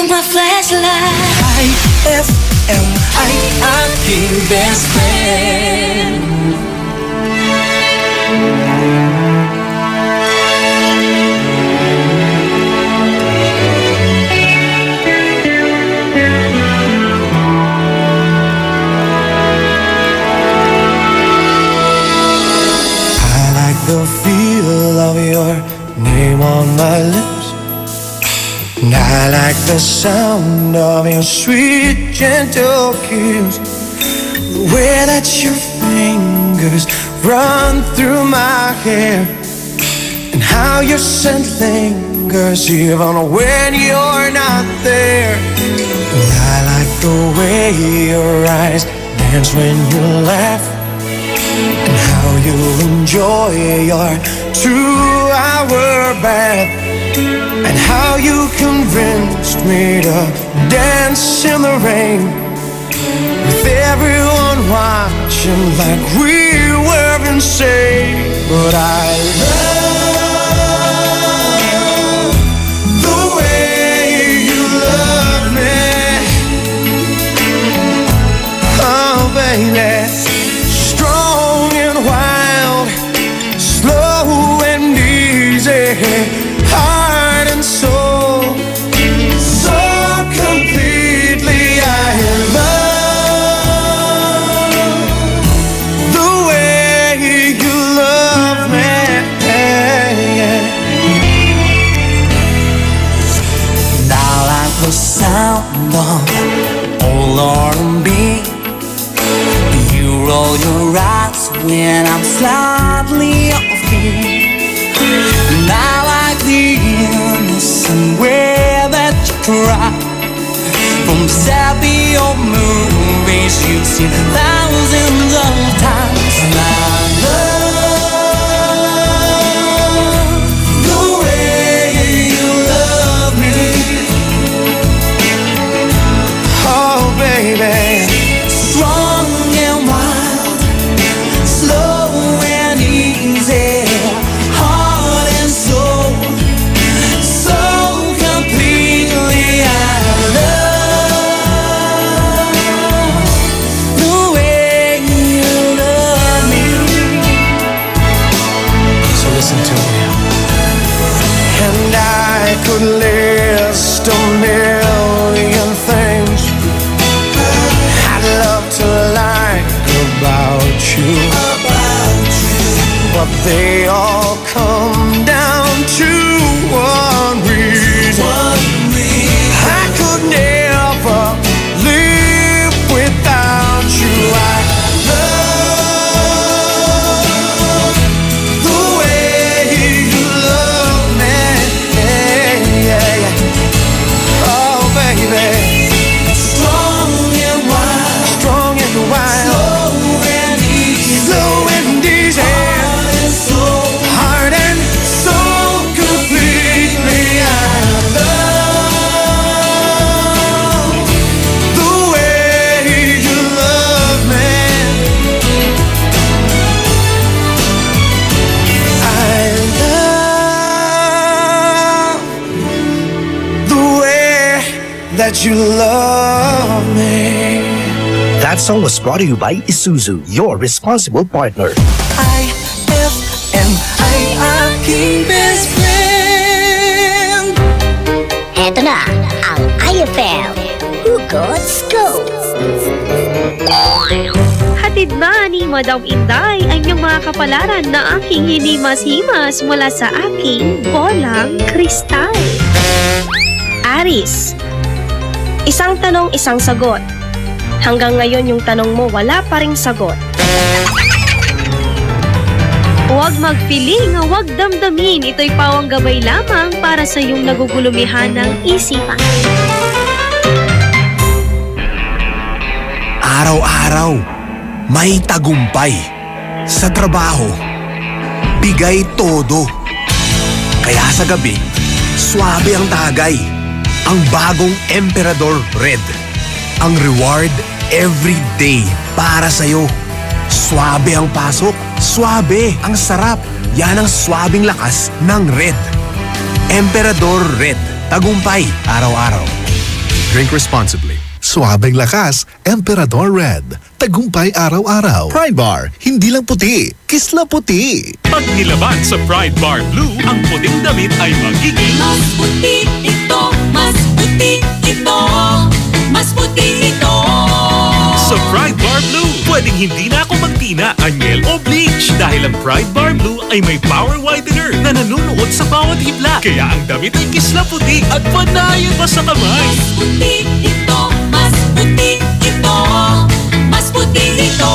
my flashlight. IFM, ay aking best friend. The feel of your name on my lips, and I like the sound of your sweet, gentle kiss. The way that your fingers run through my hair, and how your scent lingers even when you're not there. And I like the way your eyes dance when you laugh, and how you enjoy your 2-hour bath, and how you convinced me to dance in the rain, with everyone watching like we were insane. But I love the way you love me, oh baby. Heart and soul, so completely. I love the way you love me. Now like the sound of old R&B, you roll your eyes when I'm slightly off key. I like the innocent way that you cry, from sappy old movies you've seen thousands of times. And I love the way you love me, oh baby. strong and wild, slow and easy. Could list a million things I'd love to like about you, but they all come down to one reason. I could never live without you. I love the way you love me. Oh baby, Strong and wild, strong and wild, slow and easy, slow and easy, heart and soul completely. I love the way you love me. I love the way that you love me. That song was brought to you by Isuzu, your responsible partner. IFM, ay aking best friend. Eto na ang IFM Hugot Scoop. Hatid na ni Madam Inday ang iyong mga kapalaran na aking hinimas-himas mula sa aking bolang kristal. Aris, isang tanong, isang sagot. Hanggang ngayon yung tanong mo wala pa ring sagot. Huwag magpiling, huwag damdamin. Ito'y pawang gabay lamang para sa iyong nagugulumihan ng isipan. Araw-araw, may tagumpay. Sa trabaho, bigay todo. Kaya sa gabi, swabe ang tagay. Ang bagong Emperador Red. Ang reward every day para sa'yo. Swabe ang pasok, swabe ang sarap. Yan ang swabing lakas ng Red. Emperador Red. Tagumpay araw-araw. Drink responsibly. Suabing lakas, Emperador Red. Tagumpay araw-araw. Pride Bar, hindi lang puti, kisla puti. Pag nilaban sa Pride Bar Blue, ang puting damit ay magiging Mas puti ito, mas puti ito, mas puti ito. sa Pride Bar Blue. Pwedeng hindi na ako magtina, anyel o bleach dahil ang Pride Bar Blue ay may power whitener na nanunuot sa bawat hibla. Kaya ang damit ay kisla puti at panayan pa sa kamay. Mas puti ito, mas puti ito, mas puti ito.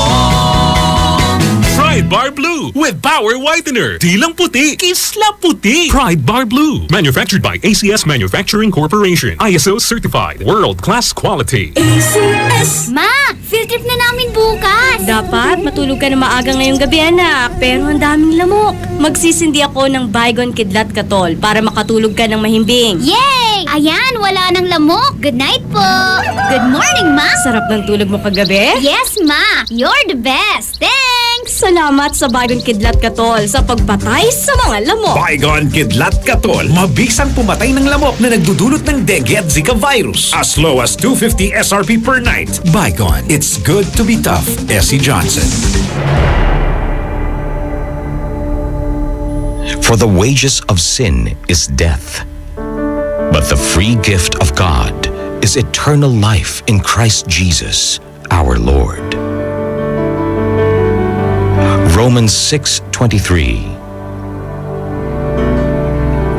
Pride Bar Blue with power whitener. Di lang puti, kisla puti. Pride Bar Blue. Manufactured by ACS Manufacturing Corporation. ISO certified. World-class quality. ACS. Ma, field trip na namin bukas. Dapat matulog ka na maaga ngayong gabi, anak. Pero ang daming lamok. Magsisindi ako ng Baygon Kidlat Katol para makatulog ka ng mahimbing. Yay! Ayan, wala nang lamok. Good night po. Good morning, Ma. Sarap ng tulog mo kagabi? Yes, Ma. You're the best. Thanks. Salamat sa Baygon Kidlat Katol sa pagpatay sa mga lamok. Baygon Kidlat Katol, mabisang pumatay ng lamok na nagdudulot ng dengue at Zika virus. As low as 250 SRP per night. Baygon, it's good to be tough. Essie Johnson. For the wages of sin is death, but the free gift of God is eternal life in Christ Jesus, our Lord. Romans 6:23.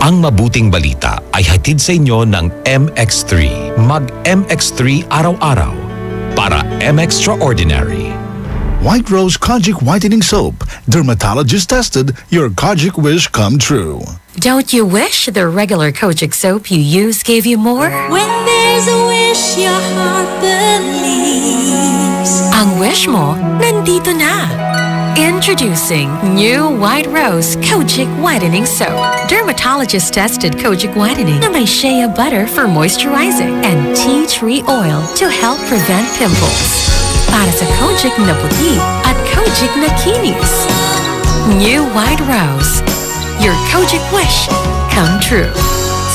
Ang mabuting balita ay hatid sa inyo ng MX3. Mag-MX3 araw-araw para M-Extraordinary. White Rose Kojic Whitening Soap. Dermatologist tested, your Kojic wish come true. Don't you wish the regular Kojic soap you use gave you more? When there's a wish your heart believes. Ang wish mo, nandito na. Introducing new White Rose Kojic Whitening Soap. Dermatologist tested Kojic Whitening na may shea butter for moisturizing and tea tree oil to help prevent pimples. Para sa Kojic na puti at Kojic na kinis. New White Rose. Your Kojic wish come true.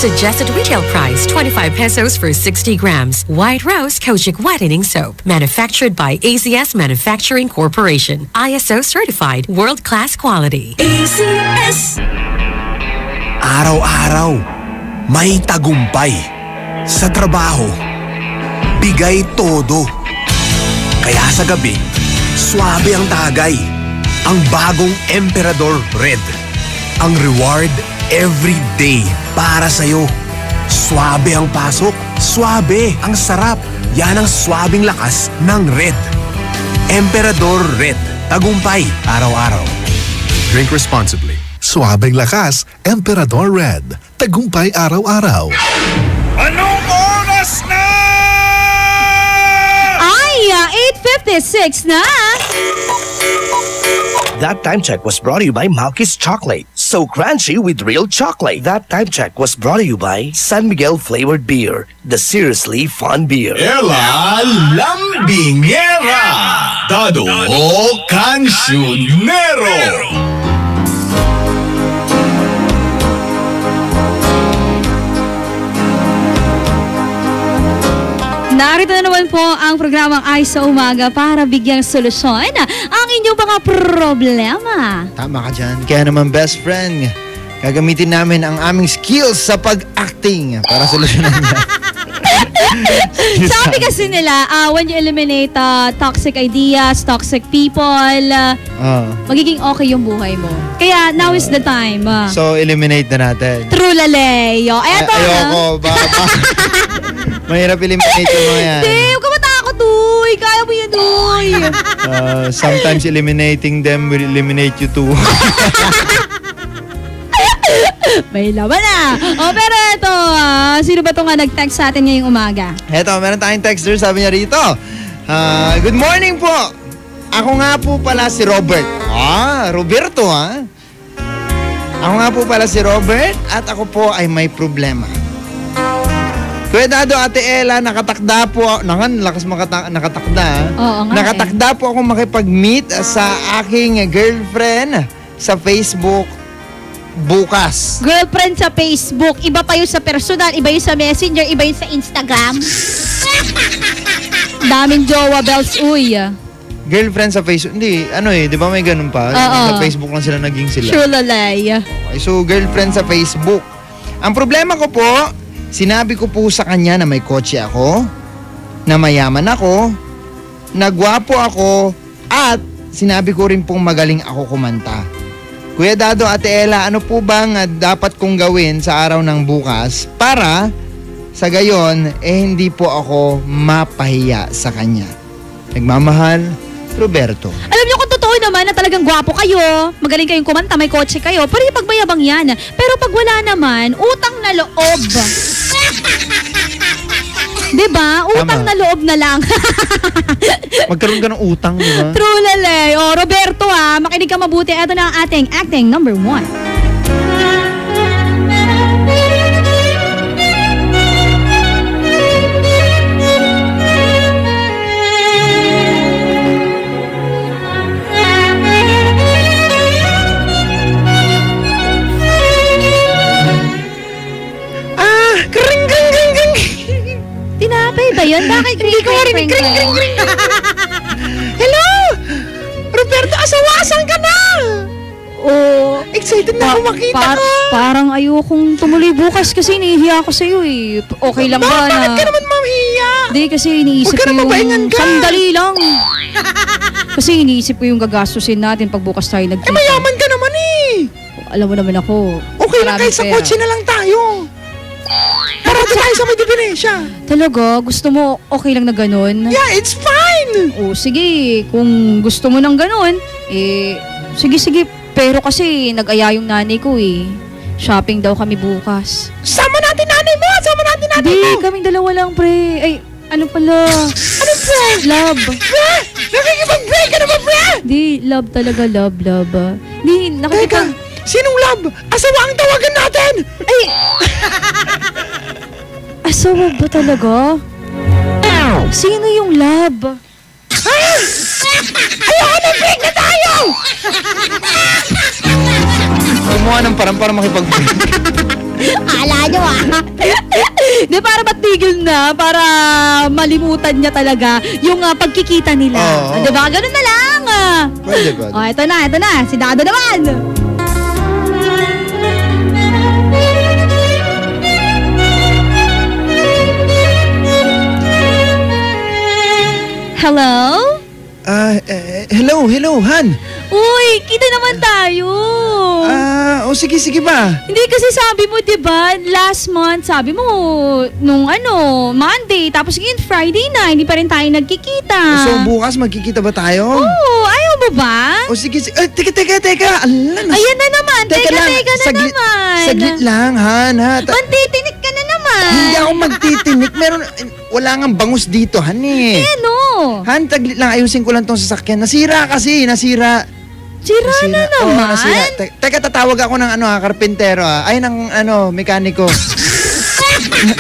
Suggested retail price 25 pesos for 60 grams. White Rose Kojic Whitening Soap. Manufactured by ACS Manufacturing Corporation. ISO certified. World-class quality. ACS. Araw-araw, may tagumpay. Sa trabaho, bigay todo. Kaya sa gabi, swabe ang tagay. Ang bagong Emperador Red. Ang reward every day para sa'yo. Swabe ang pasok. Swabe ang sarap. Yan ang swabing lakas ng Red. Emperador Red. Tagumpay araw-araw. Drink responsibly. Suabing lakas, Emperador Red. Tagumpay araw-araw. Anong oras na? Ay, 8:56 na! That time check was brought to you by Malky's Chocolate. So crunchy with real chocolate. That time check was brought to you by San Miguel Flavored Beer. The seriously fun beer. Ela Lambingera. Dado Cancionero. Narito na naman po ang programang Ay sa Umaga para bigyang solusyon ang inyong mga problema. Tama ka dyan. Kaya naman best friend, gagamitin namin ang aming skills sa pag-acting para solusyonan niya. Sabi kasi nila, when you eliminate toxic ideas, toxic people, magiging okay yung buhay mo. Kaya now is the time. So eliminate na natin. True laleyo. Ayoko. Mahirap eliminate yung mga yan. Hindi, huwag ka matakot, Uy. Kaya mo yan, Uy. Sometimes eliminating them will eliminate you too. May laban na. Pero ito, sino ba ito nga nag-text sa atin ngayong umaga? Eto, meron tayong texter, sabi niya rito. Good morning po. Ako nga po pala si Robert. Roberto Ako nga po pala si Robert at ako po ay may problema. Kuya Dado, Ate Ella, nakatakda po, nakatakda. Oo nga. Nakatakda po ako makipag-meet sa aking girlfriend sa Facebook. bukas. Girlfriend sa Facebook, iba pa yung sa personal, iba yung sa Messenger, iba yung sa Instagram. Daming jowa bells, uy. Girlfriend sa Facebook. Hindi, di ba may ganun pa? Sa Facebook lang sila naging sila. Sure lalay. Okay, so, girlfriend sa Facebook. Ang problema ko po, sinabi ko po sa kanya na may kotse ako, na mayaman ako, na gwapo ako, at sinabi ko rin pong magaling ako kumanta. Kuya Dado, Ate Ella, ano po bang dapat kong gawin sa araw ng bukas para sa gayon, hindi po ako mapahiya sa kanya? Nagmamahal, Roberto. Alam niyo kung totoo naman na talagang gwapo kayo, magaling kayong kumanta, may kotse kayo, pero yung pagmayabang yan. Pero pag wala naman, utang na loob. Diba? Utang na loob na lang. Magkaroon ka ng utang, diba? True lalay. O, Roberto makinig ka mabuti. Ito na ang ating acting number 1. Tinapay ba yun? Bakit hindi ko marinig? Hello! Roberto, asawasan ka na! Oh, excited na ako makita ka. Parang ayokong tumuloy bukas kasi inihiya ako sa'yo eh. Okay lang ba na? Bakit ka naman mamahiya? Hindi, kasi iniisip ko yung... Sandali lang. Kasi iniisip ko yung gagastusin natin pag bukas tayo nagkita. Mayaman ka naman eh. Alam mo naman ako. Okay lang kahit sa kotse na lang tayo. Parati tayo sa may diferensya. Talaga? Gusto mo okay lang na ganun? Yeah, it's fine! O sige, kung gusto mo ng ganun, sige. Pero kasi nag-aya yung nanay ko eh. Shopping daw kami bukas. Sama natin nanay mo! Di, kaming dalawa lang, pre. Ay, ano pala? Ano, pre? Love. Pre? Nakikipag-break ka naman, pre? Di, love talaga, love. Di, nakikipag... Teka, sinong love? Asawa ang tawagan natin! Ay! Asawa ba talaga? Sino yung love? Ayoko na, break na tayo! Gumawa ng parang para makipag-break. Ala nyo Di, para matigil na, para malimutan niya talaga yung pagkikita nila. Di ba? Ganun na lang. Pwede. Oh, ito na. Si Dado naman. Hello? Hello, Han. Uy, kita naman tayo. Sige ba? Hindi kasi sabi mo, diba, last month, sabi mo, nung Monday, tapos ngayon Friday na, hindi pa rin tayo nagkikita. So, bukas magkikita ba tayo? Oo, ayaw mo ba? Sige. Teka. Ayan na naman, teka na naman. Saglit lang, Han. Mantitinik ka na naman. Hindi ako magtitinik. Wala nga bangus dito, Han eh. Ano? Han, taglit lang. Ayusin ko lang tong sasakyan. Nasira. Sira na naman? Oo, nasira. Teka, tatawag ako ng karpentero Ay, ng mekaniko.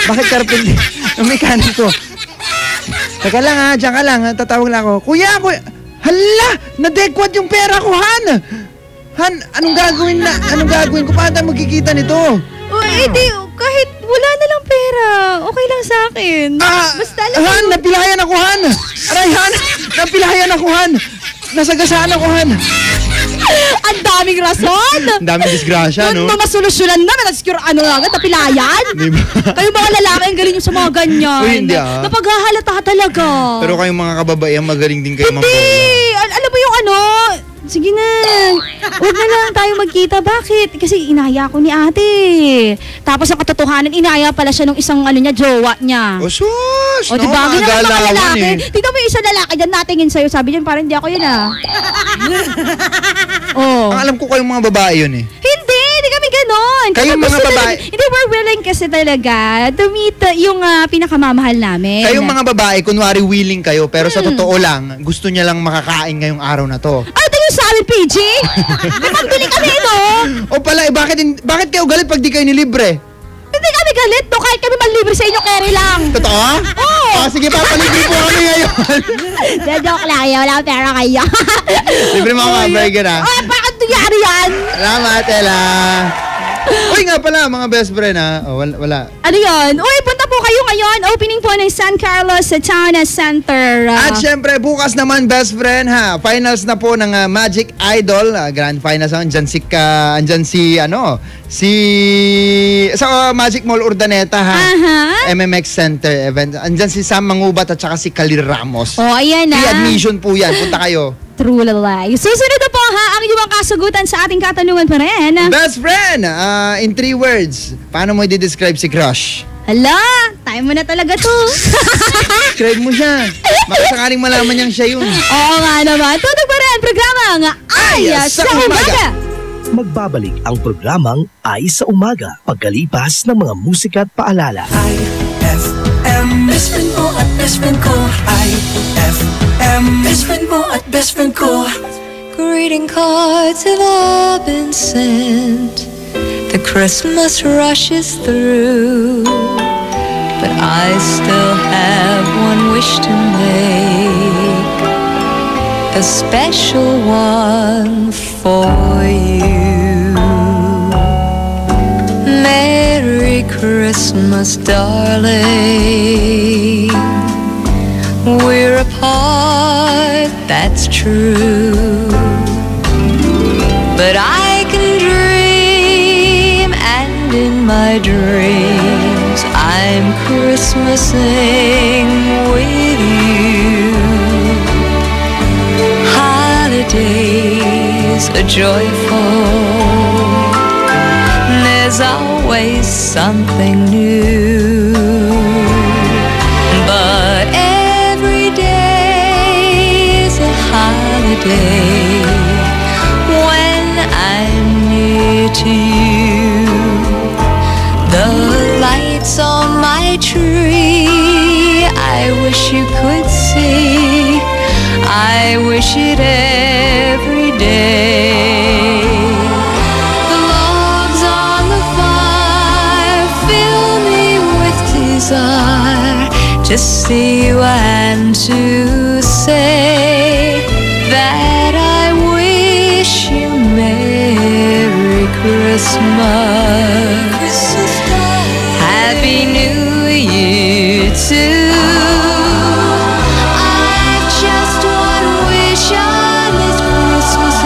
Bakit karpentero? Mekaniko. Teka lang dyan ka lang. Tatawag lang ako. Kuya. Hala! Nadekwat yung pera ko, Han! Han, anong gagawin ko? Paano tayo magkikita nito? Kahit wala na lang pera, okay lang sa akin. Basta lang. Han, napilayan ako, Han! Aray, Han! Napilayan ako, Han! Nasagasaan ako, Han! Ang daming rason! Ang daming disgrasya, no? Masolusyonan na, agad, napilayan. Diba? Kayo mga lalaki, ang galing yung sa mga ganyan. Uy, hindi Napaghahalata ka talaga. Pero kayong mga kababaihan, magaling din kayo mambola. Alam mo yung sige na, huwag na lang tayo magkita. Bakit? Kasi inaya ko ni ate. Tapos ang katotohanan, inaya pala siya nung isang jowa niya. Sus! O diba? Ganyan ang mga lalaki. Tignan mo yung isang lalaki dyan, natingin sa'yo. Sabi dyan, parang hindi ako yun Ang alam ko kayong mga babae yun eh. Hindi kami ganon. Kayong mga babae. Hindi, we're willing kasi talaga to meet yung pinakamamahal namin. Kayong mga babae, kunwari willing kayo, pero sa totoo lang, gusto niya lang makakain ngayong araw na to. Ano tayo sa amin, PG? Magbili kami, no? O pala, bakit kayo galit pag di kayo nilibre? Hindi kami galit, no? Kahit kami manlibre sa inyo, carry lang. Totoo? Oo. Sige, papalibre po kami ngayon. Joke lang, wala pera kayo. Libre mo ako, burger Bakit nangyari yan? Salamat, Ella. Uy nga pala, mga best friend ha. Oh, wala. Ano yun? Uy, punta po kayo ngayon. Opening po ng San Carlos sa Town Center. At syempre, bukas naman, best friend ha. Finals na po ng Magic Idol. Grand Finals naman. Andyan sa Magic Mall Urdaneta ha. MMX Center event. Andyan si Sam Mangubat at saka si Kalir Ramos. Oh, ayan na. Pre-admission po yan. Punta kayo. True lalay. Susunod na po ha, ang inyong kasagutan sa ating katanungan pa rin. Best friend, in 3 words, paano mo i-describe si Crush? Hala, time mo na talaga to. Describe mo siya. Baka sakaling malaman niyang siya yun. Oo nga naman. Tunog pa rin ang programang Ay sa Umaga. Magbabalik ang programang Ay sa Umaga pagkalipas ng mga musika at paalala. IFM, best friend mo at best friend ko. IFM, best friend mo at best friend ko. Greeting cards have all been sent. The Christmas rush is through, but I still have one wish to make, a special one for you. Merry Christmas, darling. We're apart, that's true, but I can dream, and in my dreams I'm Christmasing with you. Holidays are joyful, there's always something new, but every day is a holiday when I'm near to you. The lights on my tree, I wish you could see, I wish it every day. The logs on the fire fill me with desire to see you and to say that I wish you Merry Christmas. Happy New Year too. I've just one wish on this Christmas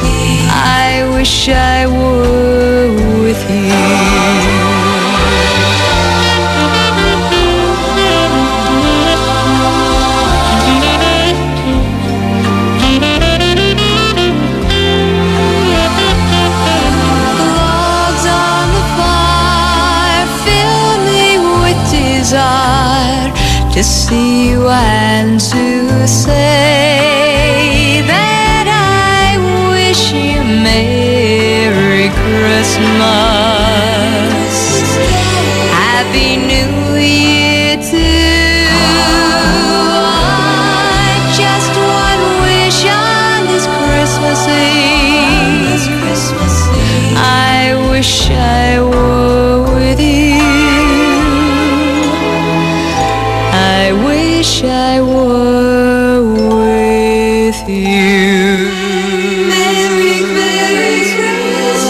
Eve. I wish I were with you. To see you and to say that I wish you Merry Christmas, Happy New Year too. I've just one wish on this Christmas Eve. I wish I were with you. I wish I were with you. Merry Christmas,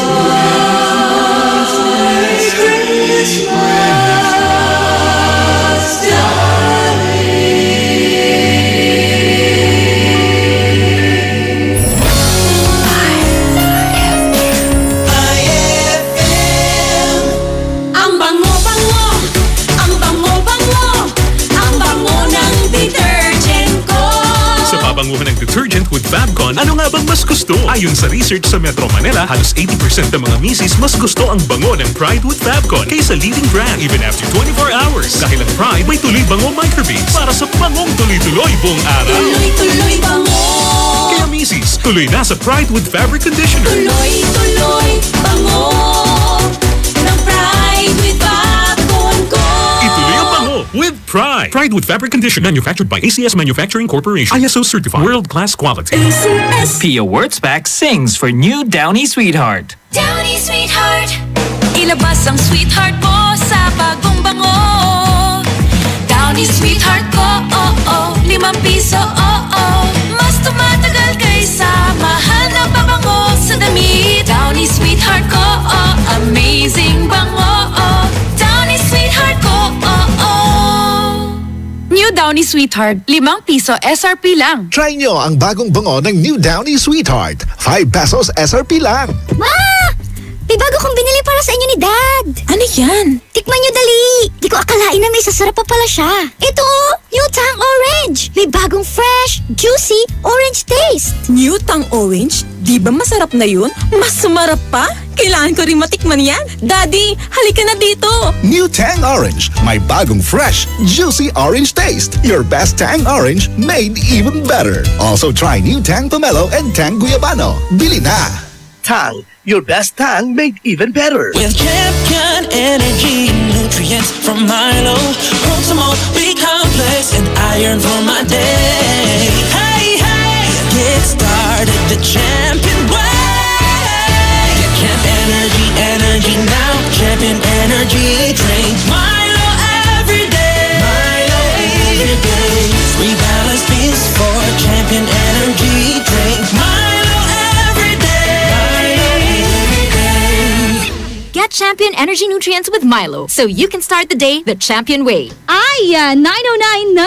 pabanguhan ng detergent with Fabcon, ano nga bang mas gusto? Ayon sa research sa Metro Manila, halos 80% ng mga misis mas gusto ang bango ng Pride with Fabcon kaysa leading brand even after 24 hours. Dahil ang Pride may tuloy bango microbeads para sa bangong tuloy-tuloy buong araw. Tuloy-tuloy bango. Kaya misis, tuloy na sa Pride with Fabric Conditioner. Tuloy-tuloy bango ng Pride with Fabcon ko. Ituloy ang bango with Pride. Pride with Fabric Conditioner, manufactured by ACS Manufacturing Corporation. ISO certified. World-class quality. Pia Wurtzbach sings for new Downy Sweetheart. Downy Sweetheart, ilabas ang sweetheart mo sa bagong bango. Downy Sweetheart ko, oh oh, ₱5, oh oh, mas tumatagal kaysa Mahal na pabango sa damit. Downy Sweetheart ko, oh, amazing bango, oh. Downy Sweetheart ko, oh, oh. New Downy Sweetheart, 5 piso SRP lang. Try nyo ang bagong bango ng New Downy Sweetheart. 5 pesos SRP lang. Ma! May bago kong binili para sa inyo ni Dad. Ano yan? Tikman nyo dali. Di ko akalain na may sasarap pa pala siya. Ito, New Tang Orange. May bagong fresh, juicy, orange taste. New Tang Orange? Di ba masarap na yun? Mas sumarap pa? Kailangan ko rin matikman yan. Daddy, halika na dito. New Tang Orange. May bagong fresh, juicy orange taste. Your best Tang Orange made even better. Also try New Tang Pomelo and Tang Guyabano. Bili na! Tang, your best Tang made even better. With Champion Energy nutrients from Milo, Proximo, B-complex, and iron for my day. Hey, hey, get started the Champion way. Get Champ energy now. Champion Energy, drink Milo every day. Milo every day. Rebalance this for Champion Energy, drink Milo. Get Champion Energy Nutrients with Milo so you can start the day the Champion way. Ay, 9:09 na!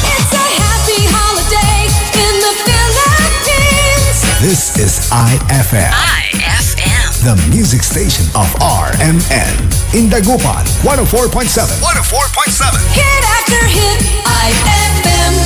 It's a happy holiday in the Philippines. This is IFM. IFM. The music station of RMN. In Dagupan, 104.7. 104.7. Hit after hit, IFM.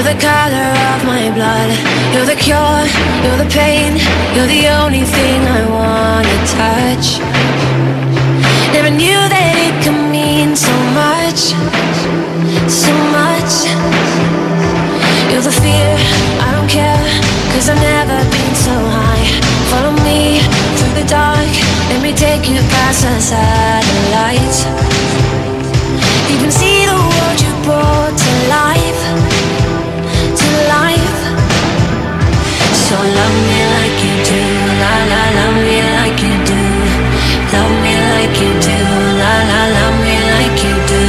the color of my blood. You're the cure, you're the pain. You're the only thing I wanna touch. Never knew that it could mean so much, so much. You're the fear, I don't care, 'cause I've never been so high. Follow me through the dark, let me take you past the satellites. You can see the world you brought to life, to life. So love me like you do, la la, love me like you do. Love me like you do, la la, love me like you do.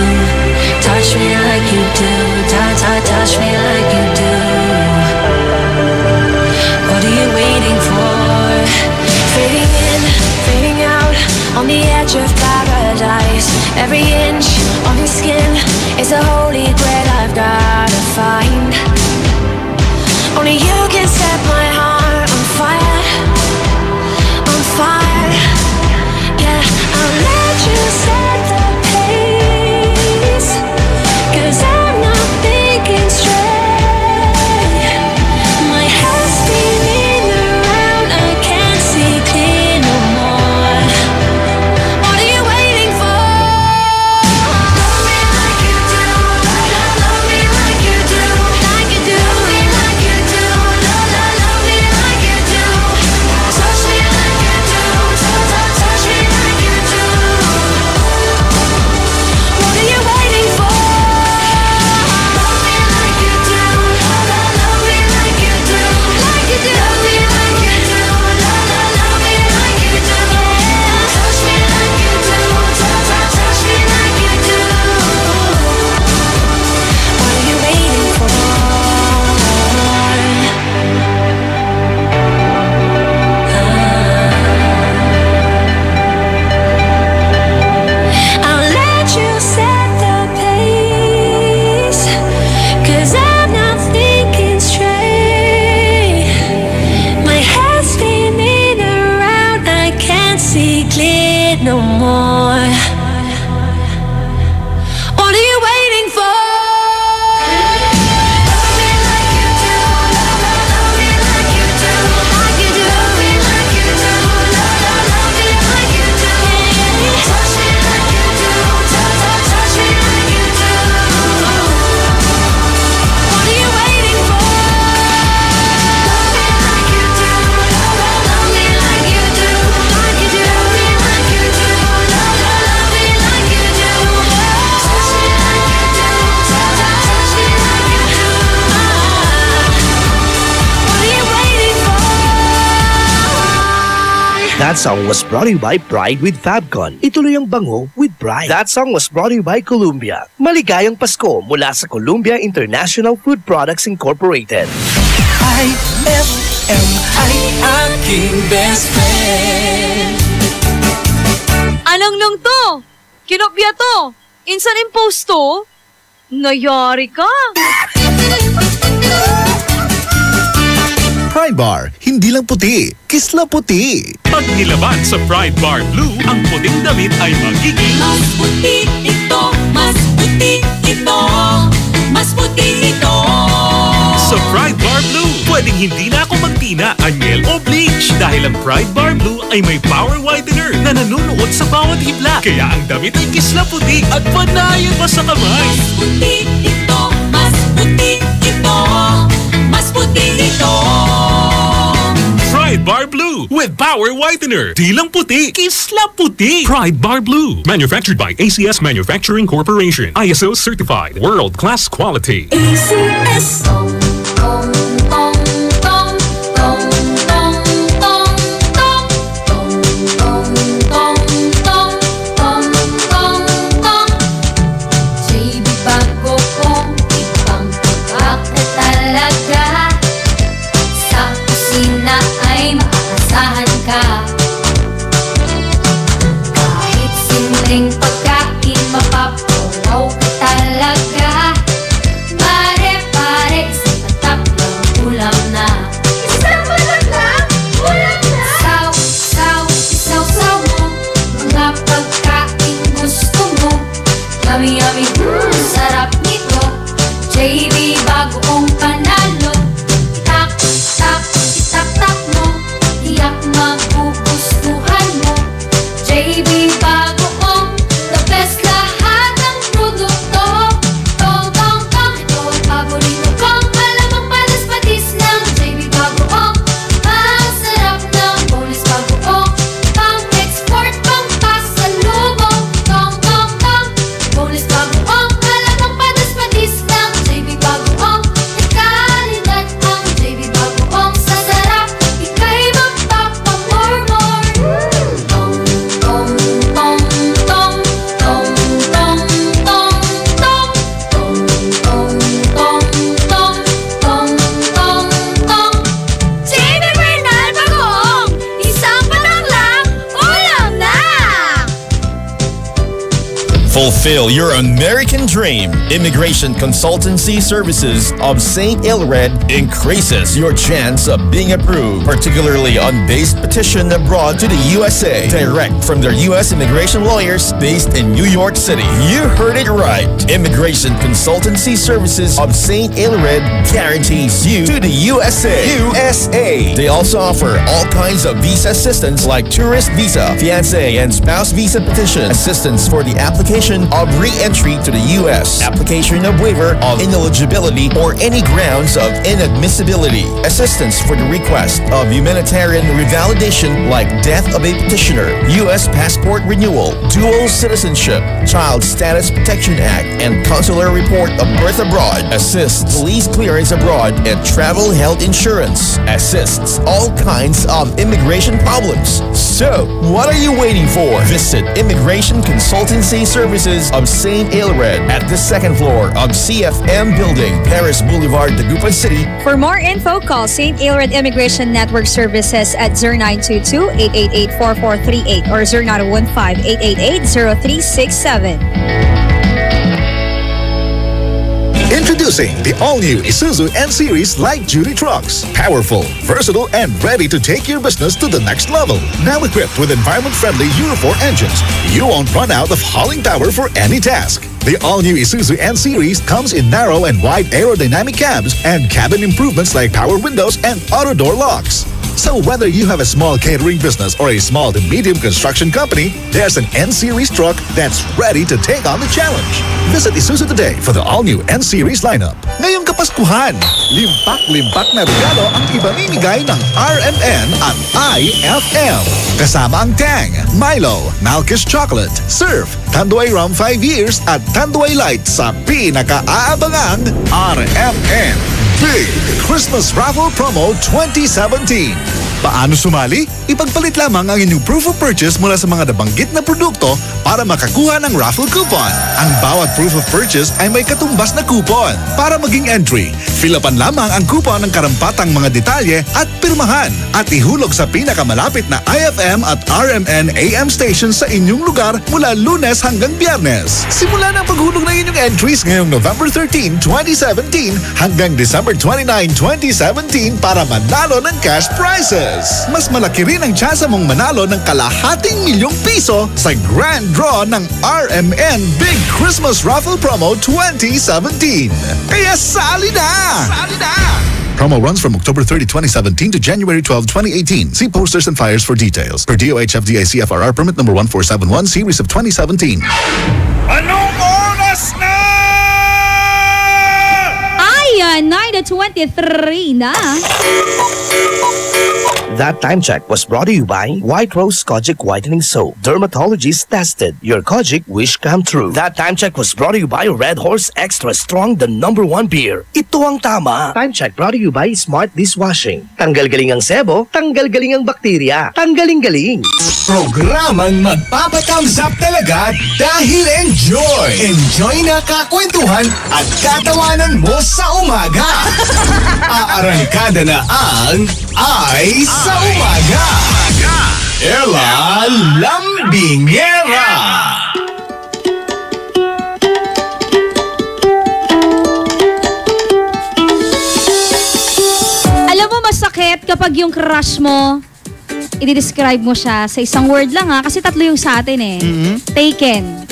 Touch me like you do, touch me like you do. What are you waiting for? Fading in, fading out, on the edge of paradise. Every inch of your skin is a holy grail I've gotta find. Only you can set my heart on fire, on fire. Yeah, I'll let you set the pace, 'cause I'm not thinking straight. My head's spinning around, I can't see clear no more. What are you waiting for? Love me like you do, love me like you do, like you do, like you do, love me like you do. Touch me like you do, touch me like you do. What are you waiting for? Love me like you do, love me like you do, like you do, love me like you do, love me like you do. Touch me like you do, touch me like you do. What are you waiting for? I'll let you set the pace, 'cause I'm not thinking straight. My head's spinning around, I can't see clear no more. What are you waiting for? Love me like you do, love me like you do, like you do, like you do, love me like you do. Touch me like you do, touch me like you do. What are you waiting for? Love me like you do, love me like you do, like you do, like you do, love me like you do. Touch me like you do, touch me like you do. What are you waiting for? That song was brought to you by Pride with Fabcon. Ituloy ang bango with Pride. That song was brought to you by Columbia. Maligayang Pasko mula sa Columbia International Food Products Incorporated. IFM ay aking best friend. Anong nung to? Kinopya to? Insan impost to? Nayari ka? Pride Bar, hindi lang puti, kisla puti. Pag nilaban sa Pride Bar Blue, ang puting damit ay magiging Mas puti ito, mas puti ito, mas puti ito. sa Pride Bar Blue. Pwedeng hindi na ako magtina, anyel o bleach dahil ang Pride Bar Blue ay may power whitener na nanunuot sa bawat hibla. Kaya ang damit ay kisla puti at panayan pa sa kamay. Mas puti ito, mas puti ito, mas puti ito. Pride Bar Blue with power whitener. Di lang puti, kisla puti. Pride Bar Blue. Manufactured by ACS Manufacturing Corporation. ISO certified. World-class quality. ACS. Kahit simpleng pagkain, mapapulaw ka talaga. Pare-pare sa Fulfill your American dream. Immigration Consultancy Services of St. Ilred increases your chance of being approved, particularly on base petition abroad to the USA, direct from their U.S. immigration lawyers based in New York City. You heard it right. Immigration Consultancy Services of St. Ilred guarantees you to the USA. They also offer all kinds of visa assistance like tourist visa, fiancé and spouse visa petition, assistance for the application of re-entry to the U.S., application of waiver of ineligibility or any grounds of inadmissibility, assistance for the request of humanitarian revalidation like death of a petitioner, U.S. passport renewal, dual citizenship, Child Status Protection Act, and consular report of birth abroad, assists police clearance abroad, and travel health insurance, assists all kinds of immigration problems. So, what are you waiting for? Visit Immigration Consultancy Services of St. Ilred at the second floor of CFM Building, Paris Boulevard, Dagupan City. For more info, call St. Ilred Immigration Network Services at 0922-888-4438 or 0915-888-0367. Introducing the all-new Isuzu N-Series light-duty trucks. Powerful, versatile, and ready to take your business to the next level. Now equipped with environment-friendly Euro 4 engines, you won't run out of hauling power for any task. The all-new Isuzu N-Series comes in narrow and wide aerodynamic cabs and cabin improvements like power windows and auto door locks. So whether you have a small catering business or a small to medium construction company, there's an N-Series truck that's ready to take on the challenge. Visit Isuzu today for the all-new N-Series lineup. Ngayong Kapaskuhan, limpak-limpak na regalo ang ibamimigay ng RMN at IFM. Kasama ang Tang, Milo, Malkish Chocolate, Surf, Tanduay Rum 5 years at Tanduay Light sa pinaka-aabangang RMN Big Christmas Raffle Promo 2017. Paano sumali? Ipagpalit lamang ang inyong proof of purchase mula sa mga nabanggit na produkto para makakuha ng raffle coupon. Ang bawat proof of purchase ay may katumbas na coupon. Para maging entry, fill-upan lamang ang coupon ng karampatang mga detalye at pirmahan at ihulog sa pinakamalapit na IFM at RMN AM stations sa inyong lugar mula Lunes hanggang Biyernes. Simula ng paghulog ng inyong entries ngayong November 13, 2017 hanggang December 29, 2017 para manalo ng cash prizes. Mas malaki rin ang tsansa mong manalo ng ₱250,000 sa grand draw ng RMN Big Christmas Raffle Promo 2017. Kaya sali na! Sali na! Promo runs from October 30, 2017 to January 12, 2018. See posters and flyers for details. Per DOH FDA CFRR permit number 1471 series of 2017. Anong oras na? Ay, 9:23 na. That time check was brought to you by White Rose Kojic Whitening Soap. Dermatologist tested. Your Kojic wish come true. That time check was brought to you by Red Horse Extra Strong, the #1 beer. Ito ang tama. Time check brought to you by Smart Dishwashing. Tanggal-galing ang sebo, tanggal-galing ang bakterya. Tanggaling-galing. Programang magpapatamsap talaga dahil enjoy. Enjoy na kakwentuhan at katawanan mo sa umaga. Aarangkada na ang Ay sa Umaga. Ella Lambingera. Alam mo, masakit kapag yung crush mo, i-describe mo siya sa isang word lang ha, kasi tatlo yung sa atin eh. Taken.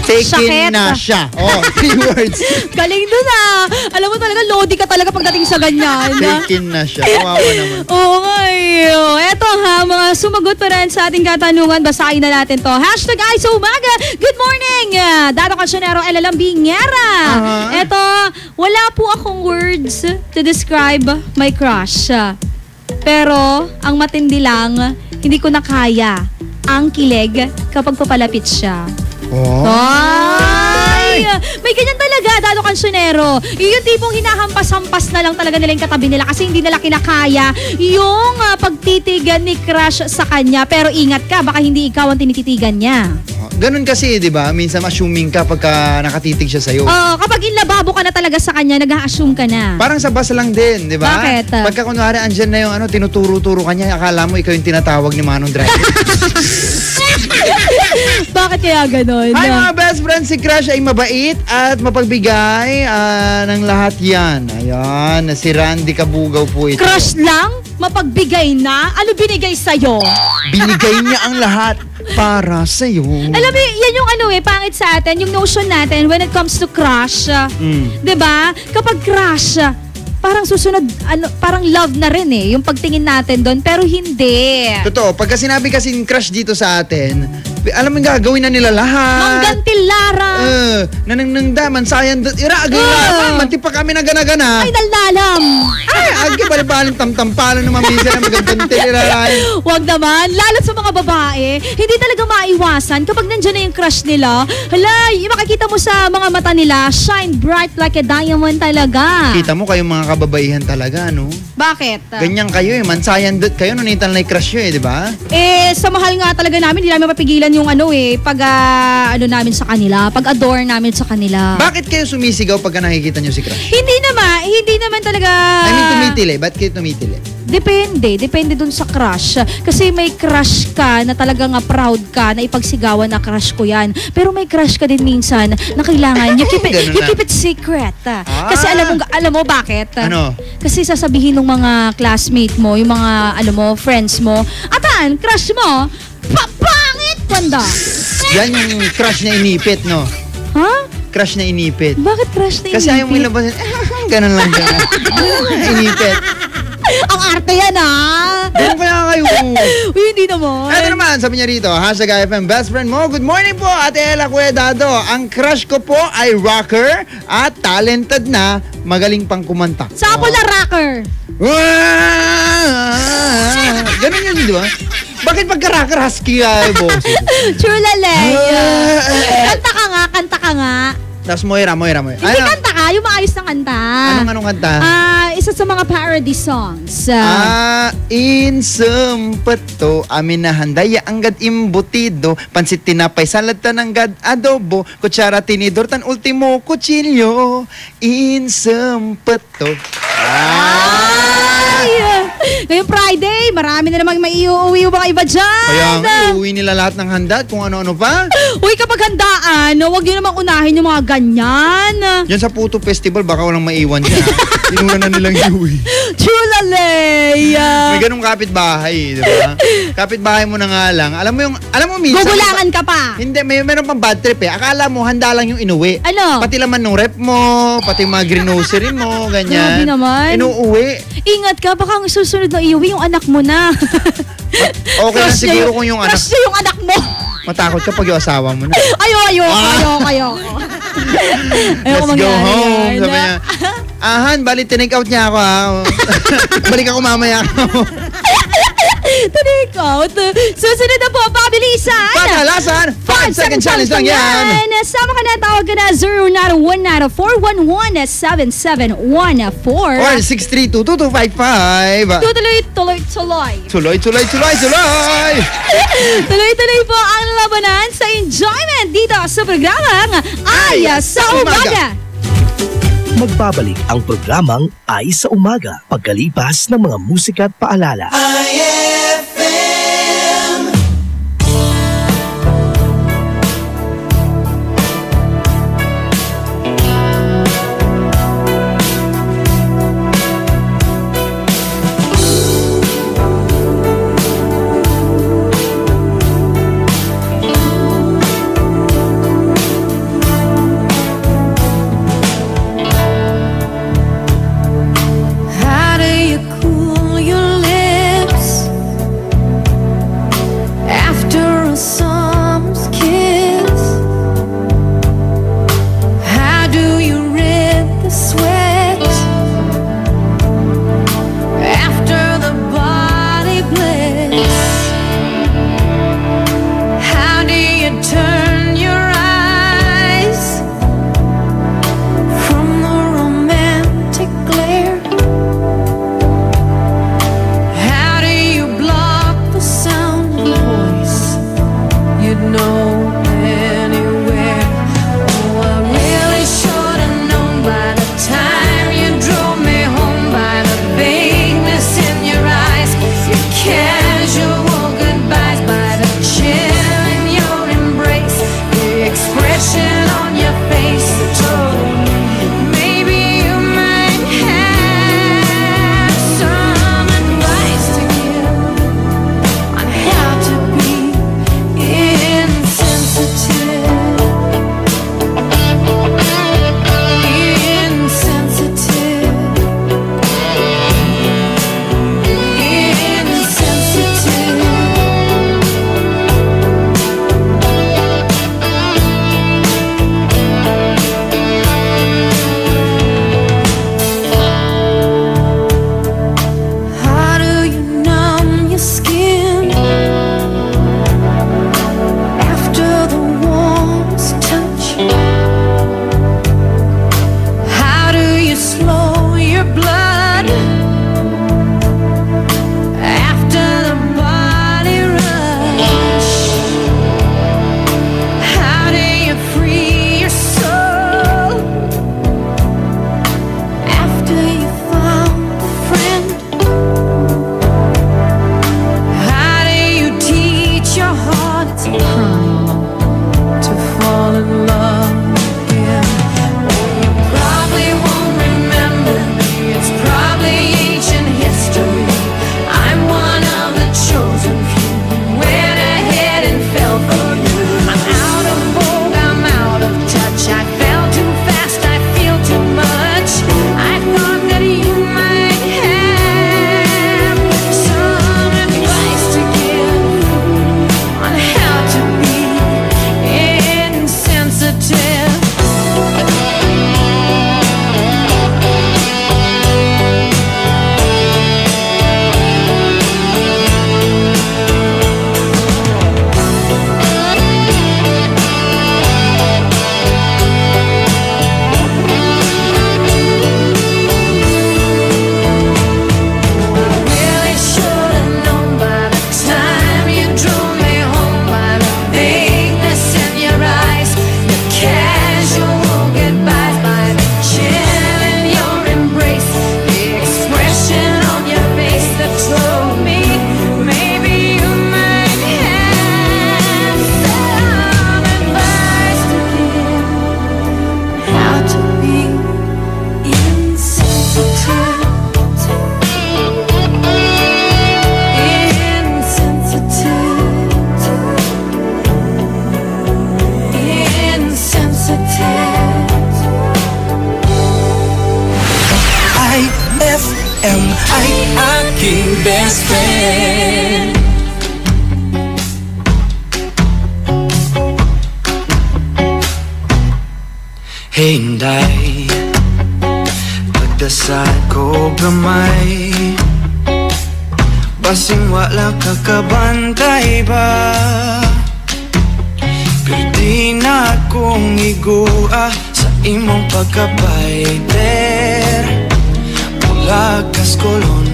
Taken na siya. Oh, 3 words. Galing dun ah. Alam mo talaga, lodi ka talaga pagdating sa ganyan. Taken na siya. Kawawa naman. Oo nga eh. Eto ha, mga sumagot pa rin sa ating katanungan. Basahin na natin to. Hashtag Ay sa Umaga. Good morning! Dato Kasyonero, Ella Lambingera. Eto, wala po akong words to describe my crush. Pero, ang matindi lang, hindi ko na kaya ang kilig kapag papalapit siya. Ay! May ganyan talaga, Dado Kansonero. Yung tipong hinahampas-hampas na lang talaga nila yung katabi nila kasi hindi nila kinakaya yung pagtitigan ni crush sa kanya. Pero ingat ka, baka hindi ikaw ang tinititigan niya. Ganun kasi, di ba? Minsan assuming ka pagka nakatitig siya sa'yo. Kapag in love sumabog ka na talaga sa kanya, nag-a-assume ka na. Parang sa bus lang din, di ba? Bakit? Pagka kunwari andyan na yung tinuturo-turo ka niya, akala mo ikaw yung tinatawag ni Manong Driver. Bakit kaya ganon? Hi mga best friends, si Crush ay mabait at mapagbigay ng lahat yan. Ayan, si Randy Kabugaw po ito. Crush lang? Mapagbigay na? Ano binigay sa'yo? Binigay niya ang lahat para sa'yo. Alam mo, yan yung pangit sa atin, yung notion natin when it comes to crush. Diba? Kapag crush, parang susunod, parang love na rin yung pagtingin natin doon, pero hindi. Totoo, pagka sinabi kasi crush dito sa atin, alam mo gagawin na nila lahat. Manggantilara. Nanangdaman, sayan, iragay manti pa kami na gana-gana. Ay, nalalam. Ay, agkibalipalong tam-tampalan naman minsan na magandang. Huwag naman, lalo sa mga babae, hindi talaga maiwasan kapag nandiyan na yung crush nila. Hala, yung makikita mo sa mga mata nila, shine bright like a diamond talaga. Kita mo kayong mga kababaihan talaga, no? Bakit? Ganyan kayo mansayan kayo, nunitan na crush nyo di ba? Sa mahal nga talaga namin, hindi namin mapigilan yung pag namin sa kanila, pag-adore namin sa kanila. Bakit kayo sumisigaw pagka nakikita nyo si crush? Hindi naman talaga. I mean, tumitili. Ba't kayo tumitili? Depende dun sa crush. Kasi may crush ka na talagang proud ka na ipagsigawan na crush ko yan. Pero may crush ka din minsan na kailangan you keep it secret. Kasi alam mo bakit? Ano? Kasi sasabihin ng mga classmate mo, yung mga friends mo, atan, crush mo, pangit panda. Yan yung crush na inipit, no? Ha? Crush na inipit. Bakit crush na inipit? Kasi ayaw mo ilabasin. Ganun lang dyan. Inipit. Ang arte yan, Ganun kaya kayo. Uy, hindi naman. Ito naman, sabi niya rito, #IFM best friend mo. Good morning po, Ate Ella Cuedado. Ang crush ko po ay rocker at talented na, magaling pang kumanta. Saan po na rocker? Ganun yun, di ba? Bakit pagka-rocker husky boses? Chulale. Kanta ka nga. Tapos Moira. Hindi kanta ka, yung maayos na kanta. Anong kanta? Isa sa mga parody songs. Insumpato, amin na handaya anggad imbutido, pansit tinapay, salad tananggad adobo, kutsara tinidor tan ultimo kutsilyo, insumpato. Ngayong Friday, marami na namang maiuwi yung mga iba dyan. Kaya nga, iuwi nila lahat ng handa at kung ano-ano pa. Uy, kapag handaan, huwag nyo namang unahin yung mga ganyan. Yan sa Puto Festival, baka walang maiwan dyan. Inuwan na nilang iuwi. Chulalay! May ganung kapitbahay, di ba? Kapitbahay mo na nga lang. Alam mo minsan... Gugulangan ka pa. Hindi, meron pang bad trip Akala mo, handa lang yung inuwi. Ano? Pati laman ng rep mo, pati mga grocery mo, ganyan. Grabe naman. Inuuwi. Ingat ka, baka ang susunod na iuwi yung anak mo na. Okay na siguro kung yung anak... Crush na yung anak mo. Matakot ka pag yung asawa mo na. Ayoko. Let's go home. Sabi niya, bali, tinake out niya ako Balik ako mamaya Take out. Susunod na po, pabilisan. Pagkalasan, 5-second challenge lang yan. Sama ka na, tawag ka na 0919-411-7714 or 632-2255. Tuloy. Tuloy po ang labanan sa enjoyment dito sa programang Ay sa Umaga. Magbabalik ang programang Ay sa Umaga pagkalipas ng mga musika at paalala. M ay aking best friend. Hey, Inday, pagdasal ko gamay, basing wala kakabantay ba? Pero di na akong igua sa imong pagkabayter. Mula kaskolon,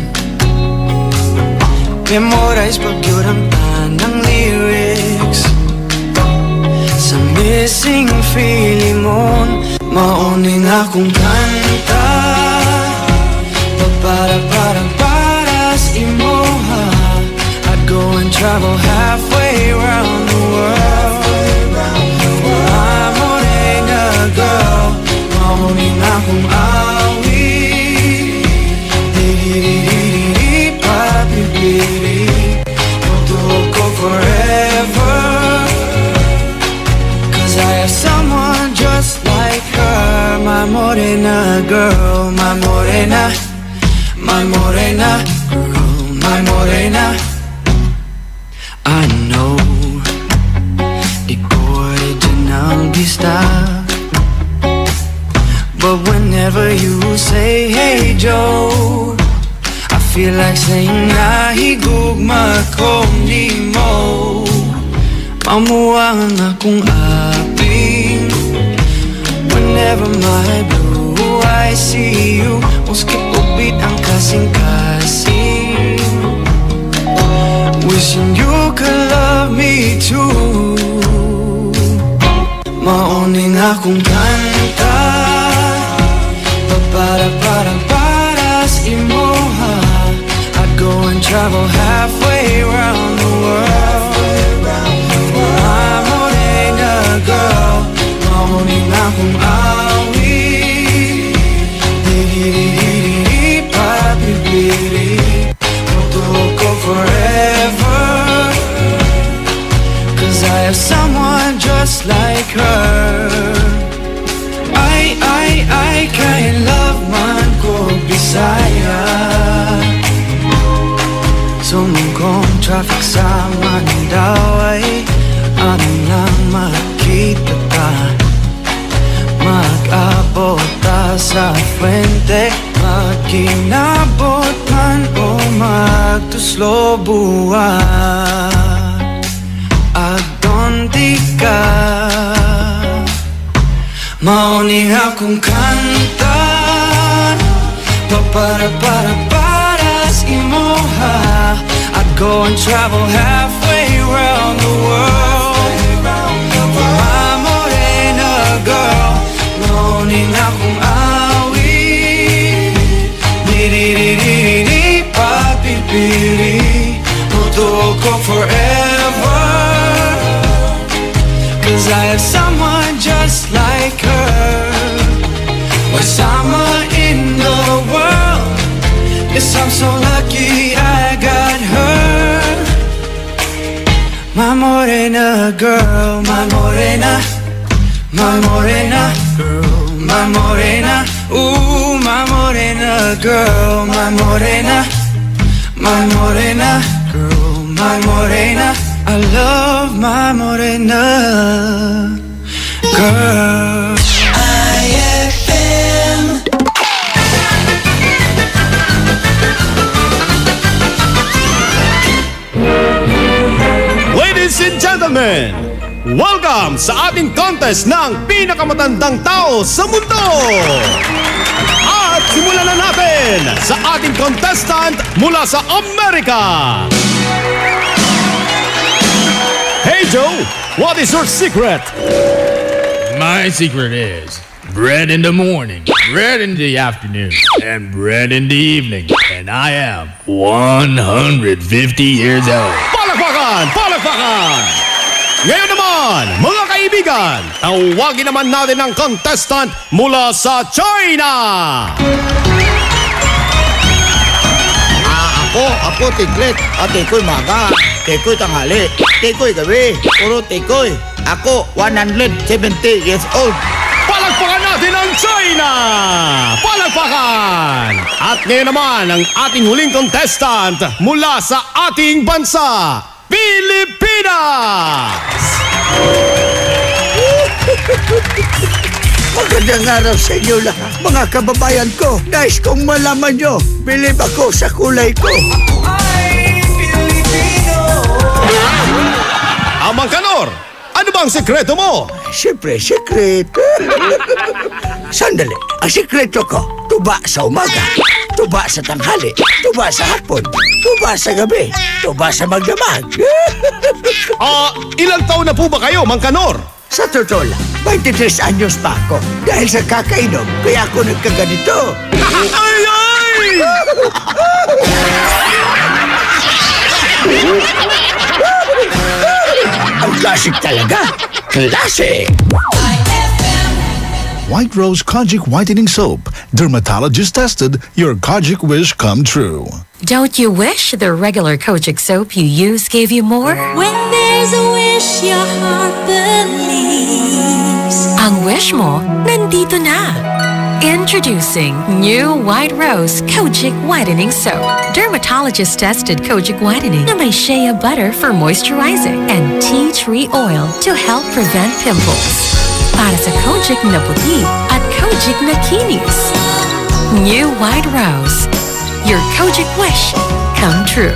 memorize pagyurang tanang lyrics. Sa missing Filimon, mauning akong kanta. Para sa imoha, I'd go and travel halfway around the world. I'm morena girl, mauning akong awi. Di-di-di-di-di, papi-pili, magtuhog ko forever. Cause I have someone just like her. My morena girl, my morena, my morena girl, my morena. I know di ko original bista, but whenever you say hey Joe, I feel like saying nahigugma kong di mo. Mamuangan akong aping whenever my blue eyes see you. Muski upit ang kasing-kasing, wishing you could love me too. Mauning akong kanta, para sa imoha, I'd go and travel halfway around the world. I'm morena girl, mauning akong awi. Di-di-di-di-di, papi-pili, magtuhog ko forever. Cause I have someone just like her. I can't love man ko Bisaya. Sumugong traffic sa Mandawi, ano lang makita ta. Mag-abot ta sa Fuente, magkinabot man o magtuslo buwan. Agdon di ka, mauning akong kanta, para sa imoha, I'd go and travel halfway around the world. My morena girl, mauning akong awi. Di-di-di-di-di, papi-pili, magtuhog ko forever. Cause I have someone just like her. Wasama in the world, yes, I'm so lucky I got her. My morena girl, my morena, my morena girl, my morena. Ooh, my morena girl, my morena, my morena girl, my morena. I love my morena girl. IFM. Ladies and gentlemen, welcome sa ating contest ng pinakamatandang tao sa mundo! At simulan na natin sa ating contestant mula sa Amerika! Hey Joe, what is your secret? My secret is bread in the morning, bread in the afternoon, and bread in the evening. And I am 150 years old. Palakpakan! Palakpakan! Ngayon naman, mga kaibigan, tawagin naman natin ang contestant mula sa China! Ako, Tiglet. Tikoy maga, tikoy tanghali, tikoy gabi, puro tikoy. Ako, 170 years old. Palakpakan natin ang China! Palakpakan! At ngayon naman ang ating huling contestant mula sa ating bansa, Pilipinas! Magandang araw sa inyo lahat, mga kababayan ko. Nais kong malaman nyo, bilib ako sa kulay ko. Ay, Pilipino! Amang Kanor, ano bang sekreto mo? Siyempre, sekreto. Sandali, ang sekreto ko, tuba sa umaga, tuba sa tanghali, tuba sa hapon, tuba sa gabi, tuba sa magdamag. Ilang taon na po ba kayo, Mang Kanor? Sa totoo lang, 23 anyos pa ako. Dahil sa kakainom, kaya ako nagkaganito. Ay, ay! Ang classic talaga. Classic! White Rose Kojic Whitening Soap. Dermatologist tested, your Kojic wish come true. Don't you wish the regular Kojic soap you use gave you more? When there's a wish your heart believes. Ang wish mo, nandito na. Introducing new White Rose Kojic Whitening Soap. Dermatologist-tested Kojic Whitening na may shea butter for moisturizing and tea tree oil to help prevent pimples. Para sa Kojic na puti at Kojic na kinis. New White Rose. Your Kojic wish come true.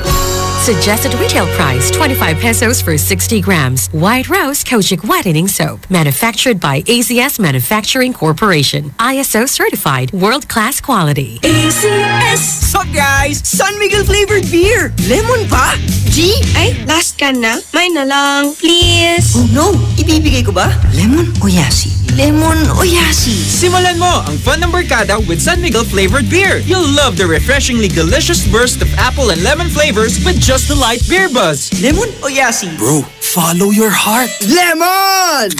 Suggested retail price 25 pesos for 60 grams. White Rose Kojic Whitening Soap. Manufactured by ACS Manufacturing Corporation. ISO certified world-class quality. ACS! So guys, San Miguel flavored beer. Lemon pa? G? Ay, last can na. May na lang, please. Oh no, ibibigay ko ba? Lemon o yasi? Lemon o yasi? Simulan mo ang fun ng barkada with San Miguel flavored beer. You'll love the refreshingly delicious burst of apple and lemon flavors with just the light beer buzz. Lemon o yasi? Bro, follow your heart. Lemon!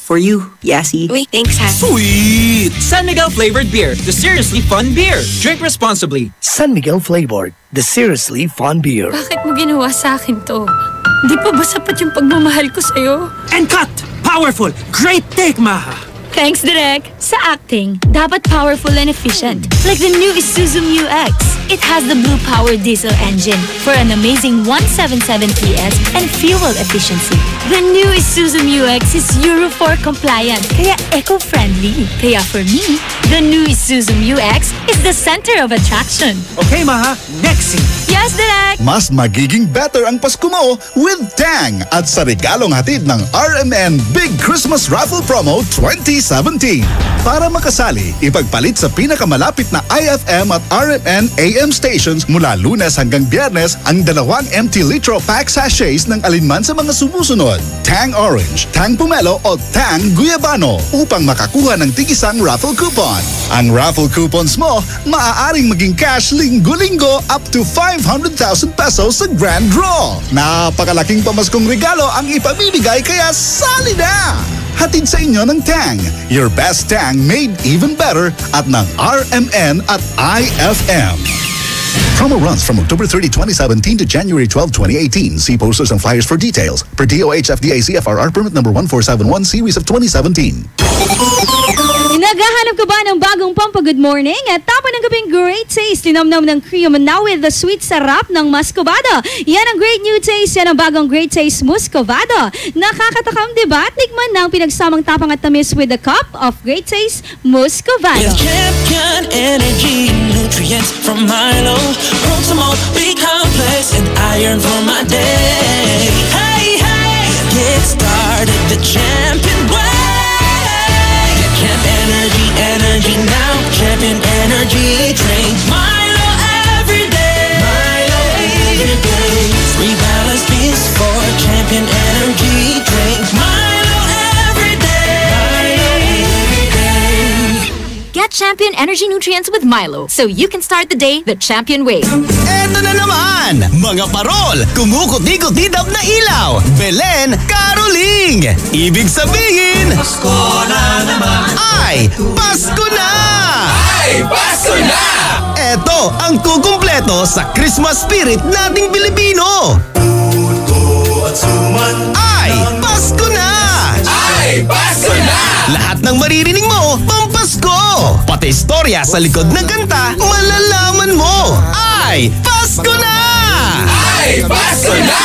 For you, Yasi. Wait, thanks, ha? Sweet! San Miguel flavored beer, the seriously fun beer. Drink responsibly. San Miguel flavored, the seriously fun beer. Bakit mo ginawa sa akin to? Di pa ba sapat yung pagmamahal ko sa'yo? And cut! Powerful! Great take, Maha! Thanks, Direk. Sa acting, dapat powerful and efficient. Like the new Isuzu Mu-X. It has the blue-powered diesel engine for an amazing 177 PS and fuel efficiency. The new Isuzu Mu-X is Euro 4 compliant, kaya eco-friendly. Kaya for me, the new Isuzu Mu-X is the center of attraction. Okay, Maha. Next scene. Yes, Direk! Mas magiging better ang Pasko mo with Tang at sa regalong hatid ng RMN Big Christmas Raffle Promo 2017. Para makasali, ipagpalit sa pinakamalapit na IFM at RMN AM stations mula Lunes hanggang Biyernes ang 2 empty litro pack sachets ng alinman sa mga sumusunod. Tang Orange, Tang Pomelo o Tang Guyabano upang makakuha ng tig-isang raffle coupon. Ang raffle coupons mo, maaaring maging cash linggo-linggo up to 500,000 pesos sa grand draw. Napakalaking pamaskong regalo ang ipamimigay kaya sali na! Hatid sa inyo ng Tang. Your best Tang made even better at ng RMN at IFM. Promo runs from October 30, 2017 to January 12, 2018. See posters and flyers for details. Per DOH FDA CFRR permit number 1471 series of 2017. Naghahanap ka ba ng bagong Pampa-Good Morning? At tapa ng gabing great taste, linamnam ng cream now with the sweet sarap ng Muscovado. Yan ang great new taste, yan ang bagong great taste Muscovado. Nakakatakam, diba? Tikman na ang pinagsamang tapang at tamis with a cup of great taste Muscovado. With champion energy, nutrients from Milo, Proximo, B-complex, and iron for my day. Hey, hey, get started the champion way. Champ energy now. Champion energy, drink Milo every day. Milo every day. Rebalance this for champion energy, drink Milo every day. Milo every day. Get champion energy nutrients with Milo so you can start the day the champion way. Eto na naman! Mga parol! Kumukot-ikot-idap na ilaw! Belen Caroling! Ibig sabihin... Pasko na naman! Ay! Pasko na! Ay! Pasko na! Eto ang kukumpleto sa Christmas spirit nating Pilipino! Ay! Pasko na! Ay! Pasko na! Lahat ng maririnig mo, pampasko! Pati istorya sa likod ng kanta, malalaman mo! Ay, Pasko na! Ay, Pasko na!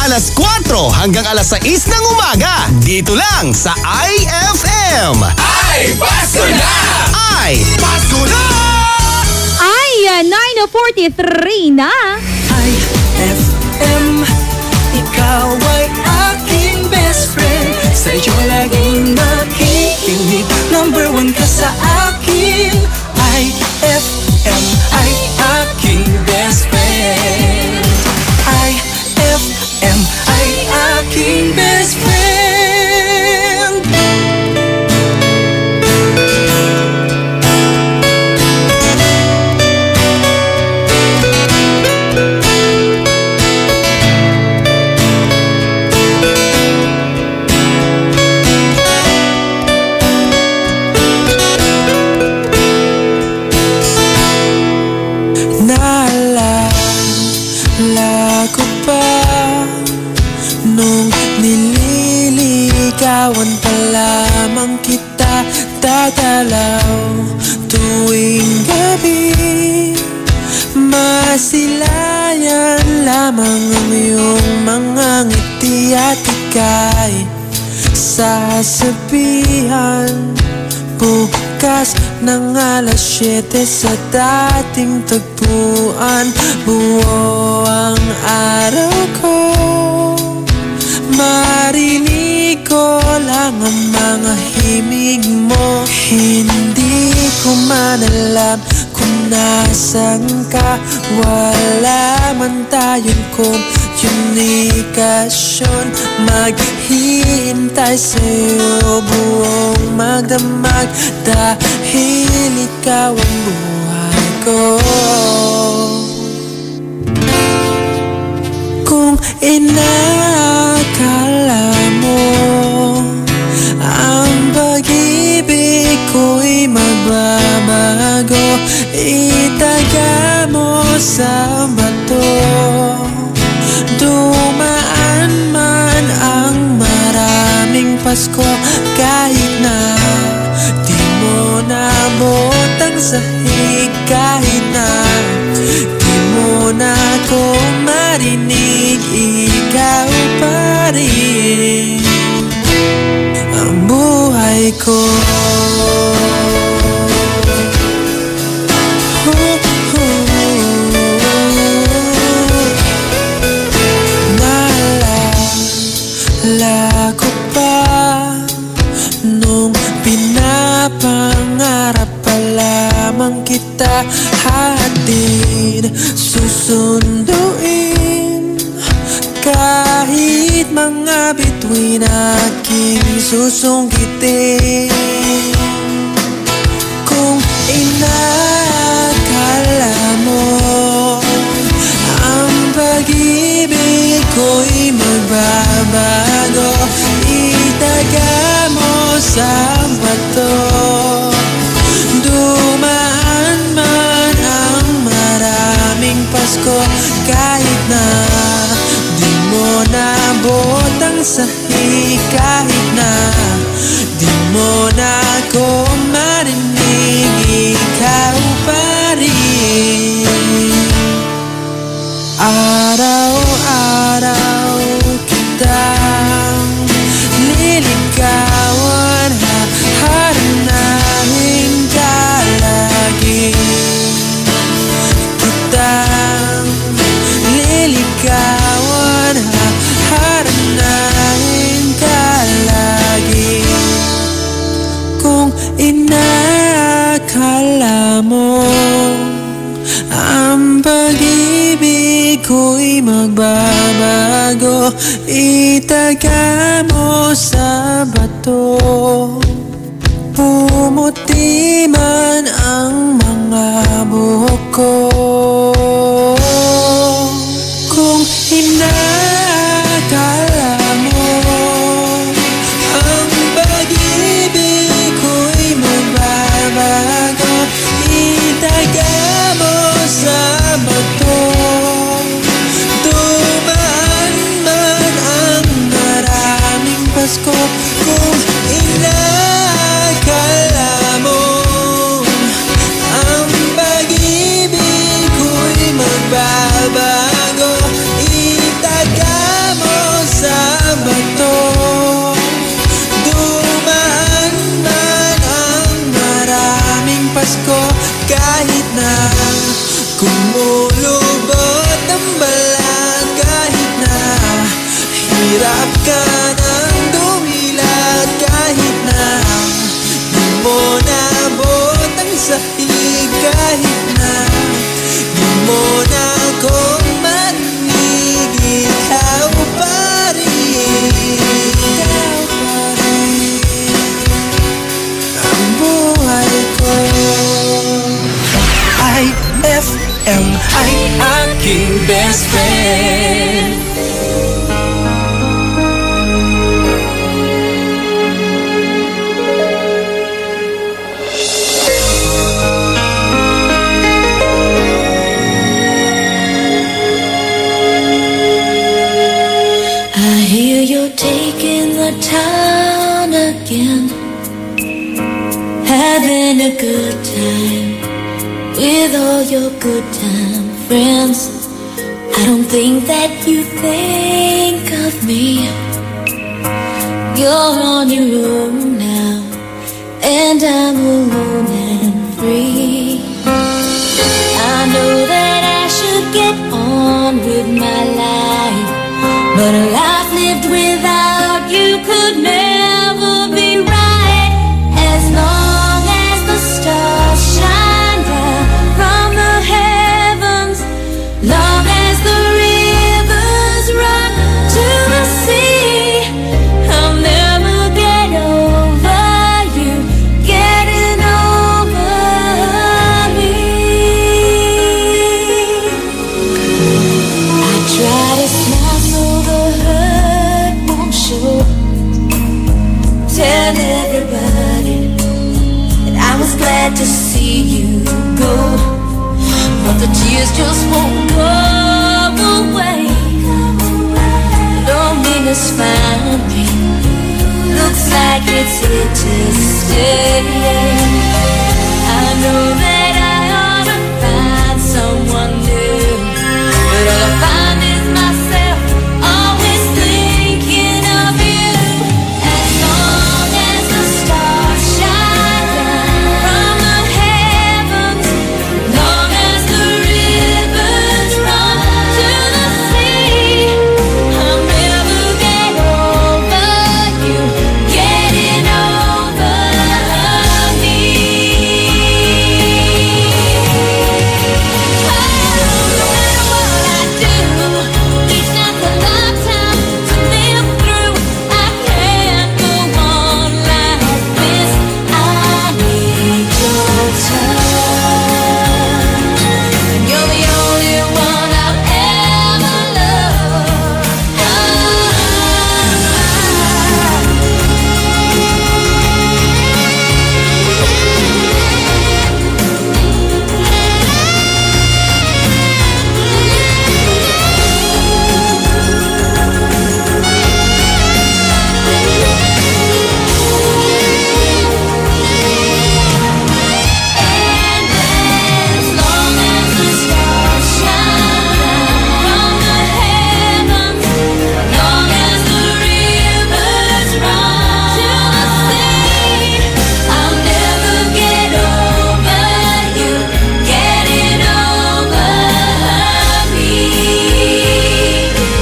Alas 4 hanggang alas 6 ng umaga, dito lang sa IFM. Ay, Pasko na! Ay, Pasko na! Ay, 9:43 na. IFM, ikaw ay aking best friend. Sa'yo laging nakikinig, number 1 ka sa akin. IFM ay aking best friend. IFM ay aking best friend. Nililigawan pa lamang kita, dadalaw tuwing gabi. Masilayan lamang ang iyong mga ngiti at ika'y sasabihan bukas ng alas 7 sa dating tagpuan. Buo ang araw ko, marinig ko lang ang mga himig mo. Hindi ko man alam kung nasan ka, wala man tayong komunikasyon. Maghihintay sa'yo buong magdamag, dahil ikaw ang buhay ko. Kung inakala mo ang pag-ibig ko'y magbabago, itaga mo sa bato. Dumaan man ang maraming Pasko, kahit na di mo nabot ang sahig, kahit na di mo na ako marinig, ikaw pa rin ang buhay ko. Naalala ko pa nung pinapangarap pa lamang kita, hatid susunduin kahit mga bituin aking susungkitin. Kung inakala mo ang pag-ibig ko'y magbabago, itaga mo sa bato. Dumaan man ang maraming Pasko, kahit na di mo nabot ang sahig, kahit na di mo na ako marinig, ikaw pa rin. Araw-araw kitang liligawan, haharanahin ka lagi. Kitang liligawan, haharanahin ka lagi. Kung inakala mo ang pag-ibig ko'y magbabago, itaga mo sa bato. Pumuti man ang mga buhok ko, kung inakala mo ang pag-ibig ko'y magbabago, itaga mo sa bato. Dumaan man ang maraming Pasko, kung Kumulubot ang balat kahit na hirap ka ng dumilat, kahit na di mo nabot ang sahig, kahit na di mo na akong marinig, ikaw pa rin, ang buhay ko. IFM ay aking best friend. I hear you're taking the town again, having a good time with all your good time friends. I don't think that you think of me. You're on your own now, and I'm alone and free. I know that I should get on with my life, but a life lived without you could never be right. As long as the stars shine down from the heavens, long as the rivers run to the sea, I'll never get over you getting over me. I try to smile so the hurt won't show. Tell everybody that I was glad to see you go, but the tears just won't go away. Loneliness found me, looks like it's here to stay. I know that I ought to find someone new, but all I find is myself, always thinking of you. As long as the stars shine down from the heavens, long as the rivers run to the sea, I'll never get over you getting over me. No matter what I do, each night's a lifetime to live through. I can't go on like this. I need your touch, and you're the only one I'll ever love. As long as the stars shine from the heavens, long as the rivers run to the sea, I'll never get over you getting over me.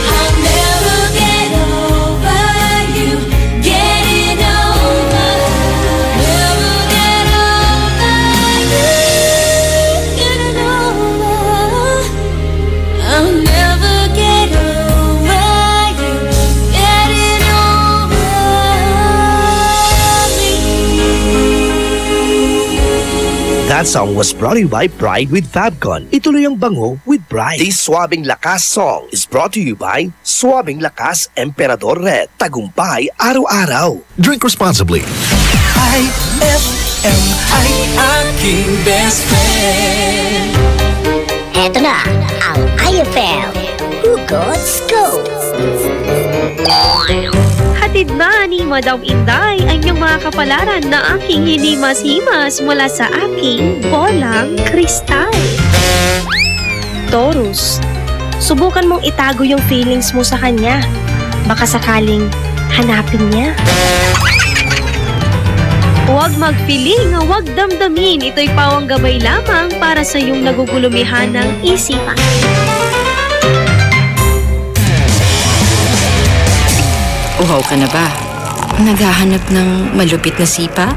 I'll never get over you getting over. Never get over you getting over. I'll never get over you getting over me. That song was brought to you by Pride with Fabcon. Ituloy ang bango with Pride. This Swabing Lakas song is brought to you by Swabing Lakas Emperador Red. Tagumpay araw-araw. Drink responsibly. IFM ay aking best friend. Eto na ang IFM Hugot Scoop. Hatid na ni Madam Inday ang inyong mga kapalaran na aking hinimas-himas mula sa aking bolang kristal. Taurus, subukan mong itago yung feelings mo sa kanya. Baka sakaling hanapin niya. Huwag magpiling, huwag damdamin. Ito'y pawang gabay lamang para sa iyong nagugulumihan ng isipan. Uhaw ka na ba? Naghahanap ng malupit na sipa?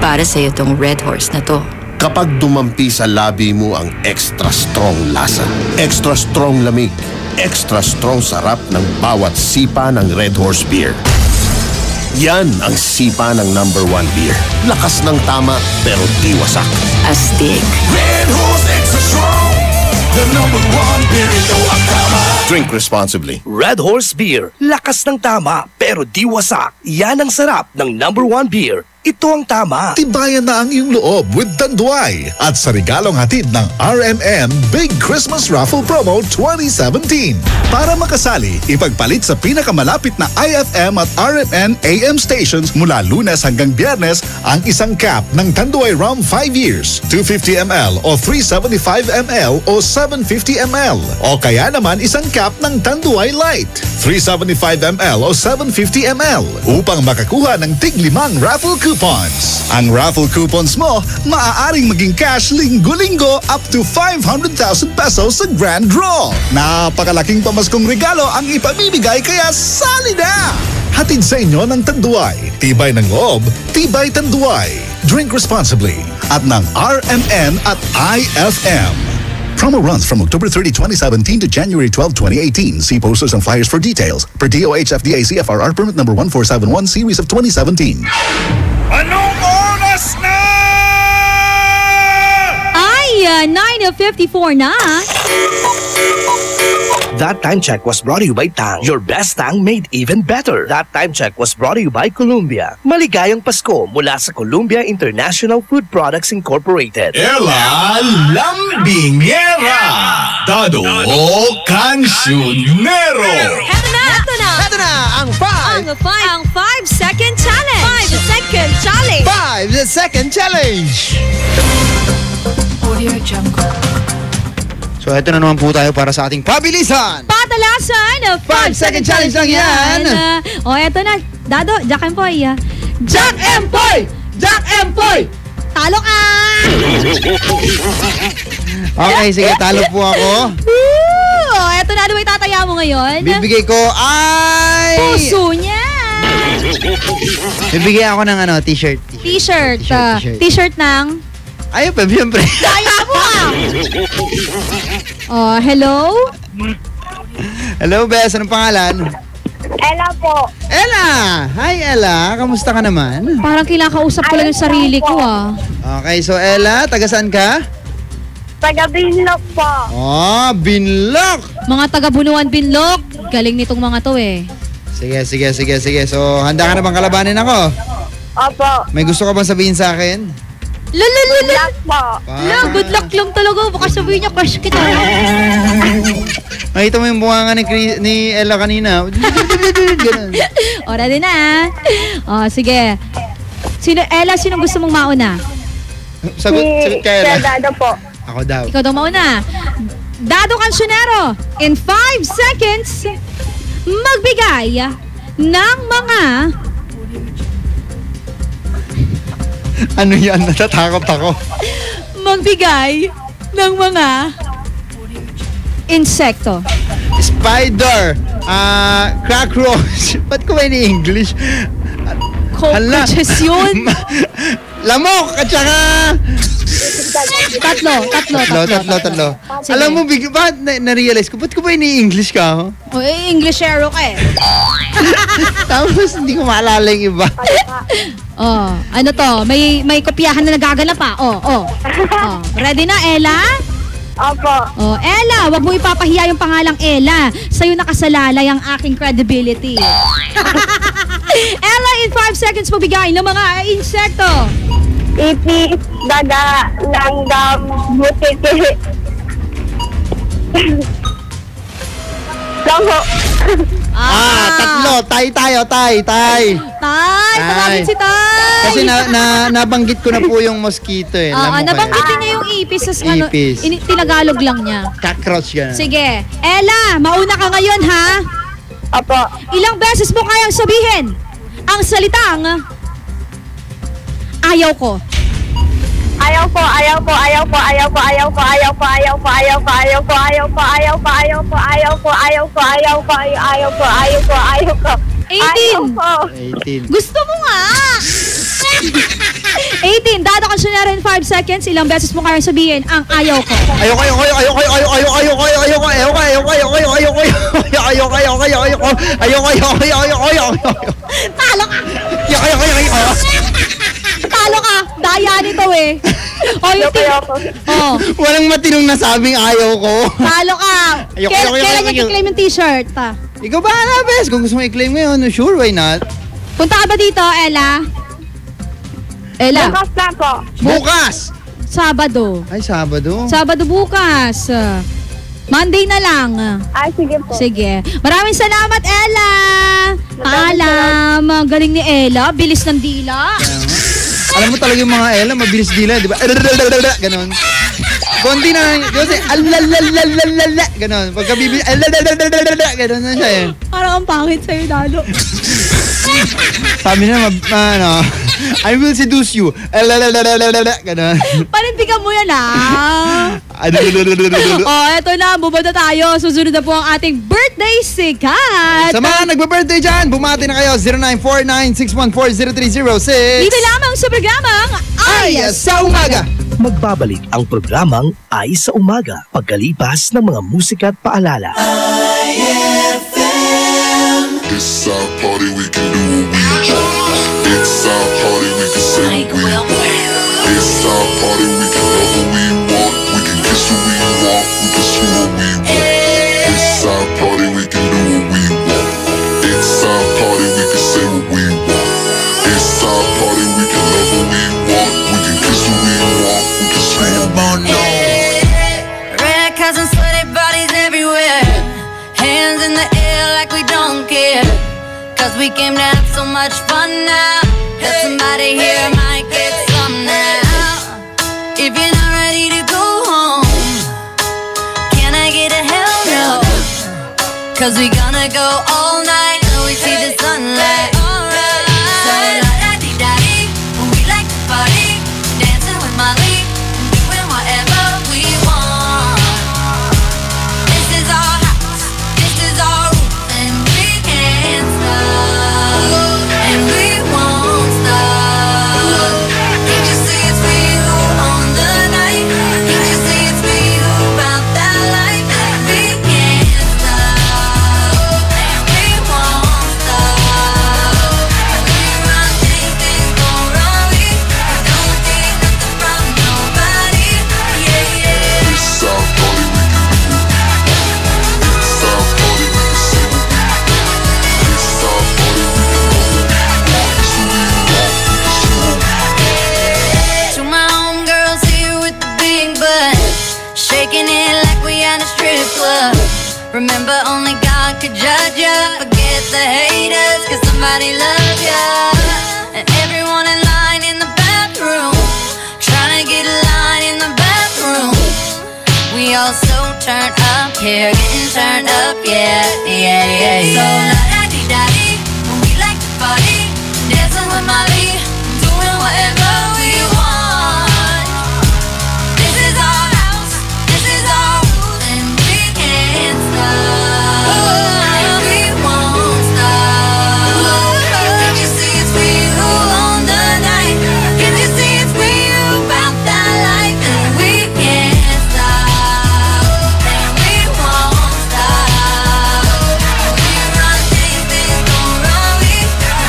Para sa'yo tong Red Horse na to. Kapag dumampi sa labi mo ang extra strong lasa, extra strong lamig, extra strong sarap ng bawat sipa ng Red Horse Beer. Yan ang sipa ng #1 beer. Lakas ng tama pero di wasak. Astig. Red Horse Extra Strong, the #1 beer in the Wakama. Drink responsibly. Red Horse Beer. Lakas ng tama pero di wasak. Yan ang sarap ng #1 beer. Ito ang tama. Tibayan na ang iyong loob with Tanduay at sa regalong hatid ng RMN Big Christmas Raffle Promo 2017. Para makasali, ipagpalit sa pinakamalapit na IFM at RMN AM stations mula Lunes hanggang Biyernes ang isang cap ng Tanduay Rum 5 years, 250 ml o 375 ml o 750 ml. O kaya naman isang cap ng Tanduay Light, 375 ml o 750 ml upang makakuha ng tig-5 raffle coupons. Ang raffle coupons mo, maaaring maging cash linggo-linggo up to 500,000 pesos sa grand draw. Napakalaking pamaskong regalo ang ipamimigay kaya sali na! Hatid sa inyo ng Tanduay. Tibay ng loob, tibay Tanduay. Drink responsibly at ng RMN at IFM. Promo runs from October 30, 2017 to January 12, 2018. See posters and flyers for details. Per DOH FDA CFRR permit number 1471 series of 2017. Anong oras na? Ay, 9:54 na. That time check was brought to you by Tang. Your best Tang made even better. That time check was brought to you by Columbia. Maligayang Pasko mula sa Columbia International Food Products Incorporated. Ella Lambingera, Dado Cancionero. Heto na ang 5 second challenge. 5-second challenge. Audio Jungle. So ito na naman po tayo para sa ating pabilisan. Patalasan, 5-second challenge lang yan. Eto na. Dado, Jack and Poy. Jack and Poy! Jack and Poy! Talo ka! Okay, sige, talo po ako. Eto na, ano ba itataya mo ngayon? Bibigay ko ay... Puso niya! Bibigay ako ng t-shirt. T-shirt ng... Ayun pa, siyempre. Kaya mo hello? Hello, Bes. Anong pangalan? Ella po. Ella! Hi, Ella. Kamusta ka naman? Parang kinakausap ko lang yung sarili ko, Okay, so Ella, taga saan ka? Taga Binlok po. Oh, Binlok! Mga taga Bunuan Binlok. Galing nitong mga to Sige. So, handa ka na bang kalabanin ako? Opo. May gusto ka bang sabihin sa akin? Good luck po. Good luck lang talaga. Baka sabihin niya, crush kita. Nakita mo yung bunga ni Ella kanina. Ganun. Ready na. Sige. Ella, sino gusto mong mauna? Sagot ka, Ella. Dado po. Ako daw. Ikaw daw mauna. Dado Cancionero, in 5 seconds, magbigay ng mga... Ano yan? Natatakot ako. Magbigay ng mga insekto. Spider, cockroach. Ba't ko ba ini-English? Cockroaches yun. Lamok at saka... Tatlo. Sige. Alam mo, bakit na-realize ko? Ba't ko ba ini-English ka? Englishero ka Tapos hindi ko maalala yung iba. Ano to? May kopyahan na nagaganap pa. Ready na, Ella? Opo. Ella, wag mo ipapahiya yung pangalang Ella. Sa'yo nakasalalay ang aking credibility. Ella, in 5 seconds magbigay ng mga insekto. Ipis, daga, langgam, butiti. Lango. Tatlo. Tayo. Tay, tumawag si Tay. Kasi nabanggit ko na po yung mosquito nabanggit niya yung ipis. Ipis. Tinagalog lang niya. Cockroach yan. Sige. Ella, mauna ka ngayon, ha? Opo. Ilang beses mo kayang sabihin ang salitang ayaw ko. Ayaw ko, ayaw ko, ayaw ko, ayaw ko, ayaw ko, ayaw ko, ayaw ko, ayaw ko, ayaw ko, ayaw ko, ayaw ko, ayaw ko, ayaw ko, ayaw ko, ayaw ko, ayaw ko, ayaw ko, ayaw ko. 18. Gusto mo nga. 18. Dadakasyon na rin 5 seconds. Ilang beses mo kayang sabihin ang ayaw ko. Ayoko. Talo ka. Talo ka. Daya nito eh. Walang matinong nasabing ayaw ko. Talo ka. Kailan niya i-claim yung t-shirt? Ikaw ba na, bes? Kung gusto mo i-claim ngayon, sure, why not? Punta ka ba dito, Ella? Bukas na po. Bukas! Sabado. Ay, Sabado? Sabado bukas. Monday na lang. Ay, sige po. Sige. Maraming salamat, Ella. Paalam. Galing ni Ella. Bilis ng dila. Alam mo talaga yung mga Ella, mabilis dila, di ba? Ganon. Konti na, kasi alalalalalalala, ganon. Pagka bibilis, alalalalalalala, ganon na siya eh. Parang ang pangit sa'yo, Dalo. Sabi na, I will seduce you. Alalalalalalala, ganon. Panindigan mo yan, eto na, bumaba tayo. Susunod na po ang ating birthday sikat. Sa mga nagpa-birthday dyan, bumati na kayo, 0949-614-0306. Dito lamang sa programang Ay sa Umaga. Magbabalik ang programang Ay sa Umaga pagkalipas ng mga musika at paalala. It's our party, we can do what we want. It's our party, we can say what we want. It's our party, we can love what we want. We can kiss what we want, we can screw what we want. It's our party, we can do what we want. It's our party, we can say what we want. It's our party, we can love what we want. We can kiss what we want, we can screw what we want. Red cups and sweaty bodies everywhere. Hands in the air like we don't care. Cause we came to have so much fun now. That somebody here might get some now. If you're not ready to go home, can I get a hell no? Cause we gonna go all night till we see the sunlight. Alright. So la-da-dee-da-dee, we like to party, dancing with Molly, doing whatever we want. This is our house, this is our roof, and we can't stop, and we won't stop. Can't you see it's we who own the night? Can't you see it's we who about that life? We can't stop, and we won't stop. We run things go wrong. We don't take nothing from nobody. Yeah, yeah. It's our party, we can do what we want. It's our party, we can say what we want. It's our party, we can love what we want. It's what we want, we can screw what we want. To my homegirls here with the big butt, shaking it like we at a strip club. Remember, only God could judge ya. Forget the haters, cause somebody loves ya. And everyone in line in the bathroom, trying to get a line in the bathroom. We all so turned up here, getting turned up, yeah, yeah, yeah, yeah. So la-da-dee-da-dee, we like to party, dancing with Molly, doing whatever we want. This is our house, this is our rules, and we can't stop, and we won't stop. Can't you see it's we who own the night? Can't you see it's we who about that life? And we can't stop, and we won't stop. We run things go wrong. We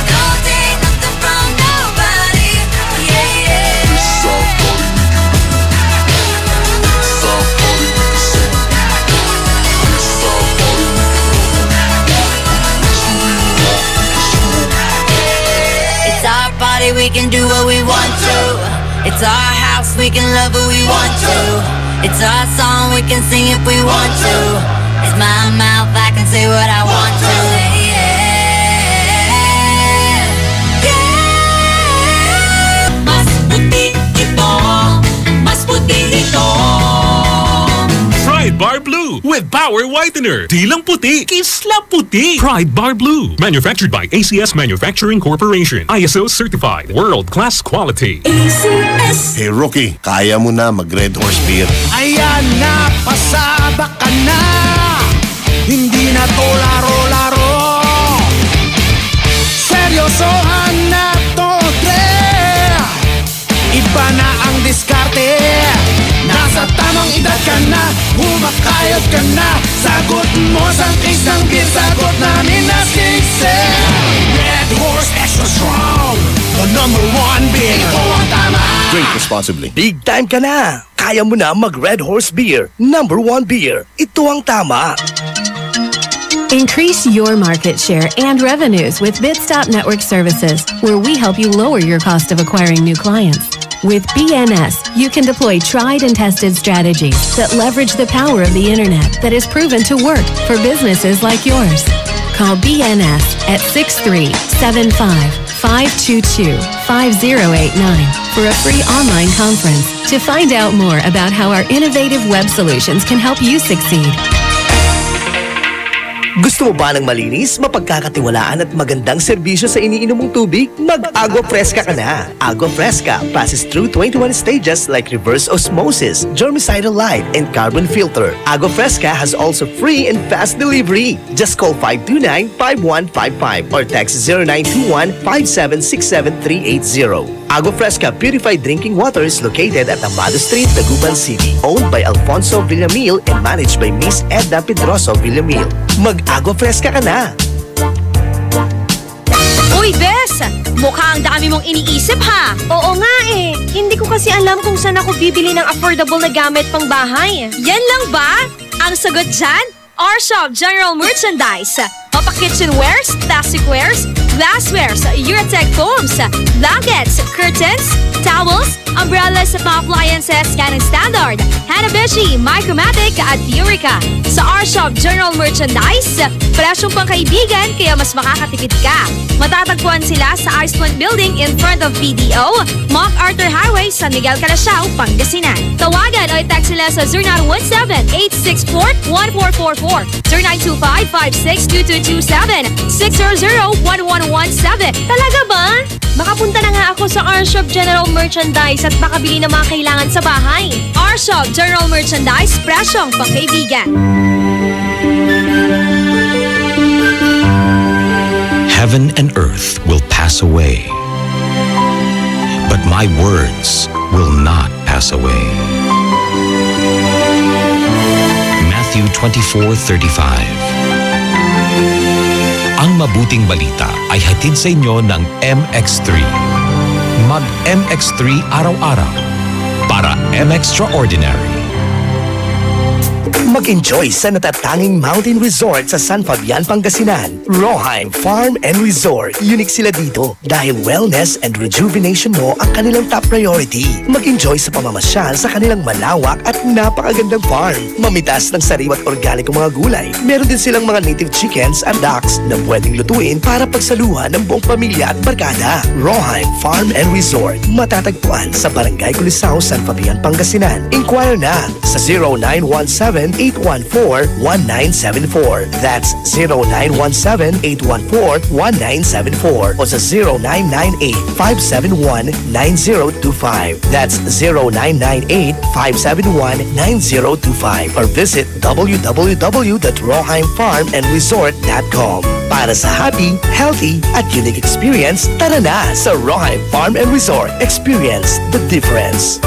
don't take nothing from nobody. Yeah, yeah. It's our party, we can do what we want. It's our party, we can say what we want. It's our party, we can love what we want. It's what we want, we can screw what we want. It's our party, we can do what we want to. It's our house, we can love who we want to. It's our song, we can sing if we want to. It's my mouth, I can say what I want to. Fried Bar Blue with Power Whitener. Di lang puti, kisla puti. Pride Bar Blue. Manufactured by ACS Manufacturing Corporation. ISO certified. World-class quality. ACS. Hey Rookie, kaya mo na mag-Red Horse Beer. Ayan na, pasaba ka na. Hindi na to laro-laro. Seryosohan na to, Dre. Iba na ang diskarte. Nasa tamang edad ka na, humakayod ka na. Sagot mo sa isang beer, sagot namin na siksik. Red Horse Extra Strong, the #1 beer. Ito ang tama. Drink responsibly. Big time ka na. Kaya mo na mag-Red Horse Beer. #1 beer. Ito ang tama. Increase your market share and revenues with Bitstop Network Services, where we help you lower your cost of acquiring new clients. With BNS, you can deploy tried and tested strategies that leverage the power of the internet that is proven to work for businesses like yours. Call BNS at 6375-522-5089 for a free online conference to find out more about how our innovative web solutions can help you succeed. Gusto mo ba ng malinis, mapagkakatiwalaan at magandang serbisyo sa iniinom mong tubig? Mag-Agua Fresca ka na. Agua Fresca passes through 21 stages like reverse osmosis, germicidal light, and carbon filter. Agua Fresca has also free and fast delivery. Just call 529-5155 or text 0921-5767380. Agua Fresca Purified Drinking Water is located at Amado Street, Taguban City. Owned by Alfonso Villamil and managed by Miss Edna Pedroso Villamil. Mag-Agua Fresca ka na! Uy, Bes! Mukhang dami mong iniisip, ha? Oo nga eh. Hindi ko kasi alam kung saan ako bibili ng affordable na gamit pang bahay. Yan lang ba? Ang sagot dyan? R-Shop General Merchandise. Mapa-kitchenwares, plasticwares, glasswares, Eurotech foams, blankets, curtains, towels, umbrellas at mga appliances Canon Standard, Hanabishi, Micromatic at Eureka. Sa R-Shop General Merchandise, presyong pangkaibigan kaya mas makakatipid ka. Matatagpuan sila sa Iceland Building in front of PDO, MacArthur Highway, San Miguel, Calasiao, Pangasinan. Tawagan o i-text sila sa 0917-864-1444, 0925-562227, 600-1117. Talaga ba? Makapunta na nga ako sa R-Shop General Merchandise at makabili ng mga kailangan sa bahay. R-Shop General Merchandise, presyong pangkaibigan. Heaven and earth will pass away, but my words will not pass away. Matthew 24:35. Ang mabuting balita ay hatid sa inyo ng MX3. Mag MX3 araw-araw para M-Extraordinary. Mag-enjoy sa natatanging mountain resort sa San Fabian, Pangasinan. Roheim Farm and Resort. Unique sila dito dahil wellness and rejuvenation mo ang kanilang top priority. Mag-enjoy sa pamamasyal sa kanilang malawak at napakagandang farm. Mamitas ng sariwat organikong mga gulay. Meron din silang mga native chickens at ducks na pwedeng lutuin para pagsaluhan ng buong pamilya at barkada. Roheim Farm and Resort. Matatagpuan sa Barangay Culisao, San Fabian, Pangasinan. Inquire na sa 0917-814-1974. That's 0917-814-1974 o sa 0998-571-9025. That's 0998-571-9025 or visit www.roheimfarmandresort.com. Para sa happy, healthy at unique experience, tara na sa Roheim Farm and Resort. Experience the difference.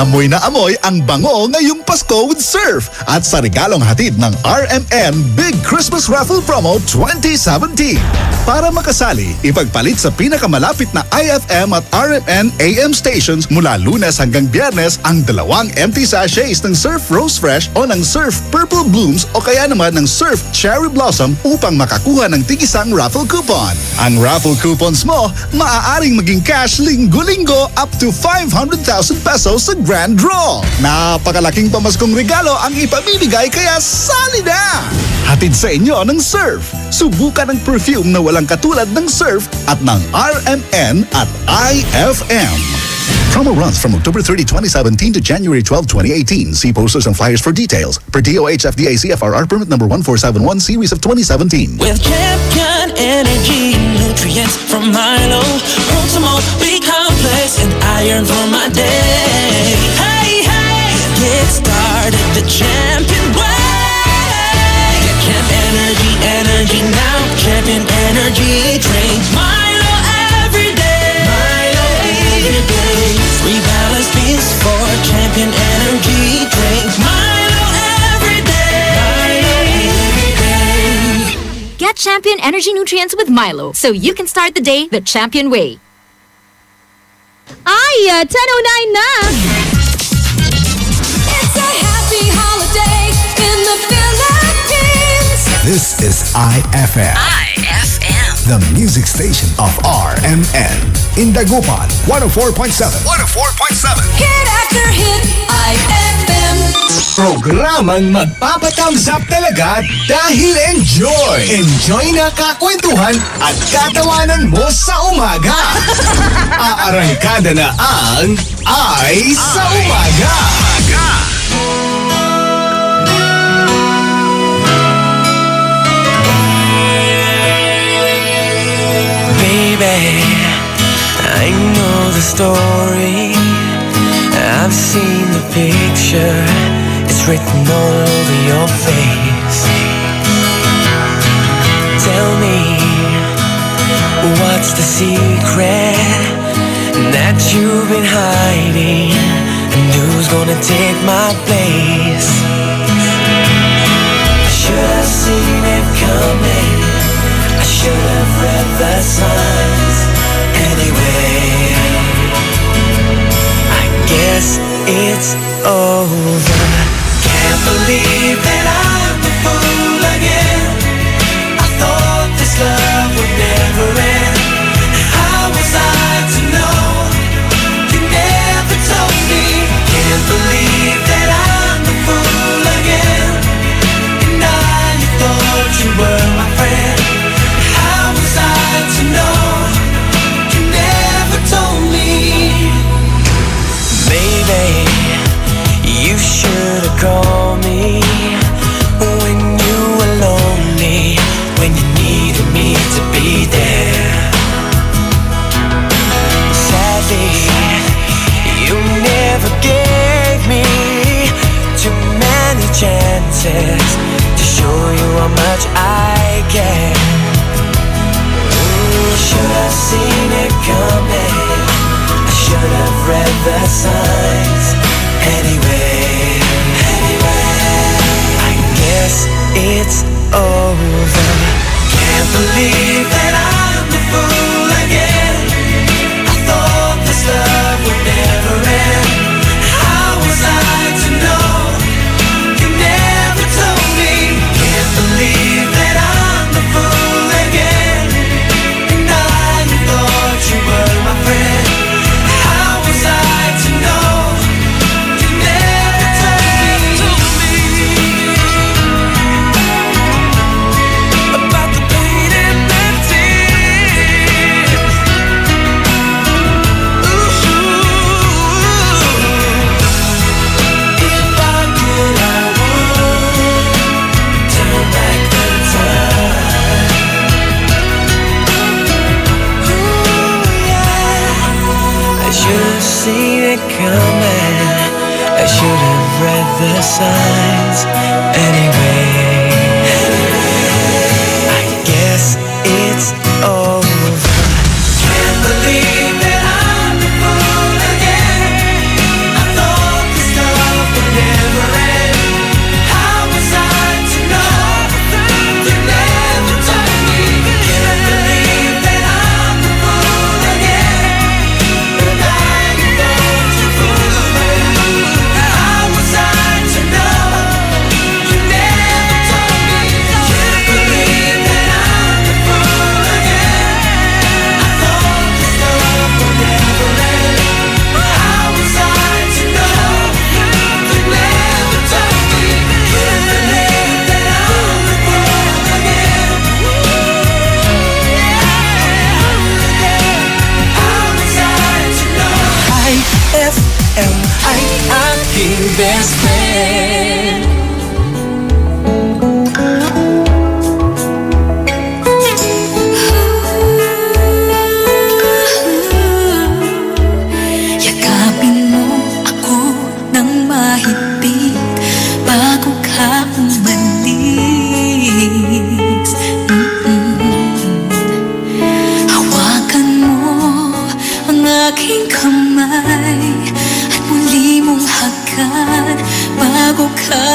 Amoy na amoy ang bango ngayong Pasko with Surf at sa regalong hatid ng RMN Big Christmas Raffle Promo 2017. Para makasali, ipagpalit sa pinakamalapit na IFM at RMN AM stations mula Lunes hanggang Biyernes ang 2 empty sachets ng Surf Rose Fresh o ng Surf Purple Blooms o kaya naman ng Surf Cherry Blossom upang makakuha ng tig-isang raffle coupon. Ang raffle coupons mo, maaaring maging cash linggo-linggo up to 500,000 pesos sa Grand Draw. Napakalaking pamaskong regalo ang ipamimigay kaya sali na! Hatid sa inyo ng Surf. Subukan ang perfume na walang katulad ng Surf at ng RMN at IFM. Promo runs from October 30, 2017 to January 12, 2018. See posters and flyers for details. Per DOH FDA CFRR permit number 1471 series of 2017. With Champion Energy nutrients from Milo, Proximo, B-complex, and iron for my day. Hey, hey, get started the Champion way. Get Champ energy now. Champion Energy, drink Milo every day. Milo every day. 3 balanced beans for Champion Energy, drink Milo every day. Milo every day. Get Champion Energy Nutrients with Milo so you can start the day the Champion way. Ay, 10:09 na. It's a happy holiday in the Philippines. This is IFM. The music station of RMN. In Dagupan, 104.7. 104.7. Hit after hit, IFM. Programang magpapatamsap talaga dahil enjoy. Enjoy na kakwentuhan at katawanan mo sa umaga. Aarangkada na ang Ay sa Umaga. Baby, I know the story. I've seen the picture. It's written all over your face. Tell me, what's the secret that you've been hiding? And who's gonna take my place? I should have seen it coming. I should have read the signs. Anyway, I guess it's over. Can't believe that I'm a fool again. I thought this love would never end. How was I to know? You never told me. Can't believe that I'm a fool again. And I thought you were my friend. How was I to know? You never told me. Baby, you should have called me when you were lonely, when you needed me to be there. Sadly, you never gave me too many chances to show you how much I care. Should have seen it coming. I should have read the signs. Anyway, I guess it's over. Can't believe that I'm the fool again. I thought this love would never end. How was I to know? You never told me. Can't believe that I'm the fool again. And I thought you were my friend. How was I to know? You never told me about the pain and the tears. If I could, I would turn back the time. I should have seen it coming. I should have read the signs. Anyway, I guess it's over. Can't believe that I'm the fool again. I thought this love would never end. How was I to know? You never told me. Can't believe that I'm the fool again. And I thought you fooled me. How was I to know? You never told me. best friend. Yakapin mo ako ng mahigpit bago ka umalis. Hawakan mo ang aking kamay at muli mong hagkan bago ka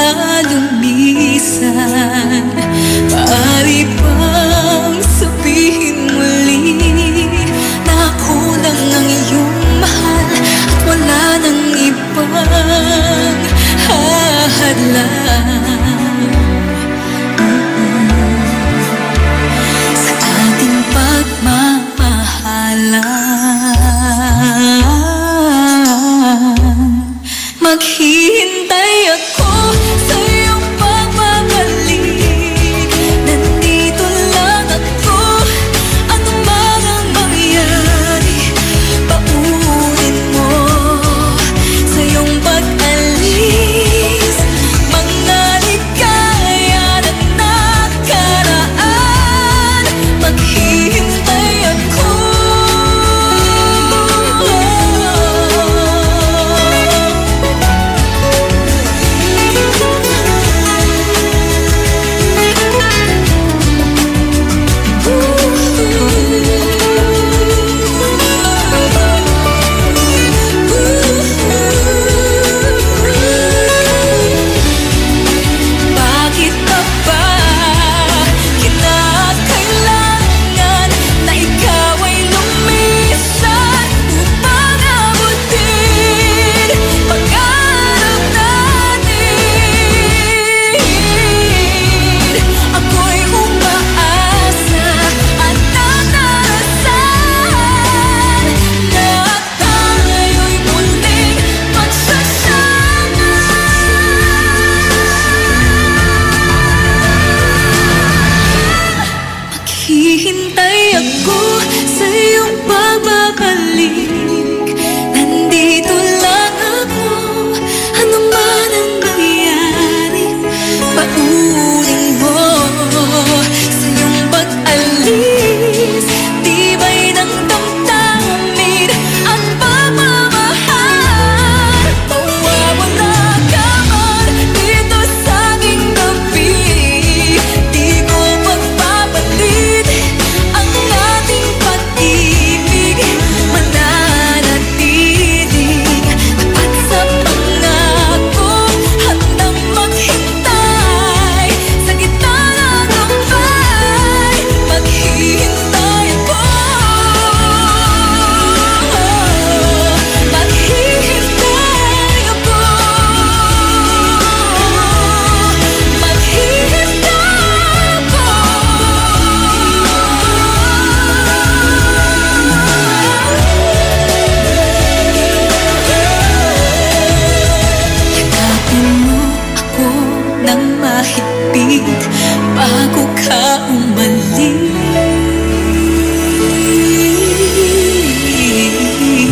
lumisan. Maaari bang sabihin muli na ako lang ang iyong mahal at wala nang ibang hahadlang sa ating pagmamahalan. Maghihintay ako sa iyong pagbabalik. Nandito lang ako, ano man ang mangyari. Paunin mo sa iyong pag-alis mga ligaya na nakaraan. Maghihintay ako. Bakit pa ba kinakailangan na ikaw ay lumisan upang abutin pangarap natin? Ako'y umaasa at natarasan na tayo'y muling magsasama. Maghihintay ako sa iyong pagbabalik. Nandito lang ako, ano man ang mangyari. Paunin mo sa iyong pag-alis tibay ng damdamin at pagmamahal. Mawawala ka man dito sa aking tabi. Di ko magpapalit ang ating pag-ibig. Mananatiling tapat sa pangako, handang maghintay sa gitna ng tambay. Maghihintay ako. Maghihintay ako. Maghihintay ako. Yakapin mo ako ng mahigpit bago ka umalis.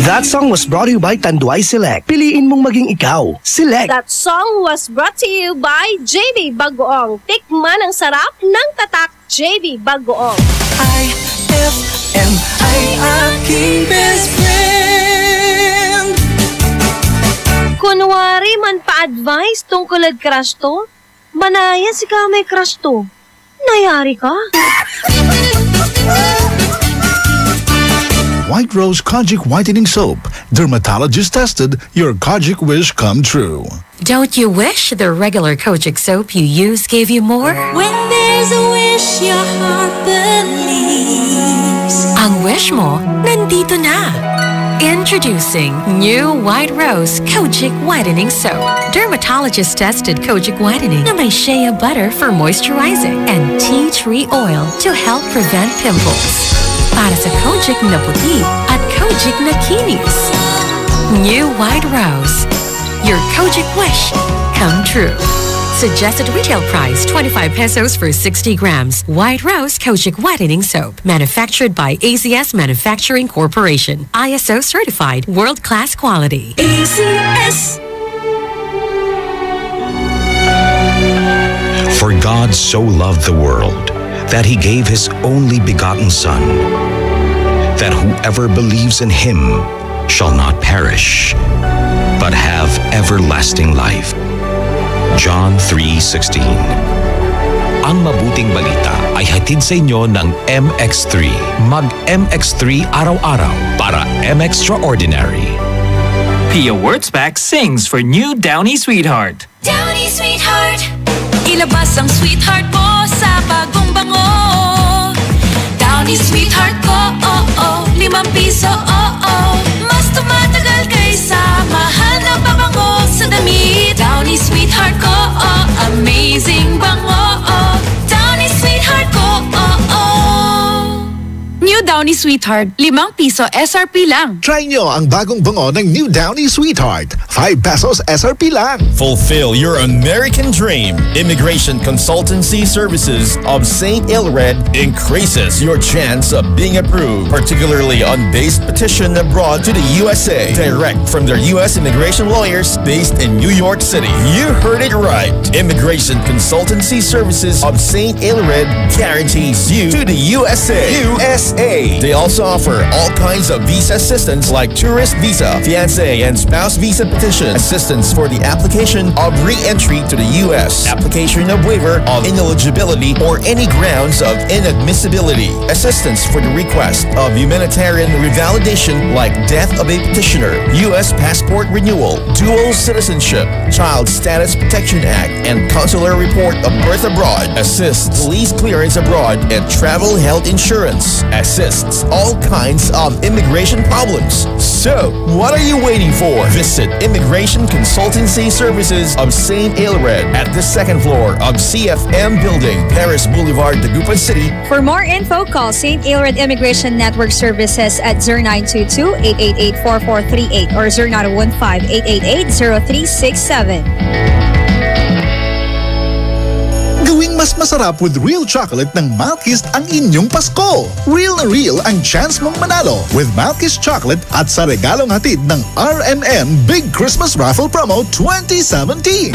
That song was brought to you by Tanduay Select. Piliin mong maging ikaw. Select. That song was brought to you by JB Bagoong. Tikman ang sarap ng tatak JB Bagoong. IFM ay aking best friend. Kunwari man pa-advise tungkol ad crush to, manaya si ka may crush to. Nayari ka? White Rose Kojic Whitening Soap. Dermatologist tested, your Kojic wish come true. Don't you wish the regular Kojic soap you use gave you more? When there's a wish your heart believes. Ang wish mo, nandito na. Introducing new White Rose Kojic Whitening Soap. Dermatologist-tested Kojic Whitening na may shea butter for moisturizing and tea tree oil to help prevent pimples. Para sa Kojic na puti at Kojic na kinis. New White Rose. Your Kojic wish come true. Suggested retail price 25 pesos for 60 grams. White Rose Kojic Whitening Soap. Manufactured by ACS Manufacturing Corporation. ISO certified world-class quality. ACS. God so loved the world that he gave his only begotten Son, that whoever believes in him shall not perish, but have everlasting life. John 3:16. Ang mabuting balita ay hatid sa inyo ng MX3. Mag-MX3 araw-araw para M-Extraordinary. Pia Wurtzbach sings for new Downy Sweetheart. Downy Sweetheart, ilabas ang sweetheart mo sa bagong bango. Downy Sweetheart ko, ₱5, mas tumatagal kaysa mahal na pabango sa damit. Downy Sweetheart ko, amazing bango. Downy Sweetheart ko, New Downy Sweetheart, ₱5 SRP lang. Try nyo ang bagong bango ng New Downy Sweetheart. ₱5 SRP lang. Fulfill your American dream. Immigration Consultancy Services of St. Ilred increases your chance of being approved, particularly on base petition abroad to the USA. Direct from their U.S. immigration lawyers based in New York City. You heard it right. Immigration Consultancy Services of St. Ilred guarantees you to the USA. They also offer all kinds of visa assistance like tourist visa, fiancé and spouse visa petition, assistance for the application of re-entry to the U.S., application of waiver of ineligibility or any grounds of inadmissibility, assistance for the request of humanitarian revalidation like death of a petitioner, U.S. passport renewal, dual citizenship, Child Status Protection Act, and consular report of birth abroad, assists police clearance abroad, and travel health insurance. Assists all kinds of immigration problems. So, what are you waiting for? Visit Immigration Consultancy Services of St. Ilred at the second floor of CFM Building, Paris Boulevard, Dagupan City. For more info, call St. Ilred Immigration Network Services at 0922-888-4438 or 0915-888-0367. Gawing mas masarap with real chocolate ng Malkist ang inyong Pasko. Real na real ang chance mong manalo with Malkist chocolate at sa regalong hatid ng RMN Big Christmas Raffle Promo 2017.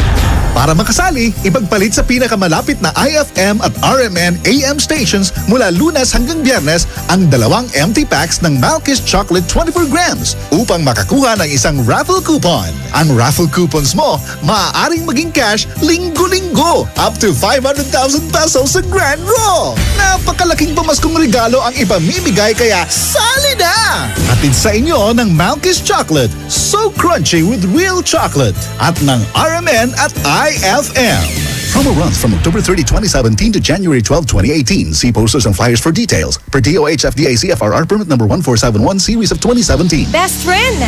Para makasali, ipagpalit sa pinakamalapit na IFM at RMN AM stations mula Lunes hanggang Biyernes ang 2 empty packs ng Malkist Chocolate 24 grams upang makakuha ng isang raffle coupon. Ang raffle coupons mo, maaaring maging cash linggo-linggo up to 500,000 pesos sa Grand Draw. Napakalaking pamaskong regalo ang ipamimigay kaya sali na! Hatid sa inyo ng Malkist Chocolate, so crunchy with real chocolate at ng RMN at IFM. Promo runs from October 30, 2017 to January 12, 2018. See posters and flyers for details. Per DOH FDA CFRR permit number 1471 series of 2017. Best friend,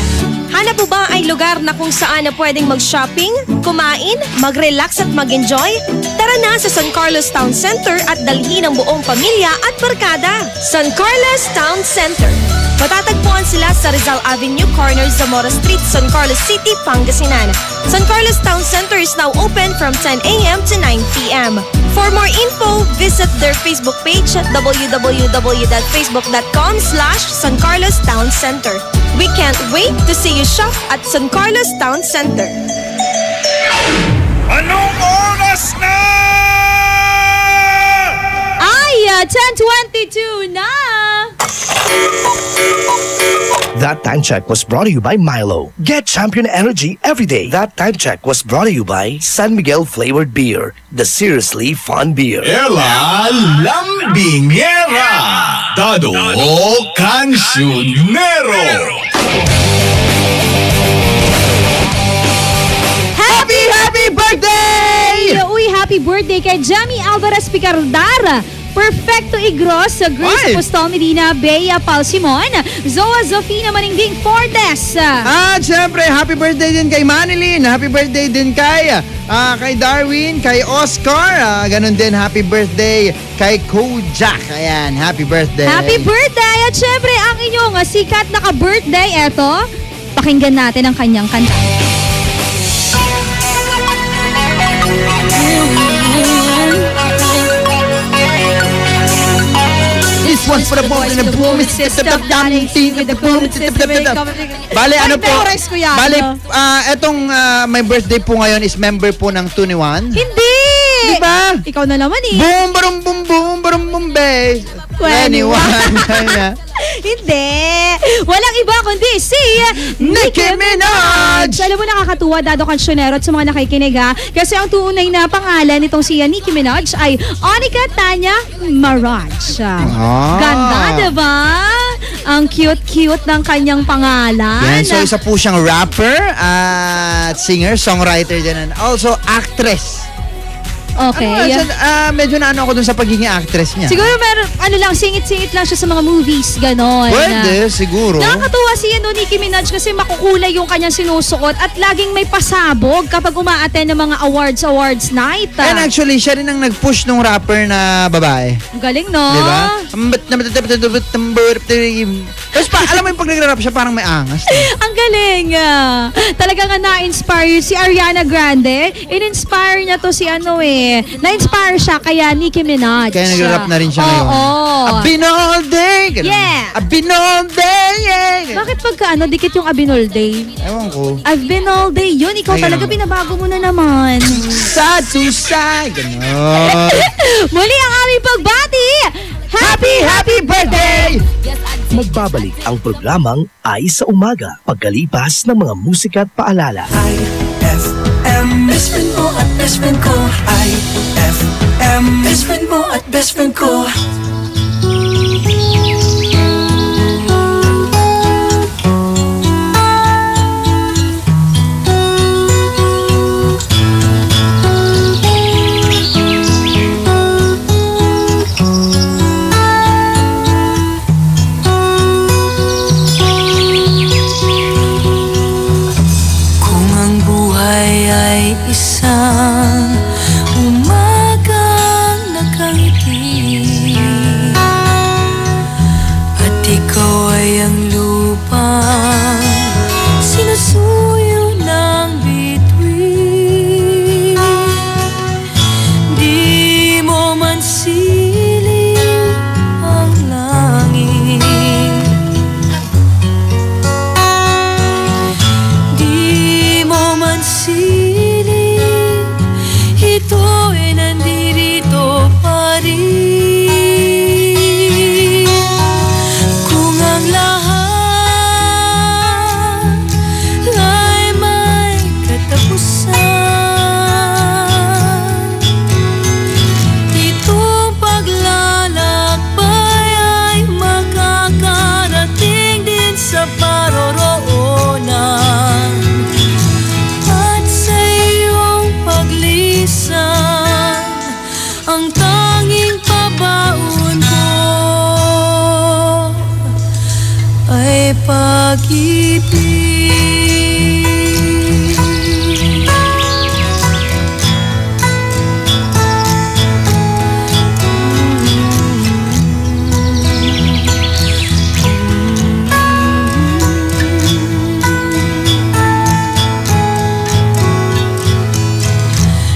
hanap mo ba ay lugar na kung saan na pwedeng mag-shopping, kumain, mag-relax at mag-enjoy? Tara na sa San Carlos Town Center at dalhin ang buong pamilya at barkada. San Carlos Town Center. Matatagpuan sila sa Rizal Avenue, corner Zamora Street, San Carlos City, Pangasinan. San Carlos Town Center is now open from 10 a.m. to 9 p.m. For more info, visit their Facebook page at www.facebook.com/San Carlos Town Center. We can't wait to see you shop at San Carlos Town Center. Anong oras na? Ay, 10:22 na! That time check was brought to you by Milo. Get champion energy every day. That time check was brought to you by San Miguel Flavored Beer, the seriously fun beer. Ela Lambingera, Dado Cancionero. Happy birthday! Uy, happy birthday kay Jamie Alvarez Picardara, Perfecto Igros, Grace Apostol Medina, Bea Palsimon, Zoa Zofina Maningding Fortes. At syempre, happy birthday din kay Manilyn. Happy birthday din kay Darwin, kay Oscar. Ganon din, happy birthday kay Kojak. Ayan, happy birthday. Happy birthday! At syempre, ang inyong sikat na ka-birthday, eto, pakinggan natin ang kanyang kanta. This one's for the boom and the boom. It's the boom. Bale, ano po? Bale, etong may birthday po ngayon is member po ng 2-in-1? Hindi! Diba? Ikaw na naman eh. Boom, barum, boom, boom, barum, boom, bass. 21. Hindi. Walang iba kundi si Nicki Minaj. Alam mo, nakakatuwa, Dado Kansyonero, at sa mga nakikinig ha. Kasi ang tunay na pangalan nitong si Nicki Minaj ay Onika Tanya Maraj. Ganda, diba? Ang cute-cute ng kanyang pangalan. Yan, so isa po siyang rapper at singer, songwriter din, and also actress. Okay. Medyo na ako dun sa pagiging actress niya. Siguro meron, singit-singit lang siya sa mga movies, gano'n. Pwede, siguro. Nakakatuwa si Nicki Minaj kasi makukulay yung kanyang sinusuot at laging may pasabog kapag uma-attend ng mga awards night. And actually, siya rin ang nag-push nung rapper na babae. Galing, no? Diba? Tapos alam mo yung pag nag-rap siya, parang may angas. Ang galing. Talaga nga na-inspire si Ariana Grande. In-inspire niya to si na-inspire siya kaya Nicki Minaj. Kaya nag-rap na rin siya ngayon. I've been all day. Yeah. I've been all day. Yeah. Bakit pagka dikit yung I've been all day? Ewan ko. I've been all day. Yun, ikaw talaga binabago mo na naman. Side to side. Ganon. Muli ang aming pagbati. Happy birthday! Magbabalik ang programang Ay sa Umaga pagkalipas ng mga musika at paalala. IFM, best friend mo at best friend ko. IFM, best friend mo at best friend ko. Isang umagang nakangiti at ikaw ay ang lupang sinusuyo ng bituin. Di mo man siling ang langit, di mo man siling ito ay nandirito pa rin. Kung ang lahat ay may katapusan, itong paglalakbay ay makakarating din sa paroroonan. Ang tanging pabaon ko ay pag-ibig.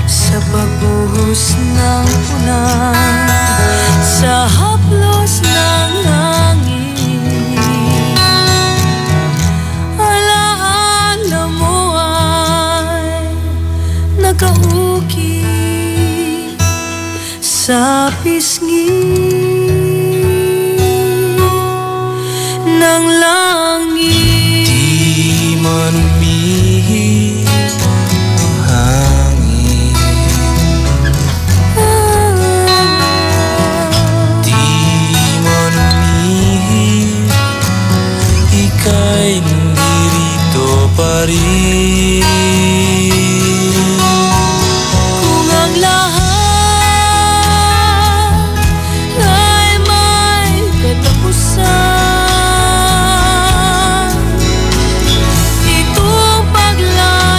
Sa pagbuhos ng ulan, sa haplos ng hangin, alaala mo ay nakaukit sa pisngi ng langit. Di man umihip ang hangin, ika'y nandito pa rin. Kung ang lahat ay may katapusan, itong paglalakbay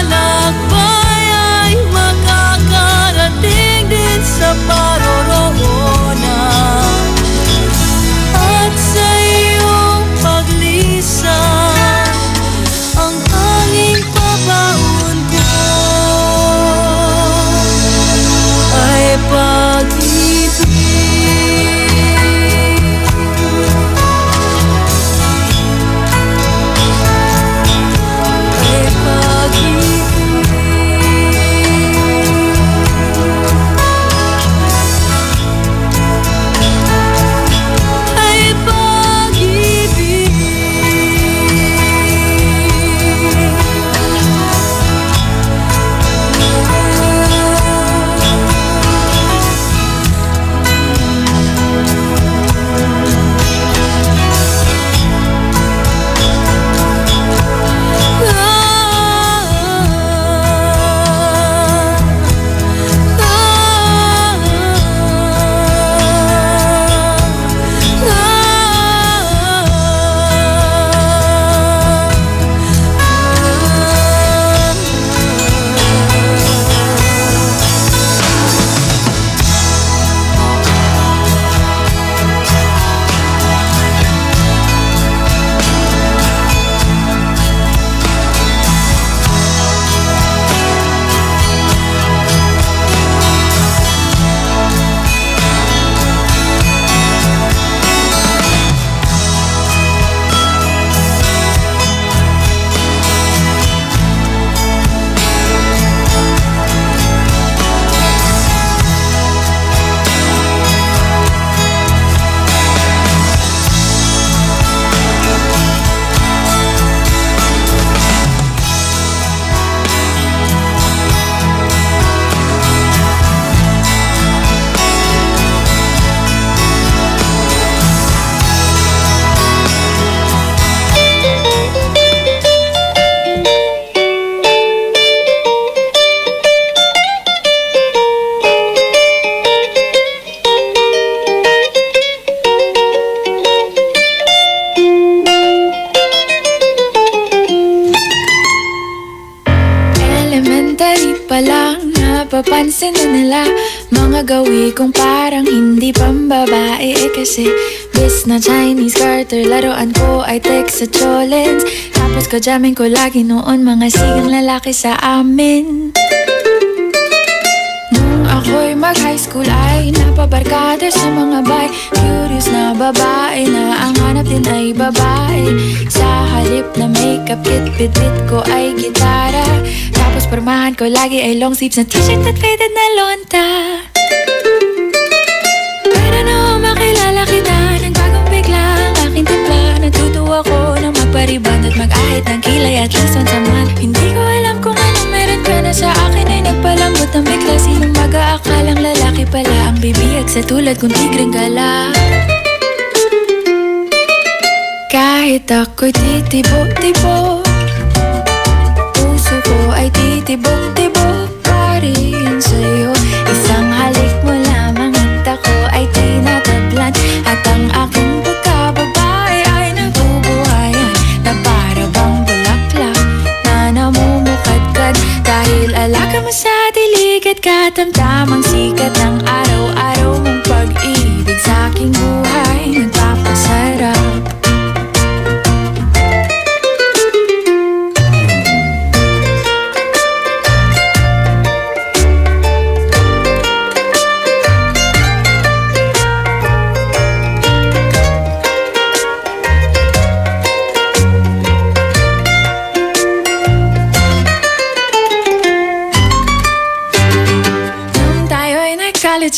napapansin na nila mga gawi kong parang hindi pambabae. Kasi bis na Chinese Carter, laruan ko ay Tex at Cholens. Tapos kajamin ko lagi noon mga sigang lalaki sa amin. Nung ako'y mag-high school ay napabarkada sa mga bay. Curious na babae na ang hanap din ay babae. Sa halip na makeup kit, bit-bit ko ay gitara. Tapos pormahan ko lagi ay long sleeves na t-shirt at faded na lonta. Pero nung makilala kita, nagbagong bigla ang aking timpla. Natutuwa ko na magpariband at mag-ahit ng kilay at least once a month. Hindi ko alam kung anong meron ka na sa akin ay nagpalambot ng bigla. Sinong mag-aakalang lalaki pala ang bibiyag sa tulad kong tigreng gala. Kahit ako'y titibok-tibok, puso ko ay titibok-tibok pa rin sa'yo. Isang halik mo lamang at ako ay tinatablan. At ang aking pagkababae ay nabubuhayan na para bang bulaklak na namumukadkad. Dahil alaga mo sa dilig at katamtamang sikat ng araw-araw mong pag-ibig sa aking buhay nagpapasarap.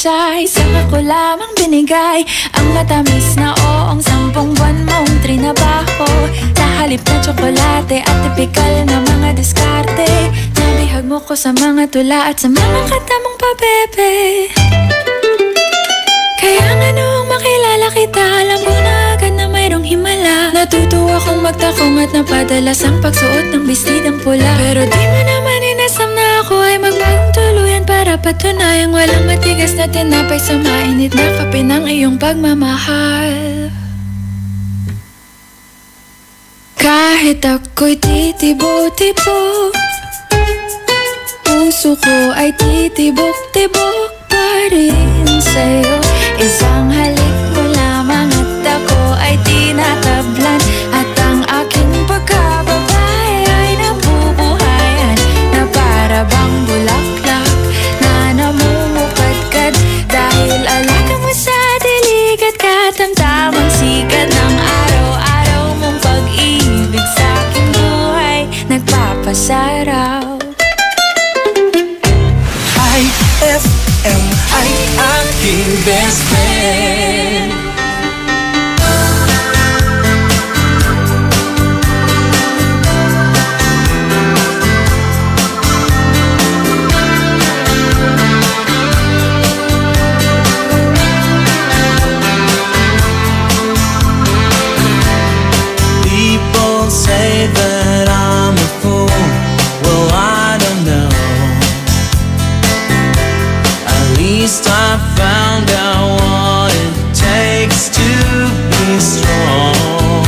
Ay, saka ko lamang binigay ang matamis na oong 10 buwan mong trinabaho. Sa halip na tsokolate at tipikal na mga diskarte, nabihag mo ko sa mga tula at sa mga kata mong pabebe. Kaya nga noong makilala kita, alam ko na agad na mayroong himala. Natutuwa kong magtakong at napadalas ang pagsuot ng bestidang pula. Pero di mo naman inasam na ako ay magbagong tuluyan para patunayang walang matigas na tinapay sa mainit na kape ng iyong pagmamahal. Kahit ako'y titibo-tibo, puso ko ay titibok-tibok pa rin sa'yo. Isang halik mo lamang at ako ay tinatablan. At ang aking pagkababae ay nabubuhayan na para bang bulaklak na namumukadkad. Dahil alaga mo sa dilig at katamtamang sikat ng araw-araw mong pag-ibig sa aking buhay nagpapasaraw. IFM ay aking best friend. People say that I'm a fool. Well, I don't know. At least I found out what it takes to be strong.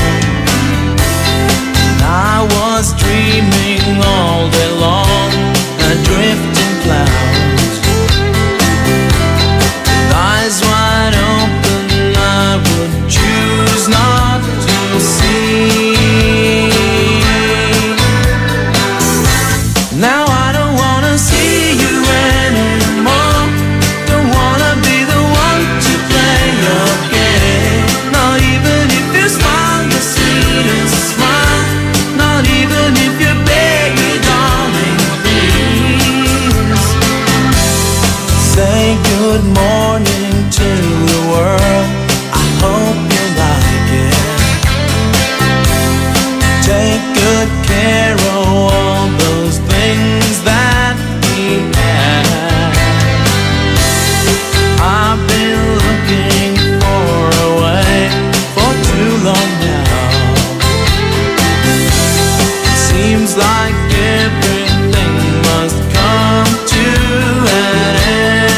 I was dreaming all day long, adrift in clouds. With eyes wide open, I would choose not to see. Now I don't wanna see you anymore. Don't wanna be the one to play your game. Not even if you smile the sweetest smile. Not even if you beg me, darling, please. Say good morning to the world. I hope you like it. Take good care of all those things that we had. I've been looking for a way for too long now. It seems like everything must come to an end.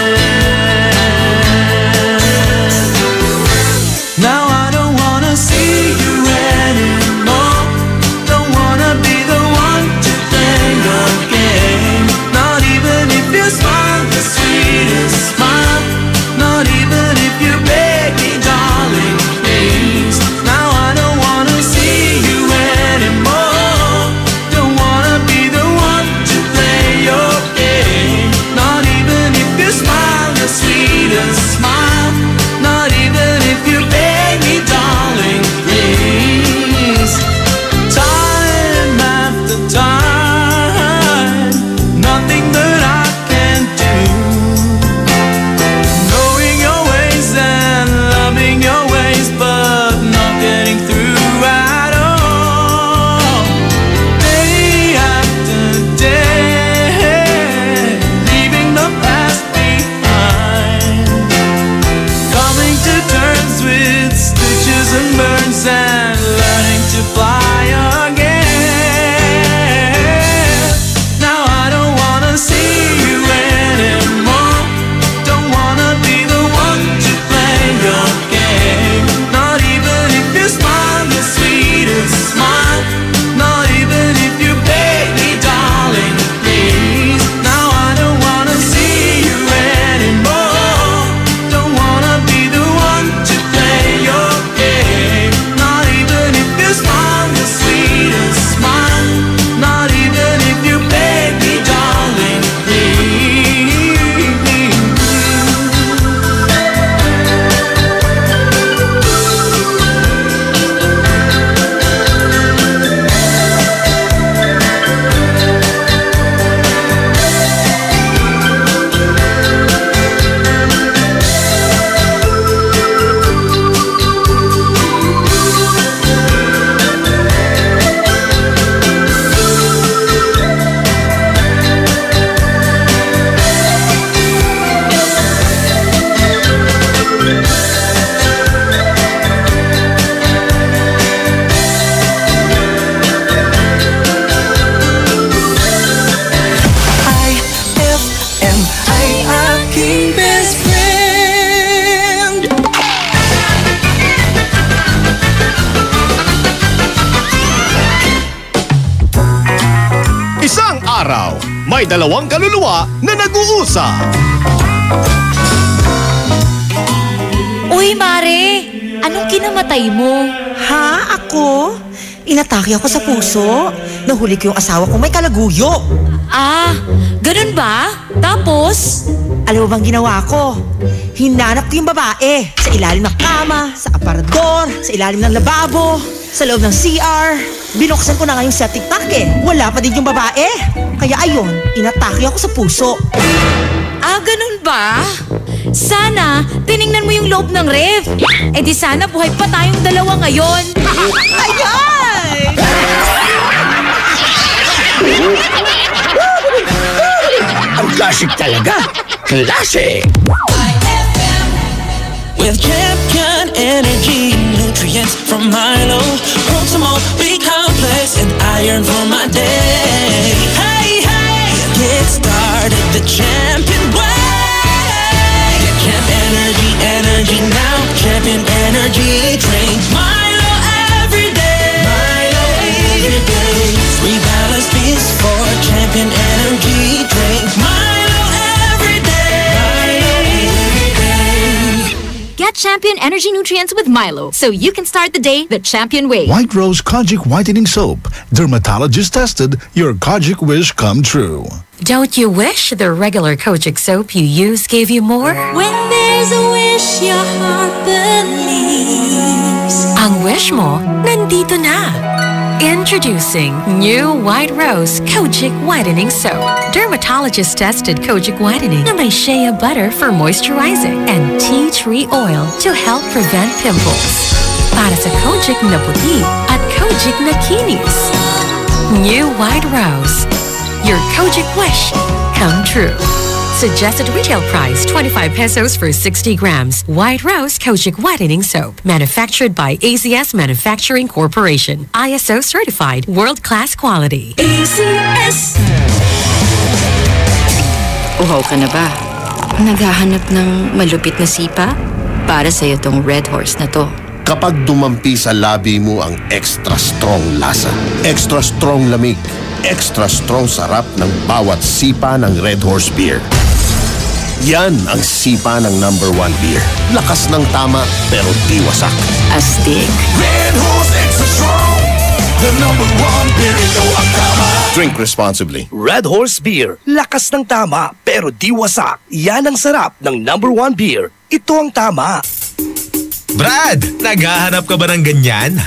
May dalawang kaluluwa na nag-uusap. Uy, Mare! Anong kinamatay mo? Ha? Ako? Inatake ako sa puso. Nahuli ko yung asawa ko may kalaguyo. Ah, ganun ba? Tapos? Alam mo bang ginawa ko? Hinanap ko yung babae sa ilalim ng kama, sa aparador, sa ilalim ng lababo, sa loob ng CR. Binuksan ko na nga yung septic tank Wala pa din yung babae. Kaya ayun, inatake ako sa puso. Ah, ganun ba? Sana, tiningnan mo yung loob ng ref. Eh di sana buhay pa tayong dalawa ngayon. Ayan! Ang classic talaga. Classic! With champion energy, nutrients from Milo, Proximo, B-complex, and iron for my day. Hey, hey! Get started the champion way. Get Champ Energy, energy now. Champion Energy, drink Milo every day. Milo every day. Rebalance beats for Champion Energy, drink Milo every day. Milo every day. Get Champion Energy Nutrients with Milo, so you can start the day the champion way. White Rose Kojic Whitening Soap. Dermatologist tested, your Kojic wish come true. Don't you wish the regular Kojic soap you use gave you more? When there's a wish your heart believes. Ang wish mo, nandito na. Introducing new White Rose Kojic Whitening Soap. Dermatologist-tested Kojic Whitening na may shea butter for moisturizing and tea tree oil to help prevent pimples. Para sa Kojic na puti at Kojic na kinis. New White Rose. Your Kojic wish come true. Suggested retail price 25 pesos for 60 grams. White Rose Kojic Whitening Soap. Manufactured by AZS Manufacturing Corporation. ISO certified world-class quality. AZS. Uhaw ka na ba? Naghahanap ng malupit na sipa? Para sa'yo tong Red Horse na to. Kapag dumampi sa labi mo ang extra strong lasa, extra strong lamig, extra strong sarap ng bawat sipa ng Red Horse Beer. Yan ang sipa ng #1 beer. Lakas ng tama pero di wasak. Astig. Red Horse Extra Strong, the #1 beer ito ang tama. Drink responsibly. Red Horse Beer. Lakas ng tama pero di wasak. Yan ang sarap ng #1 beer. Ito ang tama. Brad, naghahanap ka ba ng ganyan?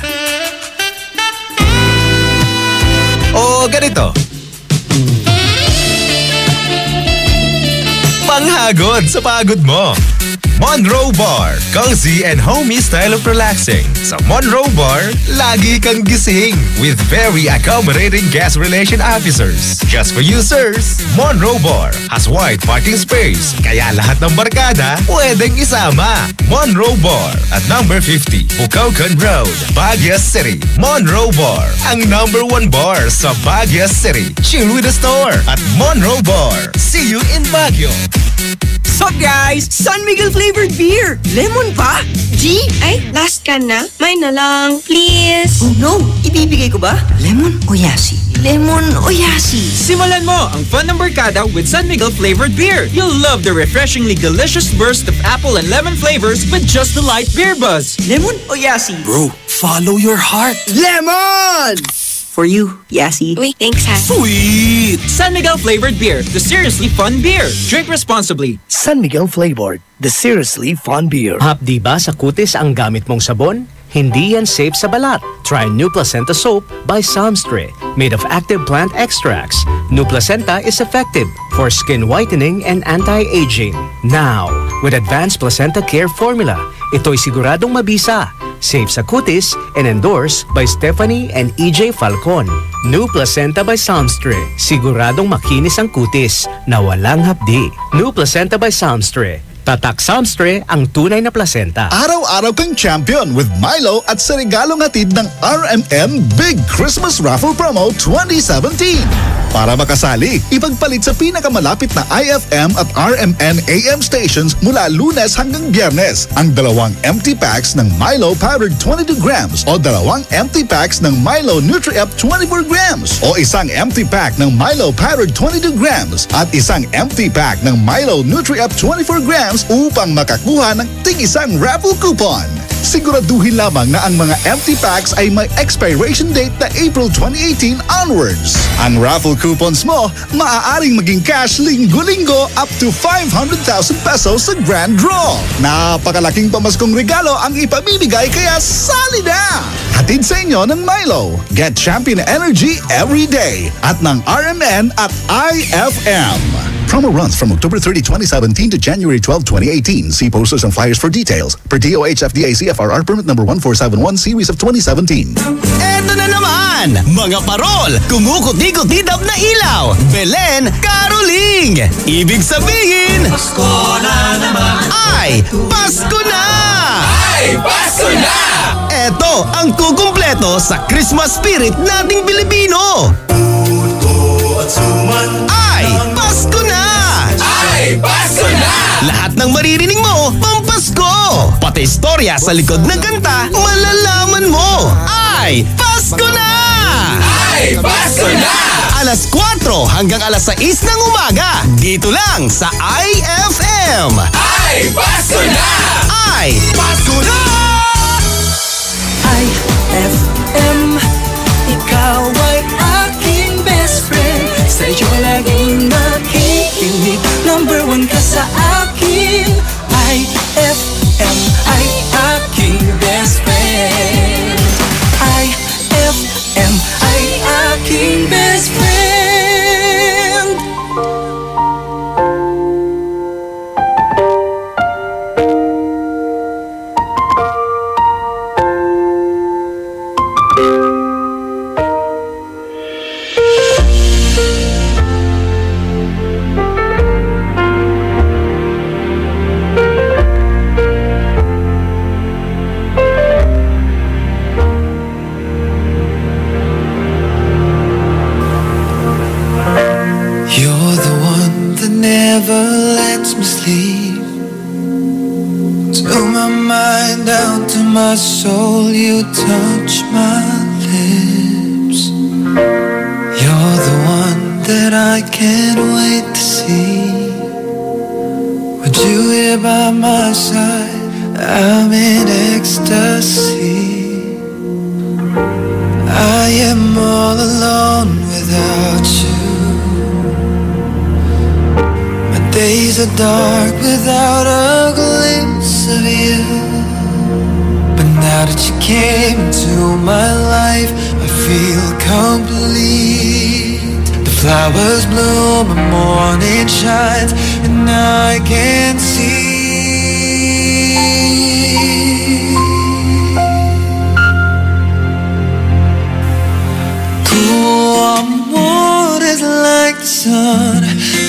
O ganito. Panghagod sa pagod mo. Monroe Bar. Cozy and homey style of relaxing. Sa Monroe Bar, lagi kang gising with very accommodating guest relation officers. Just for you, sirs. Monroe Bar has wide parking space, kaya lahat ng barkada pwedeng isama. Monroe Bar at number 50, Bucaucan Road, Baguio City. Monroe Bar, ang #1 bar sa Baguio City. Chill with the store at Monroe Bar. See you in Baguio. Sup guys? San Miguel flavored beer! Lemon pa? G? Ay, last can na. Mine na lang, please. Oh no! Ibibigay ko ba? Lemon o yasi? Lemon o yasi? Simulan mo ang fun ng barkada with San Miguel flavored beer. You'll love the refreshingly delicious burst of apple and lemon flavors with just the light beer buzz. Lemon o yasi? Bro, follow your heart. Lemon! For you, Yasi. Uy, thanks ha. Sweet! San Miguel flavored beer, the seriously fun beer. Drink responsibly. San Miguel flavored, the seriously fun beer. Hapdi ba sa kutis ang gamit mong sabon? Hindi yan safe sa balat. Try New Placenta Soap by Samstre, made of active plant extracts. New Placenta is effective for skin whitening and anti-aging. Now, with Advanced Placenta Care Formula, ito'y siguradong mabisa, safe sa kutis, and endorsed by Stephanie and EJ Falcon. New Placenta by Samstre, siguradong makinis ang kutis na walang hapdi. New Placenta by Samstre, Tatak Samstre ang tunay na placenta. Araw-araw kang champion with Milo at sa regalong hatid ng RMN Big Christmas Raffle Promo 2017. Para makasali, ipagpalit sa pinakamalapit na IFM at RMN AM stations mula Lunes hanggang Biyernes ang 2 empty packs ng Milo Powdered 22 grams o 2 empty packs ng Milo Nutri-Up 24 grams o isang empty pack ng Milo Powdered 22 grams at isang empty pack ng Milo Nutri-Up 24 grams upang makakuha ng tig-isang raffle coupon. Siguraduhin lamang na ang mga empty packs ay may expiration date na April 2018 onwards. Ang raffle coupons mo, maaaring maging cash linggo-linggo up to 500,000 pesos sa grand draw. Napakalaking pamaskong regalo ang ipamimigay kaya sali na! Hatid sa inyo ng Milo. Get champion energy every day at ng RMN at IFM. Promo runs from October 30, 2017 to January 12, 2018. See posters and flyers for details. Per DOH FDA CFRR permit number 1471 series of 2017. Eto na naman! Mga parol! Kumukuti-kutidap na ilaw! Belen Caroling! Ibig sabihin... Pasko na naman! Ay! Pasko na! Ay! Pasko na! Eto ang kukumpleto sa Christmas spirit nating Pilipino! Puto at suman! Ay! Pasko na! Ay! Pasko na! Lahat ng maririnig mo, pampasko! Pati istorya sa likod ng kanta, malalaman mo! Ay! Pasko na! Ay! Pasko na! Alas 4 hanggang alas 6 ng umaga, dito lang sa IFM! Ay! Pasko na! Ay! Pasko na! IFM, ikaw ay aking best friend. Sa'yo laging nakikinig, number 1 ka sa akin. IFM ay aking best friend. IFM ay aking best friend. Never lets me sleep. To my mind, down to my soul, you touch my lips. You're the one that I can't wait to see. With you here by my side, I'm in ecstasy. I am all alone without you. Days are dark without a glimpse of you. But now that you came into my life, I feel complete. The flowers bloom and morning shines, and I can see. Tu amor is like the sun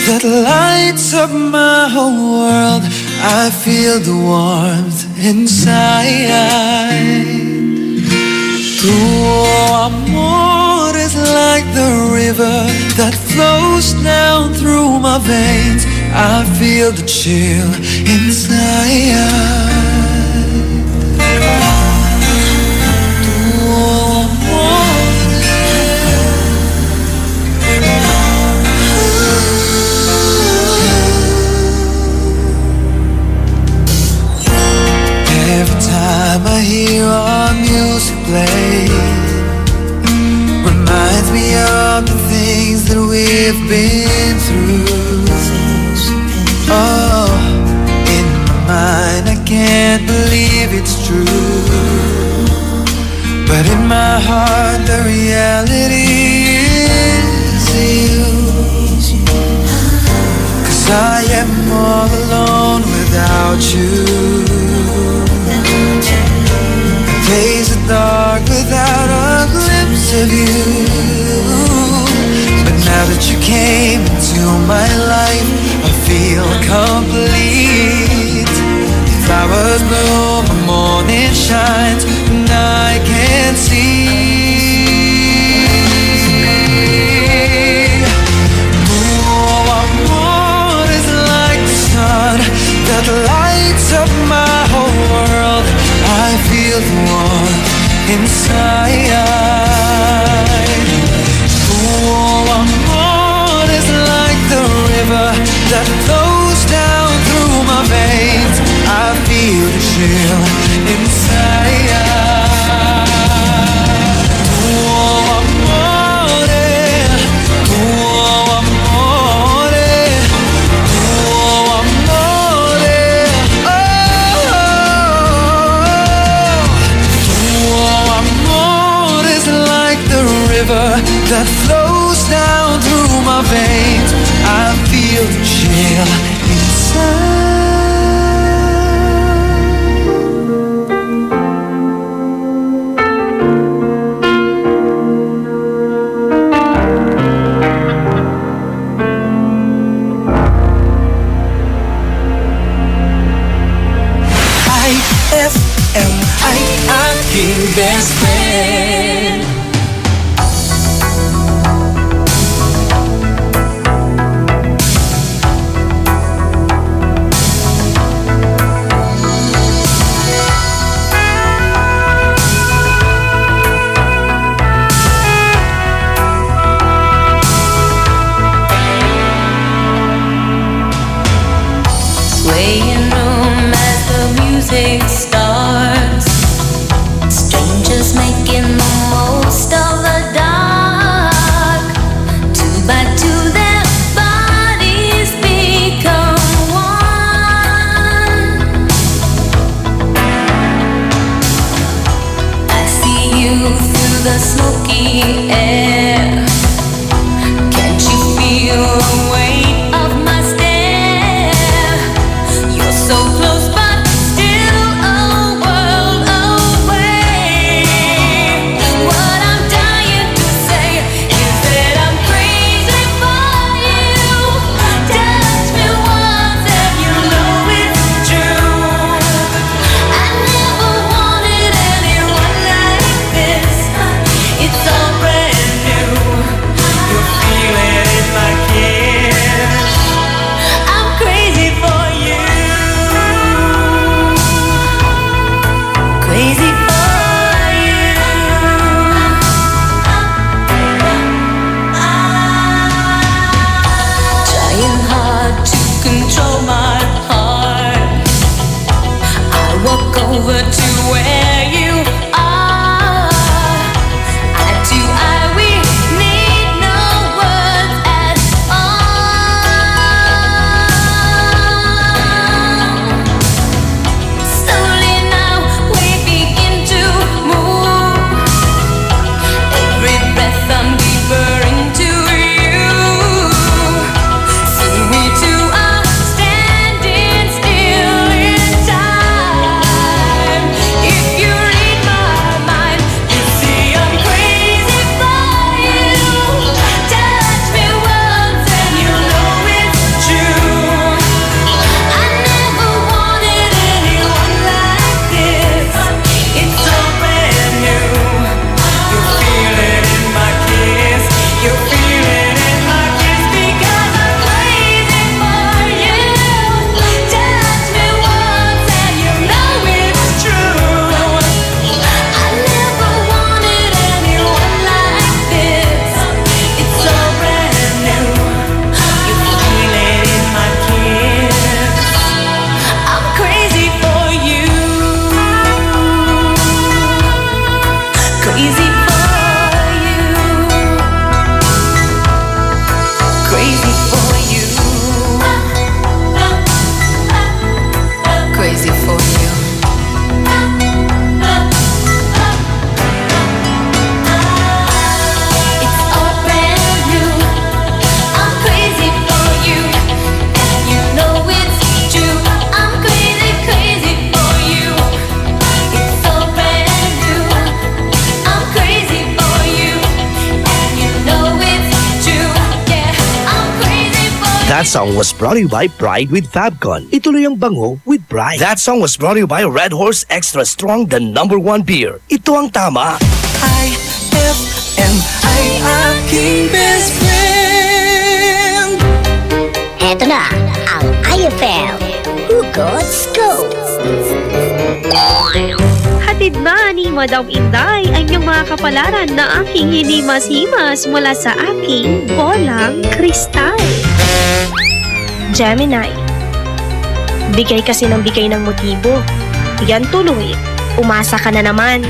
that lights up my whole world. I feel the warmth inside. Tu amor is like the river that flows down through my veins. I feel the chill inside. I hear our music play, reminds me of the things that we've been through. Oh, in my mind I can't believe it's true, but in my heart the reality is you. 'Cause I am all alone without you. Days are dark without a glimpse of you. But now that you came into my life, I feel complete. flowers bloom, the morning shines, and I can't see. Oh, what more is like the sun that lights up my whole world. I feel the warmth inside. Oh, what more is like the river that flows down through my veins. I feel the chill inside. Oh, amore, oh, amore, oh, amore, oh, amore is like the river that flows down through my veins. I feel the chill inside. IFM, ay aking best friend. Swaying room as the music starts. Strangers making the most of the dark. Two by two their bodies become one. I see you through the smoky air. Can't you feel the weight of my stare? You're so close but still That song was brought to you by Pride with Fabcon. Ituloy ang bango with Pride. That song was brought to you by Red Horse Extra Strong, the #1 beer. Ito ang tama. IFM ay aking best friend. Eto na ang IFM Hugot Scoop. Hatid na ni Madam Inday ang inyong mga kapalaran na aking hinimas-himas mula sa aking bolang kristal. Gemini, bigay kasi ng bigay ng motibo. Yan tuloy, umasa ka na naman.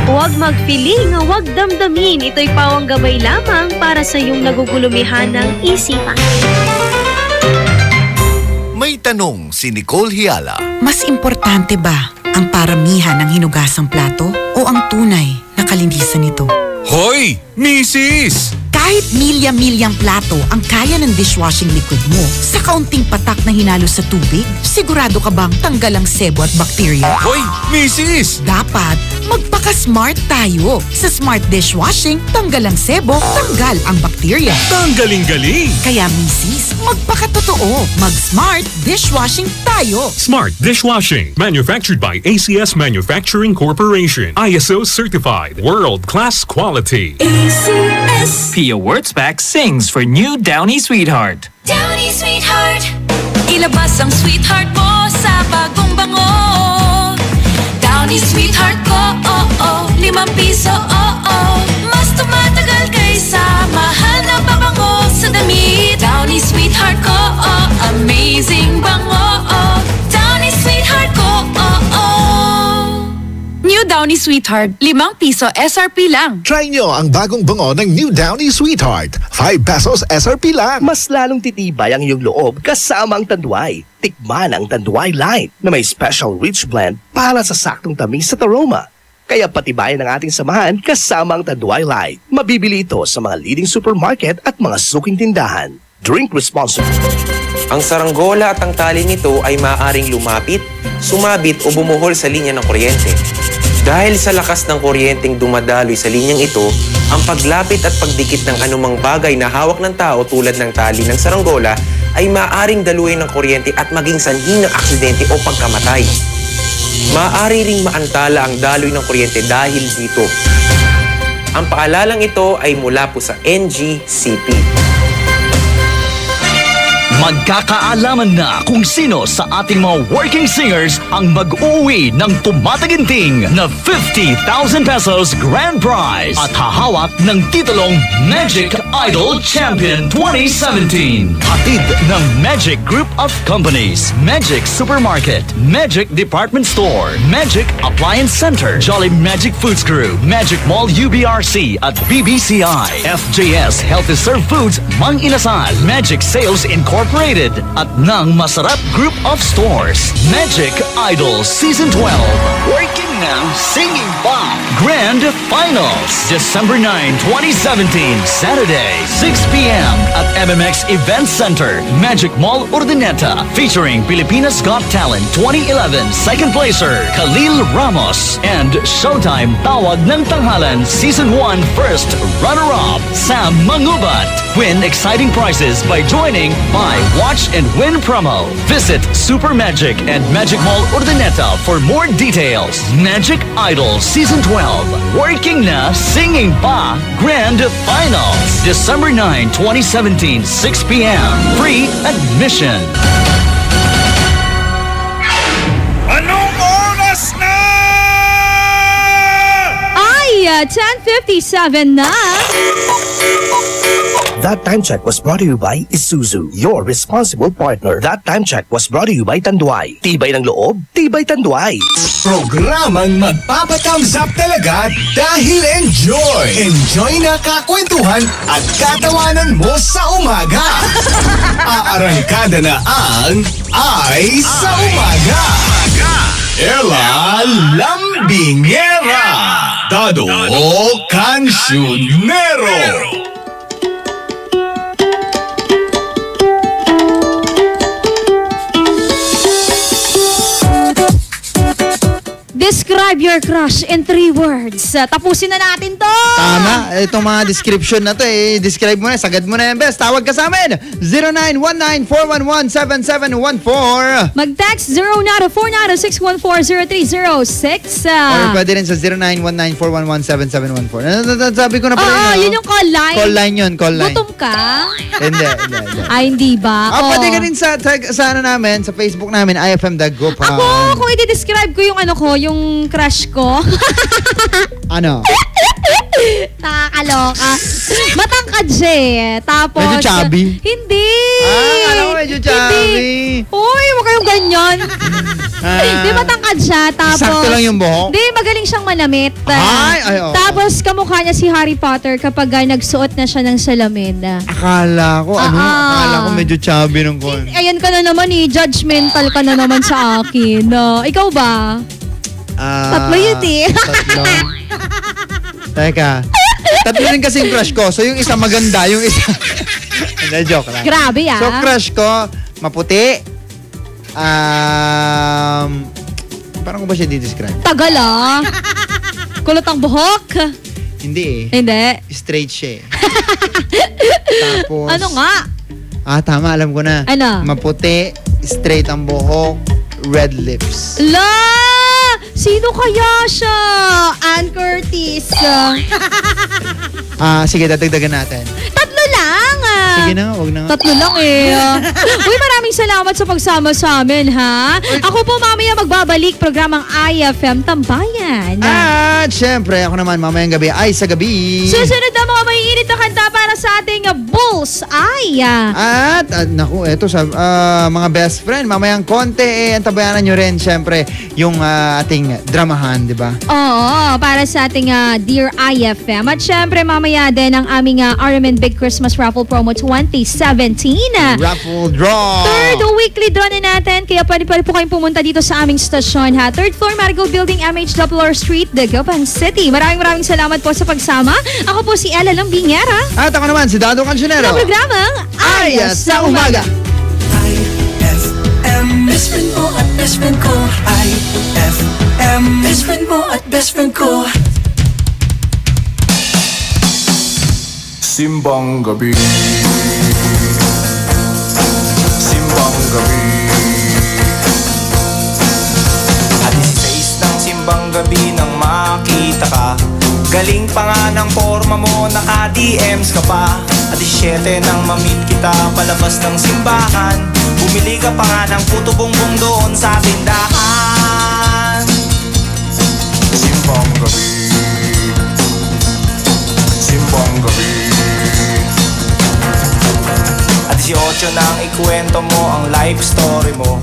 Huwag magpiling, huwag damdamin. Ito'y pawang gabay lamang para sa iyong nagugulumihan ng isipan. May tanong si Nicole Hiala. Mas importante ba ang paramihan ng hinugasang plato o ang tunay na kalinisan nito? Hoy, Mrs! Kahit milya-milyang plato ang kaya ng dishwashing liquid mo, sa kaunting patak na hinalo sa tubig, sigurado ka bang tanggal ang sebo at bakterya? Hoy, Mrs! Dapat magpaka-smart tayo. Sa smart dishwashing, tanggal ang sebo, tanggal ang bakterya. Tanggaling-galing! Kaya Mrs., magpakatotoo. Mag-smart dishwashing tayo. Smart Dishwashing, manufactured by ACS Manufacturing Corporation. ISO certified, world-class quality. ACS. Pia Wurtzbach sings for new Downy Sweetheart. Downy Sweetheart, ilabas ang sweetheart mo sa bagong bango. Downy Sweetheart ko, oh oh, ₱5, oh oh. Mas tumatagal kaysa mahal na pabango sa damit. Downy Sweetheart ko, oh, amazing bango, oh. Downy Sweetheart ko, oh oh. New Downy Sweetheart, ₱5 SRP lang. Try nyo ang bagong bango ng New Downy Sweetheart. ₱5 SRP lang. Mas lalong titibay ang iyong loob kasama ang Tanduay. Tikman ang Tanduay Light na may special rich blend para sa saktong tamis at aroma. Kaya patibayan ang ating samahan kasama ang Tanduay Light. Mabibili ito sa mga leading supermarket at mga suking tindahan. Drink responsibly. Ang saranggola at ang tali nito ay maaaring lumapit, sumabit o bumuhol sa linya ng kuryente. Dahil sa lakas ng kuryenteng dumadaloy sa linyang ito, ang paglapit at pagdikit ng anumang bagay na hawak ng tao tulad ng tali ng saranggola ay maaaring daluyin ng kuryente at maging sanhi ng aksidente o pagkamatay. Maaari ring maantala ang daloy ng kuryente dahil dito. Ang paalalang ito ay mula po sa NGCP. Magkakaalaman na kung sino sa ating mga working singers ang mag-uwi ng tumataginting na ₱50,000 grand prize at hahawak ng titulong Magic Idol Champion 2017. Hatid ng Magic Group of Companies, Magic Supermarket, Magic Department Store, Magic Appliance Center, Jolly Magic Foods Group, Magic Mall UBRC at BBCI, FJS Healthy Serve Foods, Mang Inasal, Magic Sales Incorporated at ng Masarap Group of Stores. Magic Idol Season 12. Working now, singing pa. Grand Finals, December 9, 2017, Saturday, 6 p.m. at MMX Event Center, Magic Mall Urdaneta, featuring Pilipinas Got Talent 2011 second placer Khalil Ramos and Showtime Tawag ng Tanghalan Season 1 first runner-up Sam Mangubat. Win exciting prizes by joining Buy, Watch and Win promo. Visit Super Magic and Magic Mall Urdaneta for more details. Magic Idol Season 12. Working na, singing pa. Grand Finals. December 9, 2017, 6 p.m. Free admission. Anong oras na? Ay, 10:57 na. That time check was brought to you by Isuzu, your responsible partner. That time check was brought to you by Tanduay. Tibay ng loob, tibay Tanduay. Programang magpapathumbs up talaga dahil enjoy! Enjoy na kakwentuhan at katawanan mo sa umaga! Aarangkada na ang Ay sa Umaga! Ella Lambingera! Dado Cancionero! Describe Describe your crush in 3 words. Tapusin na natin to. Tama. Itong mga description na to describe mo na. Sagad mo na yan, best. Tawag ka sa amin. 0919-411-7714. Mag-text 0949-614-0306. Or pwede rin sa 0919-411-7714. Sabi ko na pala yun yung call line. Call line yun, call line. Gutom ka? Hindi. Hindi ba? Pwede ka rin sa ano namin, sa Facebook namin, IFM Dagupan. Ako, kung i-describe ko yung yung crush ko. Ano? Nakakaloka. Matangkad siya eh. Tapos... Medyo chubby? Hindi. Alam ko medyo chubby. Uy, huwag kayong ganyan. Hindi, matangkad siya. Tapos... Sakto lang yung buhok? Hindi, magaling siyang manamit. Ay, Tapos, kamukha niya si Harry Potter kapag nagsuot na siya ng salamin. Akala ko, akala ko medyo chubby nung kon. Ayan ka na naman judgmental ka na naman sa akin. Ikaw ba? Tatlo yun Tatlo. Teka. Tatlo rin kasing crush ko. So yung isa maganda, yung isa... Hindi, joke lang. Grabe So crush ko, maputi. Parang ko ba siya di-describe? Tagal Kulot ang buhok. Hindi Hindi. Straight siya Tapos... Ano nga? Tama, alam ko na. Ano? Maputi, straight ang buhok, red lips. Sino kaya siya? Ann Curtis. Sige, dadagdagan natin. Tatlo lang. Sige na nga, wag na nga. Tatlo lang Uy, maraming salamat sa pagsama sa amin, ha? Ako po mamaya magbabalik programang IFM Tambayan. At syempre, ako naman mamayang gabi ay sa gabi. Susunod na mga maiinit na kanta para sa ating Bullseye. At naku, eto sa mga best friend, mamayang konti antabayanan nyo rin syempre yung ating dramahan, di ba? Oo, para sa ating Dear IFM. At syempre, mamaya din ang aming RMN Big Christmas Raffle Promo 2017. Raffle draw! Third weekly draw na natin, kaya pwede po kayong pumunta dito sa aming stasyon, ha? 3rd floor, Marigold Building, MH Street, Dagupan City. Maraming salamat po sa pagsama. Ako po si Ella Lambingera. At ako naman, si Dado Cancionero. Sa programang Ayas sa Umaga. IFM, best friend mo at best friend ko. IFM, best friend mo at best friend ko. Simbang gabi, simbang gabi. At 16 ng simbang gabi nang makita ka. Galing pa nga ng forma mo, naka-DMs ka pa. At 17 nang mamit kita palabas ng simbahan. Bumili ka pa nga ng puto bongbong doon sa tindahan. Simbang gabi, simbang gabi. At 18 nang ikwento mo ang life story mo.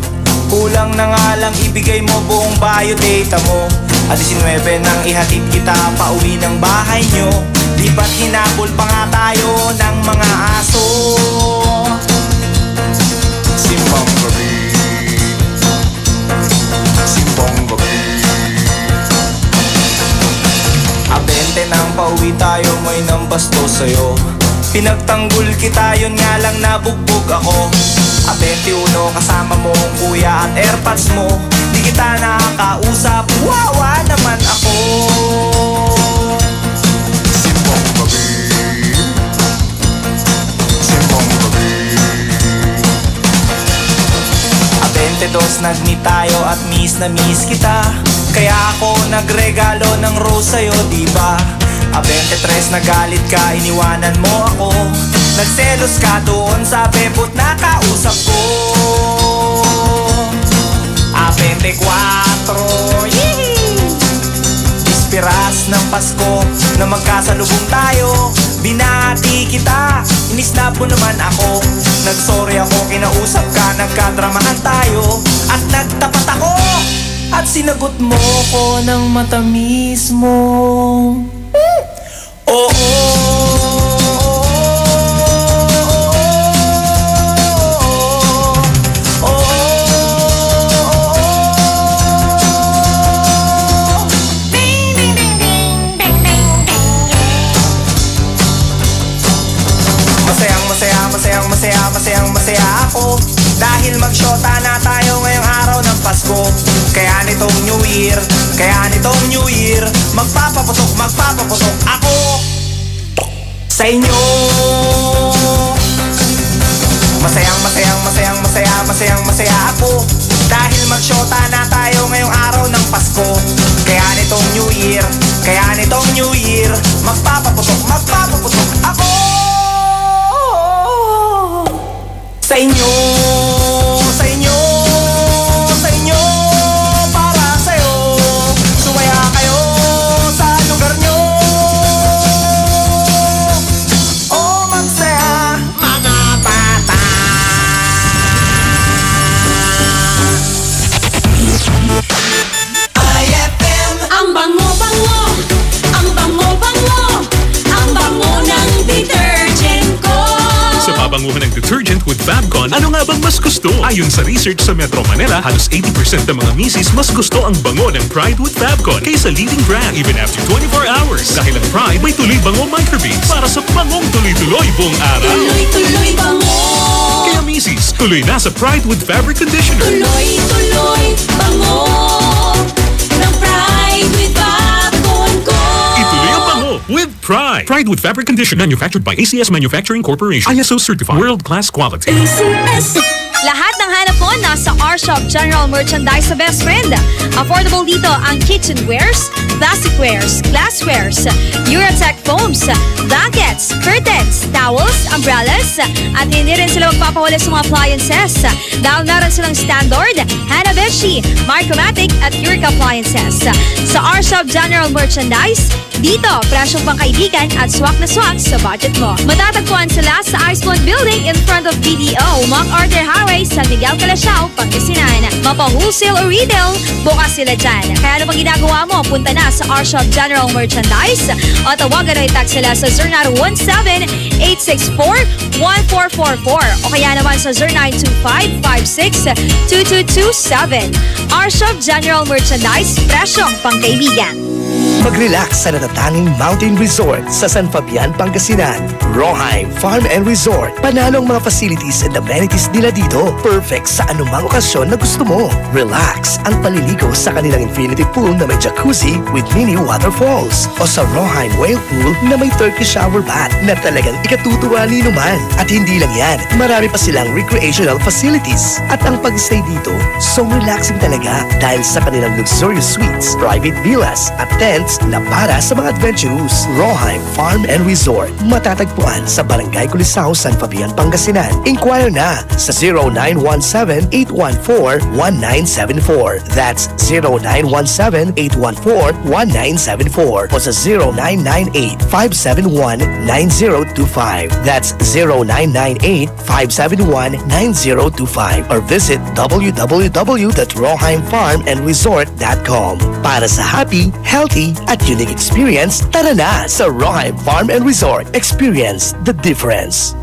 Kulang na nga lang ibigay mo buong biodata mo. At 19 nang ihatid kita pa uwi ng bahay nyo. Di ba't hinabol pa nga tayo ng mga aso? Simbang gabi, simbang gabi. A 20 nang pauwi tayo, may nambasto sa'yo. Pinagtanggol kita, yun nga lang nabugbog ako. A 21 kasama mo ang kuya at airpods mo. Di kita nakakausap, wawa naman ako. Simbang gabi, simbang gabi. A 22 nag-meet tayo at miss na miss kita. Kaya ako nagregalo ng rose sa'yo, diba? A 23 nagalit ka, iniwanan mo ako. Nagselos ka doon sa bebot na kausap ko. A 24, Ispiras ng Pasko na magkasalubong tayo. Binati kita, inisnap mo naman ako. Nagsorry ako, kinausap ka, nagkadramahan tayo. At nagtapat ako, at sinagot mo ko ng matamis mo. Masayang ako dahil magsyota na tayo ngayong araw ng Pasko. Kaya nitong New Year, Kaya nitong New Year, magpapaputok ako sa inyo. Masayang ako dahil magsyota na tayo ngayong araw ng Pasko. Kaya nitong New Year, magpapaputok ako sa inyo, para sa'yo. Sumaya kayo sa lugar nyo. O magsaya mga bata. IFM. Ang bango-bango, ang bango-bango, ang bango ng detergent ko. Sa pabanguhan ng detergent with Fabcon, ano nga bang mas gusto? Ayon sa research sa Metro Manila, halos 80% ng mga misis mas gusto ang bango ng Pride with Fabcon kaysa leading brand even after 24 hours. Dahil ang Pride may tuloy bango microbeads para sa bangong tuloy-tuloy buong araw. Tuloy-tuloy bango. Kaya misis, tuloy na sa Pride with Fabric Conditioner. Tuloy-tuloy bango ng Pride with Fabcon ko. Ituloy ang bango with Pride. Pride with Fabric Conditioner, manufactured by ACS Manufacturing Corporation. ISO certified. World-class quality. Lahat ng hanap mo nasa R-Shop General Merchandise sa Best Friend. Affordable dito ang kitchenwares, plasticwares, glasswares, Eurotech foams, blankets, curtains, towels, umbrellas, at hindi rin sila magpapahuli sa mga appliances. Dahil meron silang Standard, Hanabishi, Micromatic, at Eureka appliances. Sa R-Shop General Merchandise, dito, presyong pangkaibigan at swak na swak sa budget mo. Matatagpuan sila sa Iceland Building in front of BDO, MacArthur Highway, San Miguel, Calasiao, Pangasinan. Mapa-wholesale o retail, bukas sila dyan. Kaya ano bang ginagawa mo? Punta na sa R-Shop General Merchandise o tawagan o i-text sila sa 0917-864-1444 o kaya naman sa 0925-56-2227. R-Shop General Merchandise, presyong pangkaibigan. Mag-relax sa natatanging mountain resort sa San Fabian, Pangasinan. Roheim Farm and Resort. Panalong mga facilities and amenities nila dito. Perfect sa anumang okasyon na gusto mo. Relax ang paliligo sa kanilang infinity pool na may jacuzzi with mini waterfalls. O sa Roheim Whale Pool na may turkey shower bath na talagang ikatutuwa ni naman. At hindi lang yan, marami pa silang recreational facilities. At ang pag-stay dito, so relaxing talaga dahil sa kanilang luxurious suites, private villas at tents na para sa mga adventurous. Roheim Farm and Resort. Matatagpuan sa Barangay Culisao, San Fabian, Pangasinan. Inquire na sa 0917-814-1974. That's 0917-814-1974 o sa 0998-571-9025. That's 0998-571-9025 or visit www.roheimfarmandresort.com. Para sa happy, healthy, at unique experience, tara na sa Roheim Farm and Resort. Experience the difference.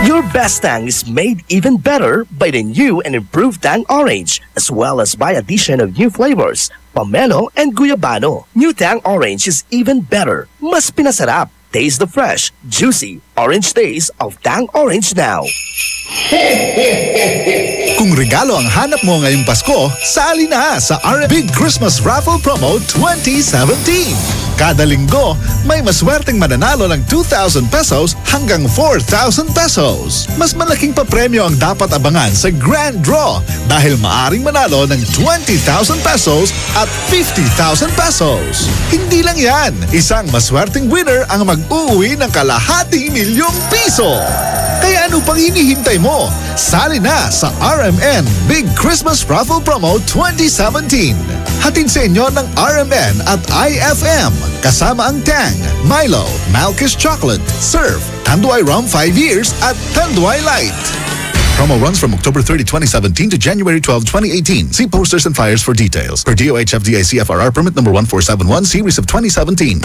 Your best tang is made even better by the new and improved Tang Orange, as well as by addition of new flavors, pomelo and guyabano. New Tang Orange is even better. Mas pinasarap. Taste the fresh, juicy, orange taste of Tang Orange now. Kung regalo ang hanap mo ngayong Pasko, sali na sa RM Big Christmas Raffle Promo 2017. Kada linggo, may maswerteng mananalo ng 2,000 pesos hanggang 4,000 pesos. Mas malaking papremyo ang dapat abangan sa Grand Draw dahil maaring manalo ng 20,000 pesos at 50,000 pesos. Hindi lang yan, isang maswerteng winner ang mag-uwi ng kalahating milyong piso. Kaya ano pang hinihintay mo? Sali na sa RMN Big Christmas Raffle Promo 2017. Hatid sa inyo ng RMN at IFM. Kasama ang Tang, Milo, Malkish Chocolate, Surf, Tanduay Rum 5 years at Tanduay Light. Promo runs from October 30, 2017 to January 12, 2018. See posters and flyers for details. Per DOH FDA CFRR permit number 1471 series of 2017.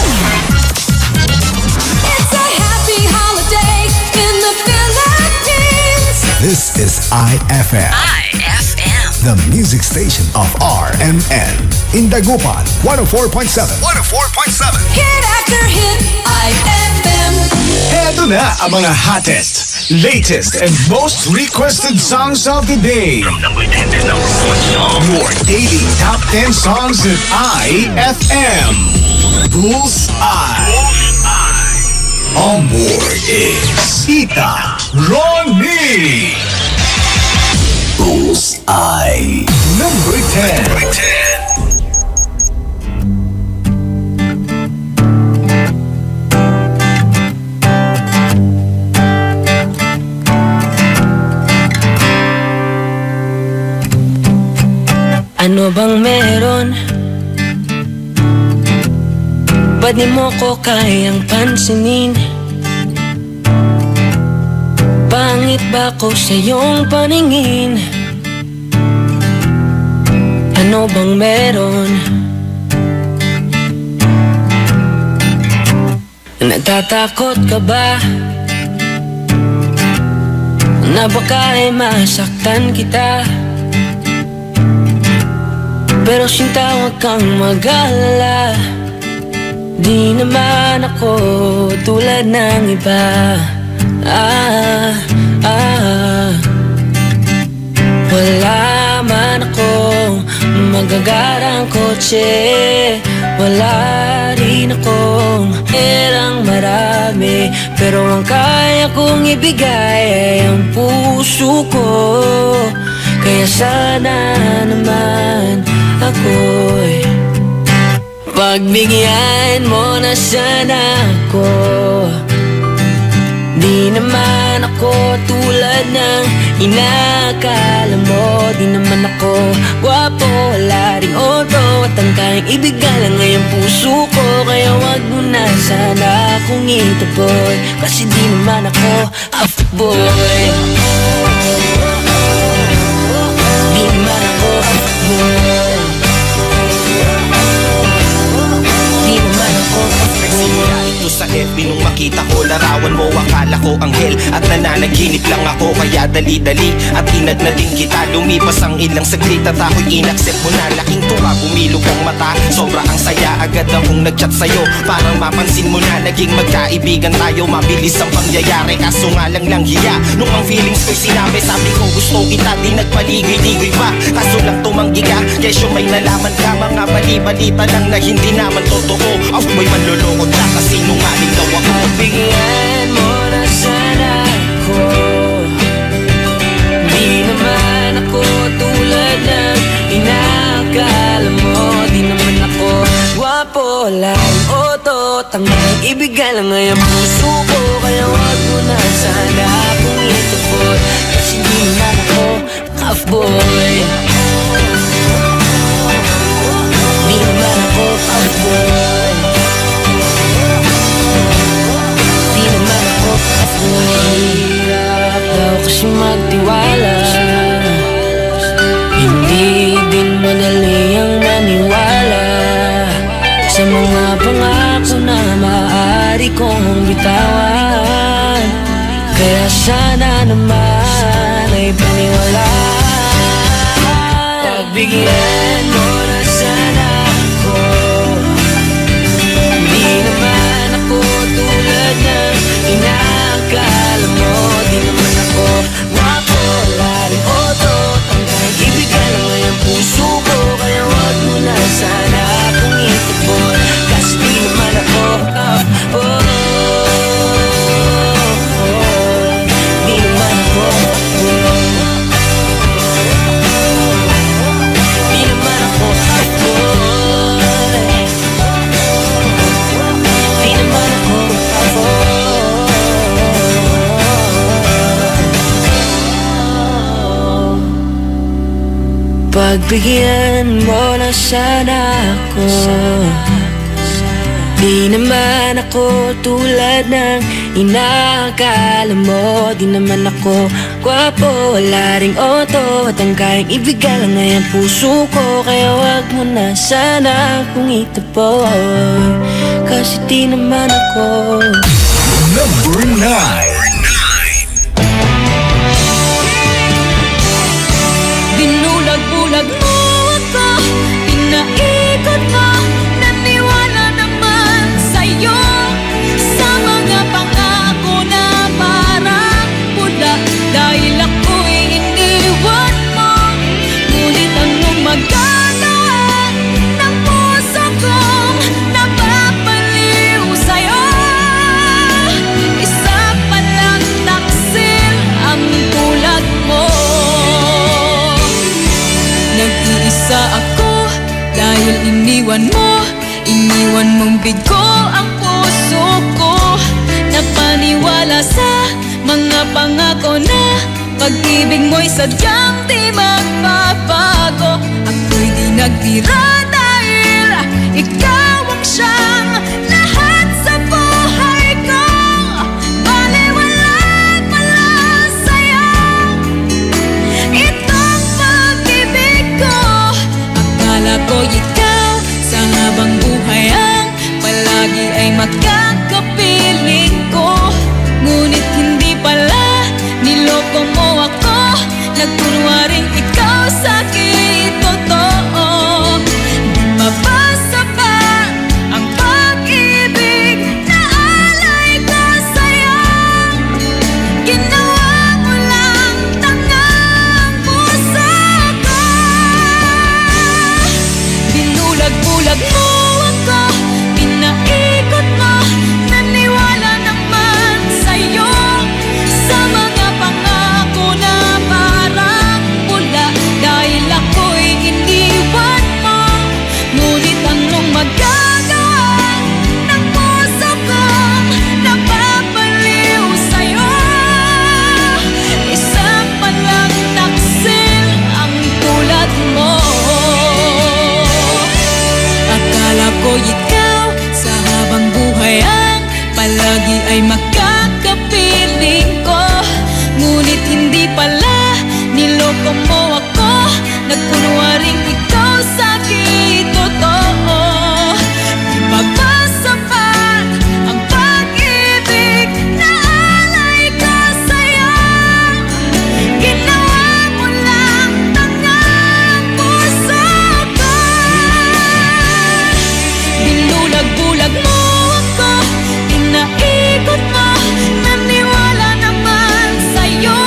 This is IFM. IFM. The music station of RMN. In Dagupan, 104.7. 104.7. Hit after hit, IFM. Eto na ang mga hottest, Latest and most requested songs of the day. From number 10 to number 1 song. Your daily top 10 songs at IFM. Bullseye. On board is Tita Ronnie. Bullseye. Number 10. Ano bang meron? Ba't di mo ko kayang pansinin? Pangit ba ko sa iyong paningin? Ano bang meron? Natatakot ka ba? Na baka ay masaktan kita? Pero sinta, huwag kang mag-alala. Di naman ako tulad ng iba. Wala man ako magagarang kotse. Wala rin akong perang marami. Pero ang kaya kong ibigay ay ang puso ko. Kaya sana naman ako'y pagbigyan mo na sana ako. Di naman ako tulad ng inakala mo. Di naman ako gwapo, wala ring oto. At ang kayang ibigay lang ay ang puso ko. Kaya wag mo na sana akong itaboy. Kasi di naman ako half-boy. Di naman ako half-boy. Sa FB nung makita ko, larawan mo, akala ko anghel. At nananaginip lang ako, kaya dali-dali at inad na din kita. Lumipas ang ilang saglit at ako'y inaccept mo na. Laking tuwa, bumilog ang mata, sobra ang saya. Agad akong nagchat sa'yo, parang mapansin mo na naging magkaibigan tayo. Mabilis ang pangyayari, kaso nga lang hiya. Nung ang feelings ko'y sinabi, sabi ko gusto kita. Di nagpaligoy-ligoy pa, kaso lang tumanggi ka. Kesyo may nalaman ka, mga bali-balita lang na hindi naman totoo. May manloloko ka kasi nung aling daw ako. Pagbigyan mo na sana ako. Di naman ako tulad ng inakala mo. Di naman ako gwapo, lang oto. Tanging ibigay lang ay ang puso ko. Kaya wag mo na sana akong ituboy. Kasi di naman ako half-boy. Di naman ako half-boy. Hirap daw kasi magtiwala. Hindi din madali ang maniwala sa mga pangako na maaari kong bitawan. Kaya sana naman ay paniwalaan. Pagbigyan mo na sana ako. Hindi naman ako tulad ng inakala mo. Di naman ako gwapo, wala rin oto. Tangkang ibigay lang ay ang puso ko. Kaya wag mo na sana akong ituboy. Kasi di naman ako di naman ako di naman ako di naman ako pagbigyan mo na sana ako. Di naman ako tulad ng inakala mo. Di naman ako gwapo, wala ring oto. At ang kayang ibigay lang ay ang puso ko. Kaya wag mo na sana akong itaboy. Kasi di naman ako Number 9. Binulag-bulag mo ako, pinaikot mo, naniwala naman sa'yo. Sa mga pangako na parang Dahil iniwan mong bigo ang puso ko. Napaniwala sa mga pangako na pag-ibig mo'y sadyang di magbabago. Ako'y di nagtira dahil ikaw ang siyang lahat sa buhay ko. Baliwalaan mo lang sa'yo itong pag-ibig ko. Akala ko ikaw sa habang buhay ang palagi ay makakapiling ko. Ngunit hindi pala, niloko mo ako. Nagkunwaring ikaw sa'kin totoo. Di mabasa pa ang pag-ibig na alay ko sa'yo. Ginawa mo lang tangang puso ko. Binulag-bulag mo ako, pinaikot mo, naniwala naman sa'yo. Sa mga pangako na parang pula, dahil ako'y iniwan mo. Ngunit anong magagawa ng puso kong napapaliw sa'yo? Isang palang taksil ang tulad mo. Akala ko ikaw sa habang buhay ang palagi ay makakapiling ko. Ngunit hindi pala, niloko mo ako. Nagkunwaring ikaw sa'kin totoo. Di magpasapat ang pag-ibig na alay ko sa'yo. Ginawa mo lang tangang puso ko. Binulag-bulag mo ako, pinaikot mo, naniwala naman sa'yo.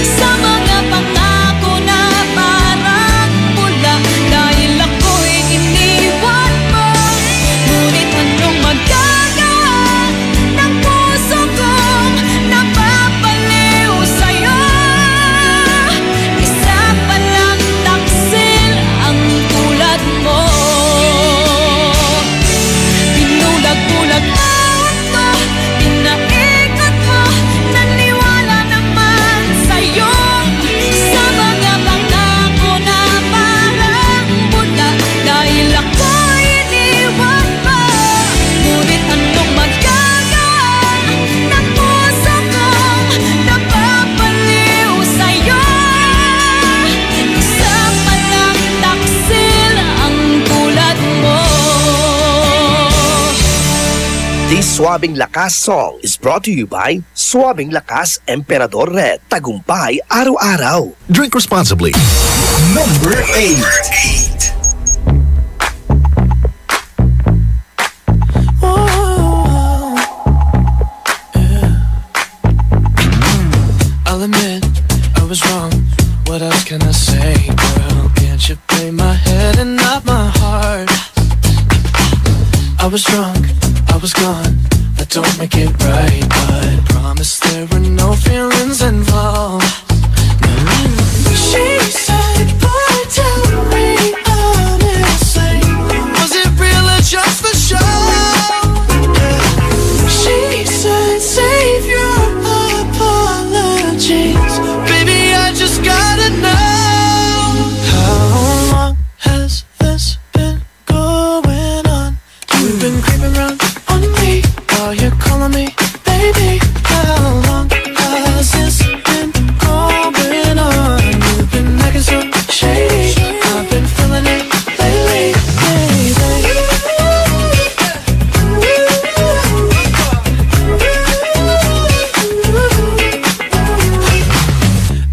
Sa mga pangako na parang pula, dahil ako'y iniwan mo. Ngunit anong magagawa ng puso kong napapaliw sa'yo? Isa palang taksil ang tulad mo. Binulag-bulag mo ako, pinaikot mo, naniwala naman sa'yo. Sa mga pangako na parang pula, dahil ako'y iniwan mo. Ngunit anong magagawa ng puso kong napapaliw sa'yo? Isa palang taksil ang tulad mo. This Suabing Lakas song is brought to you by Suabing Lakas Emperador Red. Tagumpay araw-araw. Drink responsibly. Number 8. I'll admit I was wrong. What else can I say, girl? Can't you play my head and not my heart? I was drunk, I was gone. That don't make it right, but promise there were no feelings involved. She said, boy, tell me honestly, was it real or just for show? She said, save your apologies, baby, I just gotta know. How long has this been going on? You've been creeping around on me while you're calling me baby. How long has this been going on? You've been acting so shady, I've been feeling it lately, baby.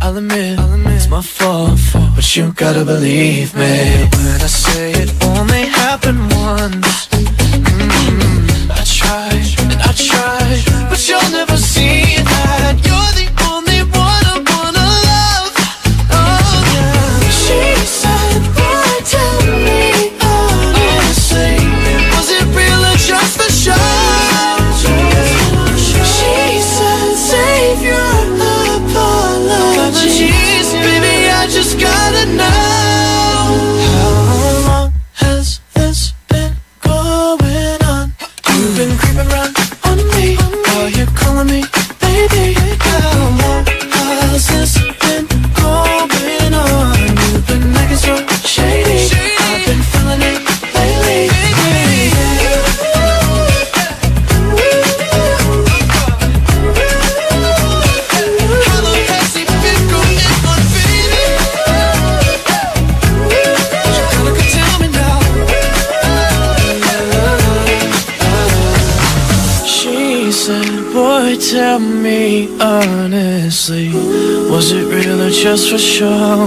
I'll admit it's my fault, but you gotta believe me when I say it only happened once. I tried and I tried, but you'll never see that. You're the only one I wanna love. Oh yeah. She said, boy, tell me honestly, was it real or just for show? She said, save your apologies, baby, I just gotta know. How long has tell me honestly, was it real or just for show?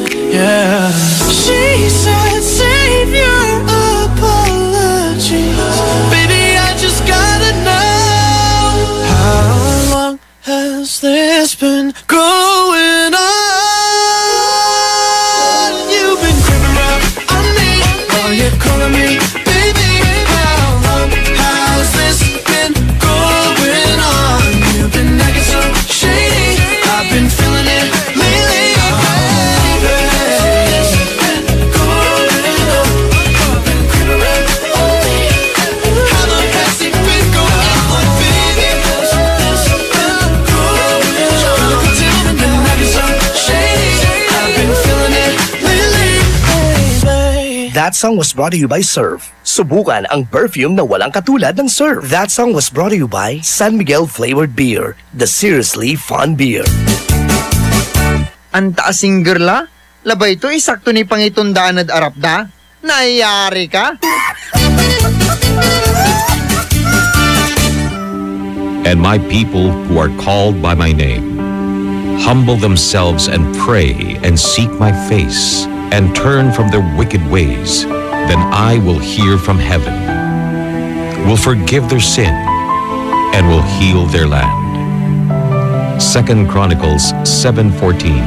Yeah. She said save your apologies, baby, I just gotta know, how long has this been going on? You've been creeping around on me, are you calling me baby? How long has this been going on? You've been acting so shady, I've been feeling it lately. That song was brought to you by Surf. Subukan ang perfume na walang katulad ng Surf. That song was brought to you by San Miguel Flavored Beer, the seriously fun beer. Ang taasing girla? Labay ito, isakto ni pangitundaan at arapda? Nayari ka? And my people who are called by my name humble themselves and pray and seek my face and turn from their wicked ways, then I will hear from heaven, will forgive their sin, and will heal their land. 2 Chronicles 7:14.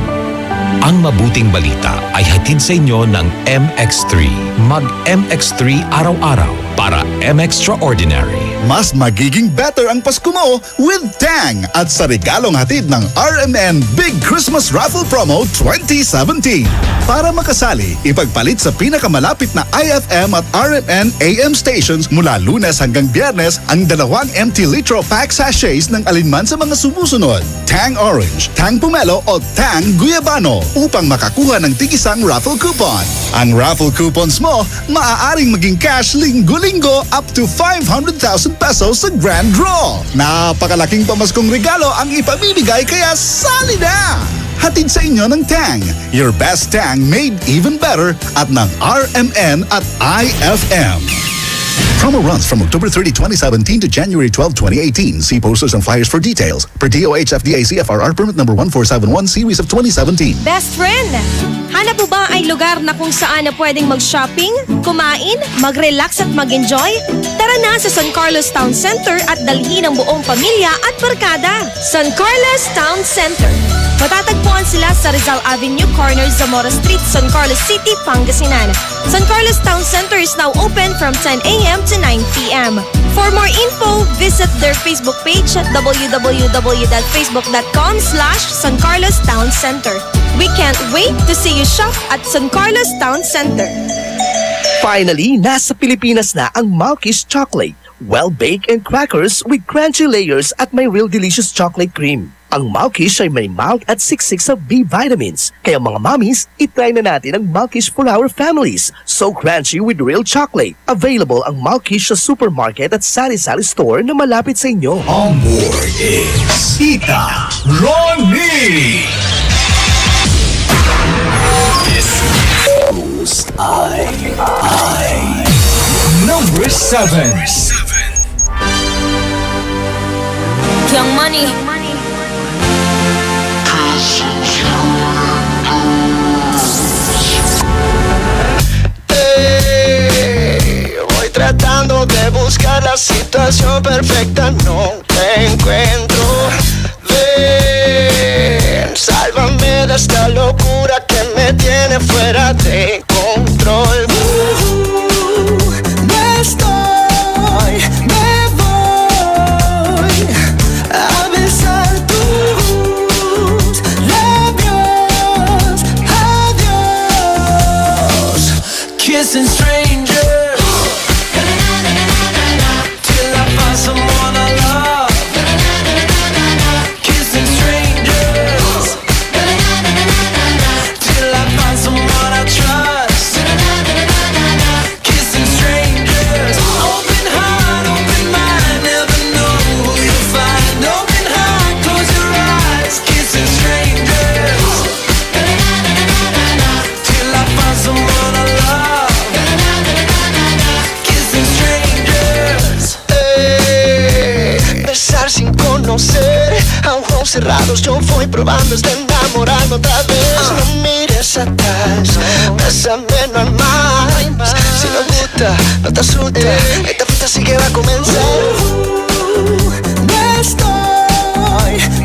Ang mabuting balita ay hatid sa inyo ng MX3. Mag-MX3 araw-araw para M-Extraordinary. Mas magiging better ang Pasko mo with Tang at sa regalong hatid ng RMN Big Christmas Raffle Promo 2017. Para makasali, ipagpalit sa pinakamalapit na IFM at RMN AM stations mula Lunes hanggang Biyernes ang 2 empty litro pack sachets ng alinman sa mga sumusunod. Tang Orange, Tang Pomelo o Tang Guyabano upang makakuha ng tig-isang raffle coupon. Ang raffle coupons mo maaaring maging cash linggo-linggo up to 500,000 pesos sa grand draw. Napakalaking pamaskong regalo ang ipamimigay kaya sali na! Hatid sa inyo ng Tang, your best Tang made even better at ng RMN at IFM. Promo runs from October 30, 2017 to January 12, 2018. See posters and flyers for details. Per DOH FDA CFRR permit number 1471 series of 2017. Best friend, hanap mo ba ay lugar na kung saan na pwedeng mag-shopping, kumain, mag-relax at mag-enjoy? Tara na sa San Carlos Town Center at dalhin ang buong pamilya at barkada. San Carlos Town Center. Matatagpuan sila sa Rizal Avenue, corner Zamora Street, San Carlos City, Pangasinan. San Carlos Town Center is now open from 10 a.m. to 9 p.m. For more info, visit their Facebook page at www.facebook.com/San Carlos Town Center. We can't wait to see you shop at San Carlos Town Center. Finally, nasa Pilipinas na ang Malkish Chocolate. Well-baked and crackers with crunchy layers at may real delicious chocolate cream. Ang Malkish ay may milk at 66 of B vitamins. Kaya mga mommies, itry na natin ang Malkish for our families. So crunchy with real chocolate. Available ang Malkish sa supermarket at sari-sari store na malapit sa inyo. On board is Tita Ronnie. This I. Number 7. Young Money. Voy tratando de buscar la situación perfecta, no te encuentro. Ven, sálvame de esta locura que me tiene fuera de control. Me voy a besar tus labios. Adiós, kissing strangers till I find someone I love. Kissing strangers till I find someone I trust. Kissing strangers, open heart, open mind, never know who you'll find. Open heart, close your eyes. Kissing strangers till I find someone I love. cerrados yo voy probando hasta enamorarme otra vez. No mires atrás, bésame, no hay más. Si no gusta, no te asusta, esta fiesta sí que va a comenzar.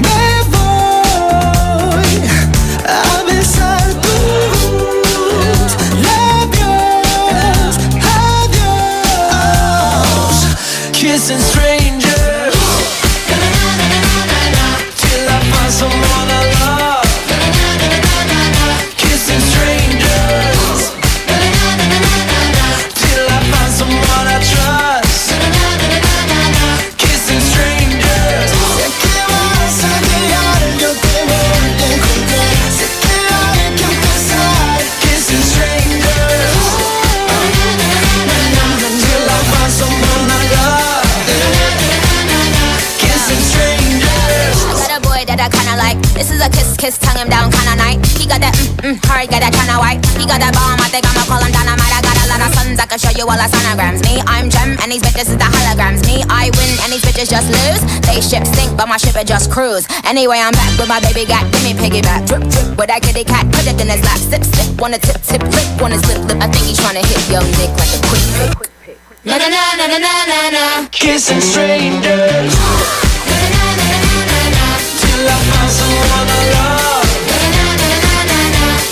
Me voy a besar tus labios. Adiós, kissing strangers till I find someone I love. Kissing strangers till I find someone I trust. Kissing strangers. Sé que vas a llegar, yo te voy a encontrar. Sé que hay que empezar. Kissing strangers till I find someone I love. Kissing strangers. I got a boy that I kinda like. This is a kiss, tongue him down kinda night. He got that hard, got that kinda white. He got that bomb, I think I'ma call him dynamite. I got a lot of sons, I can show you all the sonograms. Me, I'm Gem, and these bitches is the holograms. Me, I win, and these bitches just lose. They ship sink, but my ship it just cruise. Anyway, I'm back with my baby gat, give me piggyback. Drip, drip, with that kitty cat, put it in his lap. Sip, sip, wanna tip, tip, lick, wanna slip, lip. I think he's tryna hit young Nick like a quick pick. Na na na na na na na na. Kissing strangers till I find someone I love.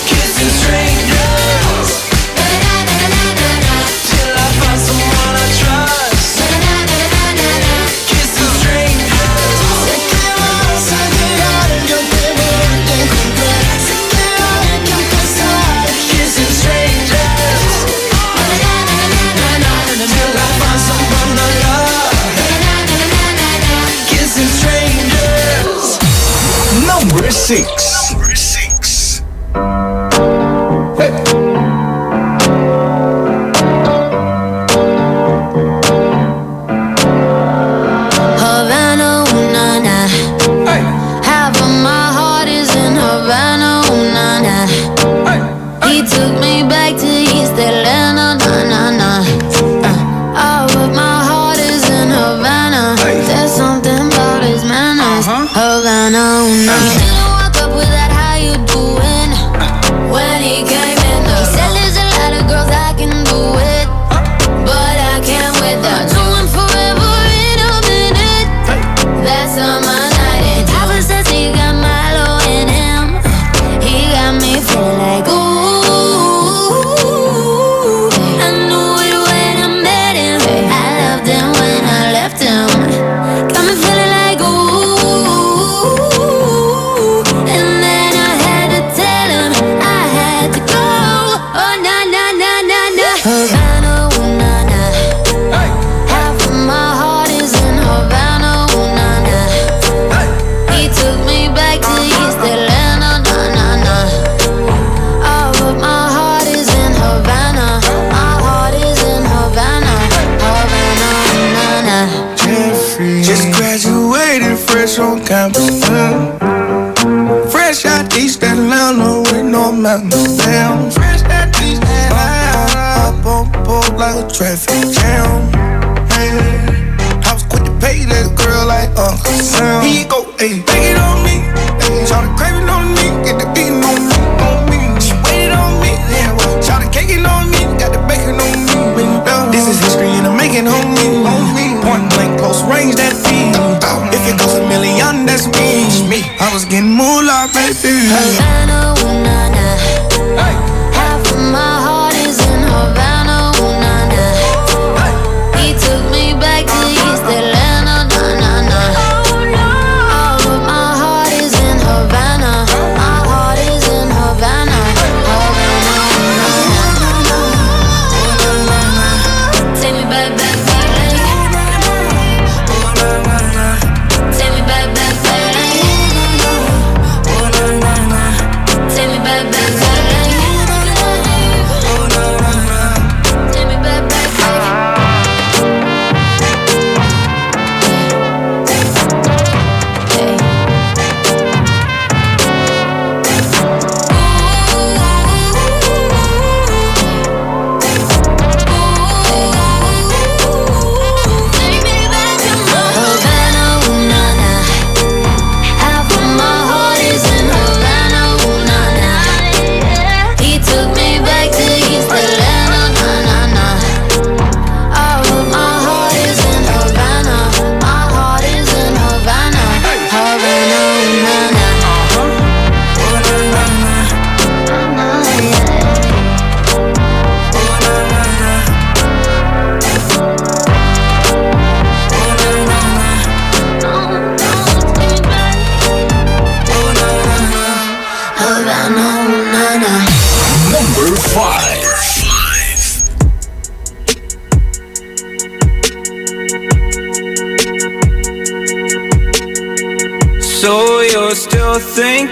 Kissing strangers till I find someone I trust. Kissing strangers. Sé que vas a llegar, yo te voy a encontrar. Sé que hay que empezar. Kissing strangers till I find someone I love. Kissing strangers. Number 6. Havana, ooh, na, na. Half of my heart is in Havana, ooh, na, na. He took me back to East Atlanta, na, na, na. All of my heart is in Havana. There's something about his manners. Havana, ooh, na. He didn't walk up with that, how you doing? When he came in, he said there's a lot of girls I can do it, but I can't without doing forever in a minute. That's on my night. And Papa says he got Milo in him. He got me feeling like ooh. I knew it when I met him. I loved him when I left him. Got me feeling like ooh. And then I had to tell him I had to go. Oh na na na na na. Havana, ooh, na na. Half of my heart is in Havana, ooh, na na. He took me back to East Atlanta, na na na. All of my heart is in Havana. My heart is in Havana, Havana, ooh, na na. Jeffrey, just graduated fresh on campus. Fresh out East Atlanta with no mountains down. Fresh out East Atlanta, up on board like a traffic jam. Hey, I was quick to pay that girl like Uncle Sam. Here you go, ayy, take it on me. Shout the craving on me, get the beating on me, on me. She waited on me, yeah. Shout the caking on me, got the bacon on me. This is history and I'm making on me. Point blank, close range, that feed. If it goes a million, that's me. I was getting moolah, baby. Havana, ooh, na na. Half of my heart is in Havana, ooh, na na. He took me back to East Atlanta, na na na. All of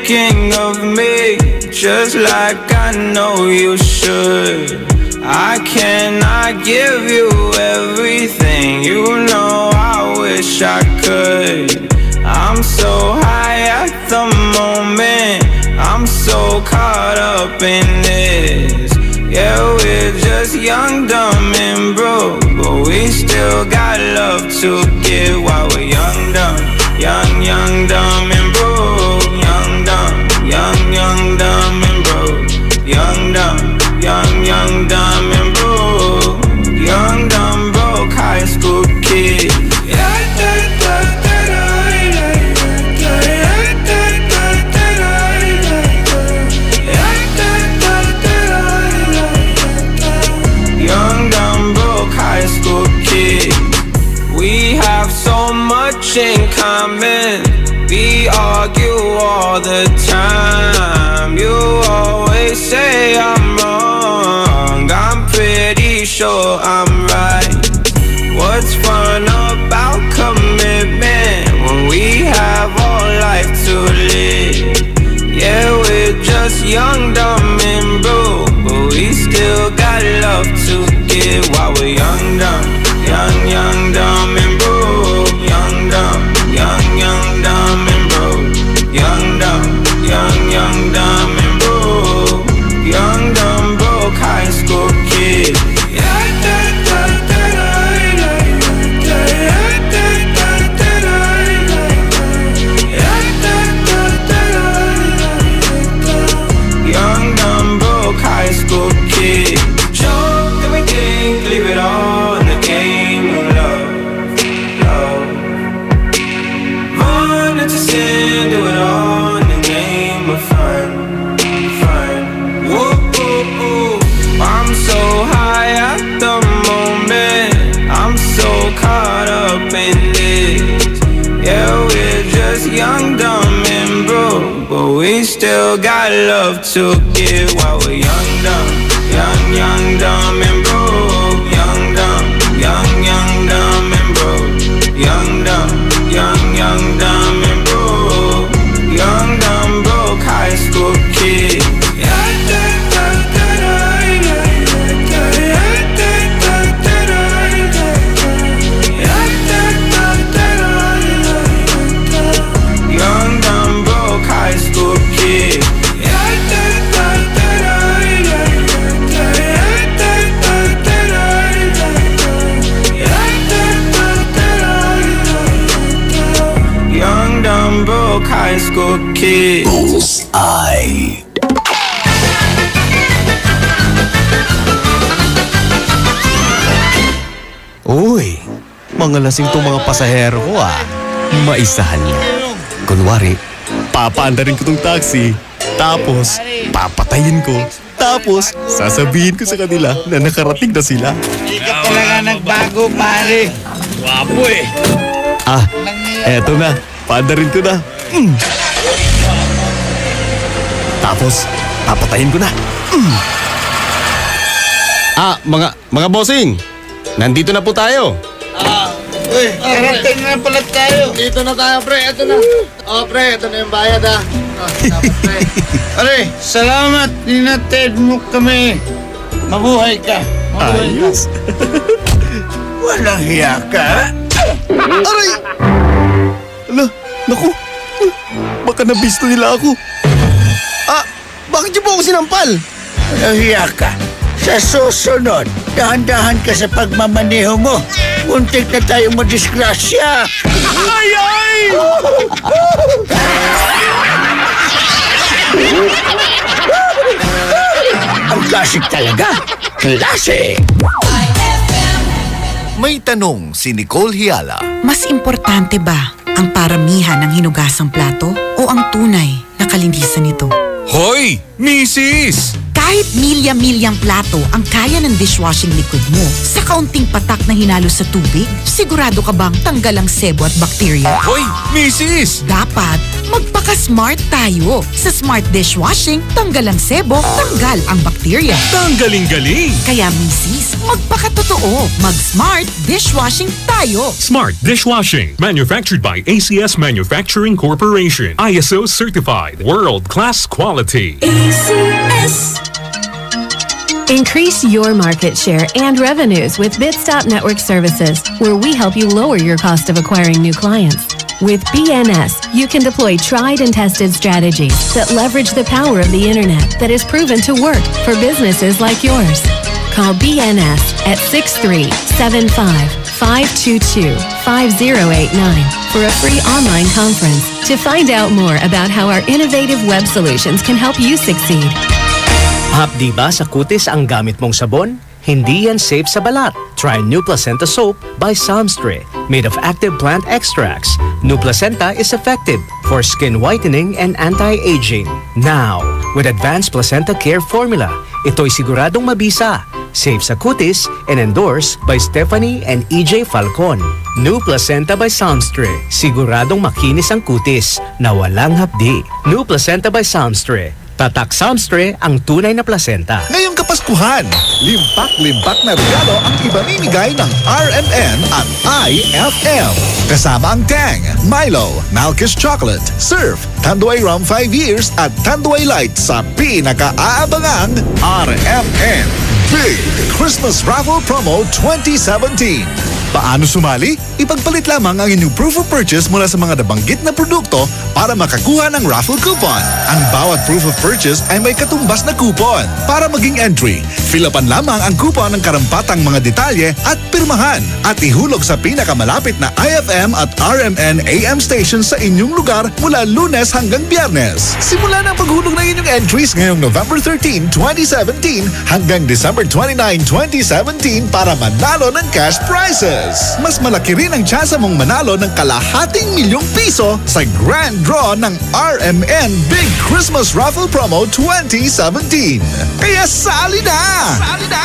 thinking of me, just like I know you should. I cannot give you everything, you know I wish I could. I'm so high at the moment, I'm so caught up in this. Yeah, we're just young, dumb, and broke, but we still got love to give while we're young, dumb, young, dumb, and broke. Young, dumb, young, dumb, and broke. Young, dumb, young, dumb, and broke. Young, dumb, broke high school kid. Young, dumb, broke high school kid. We have so much in common. We argue all the time. You always say I'm wrong, I'm pretty sure I'm right. What's fun about commitment when we have all life to live? Yeah, we're just young, dumb, and broke, but we still got love to give while we're young, dumb, young, dumb, and broke. Young, dumb, young, dumb, and broke. Young, dumb, young, dumb, and broke. Young, dumb, broke high school kid. Young, dumb, broke high school kid. Joke that we think, leave it all in the game of love. Run into sin, do it all in the name of fun. Whoa, whoa, whoa. I'm so high at the moment, I'm so caught up in this. Yeah, we're just young, dumb, and broke, but we still got love to give while we're young, dumb, young, dumb, and broke. Young, dumb, young, dumb, and broke. Young, dumb, young, dumb, and broke. Young, dumb, broke high school kid. Young, dumb, broke high school kid. Young, dumb, broke high school kid. Bullseye. Uy, mga lasing tong mga pasahero ko Maisahan lang. Kunwari, papaandarin ko tong taxi, tapos papatayin ko, tapos sasabihin ko sa kanila na nakarating na sila. Hindi ka talaga nagbago, pare. Wapo Eto na, paandarin ko na. Tapos, papatayin ko na. Mga bossing, nandito na po tayo. Uy, karating na pala tayo. Dito na tayo, pre. Ito na. Pre, ito na yung bayad, pre. Pare, salamat. Ninatid mo kami. Mabuhay ka. Ayos. Walang hiya ka. Aray! Naku. Baka nabisto nila ako. Bakit niyo po ako sinampal? Walang hiya ka. Sa susunod, dahan-dahan ka sa pagmamaneho mo. Muntik na tayo madisgrasya. Ay! Ang klasik talaga. Klasik! May tanong si Nicole Hiala. Mas importante ba ang paramihan ng hinugasang plato o ang tunay na kalinisan nito? Hoy! Mrs! Kahit milya-milyang plato ang kaya ng dishwashing liquid mo, sa kaunting patak na hinalo sa tubig, sigurado ka bang tanggal ang sebo at bakterya? Hoy! Mrs! Dapat magpaka-smart tayo. Sa smart dishwashing, tanggal ang sebo, tanggal ang bakterya. Tanggaling-galing! Kaya Mrs., magpakatotoo. Mag-smart dishwashing tayo. tayo. Smart Dishwashing, manufactured by ACS Manufacturing Corporation. ISO certified, world-class quality. ACS. Increase your market share and revenues with Bitstop Network Services, where we help you lower your cost of acquiring new clients. With BNS, you can deploy tried and tested strategies that leverage the power of the internet that is proven to work for businesses like yours. Call BNS at 6375-522-5089 for a free online conference to find out more about how our innovative web solutions can help you succeed. Hapdi ba sa kutis ang gamit mong sabon? Hindi yan safe sa balat. Try New Placenta Soap by Samstre, made of active plant extracts. New Placenta is effective for skin whitening and anti-aging. Now, with Advanced Placenta Care Formula, ito'y siguradong mabisa, safe sa kutis, and endorsed by Stephanie and EJ Falcon. New Placenta by Samstre, siguradong makinis ang kutis na walang hapdi. New Placenta by Samstre. Tatak Samstre ang tunay na placenta. Ngayong Kapaskuhan, limpak-limpak na regalo ang ibamimigay ng RMN at IFM. Kasama ang Tang, Milo, Malkish Chocolate, Surf, Tanduay Rum 5 Years at Tanduay Light sa pinaka-aabangang RMN Big Christmas Raffle Promo 2017. Paano sumali? Ipagpalit lamang ang inyong proof of purchase mula sa mga nabanggit na produkto para makakuha ng raffle coupon. Ang bawat proof of purchase ay may katumbas na coupon. Para maging entry, fill-upan lamang ang coupon ng karampatang mga detalye at pirmahan at ihulog sa pinakamalapit na IFM at RMN AM station sa inyong lugar mula Lunes hanggang Biyernes. Simula na ang paghulog ng inyong entries ngayong November 13, 2017 hanggang December 29, 2017 para manalo ng cash prizes. Mas malaki rin ang tsansa mong manalo ng ₱250,000 sa grand draw ng RMN Big Christmas Raffle Promo 2017. Kaya sali na! Sali na!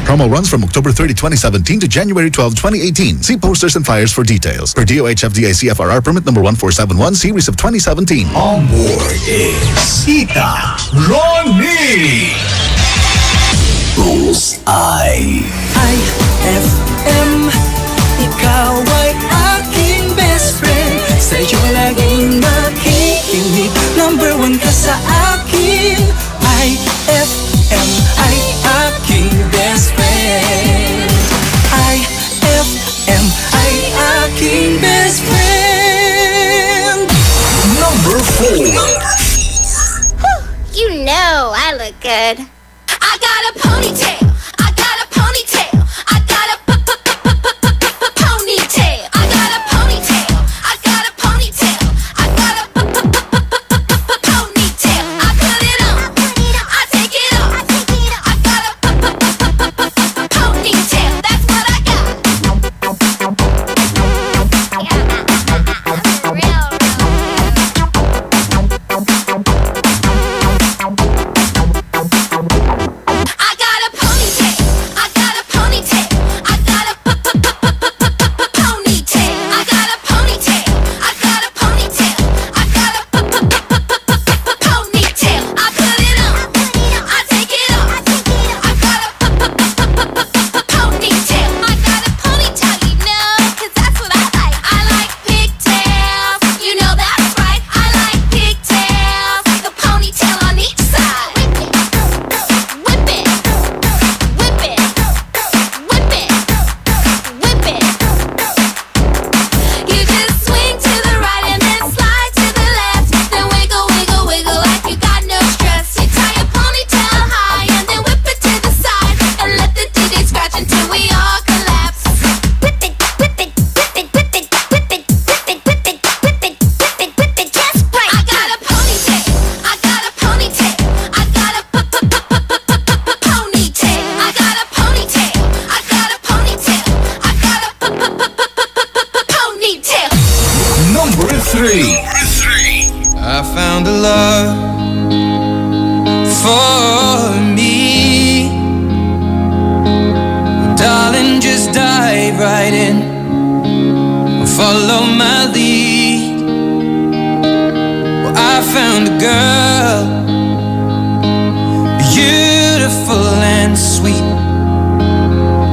Promo runs from October 30, 2017 to January 12, 2018. See posters and flyers for details. Per DOH FDA CFRR permit number 1471 series of 2017. On board is Ita Ronnie. Bullseye. IFM, ikaw ay aking best friend. Sa'yo laging makikinig, number 1 ka sa akin. IFM ay aking best friend. IFM ay aking best friend. Number 4. You know I look good. I got a ponytail. I got a ponytail. I got a ponytail. I got a ponytail. I got a ponytail. I got a ponytail. I put it on. I take it off. I got a ponytail. That's what I got. I found a love for me. Darling, just dive right in, follow my lead. Well, I found a girl, beautiful and sweet.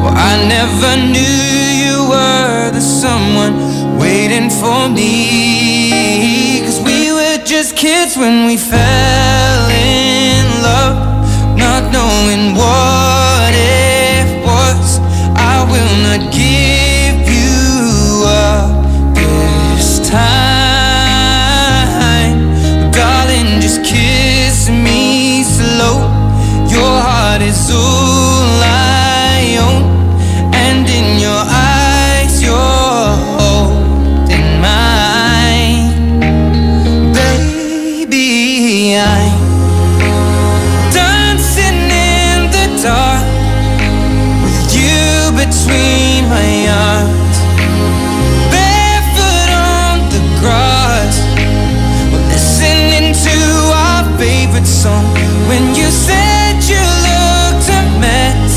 Well, I never knew you were the someone waiting for me. 'Cause we were just kids when we fell in love, not knowing what it was. I will not give you up this time, darling, just kiss me slow. Your heart is all I own, and in your eyes you're holding mine. Baby, I'm dancing in the dark with you between my arms, barefoot on the grass. We're listening to our favorite song. When you said you looked a mess,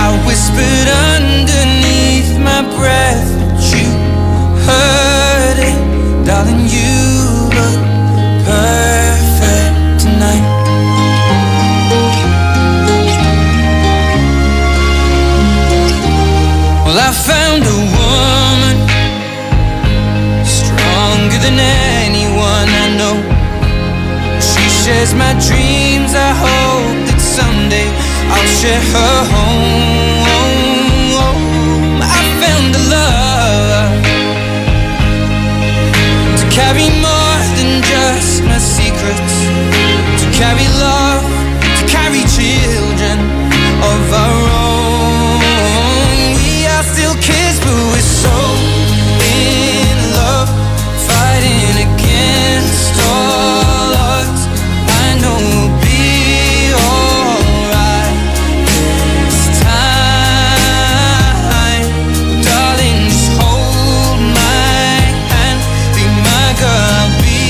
I whispered underneath my breath, but you heard it. Darling, you look perfect tonight. Well, I found a woman stronger than anyone I know. She shares my dreams. I hope that someday I'll share her home. I found a love to carry more than just my secrets, to carry love, to carry children of our own. We are still kids, but we're so in love, fighting against all odds. I know we'll be alright this time. Darling, just hold my hand, be my girl, I'll be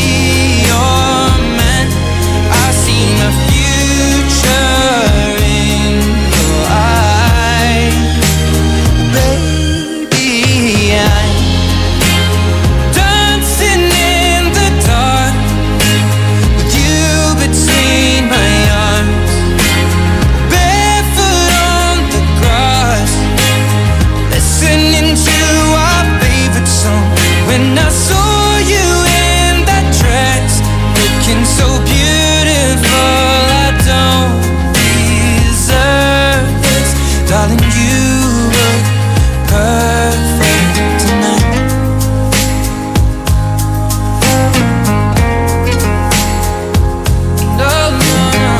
your man. I see my future in your eyes. Baby, I'm dancing in the dark with you between my arms, barefoot on the grass, listening to our favorite song. When I saw you in that dress, looking so beautiful, I don't deserve this. Darling, you look perfect tonight. No, no, no.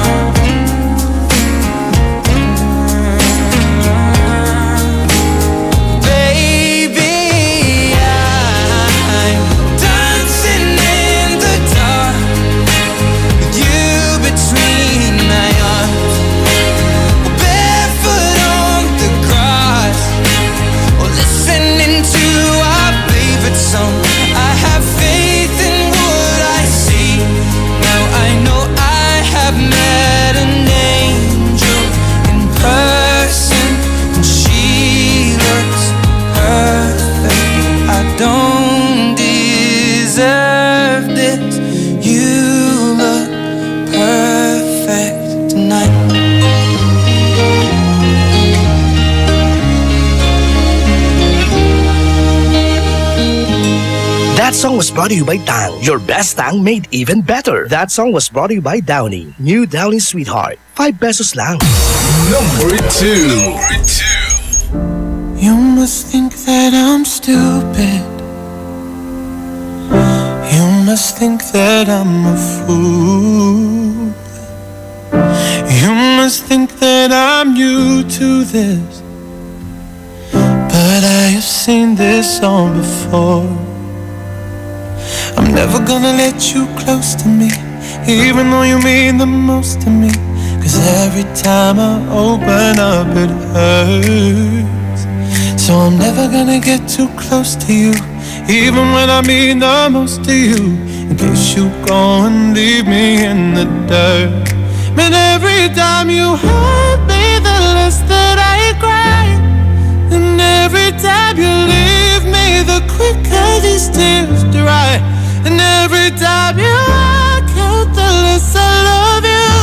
Baby, I'm dancing in the dark with you between my arms, barefoot on the grass, or listening to our favorite song. I have faith in what I see. Now I know I have met an angel in person, and she looks perfect. I don't deserve this. You look perfect tonight. That song was brought to you by Tang. Your best Tang made even better. That song was brought to you by Downy. New Downy Sweetheart. 5 pesos lang. Number 2. You must think that I'm stupid. You must think that I'm a fool. You must think that I'm new to this, but I have seen this all before. I'm never gonna let you close to me, even though you mean the most to me. 'Cause every time I open up it hurts. So I'm never gonna get too close to you, even when I mean the most to you, in case you go and leave me in the dirt. Man, every time you hurt me, the less that I cry. And every time you leave me, the quicker these tears dry. And every time you walk out, the less I love you.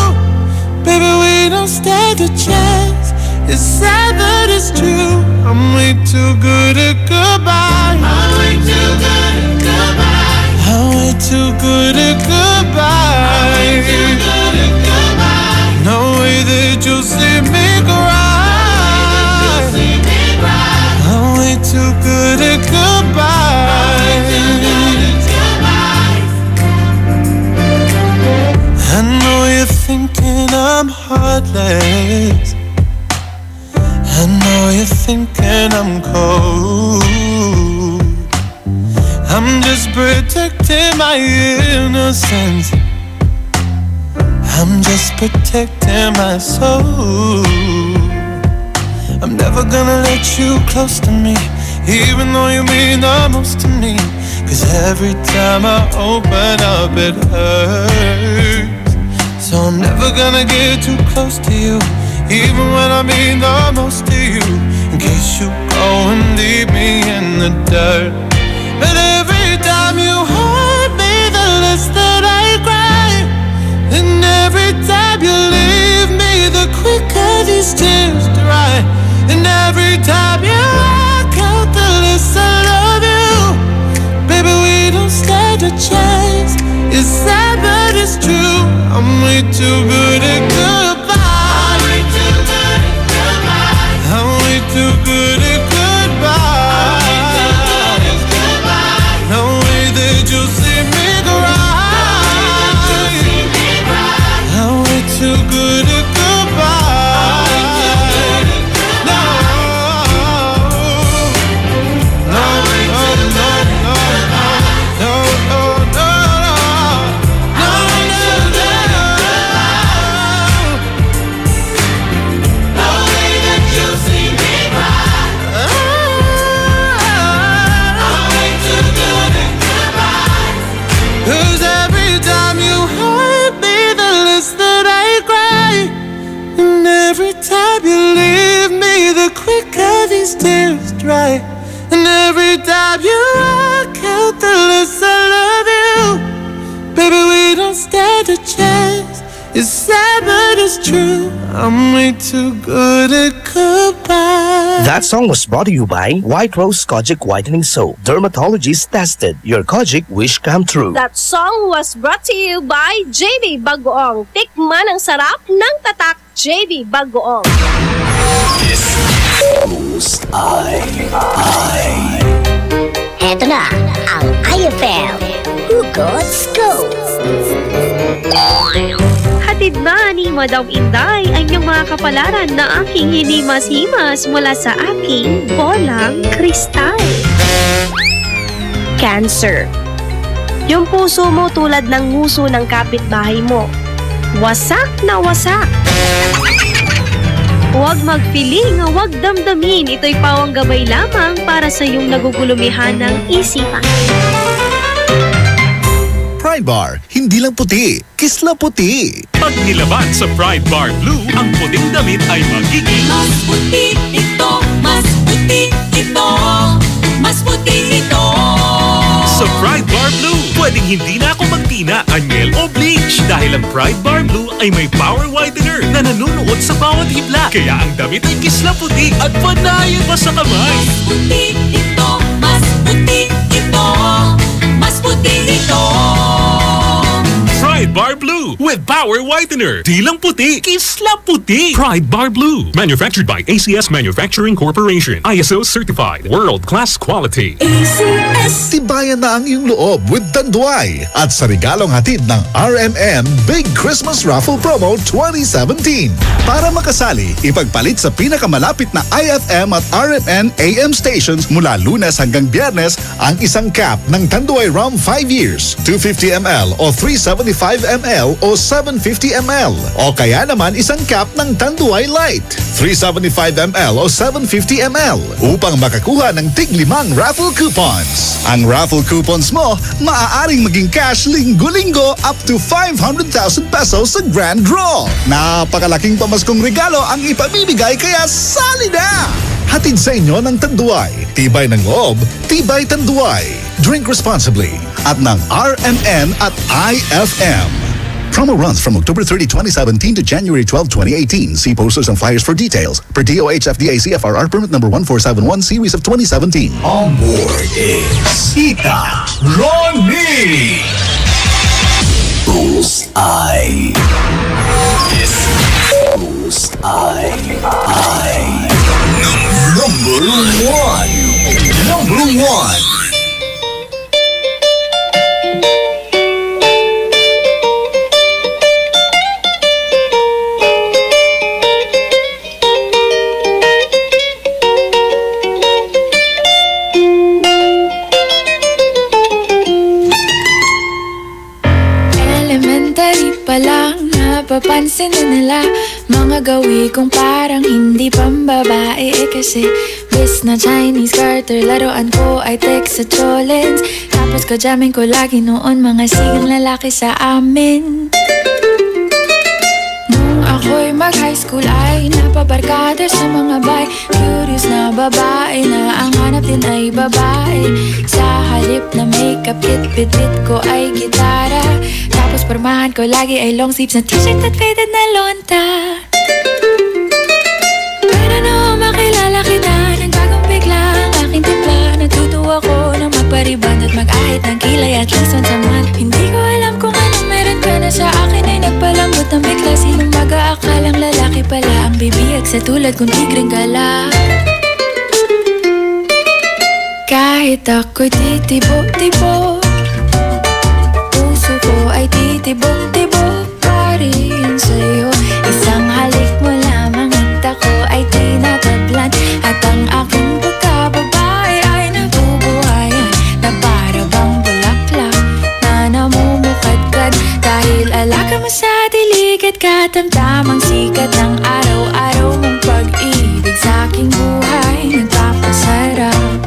Baby, we don't stand a chance. It's sad, but it's true. I'm way too good at goodbye. thinking I'm cold. I'm just protecting my innocence. I'm just protecting my soul. I'm never gonna let you close to me, even though you mean the most to me. 'Cause every time I open up it hurts. So I'm never gonna get too close to you, even when I mean the most to you, in case you go and leave me in the dirt. But every time you hurt me, the less that I cry. And every time you leave me, the quicker these tears dry. And every time you walk out, the less I love you. Baby, we don't stand a chance. It's sad but it's true. I'm way too good at goodbye. I'm way too good at goodbye. I'm way too good at goodbye. No way that you'll see me cry. I'm way too good at goodbye. No, no, no, no, no, no, no, no, no, no way that you'll see me cry. I'm way too good at goodbye. 'Cause every time you hurt me, the less that I cry. And every time you leave me, the quicker these tears dry. And every time you walk out, the less I love you. Baby, we don't stand a chance. It's sad but it's true. I'm way too good at goodbye. That song was brought to you by White Rose Kojic Whitening Soap. Dermatologists tested. Your Kojic wish come true. That song was brought to you by JB Bagoong. Tikman ang sarap ng tatak JB Bagoong. Eto na ang IFL Hugot Scoop. Hatid na ni Madam Inday ang inyong mga kapalaran na aking hinimas-himas mula sa aking bolang kristal. Cancer. Yung puso mo tulad ng nguso ng kapitbahay mo. Wasak na wasak. Huwag magpiling, huwag damdamin. Ito'y pawang gabay lamang para sa iyong nagugulumihan ng isipan. Pride Bar, hindi lang puti, kisla puti. Pag nilaban sa Pride Bar Blue, ang puting damit ay magiging mas puti ito, mas puti ito, mas puti ito. Sa Pride Bar Blue, pwedeng hindi na ako magtina, anyel o bleach dahil ang Pride Bar Blue ay may power whitener na nanunuot sa bawat hibla. Kaya ang damit ay kisla puti at panayan pa sa kamay. Mas puti ito, mas puti ito, mas puti ito. Pride Bar Blue with power whitener. Di lang puti, kisla puti. Pride Bar Blue. Manufactured by ACS Manufacturing Corporation. ISO certified. World-class quality. ACS. Tibayan na ang iyong loob with Tanduay. At sa regalong hatid ng RMN Big Christmas Raffle Promo 2017. Para makasali, ipagpalit sa pinakamalapit na IFM at RMN AM stations mula Lunes hanggang Biyernes ang isang cap ng Tanduay Rum 5 years, 250 ml o 375 ml o 750 ml. O kaya naman isang cap ng Tanduay Light, 375 ml o 750 ml upang makakuha ng tig-5 raffle coupons. Ang raffle coupons mo, maaaring maging cash linggo-linggo up to 500,000 pesos sa grand draw. Napakalaking pamaskong regalo ang ipamimigay kaya sali na! Hatid sa inyo ng Tanduay. Tibay ng loob, tibay Tanduay. Drink responsibly at ng RMN at IFM. Promo runs from October 30, 2017 to January 12, 2018. See posters and flyers for details. Per DOH FDA CFRR permit number 1471 series of 2017. On board is Tita Ronnie. Bullseye. Bullseye. Number one. Number one. magawi kung parang hindi pambabae kasi bis na Chinese Carter, laruan ko ay text sa Cholens. Tapos kajamin ko lagi noon mga sigang lalaki sa amin. Nung ako'y mag-high school ay napabarkada sa mga bay. Curious na babae na ang hanap din ay babae. Sa halip na makeup kit, bit-bit ko ay gitara. Tapos pormahan ko lagi ay long sleeves na t-shirt at faded na lonta. Pero noong makilala kita, nagbagong bigla ang aking timpla. Natutuwa ko na magpariband at mag-ahit ng kilay at least once a month. Hindi ko alam kung anong meron ka na sa akin ay nagpalambot ng bigla. Sinong mag-aakalang lalaki pala ang bibiyag sa tulad kong tigreng gala. Kahit ako'y titibok-tibok, puso ko ay titibok-tibok pa rin sa'yo. Isang halik mo lamang at ako ay tinatablan. At ang aking pagkababae ay nabubuhayan na para bang bulaklak na namumukadkad. Dahil alaga mo sa dilig at katamtamang sikat ng araw-araw mong pag-ibig sa aking buhay nagpapasarap.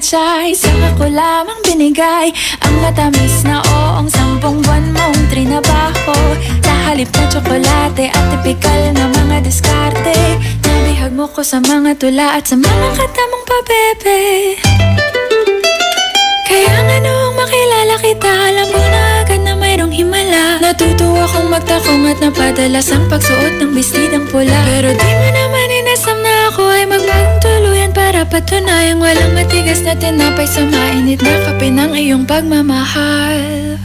Ay, saka ko lamang binigay ang matamis na oong 10 buwan mong trinabaho. Sa halip na tsokolate at tipikal na mga diskarte, nabihag mo ko sa mga tula at sa mga katamong pabebe. Kaya nga noong makilala kita, alam ko na agad na mayroong himala. Natutuwa kong magtakong at napadalas ang pagsuot ng bestidang pula. Pero di mo naman inasam na ako ay magbagong tuluyan para patunayang walang matigas na tinapay sa mainit na kape ng iyong pagmamahal.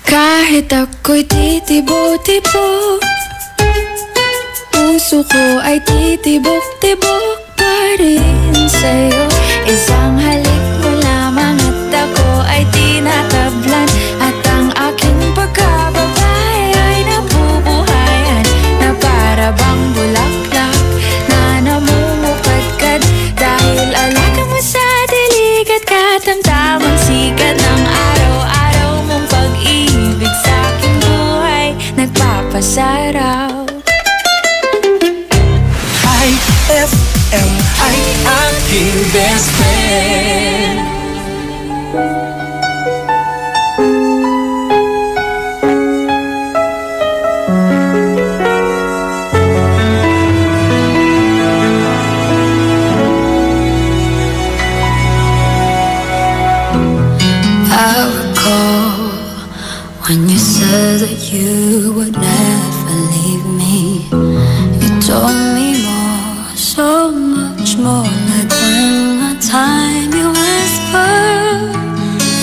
Kahit ako'y titibo-tibo, puso ko ay titibok-tibok pa rin sa'yo. Isang halik mo lamang at ako ay tinatablan. At ang aking pagkababae ay nabubuhayan na para bang bulaklak na namumukadkad. Dahil alaga mo sa dilig at katamtamang sikat ng araw-araw mong pag-ibig sa aking buhay nagpapasaraw. IFM ay aking best friend. I recall when you said that you would never leave me. You told me more, so much more. Like when the time you whispered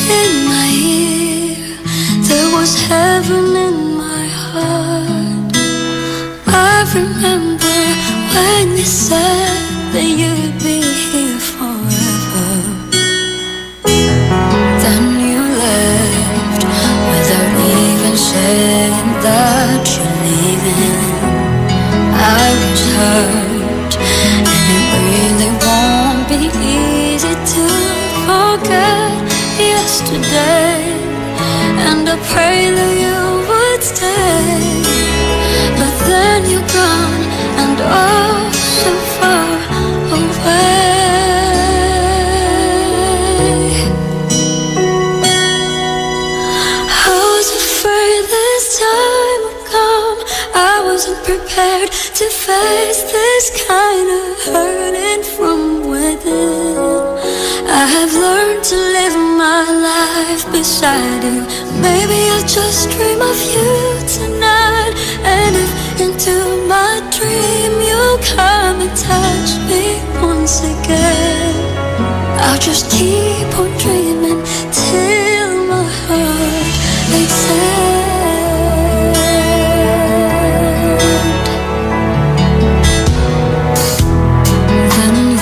in my ear, there was heaven in my heart. I remember when you said that you'd be here forever. Then you left without even saying that you're leaving. I was hurt, and it really won't be easy to forget yesterday. And I pray that you would stay, but then you're gone and oh so far away. I was afraid this time would come. I wasn't prepared to face this kind of hurting from within. I have learned to live my life beside you. Maybe I'll just dream of you tonight. And if into my dream you'll come and touch me once again, I'll just keep on dreaming till my heart exhales. Then you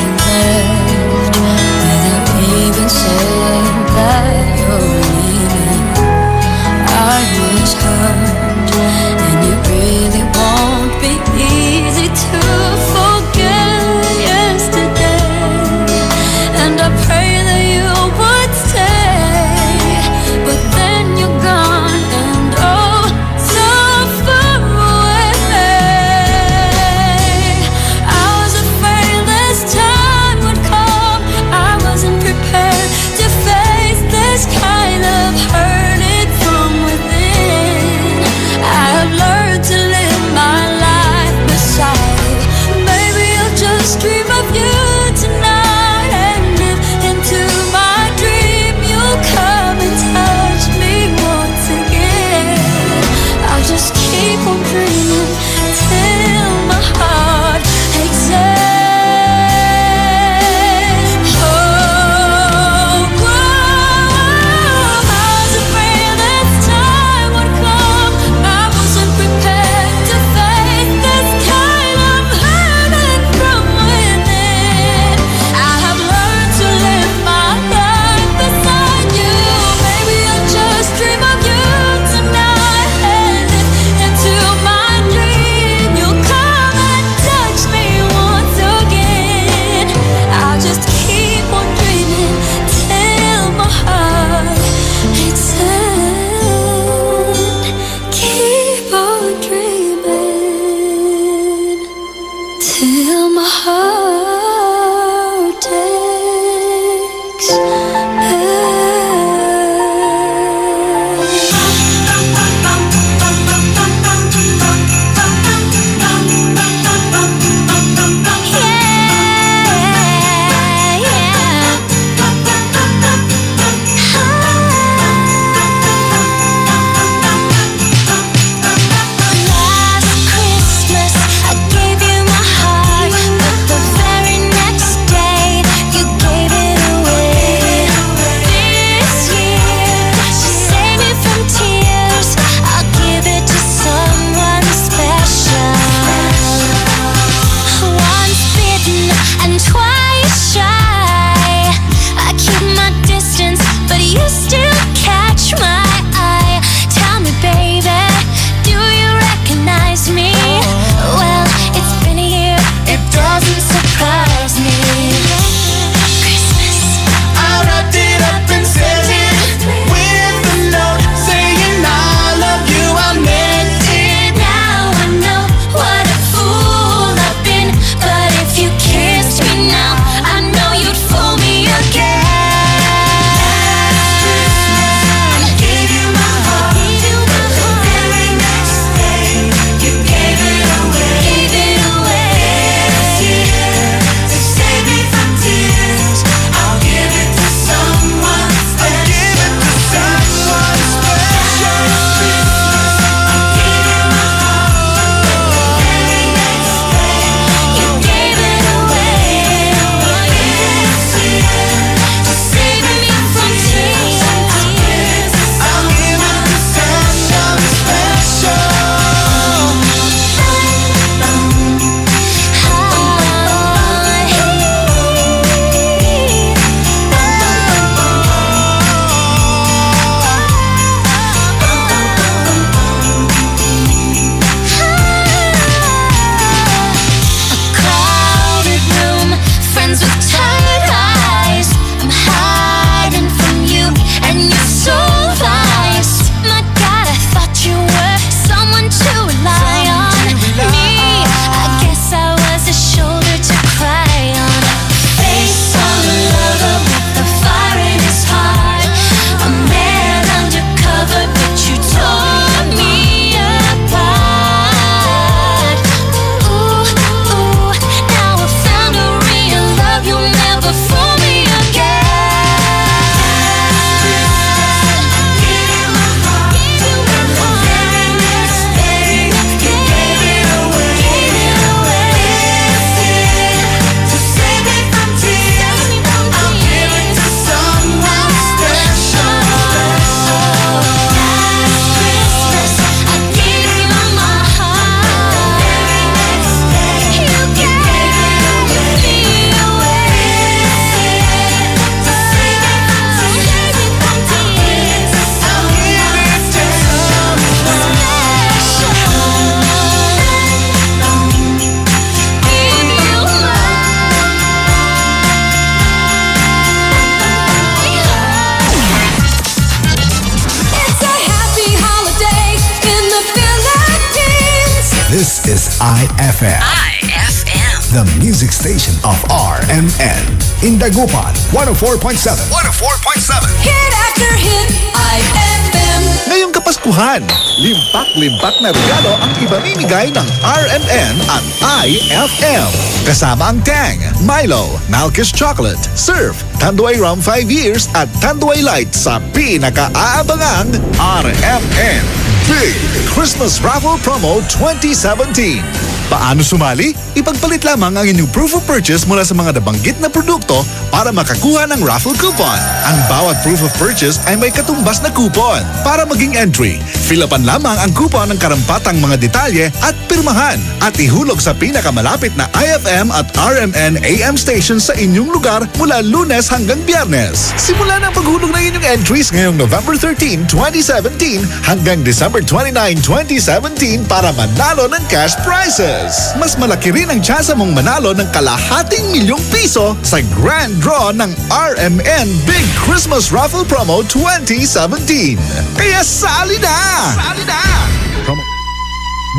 is IFM. IFM. The music station of RMN. In Dagupan, 104.7. 104.7. Hit after hit, IFM. Ngayong Kapaskuhan, limpak-limpak na regalo ang ibamimigay ng RMN at IFM. Kasama ang Tang, Milo, Malkish Chocolate, Surf, Tanduay Rum 5 years at Tanduay Light sa pinaka-aabangang RMN Big Christmas Raffle Promo 2017. Paano sumali? Ipagpalit lamang ang inyong proof of purchase mula sa mga nabanggit na produkto para makakuha ng raffle coupon. Ang bawat proof of purchase ay may katumbas na coupon. Para maging entry, fill-upan lamang ang coupon ng karampatang mga detalye at pirmahan at ihulog sa pinakamalapit na IFM at RMN AM station sa inyong lugar mula Lunes hanggang Biyernes. Simula ng paghulog ng inyong entries ngayong November 13, 2017 hanggang December 29, 2017 para manalo ng cash prizes. Mas malaki rin ang tsansa mong manalo ng ₱250,000 sa grand draw ng RMN Big Christmas Raffle Promo 2017. Kaya sali na! Sali na!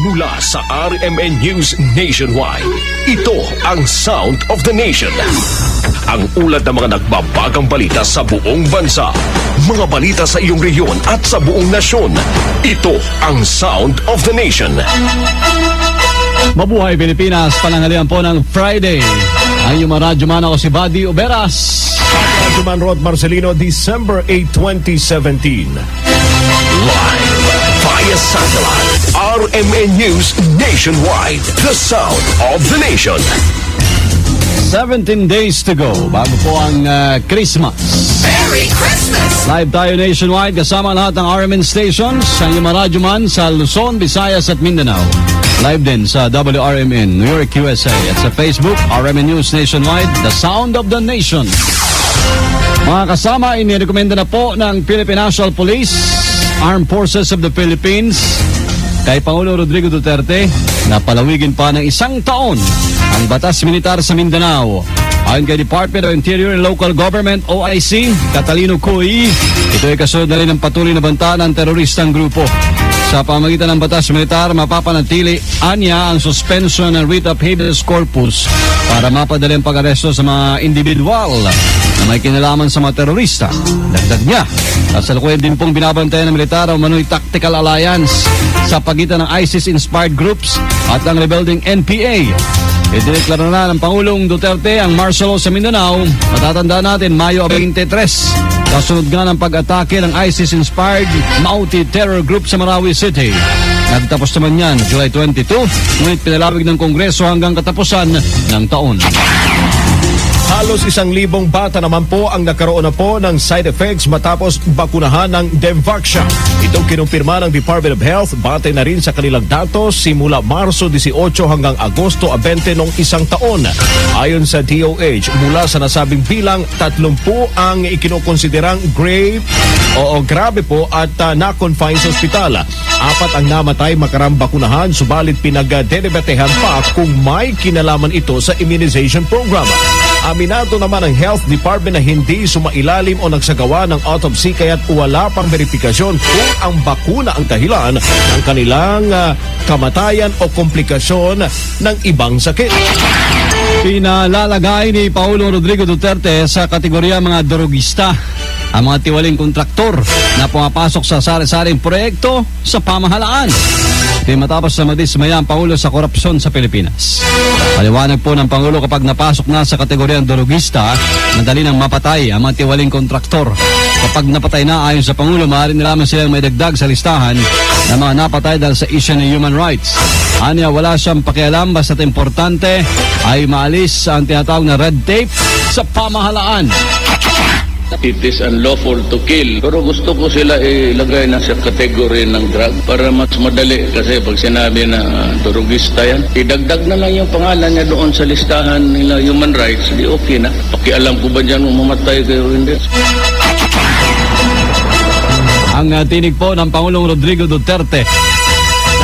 Mula sa RMN News Nationwide, ito ang Sound of the Nation. Ang ulat ng mga nagbabagang balita sa buong bansa. Mga balita sa iyong rehiyon at sa buong nasyon. Ito ang Sound of the Nation. Mabuhay Pilipinas, pananghalian po ng Friday. Ang iyong radyoman ako si Buddy Oberas. Radyoman Rod Marcelino, December 8, 2017. Live via satellite, RMN News Nationwide, the sound of the nation. 17 days to go bago po ang Christmas. Merry Christmas! Live tayo nationwide kasama lahat ng RMN stations. Ang iyong radyoman sa Luzon, Visayas at Mindanao. Live din sa WRMN, New York, USA. At sa Facebook, RMN News Nationwide, the sound of the nation. Mga kasama, inirekomenda na po ng Philippine National Police, Armed Forces of the Philippines, kay Pangulo Rodrigo Duterte na palawigin pa ng 1 taon ang batas militar sa Mindanao. Ayon kay Department of Interior and Local Government, OIC, Catalino Cuy, ito ay kasunod na rin ng patuloy na banta ng teroristang grupo. Sa pamagitan ng batas militar, mapapanatili anya ang suspension ng writ of habeas corpus para mapadali ang pag-aresto sa mga individual na may kinalaman sa mga terorista. Dagdag niya, kasalukuyan din pong binabantayan ng militar ang manoy tactical alliance sa pagitan ng ISIS-inspired groups at ang rebuilding NPA. Idineklara na ng Pangulong Duterte ang martial law sa Mindanao. Matatandaan natin, Mayo 23. Kasunod nga ng pag-atake ng ISIS-inspired Mauti terror group sa Marawi City. Nagtapos naman yan July 22, ngunit pinalawig ng Kongreso hanggang katapusan ng taon. Halos 1,000 bata naman po ang nagkaroon na po ng side effects matapos bakunahan ng Demvarxia. Itong kinumpirma ng Department of Health batay na rin sa kanilang datos simula Marso 18 hanggang Agosto 20 noong 1 taon. Ayon sa DOH, mula sa nasabing bilang, 30 ang ikinukonsiderang grabe po at na-confine sa ospital. 4 ang namatay makarang bakunahan, subalit pinagdedebatehan pa kung may kinalaman ito sa immunization program. Aminado naman ang Health Department na hindi sumailalim o nagsagawa ng autopsy kaya't wala pang verifikasyon kung ang bakuna ang dahilan ng kanilang kamatayan o komplikasyon ng ibang sakit. Pinalalagay ni Paulo Rodrigo Duterte sa kategorya mga drogista ang mga tiwaling kontraktor na pumapasok sa sari-saring proyekto sa pamahalaan. Matapos na madismaya ang Pangulo sa korupsyon sa Pilipinas. Paliwanag po ng Pangulo kapag napasok na sa kategoryang drogista, madali nang mapatay ang mga tiwaling kontraktor. Kapag napatay na ayon sa Pangulo, maaari na lamang silang may dagdag sa listahan ng mga napatay dahil sa issue ng human rights. Anya, wala siyang pakialam basta't importante ay maalis ang tinatawag na red tape sa pamahalaan. It is unlawful to kill. Pero gusto ko sila ilagay na sa kategory ng drug para mas madali. Kasi pag sinabi na drugista yan, idagdag na lang yung pangalan niya doon sa listahan nila human rights. Di okay na. Pakialam ko ba dyan mamatay kayo hindi? Ang tinig po ng Pangulong Rodrigo Duterte.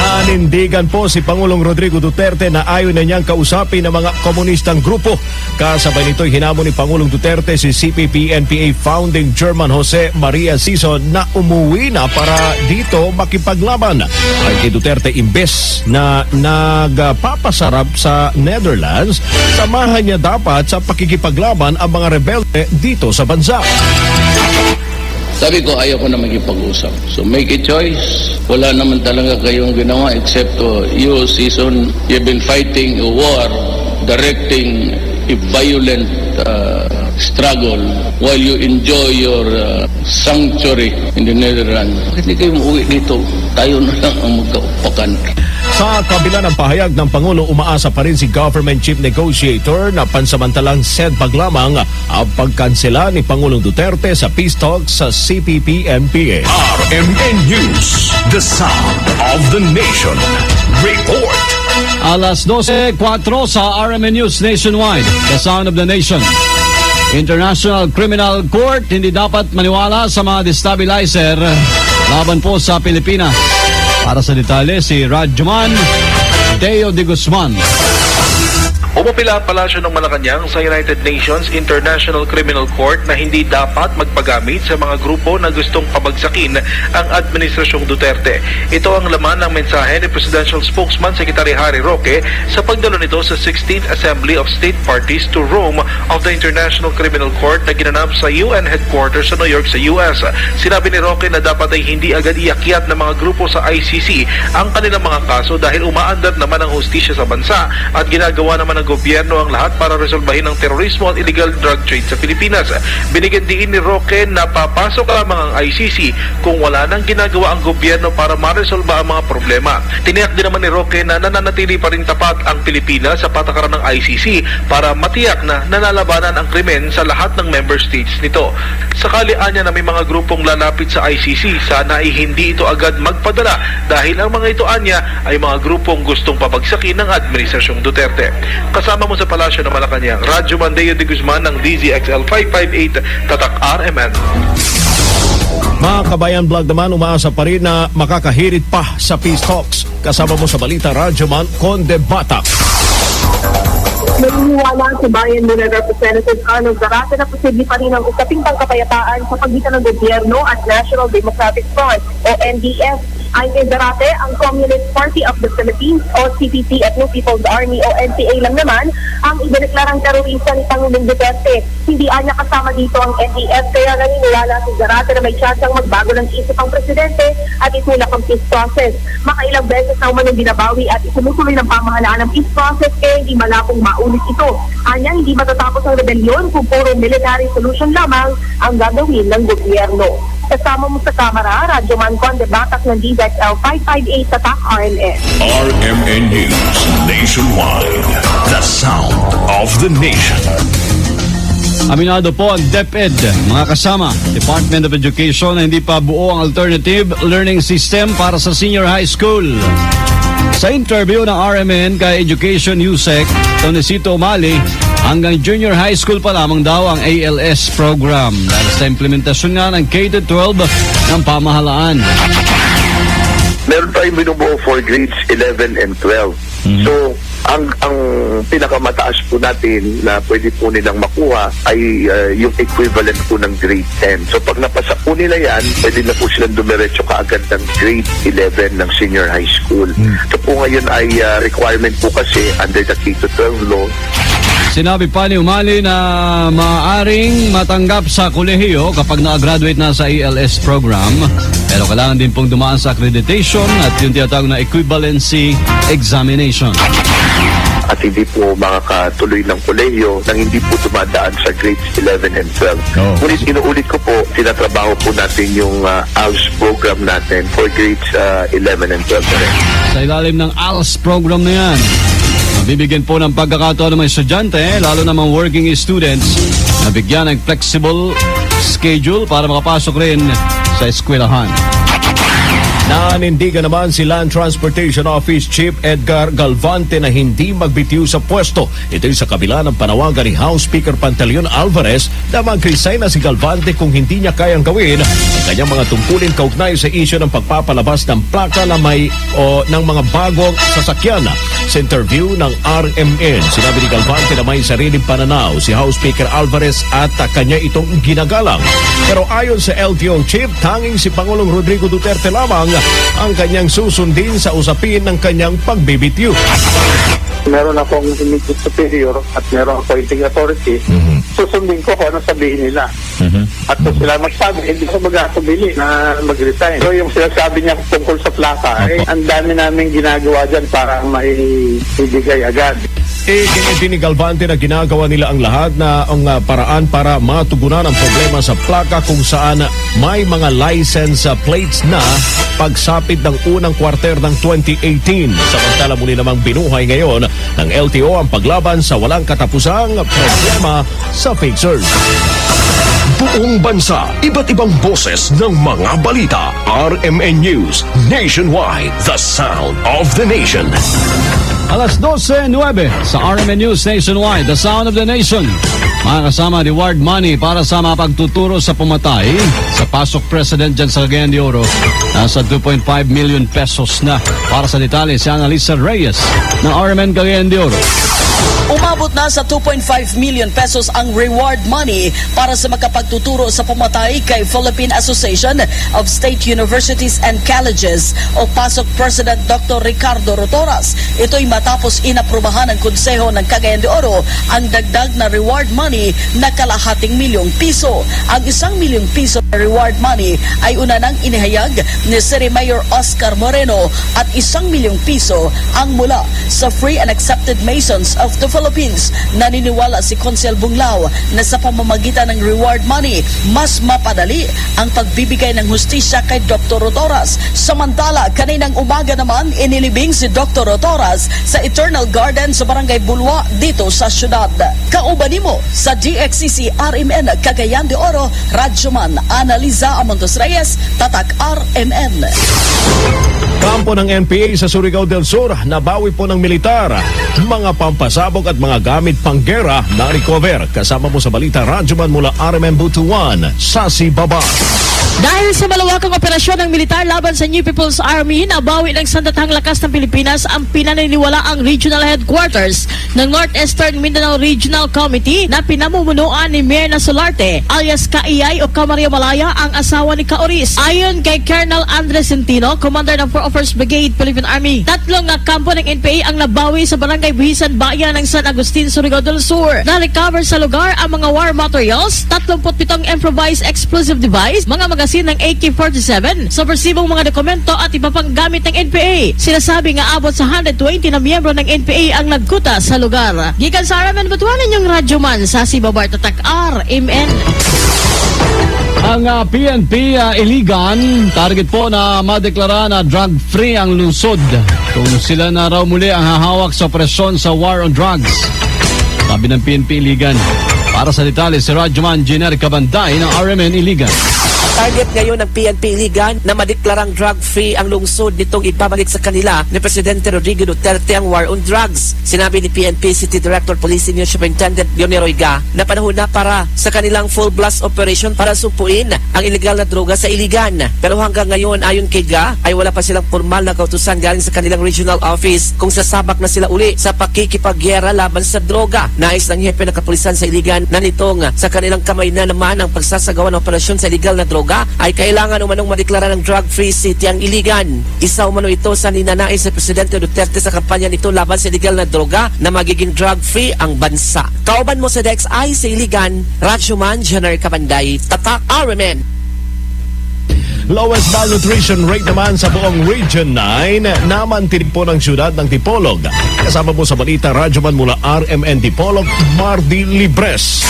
Nanindigan po si Pangulong Rodrigo Duterte na ayaw na niyang kausapin ng mga komunistang grupo. Kasabay nito'y hinamon ni Pangulong Duterte si CPP-NPA founding Chairman Jose Maria Sison na umuwi na para dito makipaglaban. Ay kay Duterte, imbes na nagpapasarap sa Netherlands, samahan niya dapat sa pakikipaglaban ang mga rebelde dito sa bansa. Sabi ko, ayaw ko na magipag-usap. So make a choice. Wala naman talaga kayong ginawa except you, Sison, you've been fighting a war, directing a violent struggle while you enjoy your sanctuary in the Netherlands. Bakit hindi kayo umuwi dito? Tayo na lang ang magkaupakan. Sa kabila ng pahayag ng Pangulo, umaasa pa rin si Government Chief Negotiator na pansamantalang setback lamang ang pagkansela ni Pangulong Duterte sa peace talks sa CPP-NPA. RMN News, the sound of the nation. Report. Alas 12:04 sa RMN News Nationwide, the sound of the nation. International Criminal Court hindi dapat maniwala sa mga destabilizer laban po sa Pilipinas. Para sa detalye, si Radjuman Deo de Guzman. Umapila ang palasyo ng Malacanang sa United Nations International Criminal Court na hindi dapat magpagamit sa mga grupo na gustong pabagsakin ang Administrasyong Duterte. Ito ang laman ng mensahe ni Presidential Spokesman Secretary Harry Roque sa pagdalo nito sa 16th Assembly of State Parties to Rome of the International Criminal Court na ginanap sa UN headquarters sa New York sa US. Sinabi ni Roque na dapat ay hindi agad iakyat ng mga grupo sa ICC ang kanilang mga kaso dahil umaandar naman ang hustisya sa bansa at ginagawa naman ng gobyerno ang lahat para resolbahin ang terorismo at illegal drug trade sa Pilipinas. Binigyan din ni Roque na papasok lamang ang ICC kung wala nang ginagawa ang gobyerno para maresolba ang mga problema. Tiniyak din naman ni Roque na nananatili pa rin tapat ang Pilipinas sa patakaran ng ICC para matiyak na nanalabanan ang krimen sa lahat ng member states nito. Sakali anya na may mga grupong lalapit sa ICC, sana ay hindi ito agad magpadala dahil ang mga ito anya ay mga grupong gustong pabagsakin ng Administrasyong Duterte. Kasama mo sa palasyo ng Malacanang, Radyo Mandeo de Guzman ng DZXL 558 Tatak RMN. Mga kabayan vlog naman, umaasa pa rin na makakahirit pa sa peace talks. Kasama mo sa balita, Radyo Man Conde Batak. Naniniwala si Bayan Muna Representative Carlos Zarate na posible pa rin ang usaping pangkapayapaan sa pagitan ng gobyerno at National Democratic Front o NDF. Ayon kay Zarate, ang Communist Party of the Philippines o CPP at New People's Army o NPA lang naman ang idineklarang terorista ni Pangulong Duterte. Hindi anya kasama dito ang NDF, kaya naniniwala si Zarate na may tsansang magbago ng isip ang presidente at itulak ang peace process. Makailang beses na umanong binabawi at isinutuloy ng pamahalaan ng peace process kaya hindi malapong maulit ito. Anya, hindi matatapos ang rebellion kung puro military solution lamang ang gagawin ng gobyerno. Kasama mo sa kamera, Radyo Man Conde Batak ng DZXL 558 Tatak RMN. RMN News Nationwide, the sound of the nation. Aminado po ang DepEd, mga kasama, Department of Education, na hindi pa buo ang alternative learning system para sa senior high school. Sa interview ng RMN kay Education USEC, Tonesito Umali, hanggang junior high school pa lamang daw ang ALS program dahil sa implementasyon nga ng K-12 ng pamahalaan. Meron tayong binubuo for grades 11 and 12. So, ang pinakamataas po natin na pwede po nilang makuha ay yung equivalent po ng grade 10. So pag napasa po nila yan, pwede na po silang dumiretso kaagad ng grade 11 ng senior high school. Ito po ngayon ay requirement po kasi under the K-12 law. Sinabi pa ni Umali na maaaring matanggap sa kolehiyo kapag na-graduate na sa ALS program, pero kailangan din pong dumaan sa accreditation at yung tinatawag na equivalency examination. At hindi po makakatuloy ng kolehiyo nang hindi po dumadaan sa grades 11 and 12. Ngunit inuulit ko po, tinatrabaho po natin yung ALS program natin for grades 11 and 12 na rin. Sa ilalim ng ALS program na yan, bibigyan po ng pagkakataon ng mga estudyante, lalo na mga working students, na bigyan ng flexible schedule para makapasok rin sa eskwelahan. Nanindigan naman si Land Transportation Office Chief Edgar Galvante na hindi magbitiw sa pwesto. Ito'y sa kabila ng panawagan ni House Speaker Pantaleon Alvarez na mag-resign na si Galvante kung hindi niya kayang gawin ang kanyang mga tungkulin kaugnay sa isyu ng pagpapalabas ng plaka na ng mga bagong sasakyan. Sa interview ng RMN, sinabi ni Galvante na may sariling pananaw si House Speaker Alvarez at kanya itong ginagalang. Pero ayon sa LTO Chief, tanging si Pangulong Rodrigo Duterte lamang ang kanyang susundin sa usapin ng kanyang pagbibitiw. Meron akong immediate superior at meron appointing authority. Susundin ko kung ano sabihin nila. At kung sila magsabi, hindi ko mag-atubili na mag-resign. So yung sinasabi niya tungkol sa plaka, ang dami namin ginagawa dyan para maibigay agad. Ikiniti ni Galvante na ginagawa nila ang lahat na ang paraan para matugunan ang problema sa plaka kung saan may mga license plates na pagsapit ng unang kwarter ng 2018. Samantala muli namang binuhay ngayon ng LTO ang paglaban sa walang katapusang problema sa fixers. Buong bansa, iba't ibang boses ng mga balita. RMN News Nationwide, the sound of the nation. Alas 12:09 sa RMN News Nationwide, the sound of the nation. Mga kasama, reward money para sa mapagtuturo sa pumatay sa pasok president dyan sa Cagayan de Oro. Nasa 2.5 million pesos na. Para sa detalye, si Annalisa Reyes ng RMN Cagayan de Oro. Umabot na sa 2.5 million pesos ang reward money para sa makapagtuturo sa pumatay kay Philippine Association of State Universities and Colleges o PASOK President Dr. Ricardo Rotoras. Ito'y matapos inaprubahan ng Konseho ng Cagayan de Oro ang dagdag na reward money na kalahating milyong piso. Ang 1 milyong piso na reward money ay una nang inihayag ni City Mayor Oscar Moreno at 1 milyong piso ang mula sa Free and Accepted Masons of the Philippines. Naniniwala si Consel Bunglao na sa pamamagitan ng reward money, mas mapadali ang pagbibigay ng hustisya kay Dr. Rotoras. Samantala, kaninang umaga naman, inilibing si Dr. Rotoras sa Eternal Garden sa Barangay Bulwa dito sa syudad. Kauban mo sa DXCC RMN Cagayan de Oro, Radyoman Annalisa Amontos Reyes, Tatak RMN. Kampo ng NPA sa Surigao del Sur, nabawi po ng militar. Mga pampasabog at mga gamit panggera na recover. Kasama mo sa balita, Radyoman mula RMN Butuan, Sasi Baba. Dahil sa malawakang operasyon ng militar laban sa New People's Army, nabawi ng Sandatahang Lakas ng Pilipinas ang pinaniniwala ang regional headquarters ng Northeastern Mindanao Regional Committee na pinamumunuan ni Myrna Solarte alias Kaiyay o Kamaria Malaya, ang asawa ni Kaoris. Ayon kay Colonel Andres Centino, Commander ng 401st Brigade, Philippine Army, 3 kampo ng NPA ang nabawi sa Barangay Buhisan, Bayan ng San Agustin, Surigao del Sur. Na-recover sa lugar ang mga war materials, 37 improvised explosive device, mga magasin ng AK-47, subversibong mga dokumento at iba pang gamit ng NPA. Sinasabi nga abot sa 120 na miyembro ng NPA ang nagkuta sa lugar. Gikan sa RMN Butuanan yung Radyoman sa Sibabar, Tatak RMN. Ang PNP Iligan, target po na madeklara na drug-free ang lungsod kung sila na raw muli ang hahawak sa operasyon sa war on drugs. Sabi ng PNP Iligan. Para sa detalye, si Radyoman Jenner Cabanday ng RMN Iligan. Target ngayon ng PNP Iligan na madeklarang drug-free ang lungsod nitong ibabalik sa kanila ni Presidente Rodrigo Duterte ang war on drugs. Sinabi ni PNP City Director Police Senior Superintendent Leonero Higa na panahon na para sa kanilang full blast operation para supuin ang ilegal na droga sa Iligan. Pero hanggang ngayon, ayon kay Higa, ay wala pa silang formal na kautusan galing sa kanilang regional office kung sasabak na sila uli sa pakikipagyera laban sa droga. Nais ng hepe ng kapulisan sa Iligan na nitong sa kanilang kamay na naman ang pagsasagawa ng operasyon sa ilegal na droga ay kailangan umanong madeklara ng drug-free city ang Iligan. Isa umano ito sa ninanais sa Presidente Duterte sa kampanya nito laban sa illegal na droga na magiging drug-free ang bansa. Kauban mo sa DXI sa Iligan, Radyoman Jenner Cabanday, Tatak RMN. Lowest malnutrition rate naman sa buong Region 9 namantin po ng siyudad ng Dipolog. Kasama po sa balita, Radyoman mula RMN Dipolog, Mardi Libres.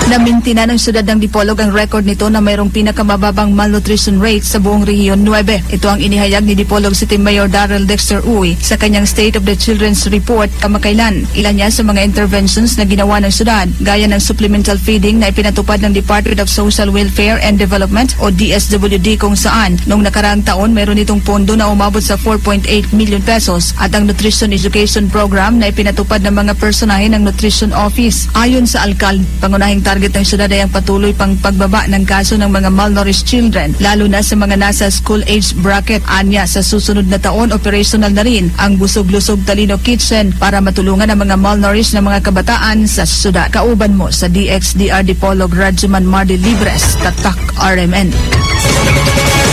Namintina ng syudad ng Dipolog ang record nito na mayroong pinakamababang malnutrition rate sa buong Rehiyon 9. Ito ang inihayag ni Dipolog City Mayor Darrell Dexter Uy sa kanyang State of the Children's Report kamakailan. Ilan niya sa mga interventions na ginawa ng syudad, gaya ng supplemental feeding na ipinatupad ng Department of Social Welfare and Development o DSWD, kung saan noong nakaraang taon mayroon itong pondo na umabot sa 4.8 million pesos, at ang Nutrition Education Program na ipinatupad ng mga personahe ng Nutrition Office. Ayon sa alkalde, pangunahing target ng syudad ay ang patuloy pang pagbaba ng kaso ng mga malnourished children, lalo na sa mga nasa school age bracket. Anya, sa susunod na taon, operational na rin ang Busog-Lusog Talino Kitchen para matulungan ang mga malnourished na mga kabataan sa syudad. Kauban mo sa DXDR Dipolog, Radjuman Mardi Libres, Tatak RMN.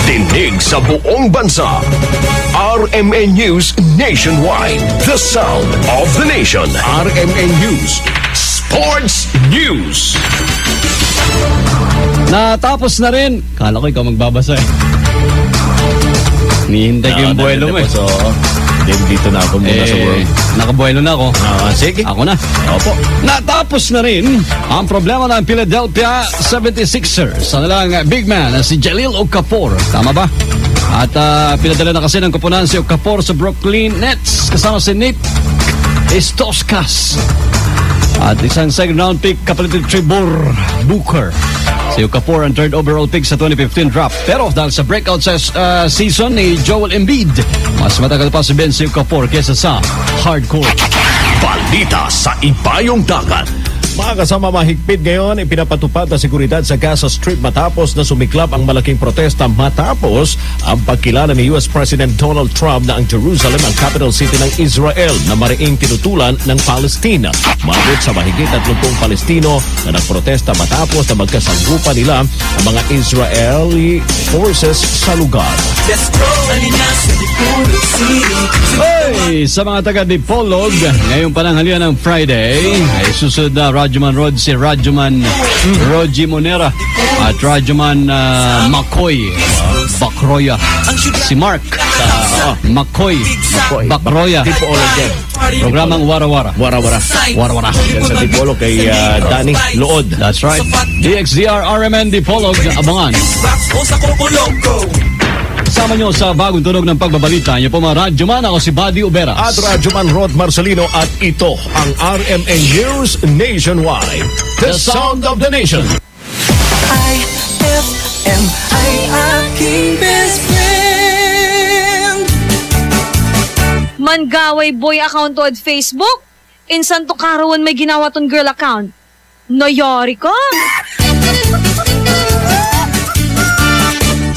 Tinig sa buong bansa. RMN News Nationwide. The sound of the nation. RMN News. Sports News. Natapos na rin. Kala ko ikaw magbabasa eh. Nihintay ko yung buwelo mo eh. So, dito na ako muna sa world. Nakabuwelo na ako. Sige. Ako na. Opo. Natapos na rin ang problema ng Philadelphia 76ers sa nilang big man na si Jahlil Okafor. Tama ba? At pinadala na kasi ng koponan si Okafor sa Brooklyn Nets kasama si Nate Stauskas. At isang second round pick kapalit ni Trevor Booker. Si Okafor ang third overall pick sa 2015 draft. Pero dahil sa breakout season ni Joel Embiid, mas matagal pa si Okafor kesa sa hardcore. Balita sa Ibayong Dagat. Mga kasama, mahigpit ngayon ipinapatupad na seguridad sa Gaza Strip matapos na sumiklab ang malaking protesta matapos ang pagkilala ni US President Donald Trump na ang Jerusalem ang capital city ng Israel na mariing tinutulan ng Palestina. Mabot sa mahigit 30 Palestino na nagprotesta matapos na magkasanggupan nila ang mga Israeli forces sa lugar. Hey, sa mga taga-Dipolog, ngayong pananghalian ng Friday ay susunod na Radjuman Road si Radjuman Roji Monera at Radjuman McCoy Bakroya. Si Mark McCoy Bakroya. Programang Wara-Wara. Wara-Wara. Yan sa Dipolog kay Danny Lood. That's right. DXDR RMN Dipolog, abangan. Kasama nyo sa bagong tunog ng pagbabalita niyo po mga Radyoman. Ako si Buddy Ubera. At Radyoman Rod Marcelino. At ito ang RMN News Nationwide. The sound of the nation. IFM ay aking best friend. Mangaway boy account at Facebook. Insan to karawan may ginawa ton girl account. Nayari ka.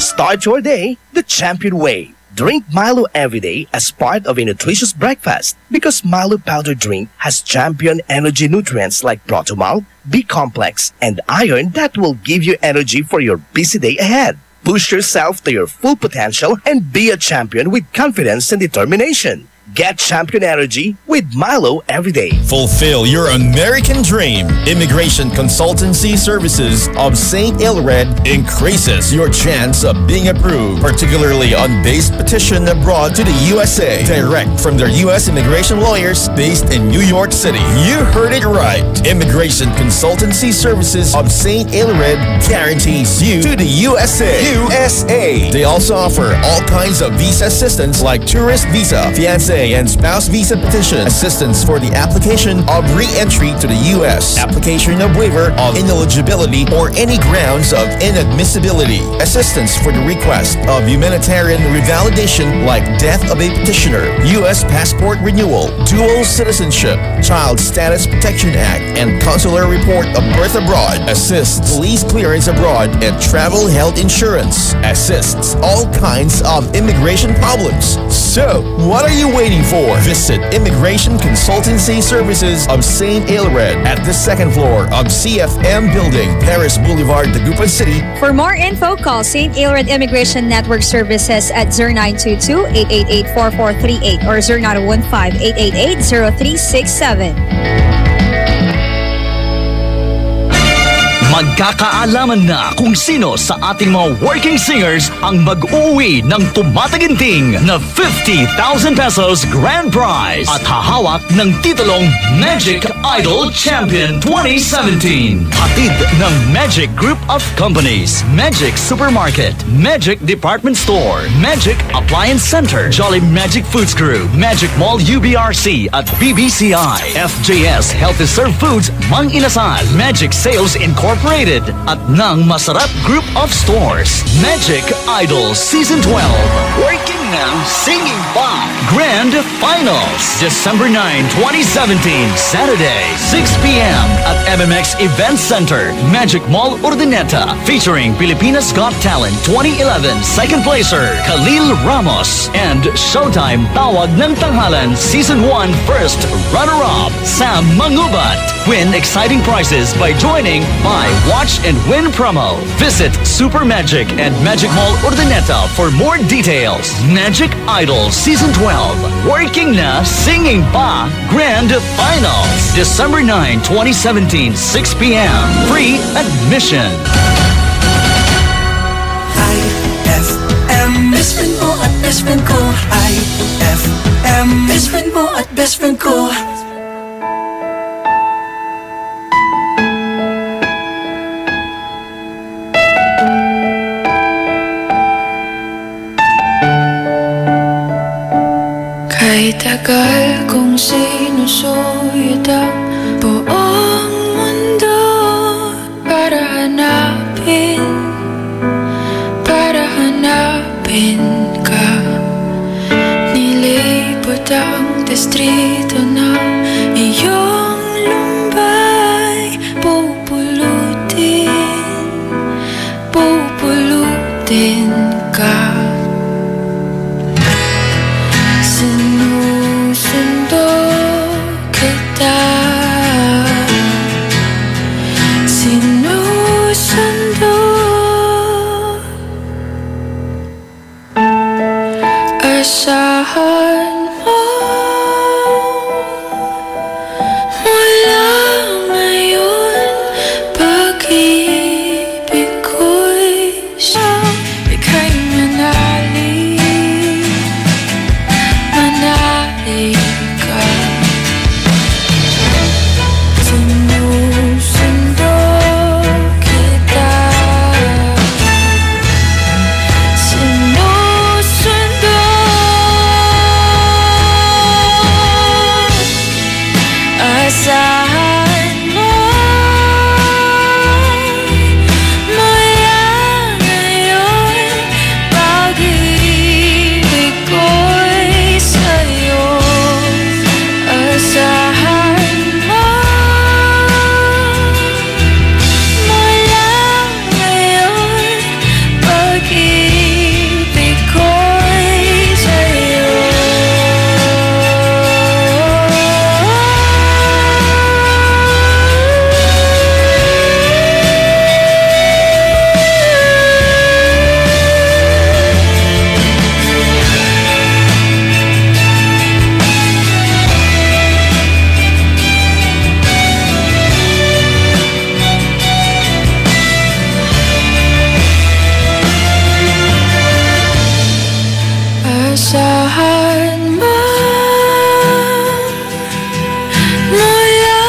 Start your day the champion way. Drink Milo every day as part of a nutritious breakfast because Milo powder drink has champion energy nutrients like Protomalt, B-complex, and iron that will give you energy for your busy day ahead. Push yourself to your full potential and be a champion with confidence and determination. Get champion energy with Milo every day. Fulfill your American dream. Immigration Consultancy Services of St. Ilred increases your chance of being approved, particularly on base petition abroad to the USA, direct from their U.S. immigration lawyers based in New York City. You heard it right. Immigration Consultancy Services of St. Ilred guarantees you to the USA. They also offer all kinds of visa assistance like tourist visa, fiancé and spouse visa petition, assistance for the application of re-entry to the U.S., application of waiver of ineligibility or any grounds of inadmissibility, assistance for the request of humanitarian revalidation like death of a petitioner, U.S. passport renewal, dual citizenship, Child Status Protection Act, and consular report of birth abroad, assists police clearance abroad and travel health insurance, assists all kinds of immigration problems. So, what are you waiting for? Visit Immigration Consultancy Services of St. Ilred at the second floor of CFM Building, Paris Boulevard, Dagupan City. For more info, call St. Ilred Immigration Network Services at 0922-888-4438 or 0915-888-0367. Magkakaalaman na kung sino sa ating mga working singers ang mag-uwi ng tumataginting na 50,000 pesos grand prize at hahawak ng titulong Magic Idol Champion 2017. Hatid ng Magic Group of Companies, Magic Supermarket, Magic Department Store, Magic Appliance Center, Jolly Magic Foods Crew, Magic Mall UBRC at BBCI, FJS Healthy Serve Foods, Mang Inasal, Magic Sales Incorporated at ng Masarap Group of Stores. Magic Idol Season 12. Working now, singing pa. Grand Finals, December 9, 2017, Saturday, 6 p.m. at MMX Event Center, Magic Mall Urdaneta, featuring Pilipinas Got Talent 2011 second placer Khalil Ramos and Showtime Tawag ng Tanghalan Season 1 first runner-up Sam Mangubat. Win exciting prizes by joining my Watch and Win promo. Visit Super Magic and Magic Mall Urdaneta for more details. Magic Idol Season 12. Working na, singing pa. Grand Finals. December 9, 2017, 6 p.m. Free admission. IFM, best friend mo at best friend ko. IFM, best friend mo at best friend ko. Kahit tagal kong sinusuyod ang buong mundo para hanapin ka. Nilibot ang distrito ng iyong lumbay. Pupulutin ka. Sinusundo kita. Sinusundo. Asahan mo mula ngayon, pag-ibig ko'y ika'y manalig ka. Sinusundo kita. Sinusundo. Asahan mo mula ngayon, pag-ibig ko'y sa'yo. Asahan mo mula ngayon, pag-ibig ko'y sa'yo. Asahan mo mula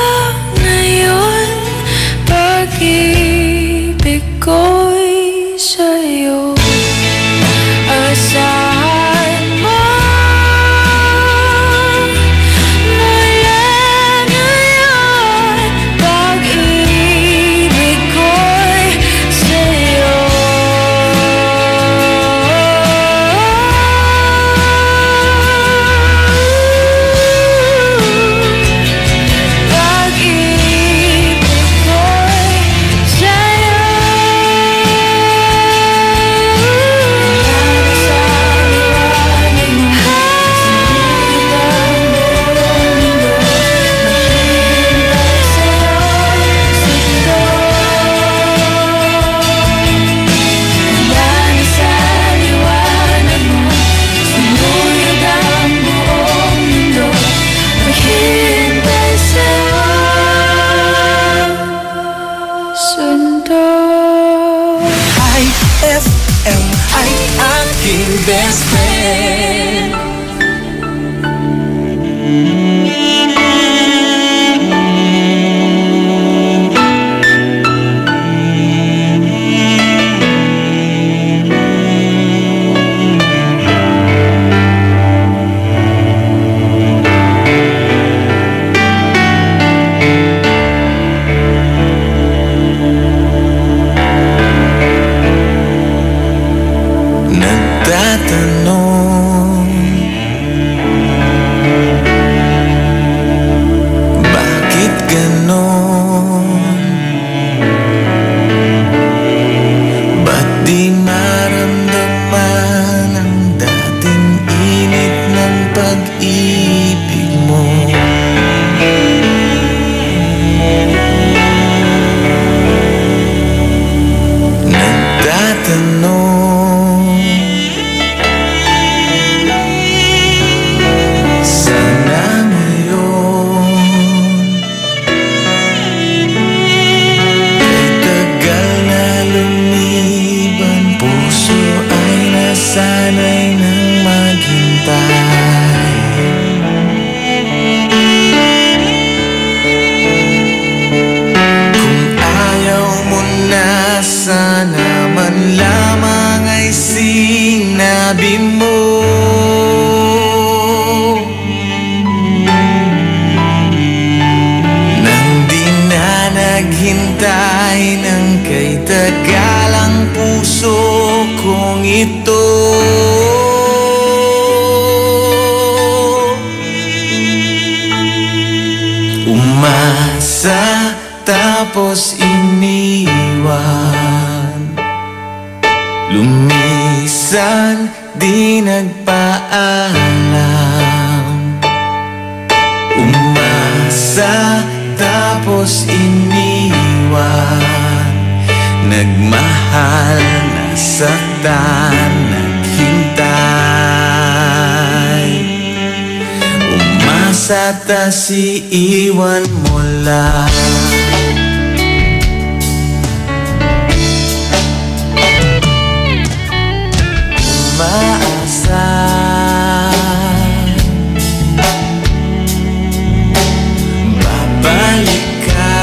ngayon, pag-ibig ko'y sa'yo. Asahan mo mula ngayon, pag-ibig ko'y sa'yo. Pag-ibig ko'y sa'yo. M ay aking best friend. Umasa tapos iniwan, lumisan di nagpaalam. Umasa tapos iniwan, nagmahal, nasaktan, naghintay. Umasa tas iiwan mo lang. Umaasa babalik ka,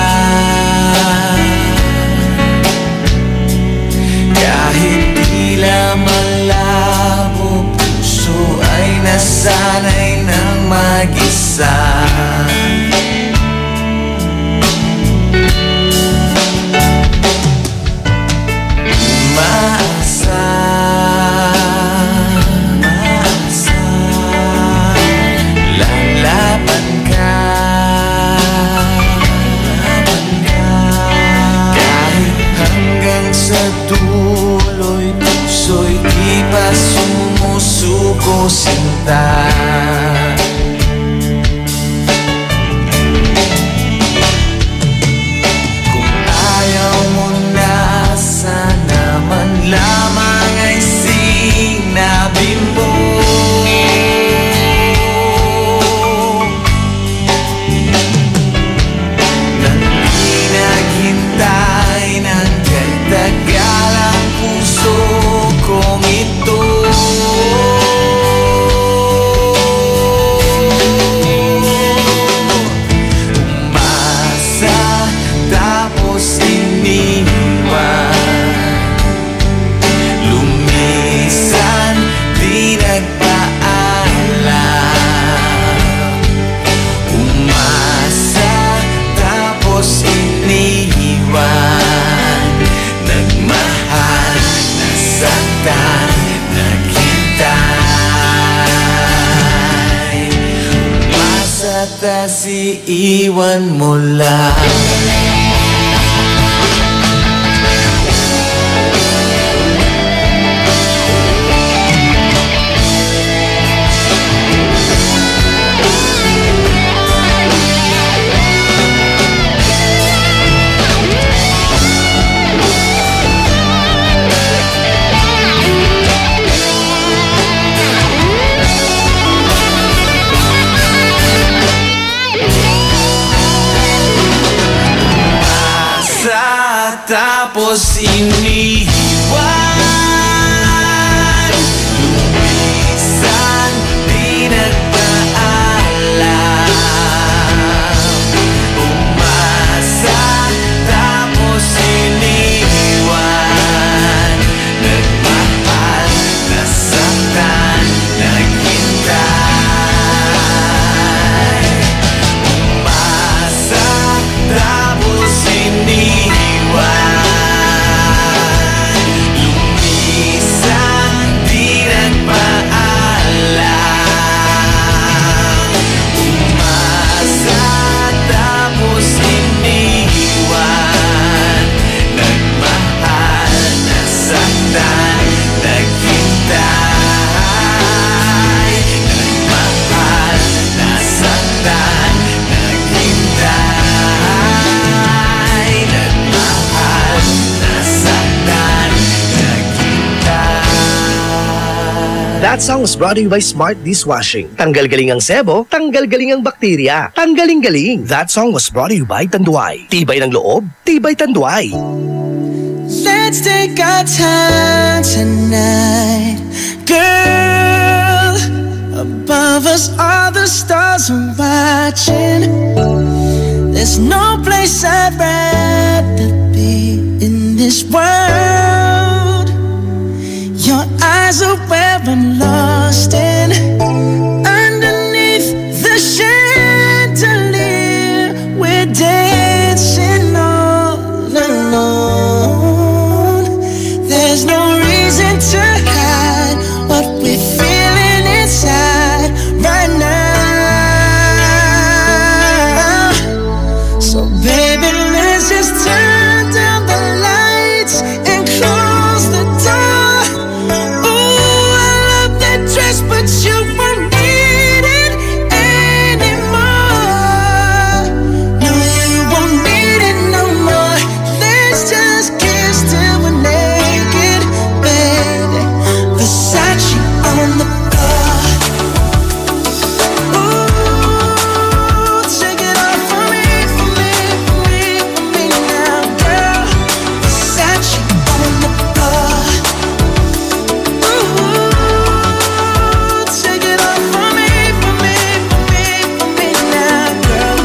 kahit tila malabo, puso ay nasanay ng mag-isa. Sumusuko sinta, kung ayaw mo na, sana man lamang ay sinabi mo. Nang di naghintay ng kay tagal ang puso kong ito. Tas iiwan mo lang. Tapos iniwan, That song was brought to you by Smart Dishwashing. Tanggal-galing ang sebo, tanggal-galing ang bakterya. Tanggaling-galing. That song was brought to you by Tanduay. Tibay ng loob, tibay Tanduay. Let's take our time tonight, girl. Above us all the stars are watching. There's no place I'd rather be in this world. Your eyes are where I'm lost in. Underneath the chandelier, we're dancing all alone. There's no reason to hide what we're feeling inside right now. So baby, let's just turn down the lights and close the door. Ooh, I love that dress, but you won't need it anymore. No, you won't need it no more. Let's just kiss till we're naked, baby. Versace on the floor. Ooh, take it off for me, for me, for me, for me now, girl. Versace on the floor. Ooh, take it off for me, for me, for me, for me now, girl.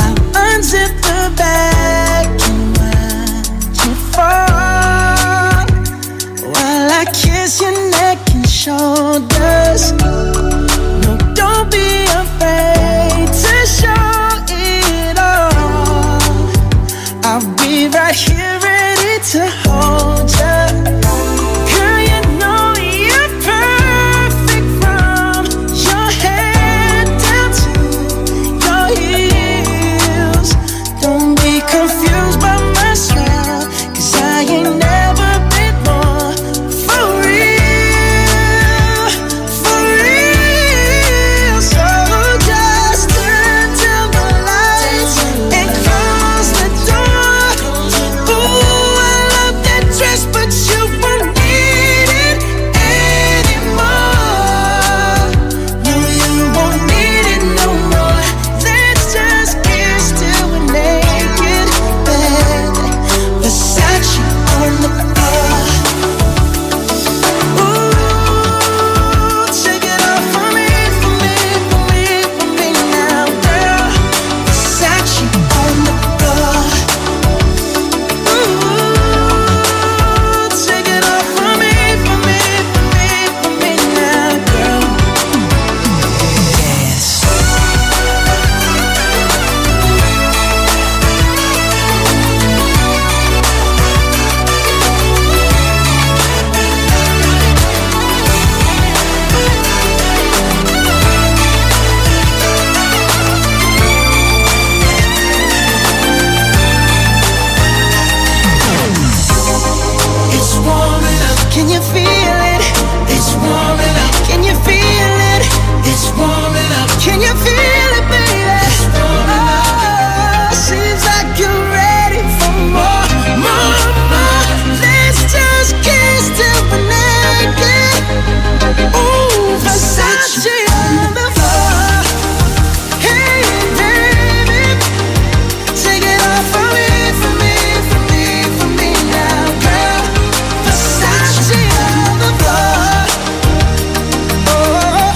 I'll unzip the bag and watch it fall while I kiss your neck and shoulders. No, don't be afraid to show it all. I'll be right here ready to hold you. Girl, you know you're perfect from your head down to your heels. Don't be confused by my style, 'cause I ain't never been more for real, for real. So just turn down the lights and close the door. Ooh, I love that dress, but you won't need it anymore. No, you won't need it no more. Let's just kiss till we're naked, baby. Versace on the floor. Ooh, take it off for me, for me, for me, for me now, girl. Versace on the floor. Ooh, take it off for me, for me, for me, for me now, girl. Yes. It's warming up. Can you feel it? It's warming up. Can you feel it? It's warming up. Can you feel it, baby? It's warming up. Seems like you're ready for more, more, more. Let's just kiss till we're naked. Ooh, Versace on the floor. Hey, baby, take it off for me, for me, for me, for me now, girl. Versace on the floor. Oh,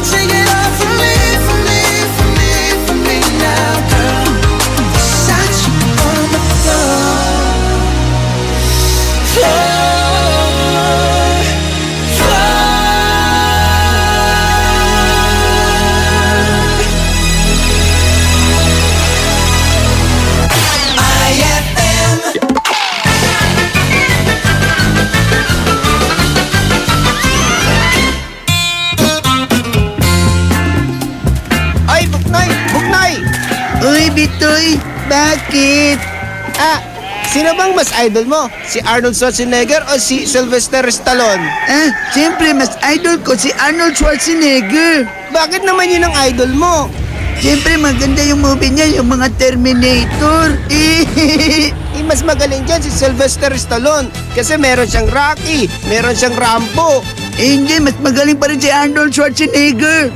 take it off for me, for me, for me, for me now, girl. Versace on the floor. Ay, Buknoy! Buknoy! Uy, Bitoy! Bakit? Sino bang mas idol mo? Si Arnold Schwarzenegger o si Sylvester Stallone? Siyempre mas idol ko si Arnold Schwarzenegger. Bakit naman yun ang idol mo? Siyempre maganda yung movie niya, yung mga Terminator. Mas magaling dyan si Sylvester Stallone kasi meron siyang Rocky, meron siyang Rambo. Hindi, mas magaling pa rin si Arnold Schwarzenegger.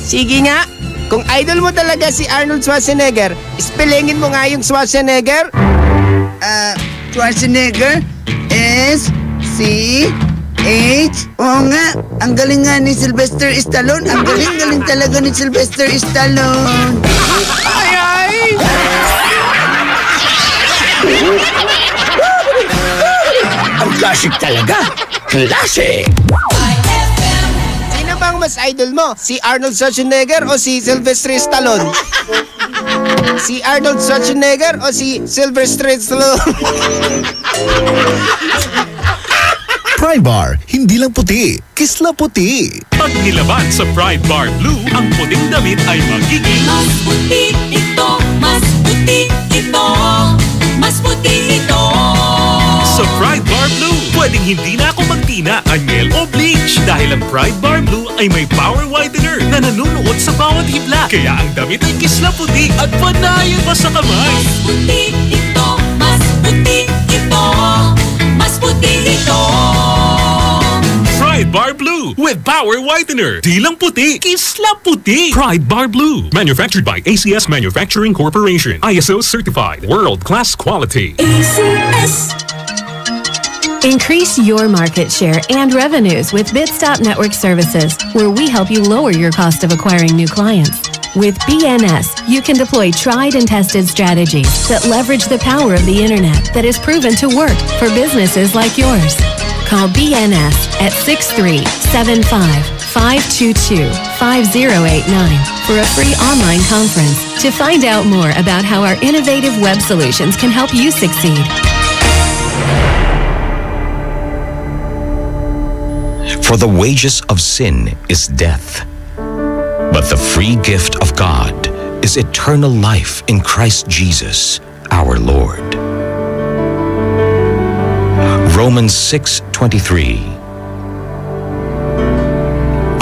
Sige nga, kung idol mo talaga si Arnold Schwarzenegger, spellingin mo nga yung Schwarzenegger. Schwarzenegger? S-C-H? Oo nga, ang galing nga ni Sylvester Stallone. Ang galing talaga ni Sylvester Stallone. Ay! Ang classic talaga. Classic! Sino bang mas idol mo? Si Arnold Schwarzenegger o si Sylvester Stallone? Si Arnold Schwarzenegger o si Sylvester Stallone? Pride Bar, hindi lang puti, kisla puti. Pag nilaban sa Pride Bar Blue, ang puting damit ay magiging mas puti ito, mas puti ito, mas puti ito. Sa Pride Bar Blue, pwedeng hindi na ako magtina, anyel o bleach dahil ang Pride Bar Blue ay may power whitener na nanunuot sa bawat hibla. Kaya ang damit ay kisla puti at panayan pa sa kamay. Mas puti ito, mas puti ito, mas puti ito. Pride Bar Blue with power whitener. Di lang puti, kisla puti. Pride Bar Blue. Manufactured by ACS Manufacturing Corporation. ISO certified. World-class quality. ACS. Increase your market share and revenues with Bitstop Network Services, where we help you lower your cost of acquiring new clients. With BNS, you can deploy tried and tested strategies that leverage the power of the internet that is proven to work for businesses like yours. Call BNS at 6375-522-5089 for a free online conference to find out more about how our innovative web solutions can help you succeed. For the wages of sin is death, but the free gift of God is eternal life in Christ Jesus, our Lord. Romans 6:23.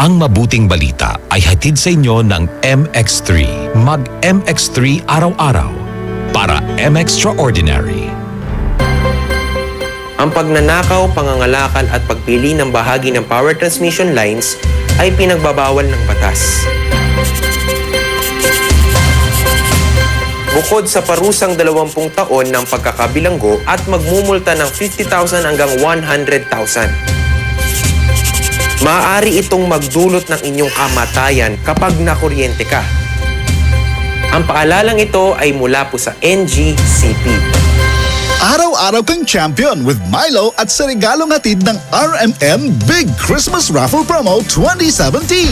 Ang mabuting balita ay hatid sa inyo ng MX3. Mag-MX3 araw-araw para M-Extraordinary. Ang pagnanakaw, pangangalakal at pagpili ng bahagi ng power transmission lines ay pinagbabawal ng batas. Bukod sa parusang 20 taon ng pagkakabilanggo at magmumulta ng 50,000 hanggang 100,000. Maaari itong magdulot ng inyong kamatayan kapag nakuryente ka. Ang paalalang ito ay mula po sa NGCP. Araw-araw kang champion with Milo at sa regalong hatid ng RMN Big Christmas Raffle Promo 2017.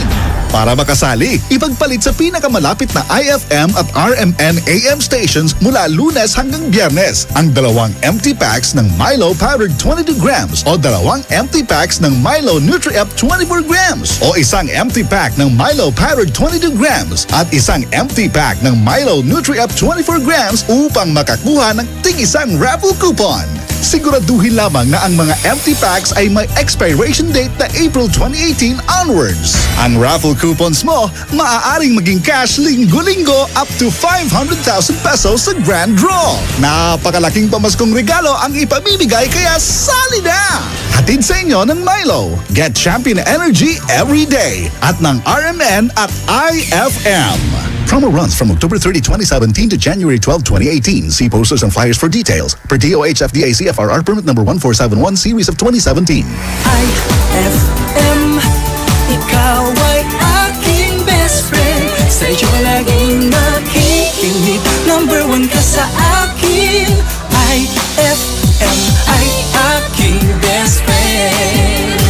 Para makasali, ipagpalit sa pinakamalapit na IFM at RMN AM stations mula Lunes hanggang Biyernes ang 2 empty packs ng Milo powdered 22 grams o 2 empty packs ng Milo Nutri-Up 24 grams o isang empty pack ng Milo powdered 22 grams at isang empty pack ng Milo Nutri-Up 24 grams upang makakuha ng tig-isang raffle coupon. Siguraduhin lamang na ang mga empty packs ay may expiration date na April 2018 onwards. Ang raffle coupons mo, maaaring maging cash linggo-linggo up to 500,000 pesos sa grand draw. Napakalaking pamaskong regalo ang ipamimigay kaya sali na! Hatid sa inyo ng Milo. Get champion energy every day at ng RMN at IFM. Promo runs from October 30, 2017 to January 12, 2018. See posters and flyers for details. Per DOH FDA CFRR permit number 1471 series of 2017. IFM, ikaw ay aking best friend. Sa'yo laging nakikinig. Number 1 ka sa akin. IFM ay aking best friend.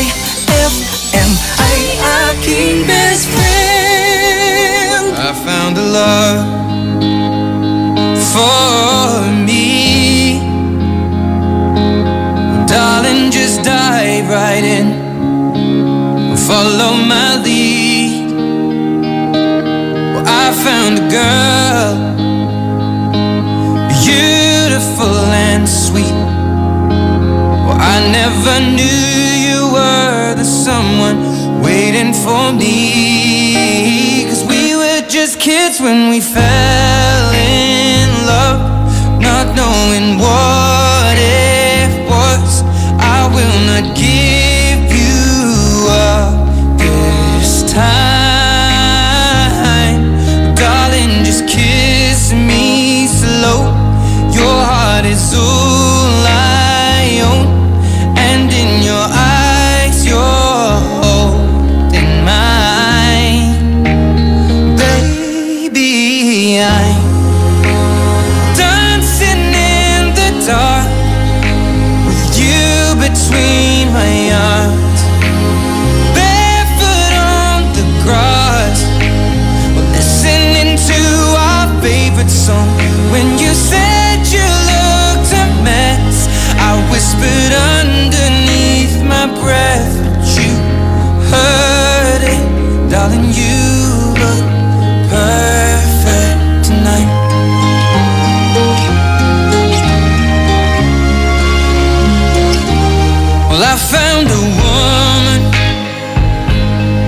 IFM ay aking best friend. I found a love for me. Darling, just dive right in. Follow my lead. Well, I found a girl, beautiful and sweet. Well, I never knew you were the someone waiting for me. 'Cause we were just kids when we fell in love, not knowing what it was. I will not give you up this time, darling, just kiss me slow. Your heart is all I own, and in your eyes you're holding mine. Baby, I'm dancing in the dark with you between my arms, barefoot on the grass. We're listening to our favorite song. When you said you looked a mess, I whispered underneath my breath, but you heard it. Darling, you look perfect tonight. Well, I found a woman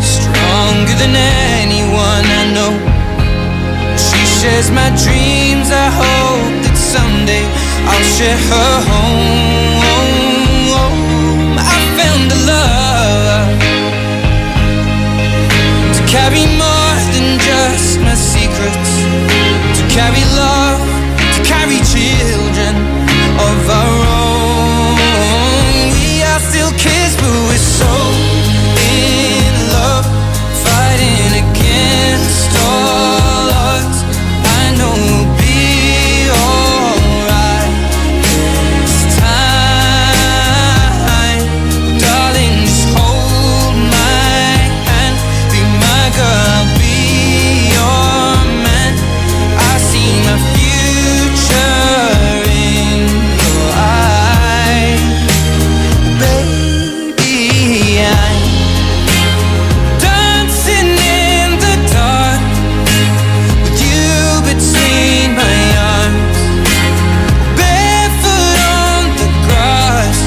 stronger than anyone I know. She shares my dreams. I hope that someday I'll share her home. I found a love to carry more than just my secrets, to carry love, to carry children of our own. We are still kids, but we're so in love, fighting against all odds. I know we'll be alright this time. Darling, just hold my hand, be my girl, be your man. I see my future in your eyes. Baby, I'm dancing in the dark with you between my arms, barefoot on the grass,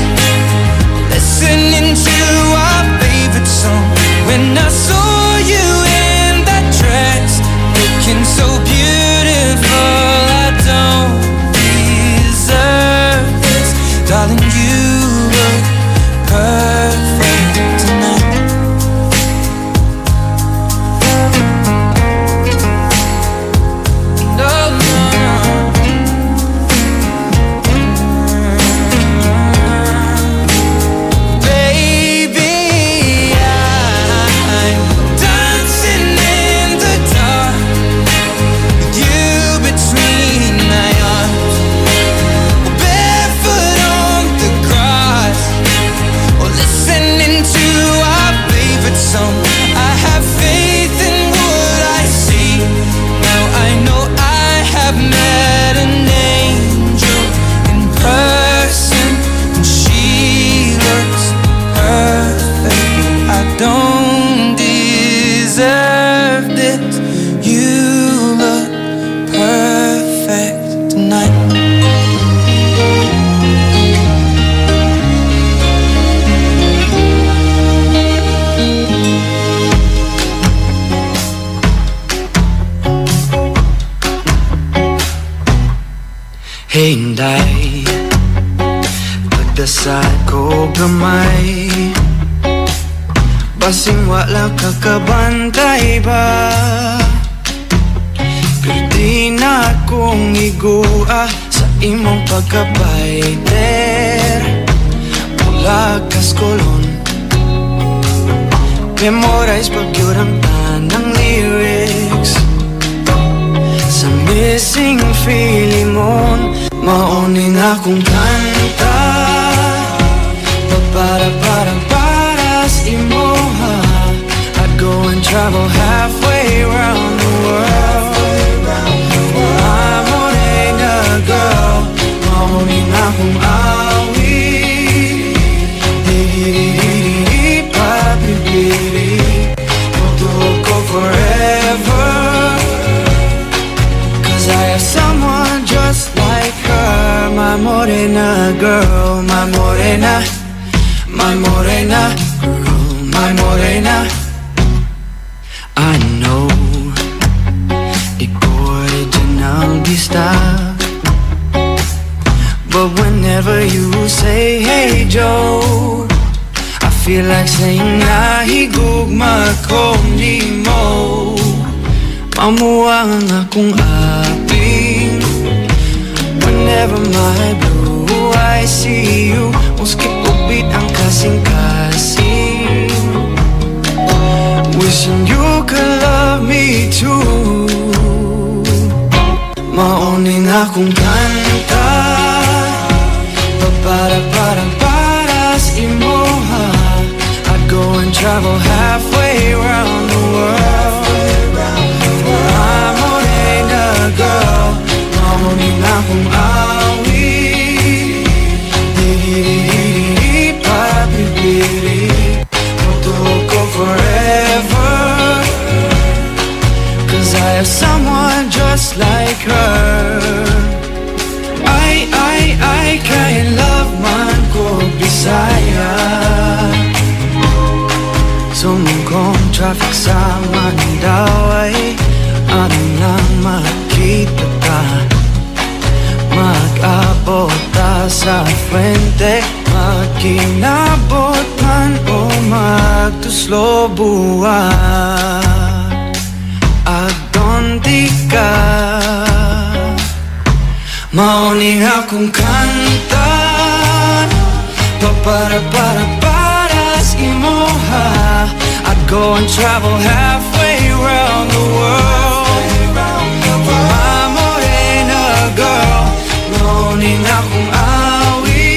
listening to our favorite song. When I saw you in that dress, looking so beautiful, I don't deserve this. Darling, you look perfect tonight. No, no, no. Baby, I'm dancing in the dark with you between my arms, barefoot on the grass, or listening to our favorite song. I have faith in what I see. Now I know I have met an angel in person, and she looks perfect. I don't deserve this. You look perfect tonight. Hey, Inday, pagdasal ko gamay, basing wala ka kabantay ba? Pero di na akong igua sa imong pagkabayter. Pulagas kolon, memorize pagyurang tanang lyrics. Sa missing feeling mon, mauning akong kanta. Para sa imoha, I'd go and travel halfway around the world. I'm morena girl, mauning akong awi. Di papipili, magtuhog ko forever. I have someone just like her, my morena girl, my morena girl, my morena. I know But whenever you say, hey Joe, I feel like saying, nahigugma ko ni mo. Mamuha nga akong aping. Whenever my blue eyes see you, muski upit ang kasing-kasing. Wishing you could love me too. Mauning akong kanta, para sa imoha. I'd go and travel halfway around the world. My morena girl, mauning akong awi. Di papipili, ko forever. Cause I have someone just like her. I can't love man ko Bisaya. Sumugong traffic sa Mandaway, ano nang makita ka. Mag-abot ta sa Fuente, magkinabot man o magtuslo buwan. Agdonti ka, mauning akong kanta, para sa imoha. I'd go and travel halfway around the world. For my morena girl, mauning akong awi.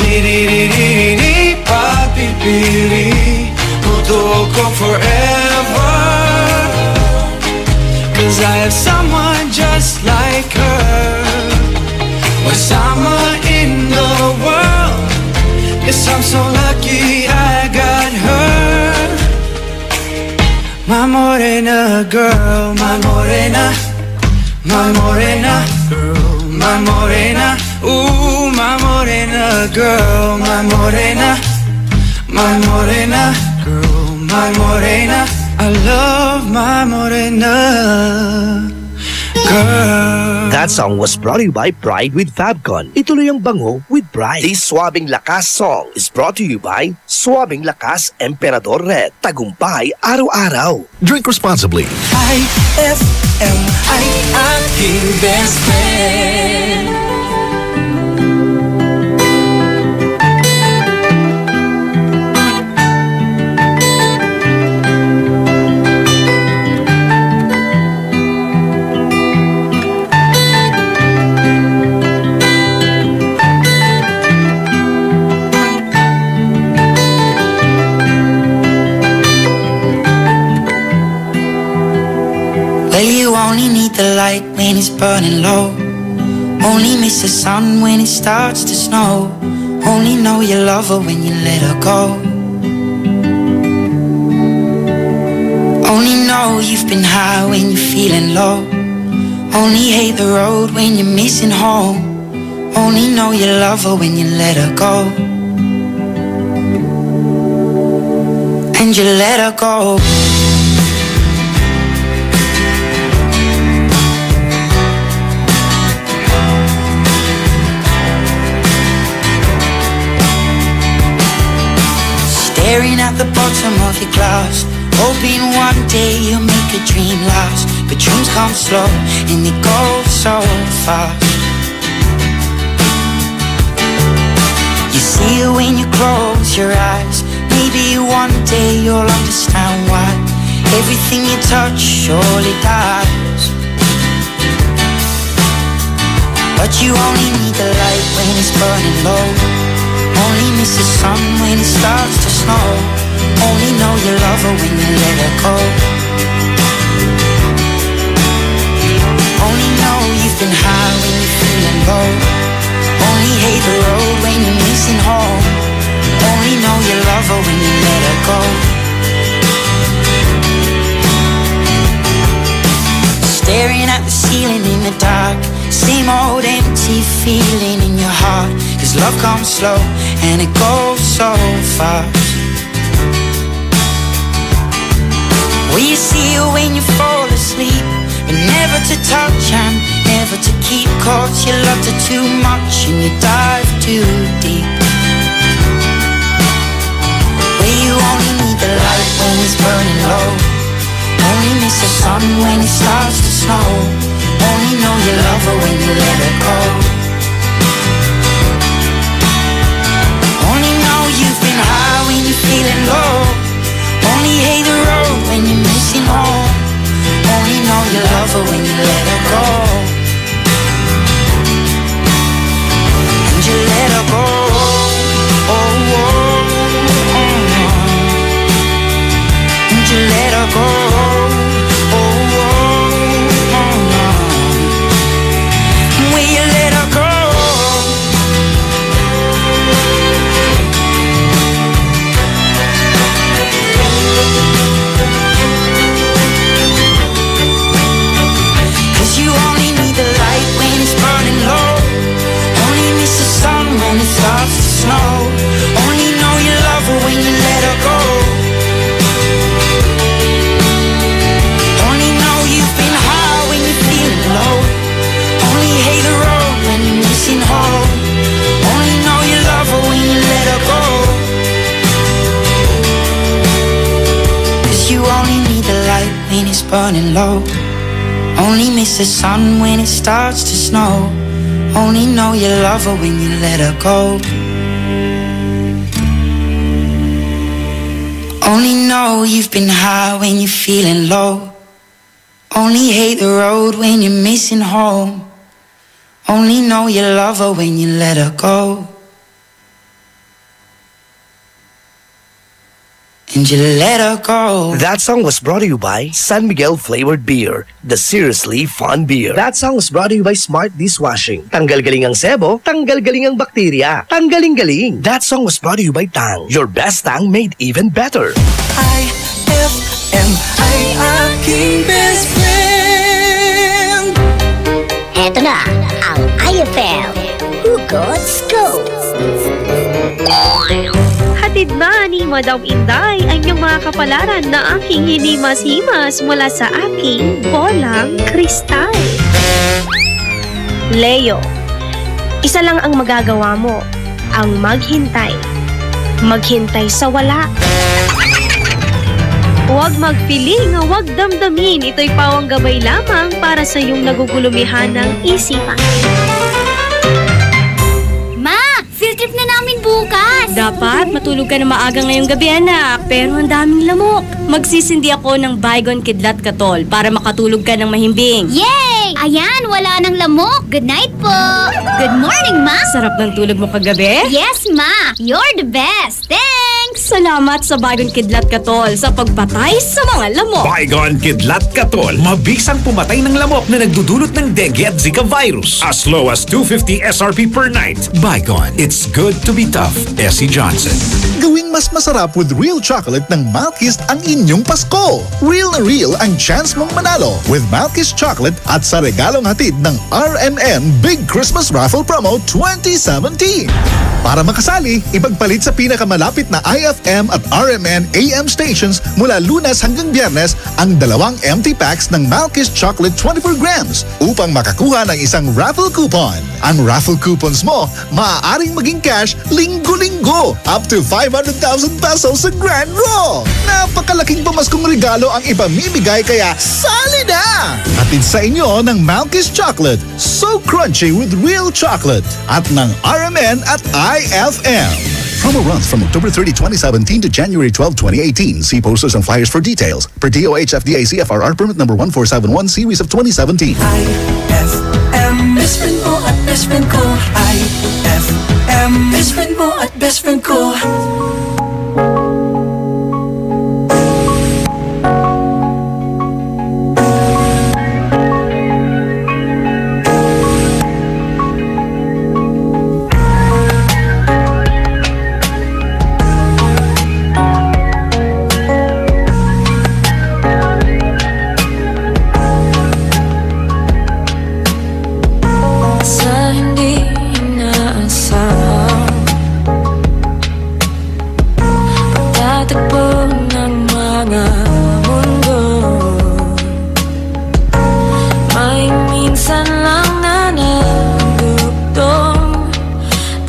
Di papipili, mutuo ko forever. Cause I have someone just like her. Wasama in the world. Yes, I'm so lucky I got her. My morena girl, my morena. My morena girl, my morena. Ooh, my morena girl, my morena. My morena girl, my morena. I love my morena girl. That song was brought to you by Pride with Fabcon. Ituloy ang bango with Pride. This Suabing Lakas song is brought to you by Suabing Lakas Emperador Red. Tagumpay araw-araw. Drink responsibly. IFM ay aking best friend. Well, you only need the light when it's burning low. Only miss the sun when it starts to snow. Only know you love her when you let her go. Only know you've been high when you're feeling low. Only hate the road when you're missing home. Only know you love her when you let her go. And you let her go. Staring at the bottom of your glass, hoping one day you'll make a dream last. But dreams come slow and they go so fast. You see it when you close your eyes. Maybe one day you'll understand why everything you touch surely dies. But you only need the light when it's burning low. Only miss the sun when it starts to snow. Only know you love her when you let her go. Only know you've been high when you're feeling low. Only hate the road when you're missing home. Only know you love her when you let her go. Staring at the ceiling in the dark, same old empty feeling in your heart. Cause love comes slow and it goes so fast. Will you see her when you fall asleep, but never to touch and never to keep 'cause you loved her too much and you dive too deep. Where you only need the light when it's burning low, only miss the sun when it starts to snow, only know you love her when you let her go. Only know you've been high when you're feeling low, only hate the road when you're missing home, only know you love her when you let her go. And you let her go. Oh, oh, oh, oh. And you let her go. Oh, oh, oh, oh. Will you let her go? You only need the light when it's burning low, only miss the sun when it starts to snow, only know you love her when you let her go. Only know you've been high when you're feeling low, only hate the road when you're missing home, only know you love her when you let her go. 'Cause you only need the light when it's burning low, only miss the sun when it starts to snow, only know you love her when you let her go. Only know you've been high when you're feeling low, only hate the road when you're missing home, only know you love her when you let her go. And you let her go. That song was brought to you by San Miguel Flavored Beer, the seriously fun beer. That song was brought to you by Smart Dishwashing. Tanggal-galing ang sebo, tanggal-galing ang bakterya. Tanggaling-galing. That song was brought to you by Tang, your best Tang made even better. IFM ay aking best friend. Eto na ang IFM Hugot Scoop. Hatid na ni Madam Inday ang inyong mga kapalaran na aking hinimas-himas mula sa aking bolang kristal. Leo, isa lang ang magagawa mo, ang maghintay. Maghintay sa wala. Huwag magpiling, huwag damdamin. Ito'y pawang gabay lamang para sa iyong nagugulumihan ng isipan. Field trip na namin bukas! Dapat matulog ka na maaga ngayong gabi, anak. Pero ang daming lamok. Magsisindi ako ng Baygon Kidlat Katol para makatulog ka ng mahimbing. Yay! Ayan, wala nang lamok. Good night po! Good morning, Ma! Sarap ng tulog mo kagabi? Yes, Ma! You're the best! Thanks! Salamat sa Baygon Kidlat Katol sa pagpatay sa mga lamok. Baygon Kidlat Katol. Mabisang pumatay ng lamok na nagdudulot ng dengue at Zika virus. As low as 250 SRP per night. Baygon. It's good to be tough. Essie Johnson. Gawing mas masarap with real chocolate ng Malkist ang inyong Pasko. Real na real ang chance mong manalo with Malkist chocolate at sa regalong hatid ng RMN Big Christmas Raffle Promo 2017. Para makasali, ipagpalit sa pinakamalapit na IFM at RMN AM stations mula Lunes hanggang Biyernes ang 2 empty packs ng Malkist Chocolate 24 grams upang makakuha ng isang raffle coupon. Ang raffle coupons mo, maaaring maging cash linggo-linggo up to 500,000 pesos sa Grand Draw. Napakalaking pamaskong regalo ang ipamimigay kaya sali na! Hatid sa inyo ng Malkist Chocolate, so crunchy with real chocolate at ng RMN at IFM. Promo runs from October 30, 2017 to January 12, 2018. See posters and flyers for details. Per DOH FDA CFRR permit number 1471 series of 2017. IFM, best friend mo at best friend ko. IFM, best friend mo at best friend ko.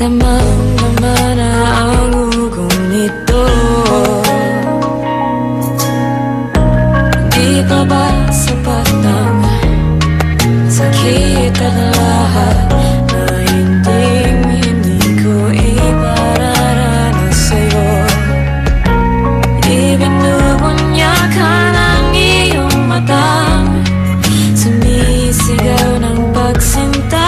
Damang-dama na ang ugong nito. Di pa ba sapat ang sakit at lahat na hindi ko ipararanas sa'yo? Ibinubunyakan ang iyong mata, sumisigaw ng pagsinta.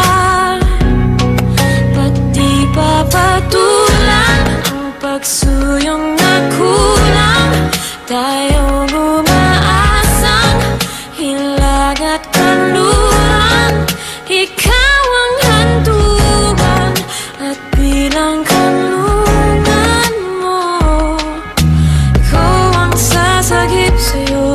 Pati papatulan ang pagsuyong na kulang. Tayong umaasang hilag at kanluran. Ikaw ang hantungan at bilang kanlungan mo. Ikaw ang sasagip sa'yo.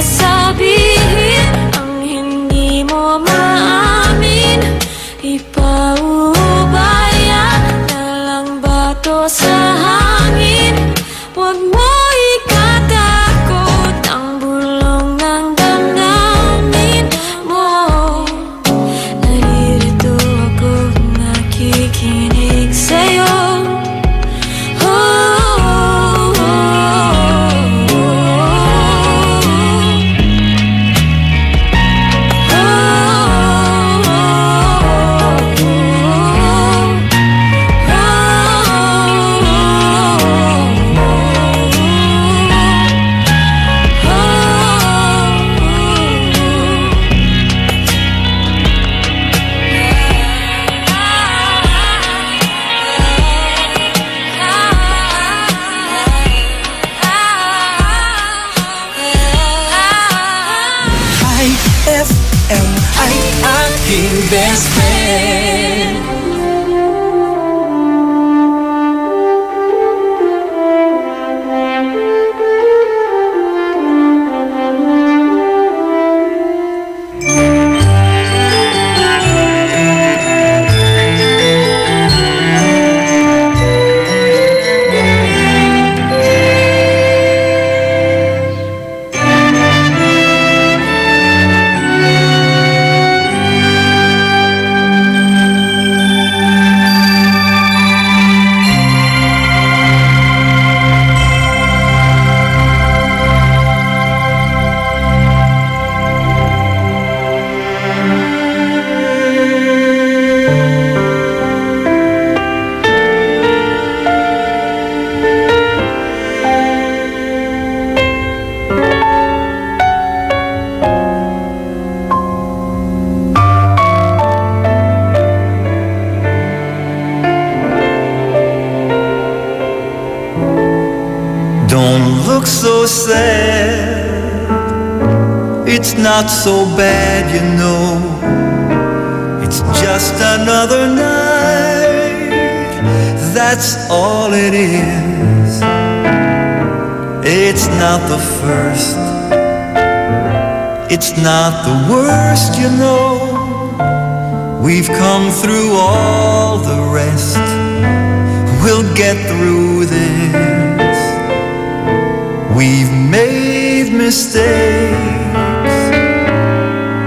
Sabihin ang hindi mo maamin, ipaubaya na lang bato sa hangin. Huwag mo ikatakot ang bulong ng damdamin mo. Naririto ako, nakikinig sa'yo. FM ay aking best friend. Don't look so sad. It's not so bad, you know. It's just another night. That's all it is. It's not the first. It's not the worst, you know. We've come through all the rest. We'll get through this. We've made mistakes,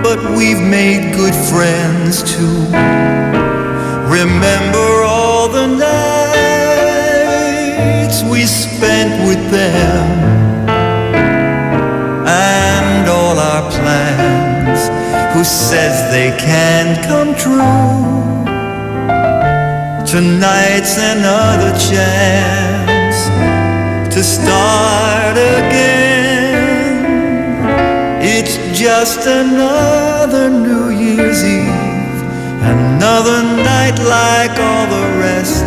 but we've made good friends too. Remember all the nights we spent with them, and all our plans, who says they can't come true? Tonight's another chance to start again. It's just another New Year's Eve, another night like all the rest.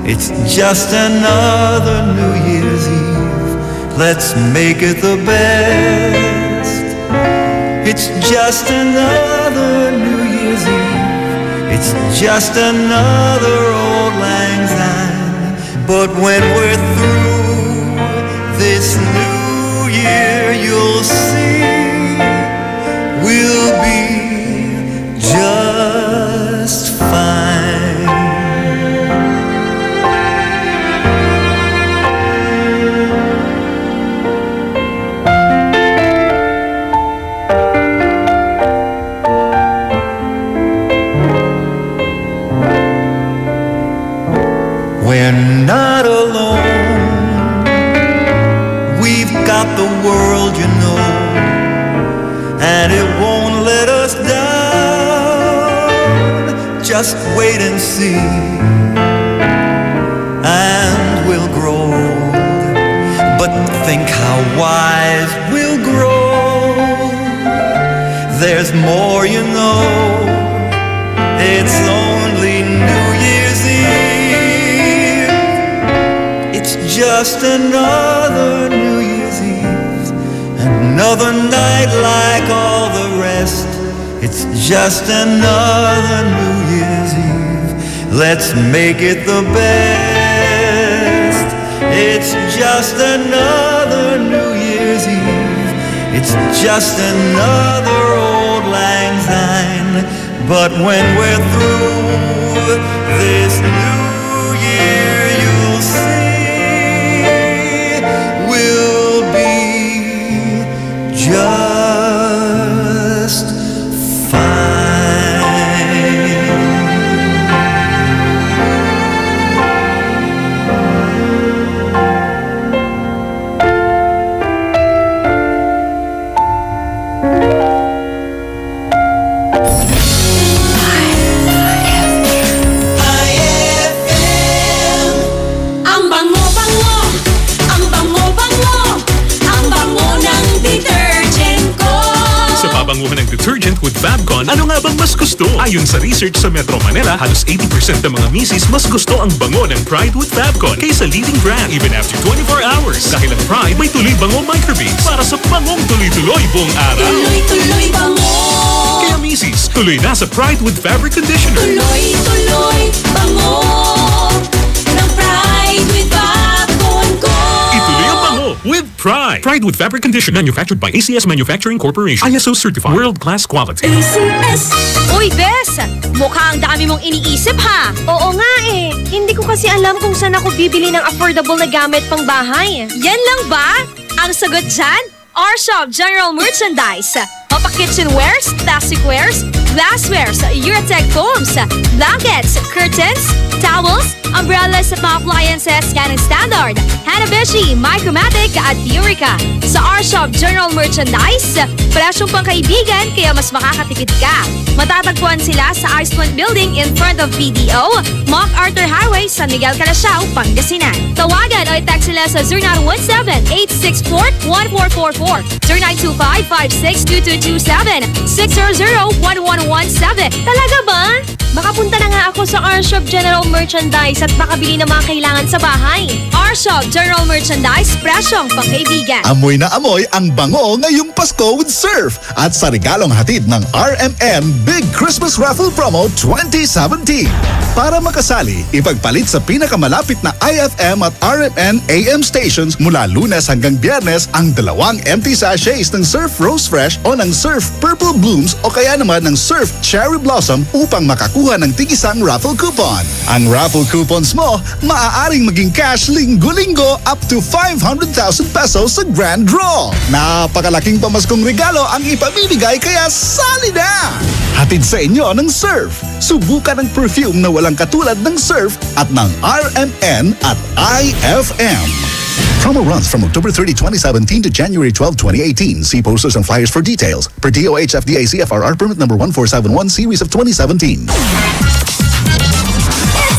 It's just another New Year's Eve. Let's make it the best. It's just another New Year's Eve. It's just another old lang syne. But when we're through this new year, you'll see we'll be just fine. We're not alone. We've got the world, you know, and it won't let us down. Just wait and see, and we'll grow old. But think how wise we'll grow. There's more, you know. It's only New Year's Eve. It's just another New Year's Eve, another night like all the rest. It's just another New Year's Eve. Let's make it the best. It's just another New Year's Eve. It's just another old lang syne. But when we're through this new year, you'll see we'll be just Banguhan ng detergent with Fabcon, ano nga bang mas gusto? Ayon sa research sa Metro Manila, halos 80% ng mga misis mas gusto ang bango ng Pride with Fabcon kaysa leading brand even after 24 hours. Dahil ang Pride may tuloy bango microbeads para sa bangong tuloy-tuloy buong araw. Tuloy-tuloy bango. Kaya misis, tuloy na sa Pride with Fabric Conditioner. Tuloy-tuloy bango ng Pride with Fabcon ko. Ituloy ang bango with Pride. Pride with Fabric Conditioner, manufactured by ACS Manufacturing Corporation. ISO certified. World-class quality. ACS! Uy, Bes! Mukhang dami mong iniisip, ha? Oo nga eh. Hindi ko kasi alam kung saan ako bibili ng affordable na gamit pang bahay. Yan lang ba? Ang sagot dyan? R-Shop General Merchandise. Mapa kitchenwares, plasticwares, glasswares, Eurotech foams, blankets, curtains, towels, umbrellas at mga appliances scanning standard, Hanabishi, Micromatic at Eureka. Sa R-Shop General Merchandise, presyong pangkaibigan kaya mas makakatipid ka. Matatagpuan sila sa Iceland Building in front of PDO, MacArthur Highway, San Miguel, Calasiao, Pangasinan. Tawagan o i-text sila sa 0917-864-1444, 0925-562227, 600-1117. Talaga ba? Makapunta na nga ako sa R-Shop General Merchandise at makabili ng mga kailangan sa bahay. R-Shop General Merchandise, presyong pangkaibigan. Amoy na amoy ang bango ngayong Pasko with Surf at sa regalong hatid ng RMN Big Christmas Raffle Promo 2017. Para makasali, ipagpalit sa pinakamalapit na IFM at RMN AM stations mula Lunes hanggang Biyernes ang 2 empty sachets ng Surf Rose Fresh o ng Surf Purple Blooms o kaya naman ng Surf Cherry Blossom upang makakuha ng tig-isang raffle coupon. Ang raffle coupons mo, maaaring maging cash linggo-linggo up to 500,000 pesos sa grand draw. Napakalaking pamaskong regalo ang ipamimigay kaya sali na! Hatid sa inyo ng Surf. Subukan ang perfume na walang katulad ng Surf at ng RMN at IFM. Promo runs from October 30, 2017 to January 12, 2018. See posters and flyers for details. Per DOH FDA CFRR permit number 1471 series of 2017. It's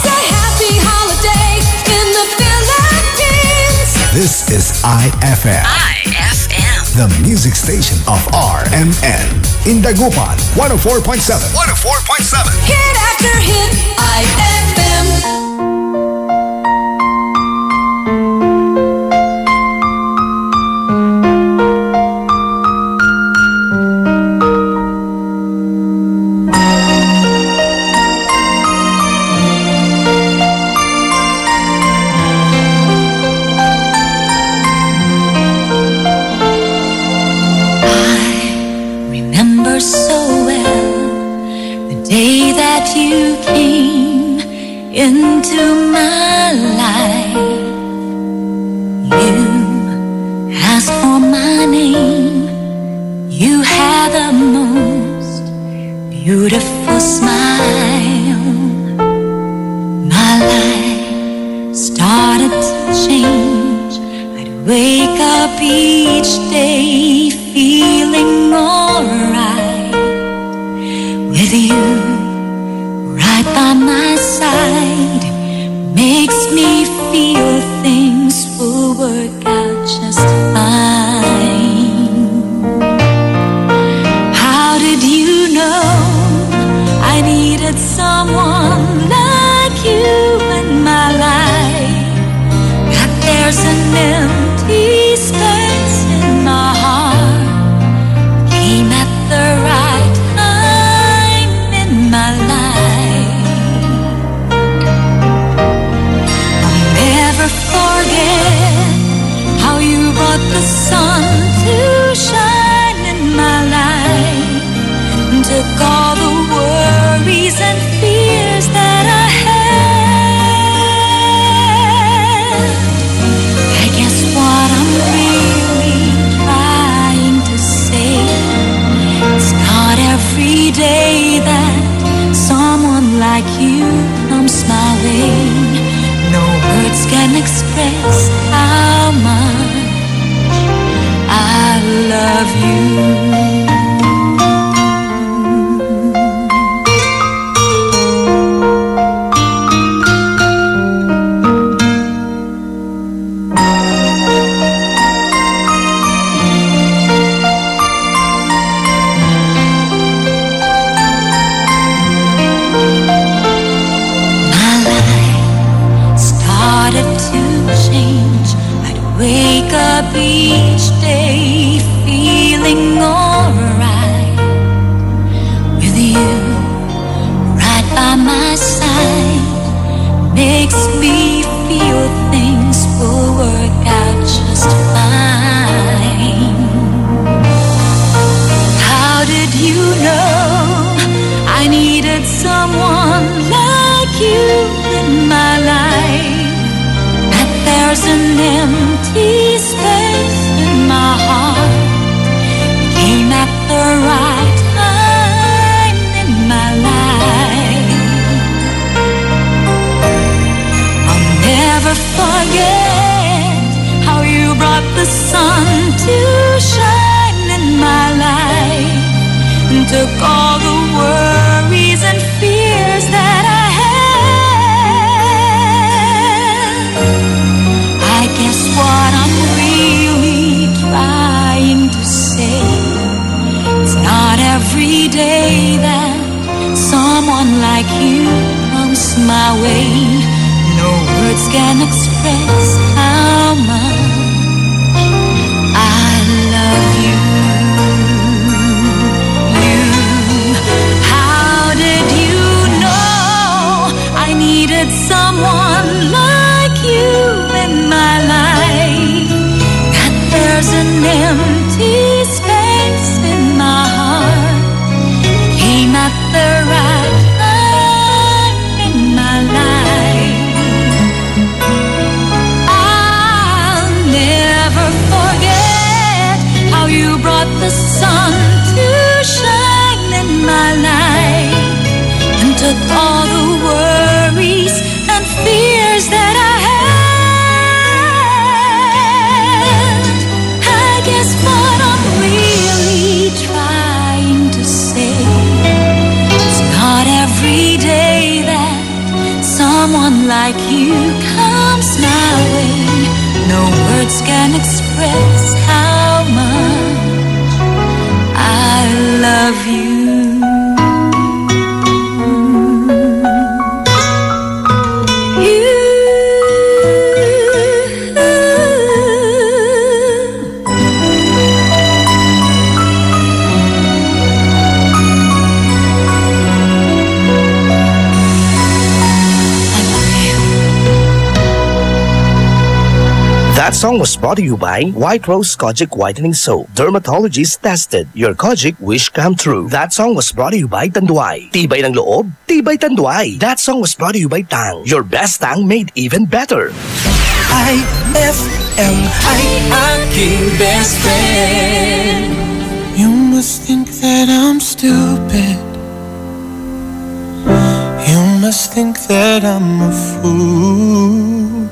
a happy holiday in the Philippines. This is IFM. IFM. the music station of RMN. In Dagupan, 104.7. 104.7. Hit after hit, IFM. Into my life, you asked for my name. You had the most beautiful smile. My life started to change. I'd wake up each day feeling alright with you right by my side. Makes me feel things will work out just fine. How did you know I needed someone like you in my life? That there's an empty space in my heart. Came at the right time in my life. The sun to shine in my life, took all the worries and fears that I had. I guess what I'm really trying to say, it's not every day that someone like you comes my way. No words can express how much I love you. My life started to change. I'd wake up each day feeling alright with you right by my side. Makes me feel things will work out just fine. How did you know I needed someone like you in my life? That there's an empty space in my heart. Came at the right time in my life. I'll never forget how you brought the sun to shine in my life, and took all the worries and fears that I had. I guess what I'm really trying to say, it's not every day that someone like you comes my way. No words can express how much I love you. How did you know I needed someone like you in my life? That there's an empty space in my heart. Came at the right time in my life. I'll never forget how you brought the sun to shine in my life, and took all the worries and fears that I had. I guess what I'm really trying to say, it's not every day that someone like you comes my way. No words can express how much That song was brought to you by White Rose Kojic Whitening Soap. Dermatologist tested. Your Kojic wish come true. That song was brought to you by Tanduay. Tibay ng loob, tibay Tanduay. That song was brought to you by Tang. Your best Tang made even better. IFM, aking best friend. You must think that I'm stupid. You must think that I'm a fool.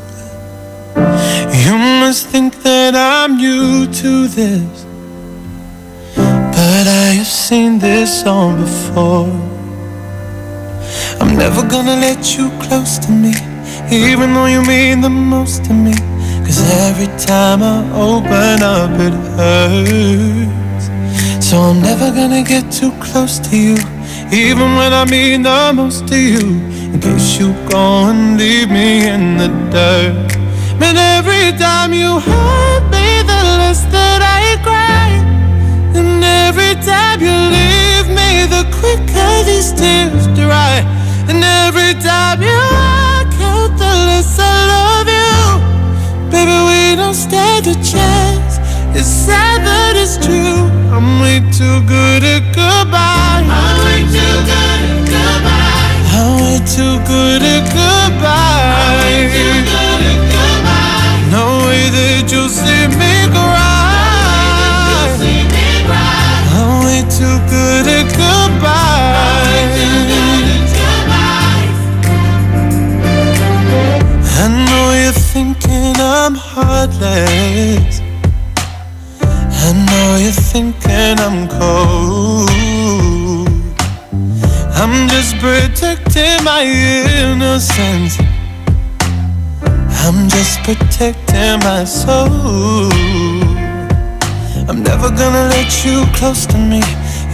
You must think that I'm new to this, but I have seen this all before. I'm never gonna let you close to me, even though you mean the most to me. 'Cause every time I open up it hurts. So I'm never gonna get too close to you, even when I mean the most to you, in case you go and leave me in the dirt. But every time you hurt me, the less that I cry. And every time you leave me, the quicker these tears dry. And every time you walk out, the less I love you. Baby, we don't stand a chance. It's sad but it's true. I'm way too good at goodbye. I'm way too good at goodbye. I'm way too good at goodbye. I'm way too good at goodbye. No way that you'll see me cry. I'm way too good at goodbye. I know you're thinking I'm heartless. I know you're thinking I'm cold. I'm just protecting my innocence. I'm just protecting my soul. I'm never gonna let you close to me,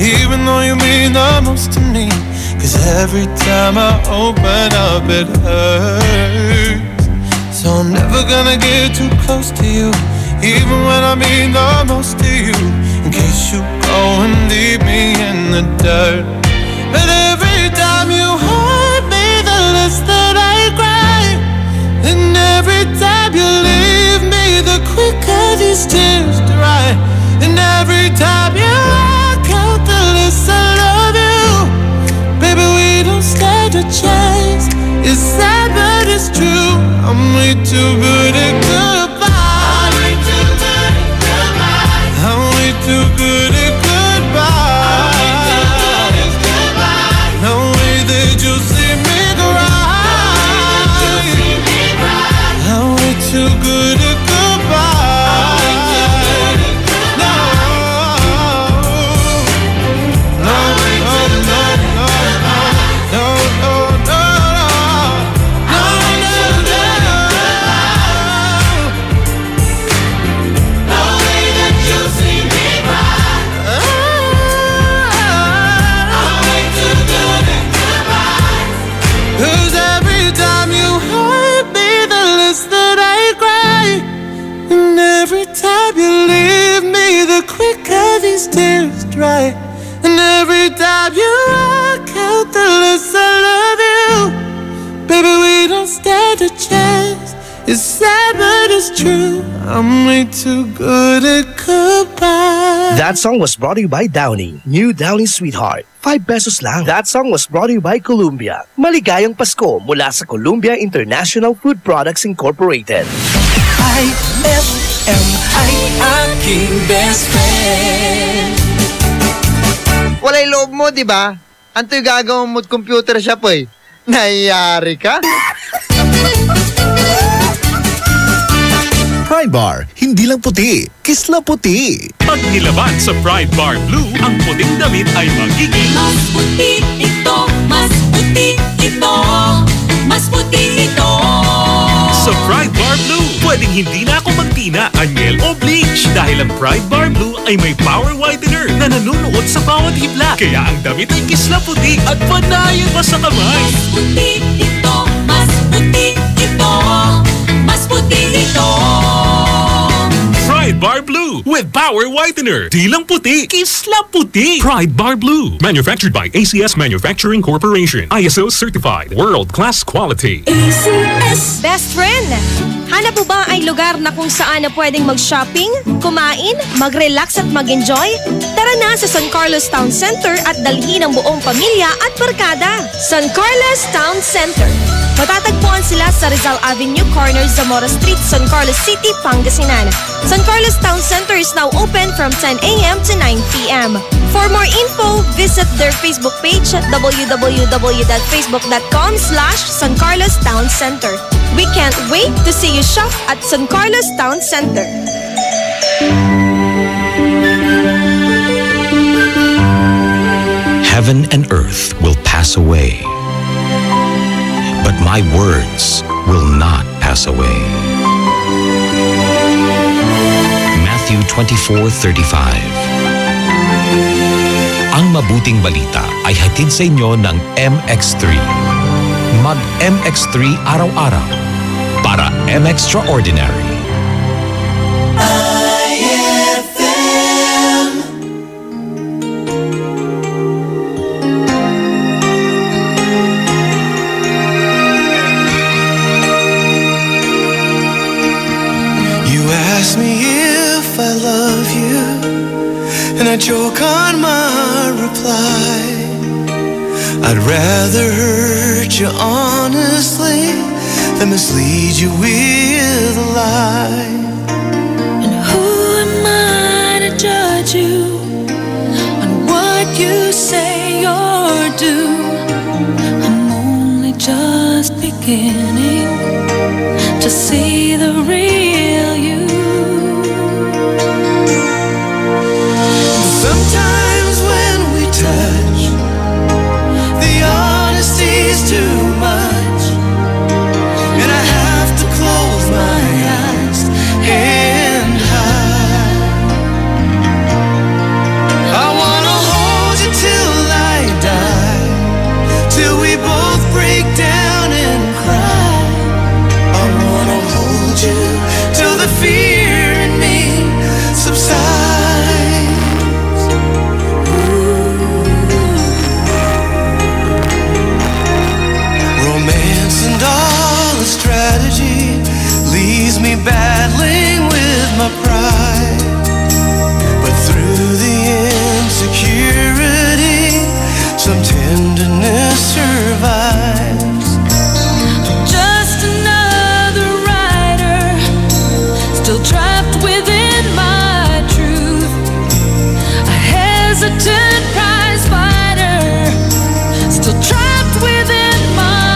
even though you mean the most to me. 'Cause every time I open up it hurts. So I'm never gonna get too close to you, even when I mean the most to you, in case you go and leave me in the dirt. But every time you hurt me, the less that I cry. And every time you leave me, the quicker these tears dry. And every time you walk out, the less I love you. Baby, we don't stand a chance. It's sad but it's true. I'm way too good at goodbye. I'm way too good at goodbye. I'm way too good at goodbye. No way that you'll see me cry. I'm way too good at goodbye. No, no, no, no, no, no, no, no. Every time you leave me, the quicker these tears dry. And every time you walk out, the less I love you. Baby, we don't stand a chance. It's sad but it's true. I'm way too good at goodbye. That song was brought to you by Downy. New Downy Sweetheart. 5 pesos lang. That song was brought to you by Columbia. Maligayang Pasko mula sa Columbia International Food Products Incorporated. IFM, aking best friend. Walay loob mo, di ba? Anto'y gagawin mo't computer shop eh. Nayari ka? Pride Bar, hindi lang puti, kisla puti. Pag nilaban sa Pride Bar Blue, ang puting damit ay magiging mas puti ito, mas puti ito, mas puti ito. Sa Pride Bar Blue, pwedeng hindi na ako magtina, anyel o bleach dahil ang Pride Bar Blue ay may power whitener na nanunuot sa bawat hibla. Kaya ang damit ay kisla puti at panayan pa sa kamay. Mas puti ito, mas puti ito, mas puti ito. Pride Bar Blue with Power Whitener. Di lang puti, kisla puti. Pride Bar Blue. Manufactured by ACS Manufacturing Corporation. ISO certified. World-class quality. ACS Best Friend! Hanap mo ba ay lugar na kung saan na pwedeng mag-shopping, kumain, mag-relax at mag-enjoy? Tara na sa San Carlos Town Center at dalhin ang buong pamilya at barkada. San Carlos Town Center. Matatagpuan sila sa Rizal Avenue, corner Zamora Street, San Carlos City, Pangasinan. San Carlos Town Center is now open from 10 a.m. to 9 p.m. For more info, visit their Facebook page at www.facebook.com/San Carlos Town Center. We can't wait to see you shop at San Carlos Town Center. Heaven and earth will pass away, but my words will not pass away. Matthew 24:35. Ang mabuting balita ay hatid sa inyo ng MX3. Mag MX3 araw-araw para M-Extraordinary. Ask me if I love you, and I joke on my reply. I'd rather hurt you honestly than mislead you with a lie. And who am I to judge you on what you say or do? I'm only just beginning to see the real you. Sometimes when we touch, the honesty's too much, and I have to close my eyes and hide. I wanna hold you till I die, till we both break down and cry. I wanna hold you till the fear in me subsides. Strategy leaves me battling with my pride, but through the insecurity, some tenderness survives. Just another rider, still trapped within my truth. A hesitant prize fighter, still trapped within my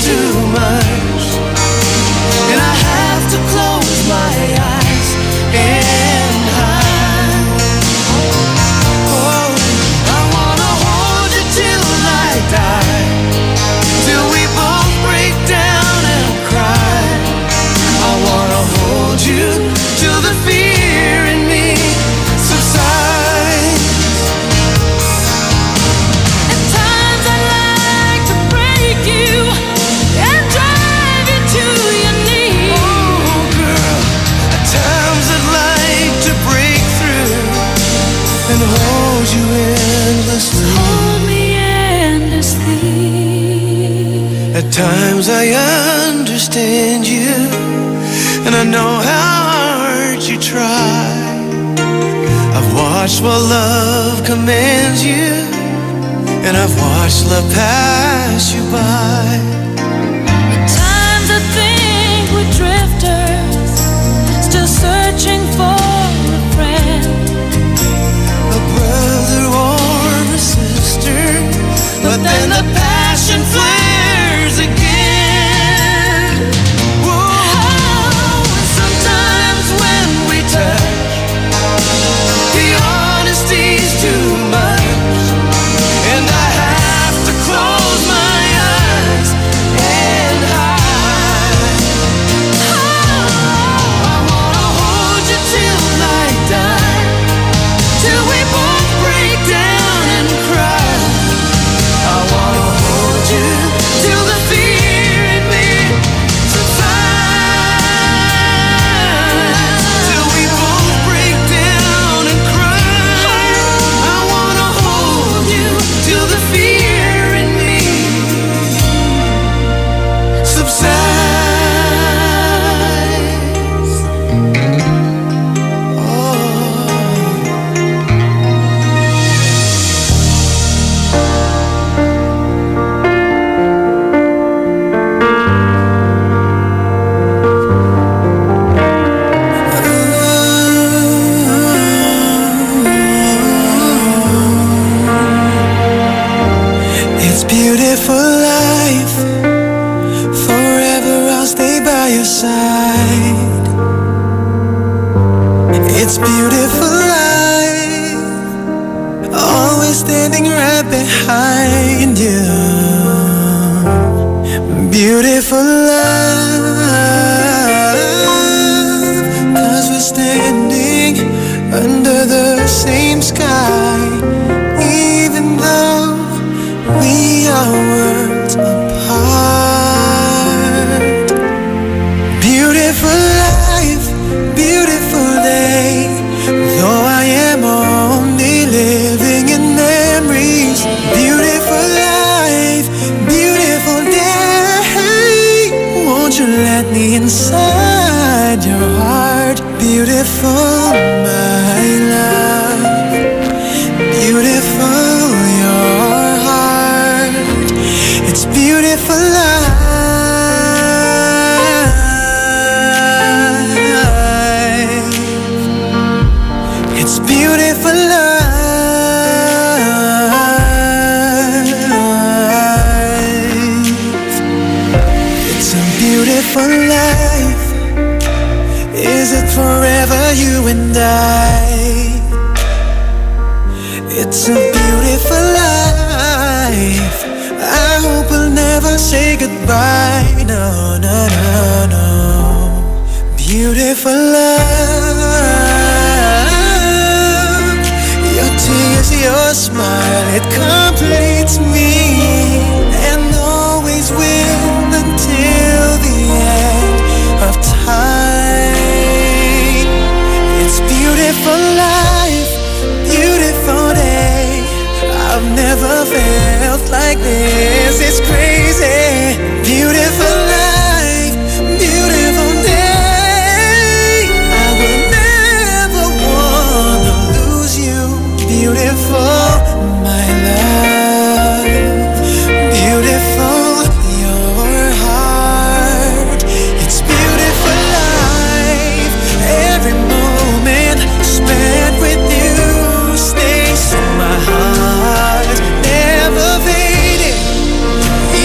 too much, and I have to close my eyes and hide. Oh, I wanna hold you till I die, till we both break down and cry. I wanna hold you till the fear in me subsides. At times I like to break you and drive you to your knees. Oh girl, at times I'd like to break through and hold you endlessly. Hold me endlessly. At times I understand you, and I know how hard you try. I've watched while love commands you, and I've watched love pass you by. At times I think we're drifters, still searching for a friend, a brother or a sister, but then the passion flares again. Whoa. Sometimes when we touch, the honesty's too much, and I have to close my eyes. life. Forever I'll stay by your side. It's beautiful life. Always standing right behind you. Beautiful love. 'Cause we're standing under the same sky, even though we are worlds apart. Beautiful life, beautiful day. Though I am only living in memories. Beautiful life, beautiful day. Won't you let me inside your heart? Beautiful, my love. Beautiful, your heart. It's beautiful life. It's beautiful life. It's a beautiful life. Is it forever, you and I? It's a beautiful life. I hope we'll never say goodbye. No, no, no, no. Beautiful love. Your tears, your smile, it completes me, and always will until the end of time. It's beautiful life, beautiful day. I've never felt like this. It's crazy. Beautiful life, beautiful day. I will never wanna lose you. Beautiful, my love. Beautiful, your heart. It's beautiful life. Every moment spent with you stays in my heart, never fading.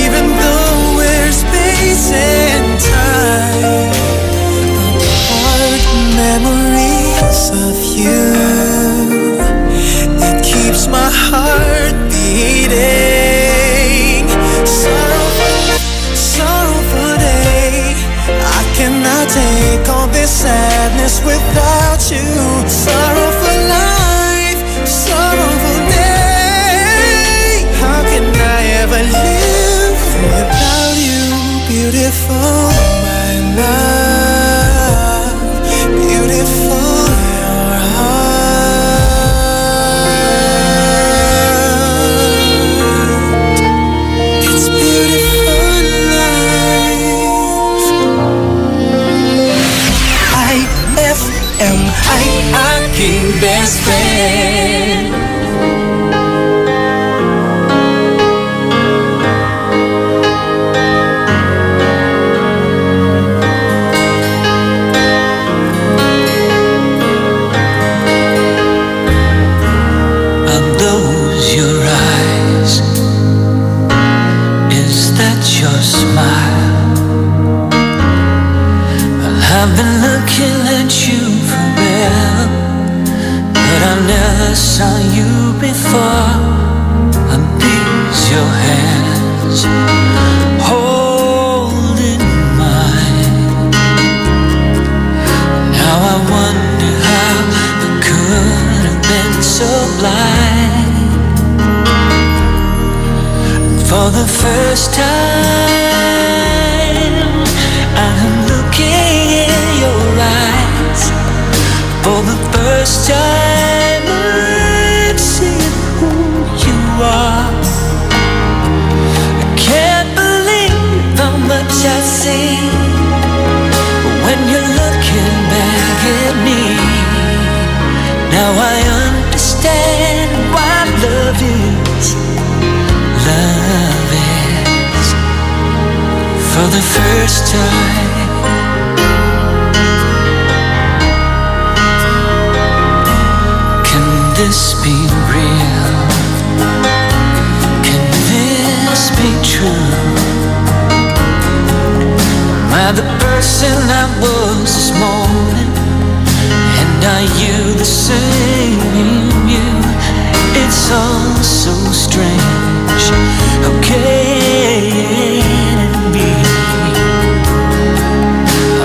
Even though we're space and time apart, memories of you, it keeps my heart beating. Sorrowful day, I cannot take all this sadness without you. Sorrowful life, sorrowful day. How can I ever live without you? Beautiful, my love. Beautiful, your heart. It's beautiful life. IFM, aking best friend. Are those your eyes? Is that your smile? Well, I've been looking at you forever, but I never saw you before. Are these your hands holding mine? Now I wonder how I could have been so blind. For the first time, I'm looking in your eyes. For the first time, I'm seeing who you are. I can't believe how much I see when you're looking back at me. Now I understand why love is. Love is. For the first time, can this be real? Can this be true? true. Am I the person I was this morning? And are you the same you? It's all so strange. How can it be?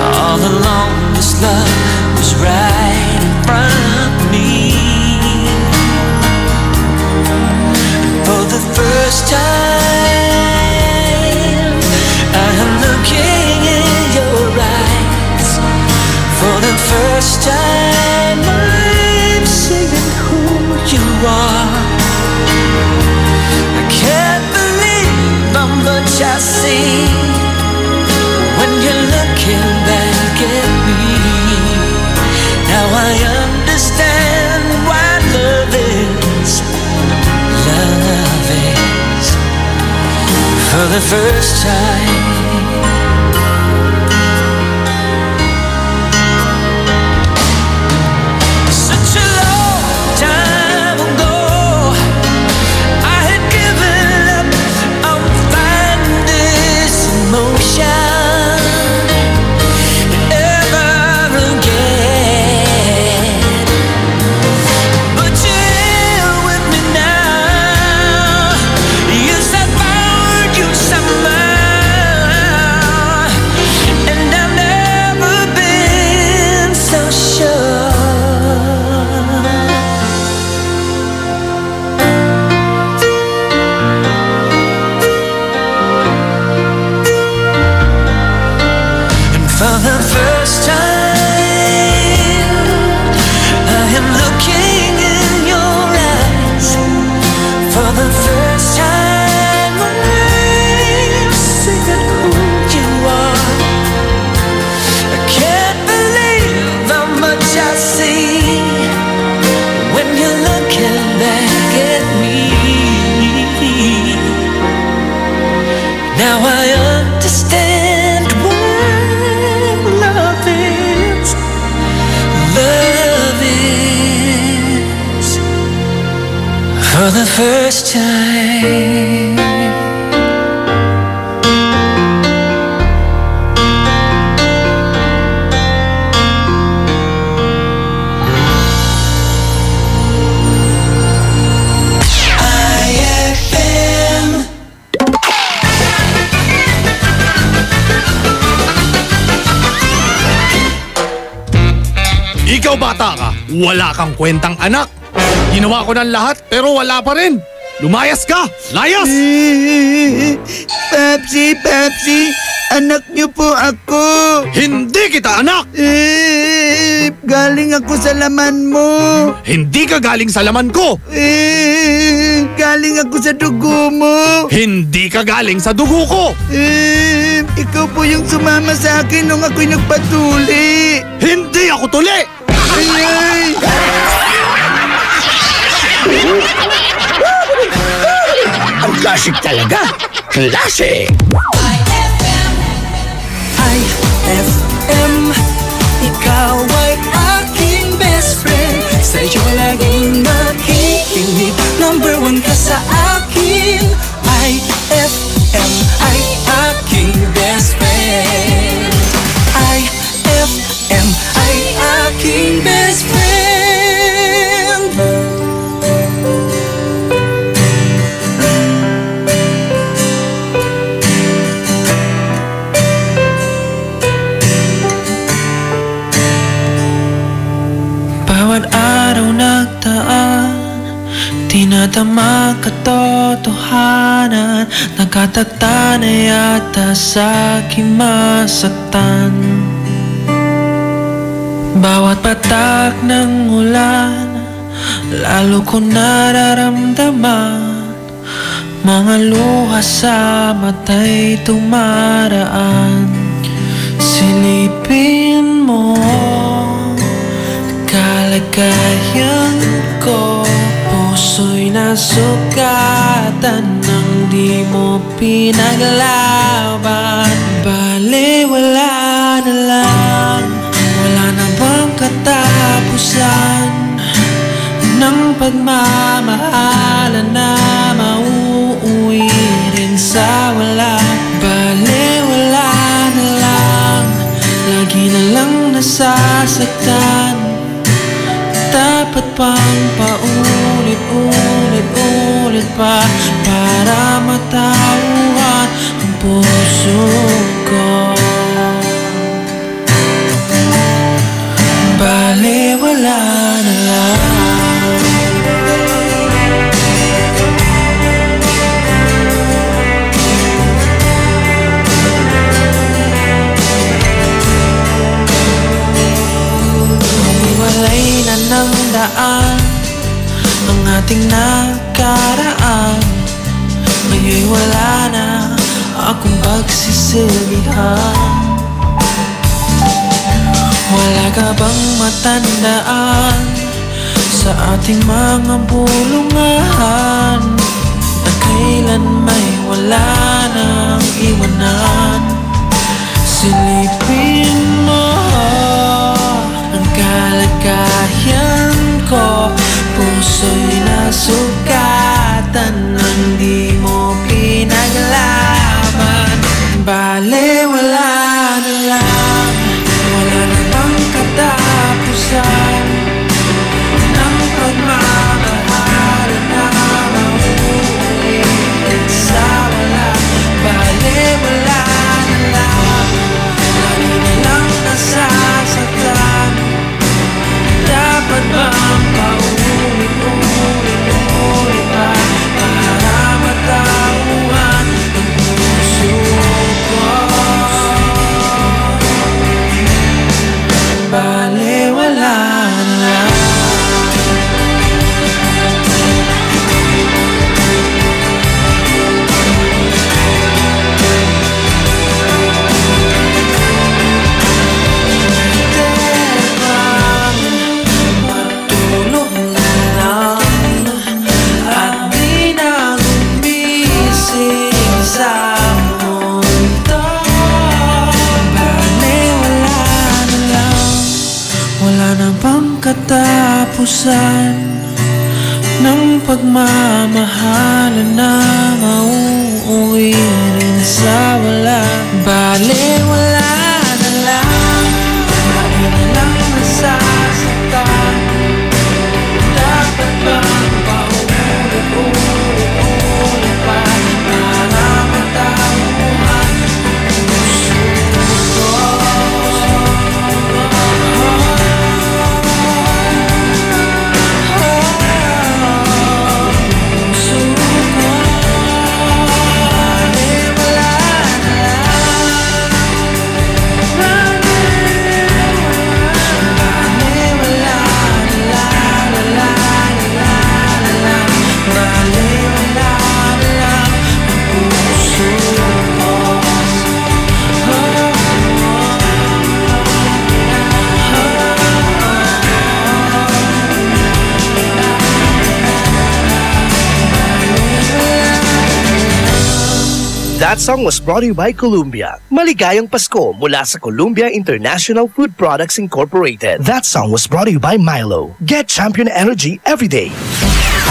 All along this love was right in front of me. For the first time I am looking in your eyes. For the first time I'm seeing who you are. I can't believe how much I see when you're looking back at me. Now I understand why love is for the first time. Such a long time ago, I had given up on finding this emotion ever again. But you're here with me now. Yes, I found you somehow, and I've never been so sure. And for the first time, I am looking in your eyes. For the first time, I'm seeing who you are. I can't believe how much I see when you're looking back at me. Now I understand what love is. Love is for the first time. IFM. Ikaw bata ka, wala kang kwentang anak. Ginawa ko ng lahat pero wala pa rin. Lumayas ka! Layas! Pepsi, Pepsi, anak niyo po ako. Hindi kita anak! Galing ako sa laman mo. Hindi ka galing sa laman ko! Galing ako sa dugo mo. Hindi ka galing sa dugo ko! Ikaw po yung sumama sa akin nung ako'y nagpatuli. Hindi ako tuli! Ay! Ang classic talaga! Classic! IFM, ikaw ay aking best friend. Sa'yo laging makikinig, number one ka sa akin. IFM ay aking best friend. IFM ay aking best friend. Bawat araw nagdaan, tinadama katotohanan. Nagkatagta na yata sa aking masaktan. Bawat patak ng ulan, lalo ko nararamdaman. Mga luha sa mata'y tumaraan. Silipin mo kalagayan ko, puso'y nasugatan nang di mo pinaglaban. Bale, wala na lang, wala na bang katapusan ng pagmamahalan na mauuwi rin sa wala. na lang nasasaktan. Dapat pang paulit-ulit pa para matauhan ang puso ko. Baliwala na lang. Umiwalay na ng daan ang ating nakaraan. Ngayon wala na akong pagsisilbihan. Wala ka bang matandaan sa ating mga bulungan na kailan may wala nang iwanan? Silipin mo ang kalagayan ko, puso'y nasugatan nang di mo pinaglaban. Bale, wala na lang, wala na bang katapusan ng pagmamahal na mauulit sa wala. Bale, wala na lang, lagi na lang nasasaktan. Dapat bang paulit-ulit pa para matauhan ang puso ko? Bale, wala na lang. Matulog na lang at di na gumising sa mundo. Bale, wala na lang, wala na bang katapusan ng pagmamahalan na mauuwi rin sa wala. Bale, wala na lang, lagi na lang nasasaktan. Dapat bang paulit-ulit pa para matauhan ang puso ko? That song was brought to you by Columbia. Maligayang Pasko mula sa Columbia International Food Products Incorporated. That song was brought to you by Milo. Get champion energy every day.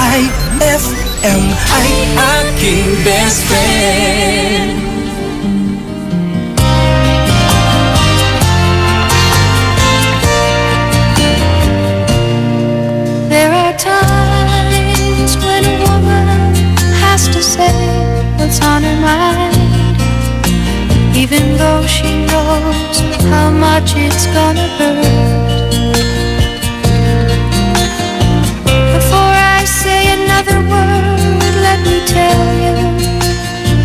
IFM ay aking best friend. There are times when a woman has to say what's on her mind, even though she knows how much it's gonna hurt. Before I say another word, let me tell you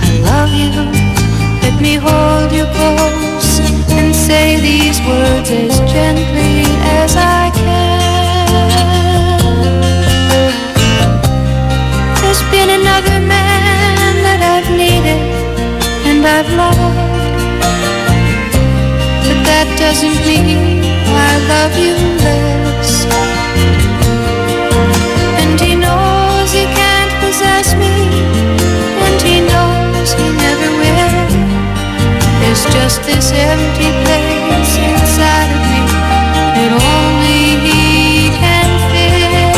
I love you. Let me hold you close and say these words as gently as I can. There's been another man that I've needed and I've loved, but that doesn't mean I love you less. And he knows he can't possess me, and he knows he never will. There's just this empty place inside of me that only he can fill.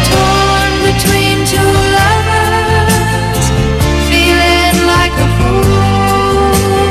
Torn between two lovers, feeling like a fool.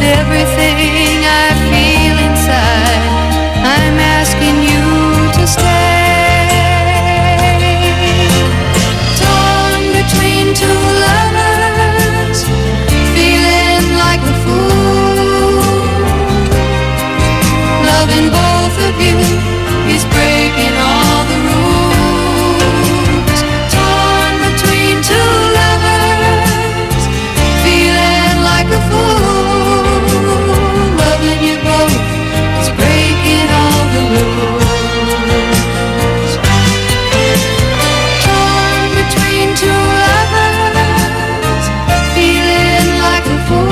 with everything I feel inside, I'm asking you to stay. Torn between two lovers, feeling like a fool. Loving both of you is breaking all the rules. Torn between two lovers, feeling like a fool. Loving you both is breaking all the rules. Torn between two lovers, feeling like a fool.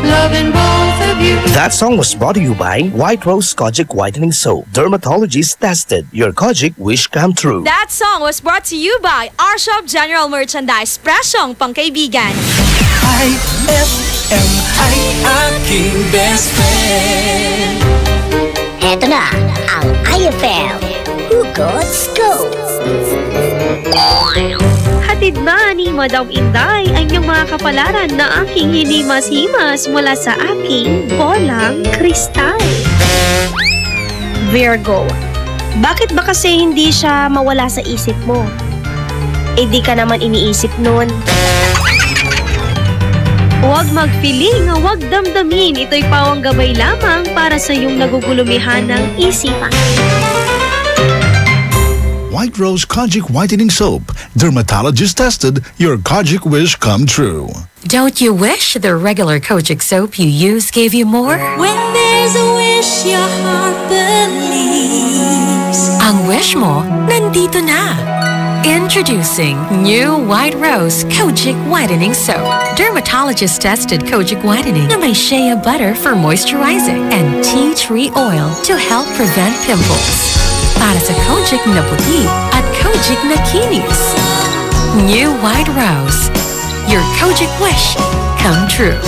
Loving both of you. That song was brought to you by White Rose Kojic Whitening Soap. Dermatologists tested. Your Kojic wish come true. That song was brought to you by Our Shop General Merchandise. Presyong pangkaibigan. IFM ay aking best friend. Eto na ang IFM Hugot Scoop. Hatid na ni Madam Inday ang iyong mga kapalaran na aking hinimas-himas mula sa aking bolang kristal. Virgo, bakit ba kasi hindi siya mawala sa isip mo? Eh di ka naman iniisip nun. Huwag magpiling, huwag damdamin. Ito'y pawang gabay lamang para sa iyong nagugulumihan ng isipan. White Rose Kojic Whitening Soap. Dermatologist tested. Your Kojic wish come true. Don't you wish the regular Kojic soap you use gave you more? When there's a wish your heart believes. Ang wish mo, nandito na. Introducing new White Rose Kojic Whitening Soap. Dermatologist tested Kojic Whitening na may shea butter for moisturizing and tea tree oil to help prevent pimples. Para sa Kojic na puti at Kojic na kinis. New White Rose. Your Kojic wish come true.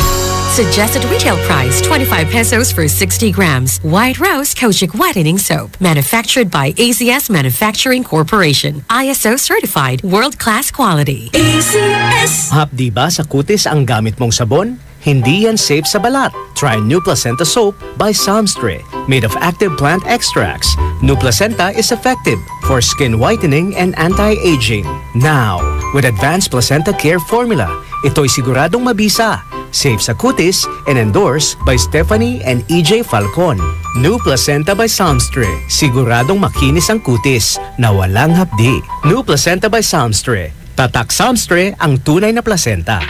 Suggested retail price 25 pesos for 60 grams. White Rose Kojic Whitening Soap. Manufactured by ACS Manufacturing Corporation. ISO certified world-class quality. ACS. Hapdi ba sa kutis ang gamit mong sabon? Hindi yan safe sa balat. Try New Placenta Soap by Samstre. Made of active plant extracts, New Placenta is effective for skin whitening and anti-aging. Now, with Advanced Placenta Care Formula, ito'y siguradong mabisa, safe sa kutis, and endorsed by Stephanie and EJ Falcon. New Placenta by Samstre. Siguradong makinis ang kutis na walang hapdi. New Placenta by Samstre. Tatak Samstre ang tunay na placenta.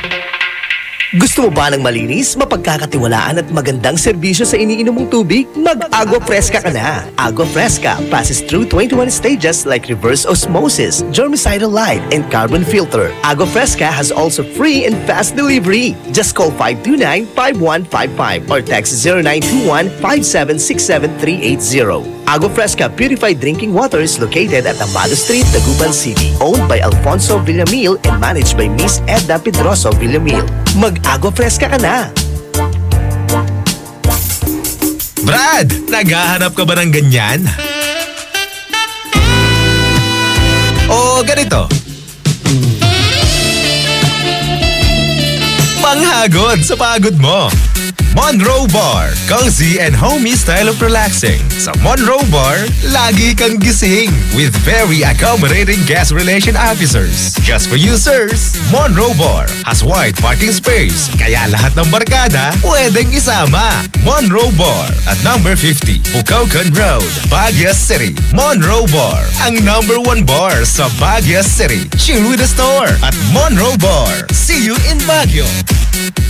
Gusto mo ba ng malinis, mapagkakatiwalaan at magandang serbisyo sa iniinom mong tubig? Mag-Agua Fresca ka na! Agua Fresca passes through 21 stages like reverse osmosis, germicidal light, and carbon filter. Agua Fresca has also free and fast delivery. Just call 529-5155 or text 0921-5767380. Agua Fresca Purified Drinking Water is located at Amado Street, Dagupan City. Owned by Alfonso Villamil and managed by Miss Edna Pedroso Villamil. Mag-Agua Fresca ka na! Brad, naghahanap ka ba ng ganyan? O ganito? Panghagod sa pagod mo. Monroe Bar, cozy and homey style of relaxing. Sa Monroe Bar, lagi kang gising with very accommodating guest relation officers. Just for you, sirs, Monroe Bar has wide parking space, kaya lahat ng barkada pwedeng isama. Monroe Bar at number 50, Bucaucan Road, Baguio City. Monroe Bar, ang number 1 bar sa Baguio City. Chill with the store at Monroe Bar. See you in Baguio.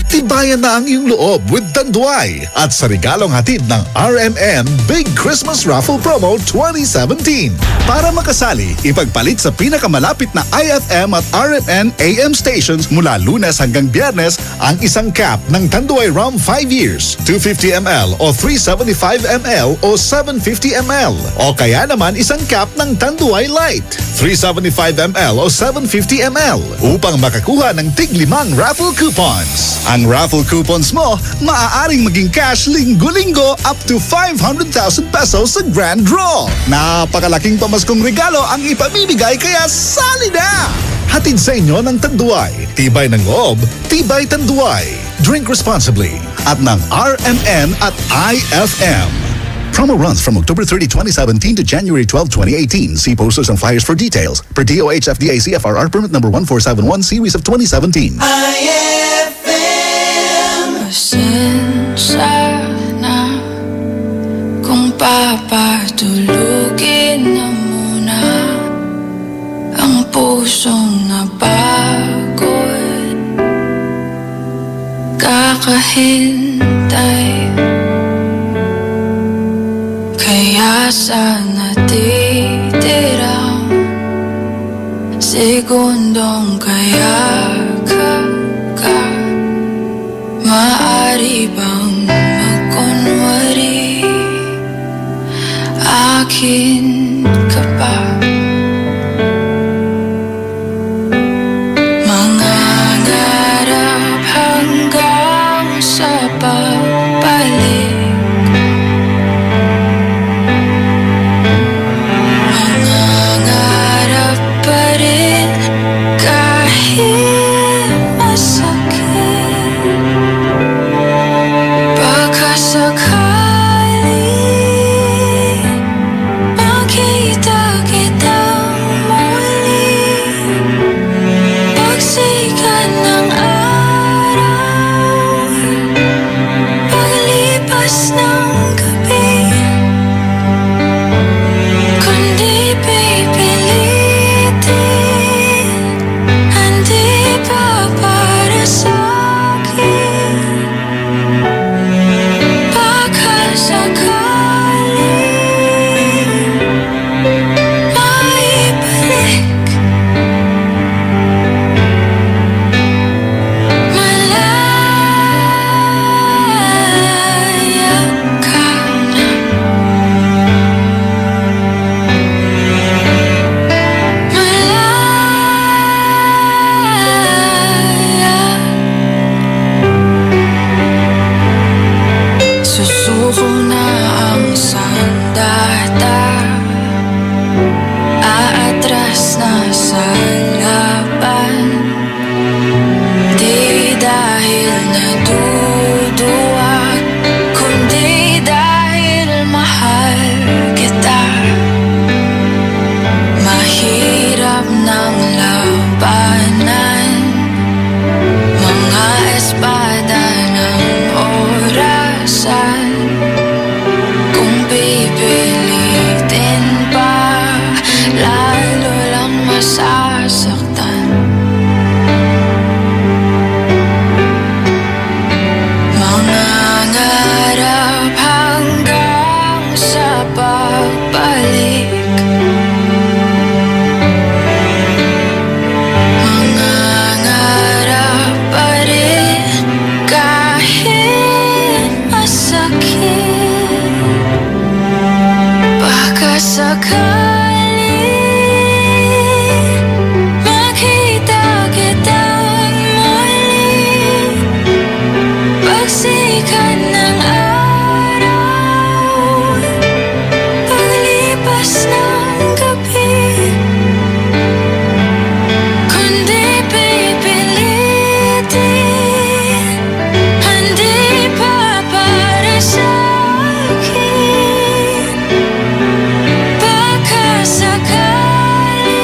Tibayan na ang iyong loob with Tanduay at sa regalong hatid ng RMN Big Christmas Raffle Promo 2017. Para makasali, ipagpalit sa pinakamalapit na IFM at RMN AM stations mula Lunes hanggang Biyernes ang isang cap ng Tanduay Rum 5 years, 250 ml o 375 ml o 750 ml. O kaya naman isang cap ng Tanduay Light, 375 ml o 750 ml upang makakuha ng tig-5 raffle coupons. Ang raffle coupons mo, maaaring maging cash linggo-linggo up to 500,000 pesos sa grand draw. Napakalaking pamaskong regalo ang ipamimigay kaya sali na! Hatid sa inyo ng Tanduay. Tibay ng loob, tibay Tanduay. Drink responsibly. At ng RMN at IFM. Promo runs from October 30, 2017 to January 12, 2018. See posters and flyers for details. Per DOH FDA CFRR permit number 1471 series of 2017. IFM. Pasensya na kung papatulugin na muna ang pusong napagod. Kakahintay, kaya sa natitirang segundong kayakap ka, maaari bang magkunwari akin ka pa? Mangangarap hanggang sa pagbalik, mangangarap pa rin kahit masakit. Baka sakali makita kitang muli, pagsikat ng araw, paglipas ng gabi. Kundi pipilitin, hindi pa para sa'kin. Baka sakali maibalik, malaya ka na. Susuko na ang sandata, aatras na sa laban. Di dahil naduduwa, kundi dahil mahal kita. Mahirap ng labanan, mga espada ng orasan. Kung pipilitin pa, lalo lang masasaktan. Mangangarap hanggang sa pagbalik, mangangarap pa rin kahit masakit. Baka sakali makita kitang muli, pagsikat ng araw, paglipas ng gabi. Kundi pipilitin, hindi pa para sa'kin. Baka sakali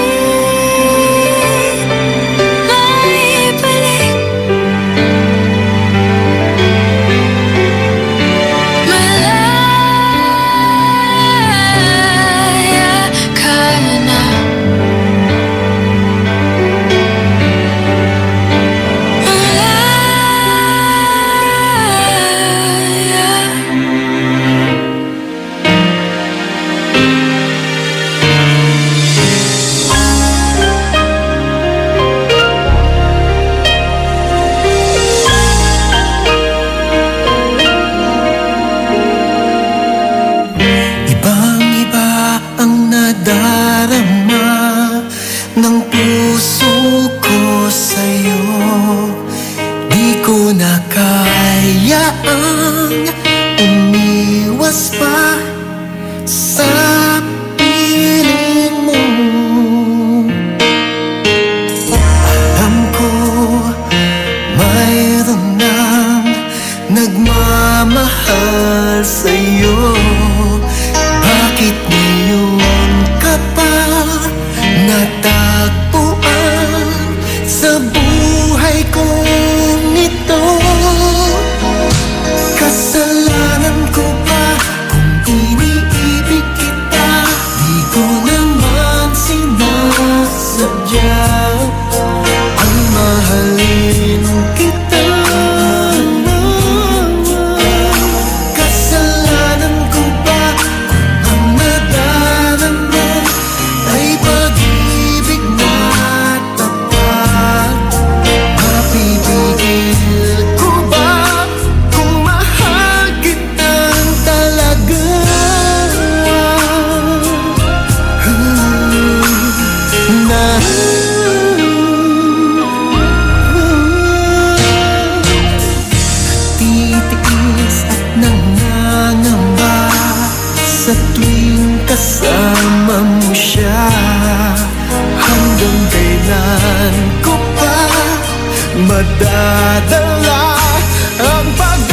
maibalik, malaya ka na. Ibang-iba ang nadarama ng puso ko sa'yo. Di ko na kayaang umiwas pa sa piling mo. buhay kong ito. Kasalanan ko ba kung iniibig kita? Di ko naman sinasadya ang mahalin kita. Kasalanan ko ba kung ang nadarama ay pag-ibig na tapat? Mapipigil ko ba kung mahal kitang talaga? Titiis at nangangamba sa tuwing kasama mo siya. Hanggang kailan ko pa madadala ang pag-aaramdam?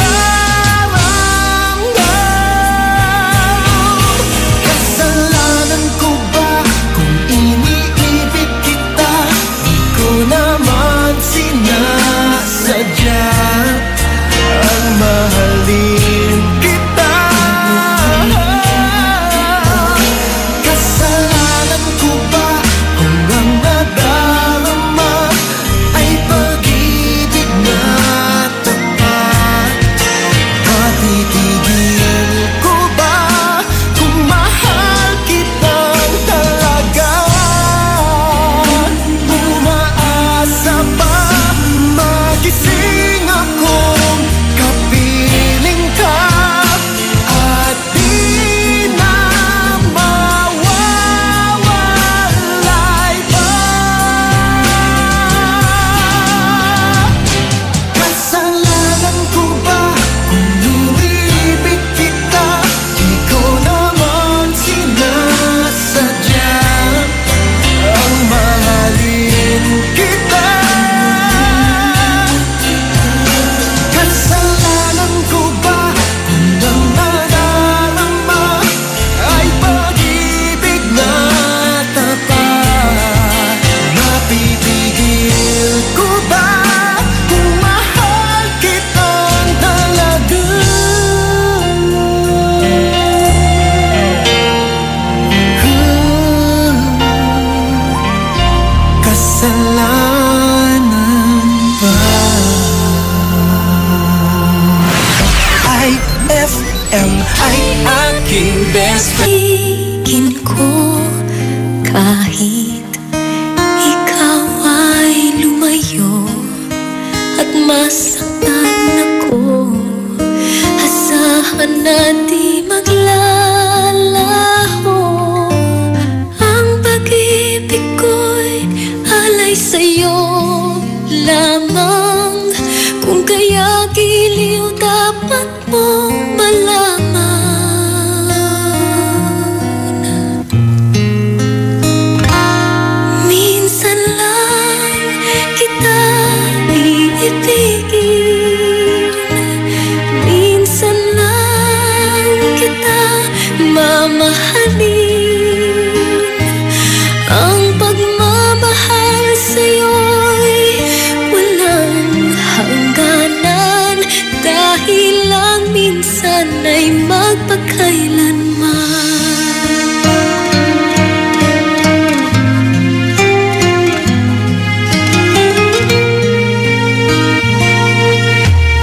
Kasalanan ko ba kung iniibig kita? Di ko naman sinasadya ang mahalin kita. Kasalanan ko ba kung ang nadarama ay pag-ibig na tapat? Matitigil ko ba kung mahal kitang talaga? Umaasa pa magising akong kapiling ka at di na mawawalay pa. Kasalanan ko ba kung iniibig kita? Di ko naman sinasadya ang mahalin kita. Kasalanan ko ba kung ang nadarama ay pag-ibig na tapat? Mapipigil ko ba kung mahal kitang talaga? Kasalanan ba? IFM ay aking best friend. Ikin ko kahit ikaw ay lumayo at masaktan ako. Asahan na di maglalaho. Ang pag-ibig ko'y alay sa'yo lamang. Kung kaya giliw dapat mong malaman. Minsan lang kita iibigin, minsan lang kita mamahalin. Ang pagmamahal sa'yo'y walang hangganan, dahil lang minsan ay magpakailanman.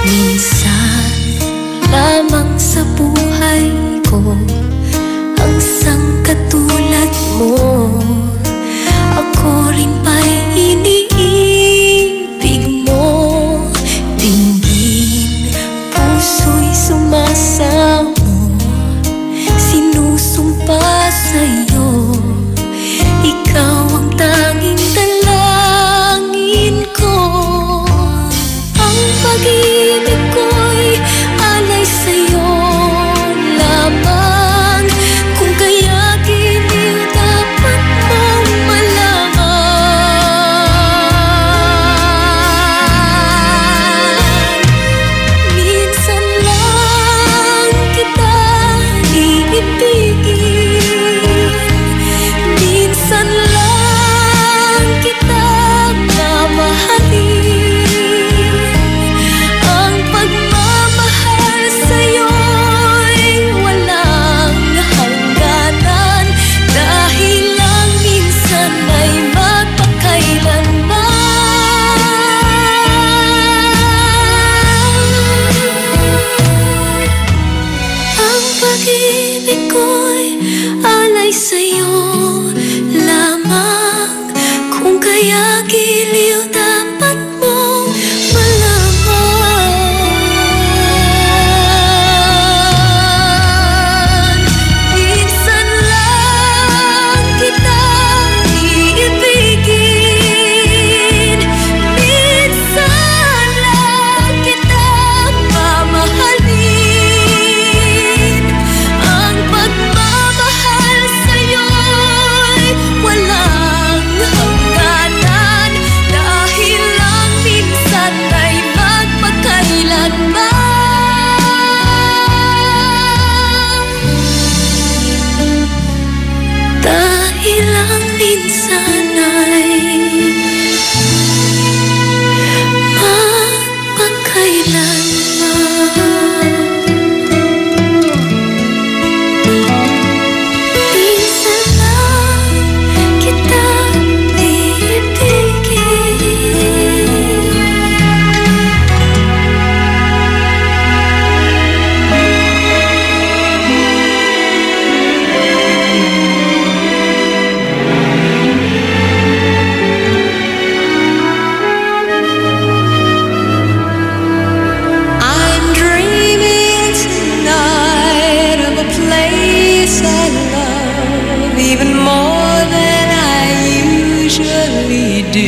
Minsan lamang sa buhay ko ang sangkatulad mo. Ako rin ba'y iniibig mo? Tingin, puso'y sumasamo, sinusumpa sa'yo. Ikaw ang tanging dalangin ko. Ang pag-ibig ko'y alay sa'yo lamang. Kung kaya giliw dapat mong malaman. Minsan lang kita iibigin, minsan lang kita mamahalin. do.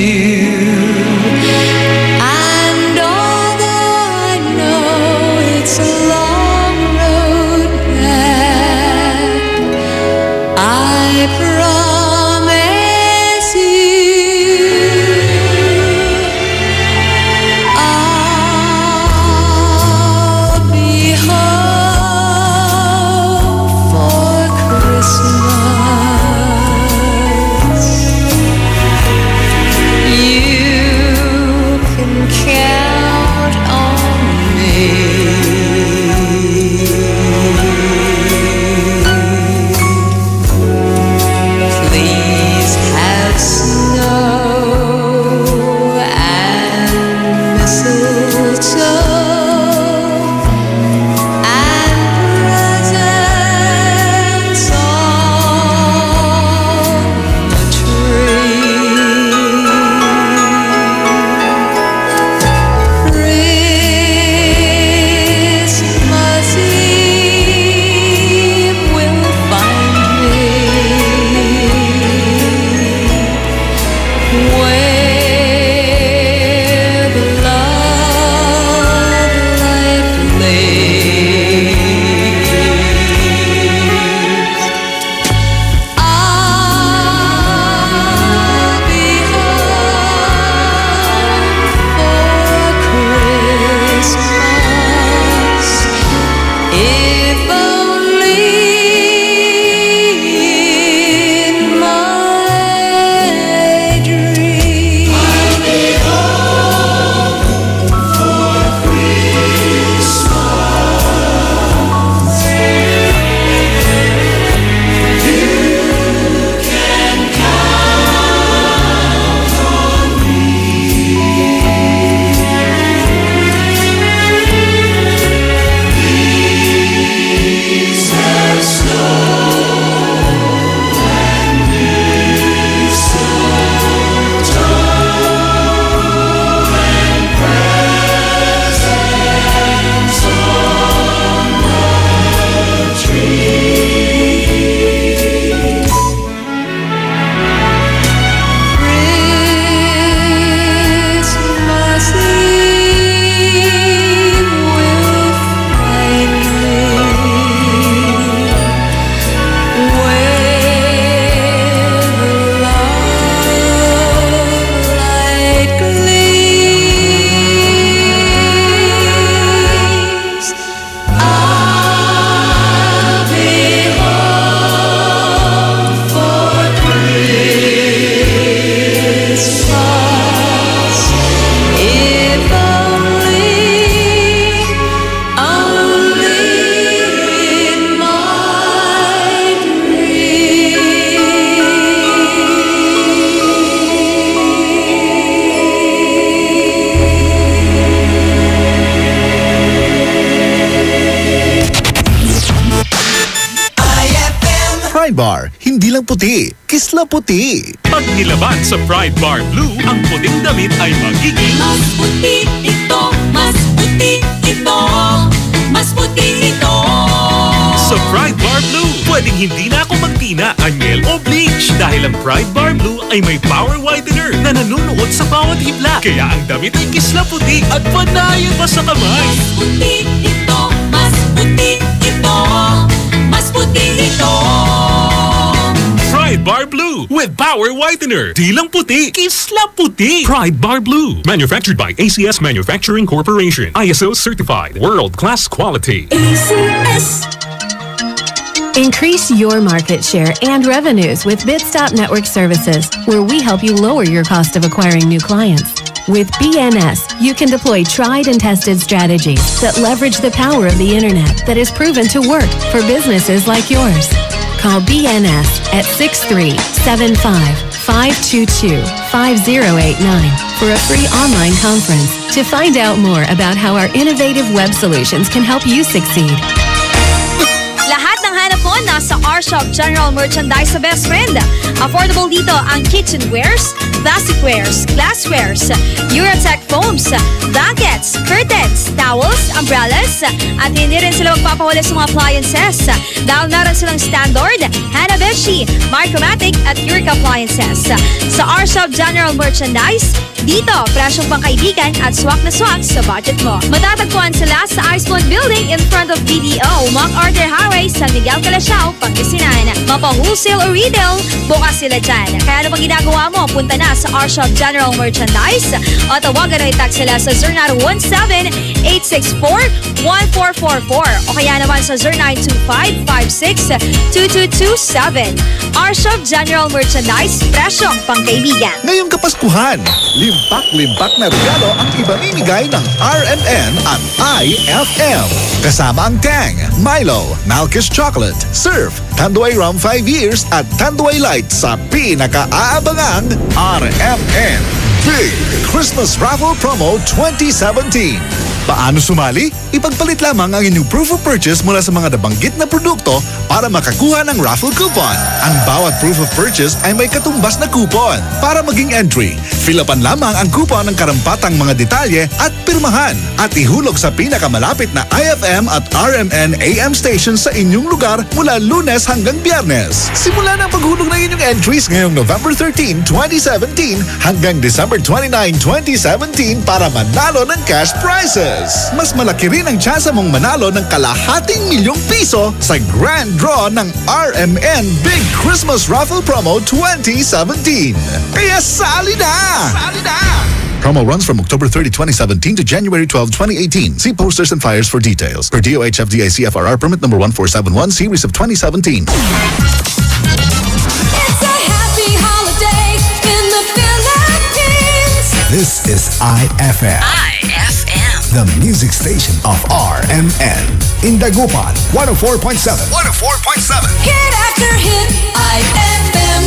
And although I know it's a long road back, I promise you I'll be home for Christmas. You can count on me. Please have snow and mistletoe and presents on the tree. Christmas Eve will find me where the love light flames. I'll be home for Christmas, if only in my dream. I'll be home for Christmas. You can count on me. Please have snow and mistletoe and presents on the tree. Christmas Eve will find me where the love light gleams. I'll be home for Christmas, if only in my Pride Bar, hindi lang puti, kisla puti. Pag nilaban sa Pride Bar Blue, ang puting damit ay magiging Mas puti ito, mas puti ito, mas puti ito. sa Pride Bar Blue. Pwedeng hindi na ako magtina, anyel o bleach dahil ang Pride Bar Blue ay may power whitener na nanunuot sa bawat hibla. Kaya ang damit ay kisla puti at panayan pa sa kamay. Mas puti ito, mas puti ito, mas puti ito. Pride Bar Blue with power whitener. Di lang puti, kisla puti. Pride Bar Blue. Manufactured by ACS Manufacturing Corporation. ISO certified. World-class quality. ACS. Increase your market share and revenues with Bitstop Network Services, where we help you lower your cost of acquiring new clients. With BNS, you can deploy tried and tested strategies that leverage the power of the internet that is proven to work for businesses like yours. Call BNS at 6375-522-5089 for a free online conference to find out more about how our innovative web solutions can help you succeed. Lahat ng hanap hanap mo, nasa R-Shop General Merchandise sa Best Friend. Affordable dito ang kitchenwares, plasticwares, glasswares, Eurotech foams, blankets, curtains, towels, umbrellas, at hindi rin sila magpapahuli sa mga appliances. Dahil meron silang Standard, Hanabishi, Micromatic at Eureka appliances. Sa R-Shop General Merchandise, dito, presyong pangkaibigan at swak na swak sa budget mo. Matatagpuan sila sa Iceland Building in front of BDO, MacArthur Highway, San Miguel, Calasiao, Pangasinan. Mapa-wholesale o retail, bukas sila dyan. Kaya ano pang ginagawa mo, punta na sa R-Shop General Merchandise o tawagan o i-text sila sa 0917-864-1444 o kaya naman sa 0925-56-2227. R-Shop General Merchandise, presyong pangkaibigan. Ngayong Kapaskuhan, limpak-limpak na regalo ang ibamimigay ng RMN at IFM. Kasama ang Tang, Milo, Malkish Chocolate, Surf, Tanduay Rum 5 Years at Tanduay Light sa pinaka-aabangang RMN Big Christmas Raffle Promo 2017. Paano sumali? Ipagpalit lamang ang inyong proof of purchase mula sa mga nabanggit na produkto para makakuha ng raffle coupon. Ang bawat proof of purchase ay may katumbas na coupon. Para maging entry, fill-upan lamang ang coupon ng karampatang mga detalye at pirmahan at ihulog sa pinakamalapit na IFM at RMN AM station sa inyong lugar mula Lunes hanggang Biyernes. Simula na ang paghulog ng inyong entries ngayong November 13, 2017 hanggang December 29, 2017 para manalo ng cash prizes. Mas malaki rin ang tsansa mong manalo ng ₱250,000 sa grand draw ng RMN Big Christmas Raffle Promo 2017. Kaya sali na! Sali na! Promo runs from October 30, 2017 to January 12, 2018. See posters and flyers for details. Per DOH FDA CFRR permit number 1471 series of 2017. It's a happy holiday in the Philippines. This is IFM. The music station of RMN. In Dagupan, 104.7. 104.7. Hit after hit, IFM.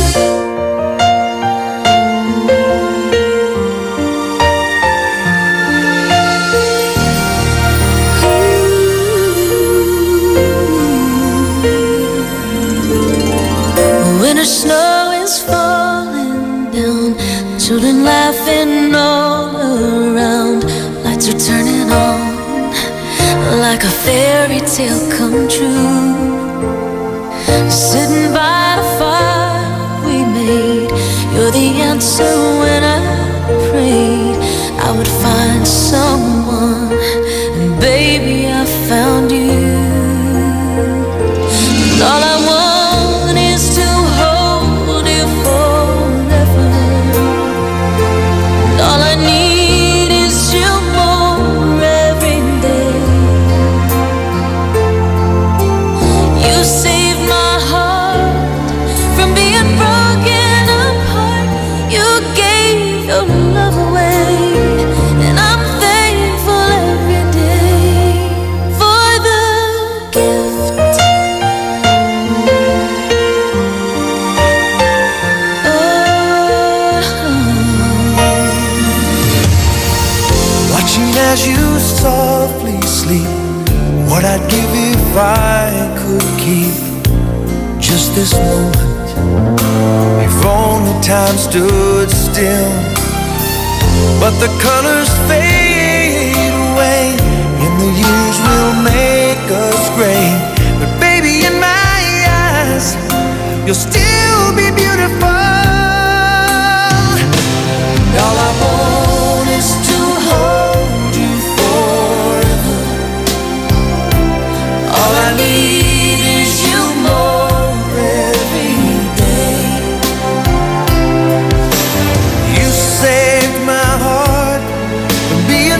Winter snow is falling down, children laughing all around. Lights are turning on like a fairy tale come true. Sitting by the fire we made, you're the answer when I prayed I would find someone, and baby I found you. And all I want is to hold you forever, and all I need is you more every day. You saved my heart from being broken apart. You gave your love away, and I'm thankful every day for the gift. Watching as you softly sleep, what I'd give if I could keep just this moment. If only time stood still, but the colors fade away, and the years will make us gray. But baby, in my eyes, you'll still be beautiful. And all I want is to hold you forever. All I need is you more every day. You saved my heart from being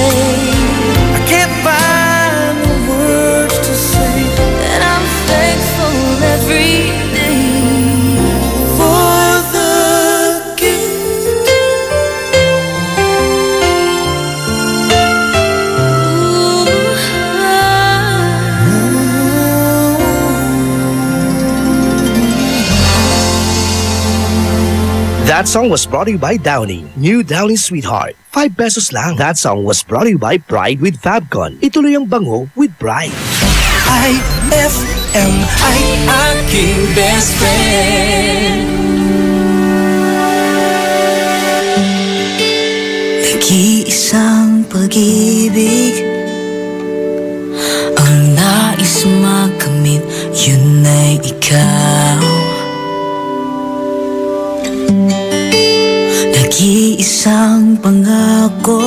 say. I can't find the words to say that I'm thankful every day for the gift. That song was brought to you by Downy. New Downy Sweetheart. 5 pesos lang. That song was brought to you by Pride with Fabcon. Ituloy ang bango with Pride. IFM ay aking best friend. Nag-iisang pag-ibig ang nais makamit, yun ay ikaw. Nag-iisang pangako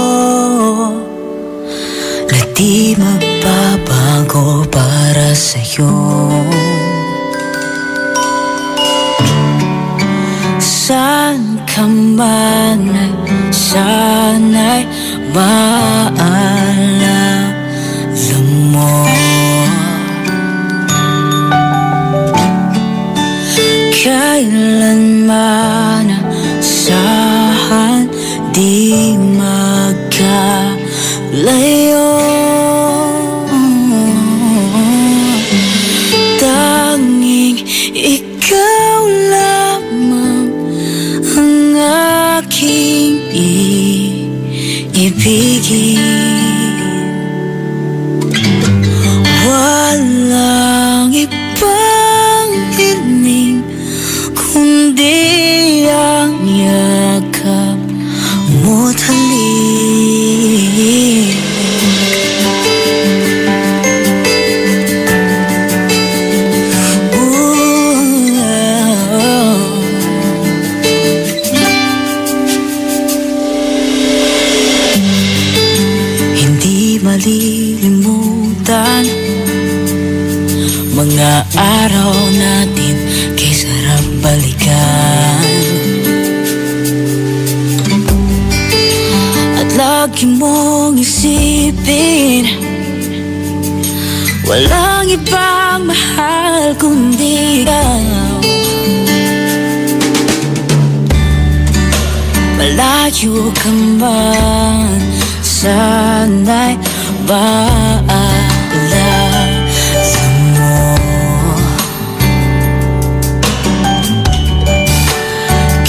na di magbabago para sa'yo. Saan ka man, sana'y maalala mo. Kailanman saan di magkalayo. Tanging ikaw lamang ang aking iibigin. Walang ibang hiling kundi ang yakap mo't halik. Hindi malilimutan mga araw natin kay sarap balikan. At lagi mong isipin, walang ibang mahal kundi ikaw. Malayo ka man, sana'y maalala mo.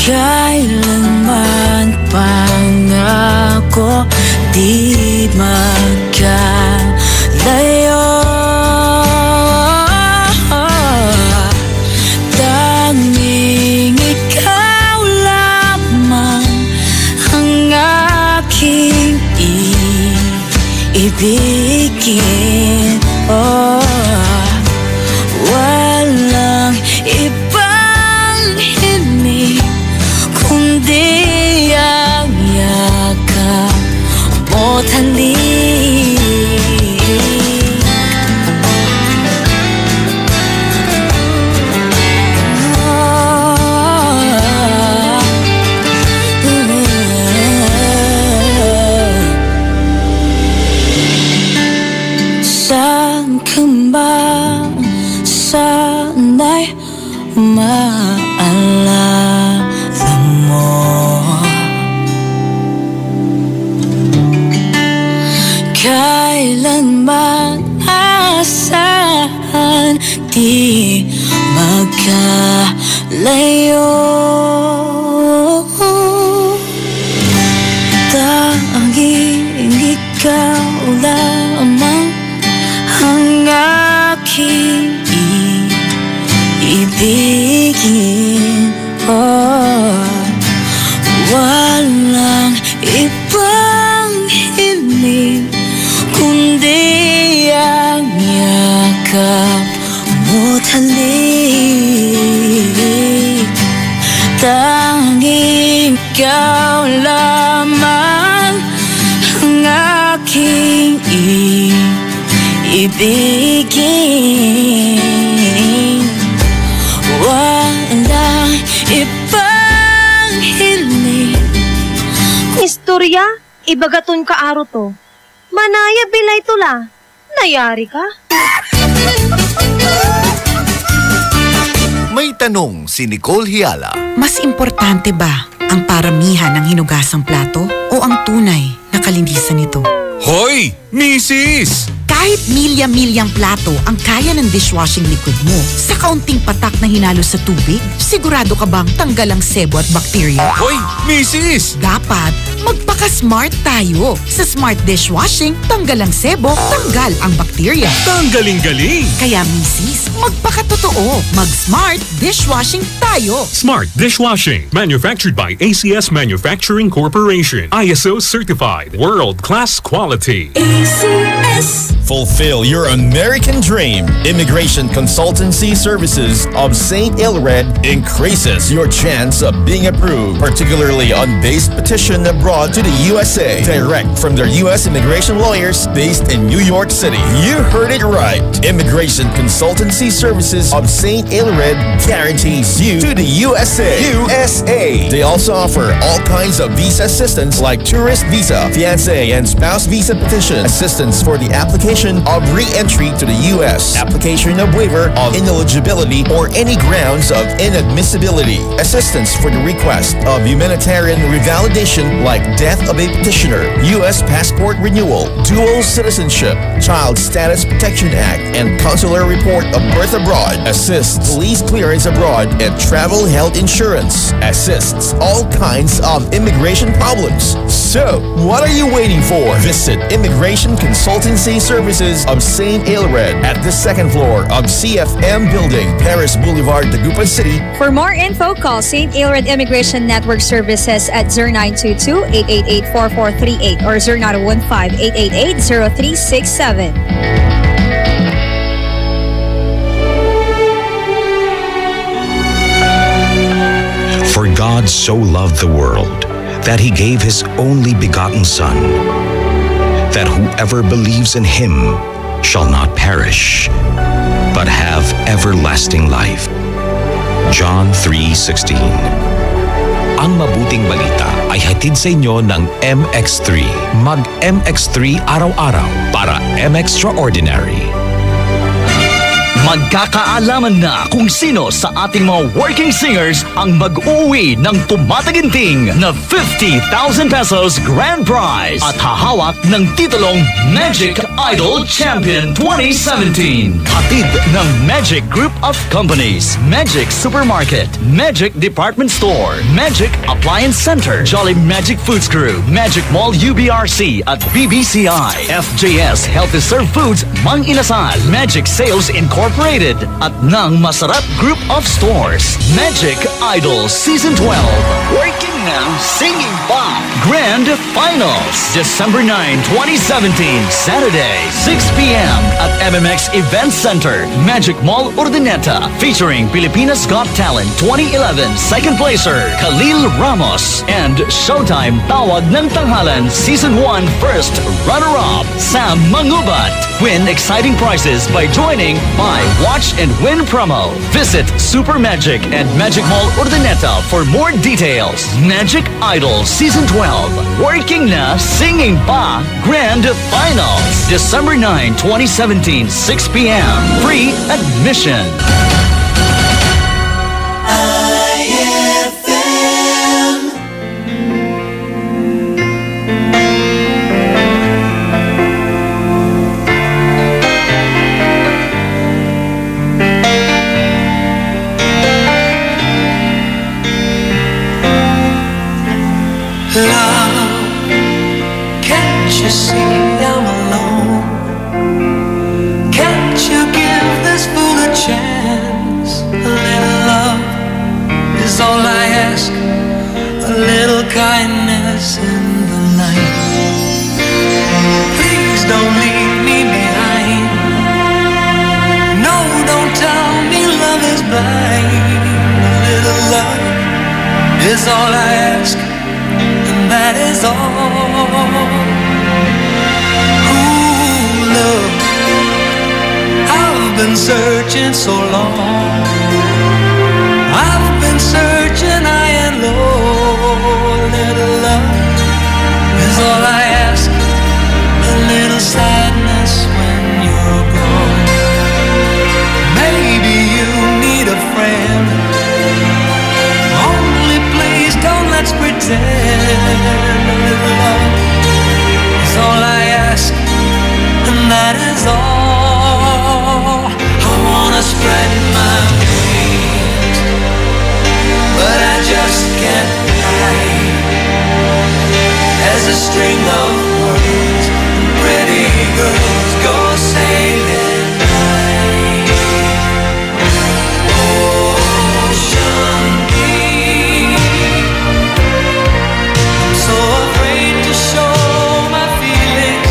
Kailanman pangako di magkalayo. Tanging ikaw lamang ang aking ibigin. Oh, walang ibang hiling kundi ang yakap mo't halik. Saan ka ba, sana'y maalala mo. Kailanman asahan di magkalayo. Tanging ikaw lamang ang aking ibigin. Oh, walang ibang hiling kundi ang yakap mo't halik. Tanging ikaw lamang ang aking ibigin. Walang ibang hiling. Istorya, ibagaton ka aro to. Manaya bilay tula. Nayari ka? May tanong si Nicole Hiala. Mas importante ba ang paramihan ng hinugasang plato o ang tunay na kalinisan nito? Hoy, Mrs! Kahit milya-milyang plato ang kaya ng dishwashing liquid mo, sa kaunting patak na hinalo sa tubig, sigurado ka bang tanggal ang sebo at bakterya? Hoy, Mrs! Dapat magpaka-smart tayo. Sa Smart Dishwashing, tanggal ang sebo, tanggal ang bakterya. Tanggaling-galing! Kaya Mrs., magpaka-totoo. Mag-Smart Dishwashing tayo. Smart Dishwashing, manufactured by ACS Manufacturing Corporation. ISO certified, world-class quality. ACS. Fulfill your American dream. Immigration Consultancy Services of St. Ilred increases your chance of being approved, particularly on base petition abroad to the USA. Direct from their U.S. immigration lawyers based in New York City. You heard it right. Immigration Consultancy Services of St. Ilred guarantees you to the USA. USA. They also offer all kinds of visa assistance like tourist visa, fiancé and spouse visa petition, assistance for the application of re-entry to the U.S., application of waiver of ineligibility or any grounds of inadmissibility, assistance for the request of humanitarian revalidation like death of a petitioner, U.S. passport renewal, dual citizenship, Child Status Protection Act, and consular report of birth abroad, assists police clearance abroad, and travel health insurance, assists all kinds of immigration problems. So, what are you waiting for? Visit Immigration Consultancy Services of St. Ilred at the second floor of CFM Building, Paris Boulevard, Dagupan City. For more info, call St. Ilred Immigration Network Services at 0922-888-4438 or 0915-888-0367. For God so loved the world that he gave his only begotten Son, that whoever believes in him shall not perish, but have everlasting life. John 3:16. Ang mabuting balita ay hatid sa inyo ng MX3. Mag-MX3 araw-araw para M-Extraordinary. Magkakaalaman na kung sino sa ating mga working singers ang mag-uwi ng tumataginting na 50,000 pesos grand prize at hahawak ng titulong Magic Idol Champion 2017. Hatid ng Magic Group of Companies, Magic Supermarket, Magic Department Store, Magic Appliance Center, Jolly Magic Foods Crew, Magic Mall UBRC at BBCI, FJS Healthy Serve Foods, Mang Inasal, Magic Sales Incorporated at ng Masarap Group of Stores. Magic Idol Season 12. Working now, singing pa. Grand Finals. December 9, 2017. Saturday, 6 p.m. at MMX Event Center, Magic Mall Urdaneta. Featuring Pilipinas Got Talent 2011 second placer, Khalil Ramos. And Showtime Tawag ng Tanghalan Season 1 first runner-up, Sam Mangubat. Win exciting prizes by joining my Watch and Win promo. Visit Super Magic and Magic Mall Urdaneta for more details. Magic Idol Season 12. Working na, singing pa. Grand Finals. December 9, 2017, 6 p.m. Free admission. Love, can't you see I'm alone? Can't you give this fool a chance? A little love is all I ask. A little kindness in the night. Please don't leave me behind. No, don't tell me love is blind. A little love is all I ask. That is all. Ooh, love, I've been searching so long. I've been searching high and low. A little love is all I ask. A little hand, a little love is all I ask, and that is all. I wanna spread my wings, but I just can't fly. As a string of words and pretty girls go sailing by. Ocean deep, I'm so afraid to show my feelings.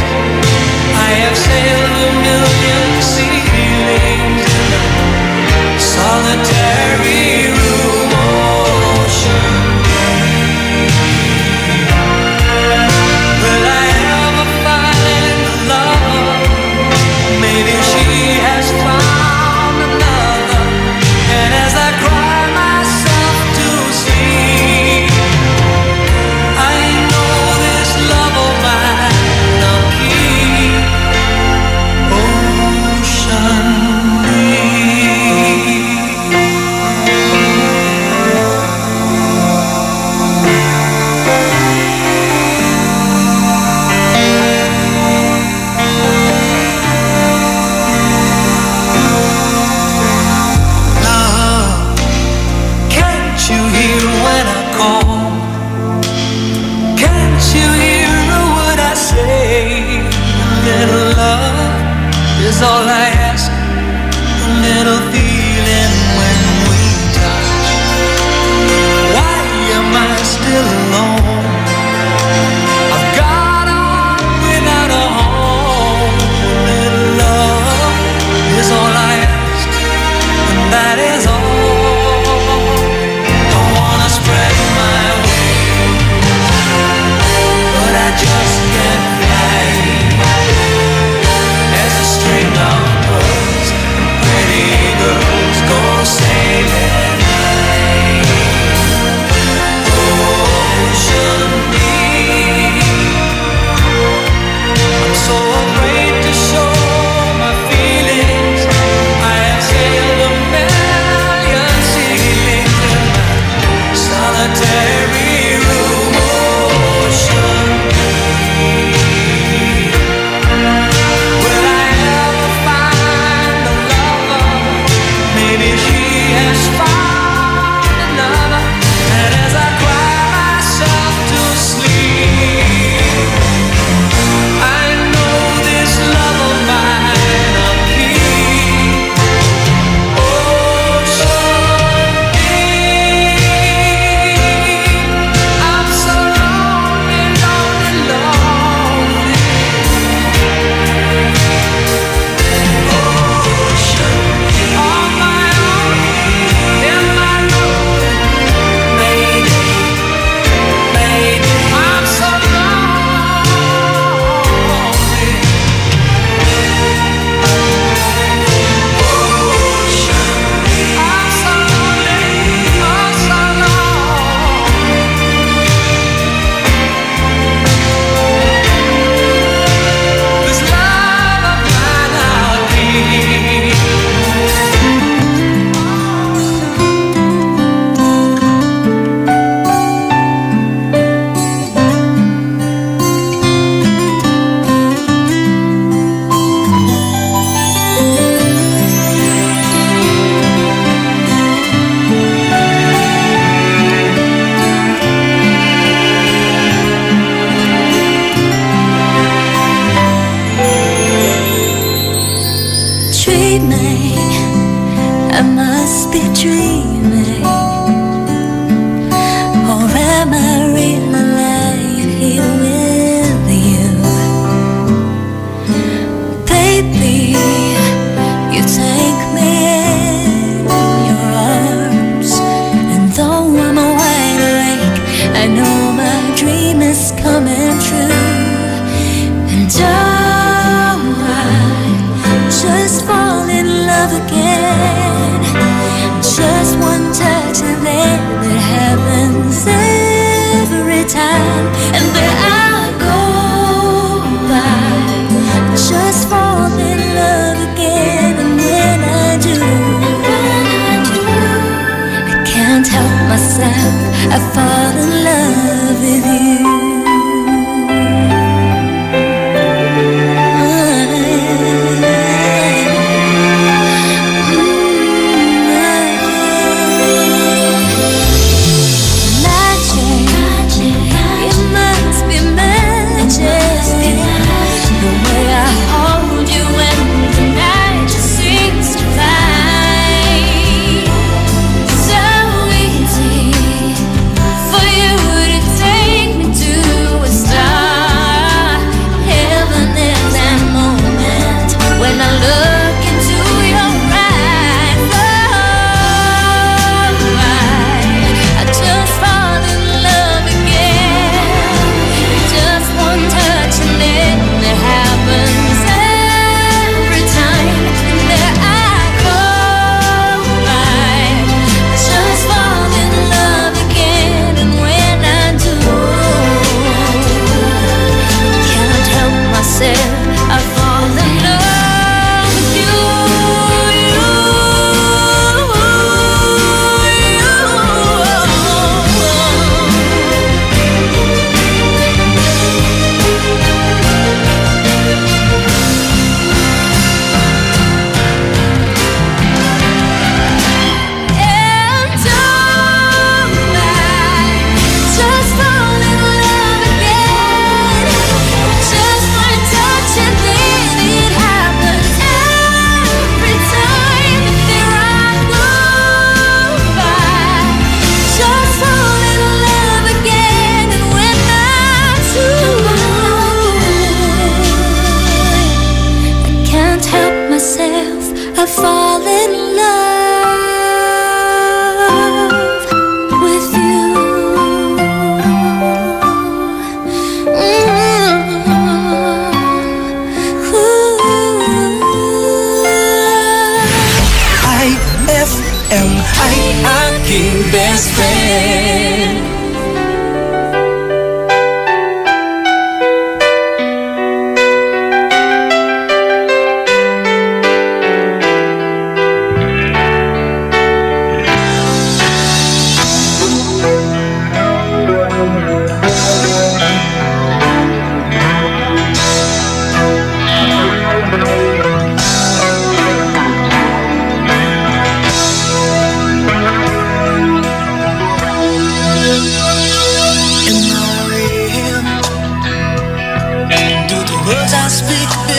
I have sailed a million ceilings in a solitary room. Ocean deep, will I ever find a lover? Maybe she has found another. And as I cry myself to sleep, I know this love of mine I'll keep. Ocean love, can't you hear when I call? Can't you hear what I say? A little love is all I ask, a little feeling when we touch. Why am I still alone? I've got on without a home. A little love is all I ask, and that is all. I wanna spread my wings, but I just can't fly. As a string of birds and pretty girls go sailing by. Ocean deep, I'm so afraid to show my feelings. I have sailed a million ceilings in my solitary room. Ocean deep, will I ever find a lover? Maybe she has found another. And as I cry myself to sleep, I know this love of mine I'll keep. Ocean deep, I'm so lonely, lonely, lonely. Ocean, on my own, in my room, maybe, maybe I'm so lonely. Ocean, I'm so lonely, oh so lonely. This love of mine I'll keep. Dreaming, I must be dreaming, or am I really lying here with you? Baby, you take me in your arms, and though I'm wide awake, I know my dream is coming true. And oh, I just fall in love again. Just one touch and then it happens every time. And then I go by, just fall in love again. And when I do, I can't help myself, I fall in love with you.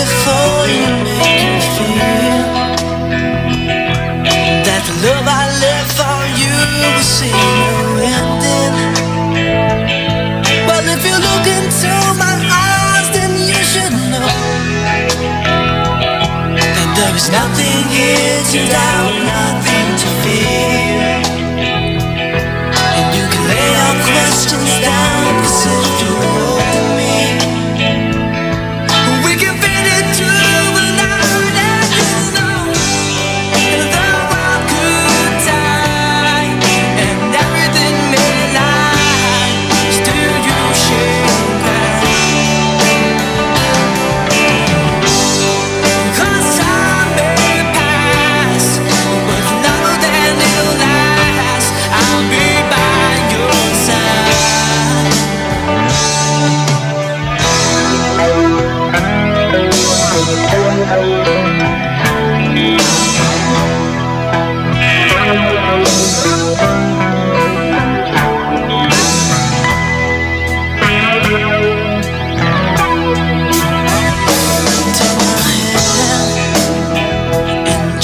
live for you, make you feel that the love I live for you will see no ending. Well, if you look into my eyes, then you should know that there is nothing here to doubt, nothing to fear. And you can lay your questions down, 'cause if you know me, we can fit it through the night. And you know the world could die and everything may lie, still you share cry. 'Cause time may pass, but none of them will last. I'll be by your side.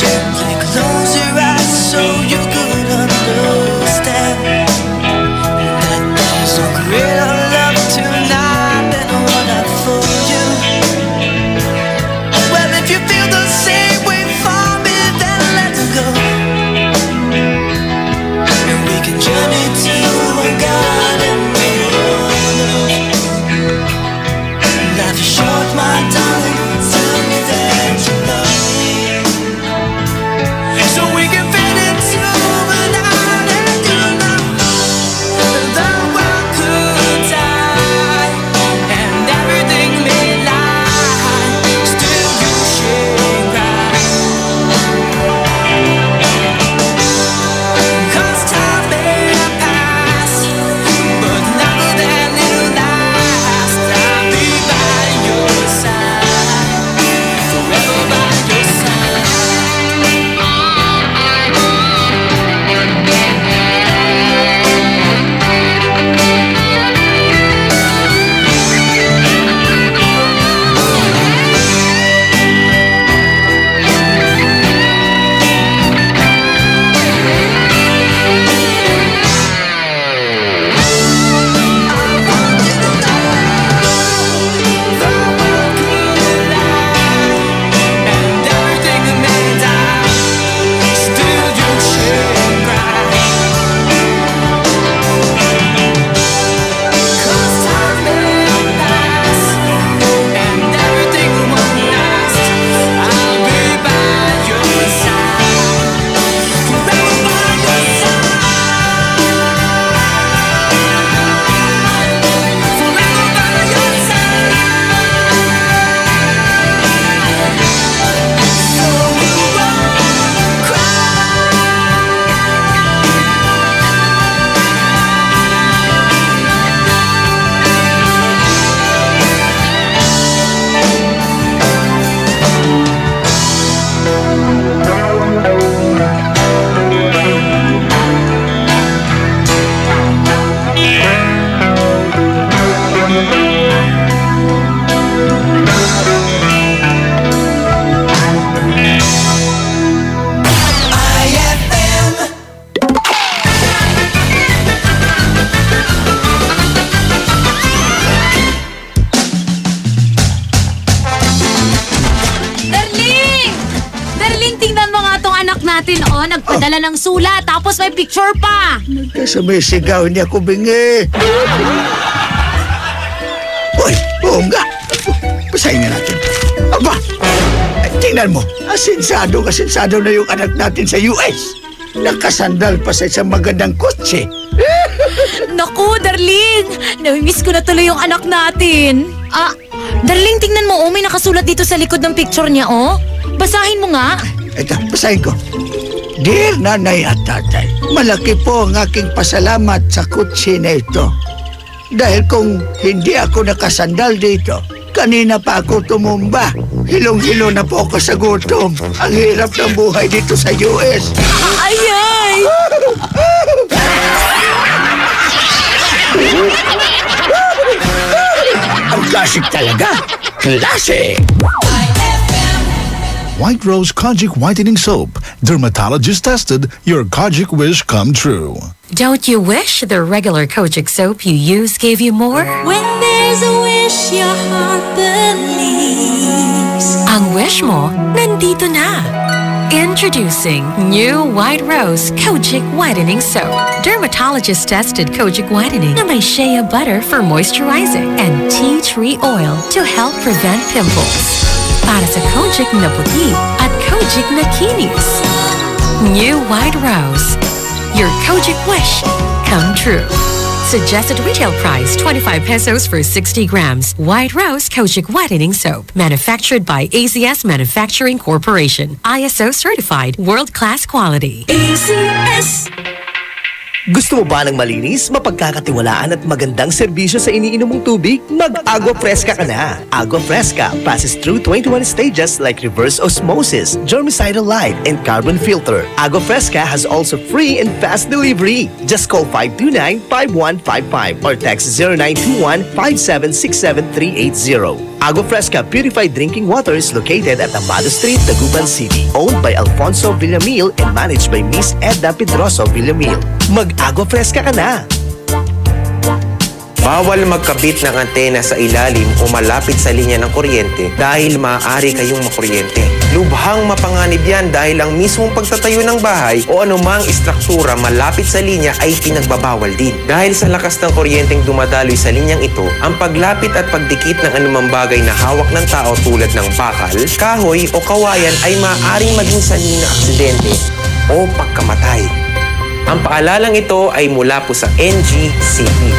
Gently close your eyes so you could understand that there's no greater love tonight than what I for you. Well, if you feel the same way for me, then let's go, and we can journey to a garden made of love. Life is short, my darling, tell me that you love me, so we can fit into the night. And you know the world could die and everything may lie, still you share cry. 'Cause time may pass, but none of them will last. I'll be by your side, forever by your side. Nagpadala ng sulat, tapos may picture pa. Sumisigaw niya ko, bingi. Uy, oo nga. Basahin nga natin. Aba, tingnan mo. Asinsado na yung anak natin sa US. Nakasandal pa sa isang magandang kotse. Naku, darling. Namimiss ko na tuloy yung anak natin. Darling, tingnan mo, may nakasulat dito sa likod ng picture niya, Basahin mo nga. Ito, basahin ko. Dear Nanay at Tatay, malaki po ang aking pasalamat sa kutsi na ito. Dahil kung hindi ako nakasandal dito, kanina pa ako tumumba. Hilong-hilo na po ako sa gutom. Ang hirap ng buhay dito sa US. Ayay! Ang klasik talaga. Klasik! White Rose Kojic Whitening Soap. Dermatologist tested, your Kojic wish come true. Don't you wish the regular Kojic soap you use gave you more? When there's a wish your heart believes. Ang wish mo, nandito na. Introducing new White Rose Kojic Whitening Soap. Dermatologist-tested Kojic Whitening na may shea butter for moisturizing and tea tree oil to help prevent pimples. Para sa Kojic na puti at Kojic na kinis. New White Rose. Your Kojic wish come true. Suggested retail price 25 pesos for 60 grams. White Rose Kojic Whitening Soap. Manufactured by ACS Manufacturing Corporation. ISO certified world-class quality. ACS. Gusto mo ba ng malinis, mapagkakatiwalaan at magandang serbisyo sa iniinom mong tubig? Mag-Agua Fresca ka na! Agua Fresca passes through 21 stages like reverse osmosis, germicidal light, and carbon filter. Agua Fresca has also free and fast delivery. Just call 529-5155 or text 0921-5767380. Agua Fresca Purified Drinking Water is located at Amado Street, Dagupan City. Owned by Alfonso Villamil and managed by Miss Edna Pedroso Villamil. Mag-Agua Fresca ka na! Bawal magkabit ng antena sa ilalim o malapit sa linya ng kuryente dahil maaari kayong makuryente. Lubhang mapanganib yan dahil ang mismong pagtatayo ng bahay o anumang istruktura malapit sa linya ay pinagbabawal din. Dahil sa lakas ng kuryenteng dumadaloy sa linyang ito, ang paglapit at pagdikit ng anumang bagay na hawak ng tao tulad ng bakal, kahoy o kawayan ay maaaring maging sanhi ng aksidente o pagkamatay. Ang paalalang ito ay mula po sa NGCE.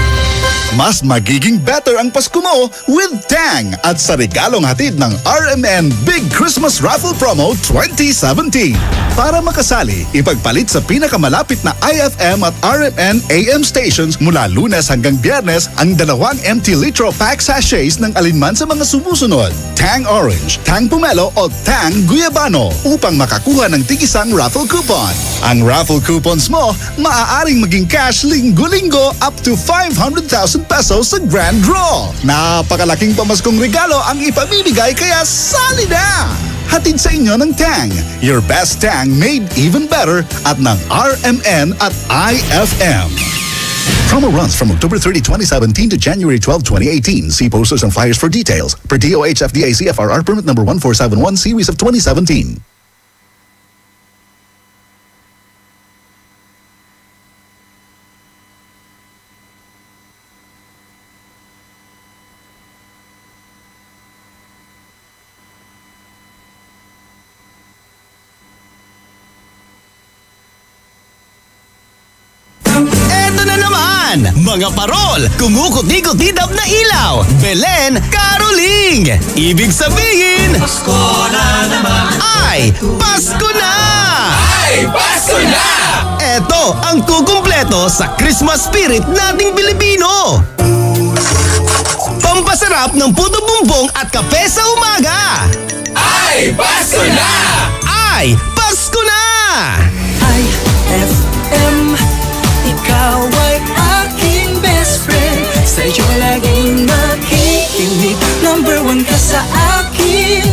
Mas magiging better ang Pasko mo with Tang at sa regalong hatid ng RMN Big Christmas Raffle Promo 2017. Para makasali, ipagpalit sa pinakamalapit na IFM at RMN AM stations mula Lunes hanggang Biyernes ang 2 empty litro pack sachets ng alinman sa mga sumusunod. Tang Orange, Tang Pomelo o Tang Guyabano upang makakuha ng tig-isang raffle coupon. Ang raffle coupons mo maaaring maging cash linggo-linggo up to 500,000 pesos sa grand draw. Napakalaking pamaskong regalo ang ipamimigay kaya sali na! Hatid sa inyo ng Tang. Your best Tang made even better at ng RMN at IFM. Promo runs from October 30, 2017 to January 12, 2018. See posters and flyers for details. Per DOH FDA CFRR permit number 1471 series of 2017. Mga parol, kumukot-ikot-idap na ilaw, Belen, Caroling. Ibig sabihin, Pasko na naman. Ay, Pasko na! Ay, Pasko na! Ito ang kukumpleto sa Christmas spirit nating Pilipino. Pampasarap ng puto bumbong at kape sa umaga. Ay, Pasko na! Ay, Pasko na! IFM, ikaw ay aking best friend. Sa'yo laging makikinig. Number 1 ka sa akin.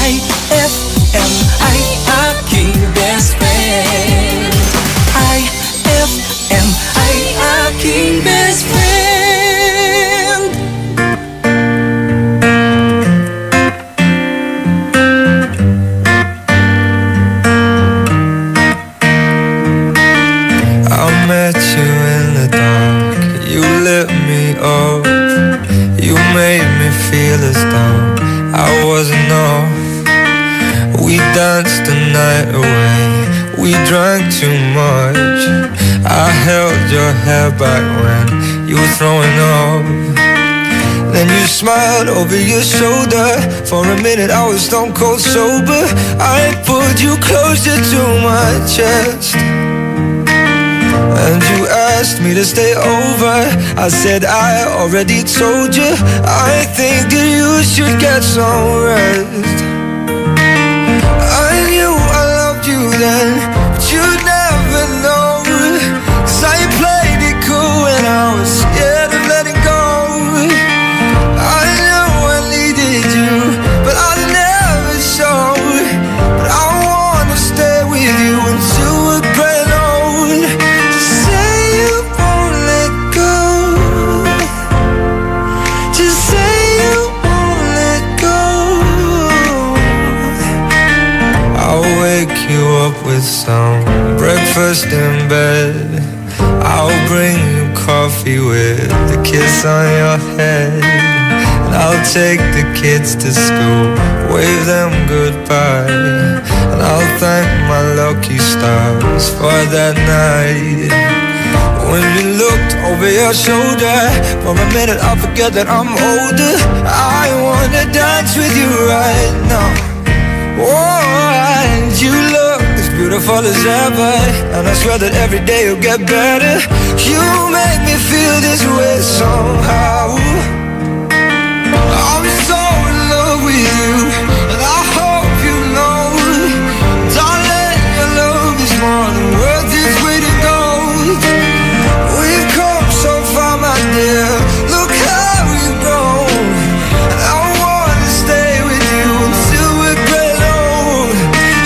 IFM ay aking best friend. IFM ay aking best friend. I met you in the dark, you lit me up. You made me feel as though I wasn't off. We danced the night away, we drank too much. I held your hair back when you were throwing up. Then you smiled over your shoulder. For a minute I was stone cold sober. I pulled you closer to my chest and you asked me to stay over. I said I already told you. I think that you should get some rest. I knew I loved you then, but you'd never know. 'Cause I played it cool when I was scared of letting go. I knew I needed you, but I never showed. with some breakfast in bed. I'll bring you coffee with a kiss on your head. And I'll take the kids to school, wave them goodbye. And I'll thank my lucky stars for that night. When you looked over your shoulder, for a minute I forget that I'm older. I wanna dance with you right now. Oh, and you look as beautiful as ever, and I swear that every day you'll get better. You make me feel this way somehow. I'm so in love with you, and I hope you know, darling, your love is more than worth its weight in gold. We've come so far, my dear, look how we've grown. And I wanna stay with you until we're great old.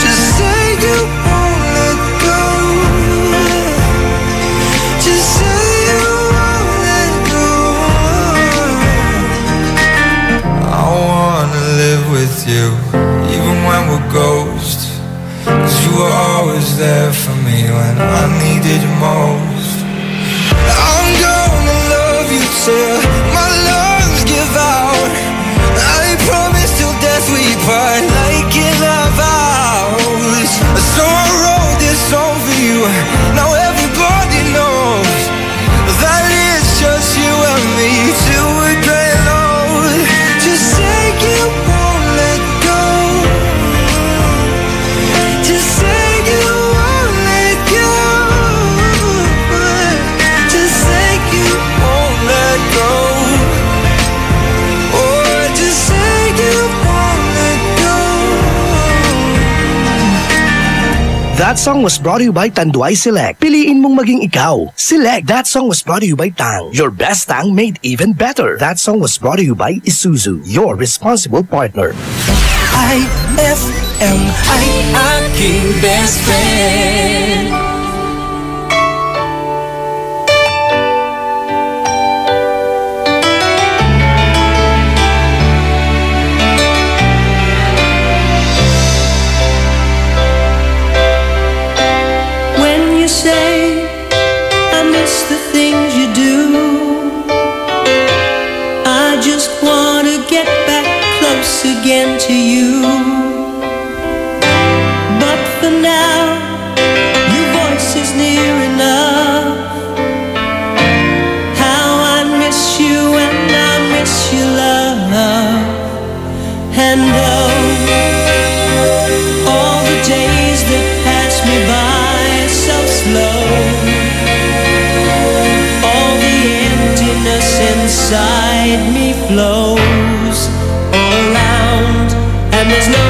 Just say you won't let go. Just say you won't let go. I wanna live with you, even when we're ghosts. 'Cause you were always there for me when I needed you most. I'm gonna love you till my lungs give out. I promise till death we part, like in our vows. So I wrote this song for you, now everybody knows that it's just you and me till we're gray and old. Just say you won't let go. Just say you won't let go. Just say you won't let go. Oh, just say you won't let go. That song was brought to you by Tanduay Select. Piliin mong maging ikaw. Select. That song was brought to you by Tang. Your best Tang made even better. That song was brought to you by Isuzu, your responsible partner. IFM, ay aking best friend. When you say I miss the things you do, I just want to get back close again to you. But for now, your voice is near enough. How I miss you and I miss your love. And oh, all the days that pass me by so slow. All the emptiness inside me flows all around, and there's no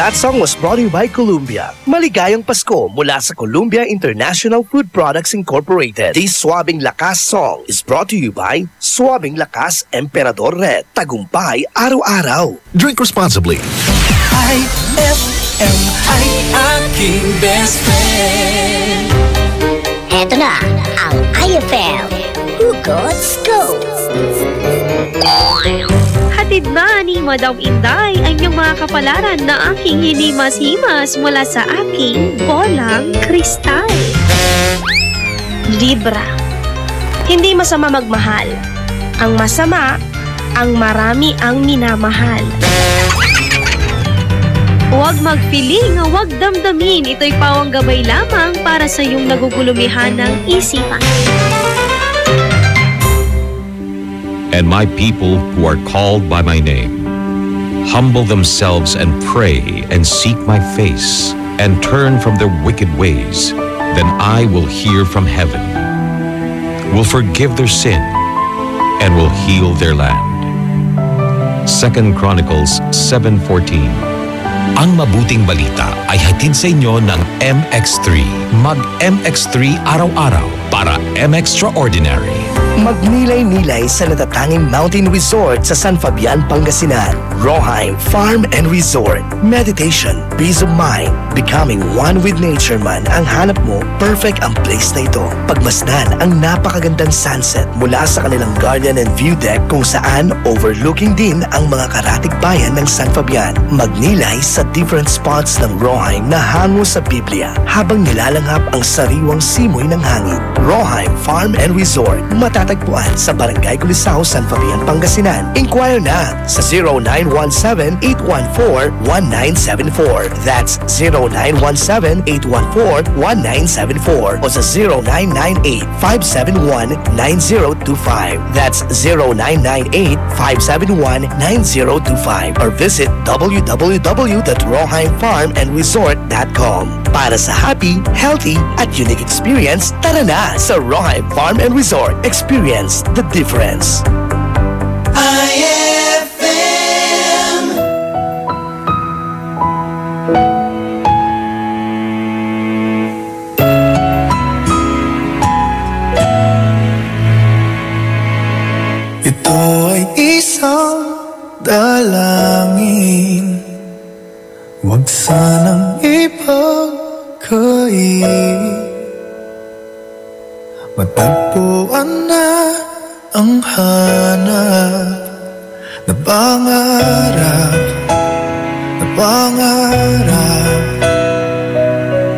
That song was brought to you by Columbia. Maligayang Pasko mula sa Columbia International Food Products Incorporated. This Swabing Lakas song is brought to you by Swabing Lakas Emperador Red. Tagumpay araw-araw. Drink responsibly. IFM ay aking best friend. Eto na ang IFM Hugot Scoop. Hatid na ni Madam Inday ang inyong mga kapalaran na aking hinimas-himas mula sa aking bolang kristal. Libra. Hindi masama magmahal. Ang masama, ang marami ang minamahal. Huwag magpiling, huwag damdamin. Ito'y pawang gabay lamang para sa iyong nagugulumihan ng isipan. And my people who are called by my name humble themselves and pray and seek my face and turn from their wicked ways, then I will hear from heaven, will forgive their sin, and will heal their land. 2 Chronicles 7:14. Ang mabuting balita ay hatid sa inyo ng MX3. Mag-MX3 araw-araw para MXtraordinary. Magnilay-nilay sa natatanging mountain resort sa San Fabian, Pangasinan. Roheim Farm and Resort. Meditation, peace of mind, becoming one with nature man ang hanap mo, perfect ang place na ito. Pagmasdan ang napakagandang sunset mula sa kanilang garden and view deck kung saan overlooking din ang mga karatig bayan ng San Fabian. Magnilay sa different spots ng Roheim na hango sa Biblia habang nilalanghap ang sariwang simoy ng hangin. Roheim Farm and Resort. Matatagpuan sa Barangay Gulisao, San Fabian, Pangasinan. Inquire na sa 0917-814-1974. That's 0917-814-1974 o sa 0998-571-9025. That's 0998-571-9025 or visit www.roheimfarmandresort.com. Para sa happy, healthy, at unique experience, tara na sa Roheim Farm and Resort. Experience the difference. IFM. Ito ay isang dalangin, huwag sanang ipagkait. Matagpuan na ang hanap na pangarap.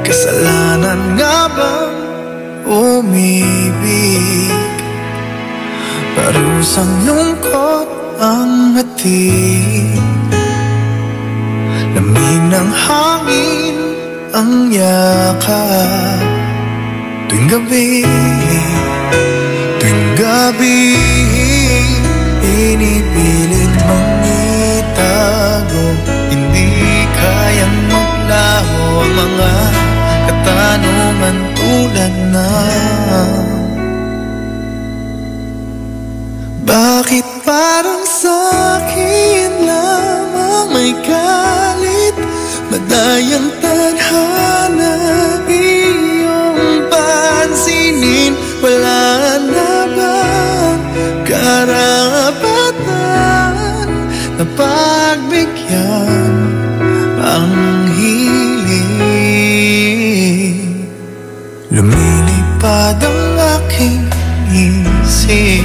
Kasalanan nga bang umibig? Parusang lungkot ang hatid, lamig ng hangin ang yakap. Tuwing gabi, pinipilit mong itago. Hindi kayang maglaho ang mga katanungan tulad na bakit parang sa'kin lamang may galit? Madayang tadhana iyong pansinin. Wala na bang karapatan na pagbigyan ang hiling? Lumilipad ang aking isip,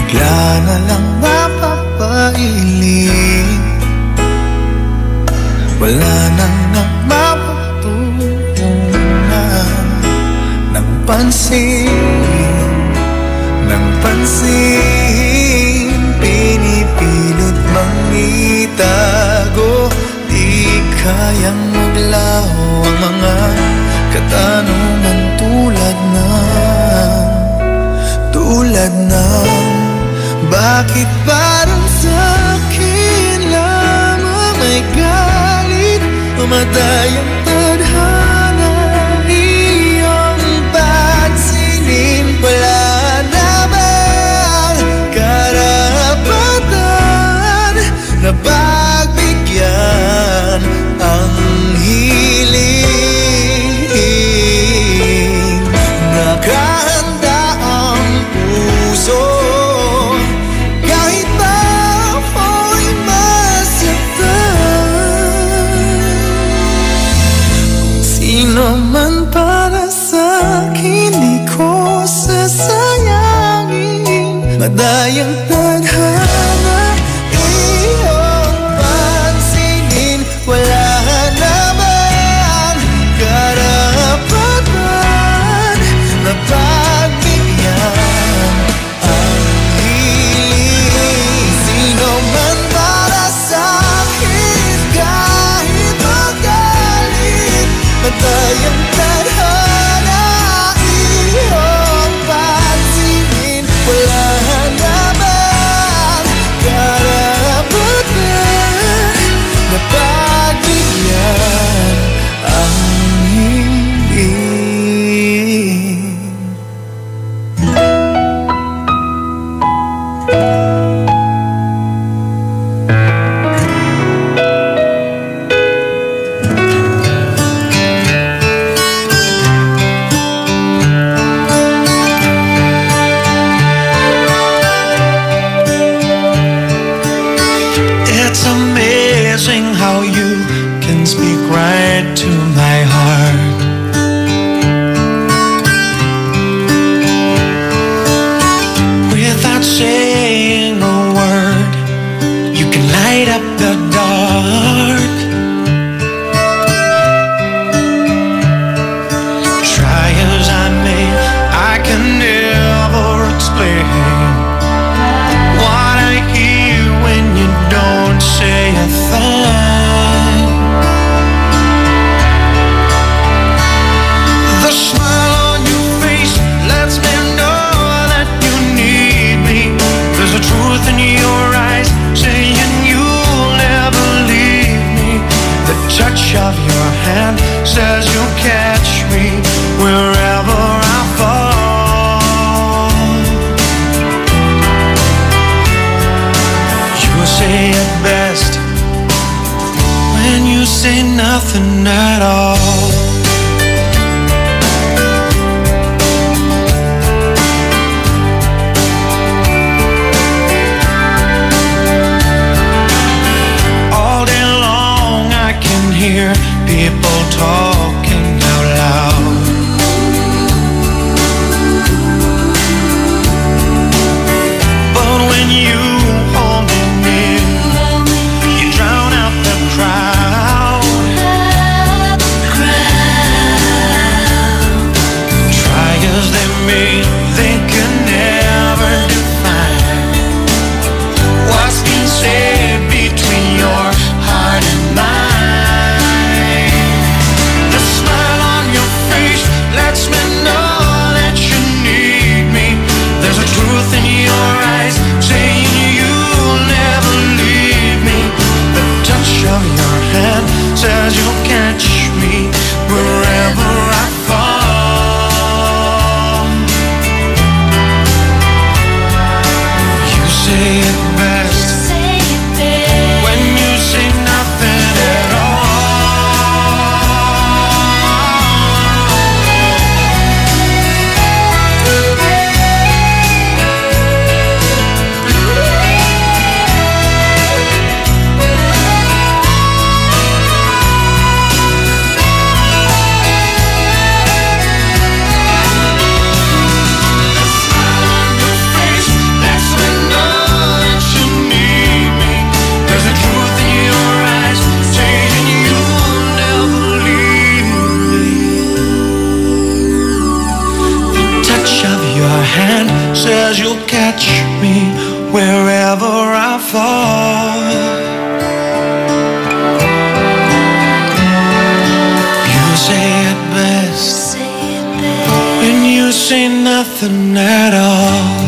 bigla na lang napapailing. Wala nang mapatutunan ng pansin, pinipilit mang itago. Di kayang maglaho ang mga katanungan tulad ng bakit parang sa'kin lamang may galit? Mamatayang tadhana iyong pansinin. Wala na bang karapatan na pagbigyan Madayang tadhana, iyong pansinin. Wala namang karapatan na pagbigyan ang hiling. Sino man para sa'kin kahit magalit. Madayang tadhana, iyong pansinin. Wala namang karapatan na pagbigyan ang hiling. It's amazing how you can speak right to my heart. Without saying a word, you can light up the dark. Try as I may, I can never explain what I hear when you don't say a thing. The smile on your face lets me know that you need me. There's a truth in your eyes saying you'll never leave me. The touch of your hand says you'll catch me wherever I fall. You say it best when you say nothing at all. All day long I can hear people talking out loud. But when you hold me near, you drown out the crowd. Try as they may, they can never define what's been said between your heart and mine. The smile on your face lets me know that you need me. There's a truth in your eyes saying you'll never leave me. The touch of your hand says you'll catch me wherever I fall. You say it best when you say nothing at says you'll catch me wherever I fall. You say it best when you say nothing at all.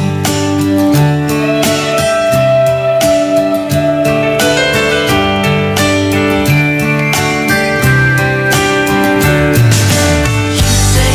Say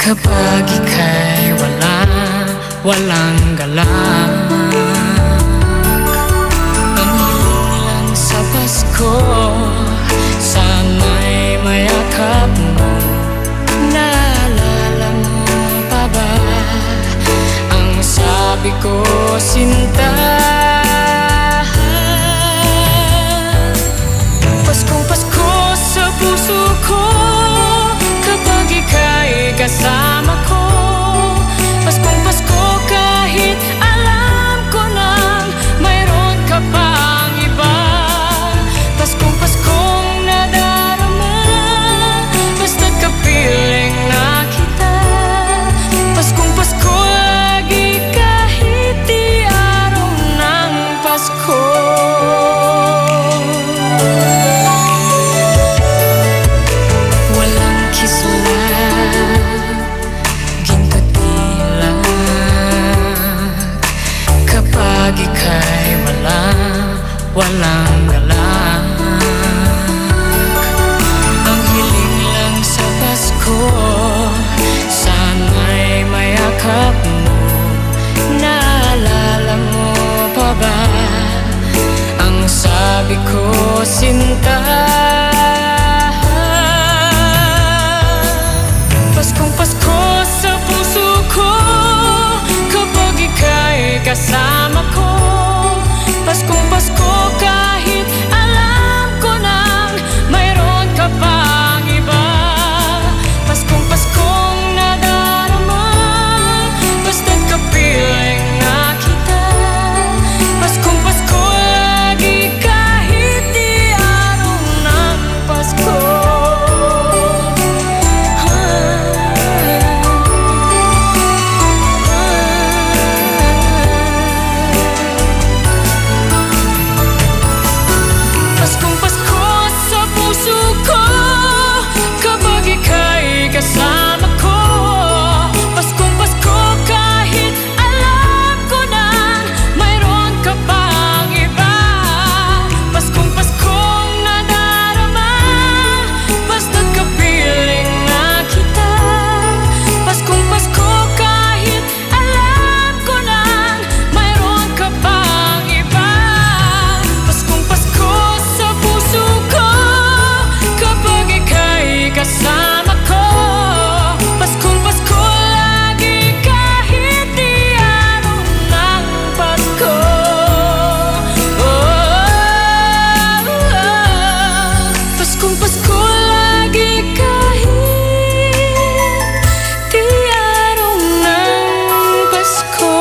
Kapag ika'y walang galak, ang hiling lang sa Pasko, sana'y mayakap mo. Naalala mo pa ba ang sabi ko, sinta? Paskong Pasko sa puso ko, kapag ika'y kasama ko. Paskong Pasko kahit alam ko nang mayroon ka pang iba. Paskong Paskong nadarama, basta't kapiling na kita. Paskong Pasko lagi kahit di araw ng Pasko. Walang kislat, ginkatilak, kapag ika'y walang galak. Ang hiling lang sa Pasko, sana'y mayakap mo. Naalala mo pa ba ang sabi ko, sinta? Paskong Pasko sa puso ko, kapag ika'y kasama ko. Paskong Pasko kahit alam ko nang mayroon ka pang iba. Paskong Paskong nadarama, basta't kapiling na kita. Paskong Pasko lagi kahit di araw ng Pasko. Paskong Pasko sa puso ko, kapag ika'y kasama ko. Paskong Pasko kahit alam ko nang mayroon ka pang iba. Paskong Paskong nadarama, basta't kapiling na kita. Paskong Pasko kahit alam ko nang mayroon ka pang iba. Paskong Pasko sa puso ko, kapag ika'y kasama ko. Paskong Pasko lagi kahit di araw ng Pasko. Paskong Pasko lagi kahit di araw ng Pasko.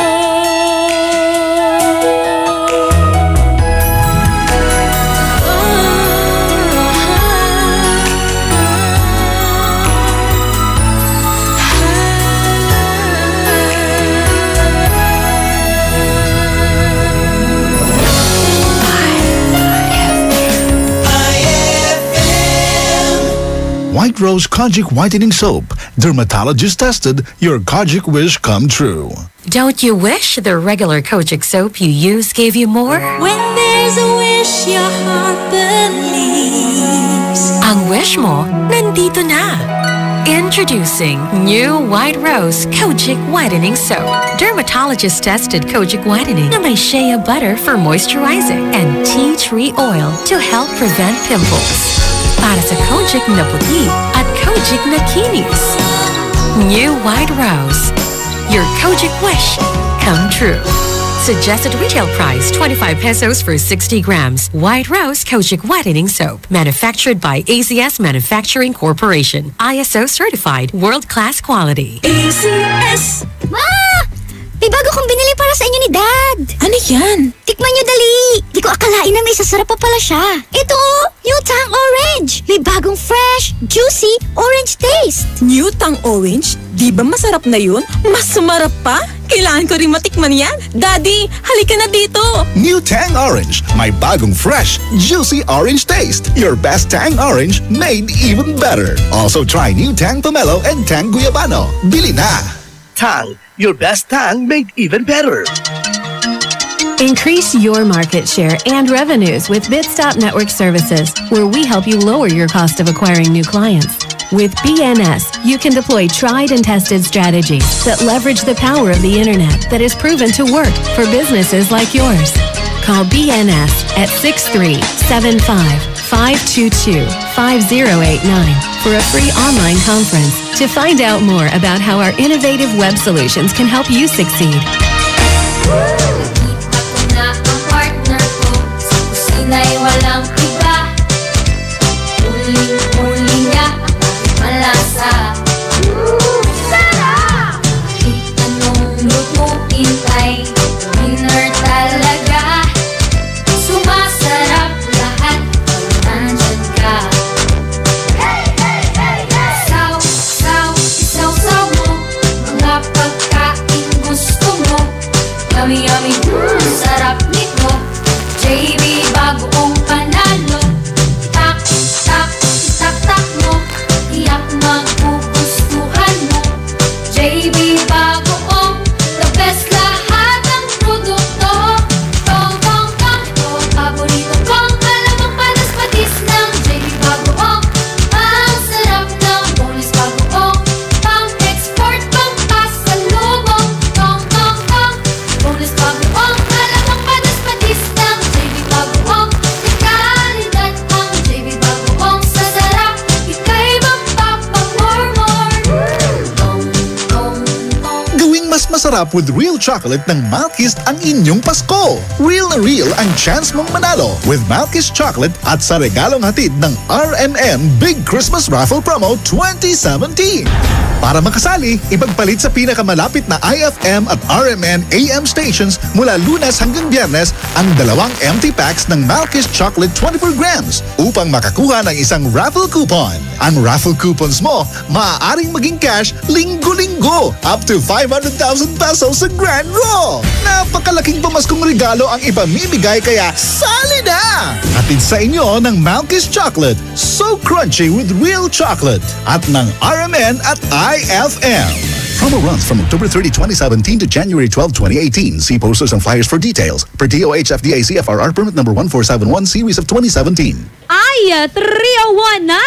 White Rose Kojic Whitening Soap. Dermatologist tested, your Kojic wish come true. Don't you wish the regular Kojic soap you use gave you more? When there's a wish your heart believes. Ang wish mo, nandito na. Introducing new White Rose Kojic Whitening Soap. Dermatologist tested Kojic Whitening na may shea butter for moisturizing and tea tree oil to help prevent pimples. Para sa Kojic na puti at Kojic na kinis. New White Rose. Your Kojic wish come true. Suggested retail price 25 pesos for 60 grams. White Rose Kojic Whitening Soap. Manufactured by ACS Manufacturing Corporation. ISO certified world-class quality. ACS! Ma! May bago kong binili para sa inyo ni Dad. Ano yan? Tikman nyo dali. Di ko akalain na may sasarap pa pala siya. Ito, New Tang Orange. May bagong fresh, juicy, orange taste. New Tang Orange? Di ba masarap na yun? Mas sumarap pa? Kailangan ko rin matikman yan. Daddy, halika na dito. New Tang Orange. May bagong fresh, juicy orange taste. Your best Tang Orange made even better. Also try New Tang Pomelo and Tang Guyabano. Bili na! Tang, your best Tang made even better. Increase your market share and revenues with Bitstop Network Services, where we help you lower your cost of acquiring new clients. With BNS, you can deploy tried and tested strategies that leverage the power of the internet that is proven to work for businesses like yours. Call BNS at 6375-522-5089 for a free online conference to find out more about how our innovative web solutions can help you succeed. Na ang partner ko sa kusina'y walang iba. Uling-uling niya malasa. Sarap! Kahit anong lutuin ay winner talaga. Sumasarap lahat pag nandyan ka. Isaw-saw mo mga pagkain gusto mo. Yummy, yummy, sarap nito. JB, bagoong panalo. Tak, tak, tak, tak mo. Tiyak magugustuhan mo. JB, bagoong the best lahat ng produkto. Tong, tong, tong, ito ang paborito kong alamang panas-patis ng JB, bagoong. Ang sarap ng bonus bagoong. Pang-export, pang-pasalubong. Tong, tong, tong, bonus bagoong. Alamang panas-patis ng JB, bagoong. Kalidad ang JB, bagoong. Sa sarap, ika'y magpapamormor. Tong, tong, tong. Gawing mas masarap with real chocolate ng Malkist ang inyong Pasko. Real na real ang chance mong manalo with Malkist Chocolate at sa regalong hatid ng RMN Big Christmas Raffle Promo 2017. Para makasali, ipagpalit sa pinakamalapit na IFM at RMN AM stations mula Lunes hanggang Biyernes ang 2 empty packs ng Malkist Chocolate 24 grams upang makakuha ng isang raffle coupon. Ang raffle coupons mo, maaaring maging cash linggo-linggo up to 500,000 pesos sa Grand Draw. Napakalaking pamaskong regalo ang ipamimigay kaya sali na! Hatid sa inyo ng Malkist Chocolate, so crunchy with real chocolate at ng RMN at IFM. Promo runs from October 30, 2017 to January 12, 2018. See posters and flyers for details. Per DOH FDA CFRR permit number 1471 series of 2017. Ay, 301 na!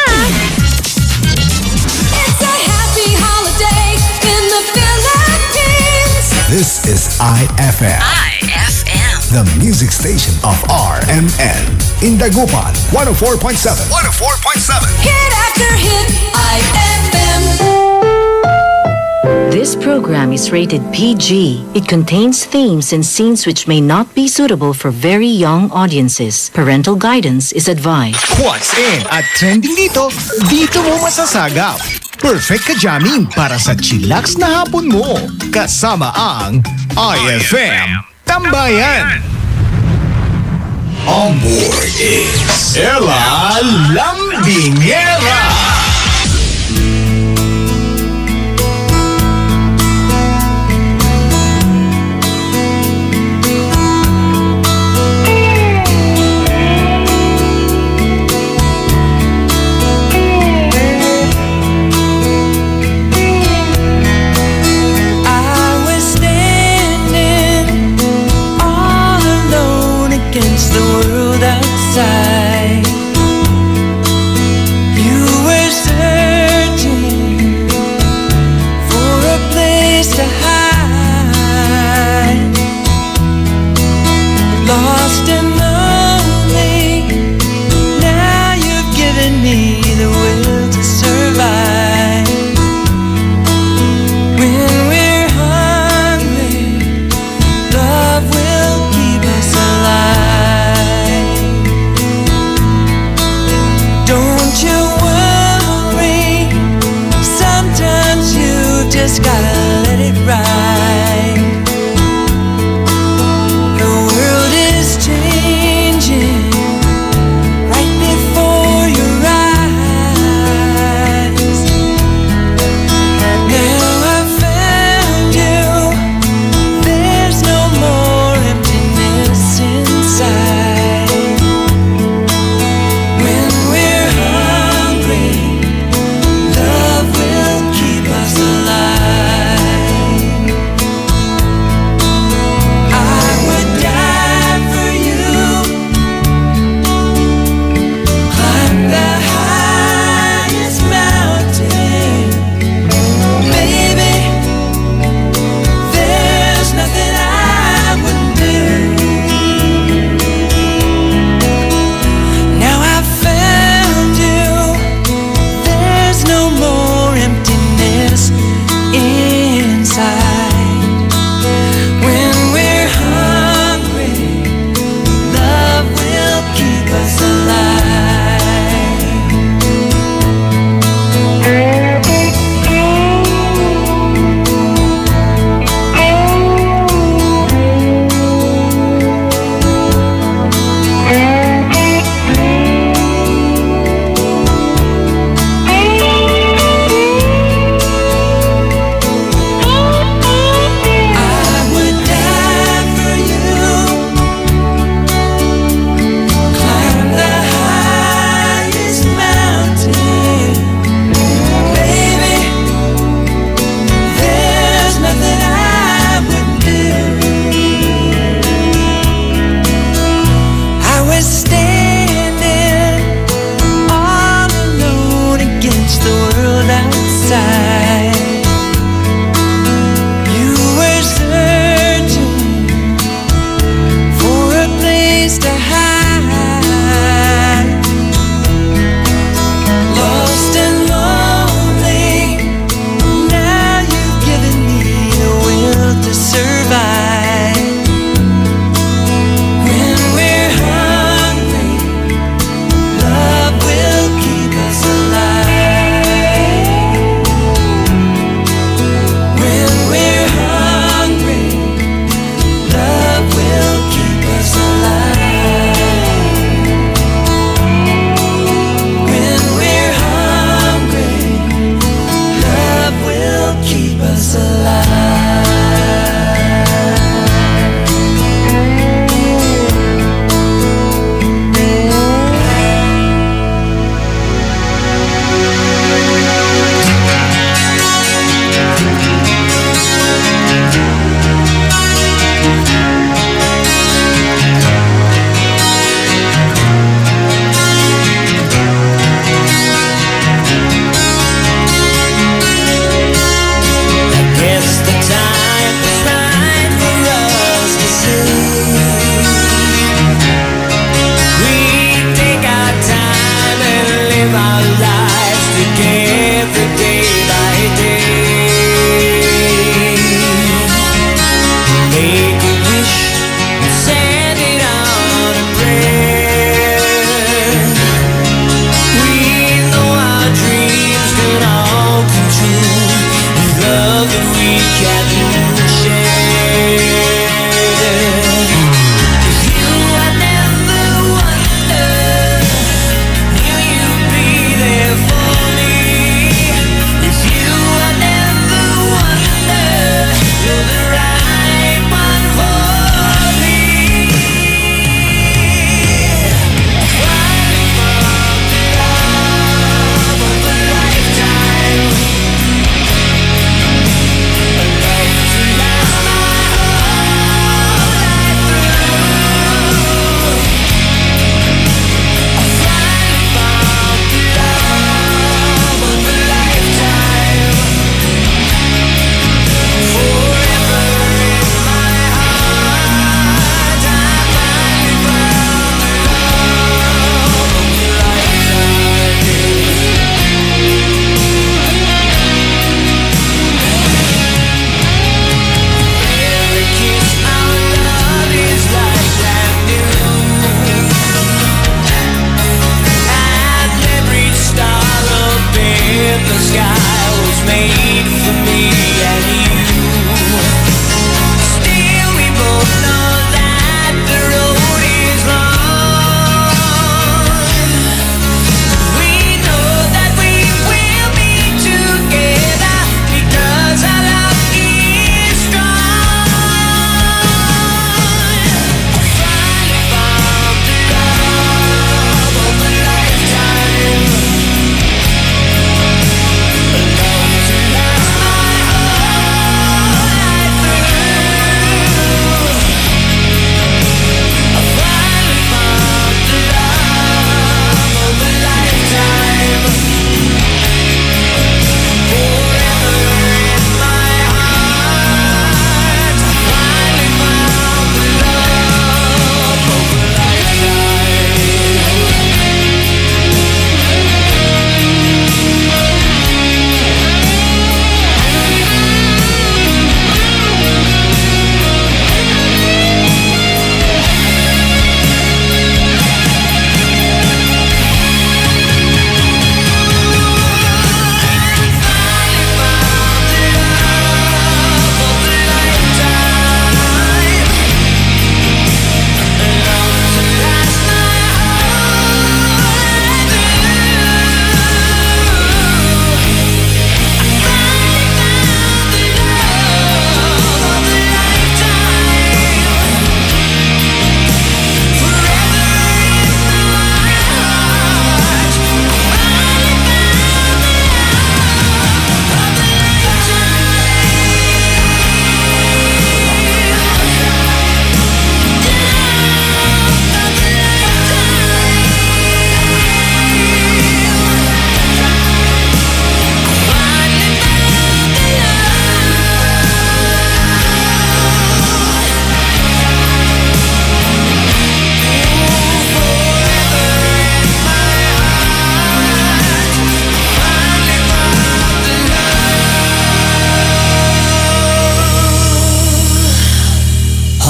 It's a happy holiday in the Philippines. This is IFM. IFM. The music station of RMN. In Dagupan, 104.7. 104.7. Hit after hit, IFM. This program is rated PG. It contains themes and scenes which may not be suitable for very young audiences. Parental guidance is advised. What's in at trending dito mo masasagap. Perfect ka-jamming para sa chillax na hapon mo. Kasama ang IFM Tambayan. On board is Ella Lambingera. Against the world outside, you were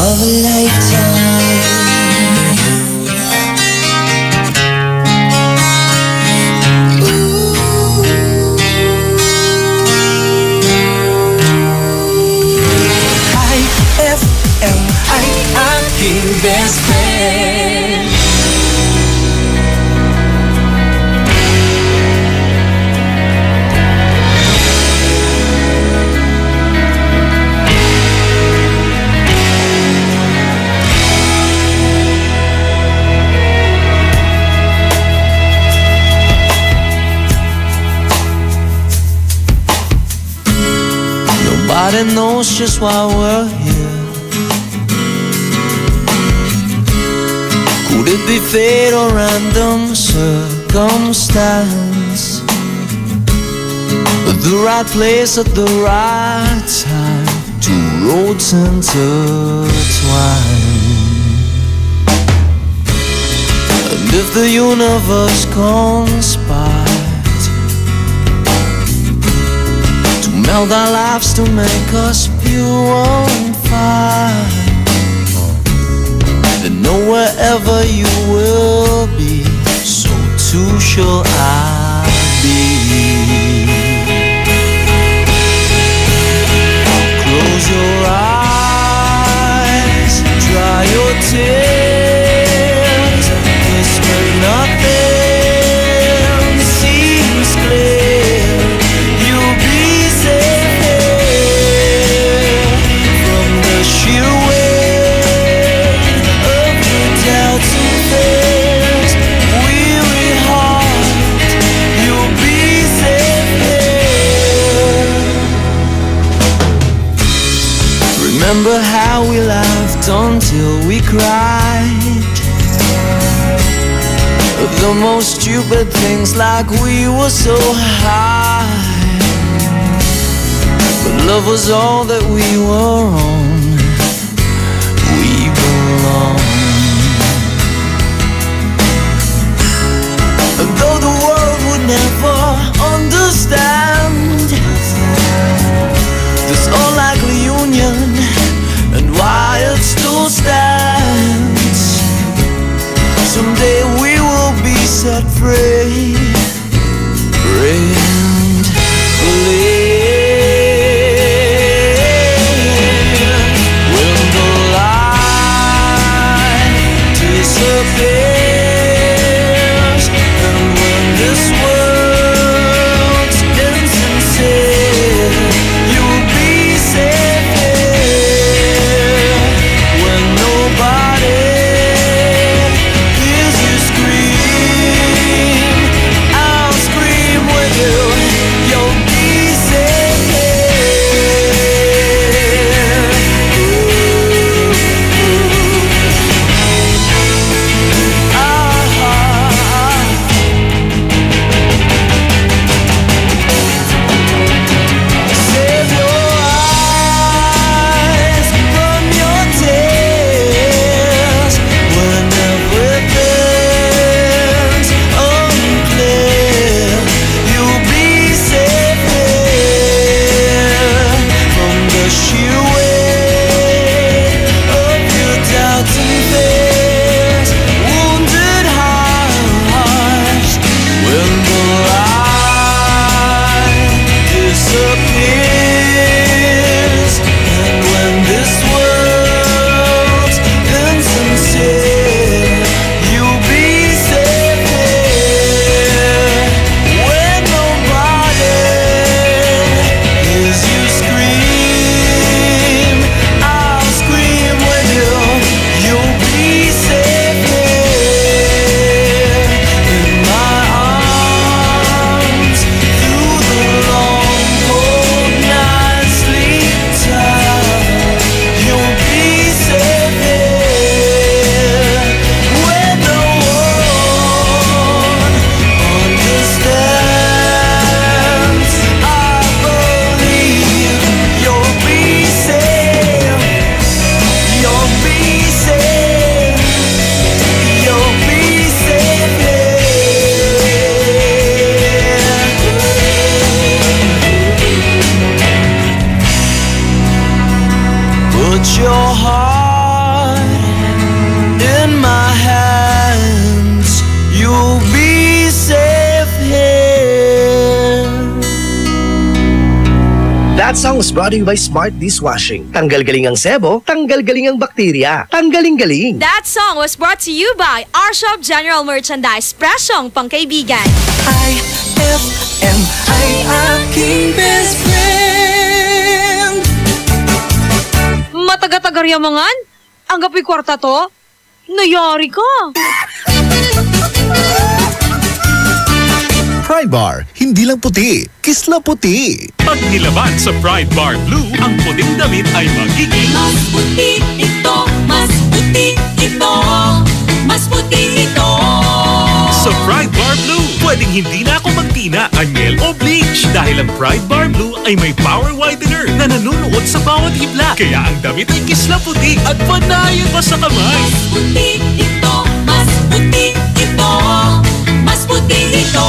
of a lifetime. IFM, best friend. Nobody knows just why we're here. Could it be fate or random circumstance? The right place at the right time, two roads intertwine. And if the universe conspired to meld our lives to make us pure and fine, then know wherever you will be, so too shall I be. Close your eyes, dry your tears, whisper nothing seems clear. You'll be safe here from the sheer weight of the doubts and fears. Weary heart, you'll be safe here. Remember how we laughed until we cried, the most stupid things, like we were so high. But love was all that we were on. We belong. And though the world would never understand this unlikely union and why it still stands, someday we will be set free and live. That song was brought to you by Smart Dishwashing. Tanggal galing ang sebo, tanggal galing ang bakterya. Tanggaling-galing. That song was brought to you by our shop General Merchandise. Presyong pangkaibigan. IFM ay aking best friend. Mataga-tagaryamangan? Ang gapi kwarta to? Nayari ka. Pride Bar, hindi lang puti, kisla puti. Pag nilaban sa Pride Bar Blue, ang puting damit ay magiging mas puti ito, mas puti ito, mas puti ito. Sa Pride Bar Blue, pwedeng hindi na ako magtina, anyel o bleach dahil ang Pride Bar Blue ay may power whitener na nanunuot sa bawat hibla. Kaya ang damit ay kisla puti at panayan pa sa kamay. Mas puti ito, mas puti ito, mas puti ito.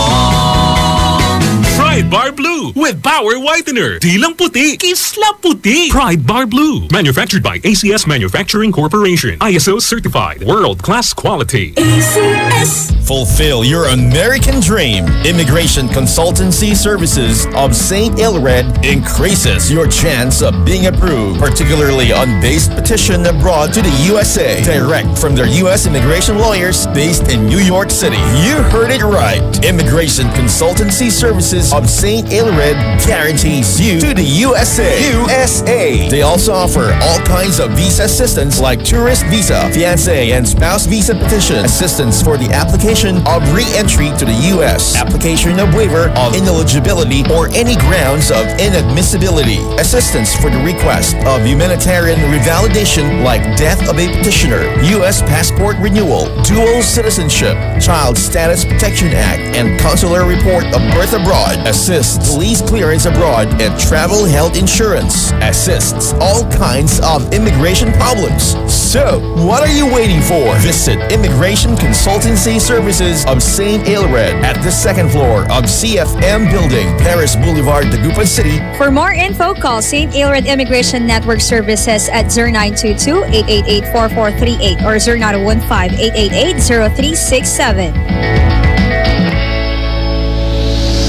Pride Bar Blue with power whitener. Di lang puti, kisla puti. Pride Bar Blue. Manufactured by ACS Manufacturing Corporation. ISO certified. World-class quality. ACS. Fulfill your American dream. Immigration Consultancy Services of St. Ilred increases your chance of being approved, particularly on base petition abroad to the USA. Direct from their U.S. immigration lawyers based in New York City. You heard it right. Immigration Consultancy Services of St. Ilred guarantees you to the USA. They also offer all kinds of visa assistance like tourist visa, fiancé and spouse visa petition, assistance for the application of re-entry to the U.S., application of waiver of ineligibility or any grounds of inadmissibility, assistance for the request of humanitarian revalidation like death of a petitioner, U.S. passport renewal, dual citizenship, Child Status Protection Act, and consular report of birth abroad, assists police clearance abroad and travel health insurance, assists all kinds of immigration problems. So, what are you waiting for? Visit Immigration Consultancy Services of St. Ilred at the second floor of CFM Building, Paris Boulevard, Dagupan City. For more info, call St. Ilred Immigration Network Services at 0922-888-4438 or 0915-888-0367.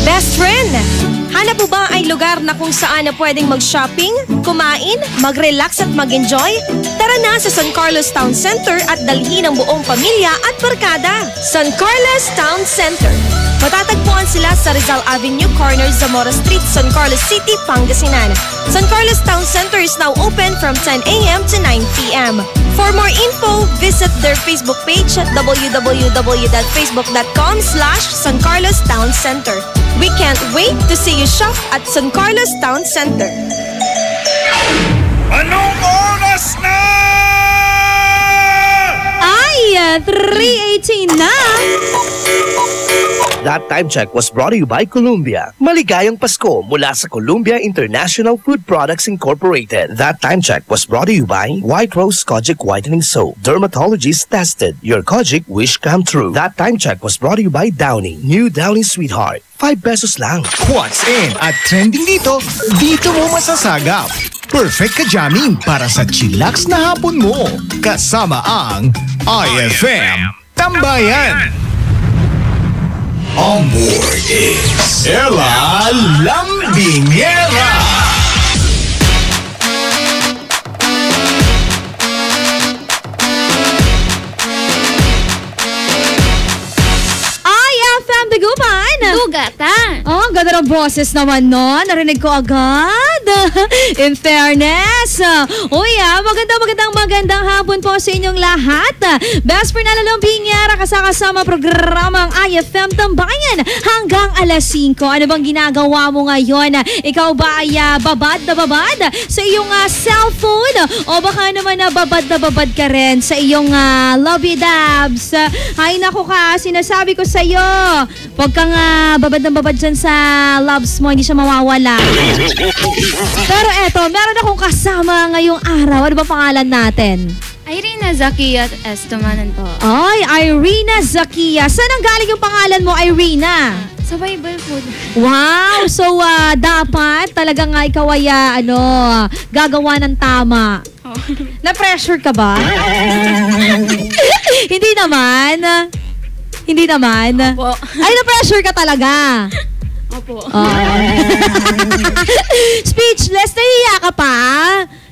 Best friend! Hanap mo ba ay lugar na kung saan na pwedeng mag-shopping, kumain, mag-relax at mag-enjoy? Tara na sa San Carlos Town Center at dalhin ang buong pamilya at barkada. San Carlos Town Center. Matatagpuan sila sa Rizal Avenue, corner Zamora Street, San Carlos City, Pangasinan. San Carlos Town Center is now open from 10 a.m. to 9 p.m. For more info, visit their Facebook page at www.facebook.com/San Carlos Town Center. We can't wait to see you shop at San Carlos Town Center. Anong oras na? Ay, 3:18 na! That time check was brought to you by Columbia. Maligayang Pasko mula sa Columbia International Food Products Incorporated. That time check was brought to you by White Rose Kojic Whitening Soap. Dermatologist tested. Your Kojic wish come true. That time check was brought to you by Downy. New Downy Sweetheart. 5 pesos lang. What's in at trending dito mo masasagap. Perfect ka-jamming para sa chillax na hapon mo. Kasama ang IFM Tambayan. On board is Ella Lambingera. IFM Dagupan! Dugatan! Oh, ang ganda ng boses naman no. Narinig ko agad. In fairness. Uy, magandang hapon po sa inyong lahat. Best friend na Lambingera kasama programang IFM Tambayan hanggang alas 5. Ano bang ginagawa mo ngayon? Ikaw ba ay babad na babad sa iyong cellphone? O baka naman babad na babad ka rin sa iyong lobby dabs? Ay naku ka, sinasabi ko sa iyo, huwag kang babad na babad dyan sa loves mo, hindi siya mawawala. Pero eto, meron akong kasama ngayong araw. Ano ba pangalan natin? Irina Zakia Estomanan po. Ay, Irina Zakia. Saan ang galing yung pangalan mo, Irina? Sa Bible po. Wow! So, dapat talagang ikaw ay gagawa ng tama. Oh. Na-pressure ka ba? Hindi naman. Ay, na-pressure ka talaga. Opo. Speechless, nahiya ka pa?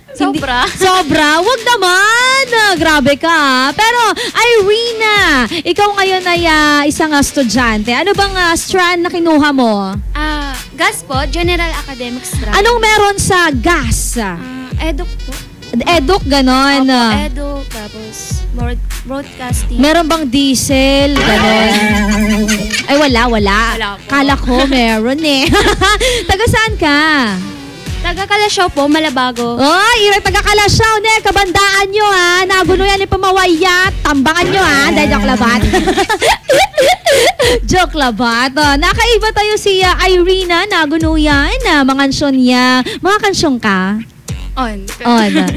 Sobra. Sobra? Wag naman. Grabe ka. Pero, Irina, ikaw ngayon ay isang estudyante. Ano bang strand na kinuha mo? GAS po, General Academic Strand. Anong meron sa GAS? Eduk po. Eduk, ganon. Opo, eduk, tapos broadcasting. Meron bang diesel? Ganon. Ay, wala po. Kala ko meron eh. Taga saan ka? Taga Kalasyaw po, Malabago. Ay, taga Kalasyaw ne, kabandaan nyo ha. Naguno yan yung pamawayat. Tambangan nyo ha. Dahil joke labat. Joke labat. Nakaiba tayo si Irina. Naguno yan. Mga kansyon niya. Mga kansyon ka? On.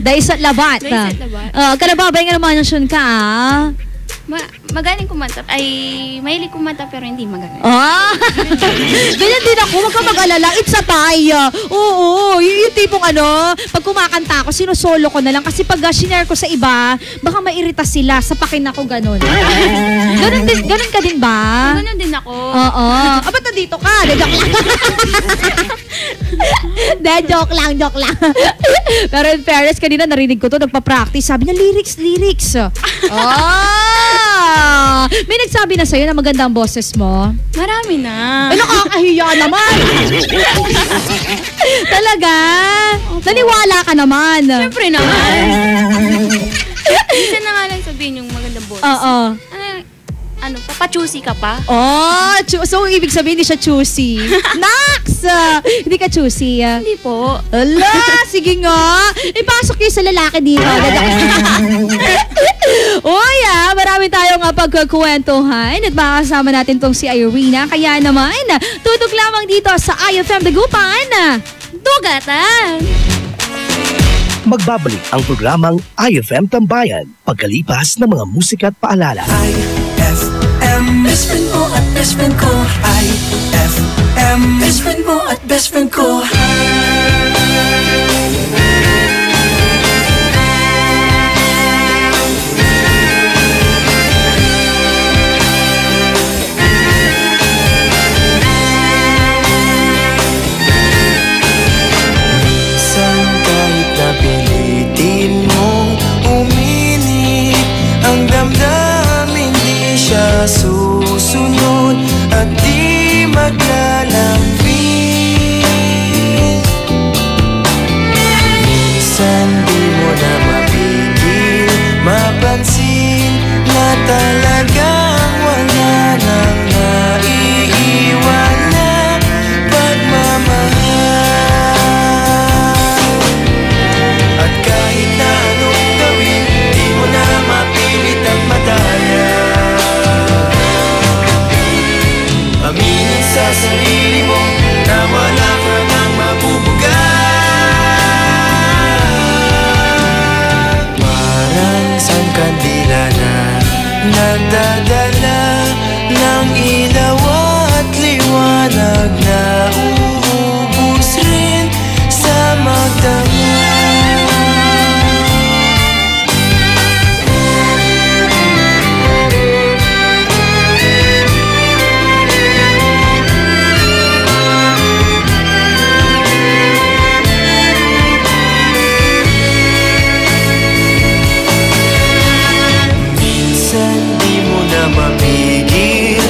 Daisat labat. Daisat labat. Kalababay nga naman kansyon ka magaling kumanta. Mahilig kumanta pero hindi magaling. Ganyan din ako. Huwag ka mag-alala. It's a tie. Oo. Yung tipong pag kumakanta ako, sinusolo ko na lang. Kasi pag shinare ko sa iba, baka mairita sila. Sapakin ako ganun. Ganun ka din ba? Ganun din ako. Oo. Ba't nandito ka? Joke lang. Pero in fairness, kanina narinig ko to, nagpa-practice. Sabi niya, lyrics. May nagsabi na sa'yo na maganda ang boses mo? Marami na. Nakakahiya naman. Talaga? Naniwala ka naman. Siyempre naman. Isa na nga lang sabihin yung magandang boses. Oo. Papa-choosy ka pa? So ibig sabihin hindi siya choosy. Nax! Hindi ka choosy. Hindi po. Ala, sige nga. Ipasok niyo sa lalaki dito. Marami tayong pagkukwentuhan at makakasama natin tong si Irina. Kaya naman, tutok lamang dito sa IFM Dagupan. Tugatan! Magbabalik ang programang IFM Tambayan pagkalipas ng mga musika at paalala. IFM, best friend mo at best friend ko. IFM, best friend mo at best friend ko. Susunod at di maglalambing. Minsan di mo na mapigil, mapansin na talagang wala nang naiiwan na pagmamahal. At kahit na anong gawin, di mo na mapilit at madaya. Aminin sa sarili mo na wala ka nang mabubugan. Parang isang kandila na nagdadala ng ilaw at liwanag na uubos rin sa magdamag. Mapigil,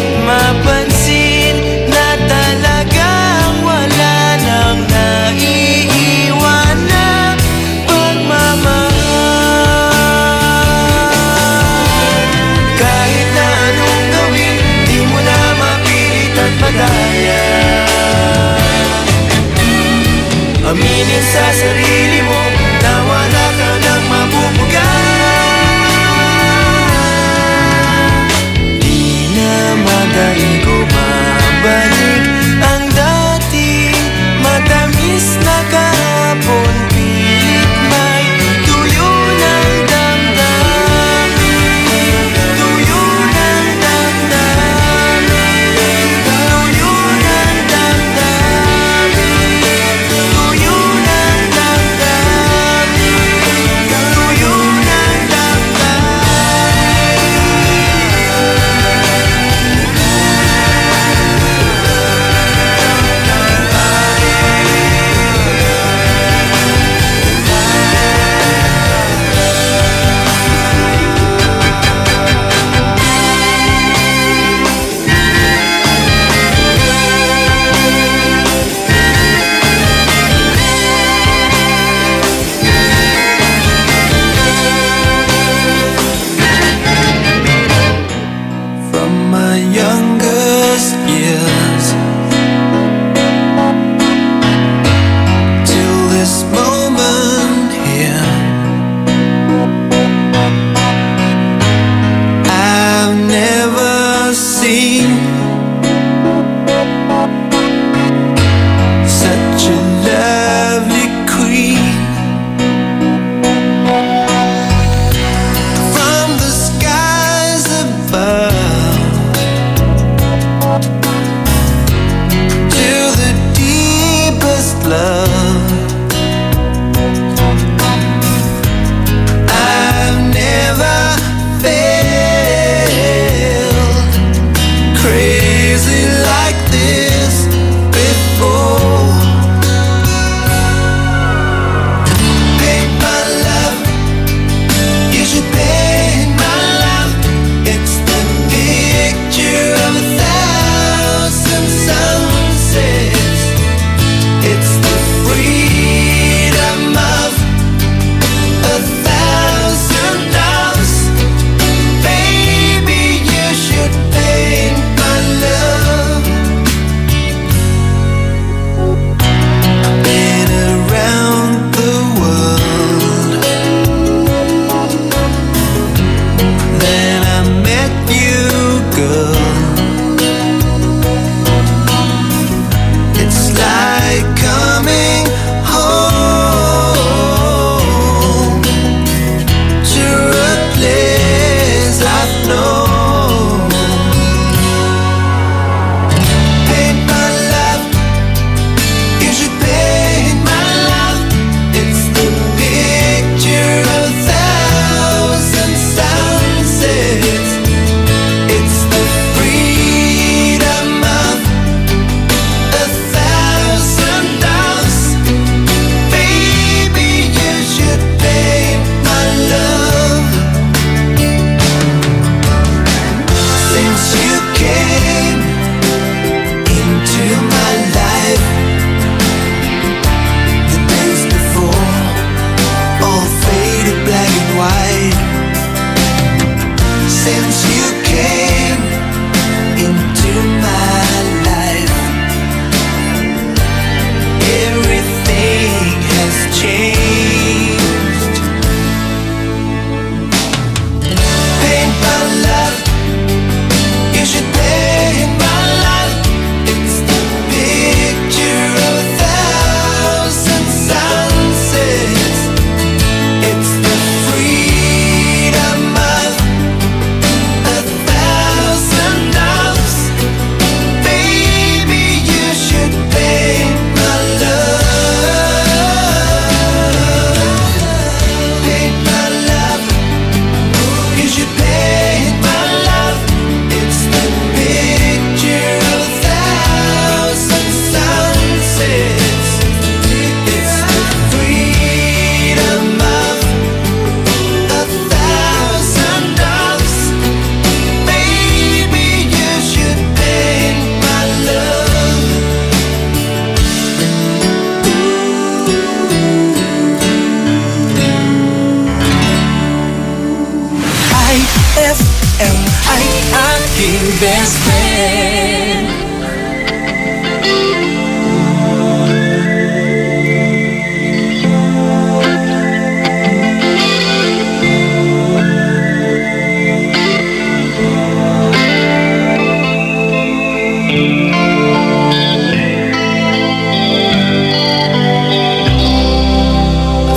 FM ay aking best friend.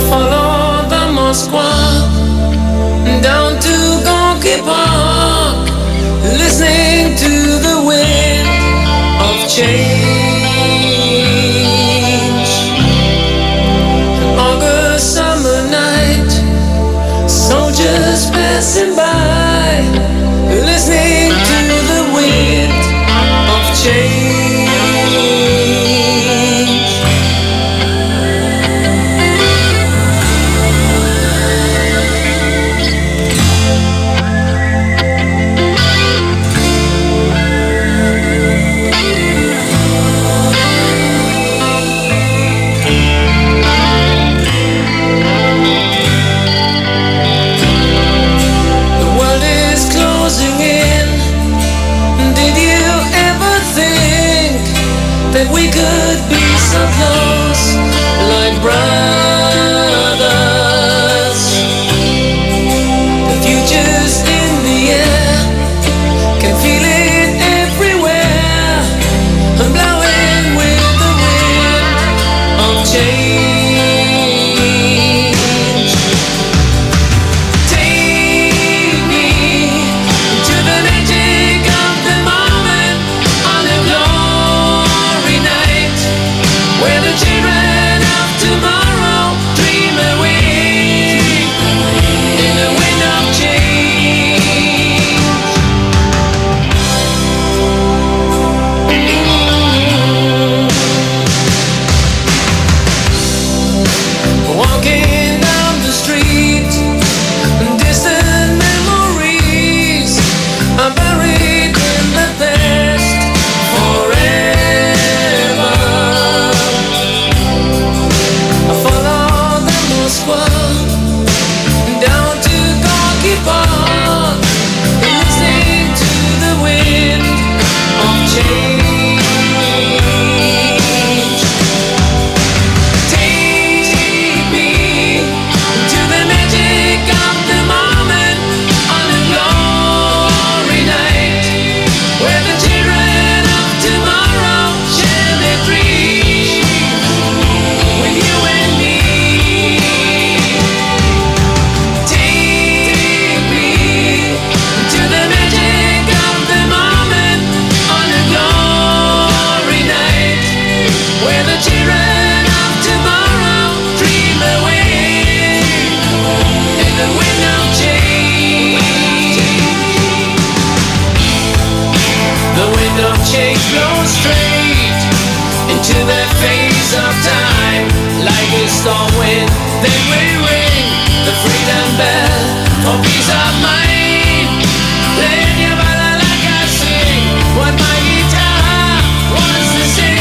Follow the Moscow down to Gonky Park, listening to the wind of change. An August summer night, soldiers passing by, listening to the wind of change. The world is closing in. Did you ever think that we could be so close, like brothers? The future's in the air, can feel it everywhere. I'm blowing with the wind of change. Take me to the magic of the moment on a glory night, where the children of tomorrow dream away in the wind of change. Walking down the street, distant memories are buried in the past forever. I follow the Moscow down to Gorky Park, listening to the wind of change. Take me to the magic of the moment on a glory night, where the children of tomorrow share their dreams with you and me. Take me to the magic of the moment on a glory night, where the children of tomorrow dream away in the wind of change. The wind of change blows straight into the face of time, like a storm wind. Then we ring the freedom bell for peace of mind. Playing your balalaika, I sing what my guitar wants to sing.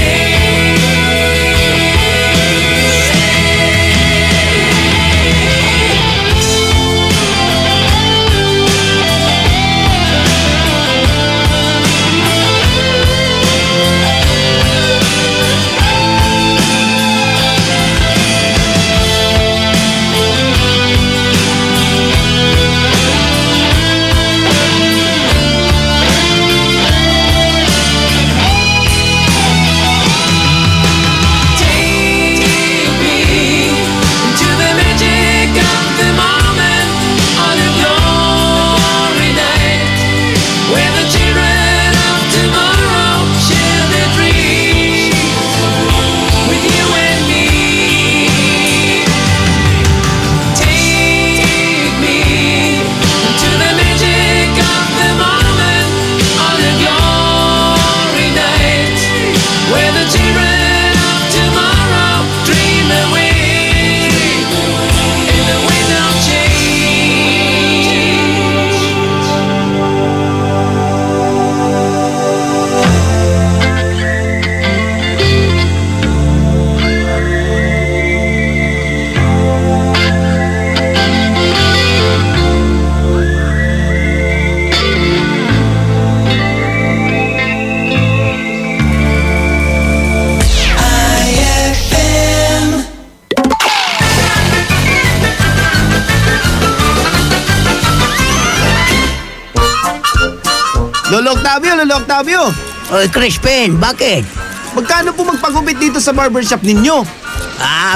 Lolo Octavio! Oy, Crispin, bakit? Magkano po magpagupit dito sa barbershop ninyo?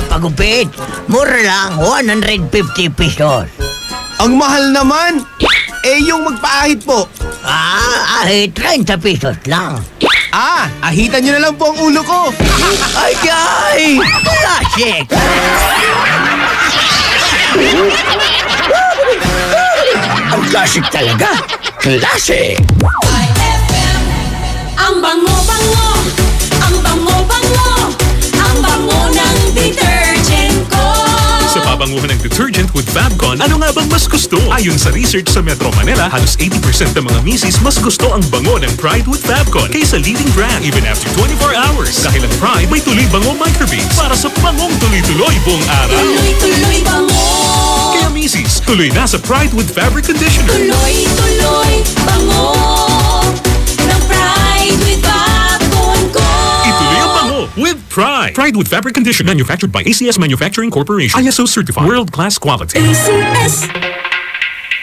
Pagupit. Mura lang, 150 pesos. Ang mahal naman! Yung magpaahit po? Ahit, 30 pesos lang. Ahitan nyo na lang po ang ulo ko! Ay! Classic! Ang classic talaga! Classic! Ang bango-bango, ang bango-bango, ang bango ng detergent ko. Sa pabanguhan ng detergent with Fabcon, ano nga bang mas gusto? Ayon sa research sa Metro Manila, halos 80% ng mga misis mas gusto ang bango ng Pride with Fabcon kaysa leading brand even after 24 hours. Dahil ang Pride may tuloy bango microbeads para sa bangong tuloy-tuloy buong araw. Tuloy-tuloy bango. Kaya misis, tuloy na sa Pride with Fabric Conditioner. Tuloy-tuloy bango ng Pride with Fabcon ko. Ituloy ang bango with Pride. Pride with Fabric Conditioner, manufactured by ACS Manufacturing Corporation. ISO certified, world-class quality. ACS.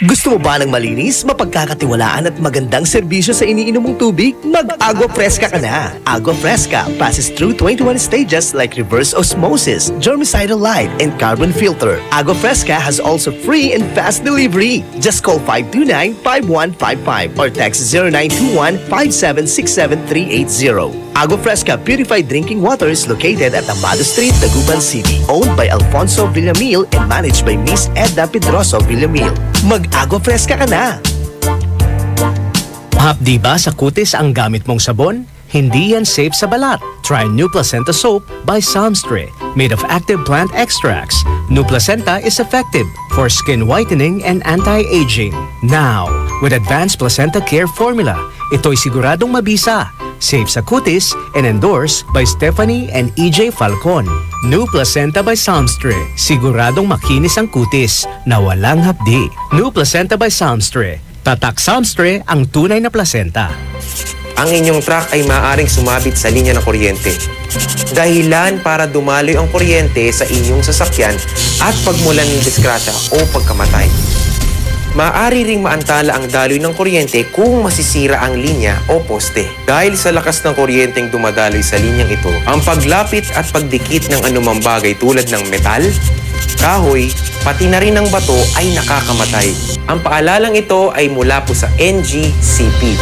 Gusto mo ba ng malinis, mapagkakatiwalaan at magandang serbisyo sa iniinom mong tubig? Mag-Agua Fresca ka na! Agua Fresca passes through 21 stages like reverse osmosis, germicidal light, and carbon filter. Agua Fresca has also free and fast delivery. Just call 529-5155 or text 0921-5767380. Agua Fresca Purified Drinking Water is located at Amado Street, Dagupan City. Owned by Alfonso Villamil and managed by Miss Edna Pedroso Villamil. Mag-Agua Fresca ka na! Hapdi ba sa kutis ang gamit mong sabon? Hindi yan safe sa balat. Try New Placenta Soap by Samstre. Made of active plant extracts, New Placenta is effective for skin whitening and anti-aging. Now, with Advanced Placenta Care Formula, ito'y siguradong mabisa, safe sa kutis, and endorsed by Stephanie and EJ Falcon. New Placenta by Samstre. Siguradong makinis ang kutis na walang hapdi. New Placenta by Samstre. Tatak Samstre ang tunay na placenta. Ang inyong truck ay maaaring sumabit sa linya ng kuryente. Dahilan para dumaloy ang kuryente sa inyong sasakyan at pagmulan ng disgrasya o pagkamatay. Maaari ring maantala ang daloy ng kuryente kung masisira ang linya o poste. Dahil sa lakas ng kuryenteng dumadaloy sa linyang ito, ang paglapit at pagdikit ng anumang bagay tulad ng metal, kahoy, pati na rin ng bato ay nakakamatay. Ang paalalang ito ay mula po sa NGCP.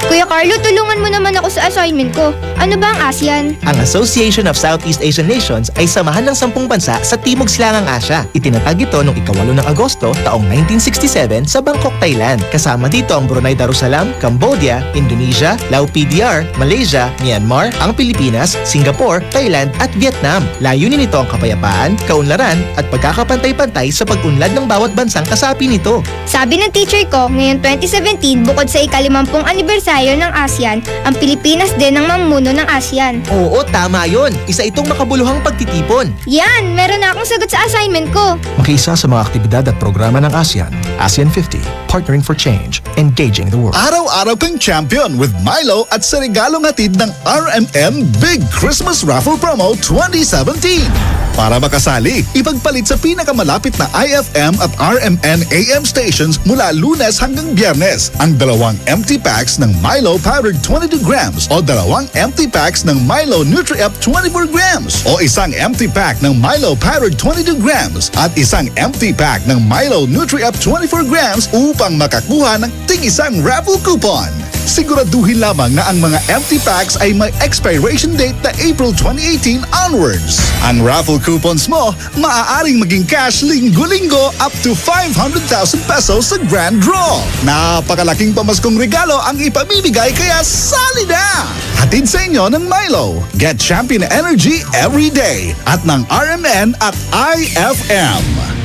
Kuya Carlo, tulungan mo naman ako sa assignment ko. Ano ba ang ASEAN? Ang Association of Southeast Asian Nations ay samahan ng 10 bansa sa Timog Silangang Asya. Itinatag ito noong 8 ng Agosto taong 1967 sa Bangkok, Thailand. Kasama dito ang Brunei Darussalam, Cambodia, Indonesia, Lao PDR, Malaysia, Myanmar, ang Pilipinas, Singapore, Thailand at Vietnam. Layunin nito ang kapayapaan, kaunlaran at pagkakapantay-pantay sa pag-unlad ng bawat bansang kasapi nito. Sabi ng teacher ko, ngayon 2017, bukod sa ika-50 anibersaryo ng ASEAN, ang Pilipinas din ang mamuno ng ASEAN. Oo, tama yun. Isa itong makabuluhang pagtitipon. Yan, meron na akong sagot sa assignment ko. Makiisa sa mga aktibidad at programa ng ASEAN. ASEAN 50, Partnering for Change, Engaging the World. Araw-araw kang champion with Milo at sa regalong hatid ng RMN Big Christmas Raffle Promo 2017. Para makasali, ipagpalit sa pinakamalapit na IFM at RMN AM stations mula Lunes hanggang Biyernes ang 2 empty packs ng Milo Powdered 22 grams o 2 empty packs ng Milo Nutri-Up 24 grams o isang empty pack ng Milo Powdered 22 grams at isang empty pack ng Milo Nutri-Up 24 grams upang makakuha ng tig-isang raffle coupon. Siguraduhin lamang na ang mga empty packs ay may expiration date na April 2018 onwards. Ang raffle coupons mo maaaring maging cash linggo-linggo up to 500,000 pesos sa grand draw. Napakalaking pamaskong regalo ang ipamimigay kaya sali na! Hatid sa inyo ng Milo. Get champion energy every day at ng RMN at IFM.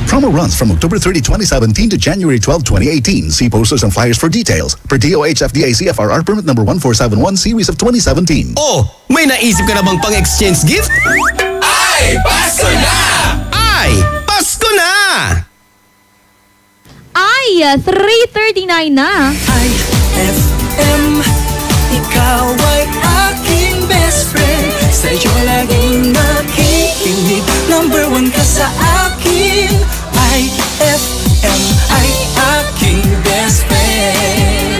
Promo runs from October 30, 2017 to January 12, 2018. See posters and flyers for details. Per DOH FDA CFRR permit number 1471 series of 2017. Oh, may naisip ka na bang pang-exchange gift? Ay, Pasko na! Ay, Pasko na! Ay, 3:39 na. IFM, ikaw ay aking best friend. Sa iyo laging nakikinig. Number 1 ka sa akin. IFM ay aking best friend.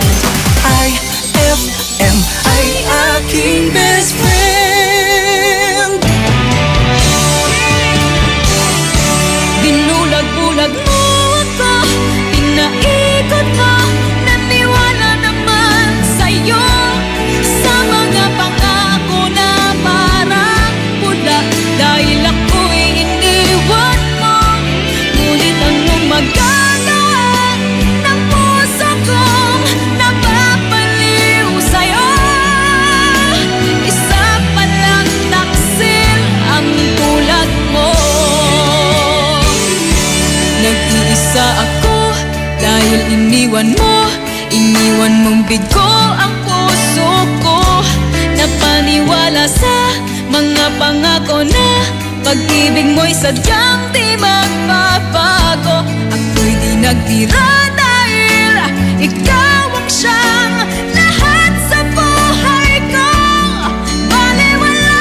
Iniwan mong bigo ang puso ko. Napaniwala sa mga pangako na pag-ibig mo'y sadyang di magbabago. Ako'y di nagtira dahil ikaw ang siyang lahat sa buhay ko. Baliwala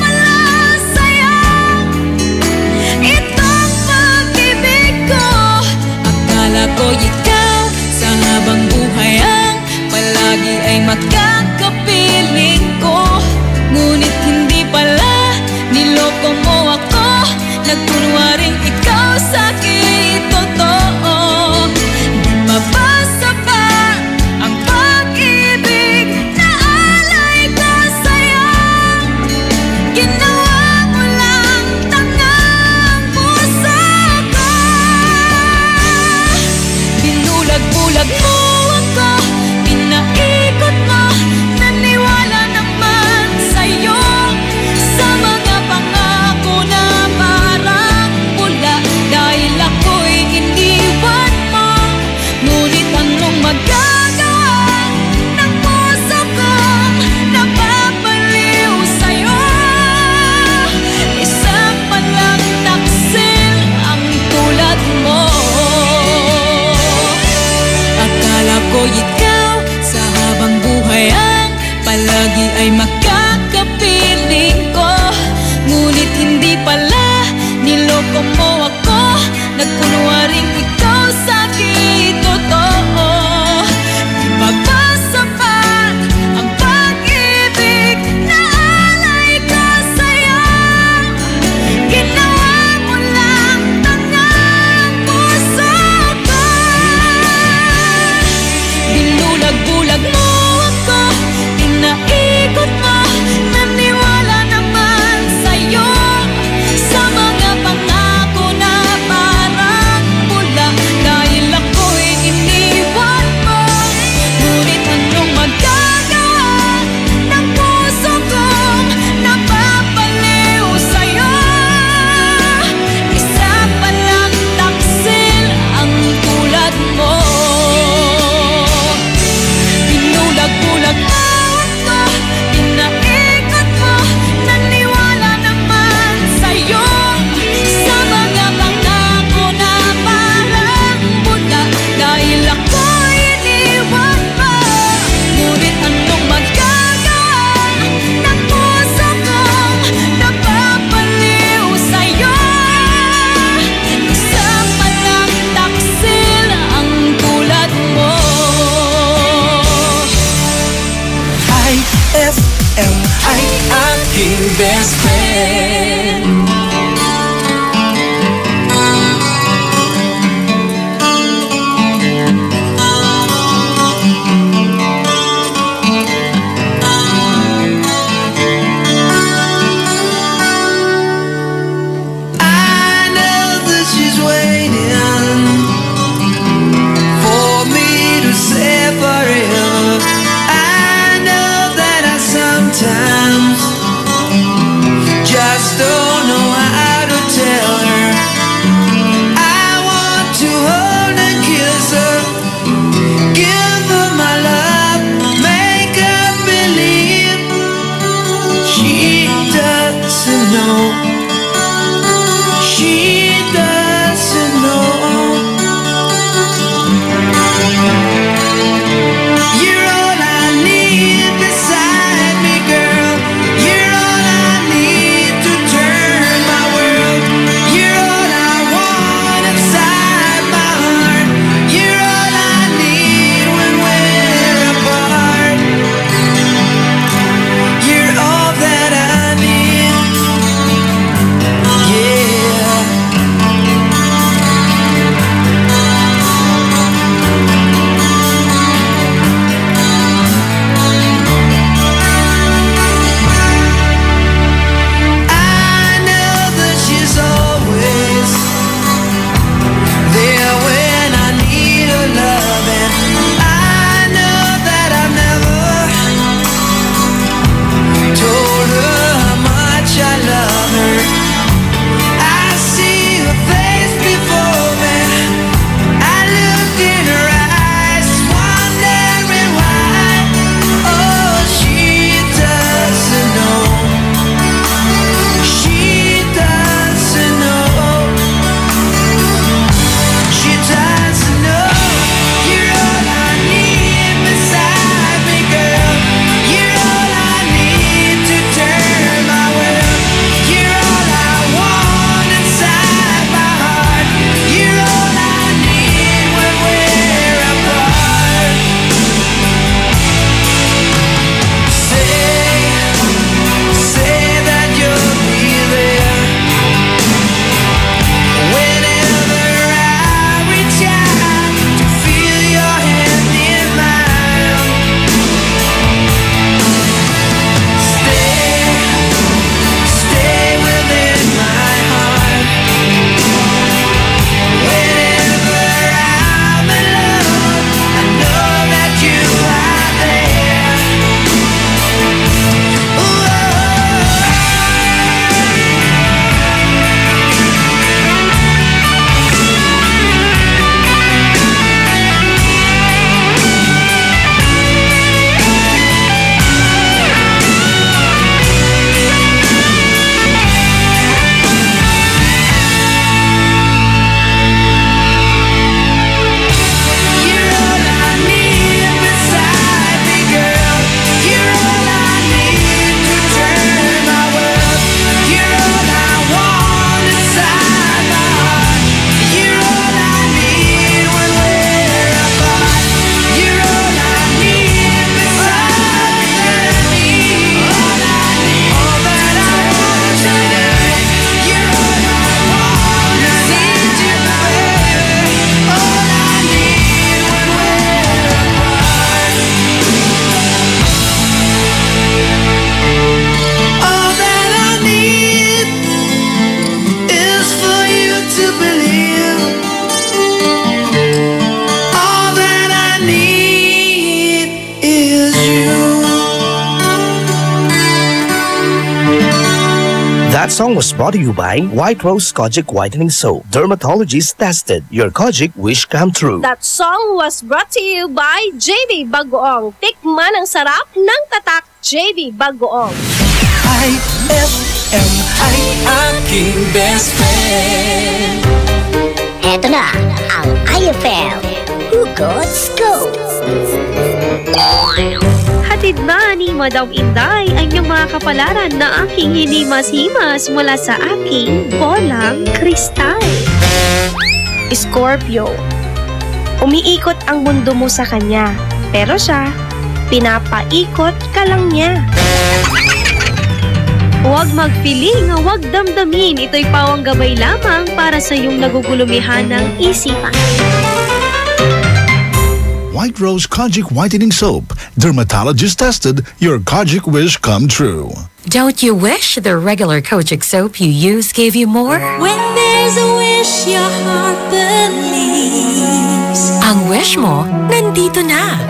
pala sa'yo itong pag-ibig ko. Akala ko ikaw sa habang buhay ang palagi ay makakapiling ko. Ngunit hindi pala, niloko mo ako. Nagkunwaring ikaw sa'kin totoo. Di ba ba sapat ang pag-ibig na alay ko sa'yo? Ginawa mo lang tangang puso ko. Binulag-bulag mo ako, pinaikot mo, naniwala naman sa'yo. Sa mga pangako na parang pula, dahil ako'y iniwan mo. Ngunit anong magagawa ng puso kong napapaliw sa'yo? Isa pa lang taksil ang tulad mo. Akala ko ikaw sa habang buhay ang palagi ay makakapiling ko. Ngunit hindi pala, niloko mo ako. Nagkunwaring ikaw sa'kin totoo. Di ba ba sapat ang pag-ibig na alay ko sa'yo? Ginawa mo lang tangang puso ko. Binulag-bulag mo ako, pinaikot mo, naniwala naman sa'yo. Sa mga pangako na parang pula, dahil ako'y iniwan mo. Ngunit anong magagawa ng puso kong napapaliw sa'yo? Isa pa lang taksil ang tulad mo. Binulag-bulag mo ako, pinaikot mo, naniwala naman sa'yo. Sa mga pangako na parang pula, dahil ako'y iniwan mo. Ngunit anong magagawa ng puso kong napapaliw sa'yo? Isa pa lang taksil ang tulad mo. IFM ay aking best friend. I know that she's waiting for me to say forever. I know that I sometimes That song was brought to you by White Rose Kojic Whitening Soap. Dermatologists tested. Your Kojic wish come true. That song was brought to you by JB Bagoong. Tikman ang sarap ng tatak JB Bagoong. IFM ay aking best friend. Eto na ang IFM Hugot Scoop. Hatid na ni Madam Inday ang iyong mga kapalaran na aking hinimas-himas mula sa aking bolang kristal. Scorpio, umiikot ang mundo mo sa kanya, pero siya, pinapaikot ka lang niya. Huwag magpiling, huwag damdamin, ito'y pawang gabay lamang para sa iyong nagugulumihan ng isipan. White Rose Kojic Whitening Soap. Dermatologist tested. Your Kojic wish come true. Don't you wish the regular Kojic soap you use gave you more? When there's a wish your heart believes. Ang wish mo, nandito na.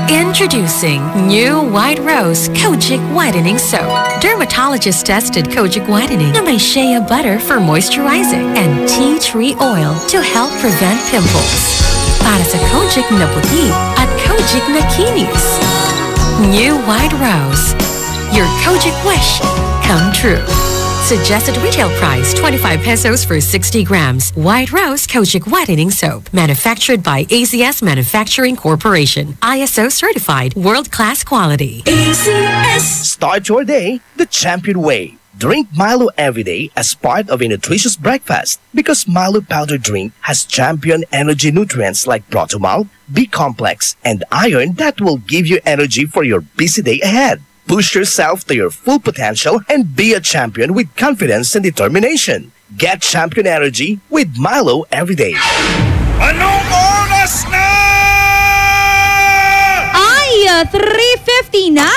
Introducing new White Rose Kojic Whitening Soap. Dermatologist-tested Kojic Whitening na may shea butter for moisturizing and tea tree oil to help prevent pimples. Para sa Kojic na puti at Kojic na kinis. New White Rose. Your Kojic wish come true. Suggested retail price 25 pesos for 60 grams. White Rose Kojic Whitening Soap. Manufactured by AZS Manufacturing Corporation. ISO certified world-class quality. AZS. Start your day the champion way. Drink Milo every day as part of a nutritious breakfast because Milo powder drink has champion energy nutrients like Protomalt, B-complex, and iron that will give you energy for your busy day ahead. Push yourself to your full potential and be a champion with confidence and determination. Get champion energy with Milo every day. Anong oras na? Ay, 3:50 na!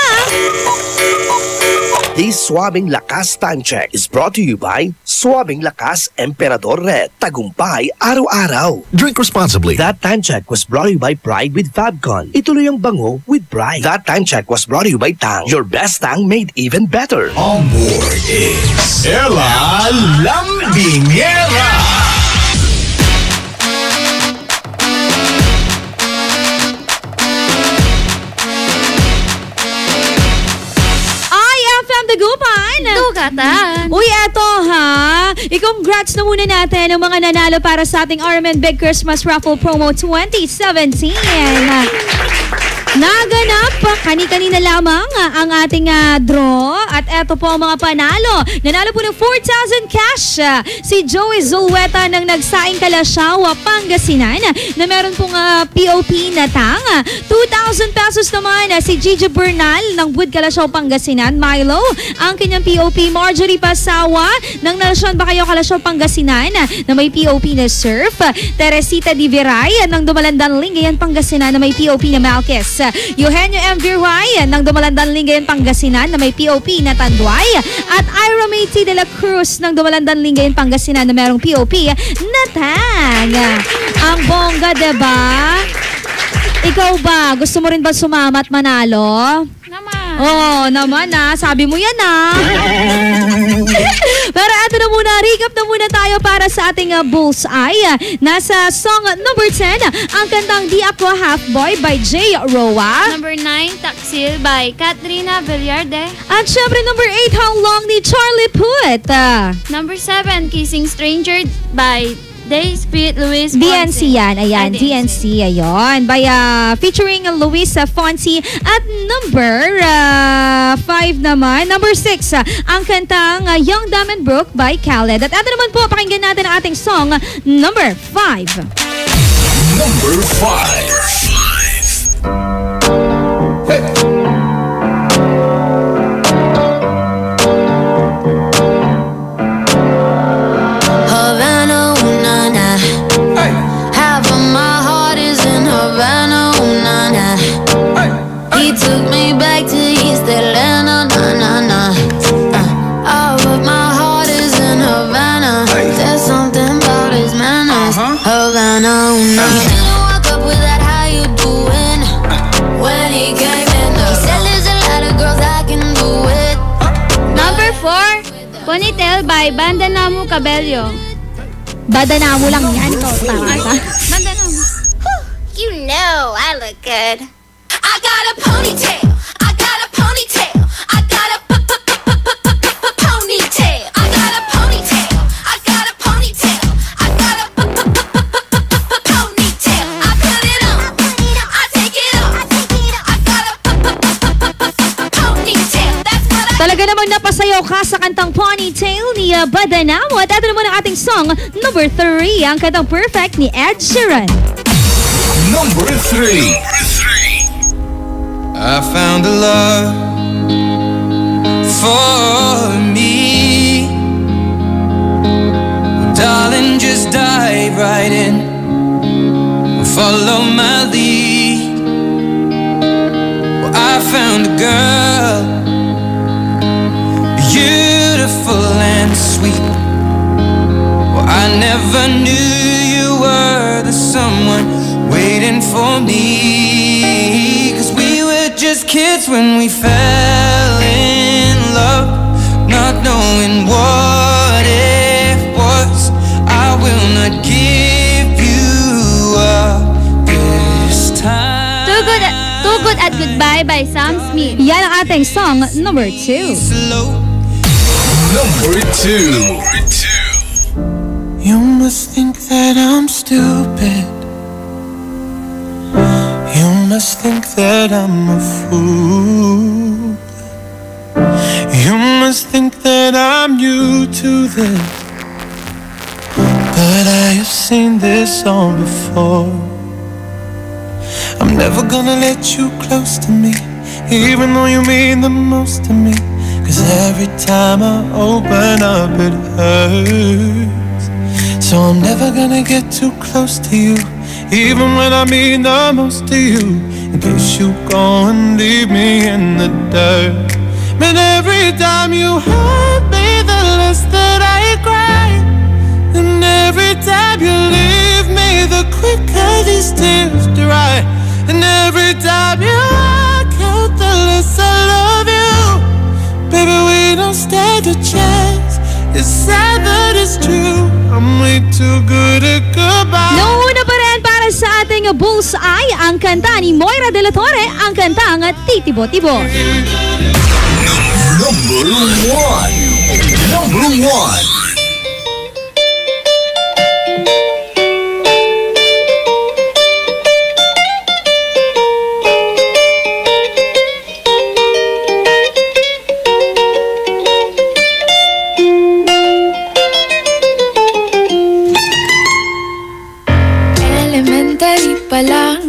This Suabing Lakas Time Check is brought to you by Suabing Lakas Emperador Red. Tagumpay araw-araw. Drink responsibly. That Time Check was brought to you by Pride with Fabcon. Ituloy ang bango with Pride. That Time Check was brought to you by Tang. Your best Tang made even better. On board is Ella Lambingera. Dagupan! Dugatan! Uy, eto ha! I-congrats na muna natin ang mga nanalo para sa ating RMN Big Christmas Raffle Promo 2017. Naganap kani-kanina lamang ang ating draw at eto po ang mga panalo. Nanalo po ng 4,000 cash si Joey Zulweta ng Nagsaing Kalasyaw, Pangasinan na meron pong POP na tang. 2,000 pesos naman si Gigi Bernal ng Bud Kalasyaw, Pangasinan. Milo ang kanyang POP. Marjorie Pasawa ng Nalasyon Bacayo, Kalasyaw, Pangasinan na may POP na Surf. Teresita Diviray ng Dumalandan, Lingayen, Pangasinan na may POP na Malquez. Eugenio M. Viray ng Dumalandan, Lingayen, Pangasinan na may POP na Tanduay. At Ira Mayti de la Cruz ng Dumalandan, Lingayen, Pangasinan na merong POP na Tag. Ang bongga, diba? Ikaw ba? Gusto mo rin ba sumama at manalo? Naman. Oo, naman sabi mo yan Pero eto na muna, recap na muna tayo para sa ating bullseye. Nasa song number 10, ang kantang Di Ako Half Boy by J. Roa. Number 9, Taksil by Katrina Villarde. At syempre number 8, How Long ni Charlie Puth. Number 7, Kissing Stranger by Day Spirit Luis DNC yan, ayan, DNC, ayon. By, featuring Luis Fonsi. At number 5 naman, number 6, ang kantang Young, Dumb and Broke by Khaled. At ito naman po, pakinggan natin ang ating song, number 5. Number 5. Hey! Havana, you didn't walk up with that how you by Banda Namu Cabello. Banda Namu lang yan. Ikaw, tama ka. Banda Namu. You know I look good. I got a ponytail. I got a ponytail. I got a ponytail. I got a ponytail. I got a ponytail. I got a ponytail. I put it on. I take it off. I got a ponytail. That's what I. Talaga namang napasayaw ka sa kantang Ponytail ni Banda Namu. At ito naman ang ating song number 3, ang kantang Perfect ni Ed Sheeran. Number 3. I found a love for me. Well, darling, just dive right in. Follow my lead. Well, I found a girl, beautiful and sweet. Well, I never knew you were the someone waiting for me. 'Cause we were just kids when we fell in love, not knowing what it was. I will not give you up this time. Too Good at Goodbye by Sam Smith. Yan ang ating song number 2. Number 2. You must think that I'm stupid. You must think that I'm a fool. You must think that I'm new to this, but I have seen this all before. I'm never gonna let you close to me, even though you mean the most to me. 'Cause every time I open up it hurts. So I'm never gonna get too close to you, even when I mean the most to you, in case you go and leave me in the dirt. But every time you hurt me, the less that I cry. And every time you leave me, the quicker these tears dry. And every time you walk out, the less I love you. Baby, we don't stand a chance. It's sad that it's true. I'm way too good at goodbye. Nauna pa rin para sa ating Bullseye, ang kanta ni Moira De La Torre, ang kantang Titibo-Tibo. Number 1. Number 1.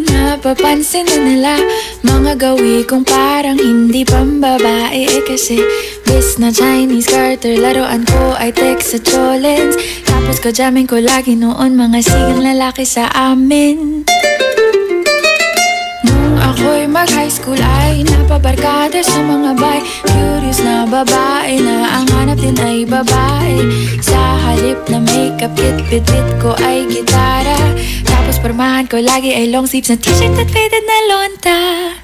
Napapansin na nila mga gawi kong parang hindi pambabae. Kasi bis na Chinese Carter, laruan ko ay text sa Cholens. Tapos kajamin ko lagi noon mga sigang lalaki sa amin. Nung ako'y mag-high school ay napabarkada sa mga bay. Curious na babae na ang hanap din ay babae. Sa halip na makeup kit, bit-bit ko ay gitara. Tapos pormahan ko lagi ay long sleeves na t-shirt at faded na lonta.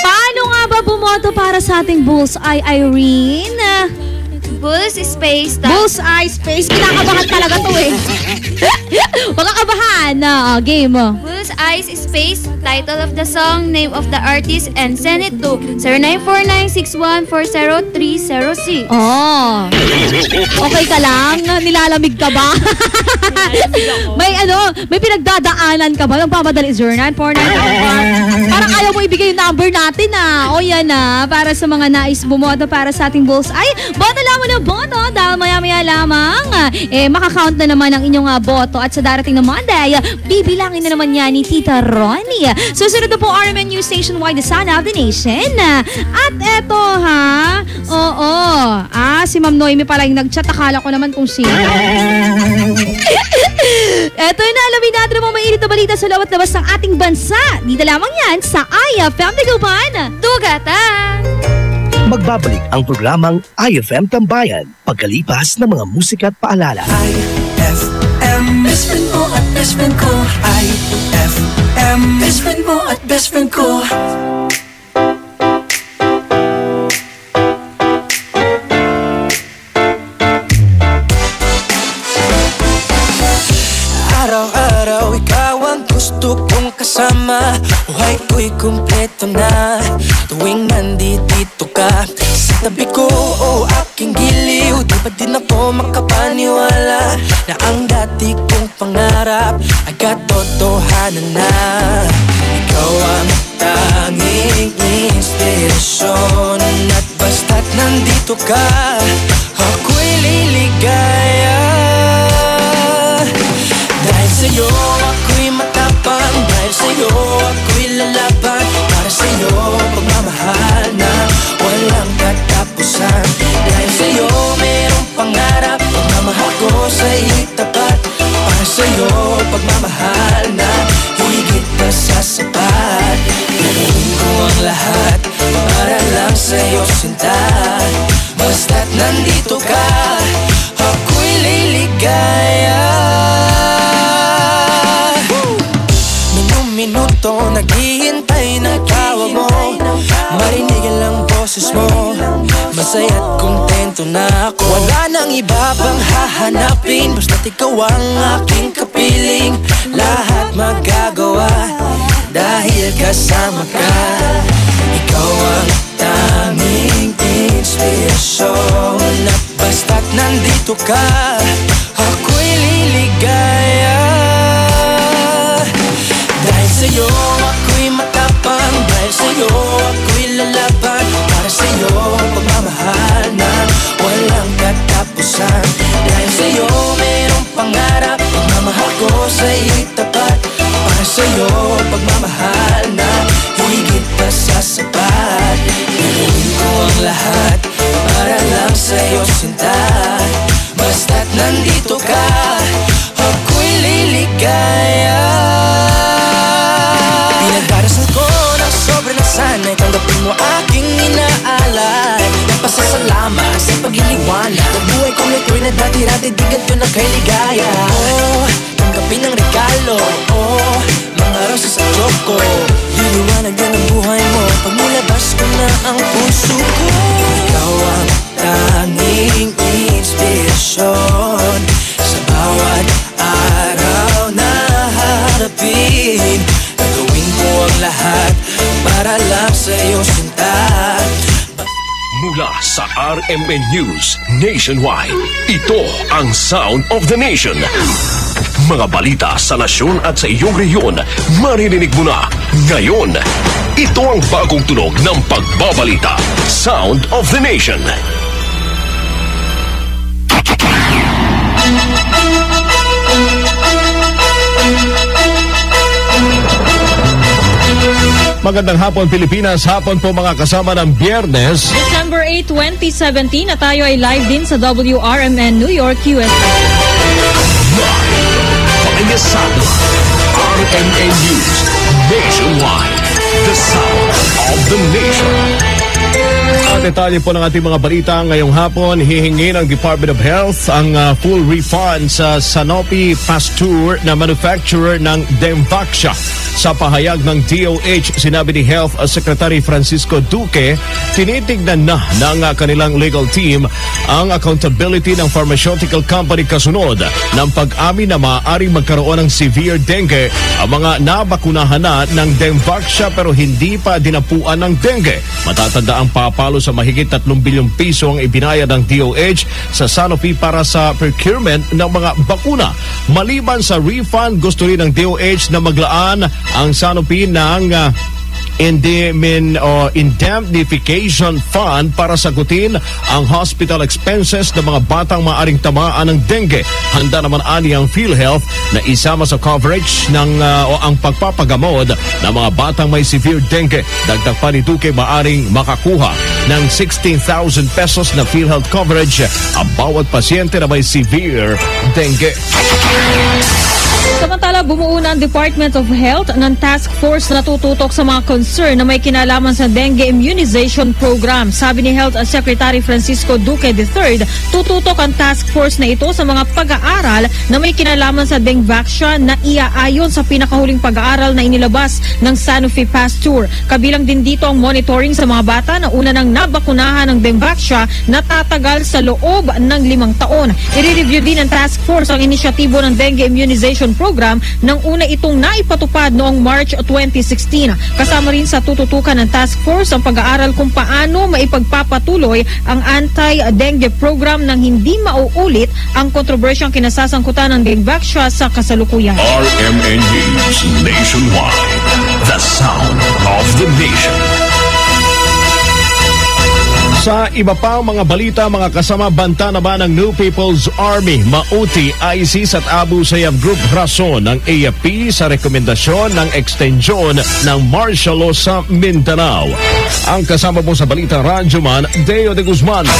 Paano nga ba bumoto para sa ating Bullseye, Irene? Bulls Space. Bullseye Space. Kinakabahan talaga to eh. Makakabahan na game. Bulls Eyes Space, title of the song, name of the artist, and send it to 094961403006. Oh. Okay ka lang? Nilalamig ka ba? May pinagdadaanan ka ba? Nagpamadali 0949. Parang ayaw mo ibigay yung number natin ah. O yan na, para sa mga nais bumoto para sa ating Bullseye. Boto lang mo na boto dahil maya-maya lamang makakount na naman ang inyong boto at sa darating na Monday, bibilangin na naman yan ni Tita Ronnie. Susunod na po RMN News Station Wide, the Sun of the Nation. At eto ha, si Ma'am Noemi pala yung nag-chat, akala ko naman kung sino. Eto na, alamin natin ang mga mainit na balita sa loob at labas ng ating bansa. Dito lamang yan sa IFM Dagupan. Tugatan! Magbabalik ang programang IFM Tambayan pagkalipas ng mga musika at paalala. IFM, best friend mo at best friend ko. IFM, best friend mo at best friend ko. kasama. Buhay ko'y kumpleto na tuwing nandito ka sa tabi ko, oh aking giliw. Di ba din ako makapaniwala na ang dati kong pangarap ay katotohanan na. Ikaw ang tanging inspirasyon, at basta't nandito ka, ako'y liligaya. Dahil sa'yo ako'y matapang, dahil sa'yo ako'y lalaban, para sa'yo pagmamahal na walang katapusan. Dahil sa'yo merong pangarap, pagmamahal ko sa'yo'y tapat, para sa'yo pagmamahal na higit pa sa sapat. Gagawin ko ang lahat para lang sa'yo sinta, basta't nandito ka, ako'y liligaya. Minuto naghihintay ng tawag mo, marinig ang boses mo, masaya't kontento na ako. Wala nang iba pang hahanapin, basta't ikaw ang aking kapiling. Lahat magagawa dahil kasama ka. Ikaw ang tanging inspirasyon, at basta't nandito ka, ako'y liligaya. Dahil sa'yo ako'y matapang, dahil sa'yo ako'y lalaban, para sa'yo pagmamahal na walang katapusan. Dahil sa'yo merong pangarap, pagmamahal ko sa'yo'y tapat, para sa'yo pagmamahal na higit pa sa sapat. Gagawin ko ang lahat para lang sa'yo sinta, basta't nandito ka, ako'y liligaya. Pinagdarasal ko ng sobrang nasanay, tanggapin mo aking inaalay. Nagpasasalamat sa pagliliwanag, ang buhay kong ito'y nadati-dati, di ganito na kay ligaya. Oh, tanggapin ang regalo, oh, mga rosas sa choco. Liliwanag yan ang buhay mo pag nilabas ko na ang puso ko. Ikaw ang tanging inspirasyon sa bawat araw na harapin. Gagawin ko ang lahat para lang sa'yo sinta. Mula sa RMN News Nationwide, ito ang Sound of the Nation. Mga balita sa nasyon at sa iyong rehiyon, maririnig mo na ngayon. Ito ang bagong tunog ng pagbabalita. Sound of the Nation. Magandang hapon Pilipinas, hapon po mga kasama ng Biyernes, December 8, 2017 at tayo ay live din sa WRMN New York, USA. Pakinggan RMN News Nationwide, the sound of the nation. Ang detalye po ng ating mga balita ngayong hapon, hihingi ng Department of Health ang full refund sa Sanofi Pasteur na manufacturer ng Demvaxia. Sa pahayag ng DOH, sinabi ni Health Secretary Francisco Duque, tinitignan na ng kanilang legal team ang accountability ng pharmaceutical company kasunod ng pag-amin na maaaring magkaroon ng severe dengue ang mga nabakunahan na ng Demvaxia pero hindi pa dinapuan ng dengue. Matatanda ang papalo sa mahigit 3 bilyong piso ang ibinayad ng DOH sa Sanofi para sa procurement ng mga bakuna. Maliban sa refund, gusto rin ng DOH na maglaan ang Sanofi ng indemnification fund para sagutin ang hospital expenses ng mga batang maaring tamaan ng dengue. Handa naman ani ang PhilHealth na isama sa coverage ng ang pagpapagamot ng mga batang may severe dengue. Dagdag pa ni Duque, maaring makakuha ng 16,000 pesos na PhilHealth coverage ang bawat pasyente na may severe dengue. Samantala, bumuo na ang Department of Health ng task force na tututok sa mga concern na may kinalaman sa dengue immunization program. Sabi ni Health Secretary Francisco Duque III, tututok ang task force na ito sa mga pag-aaral na may kinalaman sa Demvaxia na iaayon sa pinakahuling pag-aaral na inilabas ng Sanofi Pasteur. Kabilang din dito ang monitoring sa mga bata na una nang nabakunahan ng Demvaxia na tatagal sa loob ng 5 taon. I-review din ng task force ang inisyatibo ng dengue immunization program nang una itong naipatupad noong March 2016. Kasama rin sa tututukan ng task force ang pag-aaral kung paano maipagpapatuloy ang anti-dengue program nang hindi mauulit ang kontrobersyang kinasasangkutan ng Dengvaxia sa kasalukuyan. RMN News Nationwide. The sound of the nation. Sa iba pang mga balita, mga kasama, banta naman ng New People's Army, Mauti, ISIS at Abu Sayyaf Group rason ng AFP sa rekomendasyon ng extensyon ng martial law sa Mindanao. Ang kasama mo sa balita, Radyoman Deo de Guzman.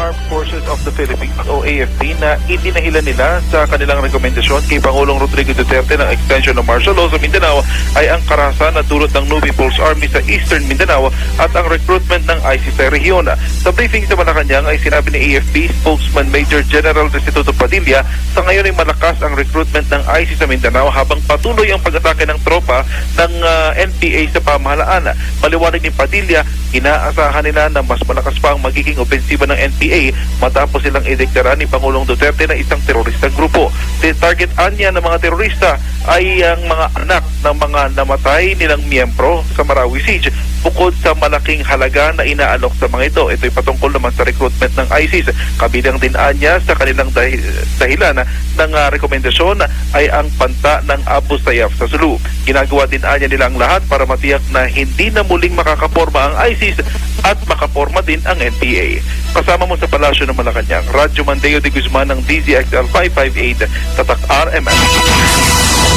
Armed Forces of the Philippines o AFP na idinahilan nila sa kanilang rekomendasyon kay Pangulong Rodrigo Duterte ng extension ng martial law sa Mindanao ay ang karahasan na dulot ng New People's Army sa Eastern Mindanao at ang recruitment ng ISIS sa rehiyon. Sa briefing sa Malacanang ay sinabi ni AFP spokesman Major General Restituto Padilla sa ngayon ay malakas ang recruitment ng ISIS sa Mindanao habang patuloy ang pag-atake ng tropa ng NPA sa pamahalaan. Maliwanag ni Padilla, inaasahan nila na mas malakas pa ang magiging opensiba ng NPA matapos silang ideklara ni Pangulong Duterte na isang teroristang grupo. Target anya ng mga terorista ay ang mga anak ng mga namatay nilang miyembro sa Marawi Siege bukod sa malaking halaga na inaalok sa mga ito. Ito'y patungkol naman sa recruitment ng ISIS. Kabilang din anya sa kanilang dahilan ng rekomendasyon ay ang panta ng Abu Sayyaf sa Sulu. Ginagawa din anya nilang lahat para matiyak na hindi na muling makakaporma ang ISIS at makaporma din ang NPA. Kasama mo sa Palasyo ng Malacanang, Radyoman Deo de Guzman ng DZXL 558, Tatak RMN.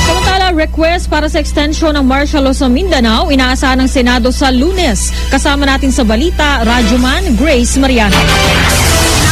Samantala, request para sa extension ng martial law sa Mindanao, inaasahan ng Senado sa Lunes. Kasama natin sa balita, Radyoman Grace Mariano.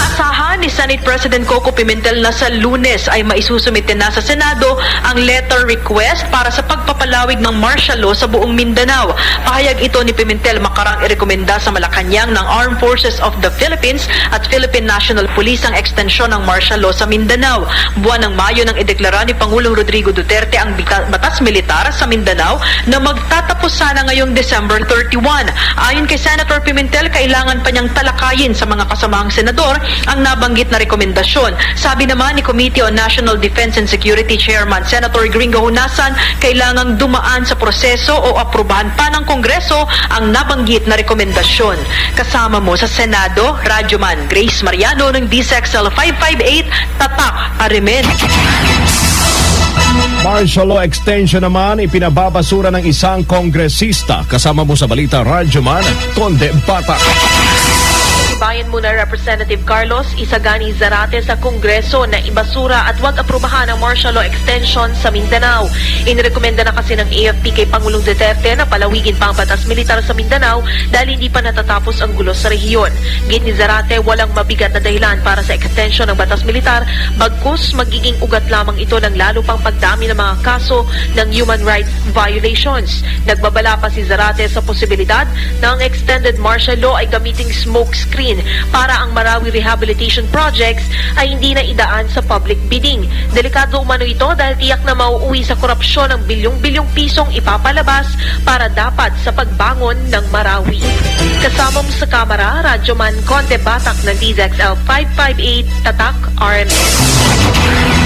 Inaasahan ni Senate President Coco Pimentel na sa Lunes ay maisusumite na sa Senado ang letter request para sa pagpapalawig ng martial law sa buong Mindanao. Pahayag ito ni Pimentel makarang irekomenda sa Malacanang ng Armed Forces of the Philippines at Philippine National Police ang extensyon ng martial law sa Mindanao. Buwan ng Mayo nang ideklara ni Pangulong Rodrigo Duterte ang batas militar sa Mindanao na magtatapos sana ngayong December 31. Ayon kay Senator Pimentel, kailangan pa niyang talakayin sa mga kasamaang senador ang nabanggit na rekomendasyon. Sabi naman ni Committee on National Defense and Security Chairman Senator Gringo Hunasan, kailangang dumaan sa proseso o aprubahan pa ng Kongreso ang nabanggit na rekomendasyon. Kasama mo sa Senado, Radyoman Grace Mariano ng DZXL 558, Tatak RMN. Martial law extension naman ipinababasura ng isang kongresista. Kasama mo sa balita, Radyoman Conde Bata. Bayan muna Representative Carlos Isagani Zarate sa Kongreso na ibasura at wag aprubahan ang martial law extension sa Mindanao. Inirekomenda na kasi ng AFP kay Pangulong Duterte na palawigin pa ang batas militar sa Mindanao dahil hindi pa natatapos ang gulo sa rehiyon. Git ni Zarate, walang mabigat na dahilan para sa extension ng batas militar, bagkus magiging ugat lamang ito ng lalo pang pagdami ng mga kaso ng human rights violations. Nagbabala pa si Zarate sa posibilidad na ang extended martial law ay gamiting smoke screen para ang Marawi rehabilitation projects ay hindi na idaan sa public bidding. Delikado umano ito dahil tiyak na mauuwi sa korupsyon ng bilyong-bilyong pisong ipapalabas para dapat sa pagbangon ng Marawi. Kasama mo sa kamera, Radyoman Conde Batak ng DZXL 558, Tatak RMN.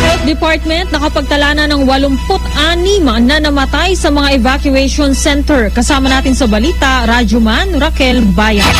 Health Department nakapagtala na ng 86 na namatay sa mga evacuation center. Kasama natin sa balita, Radyoman Raquel Bayan.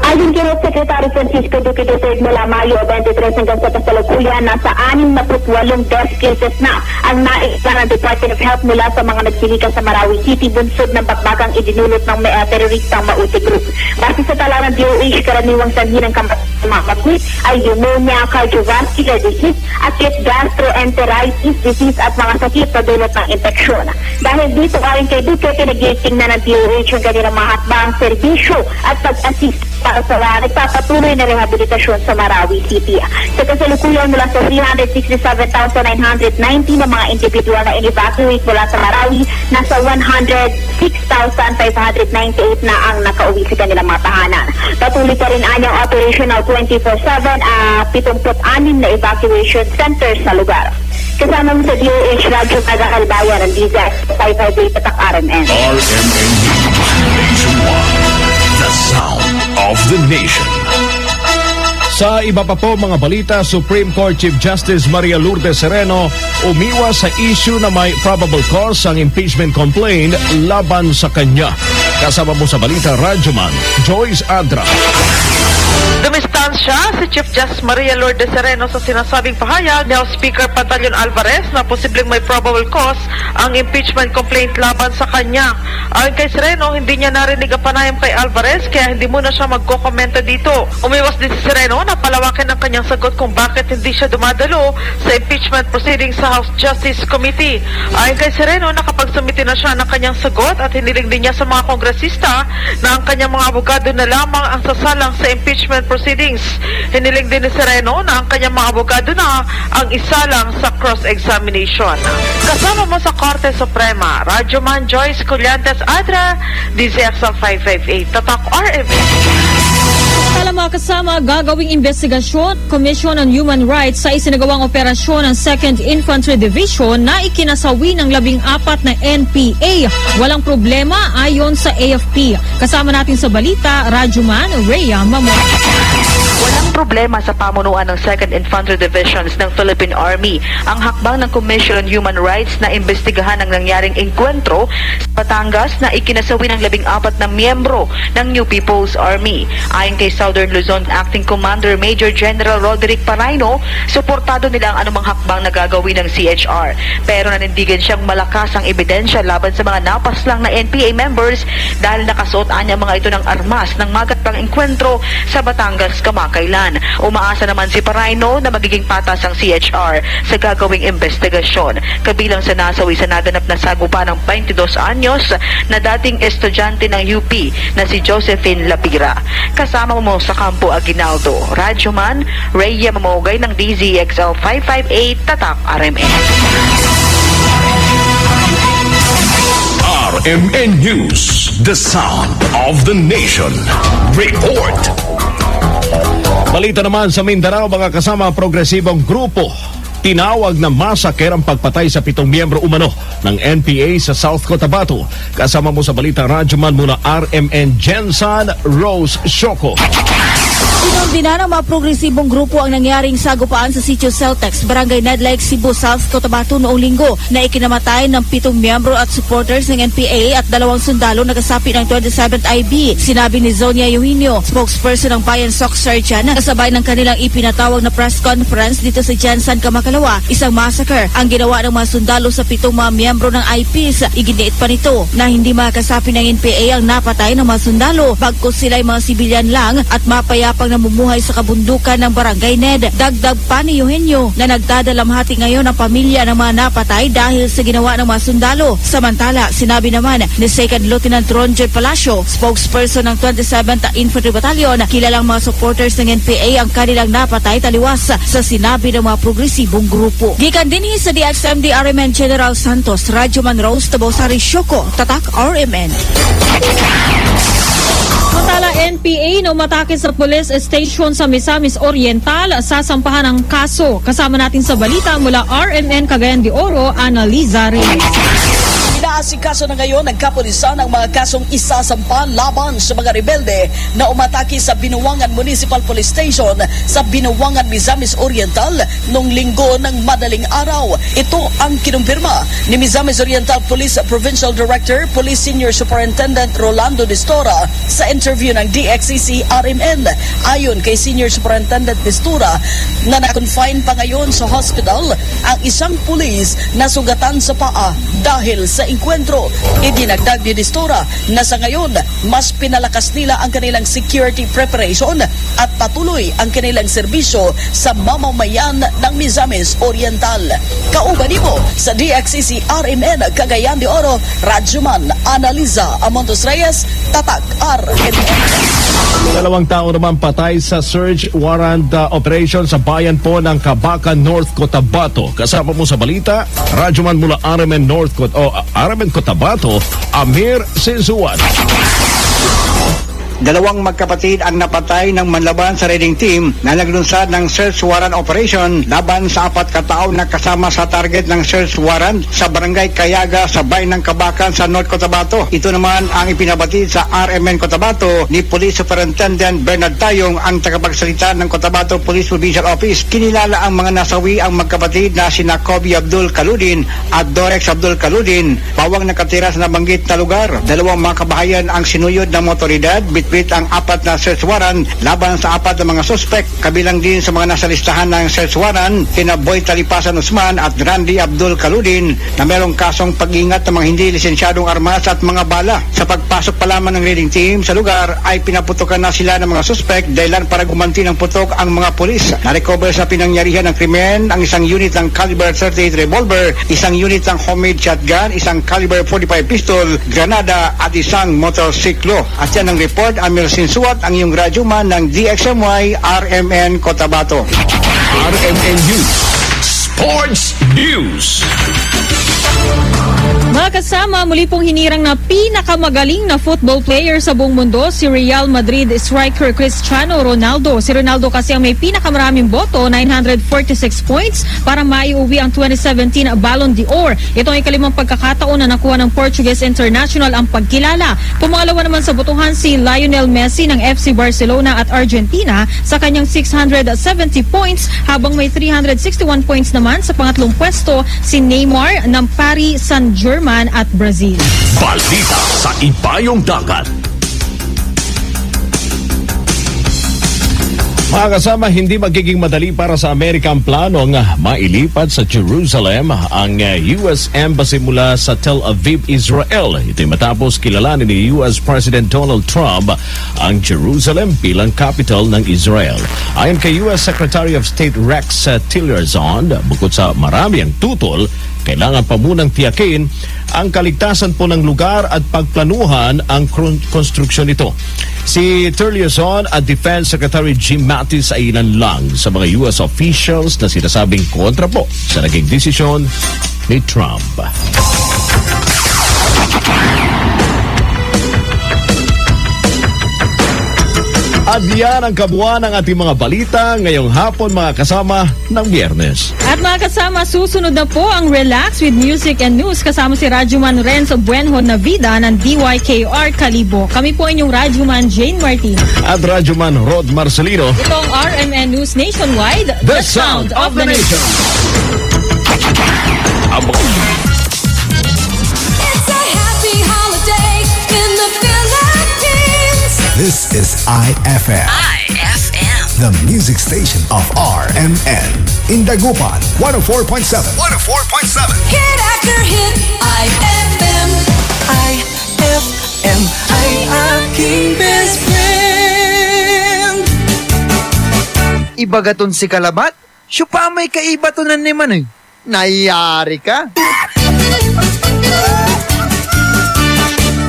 Ayon kay Health Secretary Francisco Duque Duterte, mula Mayo 23 hanggang sa kasalukuyan, nasa 68 death cases na ang naikita ng Department of Health mula sa mga nagsilikan sa Marawi City, bunsod ng bakbakang idinulot ng teroristang Mauti Group. Base sa tala ng DOH, karaniwang sanhi ng kamatay ay pneumonia, cardiovascular disease, acute gastroenteritis disease at mga sakit na dulot ng infeksyon. Dahil dito, ayon kay Duterte, nag-itingnan ng DOH ang kanilang mga hatbang serbisyo at pag-assist para sa nagpapatuloy na rehabilitasyon sa Marawi City. Sa kasalukuyan, mula sa 367,990 na mga individual na in-evacuate mula sa Marawi, nasa 106,598 na ang nakauwi sa kanilang mga tahanan. Patuloy pa rin anyang operational 24/7 76 na evacuation centers sa lugar. Kasama mo sa DOH, Radyo Tagakalbayan ng DZX 558 Tatak RMN. RMN News Nationwide. The sound of the nation. Sa iba pa po mga balita, Supreme Court Chief Justice Maria Lourdes Sereno umiwas sa issue na may probable cause ang impeachment complaint laban sa kanya. Kasama mo sa balita, Radyoman Joyce Adra. Dumistansya si Chief Justice Maria Lourdes Sereno sa sinasabing pahayag ni House Speaker Pantaleon Alvarez na posibleng may probable cause ang impeachment complaint laban sa kanya. Ayon kay Sereno, hindi niya narinig ang panayam kay Alvarez kaya hindi muna siya magkokomento dito. Umiwas din si Sereno na palawakin ang kanyang sagot kung bakit hindi siya dumadalo sa impeachment proceedings sa House Justice Committee. Ayon kay Sereno, nakapagsumite na siya ng kanyang sagot at hiniling din niya sa mga kongresista na ang kanyang mga abogado na lamang ang sasalang sa impeachment proceedings. Hiniling din ni Sereno na ang kanyang mga abogado na ang isalang sa cross-examination. Kasama mo sa Korte Suprema, Radyoman Joyce Collantes Adra, DZXL 558, Tatak RMN. Alam mga kasama, gagawing investigasyon, Commission on Human Rights sa isinagawang operasyon ng 2nd Infantry Division na ikinasawi ng 14 na NPA. Walang problema ayon sa AFP. Kasama natin sa balita, Radyoman Rhea Mamon. Walang problema sa pamunuan ng 2nd Infantry Divisions ng Philippine Army ang hakbang ng Commission on Human Rights na imbestigahan ang nangyaring engkwentro sa Batangas na ikinasawi ng 14 na miyembro ng New People's Army. Ayon kay Southern Luzon Acting Commander Major General Roderick Paraino, suportado nila ang anumang hakbang na gagawin ng CHR. Pero nanindigan siyang malakas ang ebidensya laban sa mga napaslang na NPA members dahil nakasuot niya mga ito ng armas ng magatang engkwentro sa Batangas kamakailan. Umaasa naman si Paraino na magiging patas ang CHR sa gagawing investigasyon. Kabilang sa nasawi sa naganap na sagupa ng 22 anyos na dating estudyante ng UP na si Josephine Lapira. Kasama mo sa Campo Aguinaldo, Radyoman Rhea Mamogay ng DZXL 558 Tatak RMN. RMN News, the sound of the nation. Report. Balita naman sa Mindanao, mga kasama, progresibong grupo tinawag na massacre ang pagpatay sa 7 miyembro umano ng NPA sa South Cotabato. Kasama mo sa balita, Radyoman mula RMN Jensan Rose Shoko. Inumbina ng mga progresibong grupo ang nangyaring sagupaan sa Sitio Celtex, Barangay Nedlake, Cebu, South Cotabato noong linggo na ikinamatay ng 7 miyembro at supporters ng NPA at 2 sundalo nagasapi ng 27th IB. Sinabi ni Zonia Eugenio, spokesperson ng Bayan Soc Surgeon, kasabay ng kanilang ipinatawag na press conference dito sa Jensan, Kamakalawa, isang massacre ang ginawa ng mga sundalo sa 7 mga miyembro ng IPs. Iginiit pa nito na hindi makasapi ng NPA ang napatay ng mga sundalo, bagkus sila ay mga sibilyan lang at mapayapang namumuhay sa kabundukan ng Barangay Ned. Dagdag pa ni Eugenio na nagdadalamhati ngayon ang pamilya ng mga napatay dahil sa ginawa ng mga sundalo. Samantala, sinabi naman ni 2nd Lieutenant Ronjoy Palacio, spokesperson ng 27th Infantry Battalion, kilalang mga supporters ng NPA ang kanilang napatay taliwas sa sinabi ng mga progresibong grupo. Gikan din sa DXMD RMN General Santos, Radyoman Rose Tabosari Shoko, Tatak RMN. Samantala, NPA na umatake sa police station sa Misamis Oriental, sasampahan ng kaso. Kasama natin sa balita mula RMN Cagayan de Oro, Annaliza Reyes. Inaasikaso na ngayon ng kapulisan ang mga kasong isasampa laban sa mga rebelde na umatake sa Binuangan Municipal Police Station sa Binuangan, Misamis Oriental noong linggo ng madaling araw. Ito ang kinumpirma ni Misamis Oriental Police Provincial Director, Police Senior Superintendent Rolando Distora sa interview ng DXCC RMN. Ayon kay Senior Superintendent Distora na na-confine pa ngayon sa hospital ang isang pulis na sugatan sa paa dahil sa inkwentro. Idinagdag ni Distora na sa ngayon mas pinalakas nila ang kanilang security preparation at patuloy ang kanilang serbisyo sa mamamayan ng Misamis Oriental. Kauban mo sa DXCC RMN Cagayan de Oro, Radyoman Annaliza Amontos Reyes, Tatak RMN. 2 tao naman patay sa search warrant operation sa bayan po ng Cabacan, North Cotabato. Kasama mo sa balita, Radyoman mula RMN RMN Cotabato, Amir Sinzuan. Dalawang magkapatid ang napatay ng manlaban sa raiding team na naglunsad ng search warrant operation laban sa 4 katao na kasama sa target ng search warrant sa barangay Kayaga sa bayan ng Kabakan sa North Cotabato. Ito naman ang ipinabatid sa RMN Cotabato ni Police Superintendent Bernard Tayong, ang tagapagsalita ng Cotabato Police Provincial Office. Kinilala ang mga nasawi ang magkapatid na sina Kobe Abdul Kaludin at Dorex Abdul Kaludin, bawang nakatira sa nabanggit na lugar. Dalawang mga kabahayan ang sinuyod ng motoridad, bitbit ang 4 na search warrant laban sa 4 na mga suspect. Kabilang din sa mga nasa listahan ng search warrant kina Boy Talipasan Usman at Randy Abdul Kaludin na merong kasong pag-ingat ng mga hindi lisensyadong armas at mga bala. Sa pagpasok pa lamang ng raiding team sa lugar ay pinaputukan na sila ng mga suspect dahilan para gumanti ng putok ang mga pulis. Na-recover sa pinangyarihan ng krimen ang isang unit ng caliber 38 revolver, isang unit ng homemade shotgun, isang caliber 45 pistol, granada at isang motorsiklo. At yan ang report, Amir Sinsuat, ang iyong radyoman ng DXMY RMN Cotabato. RMN News Sports News. Mga kasama, muli pong hinirang na pinakamagaling na football player sa buong mundo si Real Madrid striker Cristiano Ronaldo. Si Ronaldo kasi ang may pinakamaraming boto, 946 points, para maiuwi ang 2017 Ballon d'Or. Ito ay ikalimang pagkakataon na nakuha ng Portuguese international ang pagkilala. Pumangalawa naman sa botohan si Lionel Messi ng FC Barcelona at Argentina sa kanyang 670 points, habang may 361 points naman sa pangatlong pwesto si Neymar ng Paris Saint-Germain at Brazil. Balita sa Ibayong Dagat. Mga kasama, hindi magiging madali para sa Amerika ang planong mailipat sa Jerusalem ang US Embassy mula sa Tel Aviv, Israel. Ito'y matapos kilalanin ni US President Donald Trump ang Jerusalem bilang capital ng Israel. Ayon kay US Secretary of State Rex Tillerson, bukod sa marami ang tutol, kailangan pa munang tiyakin ang kaligtasan po ng lugar at pagplanuhan ang konstruksyon nito. Si Tillerson at Defense Secretary Jim Mattis ay ilan lang sa mga US officials na sinasabing kontra po sa naging desisyon ni Trump. At yan ang kabuuan ng ating mga balita ngayong hapon, mga kasama, ng Biyernes. At mga kasama, susunod na po ang Relax with Music and News kasama si Radyoman Renzo Buenjo Navida ng DYKR Kalibo. Kami po inyong Radyoman Jane Martin. At Radyoman Rod Marcelino. Itong RMN News Nationwide, The Sound of the Nation. This is IFM. IFM. The music station of RMN. In Dagupan, 104.7. 104.7. Hit after hit, IFM. IFM ay aking best friend. Ibagaton si Kalabat? Siya pa may kaibatonan ni man eh. Nayari ka?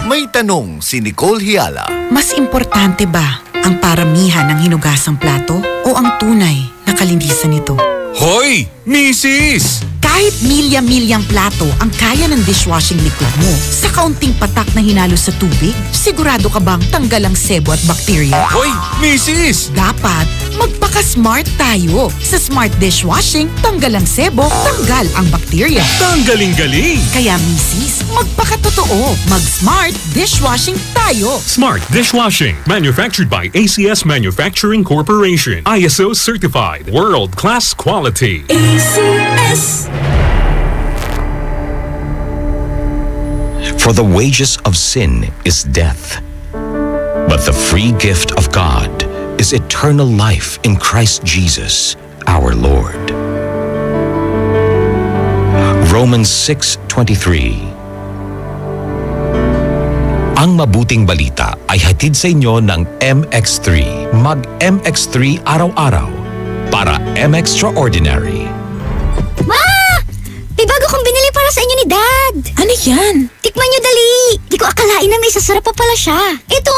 May tanong si Nicole Hiala. Mas importante ba ang paramihan ng hinugasang plato o ang tunay na kalinisan nito? Hoy, misis! Kahit milya-milyang plato ang kaya ng dishwashing liquid mo, sa kaunting patak na hinalo sa tubig, sigurado ka bang tanggal ang sebo at bakterya? Hoy, misis! Dapat magpaka-smart tayo. Sa smart dishwashing, tanggal ang sebo, tanggal ang bakterya. Tanggaling-galing! Kaya misis, magpaka-totoo. Mag-smart dishwashing tayo. Smart Dishwashing, manufactured by ACS Manufacturing Corporation. ISO certified, world-class quality. ACS. For the wages of sin is death, but the free gift of God is eternal life in Christ Jesus, our Lord. Romans 6:23. Ang mabuting balita ay hatid sa inyo ng MX3. Mag-MX3 araw-araw para M-Extraordinary. Ma! May bago kong binili para sa inyo ni Dad. Ano yan? Tikman nyo dali. Di ko akalain na may sasarap pa pala siya. Ito,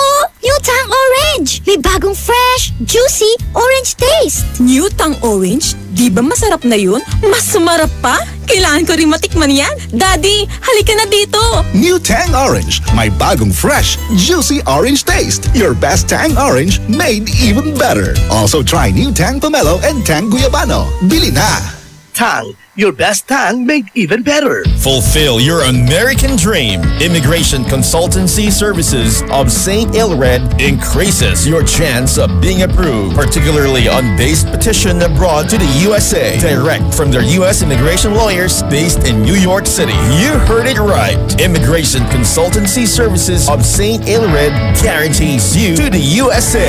New Tang Orange. May bagong fresh, juicy, orange taste. New Tang Orange? Di ba masarap na yun? Mas sumarap pa? Kailangan ko rin matikman yan. Daddy, halika na dito. New Tang Orange. May bagong fresh, juicy orange taste. Your best Tang Orange made even better. Also try New Tang Pomelo and Tang Guyabano. Bili na! Tang, your best Tang made even better. Fulfill your American dream. Immigration Consultancy Services of St. Ilred increases your chance of being approved, particularly on base petition abroad to the USA. Direct from their U.S. immigration lawyers based in New York City. You heard it right. Immigration Consultancy Services of St. Ilred guarantees you to the USA.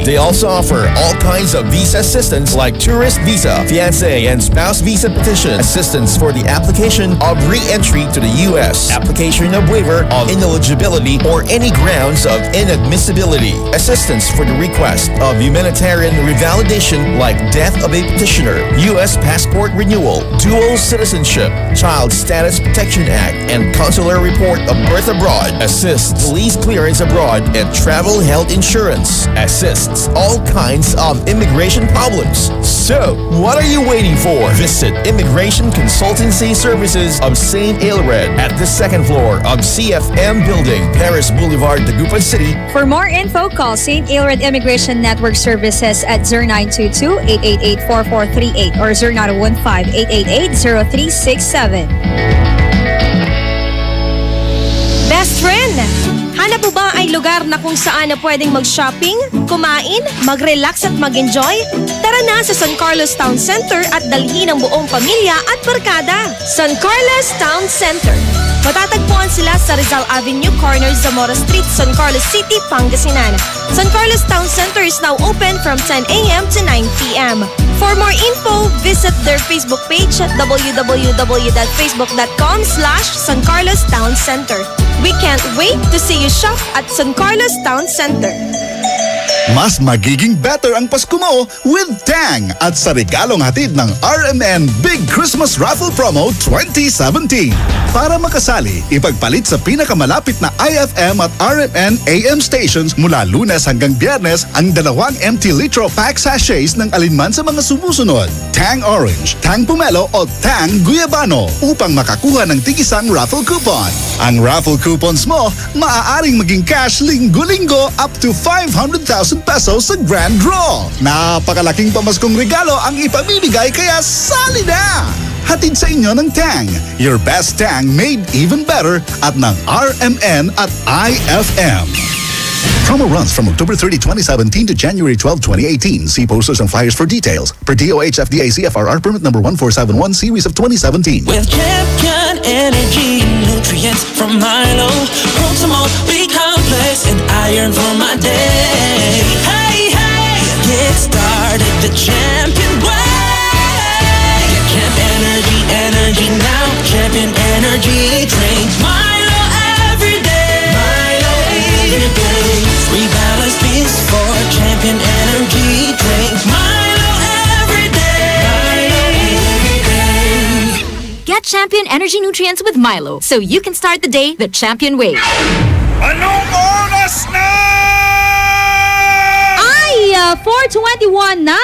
They also offer all kinds of visa assistance like tourist visa, fiancé and spouse visa petition, assistance for the application of re-entry to the U.S., application of waiver of ineligibility or any grounds of inadmissibility, assistance for the request of humanitarian revalidation like death of a petitioner, U.S. passport renewal, dual citizenship, Child Status Protection Act, and consular report of birth abroad, assists police clearance abroad and travel health insurance, assists all kinds of immigration problems. So, what are you waiting for? Visit Immigration Consultancy Services of St. Ilred at the second floor of CFM Building, Paris Boulevard, Dagupan City. For more info, call St. Ilred Immigration Network Services at 0922-888-4438 or 0915-888-0367. Best friend! Hanap mo ba ay lugar na kung saan na pwedeng mag-shopping, kumain, mag-relax at mag-enjoy? Tara na sa San Carlos Town Center at dalhin ang buong pamilya at barkada. San Carlos Town Center. Matatagpuan sila sa Rizal Avenue, corner Zamora Street, San Carlos City, Pangasinan. San Carlos Town Center is now open from 10 a.m. to 9 p.m. For more info, visit their Facebook page at www.facebook.com/San Carlos Town Center. We can't wait to see you shop at San Carlos Town Center. Mas magiging better ang Pasko mo with Tang at sa regalong hatid ng RMN Big Christmas Raffle Promo 2017. Para makasali, ipagpalit sa pinakamalapit na IFM at RMN AM stations mula Lunes hanggang Biyernes ang 2 empty litro pack sachets ng alinman sa mga sumusunod. Tang Orange, Tang Pomelo o Tang Guyabano upang makakuha ng tig-isang raffle coupon. Ang raffle coupons mo maaaring maging cash linggo-linggo up to 500,000 pesos sa grand draw. Napakalaking pamaskong regalo ang ipamimigay kaya sali na! Hatid sa inyo ng Tang. Your best Tang made even better at ng RMN at IFM. Promo runs from October 30, 2017 to January 12, 2018. See posters and flyers for details. Per DOH FDA CFRR permit number 1471 series of 2017. With Champion Energy nutrients from Milo, Proximo, B-complex, and iron for my day. Hey, hey, get started the Champion way. Get Champ Energy, energy now. Champion Energy, drink Milo every day. Milo every day. Rebalance this for Champion Energy, drink Milo every day. Milo every day. Get Champion Energy nutrients with Milo so you can start the day the Champion way. Anong oras na? Ay, 4:21 na!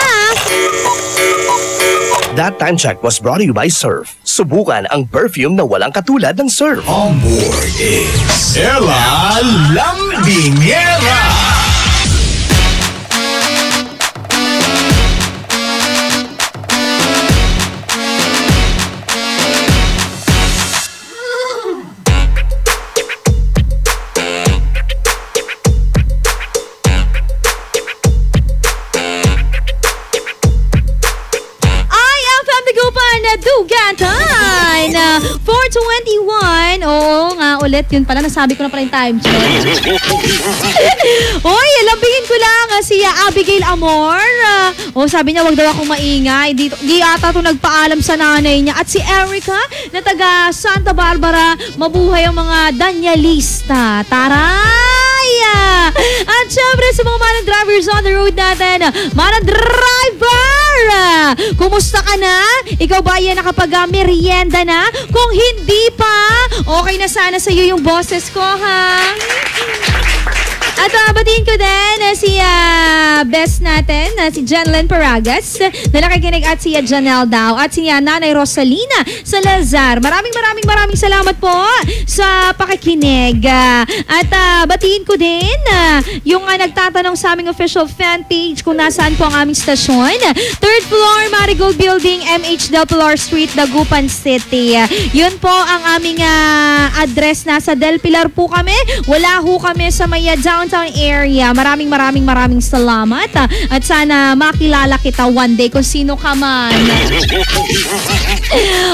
That time check was brought to you by Surf. Subukan ang perfume na walang katulad ng Surf. On board is Ella Lambingera. Dugatan! 4:21. Oo nga, ulit. Yun pala, nasabi ko na pala yung time check. Oy, lambingin ko lang si Abigail Amor. Sabi niya, wag daw akong maingay. Di ata ito nagpaalam sa nanay niya. At si Erica, na taga Santa Barbara, mabuhay ang mga Danielista. Taray! At syempre, sa mga manang drivers on the road natin, manang driver! Kumusta ka na? Ikaw ba yan nakapag-merienda na? Kung hindi pa, okay na sana sa iyo yung boses ko, ha? At batiin ko din si best natin, si Jenlyn Paragas na nakikinig at si Janelle Dao at si Nanay Rosalina Salazar. Maraming salamat po sa pakikinig. At batiin ko din yung nagtatanong sa aming official fan page kung nasaan po ang aming stasyon. 3rd floor, Marigold Building, MH Del Pilar Street, Dagupan City. Yun po ang aming address. Nasa Del Pilar po kami. Wala ho kami sa may downtown area. Maraming salamat. At sana makilala kita one day kung sino ka man.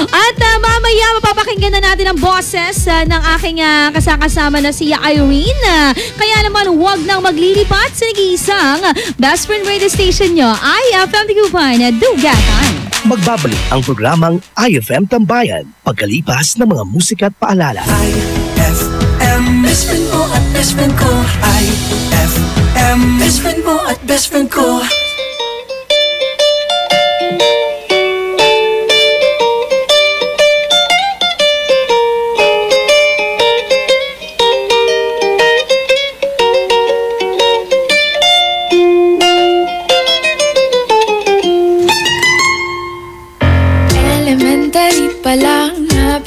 At mamaya mapapakinggan na natin ang boses ng aking kasakasama na si Irene. Kaya naman huwag nang maglilipat sa nag-iisang best friend radio station nyo, IFM Tigupan, Dugatan. Magbabalik ang programang IFM Tambayan pagkalipas ng mga musika at paalala. IFM, best friend mo at best friend ko. IFM, best friend mo at best friend ko.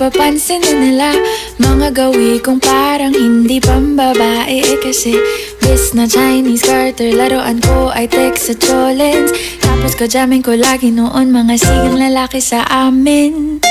Papansin na nila mga gawi kong parang hindi pambabae kasi bis na Chinese garter, laruan ko ay text sa cholens. Tapos kajamin ko lagi noon mga sigang lalaki sa amin.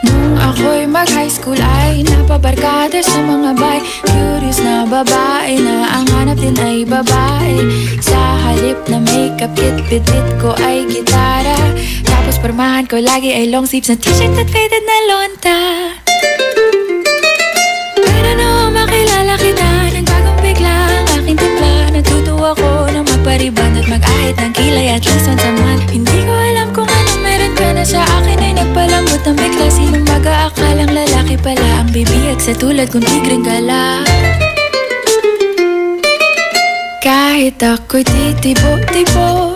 Nung ako'y mag-high school ay napabarkada sa mga bay. Curious na babae na ang hanap din ay babae. Sa halip na makeup kit, bit ko ay gitara. Tapos pormahan ko lagi ay long sleeves na t-shirt at faded na lonta. Pero noong makilala kita, nagbagong bigla ang aking timpla. Natutuwa ko na magpariban at mag-ahit ng kilay at least once a month. Hindi ko alam kung anong meron ka na sa akin ay nagpalambot ng bigla. Sinong mag-aakalang lalaki pala ang bibiyag sa tulad kong tigreng gala. Kahit ako'y titibo-tibo,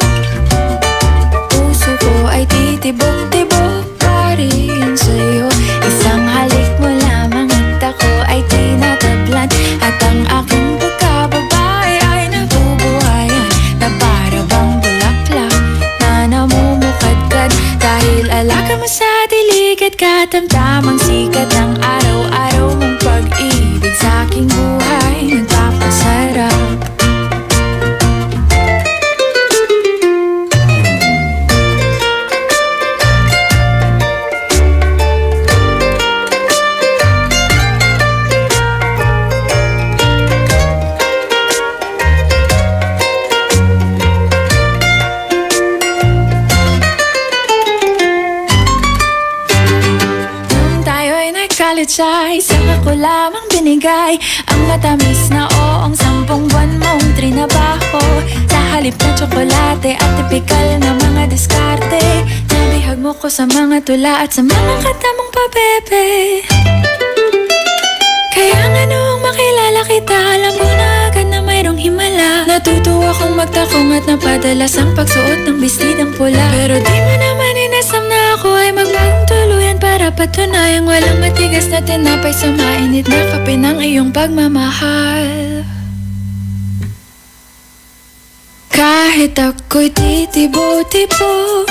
puso ko ay titibok-tibok pa rin sa'yo. Isang halik mo lamang at ako ay tinatablan. At ang aking pagkababae ay nabubuhayan na para bang bulaklak na namumukadkad. Dahil alaka mo sa dilig at katamtamang sikat ng araw-araw mong pag-ibig sa aking buhay nagpapasarap. Ay, saka ko lamang binigay ang matamis na oong 10 buwan mong trinabaho. Sa halip na tsokolate at tipikal na mga diskarte, nabihag mo ko sa mga tula at sa mga katamong pabebe. Kaya nga noong makilala kita, alam ko na agad na mayroong himala. Natutuwa kong magtakong at napadalas ang pagsuot ng bestidang pula. Pero di mo naman inasam na ako ay magbagong tuluyan para patunayang walang matigas na tinapay sa mainit na kape ng iyong pagmamahal. Kahit ako'y titibo-tibo,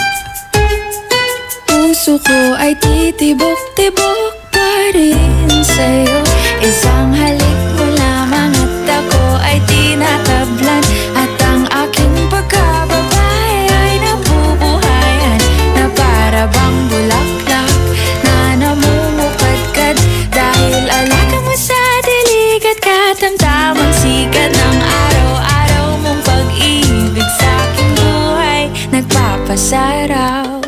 puso ko ay titibok-tibok pa rin sa'yo. Isang halik mo lamang at ako ay tinatablan. At ang aking pagkababae ay nabubuhayan na para bang bulaklak na namumukadkad. Dahil alaka mo sa dilig at katamtamang sikat ng araw-araw mong pag-ibig sa aking buhay nagpapasaraw.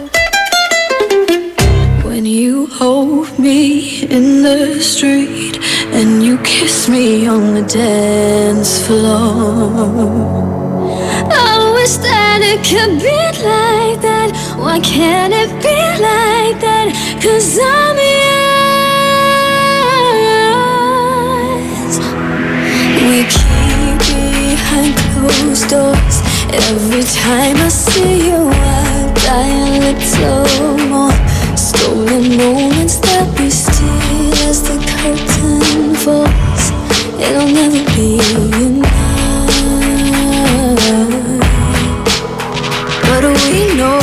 When you hold me in the street and you kiss me on the dance floor, I wish that it could be like that. Why can't it be like that? 'Cause I'm yours. We keep behind closed doors. Every time I see you I die a little more. Stolen moments that we steal as the curtain falls. it'll never be enough. But we know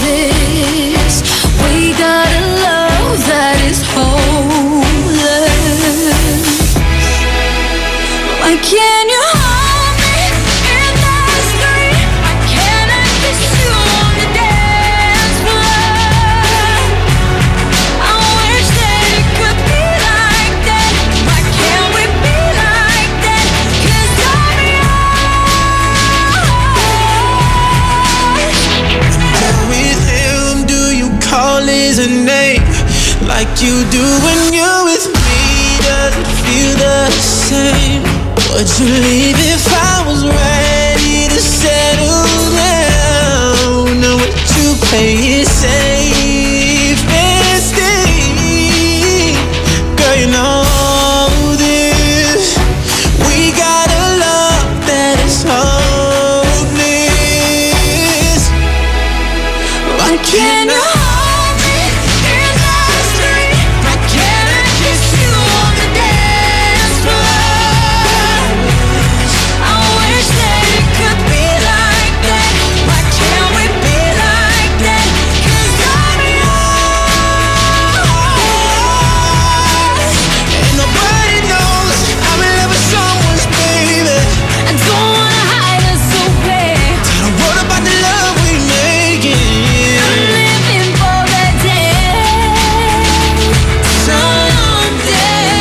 this, we got a love that is hopeless. Why can't you hold me in the street? Why can't I kiss you on the dance floor? I wish that it could be like that. Why can't we be like that? 'Cause I'm You're with him, do you call his name like you do when you're with me? Does it feel the same? Would you leave if I was ready to settle down? Or would you play it safe and stay? Girl, you know this, we got a love that is hopeless. Why can't I hold me in the street? Why can't I kiss you on the dance floor? I wish that it could be like that. Why can't we be like that? 'Cause I'm yours, and nobody knows I'm in love with someone's baby. I don't wanna hide us so bad. What about the love we making? I'm living for that day, someday.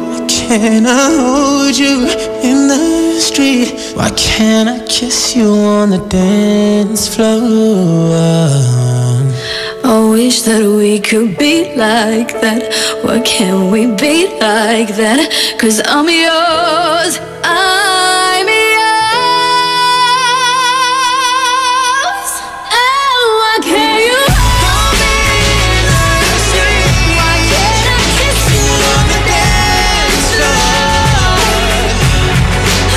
Why can't I hold you in the street? Why can't I kiss you on the dance floor? I wish that we could be like that. Why can't we be like that? 'Cause I'm yours, I'm yours. Oh, why can't you hold me in the street? Why can't I kiss you on the dance floor?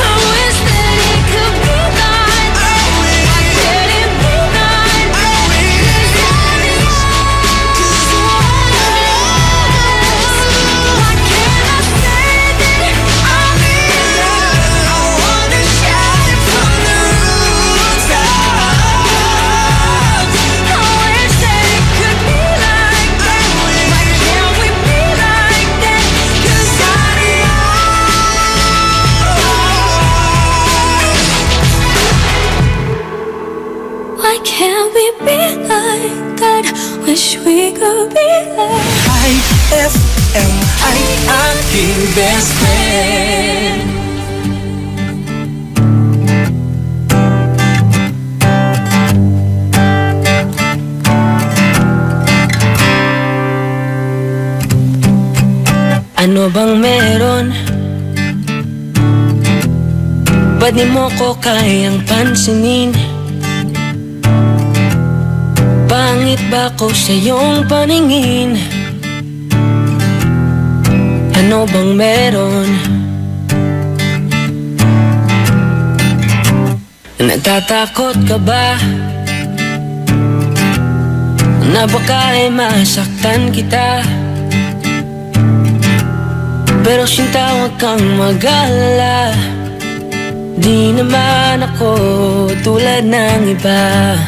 I wish that it could be like that. Why can't it be like that? 'Cause I'm yours. Why can't I say that I'm in love? I wanna shout it from the rooftops. I wish that it could be like that. Why can't we be like that? 'Cause I'm yours. Why can't we be like that? Wish we could be like IFM, ay aking best friend. Ano bang meron? Ba't di mo ko kayang pansinin? Pangit ba ko sa iyong paningin? Ano bang meron? Natatakot ka ba? Na baka ay masaktan kita? Pero sinta, huwag kang mag-alala. Di naman ako tulad ng iba.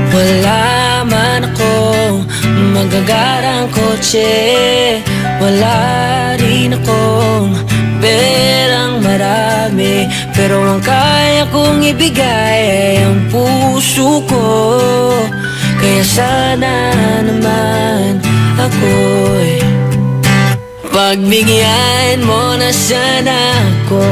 Wala man akong magagarang kotse, wala rin akong perang marami, pero ang kaya kong ibigay ay ang puso ko. Kaya sana naman ako'y pagbigyan mo na sana ako.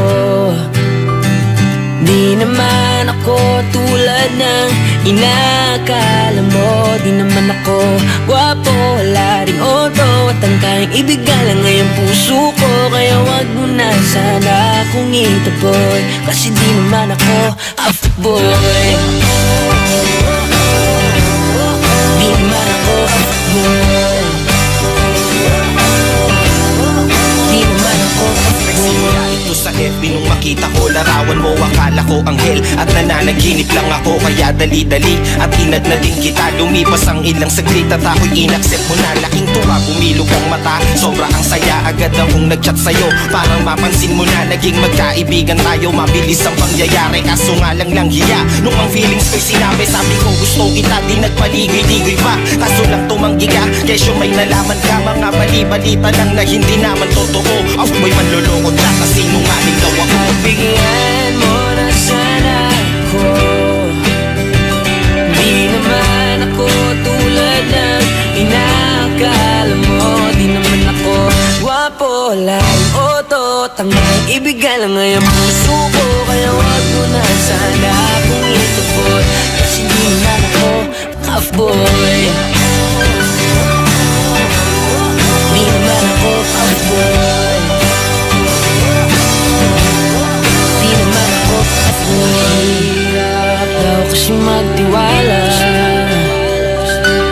Di naman ako tulad ng inakala mo. Di naman ako gwapo, wala ring oro, at ang kayang ibigay lang ay ang puso ko. Kaya wag mo na sana akong itaboy, kasi di naman ako a fuckboy. Di naman ako a fuckboy. Di naman ako a fuckboy. Sa FB nung makita ko, larawan mo, akala ko anghel at nananaginip lang ako. Kaya dali-dali at inad na din kita. Lumipas ang ilang saglit at ako'y inaccept mo na. Laking tuwa, bumilog ang mata, sobra ang saya. Agad akong nagchat sa'yo, parang mapansin mo na naging magkaibigan tayo. Mabilis ang pangyayari, kaso nga lang hiya. Nung ang feelings ko'y sinabi, sabi ko gusto kita, di nagpaligoy-ligoy pa. Kaso lang tumanggi ka, kesyo may nalaman ka. Mga bali-balita lang na hindi naman totoo. Off mo'y manloloko ka, kasi nungaling daw ako. Bigyan mo na sana ako. Di naman ako tulad ng inakala mo. Di naman ako gwapo, lang oto, tangay ibigay lang ngayong puso ko. Kaya wag mo na sana akong itupot, kasi di naman ako tough boy. Di naman ako tough boy. Di naman ako tough boy. Hirap daw kasi magtiwala,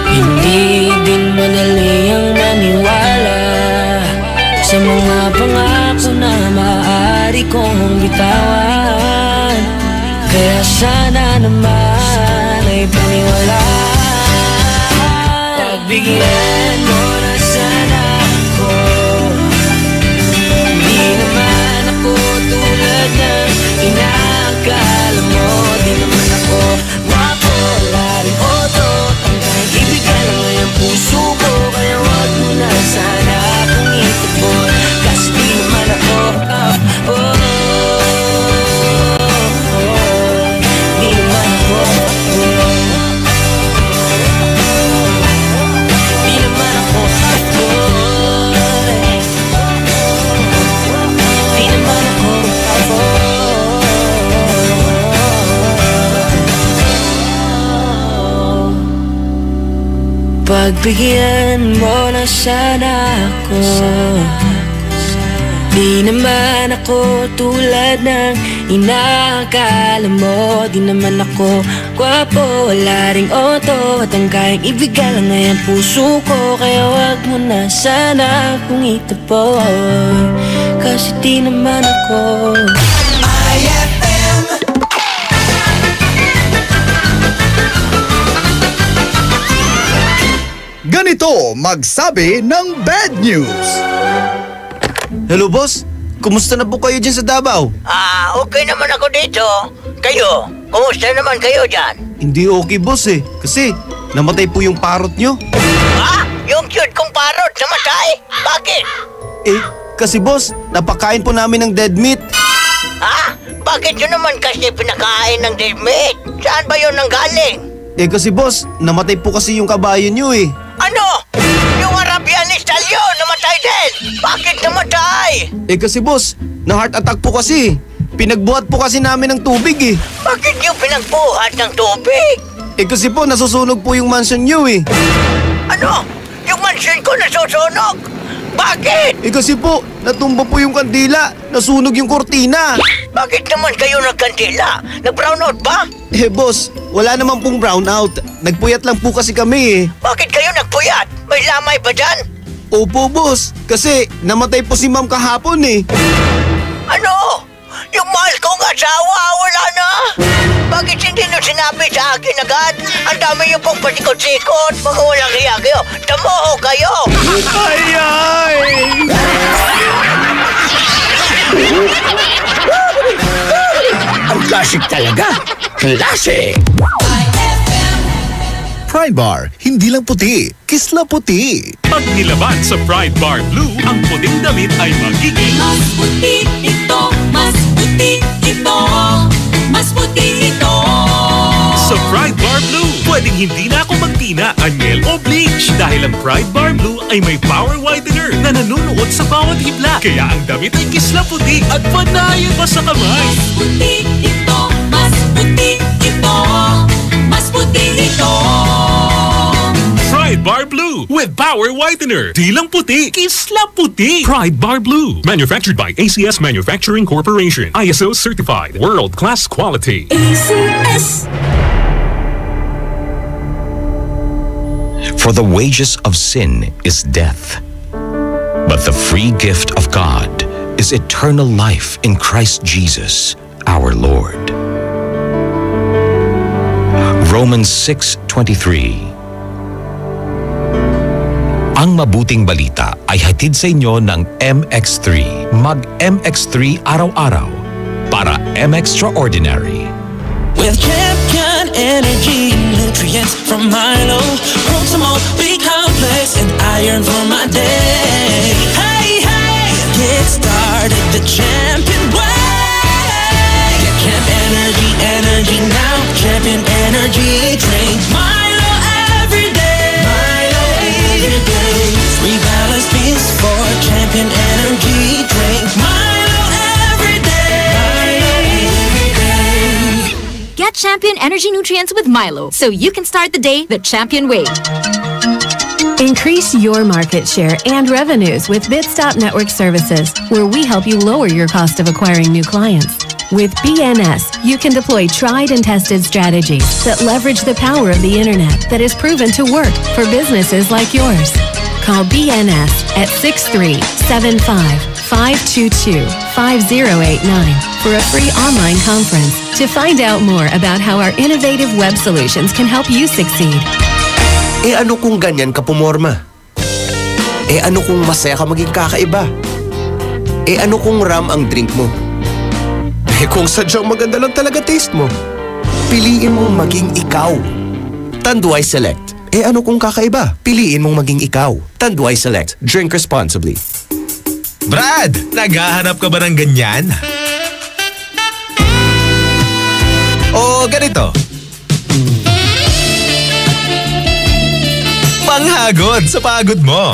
hindi din madali ang maniwala sa mga pangako na maaari kong bitawan. Kaya sana naman ay paniwalaan. Pagbigyan mo na sana ako. Di naman ako tulad ng inakala mo. Di naman ako gwapo, laring oto, tangkay ibigay lang ngayong puso ko. Kaya wag mo na sana akong itupot, kasi di naman ako di naman ako di naman ako di naman ako pagbigyan mo na sana ako. Di naman ako tulad ng inakala mo. Di naman ako gwapo, wala ring oto, at ang kayang ibigay lang ngayong puso ko. Kaya wag mo na sana akong itapon, kasi di naman ako IFM. Ganito magsabi ng bad news. Hello boss, kumusta na po kayo dyan sa Davao? Okay naman ako dito. Kayo, kumusta naman kayo dyan? Hindi okay boss kasi namatay po yung parrot nyo. Yung cute kong parrot namatay? Bakit? Kasi boss, napakain po namin ng dead meat. Bakit yun naman kasi pinakain ng dead meat? Saan ba yun nanggaling? Kasi boss, namatay po kasi yung kabayo nyo Ano? Yung Arabian Stallion namatay din? Bakit namatay? Kasi boss, na-heart attack po kasi. Pinagbuhat po kasi namin ng tubig Bakit yung pinagbuhat ng tubig? Kasi po, nasusunog po yung mansion nyo Ano? Yung mansion ko nasusunog? Bakit? Kasi po, natumba po yung kandila. Nasunog yung kortina. Bakit naman kayo nagkandila? Nag-brownout ba? Boss, wala naman pong brownout. Nagpuyat lang po kasi kami Bakit kayo nagpuyat? May lamay ba dyan? Opo boss, kasi namatay po si ma'am kahapon Ano? Yung mahal kong asawa, wala na? Bakit hindi nyo sinabi sa akin agad? Ang dami yung pong patikot-sikot. Mga walang hiya kayo. Tamoho kayo! Ang classic talaga. Classic! Pride Bar, hindi lang puti, kisla puti. Pag nilaban sa Pride Bar Blue, ang puting damit ay magiging mas puti ito, mas puti ito, mas puti ito. Sa Pride Bar Blue, pwedeng hindi na ako magtina, anyel o bleach. Dahil ang Pride Bar Blue ay may power whitener na nanunuot sa bawat hibla. Kaya ang damit ay kisla puti at panayan pa sa kamay. Mas puti ito, mas puti ito, mas puti ito. Pride Bar Blue with power whitener. Di lang puti, kisla puti. Pride Bar Blue. Manufactured by ACS Manufacturing Corporation. ISO certified. World-class quality. ACS. For the wages of sin is death, but the free gift of God is eternal life in Christ Jesus, our Lord. Romans 6:23. Ang mabuting balita ay hatid sa inyo ng MX3. Mag-MX3 araw-araw para M-Extraordinary. With Champion Energy nutrients from Milo, Proximo, B complex, and iron for my day. Hey, hey, get started the Champion way. Get Champ Energy, energy now. Champion Energy, drink Milo every day. Milo every day. 3 balanced beans for Champion Energy, drink Milo every day. Milo every day. Get Champion Energy Nutrients with Milo so you can start the day the Champion way. Increase your market share and revenues with Bitstop Network Services, where we help you lower your cost of acquiring new clients. With BNS, you can deploy tried and tested strategies that leverage the power of the internet that is proven to work for businesses like yours. Call BNS at 6375-522-5089 for a free online conference to find out more about how our innovative web solutions can help you succeed. Eh ano kung ganyan ka pumorma? Eh ano kung masaya ka maging kakaiba? Eh ano kung ram ang drink mo? Eh kung sadyang maganda lang talaga taste mo? Piliin mong maging ikaw. Tanduay Select. Eh ano kung kakaiba? Piliin mong maging ikaw. Tanduay Select. Drink responsibly. Brad, naghahanap ka ba ng ganyan? O ganito. Panghagod sa pagod mo.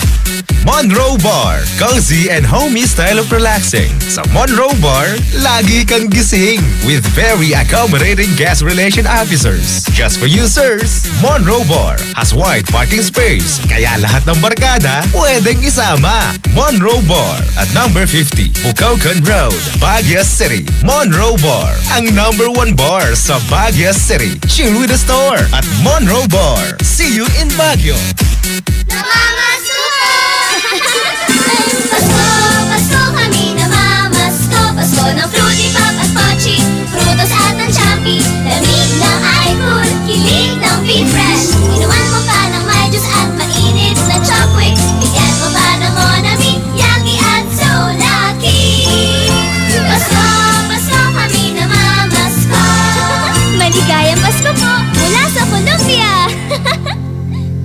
Monroe Bar, cozy and homey style of relaxing. Sa Monroe Bar, lagi kang gising with very accommodating guest relation officers. Just for you, sirs, Monroe Bar has wide parking space, kaya lahat ng barkada pwedeng isama. Monroe Bar at number 50, Bucaucan Road, Baguio City. Monroe Bar, ang number 1 bar sa Baguio City. Chill with the store at Monroe Bar. See you in Baguio. Pasko kami namamasko. Pasko ng Fruity Pop at Pochi, Frutos at ng Champi. Lamig ng iCool, kilig ng Be Fresh. Inuman mo pa ng may juice at mainit na Chopwick. Bigyan mo pa ng Monami, Yaki at So Lucky. Pasko kami namamasko. Maligayang Pasko po mula sa Colombia.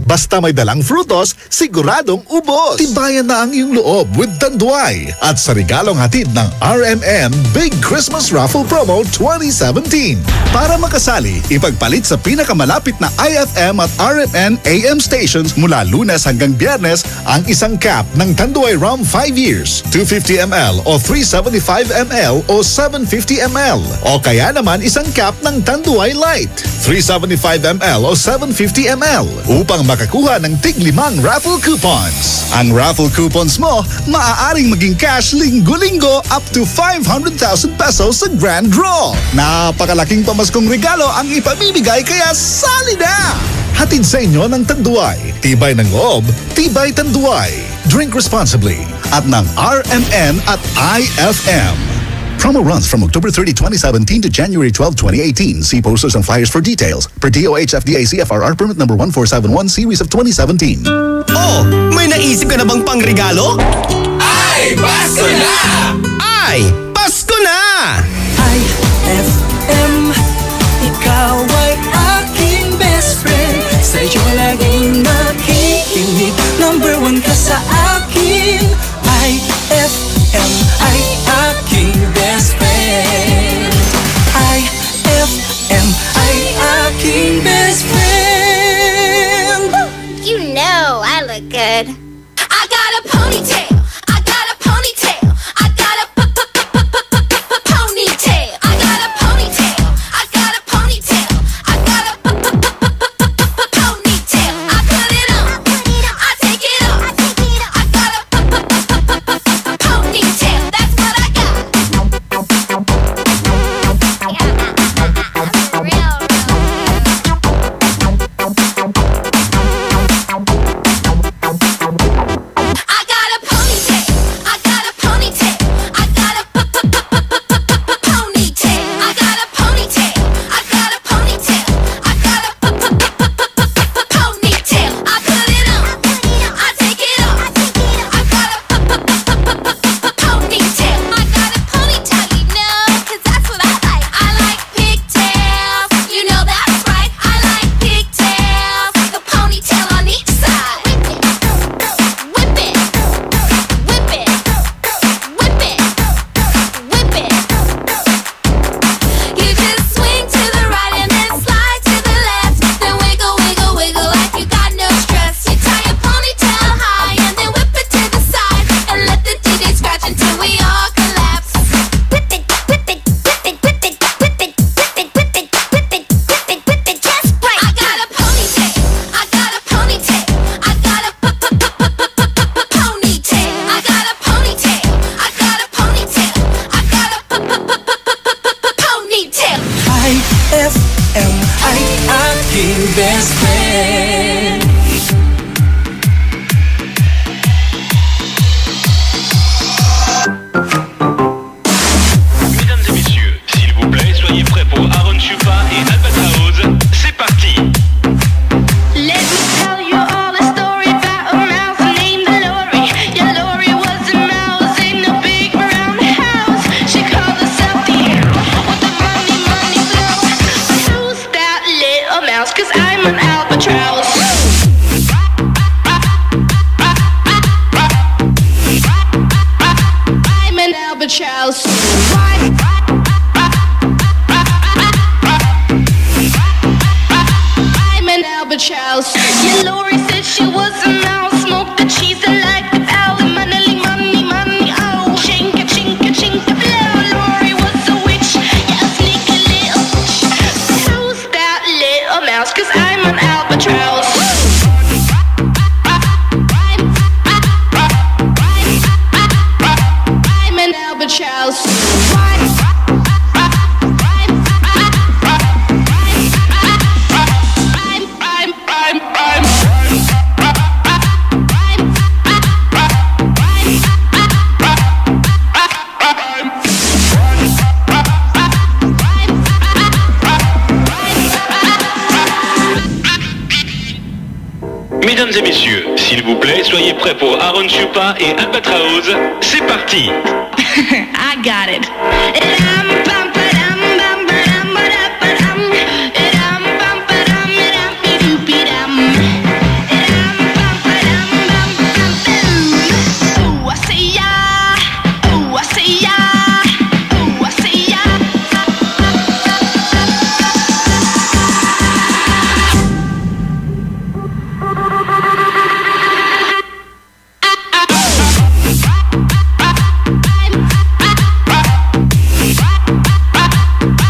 Basta may dalang frutos, siguradong ubos. Tibayan na ang iyong loob with Tanduay. At sa regalong hatid ng RMN Big Christmas Raffle Promo 2017. Para makasali, ipagpalit sa pinakamalapit na IFM at RMN AM stations mula Lunes hanggang Biyernes ang isang cap ng Tanduay Rum 5 years, 250 ml o 375 ml o 750 ml. O kaya naman isang cap ng Tanduay Light, 375 ml o 750 ml upang makakuha ng tig-5 raffle coupons. Ang raffle coupons mo, maaaring maging cash linggo-linggo up to 500,000 pesos sa grand draw. Napakalaking pamaskong regalo ang ipamimigay kaya sali na! Hatid sa inyo ng Tanduay. Tibay ng loob, tibay Tanduay. Drink responsibly at ng RMN at IFM. Promo runs from October 30, 2017 to January 12, 2018. See posters and flyers for details. Per DOH FDA CFRR permit number 1471 series of 2017. Oh, may naisip ka na bang pangregalo? Ay, Pasko na! Ay, Pasko na! IFM, ikaw ay aking best friend. Sa'yo laging nakikinig. Number 1 ka sa akin. IFM ay aking best friend. IFM ay aking best friend. You know I look good. I got a ponytail. I got a ponytail. I got a friend. Mesdames et messieurs, s'il vous plaît, soyez prêts pour Aaron Chupa et Albatraoz. C'est parti! Let me tell you all a story about a mouse named Lori. Yeah, Lori was a mouse in a big brown house. She called herself the hero with the money flow. But who's that little mouse? 'Cause I'm an albatross. I'm an albatross. I'm an albatross. Yeah, Lori said she was a mouse. Smoked the cheese like a owl. Money, money, money. Oh, chinka, chinka, chinka, blow. Lori was a witch. Yeah, a sneaky little bitch. Who's that little mouse? 'Cause I'm an albatross. I'm an albatross. Mesdames et messieurs, s'il vous plaît, soyez prêts pour Aaron Chupa et Albatraoz. C'est parti! I got it. Ooh, I say yeah. Ooh, I say yeah. Ooh, I say yeah.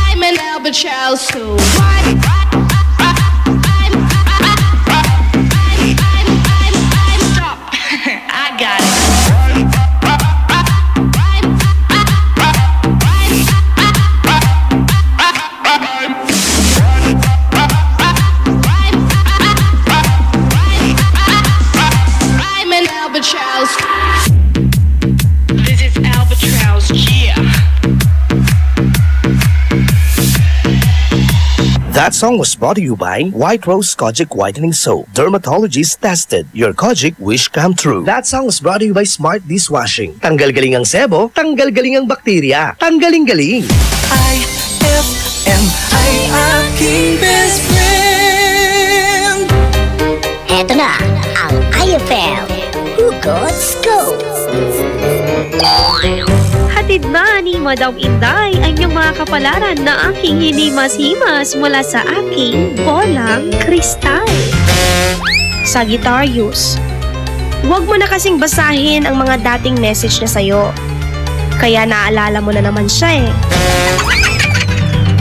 I'm an albatross. So stop. I got it. I'm an albatross. This is albatross. Yeah. That song was brought to you by White Rose Kojic Whitening Soap. Dermatologist tested. Your Kojic wish come true. That song was brought to you by Smart Dishwashing. Tanggal galing ang sebo, tanggal galing ang bakterya. Tanggaling galing. IFM ay aking best friend. Eto na ang IFM Hugot Scoop. Hatid na ni Madam Inday ang inyong mga kapalaran na aking hinimas-himas mula sa aking bolang kristal. Sagittarius, huwag mo na kasing basahin ang mga dating message na sa'yo. Kaya naalala mo na naman siya eh.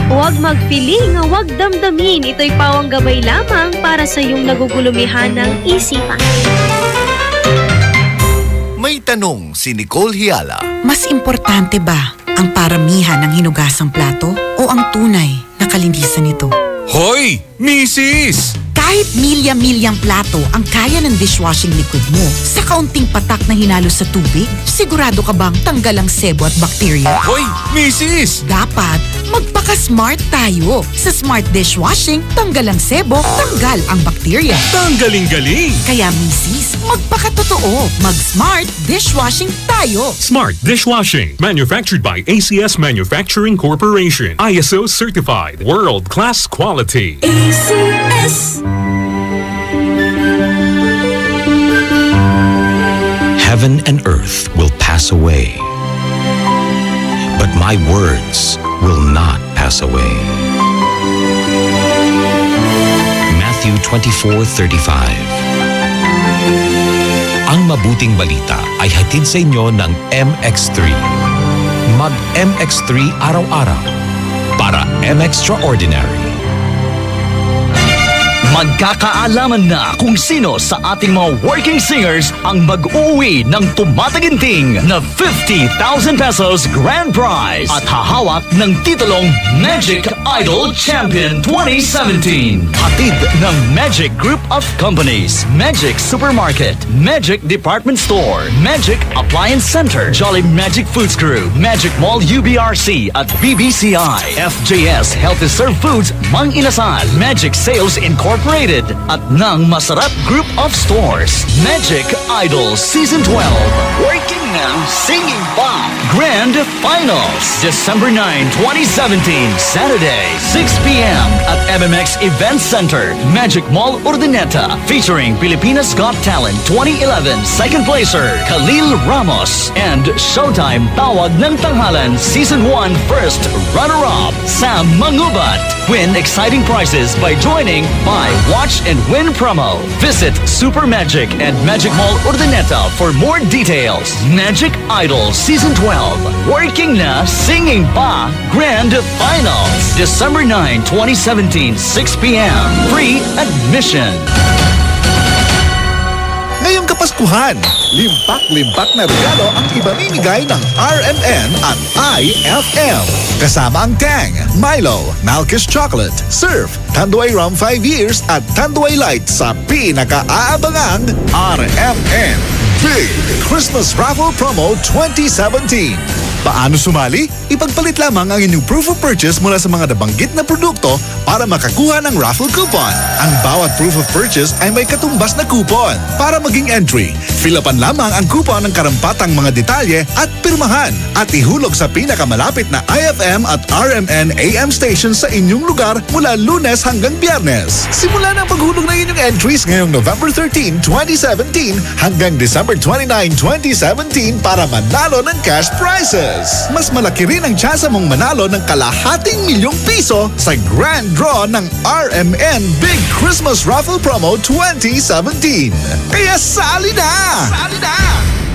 Huwag magpiling, huwag damdamin. Ito'y pawang gabay lamang para sa iyong nagugulumihan ng isipan. May tanong si Nicole Hiala. Mas importante ba ang paramihan ng hinugasang plato o ang tunay na kalinisan nito? Hoy! Misis! Kahit milya-milyang plato ang kaya ng dishwashing liquid mo, sa kaunting patak na hinalo sa tubig, sigurado ka bang tanggal ang sebo at bakterya? Hoy! Misis! Dapat magpaka-smart tayo. Sa Smart Dishwashing, tanggal ang sebo, tanggal ang bakterya. Tanggaling-galing! Kaya misis, magpakatotoo. Mag-Smart Dishwashing tayo. Smart Dishwashing. Manufactured by ACS Manufacturing Corporation. ISO certified. World-class quality. ACS. Heaven and earth will pass away, but my words will not pass away. Matthew 24:35. Ang mabuting balita ay hatid sa inyo ng MX3. Mag MX3 araw-araw para M-Extraordinary. Magkakaalaman na kung sino sa ating mga working singers ang mag-uwi ng tumataginting na 50,000 pesos grand prize at hahawak ng titulong Magic Idol Champion 2017. Hatid ng Magic Group of Companies, Magic Supermarket, Magic Department Store, Magic Appliance Center, Jolly Magic Foods Crew, Magic Mall UBRC at BBCI, FJS Healthy Serve Foods, Mang Inasal, Magic Sales Incorporated at ng Masarap Group of Stores. Magic Idol Season 12. Working now, singing pa. Grand Finals, December 9, 2017, Saturday, 6 p.m. at MMX Event Center, Magic Mall Urdaneta, featuring Pilipinas Got Talent 2011 second placer Khalil Ramos and Showtime Tawag ng Tanghalan Season 1 first runner-up Sam Mangubat. Win exciting prizes by joining Buy, Watch and Win promo. Visit Super Magic and Magic Mall Urdaneta for more details. Magic Idol Season 12. Working na, singing pa. Grand Finals. December 9, 2017, 6 p.m. Free admission. Ngayong Kapaskuhan, limpak-limpak na regalo ang ibamimigay ng RMN at IFM. Kasama ang Tang, Milo, Malkish Chocolate, Surf, Tanduay Rum 5 years at Tanduay Light sa pinaka-aabangang RMN Big Christmas Raffle Promo 2017. Paano sumali? Ipagpalit lamang ang inyong proof of purchase mula sa mga nabanggit na produkto para makakuha ng raffle coupon. Ang bawat proof of purchase ay may katumbas na coupon. Para maging entry, fill-upan lamang ang coupon ng karampatang mga detalye at pirmahan at ihulog sa pinakamalapit na IFM at RMN AM station sa inyong lugar mula Lunes hanggang Biyernes. Simula na ang paghulog ng inyong entries ngayong November 13, 2017 hanggang December 29, 2017 para manalo ng cash prizes. Mas malaki rin ang tsansa mong manalo ng ₱250,000 sa grand draw ng RMN Big Christmas Raffle Promo 2017. Kaya sali na! Sali na!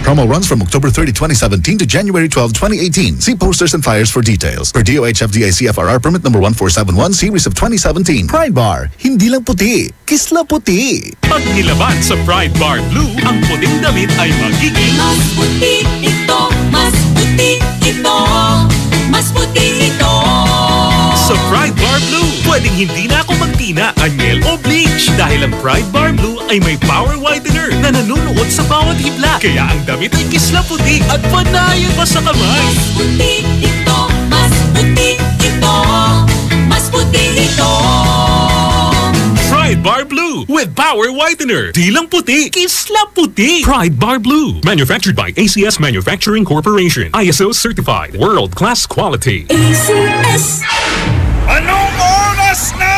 Promo runs from October 30, 2017 to January 12, 2018. See posters and flyers for details. Per DOH FDA CFRR permit number 1471 series of 2017. Pride Bar, hindi lang puti, kisla puti. Pag nilaban sa Pride Bar Blue, ang puting damit ay magiging mas puti ito, mas puti ito, mas puti ito. Sa Pride Bar Blue, pwedeng hindi na ako magtina, anyel o bleach dahil ang Pride Bar Blue ay may power whitener na nanunuot sa bawat hibla. Kaya ang damit ay kisla puti at panayan pa sa kamay. Mas puti ito, mas puti ito, mas puti ito. Pride Bar Blue with power whitener. Di lang puti, kisla puti. Pride Bar Blue. Manufactured by ACS Manufacturing Corporation. ISO certified. World-class quality. ACS. Anong oras na?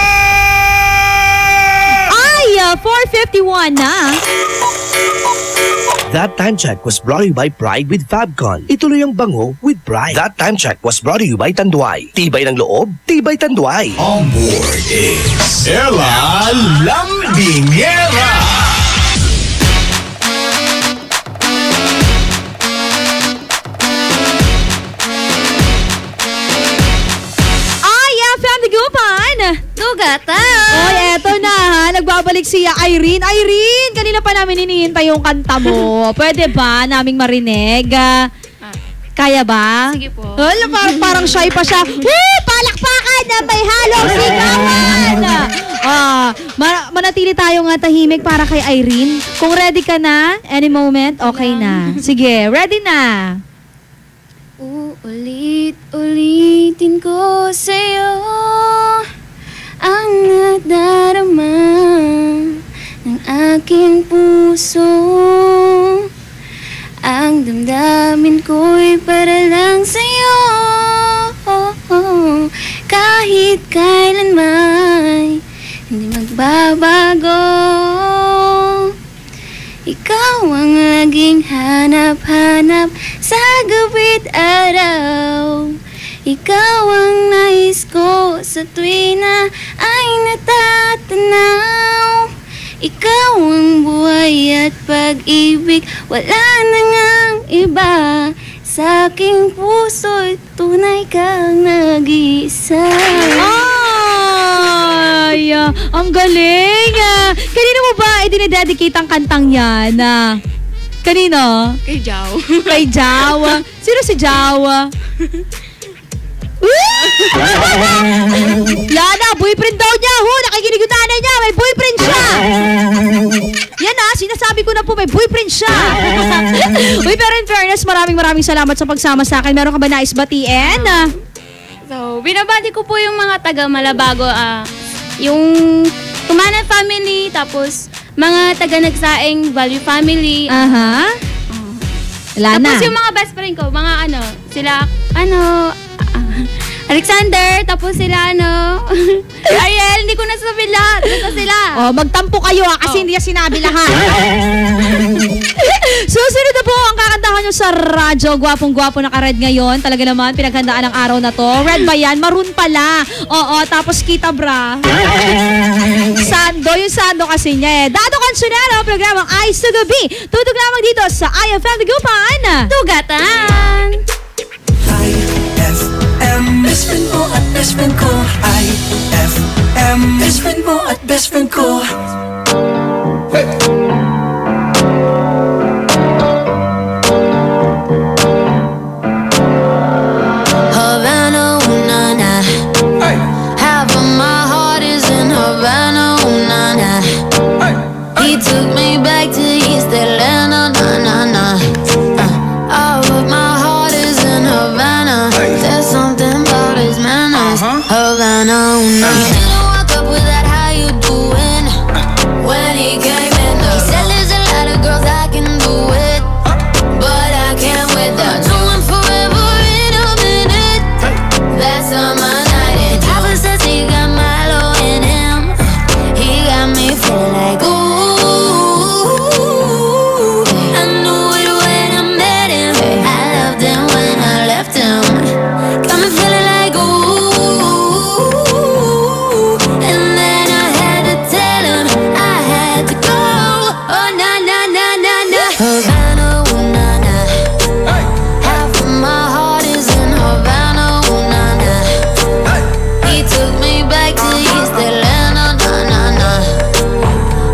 Ay, 4:51 na. That Time Check was brought to you by Pride with Fabcon. Ituloy ang bango with Pride. That Time Check was brought to you by Tanduay. Tibay ng loob, tibay Tanduay. On board is Ella Lambingera. Sugatan! Oy, eto na ha. Nagbabalik si Irene. Irene, kanina pa namin hinihintay yung kanta mo. Pwede ba naming marinig? Kaya ba? Sige po. Parang shy pa siya. Palakpakan na may halong sigawan! Manatili tayo nga tahimik para kay Irene. Kung ready ka na, any moment, okay na. Sige, ready na. Ulit-ulitin ko sa'yo ang nadarama ng aking puso. Ang damdamin ko'y para lang sa'yo. Kahit kailanman hindi magbabago. Ikaw ang laging hanap-hanap sa gabi't araw. Ikaw ang nais ko sa tuwi na ay natatanaw. Ikaw ang buhay at pag-ibig, wala na ngang iba. Sa aking puso'y tunay kang nag-iisa. Ay, ang galing. Kanino mo ba dinededicate ang kantang yan? Kanino? Kay Jao. Kay Jao. Sino si Jao? Lana, boyfriend daw niya. Nakikinig yung nanay niya. May boyfriend siya. Yan sinasabi ko na po may boyfriend siya. Uy, pero in fairness, maraming salamat sa pagsama sa akin. Meron ka ba nais batiin? So, binabati ko po yung mga taga Malabago. Yung Tumana family, tapos mga taga Nagsaing Value family. Lana. Tapos yung mga best friend ko, mga sila, Alexander, tapos sila Ariel, hindi ko nasabi lahat. Basta sila. Magtampo kayo kasi hindi niya sinabi lahat. Susunod na po ang kakantahan nyo sa radyo. Gwapong-gwapo naka-red ngayon. Talaga naman, pinaghandaan ang araw na to. Red ba yan? Maroon pala. Oo, tapos kita bra. Sando, yung sando kasi niya Dado Cancionero, programang Eyes to the Bee. Tutok lamang dito sa IFM Dagupan. Tugatan! Best friend mo at best friend ko. IFM. Best friend mo at best friend ko. Havana, ooh, na, na. Half of my heart is in Havana, ooh, na, na. He took me back to East Atlanta, na, na, na. All of my heart is in Havana. There's something about his manners. Havana, ooh, na. He didn't walk up with that, how you doing? When he came in, he said there's a lot of girls I can do it, but I can't without doing forever in a minute. That's on my night. And Papa says he got Milo in him. He got me feeling like ooh. I knew it when I met him. I loved him when I left him. Got me feeling like ooh. And then I had to tell him I had to go. Oh na na na na na. Havana, ooh na na. Half of my heart is in Havana, ooh na na. He took me back to East Atlanta, na na na.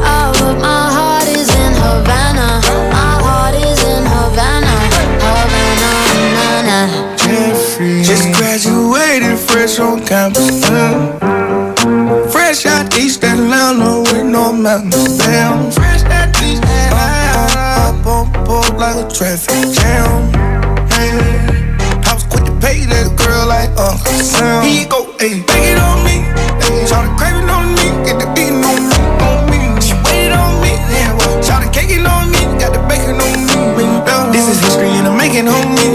All of my heart is in Havana. My heart is in Havana, Havana, na na. Jeffrey, just graduated fresh on campus. Fresh out East Atlanta with no mountains down. Fresh out East Atlanta, up on board like a traffic jam. I was quick to pay that girl like Uncle Sam. Here you go, ayy, take it on me. Shout craving on me, get the beating on me. She waited on me, yeah. Shout caking on me, got the bacon on me. This is history and I'm making on me.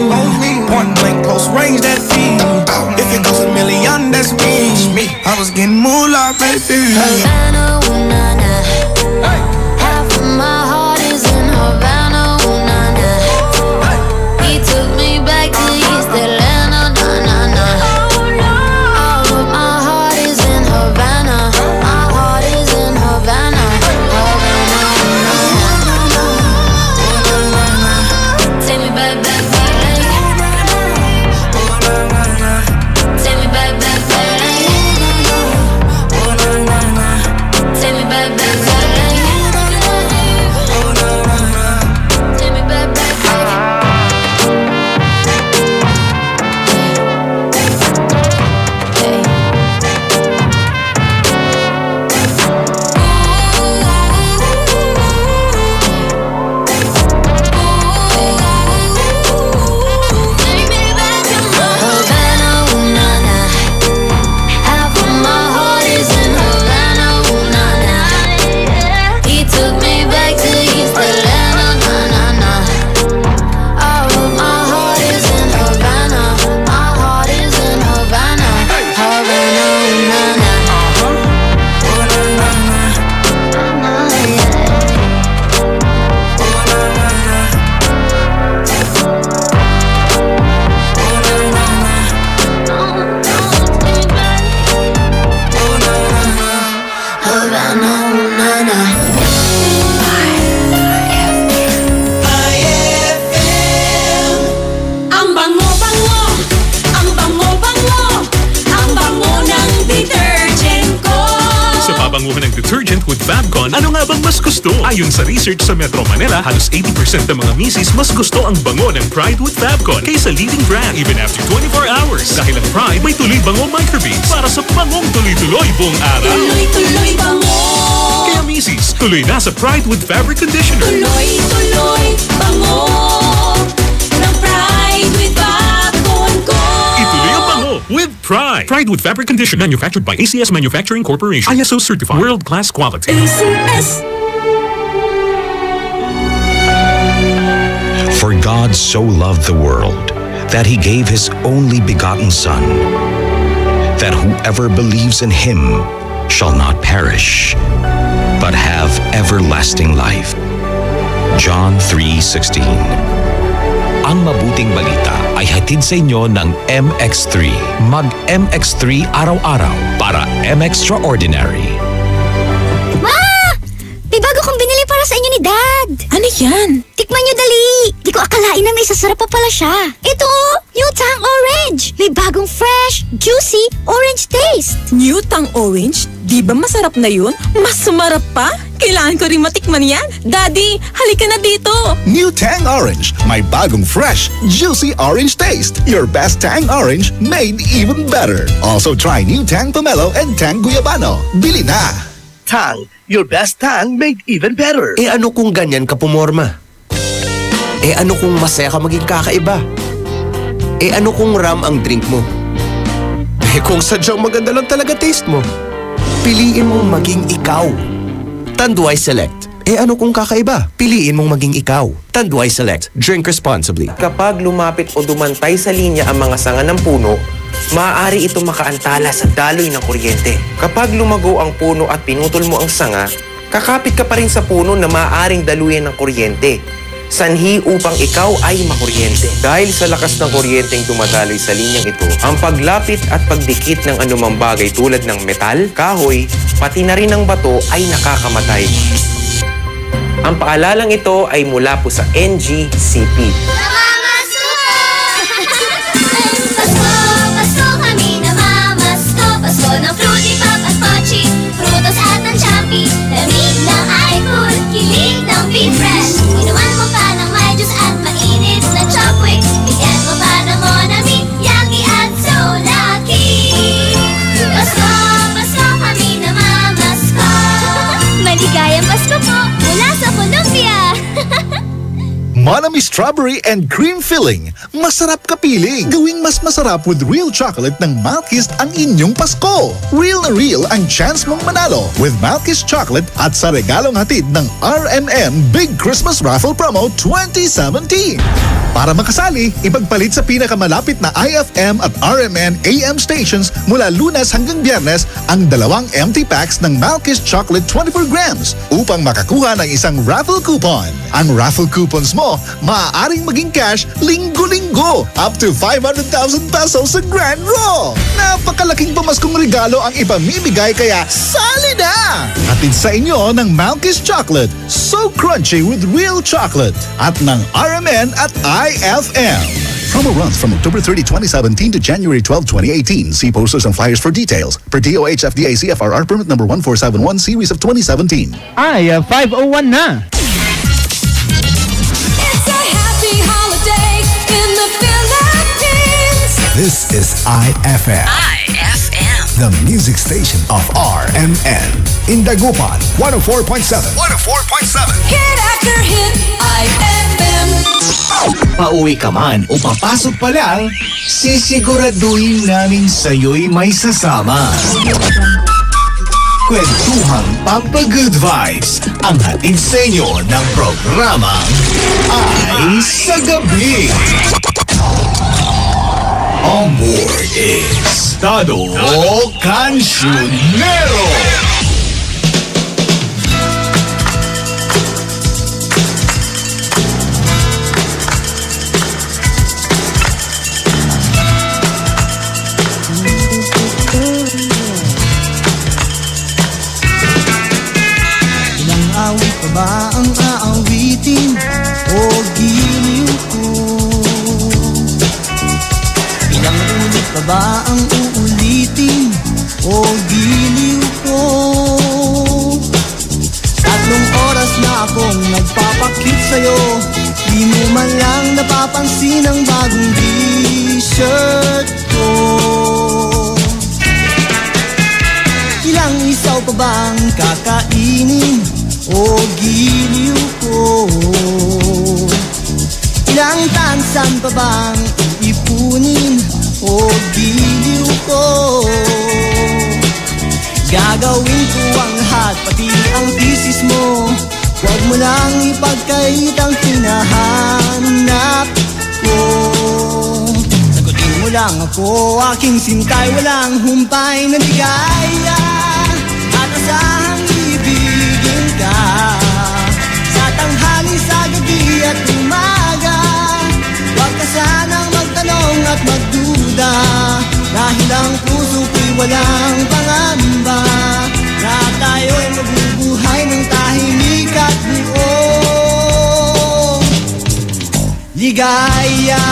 Point blank, close range, that feed. If it goes a million, that's me. I was getting moolah, baby. Havana, ooh na na. Half of my heart is in Havana, ooh na na. He took me back to East Atlanta, na na na. All of my heart is in Havana. My heart is in Havana, Havana, na na. Take me back, back, back. Take me back, back, back. banguhan ng detergent with Fabcon, ano nga bang mas gusto? Ayon sa research sa Metro Manila, halos 80% ng mga misis mas gusto ang bango ng Pride with Fabcon kaysa leading brand even after 24 hours. Dahil ang Pride may tuloy bango microbeads para sa bangong tuloy-tuloy buong araw. Tuloy-tuloy bango. Kaya misis, tuloy na sa Pride with Fabric Conditioner. Tuloy-tuloy bango ng Pride with Fabcon ko. Ituloy ang bango with Pride. Pride with Fabric Conditioner, manufactured by ACS Manufacturing Corporation. ISO certified. World-class quality. ACS. For God so loved the world that he gave his only begotten Son, that whoever believes in him shall not perish, but have everlasting life. John 3:16. Ang mabuting balita ay hatid sa inyo ng MX3. Mag-MX3 araw-araw para M-Extraordinary. Ma! May bago kong binili para sa inyo ni Dad. Ano yan? Tikman nyo dali. Di ko akalain na may sasarap pa pala siya. Ito, New Tang Orange. May bagong fresh, juicy, orange taste. New Tang Orange? Di ba masarap na yun? Mas sumarap pa? Kailangan ko rin matikman yan. Daddy, halika na dito. New Tang Orange. May bagong fresh, juicy orange taste. Your best Tang Orange made even better. Also try New Tang Pomelo and Tang Guyabano. Bili na! Tang, your best Tang made even better. Eh ano kung ganyan ka pumorma? Eh ano kung masaya ka maging kakaiba? Eh ano kung ram ang drink mo? Eh kung sadyang maganda lang talaga taste mo? Piliin mong maging ikaw. Tanduay Select. Eh ano kung kakaiba? Piliin mong maging ikaw. Tanduay Select. Drink responsibly. Kapag lumapit o dumantay sa linya ang mga sanga ng puno, maaari ito makaantala sa daloy ng kuryente. Kapag lumago ang puno at pinutol mo ang sanga, kakapit ka pa rin sa puno na maaaring daluyan ng kuryente. Sanhi upang ikaw ay makuryente. Dahil sa lakas ng kuryenteng dumadaloy sa linyang ito, ang paglapit at pagdikit ng anumang bagay tulad ng metal, kahoy, pati na rin ng bato ay nakakamatay. Ang paalalang ito ay mula po sa NGCP. Pasko kami namamasko. Pasko ng Fruity Pop at Pochi, Frutos at ng Champi, lamig ng iFood, kilig ng Be-Fresh. Inuman mo pa ng may juice at mainit na Chopwick. Bigyan mo pa ng Monami, Yaki at So Lucky. Pasko kami namamasko. Maligayang Pasko po mula sa Colombia. Monami Strawberry and Cream Filling. Masarap kapiling. Gawing mas masarap with real chocolate ng Malkist ang inyong Pasko. Real na real ang chance mong manalo with Malkist Chocolate at sa regalong hatid ng RMN Big Christmas Raffle Promo 2017. Para makasali, ipagpalit sa pinakamalapit na IFM at RMN AM stations mula Lunes hanggang Biyernes ang 2 empty packs ng Malkist Chocolate 24 grams upang makakuha ng isang raffle coupon. Ang raffle coupons mo maaaring maging cash linggo-linggo up to 500,000 pesos sa Grand Draw. Napakalaking pamaskong regalo ang ipamimigay kaya sali na! Hatid sa inyo ng Malkist Chocolate, so crunchy with real chocolate at ng RMN at IFM. Promo runs from October 30, 2017 to January 12, 2018. See posters and flyers for details. Per DOH FDA CFRR permit number 1471 series of 2017. Ay, 501 na. This is IFM. The music station of RMN. In Dagupan, 104.7. 104.7. Hit after hit, IFM. Pauwi ka man o papasok pa lang, sisiguraduhin namin sa'yo'y may sasama. Kwentuhang Pampa-Good Vibes ang hatid sa inyo ng programa Ay sa Gabi. On board is Tado Cancionero. Ilang awit pa ba ang aawitin o giliw ko? Ilang ulit pa ba ang uulitin o giliw ko? na akong nagpapakit sa'yo. Di mo man lang napapansin ang bagong t-shirt ko. Ilang isaw pa bang kakainin o giliw ko? Ilang tansan pa bang ipunin o giliw ko? Gagawin ko ang lahat, pati ang thesis mo. Huwag mo lang ipagkait ang hinahanap ko. Sagutin mo lang ako, aking sintay, walang humpay na ligaya. At asahang ibigin ka sa tanghali, sa gabi at umaga. Huwag ka sanang magtanong at magduda, dahil ang puso ko'y walang pangamba, na tayo'y mabubuhay ng tahimik at buong ligaya.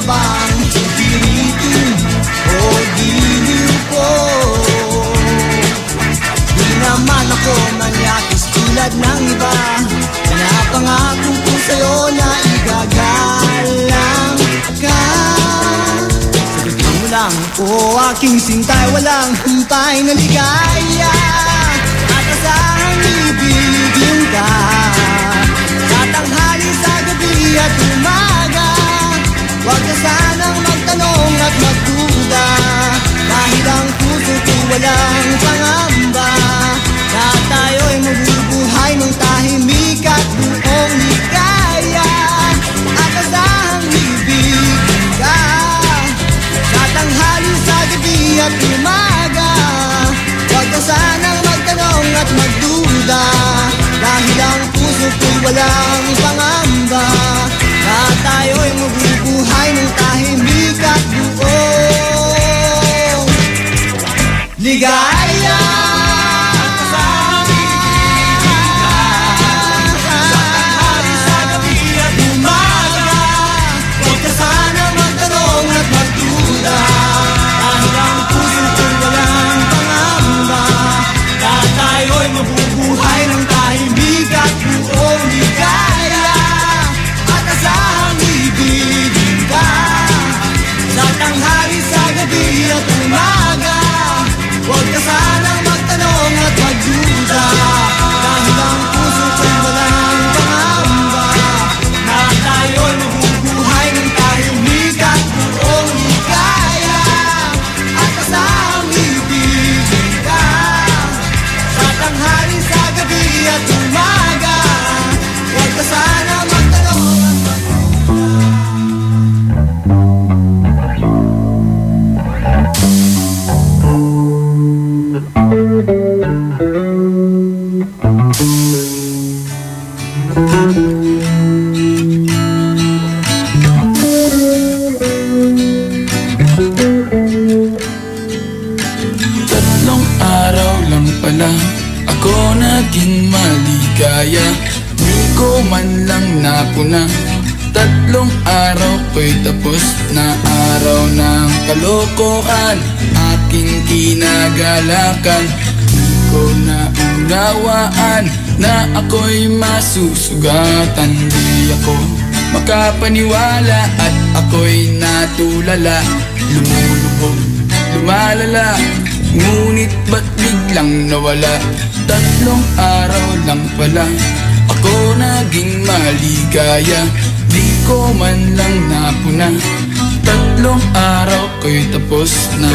Bang hihiritin o giliw ko? Di naman ako manyakis tulad ng iba. Pinapangako ko sa'yo na igagalang ka. Sagutin mo lang ako, aking sintay, walang humpay na ligaya. At asahang ibigin ka sa tanghali, sa gabi at umaga. Huwag ka sanang magtanong at magduda, dahil ang puso ko'y walang pangamba, na tayo'y mabubuhay ng tahimik at buong ligaya. At asahang ibigin ka sa tanghali, sa gabi at umaga. Huwag ka sanang magtanong at magduda, dahil ang puso ko'y walang pangamba, na tayo'y mabubuhay ng tahimik at buong ligaya. Huwag ka sana magtanong at magduda, dahil ang puso ko'y walang pangamba, na tayo'y mabubuhay ng tahimik at buong ligaya. Asahang ibigin ka sa tanghali, sa gabi at umaga. Huwag ka sanang magtanong at magduda, dahil ang puso ko'y walang pangamba, na tayo'y mabubuhay ng tahimik at buong ligaya. At asahang ibigin ka sa tanghali, sa gabi at umaga. Huwag ka sanang magtanong. Tatlong araw lang pala ako naging maligaya, di ko man lang napuna. Tatlong araw ko'y tapos na araw ng kalokohan, aking kinagalakan. Di ko naunawaan na ako'y masusugatan. Di ako makapaniwala at ako'y natulala. Lumulubog, lumalala, ngunit ba't biglang nawala? Tatlong araw lang pala ako naging maligaya, di ko man lang napuna. Tatlong araw ko'y tapos na.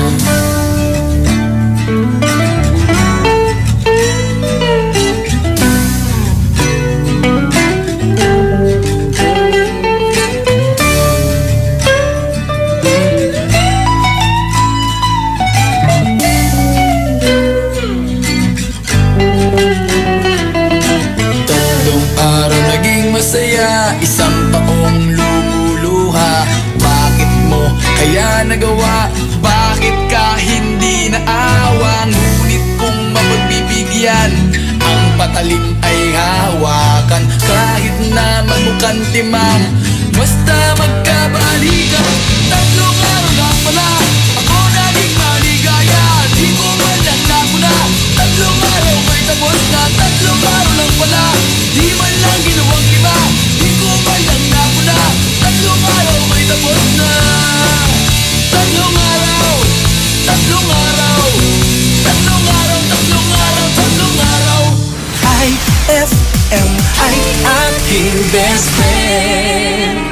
nagawa? Bakit ka hindi naawa? Ngunit kung mapagbibigyan, ang patalim ay hawakan. Kahit na magmukhang timang, basta magkabalikan. Tatlong araw lang pala ako naging maligaya. Di ko man lang napuna, tatlong araw may tapos na. Tatlong araw lang pala, di man lang ginawang iba. Di ko man lang napuna, tatlong araw may tapos na. Tatlong araw, tatlong araw, tatlong araw, tatlong araw, tatlong araw. IFM ay aking best friend.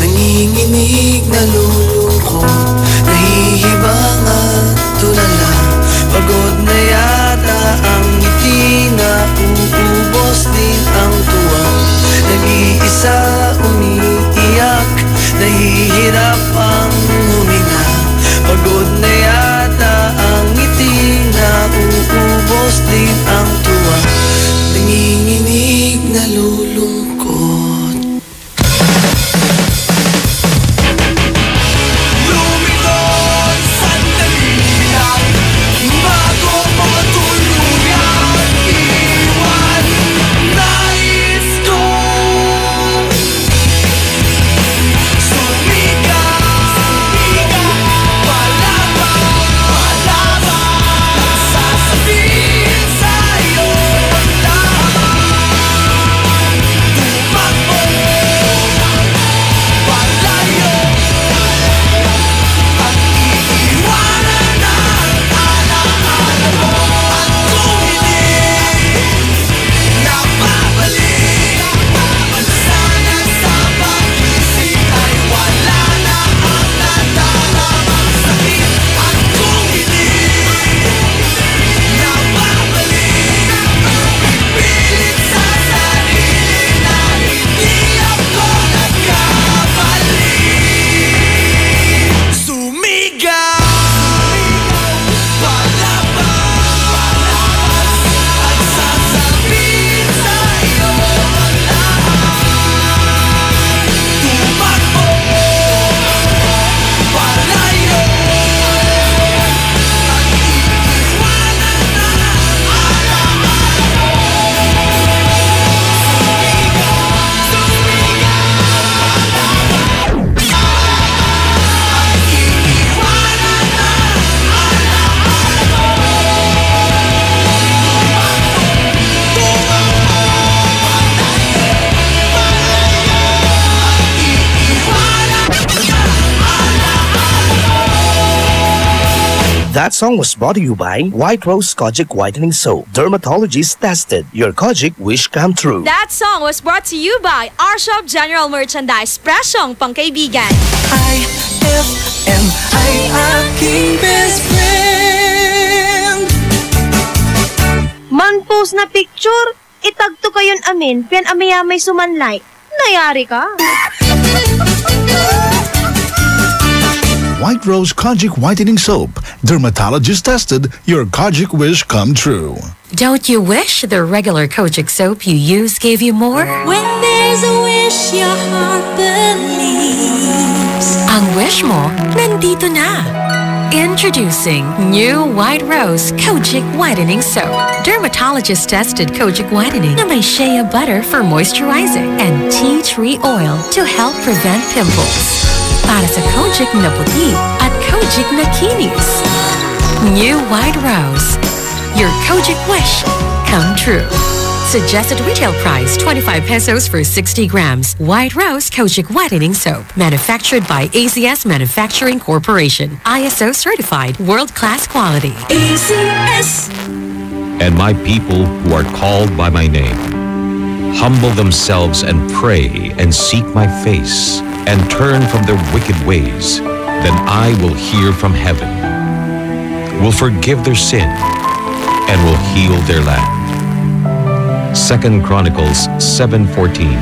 Nanginginig, nalulungkot, nahihibang at tulala. Pagod na yata ang ngiti, na uubos din ang tuwa. Nag-iisa umiiyak, nahihirap ang huminga. Pagod na yata ang ngiti, na uubos din ang tuwa. Nanginginig, nalulungkot. Sumigaw, palaban. That song was brought to you by White Rose Kojic Whitening Soap. Dermatologists tested. Your Kojic wish come true. That song was brought to you by our shop General Merchandise. Presyong pangkaibigan. IFM ay aking best friend. Man-post na picture, itagto kayon amin, pian amaya-may sumanlay. Nayari ka. White Rose Kojic Whitening Soap. Dermatologist tested. Your Kojic wish come true. Don't you wish the regular Kojic soap you use gave you more? When there's a wish your heart believes. Ang wish mo, nandito na. Introducing new White Rose Kojic Whitening Soap. Dermatologist-tested Kojic Whitening na may shea butter for moisturizing and tea tree oil to help prevent pimples. Para sa Kojic na puti at Kojic na kinis. New White Rose. Your Kojic wish come true. Suggested retail price 25 pesos for 60 grams. White Rose Kojic Whitening Soap. Manufactured by AZS Manufacturing Corporation. ISO certified world-class quality. AZS. And my people who are called by my name humble themselves and pray and seek my face and turn from their wicked ways, then I will hear from heaven, will forgive their sin, and will heal their land. 2 Chronicles 7:14.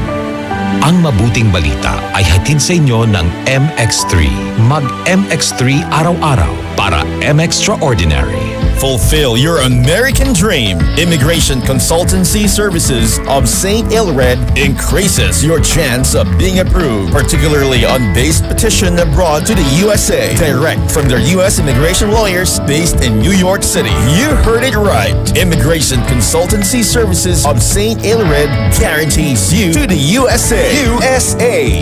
Ang mabuting balita ay hatid sa inyo ng MX3. Mag-MX3 araw-araw para MXtraordinary. Fulfill your American dream. Immigration Consultancy Services of St. Ilred increases your chance of being approved, particularly on base petition abroad to the USA, direct from their U.S. immigration lawyers based in New York City. You heard it right. Immigration Consultancy Services of St. Ilred guarantees you to the USA.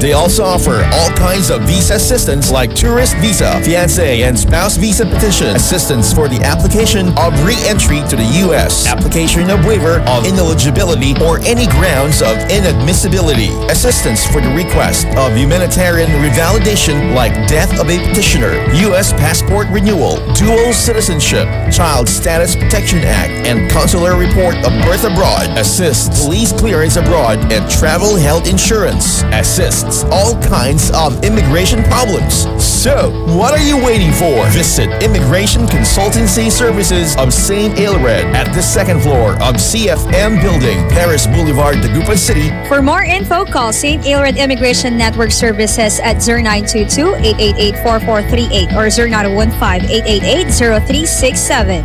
They also offer all kinds of visa assistance like tourist visa, fiancé and spouse visa petition, assistance for the application of re-entry to the U.S., application of waiver of ineligibility or any grounds of inadmissibility, assistance for the request of humanitarian revalidation like death of a petitioner, U.S. passport renewal, dual citizenship, Child Status Protection Act, and consular report of birth abroad, assists police clearance abroad, and travel health insurance, assists all kinds of immigration problems. So, what are you waiting for? Visit Immigration Consultancy Services of St. Ilred at the second floor of CFM Building, Paris Boulevard, Dagupan City. For more info, call St. Ilred Immigration Network Services at 0922-888-4438 or 0915-888-0367.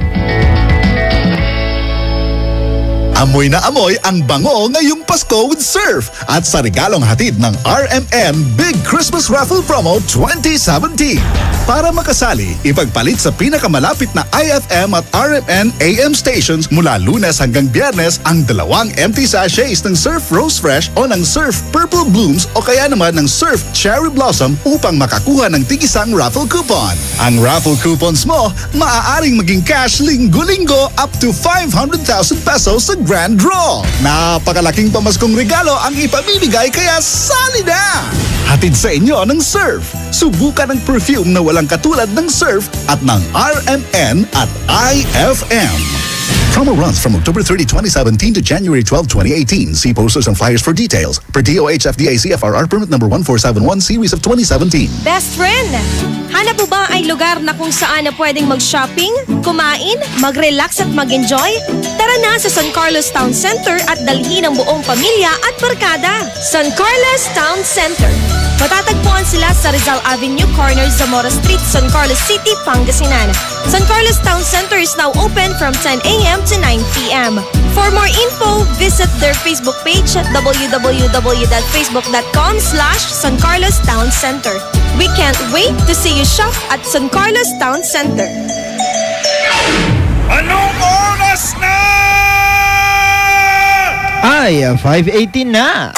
Amoy na amoy ang bango ngayong Pasko with Surf at sa regalong hatid ng RMN Big Christmas Raffle Promo 2017. Para makasali, ipagpalit sa pinakamalapit na IFM at RMN AM stations mula Lunes hanggang Biyernes ang 2 empty sachets ng Surf Rose Fresh o ng Surf Purple Blooms o kaya naman ng Surf Cherry Blossom upang makakuha ng tig-isang raffle coupon. Ang raffle coupons mo, maaaring maging cash linggo-linggo up to 500,000 pesos sa Grand Draw. Napakalaking pamaskong regalo ang ipamimigay kaya sali na! Hatid sa inyo ng Surf. Subukan ang perfume na walang katulad ng Surf at ng RMN at IFM. Promo runs from October 30, 2017 to January 12, 2018. See posters and flyers for details. Per DOH FDA CFRR permit number 1471 series of 2017. Best friend, hanap mo ba ay lugar na kung saan na pwedeng mag-shopping, kumain, mag-relax at mag-enjoy? Tara na sa San Carlos Town Center at dalhin ang buong pamilya at barkada. San Carlos Town Center. Matatagpuan sila sa Rizal Avenue, corner Zamora Street, San Carlos City, Pangasinan. San Carlos Town Center is now open from 10 a.m. to 9 p.m. For more info, visit their Facebook page at www.facebook.com/San Carlos Town Center. We can't wait to see you shop at San Carlos Town Center. Anong oras na? Ay, 5:18 na.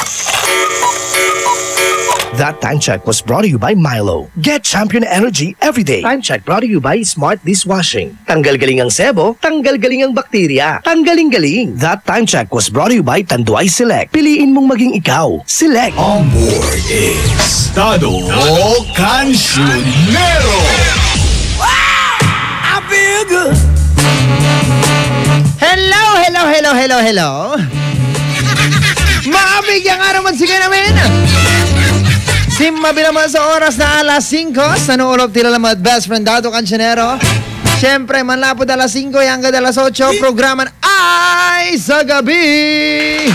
That time check was brought to you by Milo. Get champion energy every day. Time check brought to you by Smart Dishwashing. Tanggal galing ang sebo, tanggal galing ang bakterya. Tanggaling-galing. That time check was brought to you by Tanduay Select. Piliin mong maging ikaw. Select. On board is Tado Cancionero. I feel Hello. Maabigyang araw magsigay namin. Simmabi naman sa oras na alas 5 sa nuulog tila naman best friend Dado Cancionero. Siyempre, manlapod alas 5 hanggang alas 8, programan ay sa gabi.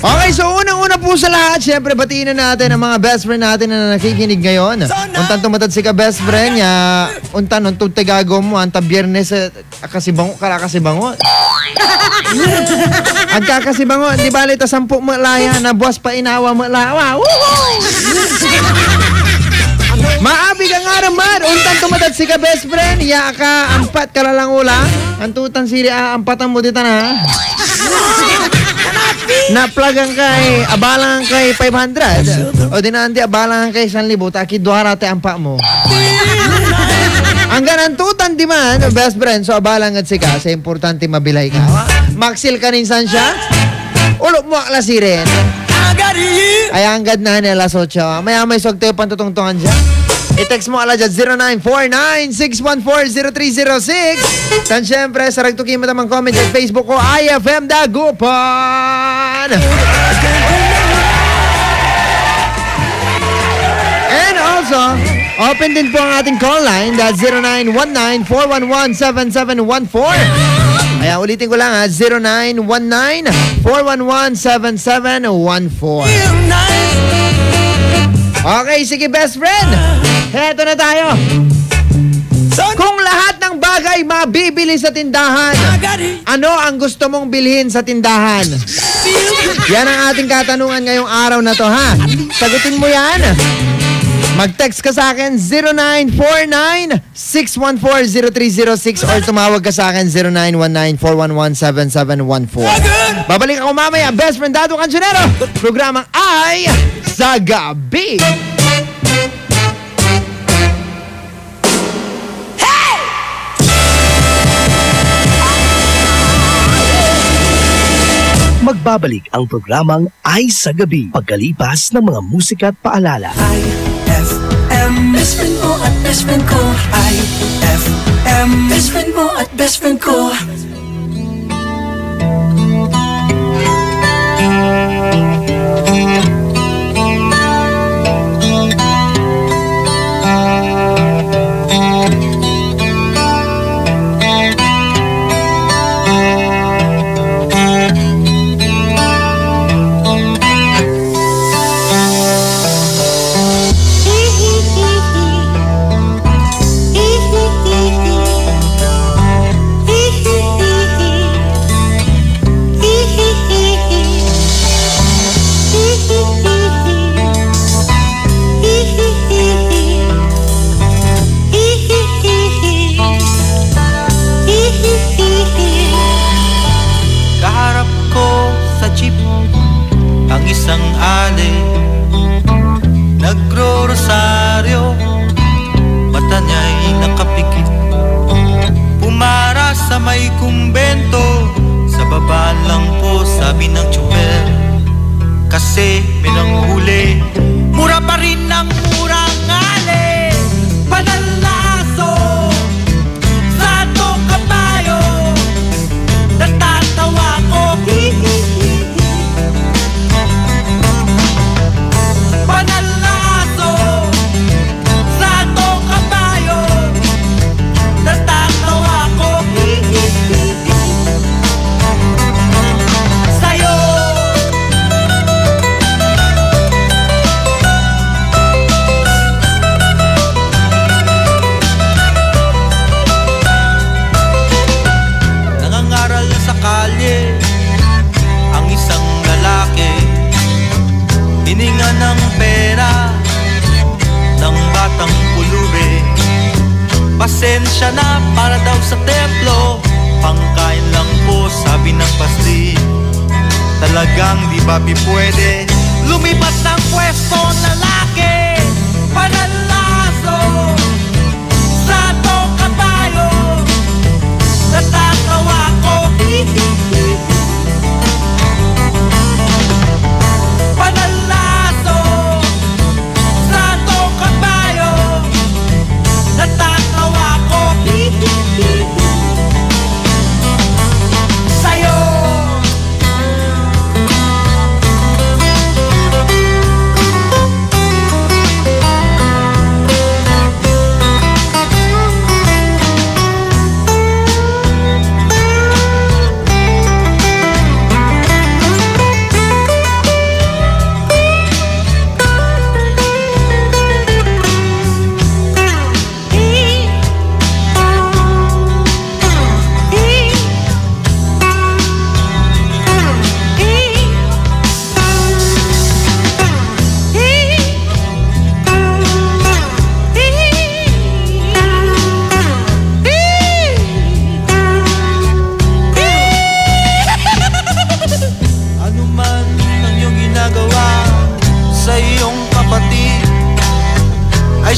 Okay, so unang-una po sa lahat, syempre batiin na natin ang mga best friend natin na nakikinig ngayon. Untan tumatad si ka best friend, ya untan nung tagago mo, anta biyernes kasibango, kalakasibango. Ang kakasibango, di bali ta 10 malaya, na buwas pa inawa malawa. Maabi ka nga naman, untan tumatad si ka best friend, ya ka ampat kalalang ulang, antutan siri ampatan mo dito na. Naplagang kay, abalang kay 500 o dinandi abalang kay 1,000 taki duharate ampa mo. Ang ganantutan di man, best friend, so abalang at sika, sa importante mabilay ka. Maxil ka ninsan siya, ulok mo akla si rin. Ay anggad na nila 8. Maya may swag tayo pantutungtungan siya. I-text mo ala dyan 0949-614-0306. Tan syempre, sa ragtukin mo tamang comment at Facebook ko, IFM Dagupan. And also, open din po ang ating call line, that's 0919-411-7714. Kaya ulitin ko lang ha, 0919-411-7714. Okay, sige best friend. Heto na tayo. Kung lahat ng bagay mabibili sa tindahan, ano ang gusto mong bilhin sa tindahan? Yan ang ating katanungan ngayong araw na to, ha? Sagutin mo yan. Mag-text ka sa akin 0949-614-0306 or tumawag ka sa akin 0919-411-7714. Babalik ako mamaya, best friend Dado Cancionero. Programang ay sa gabi. Magbabalik ang programang Ay sa Gabi pagkalipas ng mga musika at paalala. IFM, best friend mo at best friend ko. IFM, best friend mo at best friend ko. Isang ali, nagro-rosaryo, mata niya'y nakapikit. Pumara sa may kumbento, sa baba lang po sabi ng tsuper. Kasi may nanghuli, mura pa rin ang murang ali. Panalaso sa atong kabayo, natatawa ko. Hininga ng pera ng batang pulube. Pasensya na para daw sa templo, pangkain lang po sabi ng pasli. Talagang di ba pwede lumipat ng pwesto lalaki? Panalaso sa atong kabayo, natatawa ko.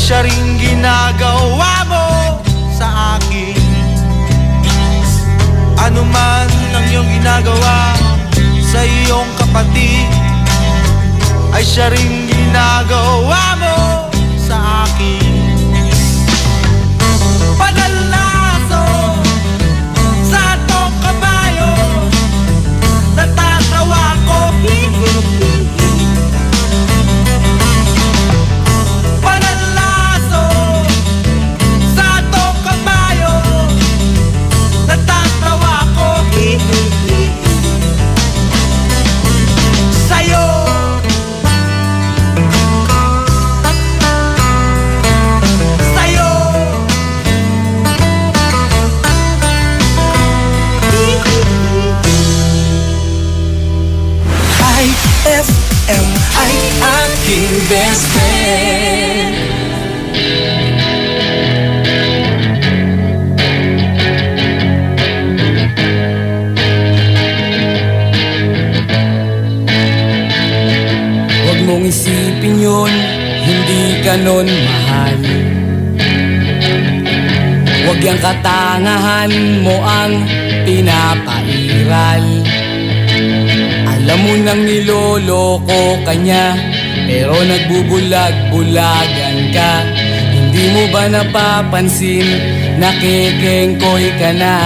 siya rin ginagawa mo sa akin. Ano man ang iyong ginagawa sa iyong kapatid, ay siya rin ginagawa mo sa akin. Padalaso sa atong kabayo, natatawa ko. Padalaso sa atong kabayo, natatawa ko. Sa'yo FM ay aking best friend. Huwag mong isipin yun, hindi ka nun mahal. Huwag yang katangahan mo ang pinapairal. Alam mo nang niloloko ka niya, pero nagbubulag-bulagan ka. Hindi mo ba napapansin, nakikengkoy ka na?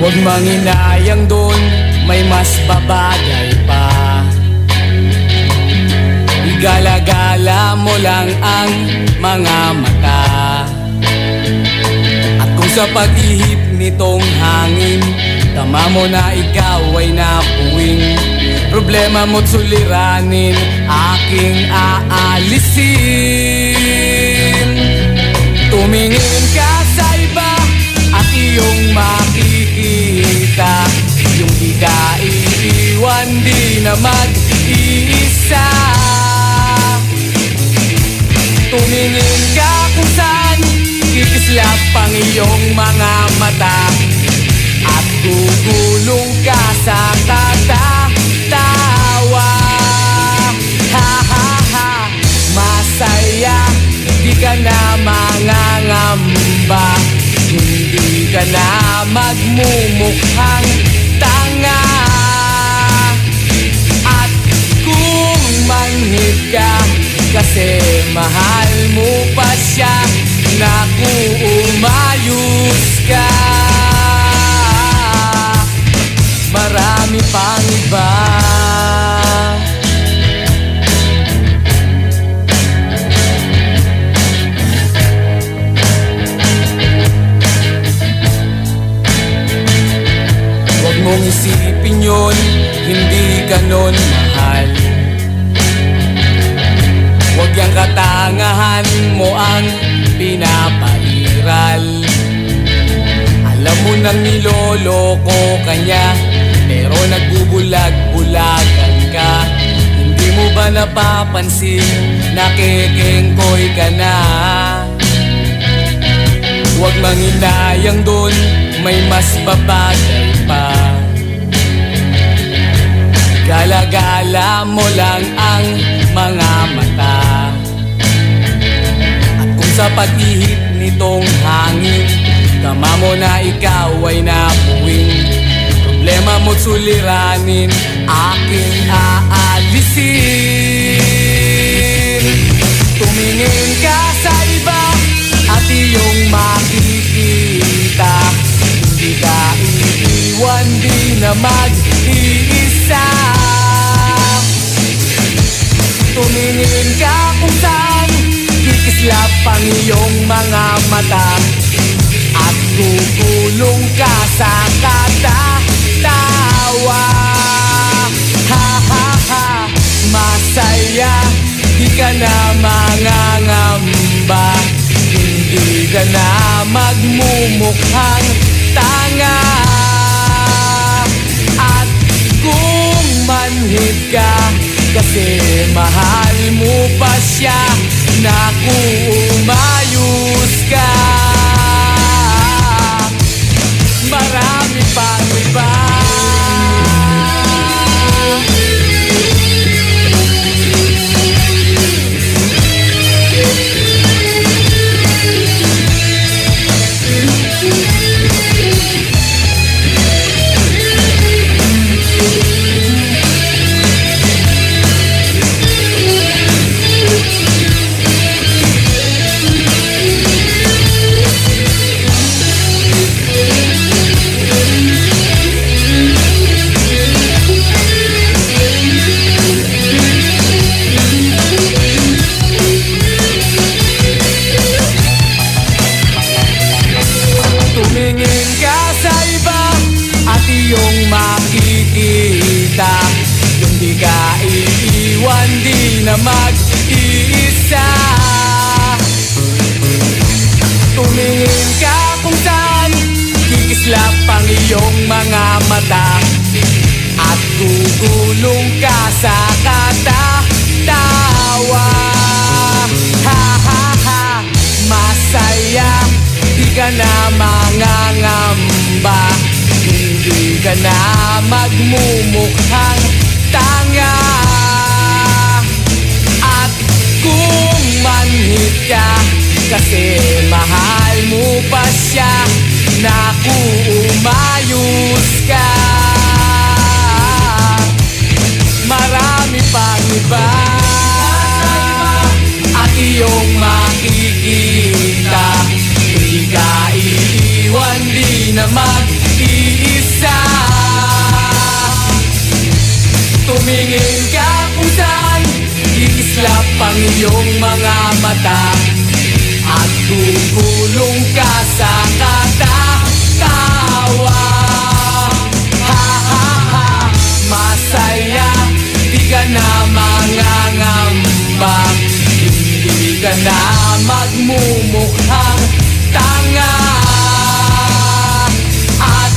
Huwag manginayang doon, may mas babagay pa. Igala-gala mo lang ang mga mata. At kung sa pag-ihip nitong hangin, tama mo na ikaw ay napuwing. Problema mo't suliranin, aking aalisin. Tumingin ka sa iba at iyong makikita, yung di ka iiwan, di na mag-iisa. Tumingin ka kung saan kikislap ang iyong mga mata, at gugulong ka sa katatawa. Ha ha ha, masaya, di ka na mangangamba, hindi ka na magmumukhang tanga. At kung manhid ka kasi mahal mo pa siya, naku, umayos ka. Marami pang iba. Huwag mong isipin yun, hindi ganon mahal. Huwag yang katangahan mo ang pinapairal. Alam mo nang niloloko ka niya, pero nagbubulag-bulagan ka. Hindi mo ba napapansin, nakikengkoy ka na? Huwag manginayang doon, may mas babagay pa. Gala-gala mo lang ang mga mata. At kung sa pag-ihip nitong hangin, tama mo na ikaw ay napuwing. Problema mo't suliranin, aking aalisin. Tumingin ka sa iba at iyong makikita, hindi ka iiwan, di na mag-iisa. Tumingin ka kung saan kikislap ang iyong mga mata, at kukulong ka sa katatawa. Ha ha ha, masaya, di ka na mangangamba, hindi ka na magmumukhang tanga. At kung manhid ka kasi mahal mo pa siya, naku, umayos ka. Marami pang iba. iiwan di na mag-iisa. Tumingin ka kung saan kikislap ang iyong mga mata, at gugulong ka sa katatawa. Ha ha ha, masaya, di ka na mangangamba, hindi ka na magmumukhang tanga. At kung manhid ka kasi mahal mo pa siya, naku, umayos ka. Marami pang iba at iyong makikita, di ka iiwan di na mag-iisa. Tumingin ka kung saan kikislap ang iyong mga mata, at gugulong ka sa katatawa. Ha ha ha, masaya, di ka na mangangamba, hindi ka na magmumukhang tanga. At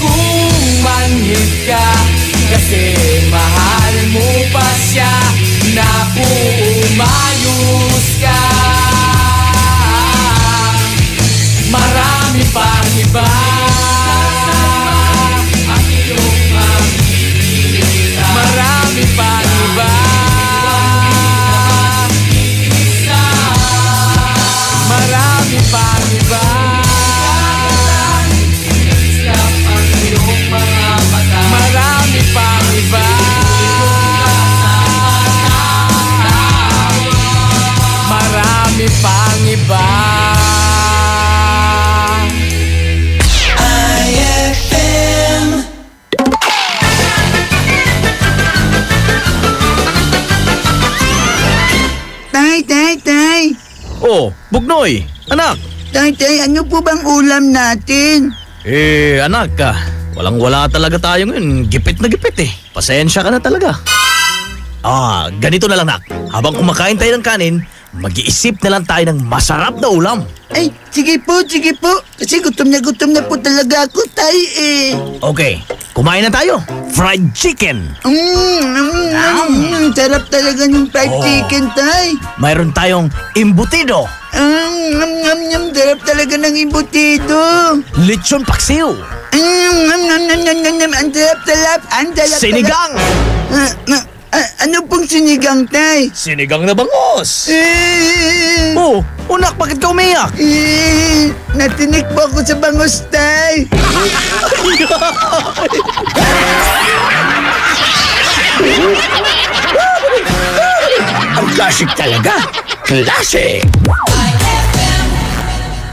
kung manhid ka kasi mahal mo pa siya, naku, umayos ka. Marami pang iba at iyong makikita, marami pang iba. Marami pang iba. Marami pang iba. Marami pang iba. Tay! Oh, Bugnoy, anak! Tay, ano po bang ulam natin? Anak ka, walang-wala talaga tayo ngayon. Gipit na gipit eh. Pasensya ka na talaga. Ganito na lang, nak. Habang kumakain tayo ng kanin, mag-iisip na lang tayo ng masarap na ulam. Ay, sige po. Kasi gutom na po talaga ako, tay eh. Okay, kumain na tayo. Fried chicken. Sarap talaga ng fried chicken, tay. Mayroon tayong embutido. Sarap talaga ng embutido. Lechon paksiw. Ang sarap. Sinigang. Ano pong sinigang, tay? Sinigang na bangos. Unak, bakit ka umiyak? Natinik po ako sa bangos, tay. Ang classic talaga. Classic.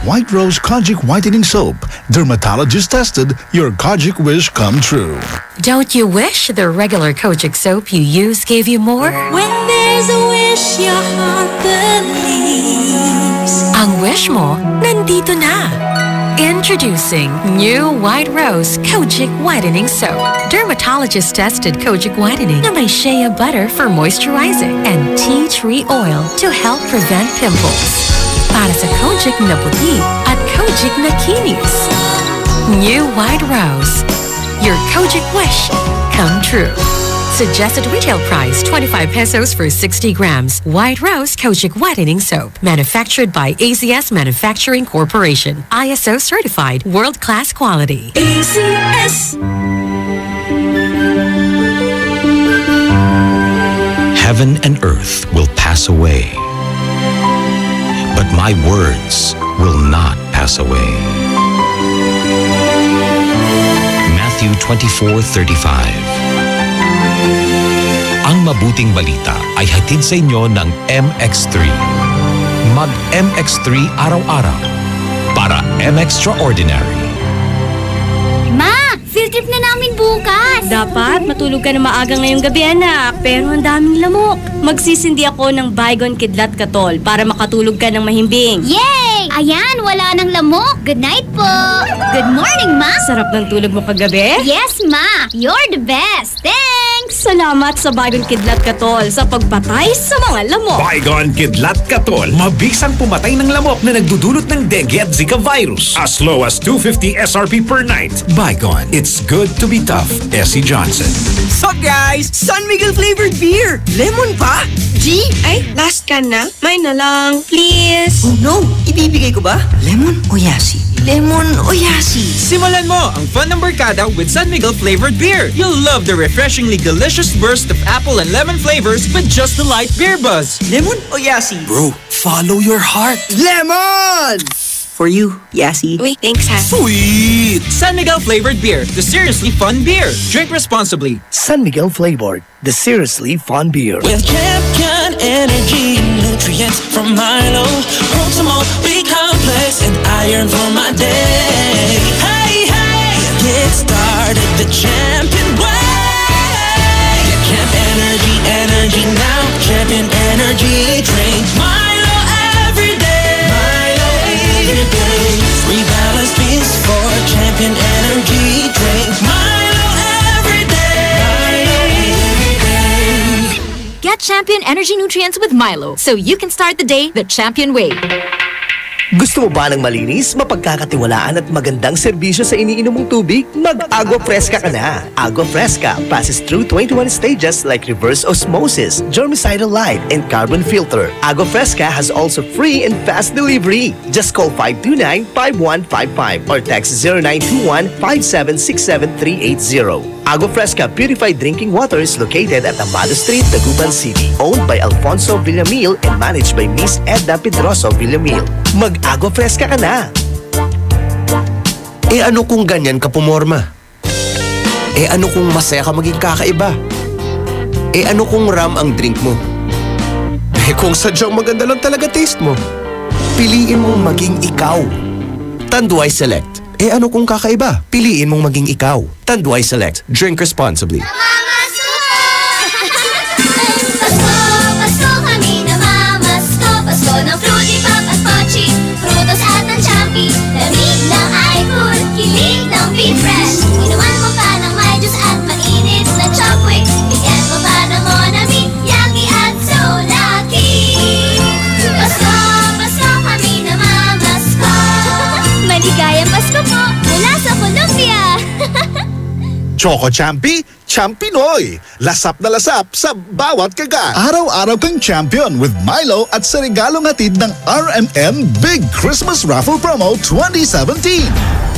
White Rose Kojic Whitening Soap. Dermatologist tested, your Kojic wish come true. Don't you wish the regular Kojic soap you use gave you more? When there's a wish your heart believes. Ang wish mo, nandito na. Introducing new White Rose Kojic Whitening Soap. Dermatologist tested Kojic Whitening na may shea butter for moisturizing and tea tree oil to help prevent pimples. Para sa Kojic na puti at Kojic na kinis. New White Rose. Your Kojic wish come true. Suggested retail price 25 pesos for 60 grams. White Rose Kojic Whitening Soap. Manufactured by ACS Manufacturing Corporation. ISO certified world-class quality. ACS. Heaven and earth will pass away, but my words will not pass away. Matthew 24:35. Ang mabuting balita ay hatid sa inyo ng MX3. Mag-MX3 araw-araw para M-Extraordinary. Ma! Field trip na namin bukas! Dapat matulog ka na maaga ngayong gabi, anak. Pero ang daming lamok. Magsisindi ako ng Baygon Kidlat Katol para makatulog ka ng mahimbing. Yay! Ayan, wala nang lamok. Good night po! Good morning, Ma! Sarap ng tulog mo kagabi? Yes, Ma! You're the best! Thanks! Salamat sa bagong Kidlat Katol sa pagpatay sa mga lamok. Baygon Kidlat Katol, mabisang pumatay ng lamok na nagdudulot ng dengue at Zika virus. As low as 250 SRP per night. Baygon, it's good to be tough. Essie Johnson. Sup guys? San Miguel flavored beer. Lemon pa? G? Ay, last can na. May na lang, please. Oh no, ibibigay ko ba? Lemon o yasi? Lemon o yasi? Simulan mo ang fun ng barkada with San Miguel flavored beer. You'll love the refreshingly delicious burst of apple and lemon flavors with just the light beer buzz. Lemon o yasi? Bro, follow your heart. Lemon! For you, yasi. Uy, thanks ha. Sweet! San Miguel flavored beer, the seriously fun beer. Drink responsibly. San Miguel flavored, the seriously fun beer. With Champion Energy, nutrients from Milo, Proximo, B complex, and iron for my day. Hey, hey, get started the Champion way. Get Champ Energy, energy now. Champion Energy, drink Milo every day. Milo every day. Rebalance beans for Champion Energy, drink Milo every day. Get Champion Energy Nutrients with Milo so you can start the day the Champion way. Gusto mo ba ng malinis, mapagkakatiwalaan at magandang serbisyo sa iniinom mong tubig? Mag-Agua Fresca ka na! Agua Fresca passes through 21 stages like reverse osmosis, germicidal light, and carbon filter. Agua Fresca has also free and fast delivery. Just call 529-5155 or text 0921-5767380. Agua Fresca Purified Drinking Water is located at Amado Street, Dagupan City. Owned by Alfonso Villamil and managed by Miss Edna Pedroso Villamil. Mag-Agua Fresca ka na! Eh ano kung ganyan ka pumorma? Eh ano kung masaya ka maging kakaiba? Eh ano kung ram ang drink mo? Eh kung sadyang maganda lang talaga taste mo? Piliin mong maging ikaw. Tanduay Select. Eh ano kung kakaiba? Piliin mong maging ikaw. Tanduay Select. Drink responsibly. Pasko kami namamasko. Pasko ng Fruity Pop at Pochi, Frutos at ng Champi. Lamig ng iFood, kilig ng Be Fresh. Inuman mo pa ng may juice at mainit na Chopwick. Bigyan mo pa ng Monami, Yaki at So Lucky. Pasko, Pasko kami namamasko. Maligayang Pasko po mula sa Colombia. Choco Champi, Champinoy. Lasap na lasap sa bawat kagat. Araw-araw kang champion with Milo at sa regalong hatid ng RMN Big Christmas Raffle Promo 2017.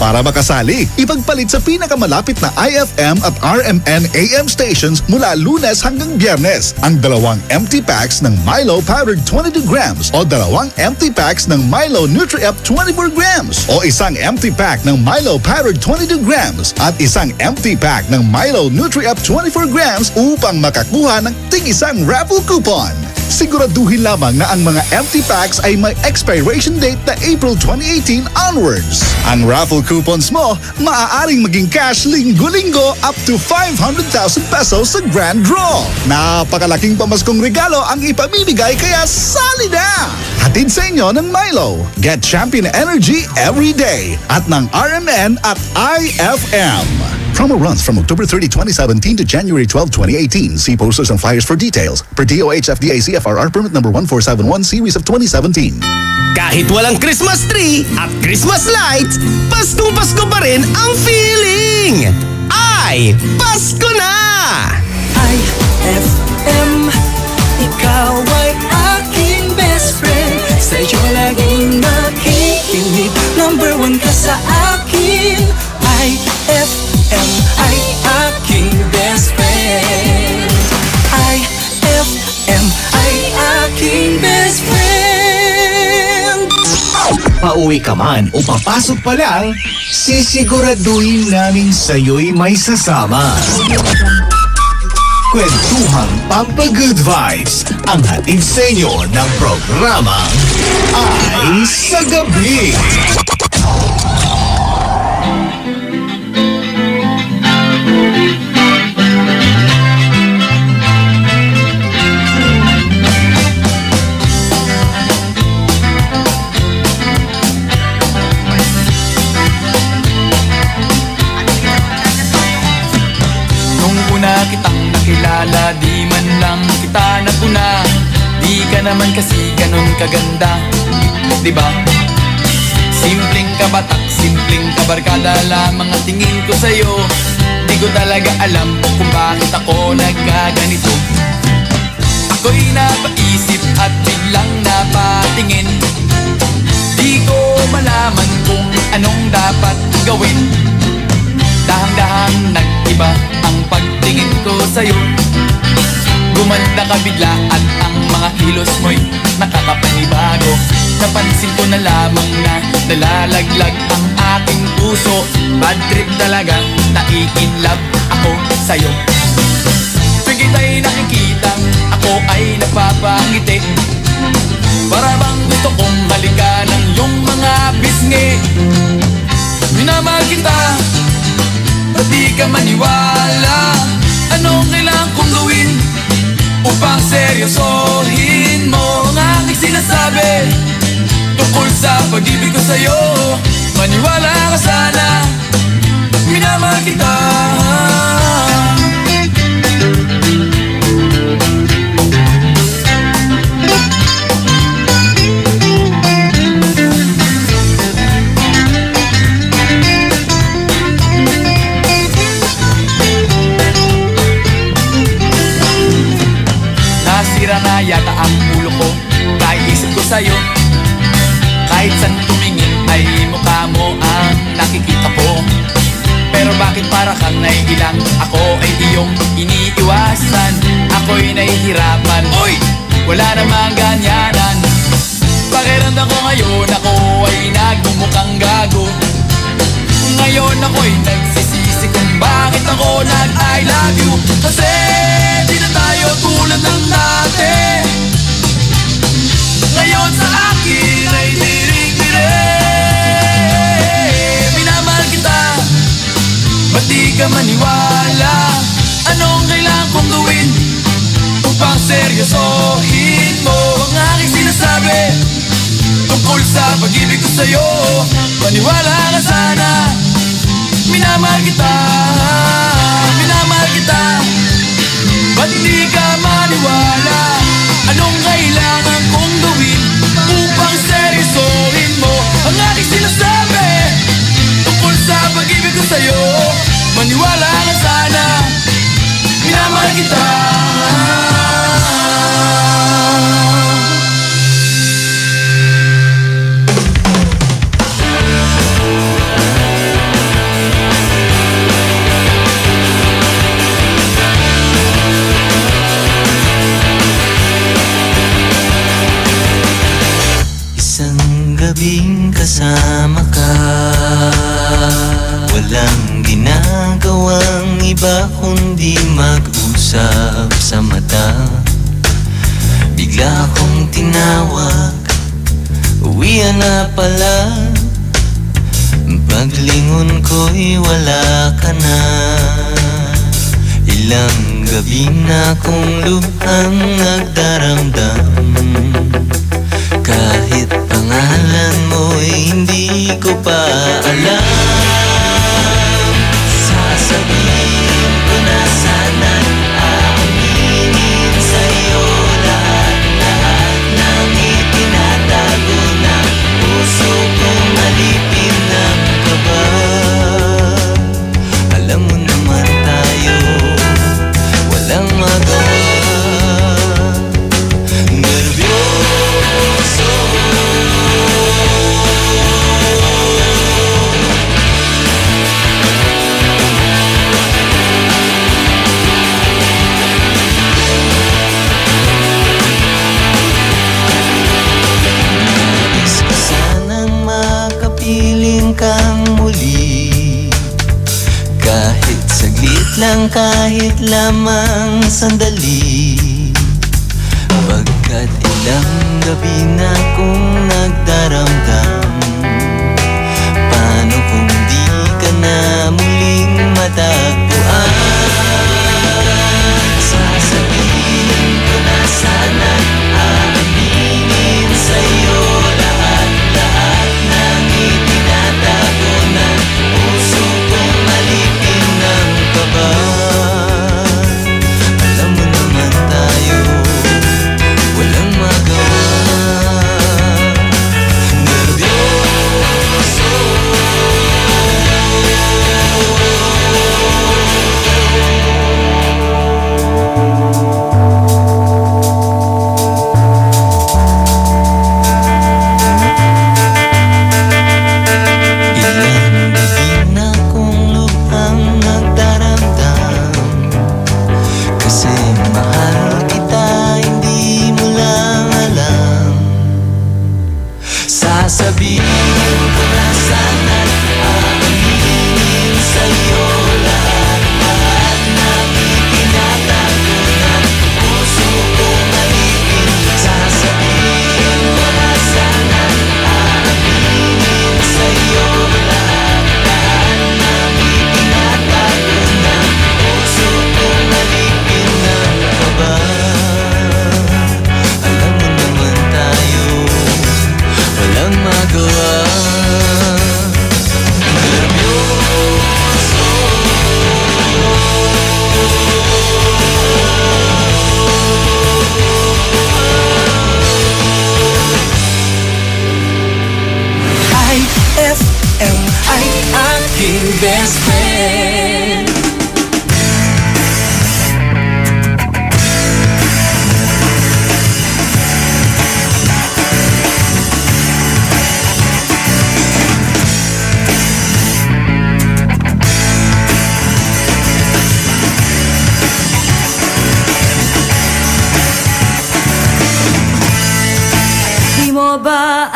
Para makasali, ipagpalit sa pinakamalapit na IFM at RMN AM stations mula Lunes hanggang Biyernes ang 2 empty packs ng Milo Powdered 22 grams o 2 empty packs ng Milo Nutri-Up 24 grams o isang empty pack ng Milo Powdered 22 grams at isang empty pack ng Milo Nutri-Up 24 grams upang makakuha ng tig-isang raffle coupon. Siguraduhin lamang na ang mga empty packs ay may expiration date na April 2018 onwards. Ang raffle coupons mo, maaaring maging cash linggo-linggo up to 500,000 pesos sa grand draw. Napakalaking pamaskong regalo ang ipamimigay kaya sali na! Hatid sa inyo ng Milo. Get Champion Energy every day at ng RMN at IFM. Promo runs from October 30, 2017 to January 12, 2018. See posters and flyers for details. Per DOH FDA CFRR permit number 1471 series of 2017. Kahit walang Christmas tree at Christmas lights, Paskong Pasko pa rin ang feeling! Ay, Pasko na! IFM, ikaw ay aking best friend. Sa'yo laging nakikinig. Number 1 ka sa akin. IFM ay aking best friend. IFM ay aking best friend. Pauwi ka man o papasok pa lang, sisiguraduhin namin sa'yo'y may sasama. Kwentuhang Pampa-Good Vibes ang hatid sa inyo ng programa Ay sa Gabi. naman kasi ganun kaganda, diba? Simpleng kabatak, simpleng kabarkada lamang ang tingin ko sa'yo. Di ko talaga alam kung bakit ako nagkaganito. Ako'y napaisip at biglang napatingin. Di ko malaman kung anong dapat gawin. Dahang-dahang nag-iba ang pagtingin ko sa'yo. Gumanda ka bigla at ang mga kilos mo'y nakakapanibago. Napansin ko na lamang na nalalaglag ang aking puso. Bad trip talaga, nai-inlove ako sa'yo. Tuwing kita'y nakikita, ako ay napapangiti. Para bang gusto kong halikan ang iyong mga pisngi. Minamahal kita, ba't di ka maniwala? Anong kailangan kong gawin upang seryosohin mo ang aking sinasabi tungkol sa pag-ibig ko sa'yo? Maniwala ka sana, minamahal kita. Nasira na yata ang ulo ko, kaisip ko sa'yo. Kahit saan tumingin ay mukha mo ang nakikita ko. Pero bakit para kang naiilang? Ako ay iyong iniiwasan. Ako'y nahihirapan. Uy! Wala namang ganyanan. Pakiramdam ko ngayon ako ay nagmumukhang gago. Ngayon ako'y nagsisisi kung bakit ako nag-I love you. Kasi di na tayo tulad ng dati. Ngayon sa akin ay diring-diring. Minamahal kita, ba't di ka maniwala? Anong kailangan kong gawin upang seryosohin mo ang aking sinasabi tungkol sa pag-ibig ko sa'yo? Maniwala ka sana, minamahal kita, minamahal kita. Ba't di ka maniwala? Anong kailangan kong gawin upang seryosohin mo ang aking sinasabi tungkol sa pag-ibig ko sa'yo? Maniwala ka sana, minamahal kita. Gabing kasama ka, walang ginagawang iba kundi mag-usap sa mata. Bigla kong tinawag, uwian na pala. Paglingon ko'y wala ka na. Ilang gabi na kong lubhang nagdaramdam. Kahit pangalan mo'y hindi ko pa alam. Sasabihin ko na sana, aaminin sa'yo lahat ng itinatago na puso kong alipin ng kaba. Alam mo naman tayo, walang magawa. Lang kahit lamang sandali, pagkat ilang gabi na kong nagdaramdam. Paano kung di ka na muling matagpuan? Sasabihin ko na sana, aaminin sa'yo lahat ng itinatago na puso kong alipin ng kaba. Alam mo naman tayo, walang magawa.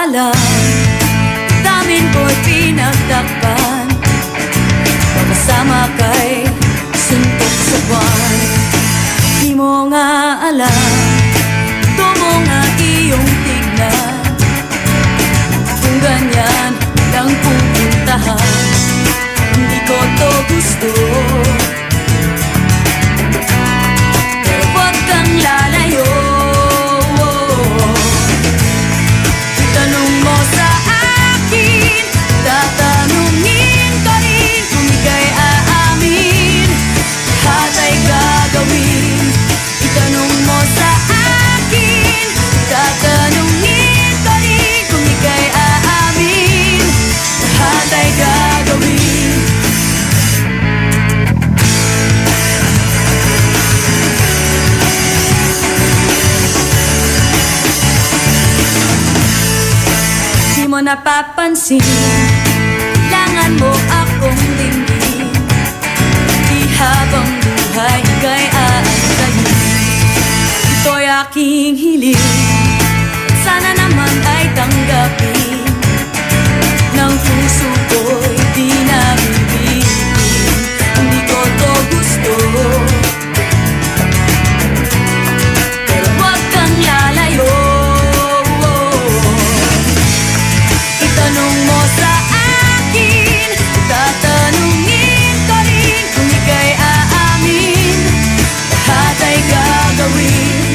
alam, damin ko'y pinagtakpan, magkasama kay suntok sa buwan. Di mo nga alam, ito mo nga iyong tignan, kung ganyan lang pupuntahan, hindi ko to gusto. Pero huwag kang lalayo, tanong mo sa akin, tatanungin ka rin, kung ika'y aamin, lahat ay gagawin. Itanong mo sa akin, tatanungin ka rin, kung ika'y aamin, lahat ay gagawin. Di mo napapansin, kailangan mo akong dinggin, di habang buhay ika'y aantayin. Ito'y aking hiling, sana naman ay tanggapin, ng puso ko'y di nabibigin. Hindi ko to gusto, pero huwag kang lalayo. Itanong mo sa akin, tatanungin ka rin, kung ika'y aamin, lahat ay gagawin.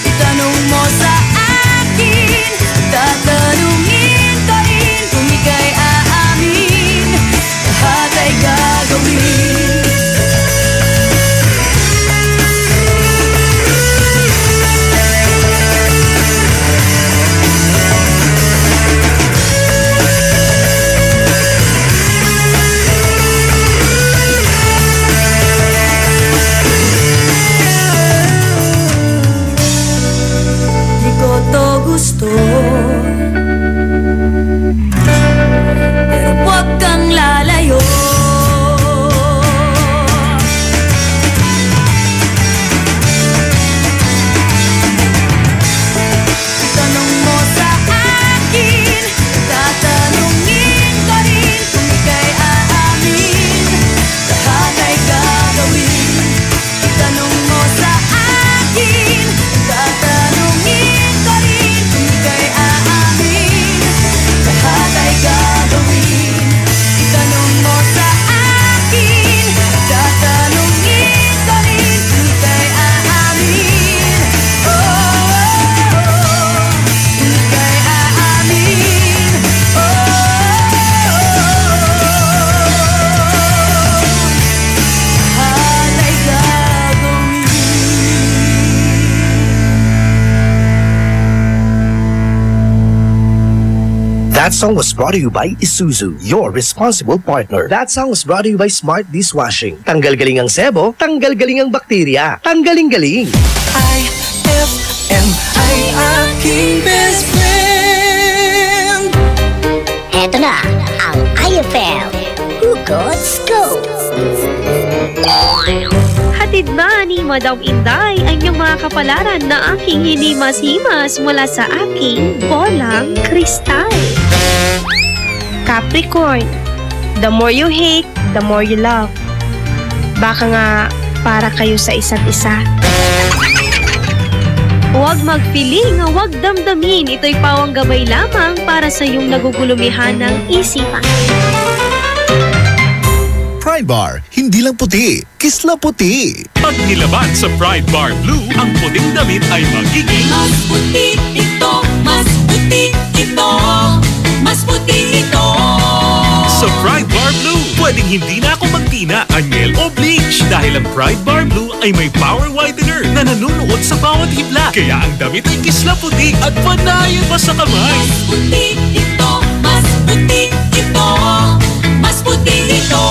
Itanong mo sa akin, tatanungin ka rin, kung ika'y aamin, lahat ay gagawin. Di ko to gusto, pero huwag kang lalayo. Tanong mo sa akin, tatanungin ka rin, kung ika'y aamin, lahat ay gagawin. Tanong mo sa akin, tatanungin ka rin, kung ika'y aamin, lahat ay gagawin. Tanong mo sa akin, tatanungin ka rin, kung ika'y aamin, kung ika'y aamin, lahat ay gagawin. That song was brought to you by Isuzu, your responsible partner. That song was brought to you by Smart Dishwashing. Tanggal-galing ang sebo, tanggal-galing ang bakterya. Tanggaling-galing. IFM ay aking best friend. Eto na ang IFM Hugot Scoop. Hatid na ni Madam Inday ang iyong mga kapalaran na aking hinimas-himas mula sa aking bolang kristal. Capricorn, the more you hate, the more you love. Baka nga para kayo sa isa't isa. Huwag mag-feeling, huwag damdamin. Ito'y pawang gabay lamang para sa iyong nagugulumihan ng isipan. Pride Bar, hindi lang puti, kisla puti. Pag nilaban sa Pride Bar Blue, ang puting damit ay magiging Mas puti ito, mas puti ito, mas puti ito. Sa Pride Bar Blue, pwedeng hindi na ako magtina, anyel o bleach dahil ang Pride Bar Blue ay may power whitener na nanunuot sa bawat hibla. Kaya ang damit ay kisla puti at panayan pa sa kamay. Mas puti ito, mas puti ito, mas puti ito.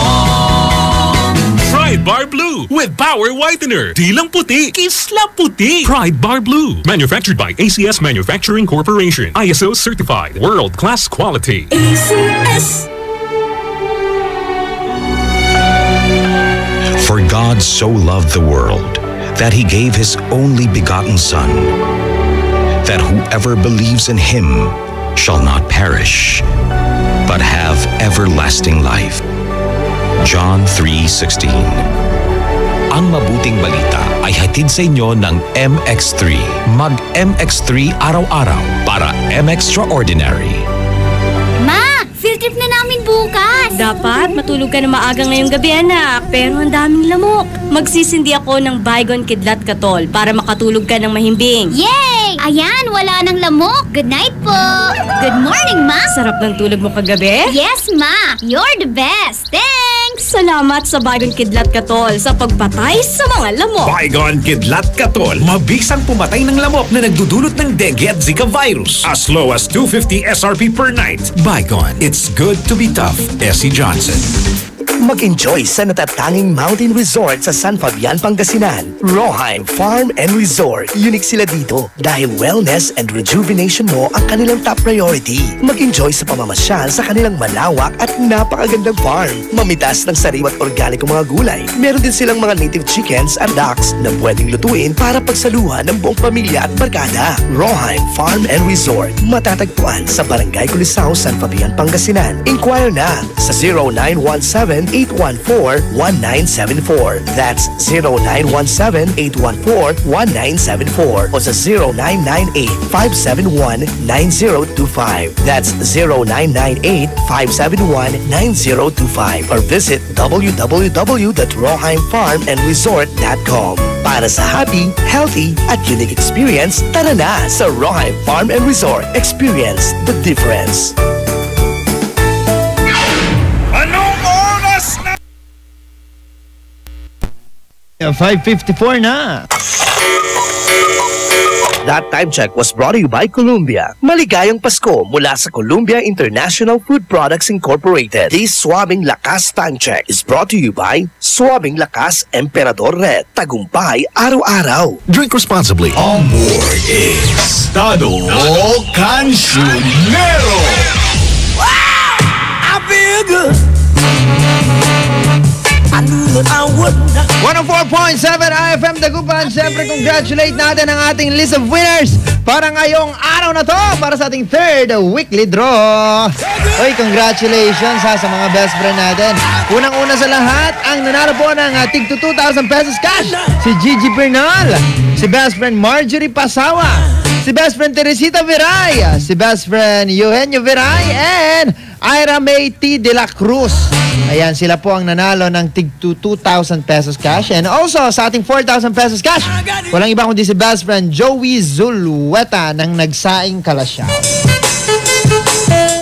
Pride Bar Blue with power whitener. Di lang puti, kisla puti. Pride Bar Blue. Manufactured by ACS Manufacturing Corporation. ISO certified. World-class quality. ACS. For God so loved the world that he gave his only begotten Son, that whoever believes in him shall not perish, but have everlasting life. John 3:16. Ang mabuting balita ay hatid sa inyo ng MX3. Mag-MX3 araw-araw para M-Extraordinary. Ma, field trip na namin bukas. Dapat matulog ka na maaga ngayong gabi, anak. Pero ang daming lamok. Magsisindi ako ng Baygon Kidlat Katol para makatulog ka ng mahimbing. Yay! Ayan, wala nang lamok. Good night po. Good morning, Ma. Sarap ng tulog mo kagabi? Yes, Ma. You're the best. Thanks. Salamat sa Baygon Kidlat Katol sa pagpatay sa mga lamok. Baygon Kidlat Katol. Mabisang pumatay ng lamok na nagdudulot ng dengue at Zika virus. As low as 250 SRP per night. Baygon. It's good to be tough. Essie Johnson. Mag-enjoy sa natatanging mountain resort sa San Fabian, Pangasinan. Roheim Farm and Resort. Unique sila dito dahil wellness and rejuvenation mo ang kanilang top priority. Mag-enjoy sa pamamasyal sa kanilang malawak at napakagandang farm. Mamitas ng sariwa at organikong mga gulay. Meron din silang mga native chickens at ducks na pwedeng lutuin para pagsaluhan ng buong pamilya at barkada. Roheim Farm and Resort. Matatagpuan sa Barangay Culisao, San Fabian, Pangasinan. Inquire na sa 0917-814-1974. That's 0917-814-1974 o sa 0998-571-9025. That's 0998-571-9025 or visit www.roheimfarmandresort.com. Para sa happy, healthy at unique experience, tara na sa Roheim Farm and Resort. Experience the difference. 5:54 na. That time check was brought to you by Columbia. Maligayang Pasko mula sa Columbia International Food Products Incorporated. This Swabing Lakas time check is brought to you by Swabing Lakas Emperador Red. Tagumpay araw-araw. Drink responsibly. On board is Estado Cancionero. I feel good. I knew that I would. 104.7 IFM Dagupan. Siyempre, congratulate natin ang ating list of winners para ngayong araw na to, para sa ating third weekly draw. Oy, congratulations sa mga best friend natin. Unang-una sa lahat, ang nanalo po ng tig 2,000 pesos cash, si Gigi Bernal, si best friend Marjorie Pasawa, si best friend Teresita Viray, si best friend Eugenio Viray, and Ira May T. De La Cruz. Ayan, sila po ang nanalo ng tig 2,000 pesos cash. And also, sa ating 4,000 pesos cash, walang iba kundi si best friend Joey Zulueta ng Nagsaing Kalasyaw.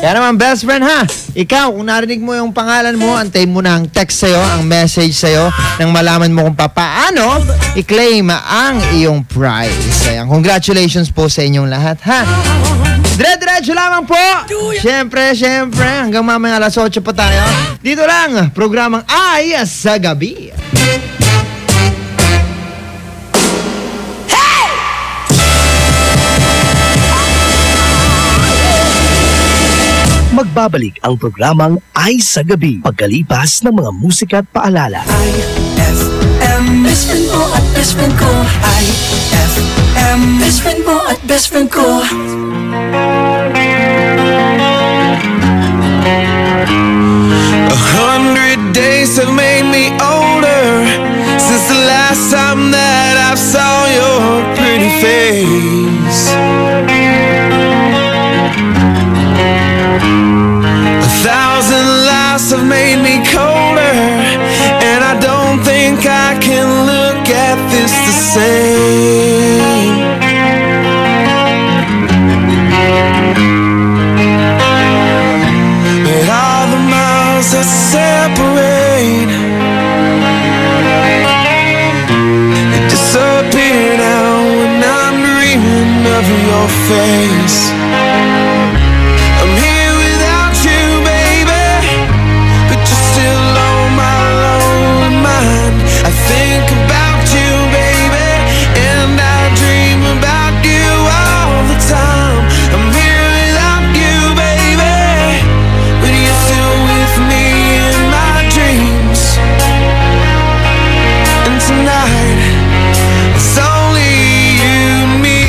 Kaya naman, best friend ha, ikaw, kung narinig mo yung pangalan mo, antayin mo na ang text sa'yo, ang message sa'yo, nang malaman mo kung paano i-claim ang iyong prize. Ayan, congratulations po sa inyong lahat ha. Dire-diretso lamang po. Siyempre, hanggang mamaya alas 8 pa tayo. Dito lang, programang Ay sa Gabi. Magbabalik ang programang Ay sa Gabi pagkalipas ng mga musika at paalala. IFM, best friend mo at best friend ko. IFM, best friend mo at best friend ko. 100 days have made me older since the last time that I saw your pretty face. 1,000 lives have made me colder, and I don't think I can look at this the same. But all the miles that separate disappear now when I'm dreaming of your face. I'm here without you, baby, but you're still on my lonely mind. I think about you, baby, and I dream about you all the time. I'm here without you, baby, but you're still with me in my dreams. And tonight, it's only you and me.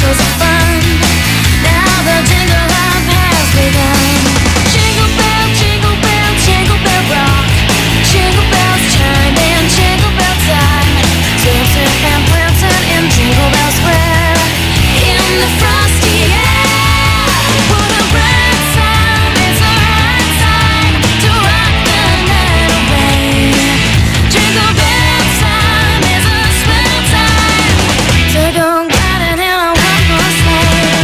sprinkles of fun. Now the jingle hop has begun. Jingle bell, jingle bell, jingle bell rock. Jingle bells chime and jingle bell time. Tilted and Princeton in Jingle Bell Square. In the frosty air. What a great time, it's the right time to rock the night away. Jingle bell time is a swell time to go gliding in a one-horse sleigh.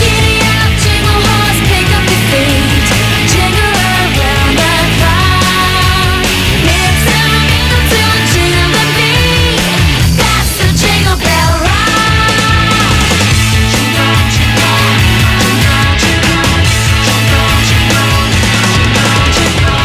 Giddy up, jingle horse, pick up your feet. Jingle around the clock. Mix and mingle to a jingle beat. That's the Jingle Bell Rock. Jingle, jingle, jingle, jingle, jingle, jingle, jingle,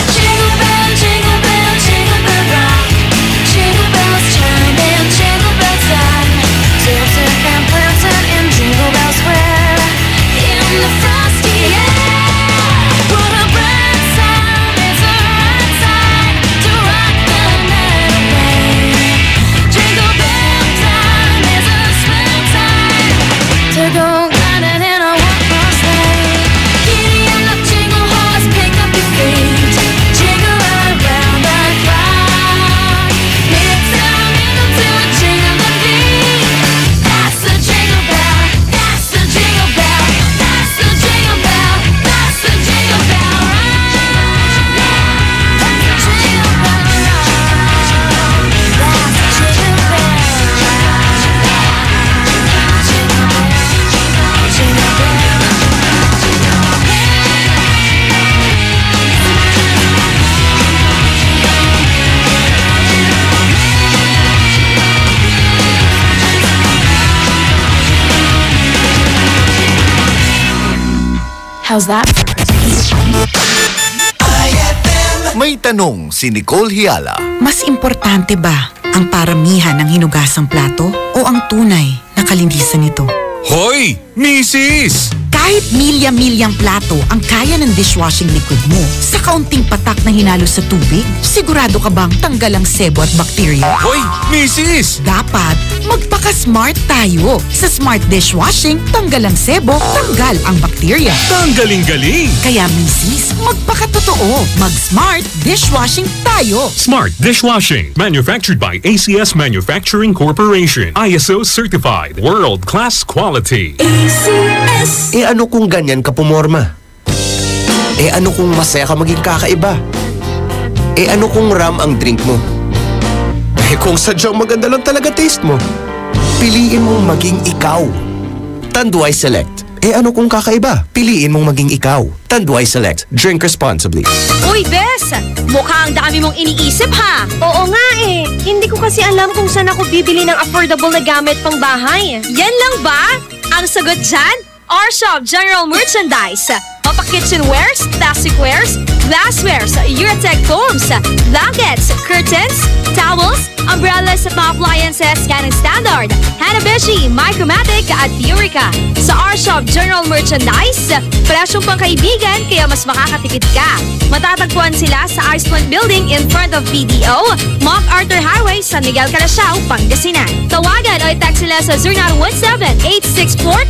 Jingle bell, jingle bell, jingle bell rock. Jingle bells chime and jingle bell time. Tilted and Princeton in Jingle Bell Square. In the frosty air. What a great time, it's the right time to rock the night away. Jingle bell time is a swell time to go gliding in a one-horse sleigh. Giddy up, jingle horse, pick up your feet. Jingle around the clock. Mix and mingle to a jingle beat. That's the Jingle Bell. That's the Jingle Bell. That's the Jingle Bell. That's the Jingle Bell Rock. That's the Jingle Bell Rock. That's the Jingle Bell. Jingle Bell. How's that? May tanong si Nicole Hiala. Mas importante ba ang paramihan ng hinugasang plato o ang tunay na kalinisan nito? Hoy! Mrs! Kahit milya-milyang plato ang kaya ng dishwashing liquid mo, sa kaunting patak na hinalo sa tubig, sigurado ka bang tanggal ang sebo at bakterya? Hoy! Mrs! Dapat magpaka-smart tayo. Sa Smart Dishwashing, tanggal ang sebo, tanggal ang bakterya. Tanggaling-galing! Kaya Mrs., magpakatotoo. Mag-Smart Dishwashing tayo. Smart Dishwashing. Manufactured by ACS Manufacturing Corporation. ISO certified. World-class quality. Eh ano kung ganyan ka pumorma? Eh ano kung masaya ka maging kakaiba? Eh ano kung ram ang drink mo? Eh kung sadyang maganda lang talaga taste mo? Piliin mong maging ikaw. Tanduay Select. Eh ano kung kakaiba? Piliin mong maging ikaw. Tanduay Select. Drink responsibly. Uy, Bes! Mukhang dami mong iniisip, ha? Oo nga eh. Hindi ko kasi alam kung saan ako bibili ng affordable na gamit pang bahay. Yan lang ba? Ang sagot dyan? R-Shop General Merchandise. Mapa-kitchenwares, plasticwares, glasswares, Eurotech foams, blankets, curtains, towels, umbrellas at mga appliances yan ang standard. Hanabishi, Micromatic at Purica. Sa R-Shop General Merchandise, presyong pangkaibigan kaya mas makakatipid ka. Matatagpuan sila sa Iceland Building in front of PDO, MacArthur Highway, San Miguel, Calasiao, Pangasinan. Tawagan o i-text sila sa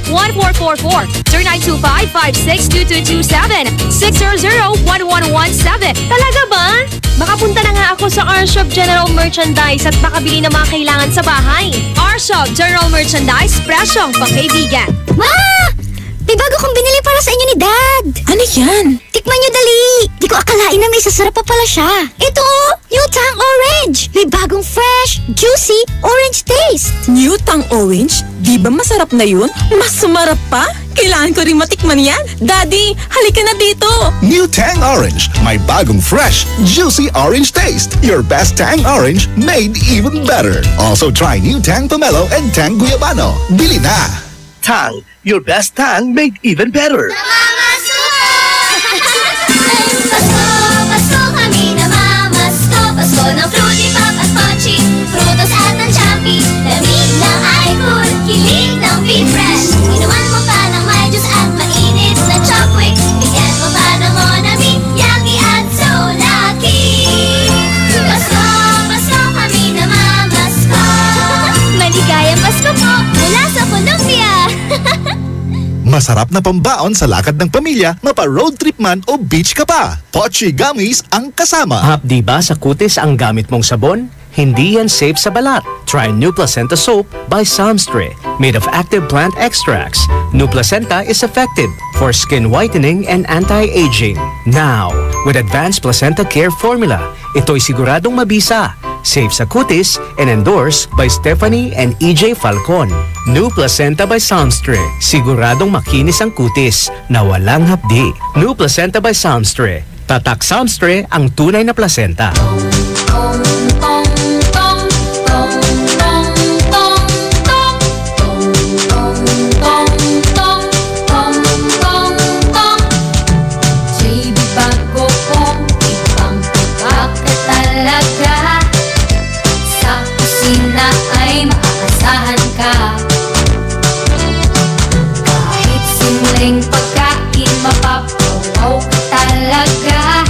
0917-864-1444, 0925-562227, 600-1117. Talaga ba? Makapunta na nga ako sa R-Shop General Merchandise at makabili ng mga kailangan sa bahay. R-Shop General Merchandise, presyong pangkaibigan. Ma! May bago kong binili para sa inyo ni Dad. Ano yan? Tikman nyo dali. Di ko akalain na may sasarap pa pala siya. Ito, New Tang Orange. May bagong fresh, juicy, orange taste. New Tang Orange? Di ba masarap na yun? Mas sumarap pa? Kailangan ko rin matikman yan. Daddy, halika na dito. New Tang Orange. May bagong fresh, juicy orange taste. Your best Tang Orange made even better. Also try New Tang Pomelo and Tang Guyabano. Bili na! Tang, your best Tang made even better. Pasko kami namamasko. Pasko ng Fruity Pop at Pochi, Frutos at ng Champi. Lamig ng iCool, kilig ng Be Fresh. Inuman mo pa ng may juice at mainit. Masarap na pambaon sa lakad ng pamilya, mapa-road trip man o beach ka pa. Pochi Gummies ang kasama. Hapdi ba sa kutis ang gamit mong sabon? Hindi yan safe sa balat. Try New Placenta Soap by Samstre, made of active plant extracts. New Placenta is effective for skin whitening and anti-aging. Now, with Advanced Placenta Care Formula, ito'y siguradong mabisa, safe sa kutis, and endorsed by Stephanie and EJ Falcon. New Placenta by Samstre, siguradong makinis ang kutis na walang hapdi. New Placenta by Samstre, tatak Samstre ang tunay na placenta. Pagkain mapapawaw ka talaga.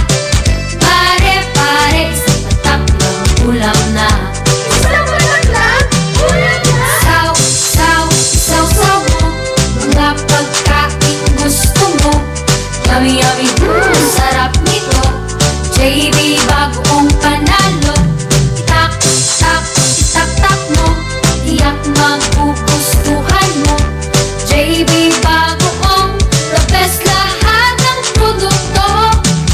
Pare-pare sa patap ng ulam na. Isang ulam lang? Ulam na? Saw mo. Mga pagkain gusto mo. Yummy, sarap nito. JB bagoong panalo. Itak mo. Tiyak magugustuhan mo. JB bagoong the best lahat ng produkto.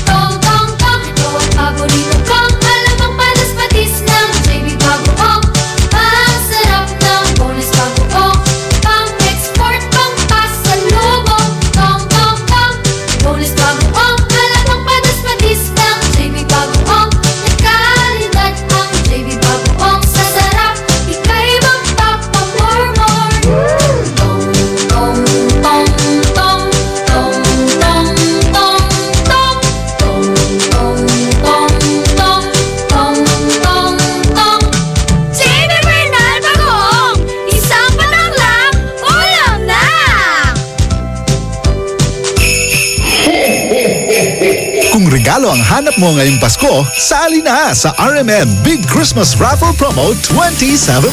Tong, ito ang paborito kong alamang panas-patis ng JB bagoong. Masarap ng bonus bagoong. Pang-export, pang-pasalubong. Tong, bonus bagoong. Alamang panas-patis ng JB bagoong. Nagkalidad ang JB bagoong. Sa sarap, ika'y magpapamormor. Kung regalo ang hanap mo ngayong Pasko, sali na sa RMN Big Christmas Raffle Promo 2017.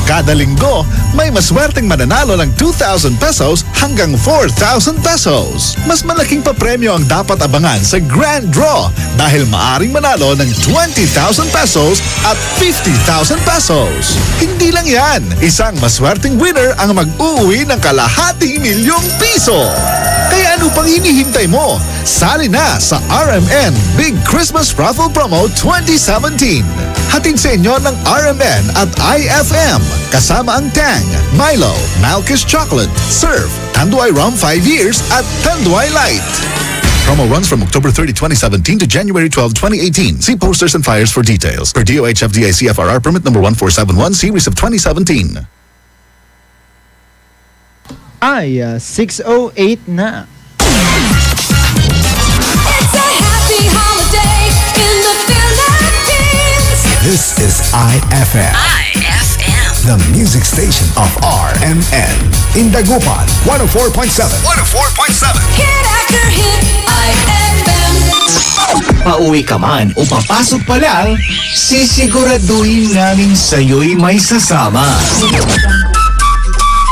Kada linggo, may maswerteng mananalo ng 2,000 pesos hanggang 4,000 pesos. Mas malaking papremyo ang dapat abangan sa Grand Draw dahil maaring manalo ng 20,000 pesos at 50,000 pesos. Hindi lang yan, isang maswerteng winner ang mag-uuwi ng kalahating milyong piso. Kaya ano pang hinihintay mo? Sali na sa RMN Big Christmas Raffle Promo 2017. Hatid sa inyo ng RMN at IFM. Kasama ang Tang, Milo, Malkish Chocolate, Surf, Tanduay Rum 5 years at Tanduay Light. Promo runs from October 30, 2017 to January 12, 2018. See posters and flyers for details. Per DOH FDA CFRR permit number 1471 series of 2017. Ay, 6:08 na. It's a happy holiday in the Philippines. This is IFM. The music station of RMN. In Dagupan, 104.7. 104.7. Hit after hit, IFM. Pauwi ka man o papasok pa lang, sisiguraduhin namin sa'yo'y may sasama.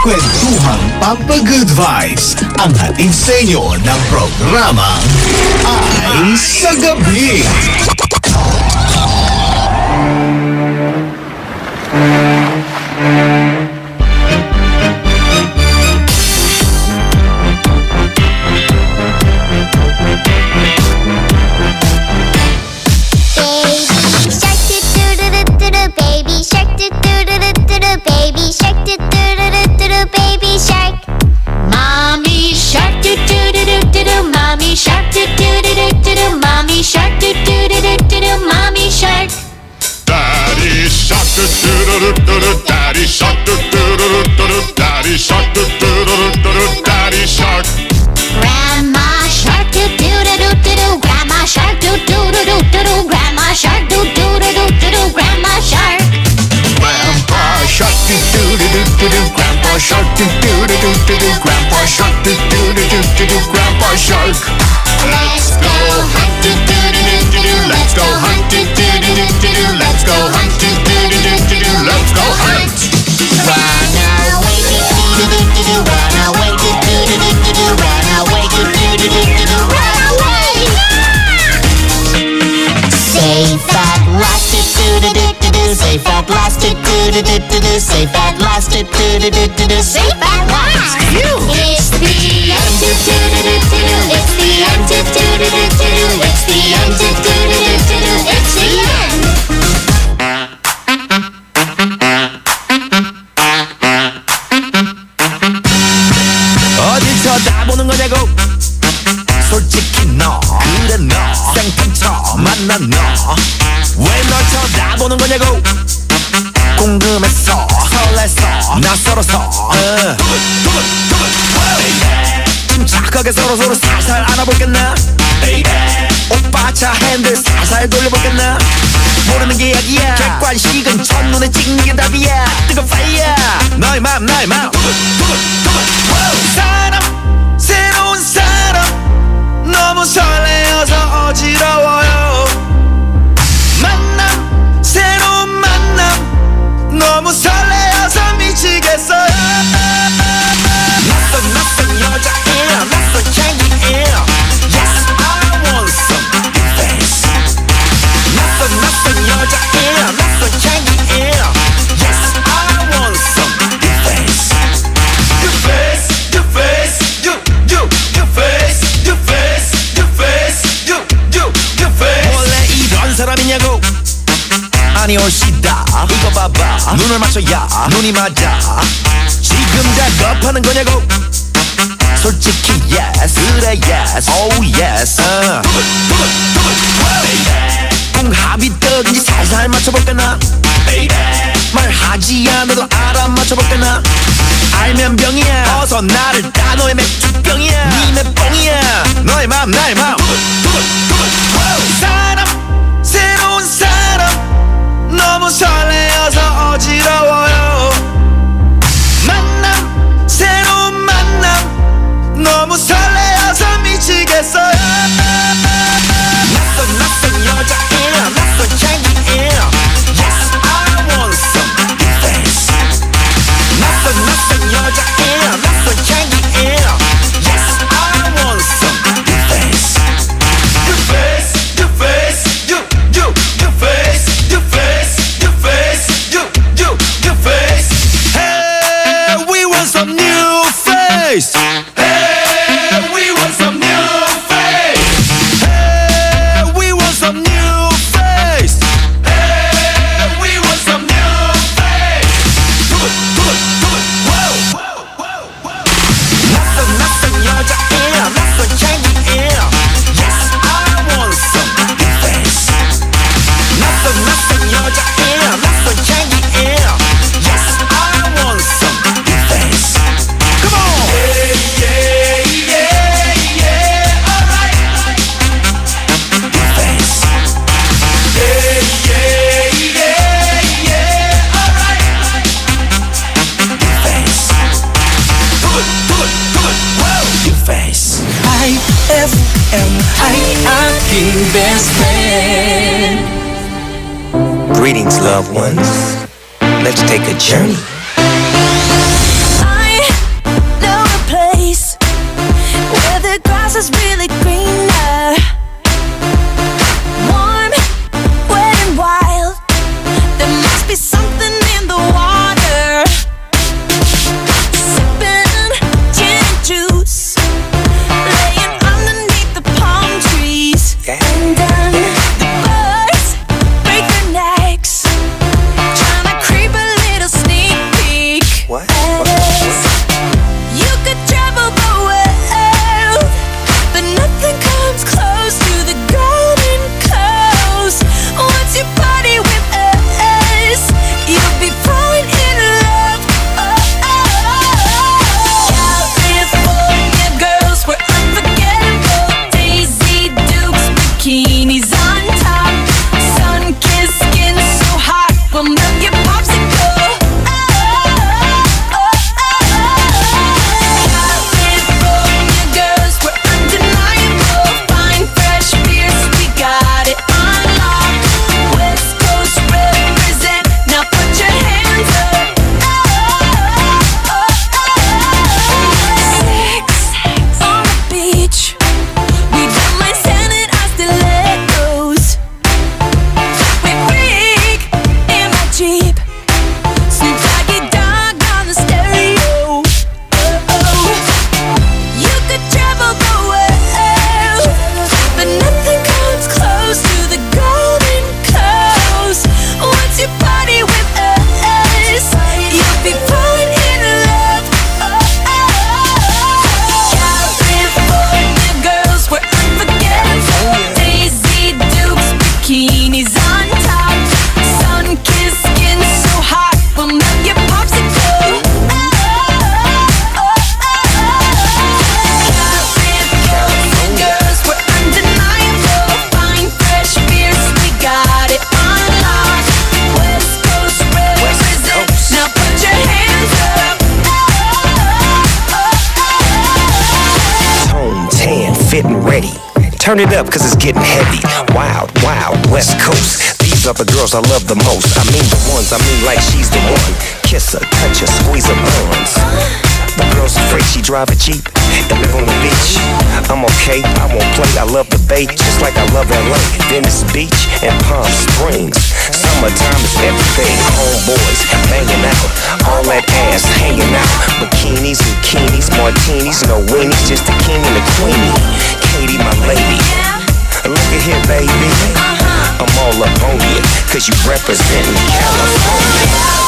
Kwentuhang Pampa-Good Vibes ang hatid sa inyo ng programa Ay sa Gabi. Baby shark, do-do-do-do-do, baby shark, do-do-do-do-do, baby shark. Mommy shark, do-do-do-do-do, mommy shark, do-do-do-do-do, mommy shark, do-do-do-do-do, mommy shark. Daddy shark, do-do-do-do-do, daddy shark, do-do-do-do-do, daddy shark, do-do-do-do-do, daddy shark. Grandma shark, do-do-do-do-do, grandma shark, do-do-do-do-do, grandma shark, do-do-do-do-do, grandma shark. Grandpa shark, do-do-do-do-do, grandpa shark, do-do-do-do-do, grandpa shark, do-do-do-do-do, grandpa shark. Let's go hunt, do-do-do-do-do, let's go hunt, do-do-do-do-do, let's go hunt, do-do-do-do-do, let's go hunt. Run away, do-do-do-do-do, run away, do-do-do-do-do. Say that once. It's the end. It's the end. It's the end. It's the end. 어딜 쳐다보는 거냐고 솔직히 너 그래 너 생판처 만난 너 왜 널 쳐다보는 거냐고 궁금했어 설렜어 낯설어서 침착하게 서로 살살 안아볼겠나 오빠 차 핸들 살살 돌려볼겠나 모르는 게 약이야 객관식은 첫눈에 찍는 게 답이야 뜨거운 파이어 너의 맘 나의 맘 사람 새로운 사람 너무 설레어서 어지러워요 만남 새로운 만남 너무 설레어서 미치겠어요 낯선 여자애야 낯선 향기애야 Yes I want some face 낯선 여자애야 낯선 향기애야 Yes I want some face Your face Your face Your face Your face Your face Your face 원래 이런 사람이냐고 아니 올시다 이거 봐봐 눈을 맞춰야 눈이 맞아 지금 작업하는 거냐고 솔직히 yes 그래 yes oh yes 궁합이 뜨든지 살살 맞춰볼까나 말하지 않아도 알아 맞춰볼까나 알면 병이야 어서 나를 따 너의 맥주병이야 니 맥뽕이야 너의 맘 나의 맘 사람 새로운 사람 너무 설레어서 어지러워요 만남 새로운 만남 너무 설레어서 미치겠어요 낯선 여자애야 낯선 향기애야 Yes I want some face 낯선 여자애야 낯선 향기애야 Yes I want some face Your face Your face Your face Your face Your face Your face Hey we want some new face Hey we want some new face Hey we want some new face Hey we want some new face 낯선 여자애야 낯선 향기애야 Yes I want some face 낯선 여자애야 낯선 향기애야 Yes I want some face Come on yeah alright face yeah alright face Your face IFM ay aking best friend. Greetings loved ones let's take a journey I know a place where the grass is really greener. Warm, wet and wild. There must be something in the water. Sipping gin and juice, laying underneath the palm trees. And the birds break their necks, trying to creep a little sneak turn it up cause it's getting heavy. Wild, wild, West Coast. These are the girls I love the most. I mean the ones, I mean like she's the one. Kiss her, touch her, squeeze her buns. The girl's afraid she drive a Jeep and live on the beach. I'm okay, I won't play, I love the bay, just like I love LA, Venice Beach and Palm Springs. Summertime is everything, homeboys banging out, all that ass hanging out. Bikinis, bikinis, martinis, no weenies, just the king and the queenie. Katie, my lady, look at here, baby. I'm all up on you, cause you representing California.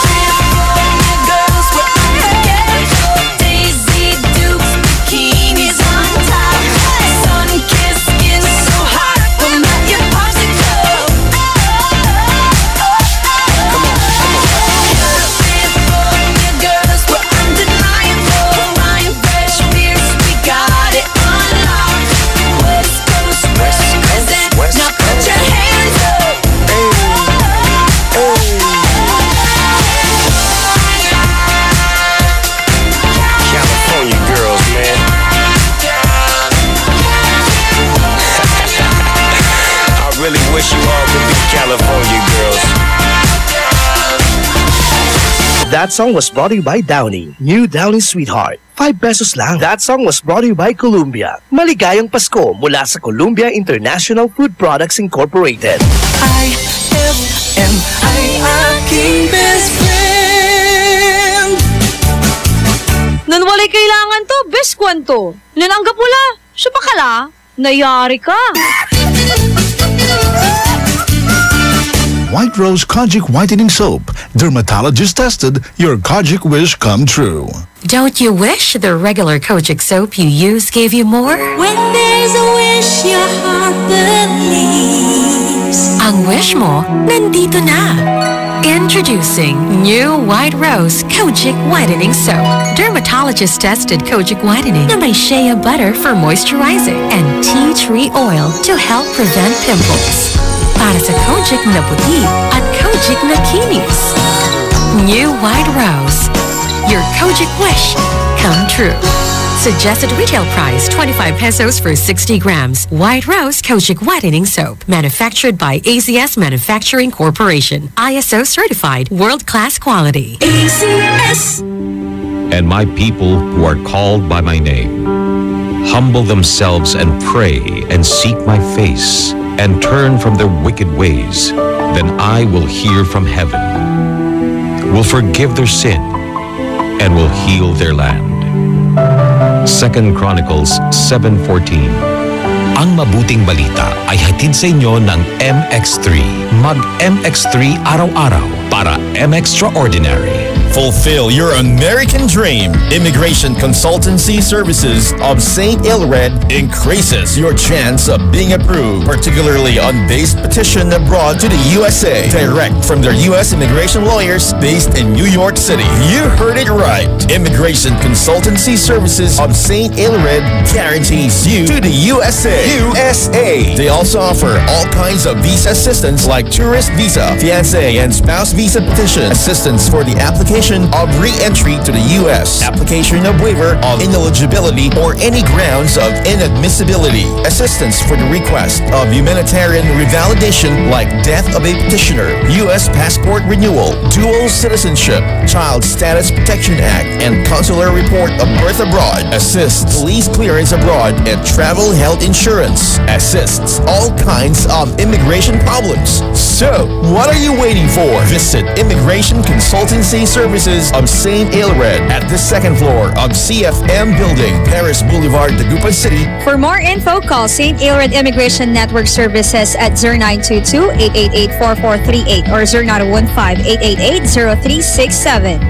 Wish you all could be California girls. That song was brought to you by Downy. New Downy Sweetheart. 5 pesos lang. That song was brought to you by Columbia. Maligayang Pasko mula sa Columbia International Food Products Incorporated. IFM ay aking best friend. Nan walay kailangan to, best kwanto. Nananggap wala, siya bakala, nayari ka. White Rose Kojic Whitening Soap. Dermatologist tested, your Kojic wish come true. Don't you wish the regular Kojic soap you use gave you more? When there's a wish your heart believes. Ang wish mo, nandito na. Introducing new White Rose Kojic Whitening Soap. Dermatologist tested Kojic Whitening na may shea butter for moisturizing and tea tree oil to help prevent pimples. Para sa Kojic na puti at Kojic na kinis. New White Rose. Your Kojic wish come true. Suggested retail price 25 pesos for 60 grams. White Rose Kojic Whitening Soap. Manufactured by AZS Manufacturing Corporation. ISO certified world-class quality. AZS. And my people who are called by my name humble themselves and pray and seek my face and turn from their wicked ways, then I will hear from heaven, will forgive their sin, and will heal their land. 2 Chronicles 7:14. Ang mabuting balita ay hatid sa inyo ng MX3. Mag-MX3 araw-araw para M-Extraordinary. Fulfill your American dream. Immigration Consultancy Services of St. Ilred increases your chance of being approved, particularly on base petition abroad to the USA, direct from their U.S. immigration lawyers based in New York City. You heard it right. Immigration Consultancy Services of St. Ilred guarantees you to the USA. They also offer all kinds of visa assistance like tourist visa, fiancé and spouse visa petition, assistance for the application of re-entry to the U.S., application of waiver of ineligibility or any grounds of inadmissibility, assistance for the request of humanitarian revalidation like death of a petitioner, U.S. passport renewal, dual citizenship, Child Status Protection Act, and consular report of birth abroad, assists police clearance abroad, and travel health insurance, assists all kinds of immigration problems. So, what are you waiting for? Visit Immigration Consultancy Services of St. Ilred at the second floor of CFM Building, Paris Boulevard, Dagupan City. For more info, call St. Ilred Immigration Network Services at 0922-888-4438 or 0915-888-0367.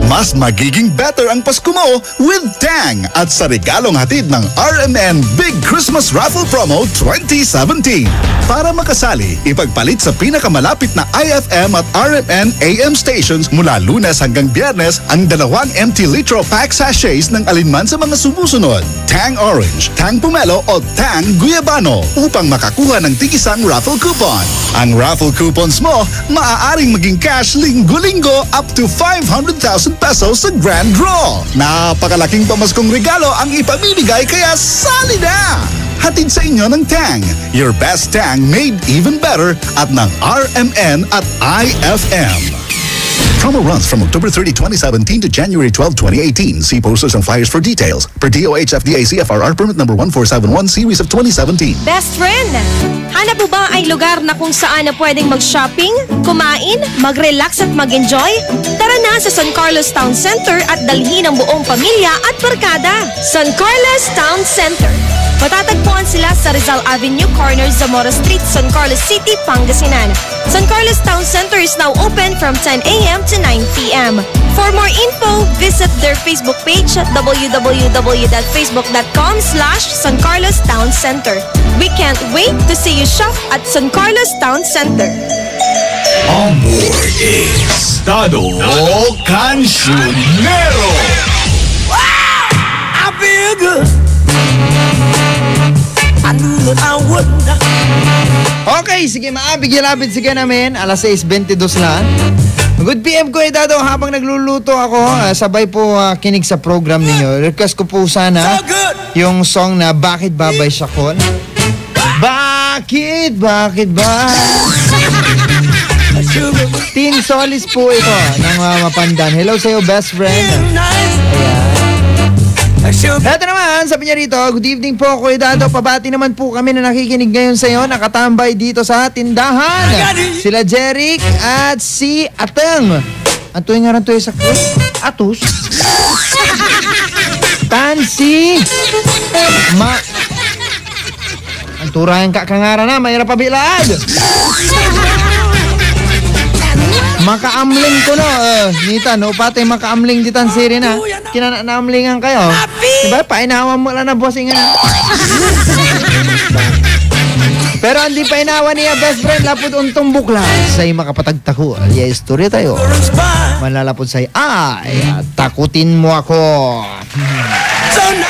Mas magiging better ang Pasko mo with Tang at sa regalong hatid ng RMN Big Christmas Raffle Promo 2017. Para makasali, ipagpalit sa pinakamalapit na IFM at RMN AM stations mula Lunes hanggang Biyernes ang 2 empty litro pack sachets ng alinman sa mga sumusunod. Tang Orange, Tang Pomelo o Tang Guyabano upang makakuha ng tig-isang raffle coupon. Ang raffle coupons mo maaaring maging cash linggo-linggo up to 500,000 pesos sa Grand Draw. Napakalaking pamaskong regalo ang ipamimigay kaya sali na! Hatid sa inyo ng Tang. Your best Tang made even better at ng RMN at IFM. Promo runs from October 30, 2017 to January 12, 2018. See posters and flyers for details. Per DOH FDA CFRR permit number 1471 series of 2017. Best friend, hanap mo ba ay lugar na kung saan na pwedeng mag-shopping, kumain, mag-relax at mag-enjoy? Tara na sa San Carlos Town Center at dalhin ang buong pamilya at barkada. San Carlos Town Center. Matatagpuan sila sa Rizal Avenue, corner Zamora Street, San Carlos City, Pangasinan. San Carlos Town Center is now open from 10 a.m. to 9 p.m. For more info, visit their Facebook page at www.facebook.com/San Carlos Town Center. We can't wait to see you shop at San Carlos Town Center. Amor Estado Cancionero. Wow! I feel good. I knew that I would. Okay, sige maabigilapit sige namin. Alas 6:22 na. Good PM ko Dado habang nagluluto ako. Sabay po kinig sa program ninyo. Request ko po sana yung song na Bakit Babay Syakol. Bakit ba? Teen Solis po ito ng Mapandan. Hello sa'yo best friend. Ayan. Ito naman, sabi niya rito, good evening po Kuya Dado. Pabati naman po kami na nakikinig ngayon sa iyo. Nakatambay dito sa tindahan. Sila Jeric at si Ateng. Ang tuwing nga rin tuwi sa Atus. Tansi. Ang turayan kakangara na, mayroon pabilad. Makaamling ko no. Nita, no pati makaamling ditan siri na. Kinanaamlingan kayo. Diba? Painawan mo lang na bossing nga. Pero hindi painawan niya best friend. Lapod untong bukla. Sa'y makapatagtako. Alya istorya tayo. Malalapod sa'y ay takutin mo ako.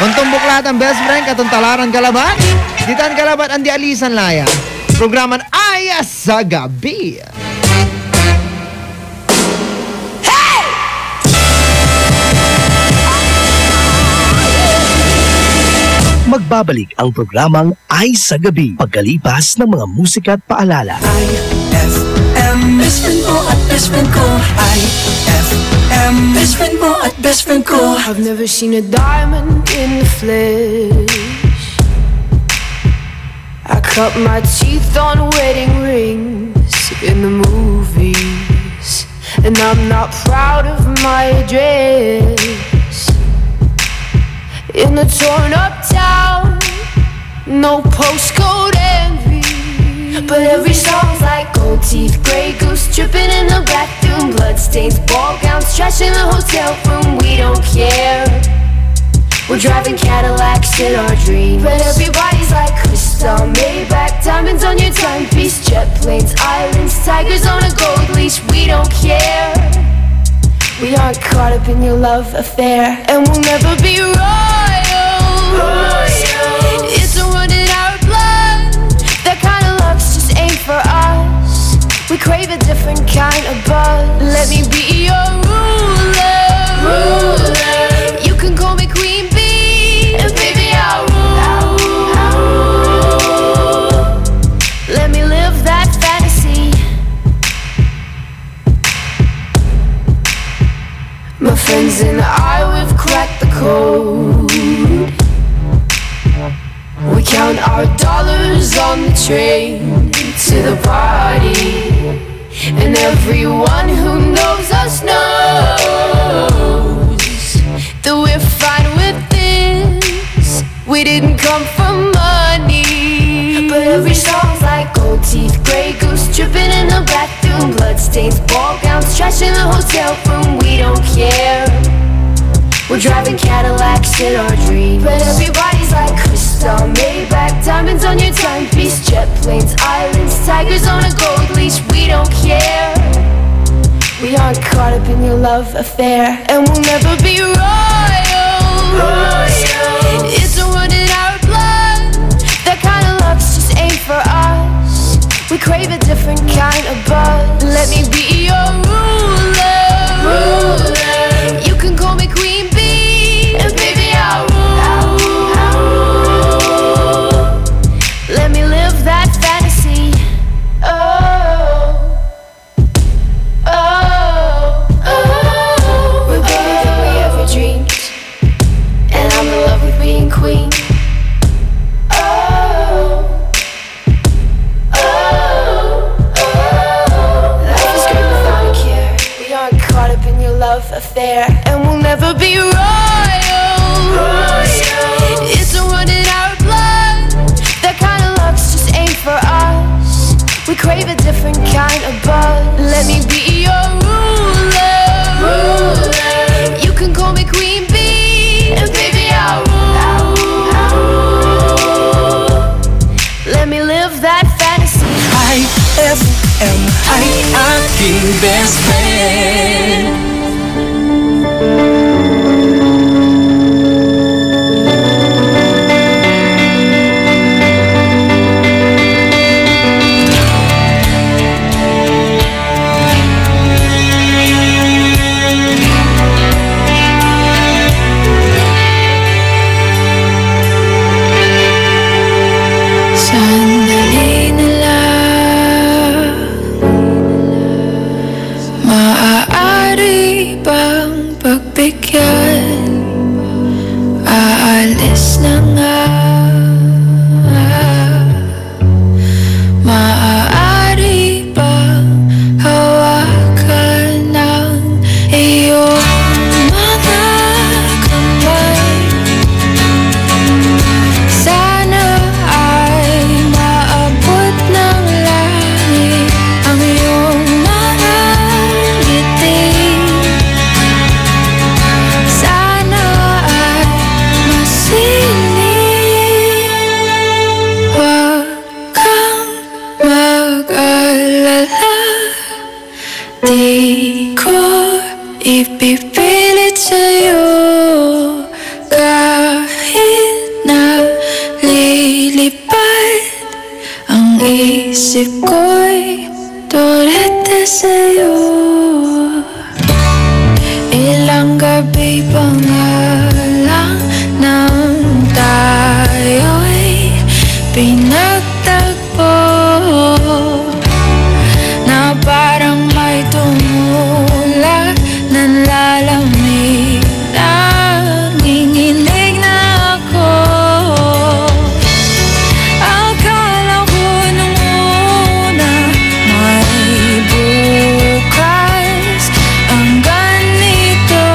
Untong bukla ang best friend. Katuntalaran kalabat. Ditan kalabat ang di alisan laya. Programan ay sa gabi. Magbabalik ang programang Ay sa Gabi pagkalipas ng mga musika at paalala. IFM, best friend mo at best friend ko. IFM, best friend mo at best friend ko. I've never seen a diamond in the flesh. I cut my teeth on wedding rings in the movies, and I'm not proud of my address. In the torn up town, no postcode envy, But every song's like gold teeth, gray goose dripping in the bathroom, bloodstains, ball gowns, trash in the hotel room. We don't care. We're driving Cadillacs in our dreams, but everybody's like crystal, Maybach, diamonds on your timepiece, jet planes, islands, tigers on a gold leash. We don't care. We aren't caught up in your love affair, and we'll never be royals. It's a run in our blood. That kind of luck's just ain't for us. We crave a different kind of buzz. Let me be your ruler. You can call me Queen Bee, and baby I'll rule. Let me live that fantasy. My friends and I, we've cracked the code. We count our dollars on the train to the party, and everyone who knows us knows that we're fine with this. We didn't come for money, but every song's like gold teeth, gray goose dripping in the bathroom, bloodstains, ball gowns, trash in the hotel room. We don't care. We're driving Cadillacs in our dreams, but everybody's like crystal, Maybach, diamonds on your timepiece, jet planes, islands, tigers on a gold leash. We don't care. We aren't caught up in your love affair, and we'll never be royals. It's a run in our blood. That kind of luck's just ain't for us. We crave a different kind of buzz. Let me be your ruler. we'll never be royals. It's a run in our blood. That kind of luck's just ain't for us. We crave a different kind of buzz. Let me be your ruler. You can call me Queen Bee, and baby I'll rule. Let me live that fantasy. IFM, ay aking best friend. Sandali na lang, maaari bang pagbigyan? Aalis na nga. Maaari bang hawakan ng iyong mga kamay? Sana ay maabot ng langit ang iyong mga ngiti. Sana ay masinig. Huwag kang mag-alala, di ko ipipilit sa'yo. Kahit na lilipad ang isip ko'y tulad sa'yo. Ilang gabi pa nga lang nang tayo'y pinagtagpo, na parang may tumulak ng lalamig. Nanginginig na ako. Akala ko nung una may bukas ang ganito.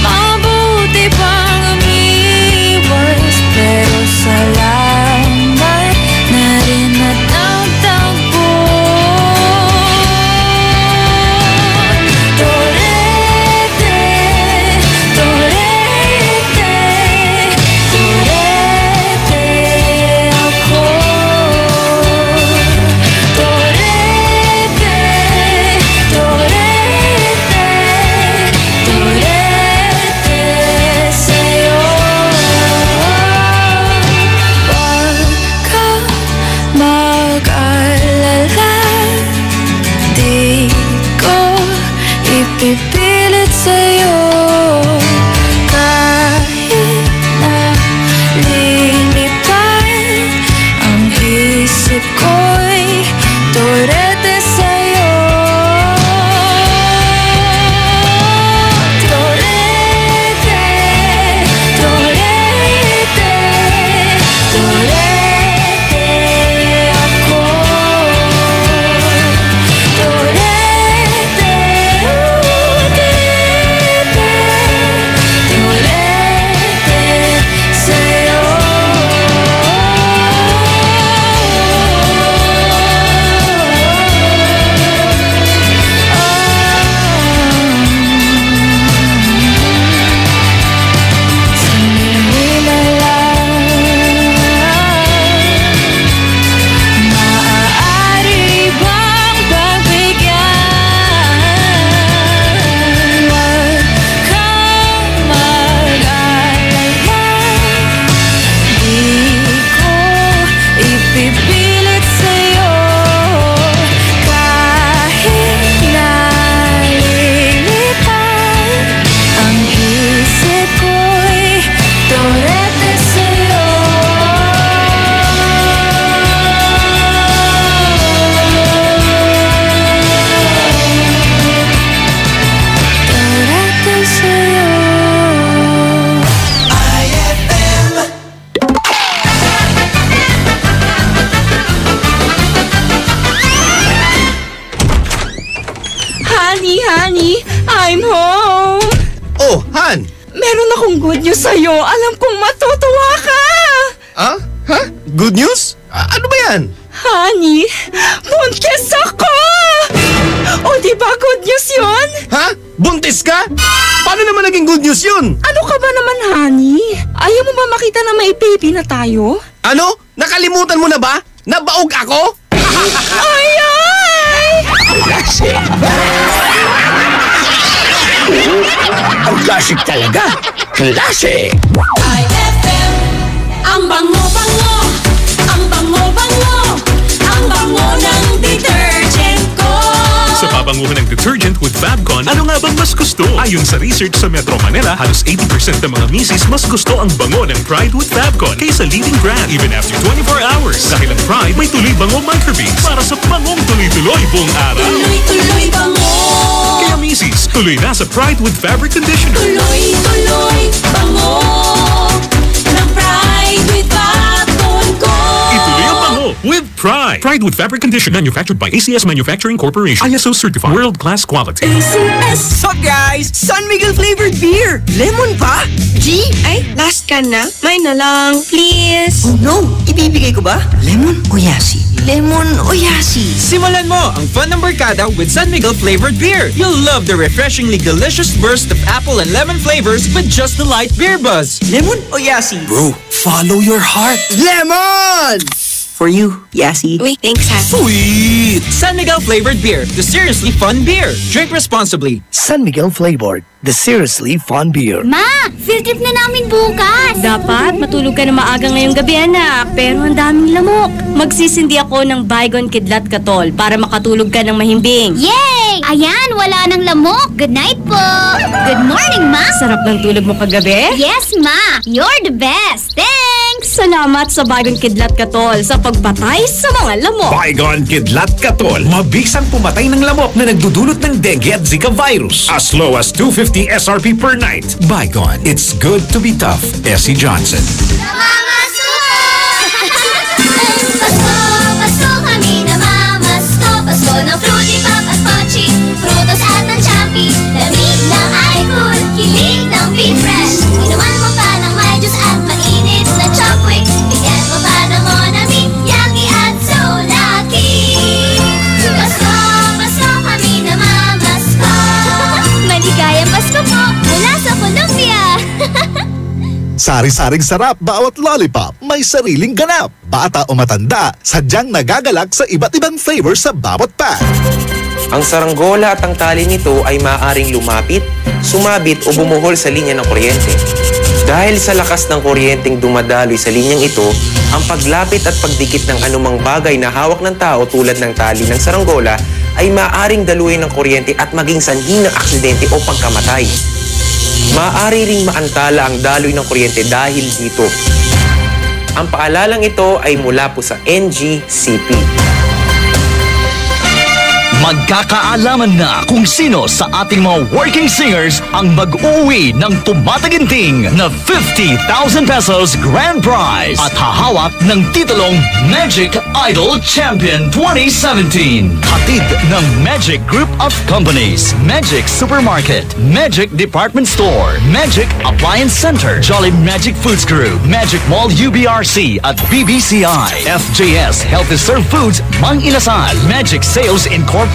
Mabuti pang umiwas, pero salamat na rin at nagtagpo. Torete, torete, torete ako. Torete, torete, torete sa'yo. Huwag kang mag-alala, di ko ipipilit sa'yo. Kahit na lilipad ang isip ko'y torete sa'yo. Torete, torete, torete ako. Torete, torete Oh, Han! Meron akong good news sa'yo. Alam kong matutuwa ka. Ha? Good news? Ano ba yan? Honey, buntis ako! O, di ba good news yun? Ha? Buntis ka? Paano naman naging good news yun? Ano ka ba naman, honey? Ayaw mo ba makita na may baby na tayo? Ano? Nakalimutan mo na ba? Nabaog ako? Ay! Ang classic talaga. Classic! IFM, ang bango-bango, ang bango-bango, ang bango ng detergent ko. Sa pabanguhan ng detergent with Fabcon, ano nga bang mas gusto? Ayon sa research sa Metro Manila, halos 80% ng mga misis mas gusto ang bango ng Pride with Fabcon kaysa leading brand even after 24 hours. Dahil ang Pride may tuloy bango microbeads para sa bangong tuloy-tuloy buong araw. Tuloy-tuloy bango. Kaya misis, tuloy na sa Pride with Fabric Conditioner. Tuloy-tuloy bango ng Pride with Fabcon ko. Ituloy ang bango with Pride. Pride with Fabric Conditioner, manufactured by ACS Manufacturing Corporation. ISO certified, world-class quality. ACS! So guys, San Miguel flavored beer. Lemon pa? G? Ay, last can na. May na lang, please. Oh no, ibibigay ko ba? Lemon o yasi? Lemon o yasi? Simulan mo ang fun ng barkada with San Miguel flavored beer. You'll love the refreshingly delicious burst of apple and lemon flavors with just the light beer buzz. Lemon o yasi? Bro, follow your heart. Lemon! For you, Yasi. Uy, thanks ha. Sweet! San Miguel flavored beer, the seriously fun beer. Drink responsibly. San Miguel flavored, the seriously fun beer. Ma, field trip na namin bukas. Dapat matulog ka na maaga ngayong gabi, anak. Pero ang daming lamok. Magsisindi ako ng Baygon Kidlat Katol para makatulog ka ng mahimbing. Yay! Ayan, wala nang lamok. Good night po. Good morning, Ma. Sarap ng tulog mo kagabi? Yes, Ma. You're the best. Thanks. Salamat sa Baygon Kidlat Katol sa pagpatay sa mga lamok. Baygon Kidlat Katol. Mabisang pumatay ng lamok na nagdudulot ng dengue at Zika virus. As low as 250 SRP per night. Baygon. It's good to be tough. Essie Johnson. Pasko kami namamasko. Pasko ng fruity pop at pochi. Frutos at ng champi. Lamig ng iCool. Kilig ng Be Fresh. Inuman mo pa ng may juice at mainit na Chopwick. Bigyan mo pa ng Monami. Yummy at so lucky. Pasko kami namamasko. Maligayang Pasko po mula sa Colombia. Sari-saring sarap bawat lollipop, may sariling ganap. Bata o matanda, sadyang nagagalak sa iba't ibang flavor sa bawat pack. Ang saranggola at ang tali nito ay maaaring lumapit, sumabit o bumuhol sa linya ng kuryente. Dahil sa lakas ng kuryenteng dumadaloy sa linyang ito, ang paglapit at pagdikit ng anumang bagay na hawak ng tao tulad ng tali ng saranggola ay maaaring daluyin ng kuryente at maging sanhi ng aksidente o pagkamatay. Maaari ring maantala ang daloy ng kuryente dahil dito. Ang paalalang ito ay mula po sa NGCP. Magkakaalaman na kung sino sa ating mga working singers ang mag-uwi ng tumataginting na 50,000 pesos grand prize at hahawak ng titulong Magic Idol Champion 2017. Hatid ng Magic Group of Companies, Magic Supermarket, Magic Department Store, Magic Appliance Center, Jolly Magic Foods Crew, Magic Mall UBRC at BBCI, FJS Healthy Serve Foods, Mang Inasal, Magic Sales Incorporated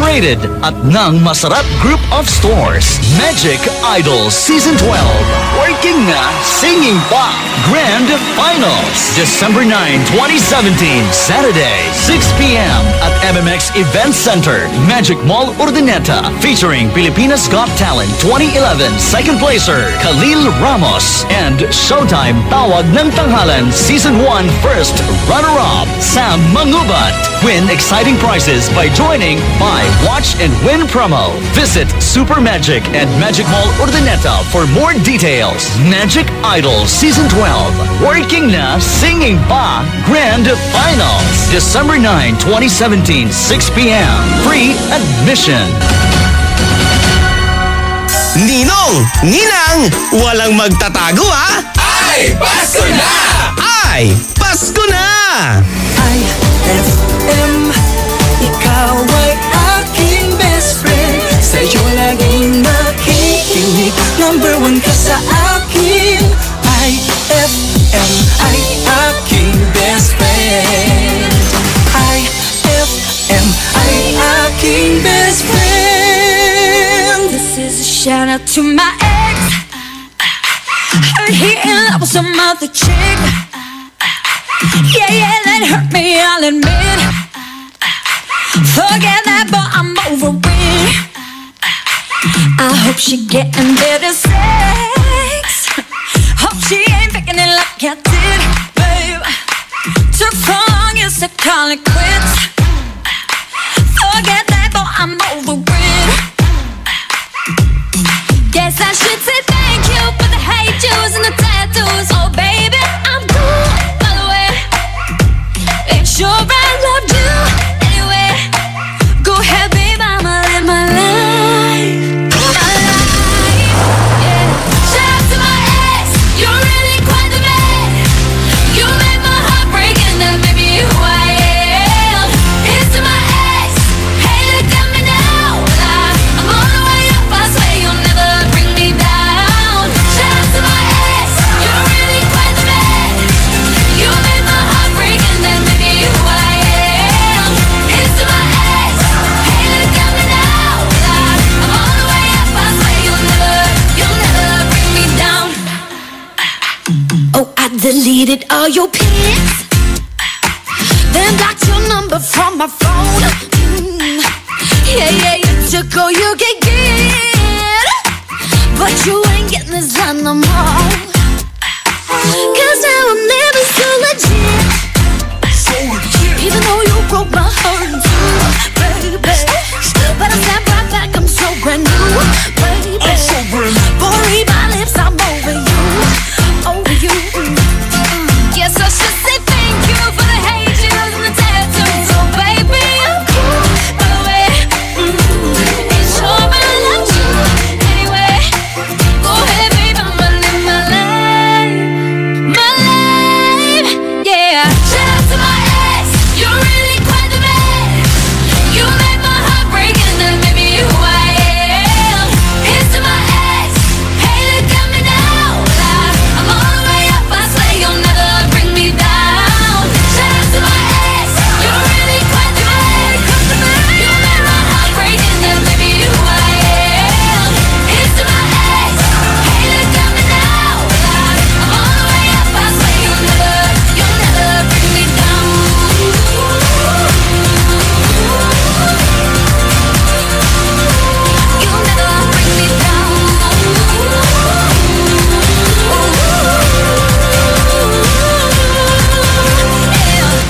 at ng Masarap Group of Stores. Magic Idol Season 12. Working na, singing pa. Grand Finals. December 9, 2017. Saturday, 6 p.m. at MMX Event Center, Magic Mall Urdaneta. Featuring Pilipinas Got Talent 2011 second placer, Khalil Ramos. And Showtime Tawag ng Tanghalan Season 1 first runner-up, Sam Mangubat. Win exciting prizes by joining Buy, Watch, and Win promo. Visit Super Magic and Magic Mall Urdaneta for more details. Magic Idol Season 12. Working na, singing pa. Grand Finals. December 9, 2017, 6 p.m. Free admission. Ninong! Ninang! Walang magtatago ha! Ay, Pasko na! Ay, Pasko na! IFM, ikaw ay aking best friend. Sa'yo laging makikinig na number one ka sa akin. IFM ay aking best friend. IFM ay aking best friend. This is a shout out to my ex. Heard he in love with some other chick. Yeah, yeah, that hurt me, I'll admit. Forget that, but I'm over it. I hope she getting better sex. Hope she ain't picking it like I did, babe. Took so long, you said call it quits. Forget that, but I'm over it. Guess I should say thank you for the hate yous and the tattoos. Oh baby, I'm cool, by the way. Ain't sure I loved you anyway. Go ahead, babe, I'ma live my life. My life, yeah. Shout out to my ex, you're really quite the man. You made my heart break and that made me who I am. Here's to my ex, hey look at me now. I'm on the way up, I swear you'll never bring me down. Shout out to my ex, you're really quite the man. You made my heart break and that made me who I am. Here's to my ex, hey look at me now. I'm on the way up, I swear you'll never bring me down. Oh, I deleted all your pics, then blocked your number from my phone. Yeah, yeah, you took all you could get, but you ain't getting this done no more. Cause now I'm never so legit, even though you broke my heart in two, baby. But I snap right back, I'm so brand new, baby. Boy, read my lips, I'm over you, over you. Yes, I should say thank you for the hate yous and the tattoos. Oh baby, I'm cool, by the way. Ain't sure I loved you anyway. Go ahead, babe, I'ma live my life. My life, yeah. Shout out to my ex, you're really quite the man. You made my heart break and that made me who I am. Here's to my ex, hey look at me now. I'm all the way up, I swear you'll never bring me down. Shout out to my ex, you're really quite the man. You made my heart break and that made me who I am. Here's to my ex, hey look at me now. I'm all the way up, I swear you'll never bring me down. You'll never bring me down.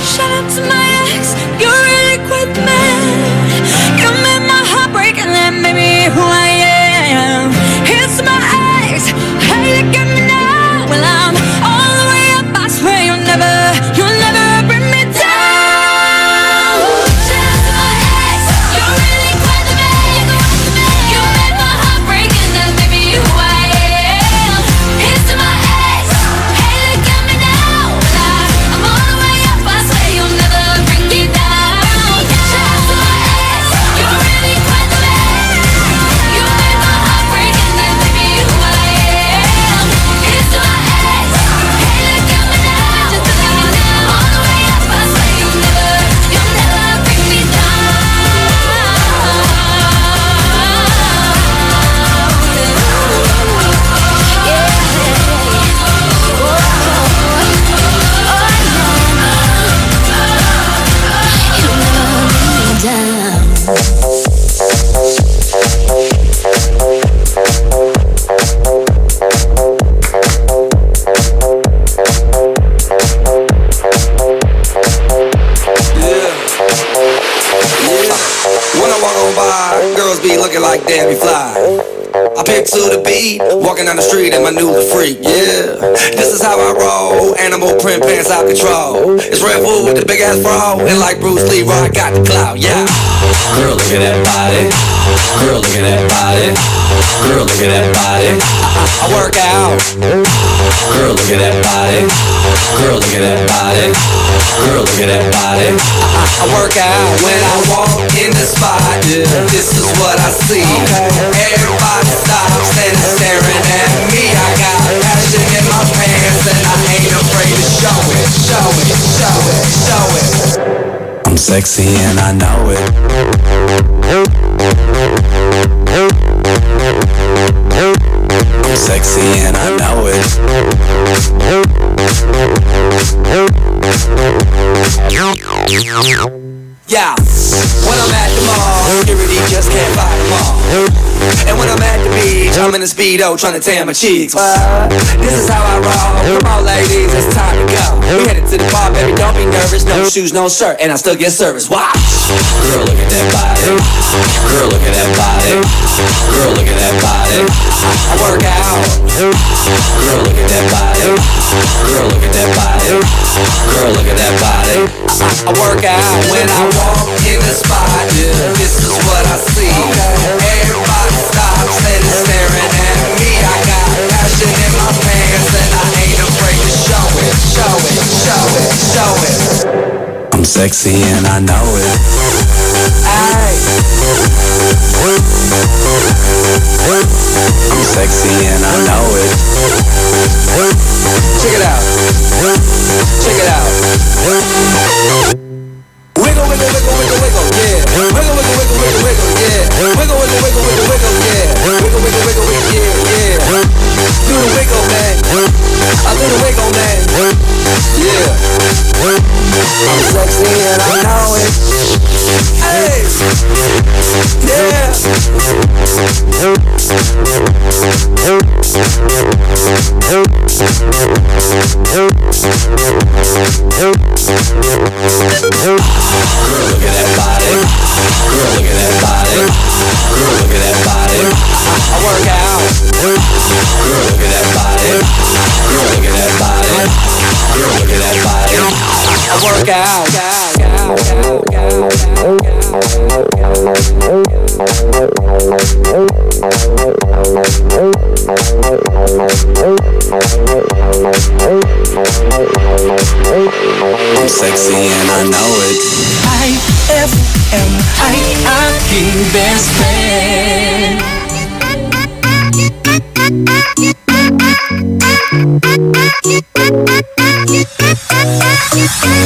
Shout out to my ex, you're really quite the man. You made my heart break and that made me who I am. Here's to my ex, hey look at me now. Well, I'm all the way up, I swear you'll never bring me down. Shout out to my ex, you're really quite the man. You made my heart break and that made me who I am. Here's to my ex, hey look at me now. I'm all the way up, I swear you'll never bring me down. Shout out to my ex, you're really quite the man. You made my heart break and that made me who I am. Here's to my ex, hey look at me now. I'm all the way up, I swear you'll never bring me down. When I walk on by, girls be looking like Debbie Fly. I pick to the beat, walking down the street in my new freak, yeah. This is how I roll, animal print pants out control. It's Red Bull with the big ass bra, and like Bruce Lee, I got the clout, yeah. Girl, look at that body. Girl, look at that body. Girl, look at that body. I work out. Girl, look at that body. Girl, look at that body. Girl, look at that body. I work out when I walk in the spot. This is what I see. Everybody stops and staring sexy and I know it. I'm sexy and I know it. Yeah, when I'm at the mall, security just can't fight them all. And when I'm at the beach, I'm in a Speedo trying to tan my cheeks. This is how I roll. Come on, ladies, it's time to go. We headed to the bar, baby, don't be nervous. No shoes, no shirt, and I still get service. Watch. Girl, look at that body. Girl, look at that body. Girl, look at that body. I work out. Girl, look at that body. Girl, look at that body. Girl, look at that body. I work out when I walk in the spot. This is what I see. Everybody stops and is staring at me. I got passion in my pants and I ain't afraid to show it. Show it, show it, show it. I'm sexy and I know it. Ay. I'm sexy and I know it. Check it out. Check it out. Wiggle, wiggle, wiggle, wiggle, wiggle, yeah. Wiggle, wiggle, wiggle, wiggle, wiggle, yeah. Wiggle, wiggle, wiggle, wiggle, wiggle, yeah. Wiggle, wiggle, wiggle, wiggle, yeah, yeah. Do the wiggle, man. I do the wiggle, man. Yeah. I'm sexy and I know it. Hey. Yeah. Girl, look at that body. Girl, look at that body. Girl, look at that body. I work out. Girl, look at that body. Girl, look at that body. Girl, look at that body. I work out. I'm sexy and I know it. IFM, I best friend.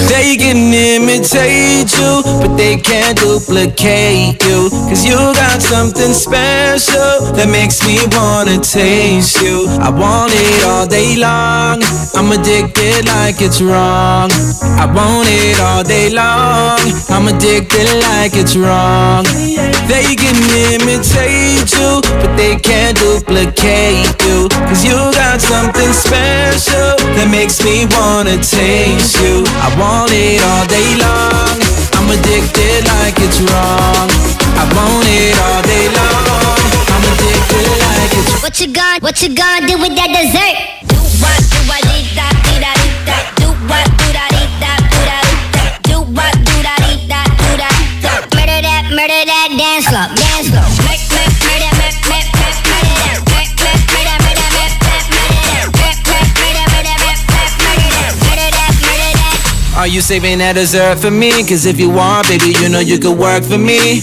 They can imitate you, but they can't duplicate you. Cause you got something special that makes me wanna taste you. I want it all day long, I'm addicted like it's wrong. I want it all day long, I'm addicted like it's wrong. They can imitate you, but they can't duplicate you. Cause you got something special that makes me wanna taste you. I want it all day long, I'm addicted like it's wrong. I want it all day long, I'm addicted like it's wrong. What you gonna do with that dessert? Do what, dee da, dee da, dee da. Do what, do da, dee da, do da, dee da. Do what, do da, dee da, do da, da. Murder that dance floor, dance floor. Make, murder that, murder that. Are you saving that dessert for me? Cause if you are, baby, you know you could work for me.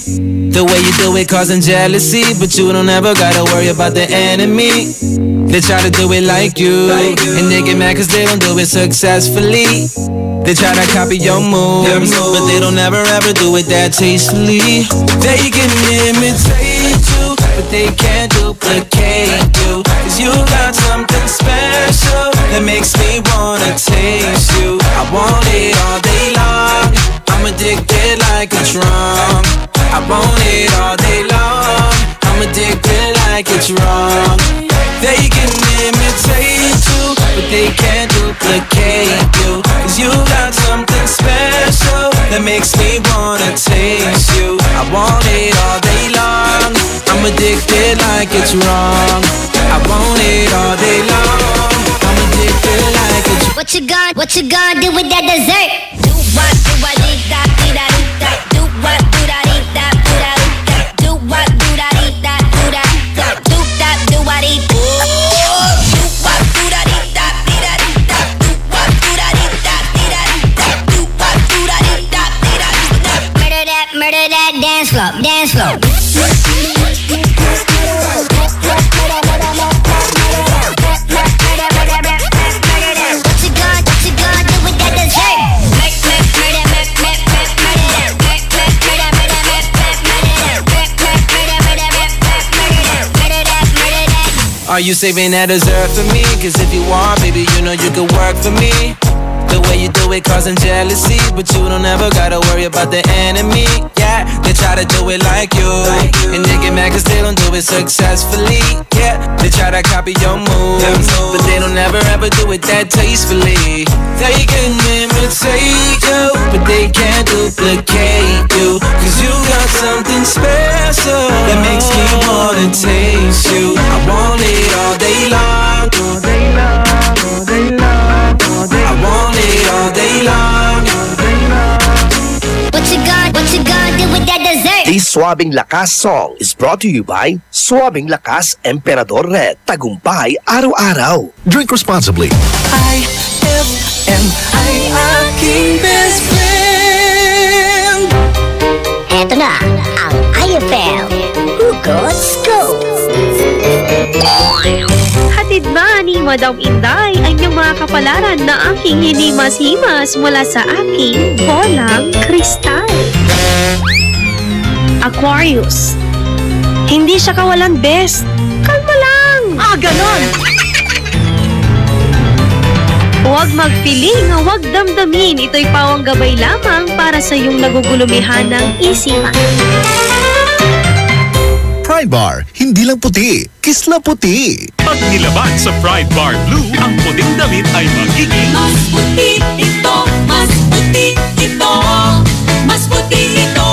The way you do it causing jealousy, but you don't ever gotta worry about the enemy. They try to do it like you, and they get mad cause they don't do it successfully. They try to copy your moves, but they don't ever ever do it that tastefully. They can imitate you, but they can't duplicate you. Cause you got something special that makes me wanna taste you. I want it all day long, I'm addicted like it's wrong. I want it all day long, I'm addicted like it's wrong. They can imitate you, but they can't duplicate you. Cause you got something special that makes me wanna taste you. I want it all day long, I'm addicted like it's wrong. I want it all day long, I'm addicted like it's wrong. What you gonna do with that dessert? Do what, dee da, dee da, dee da. Do what, do da, dee da, do da, dee da. Do what, do da, dee da, do da, da. Do that, do what, dee da. Do what, do da, dee da, dee da, dee da. Do what, do da, dee da, dee da, dee da. Do what, do da, dee da, dee da, dee da. Murder that dance floor, dance floor. What you gonna do with that dessert? Are you saving that dessert for me? Cause if you want, baby, you know you could work for me. The way you do it causing jealousy, but you don't ever gotta worry about the enemy. Yeah, they try to do it like you, and they get mad cause they don't do it successfully. Yeah, they try to copy your moves, but they don't ever ever do it that tastefully. They can imitate you, but they can't duplicate you. Cause you got something special that makes me wanna taste you. I want it all day long, all day long, all day long, all day long. I want it all day long, all day long. What you gonna do with that dessert? This Swabing Lakas song is brought to you by Swabing Lakas Emperador Red. Tagumpay araw-araw. Drink responsibly. IFM ay aking best friend. Eto na ang IFM Hugot Scoop. Hatid ba ni Madam Inday ang inyong mga kapalaran na aking hinimas-himas mula sa aking bolang kristal? Aquarius. Hindi siya kawalan best. Kalma lang. Ganon. Huwag magpiling, huwag damdamin. Ito'y pawang gabay lamang para sa iyong nagugulumihan ng isipan. Pride Bar, hindi lang puti, kisla puti. Pag nilaban sa Pride Bar Blue, ang puting damit ay magiging Mas puti ito, mas puti ito, mas puti ito.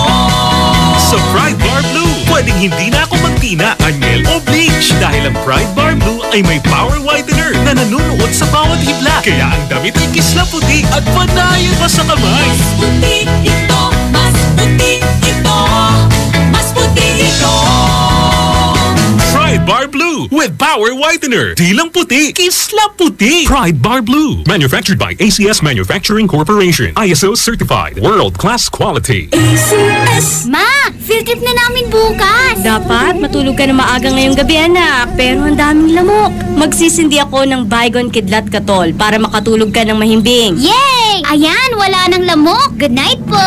Sa Pride Bar Blue, pwedeng hindi na ako magtina, anyel o bleach dahil ang Pride Bar Blue ay may power whitener na nanunuot sa bawat hibla. Kaya ang damit ay kisla puti at panayon pa sa kamay. Mas puti ito, mas puti ito, mas puti ito. Pride Bar Blue with power whitener. Di lang puti, kisla puti. Pride Bar Blue. Manufactured by ACS Manufacturing Corporation. ISO certified. World-class quality. ACS! Ma! Field trip na namin bukas! Dapat matulog ka na maaga ngayong gabi, anak. Pero ang daming lamok. Magsisindi ako ng Baygon Kidlat Katol para makatulog ka ng mahimbing. Yay! Ayan, wala nang lamok. Good night po!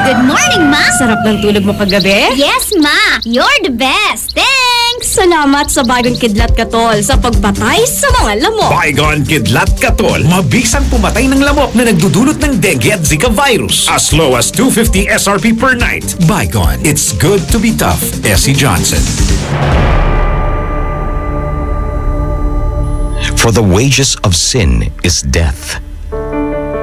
Good morning, Ma! Sarap ng tulog mo kagabi? Yes, Ma! You're the best! Thanks! Salamat sa Baygon Kidlat Katol sa pagpatay sa mga lamok. Baygon Kidlat Katol. Mabisang pumatay ng lamok na nagdudulot ng dengue at Zika virus. As low as 250 SRP per night. Baygon. It's good to be tough. Essie Johnson. For the wages of sin is death,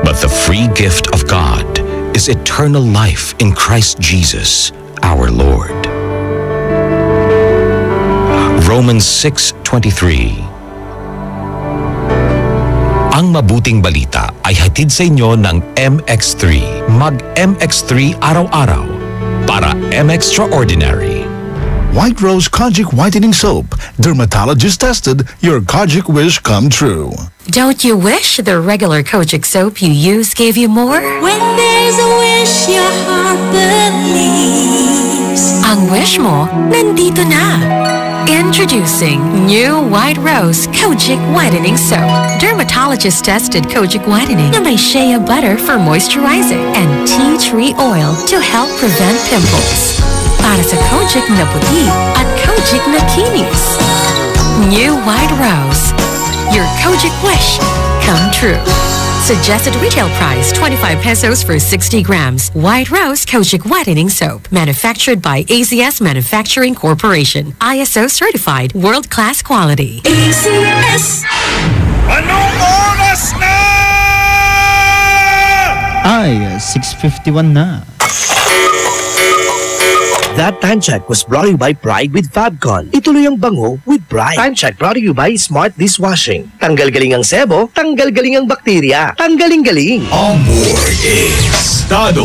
but the free gift of God is eternal life in Christ Jesus, our Lord. Romans 6:23. Ang mabuting balita ay hatid sa inyo ng MX3. Mag-MX3 araw-araw para M-Extraordinary. White Rose Kojic Whitening Soap. Dermatologist tested, your Kojic wish come true. Don't you wish the regular Kojic soap you use gave you more? When there's a wish, your heart believes. Ang wish mo, nandito na. Introducing new White Rose Kojic Whitening Soap. Dermatologist-tested Kojic Whitening na may shea butter for moisturizing and tea tree oil to help prevent pimples. Para sa Kojic na puti at Kojic na kinis. New White Rose. Your Kojic wish come true. Suggested retail price 25 pesos for 60 grams. White Rose Kojic Whitening Soap. Manufactured by ACS Manufacturing Corporation. ISO certified. World-class quality. ACS! Anong oras na? Ay, 6:51 na. That time check was brought to you by Pride with Fabcon. Ituloy ang bango with Pride. Time check brought to you by Smart Dishwashing. Tanggal galing ang sebo, tanggal galing ang bakterya. Tanggaling-galing. Amor Estado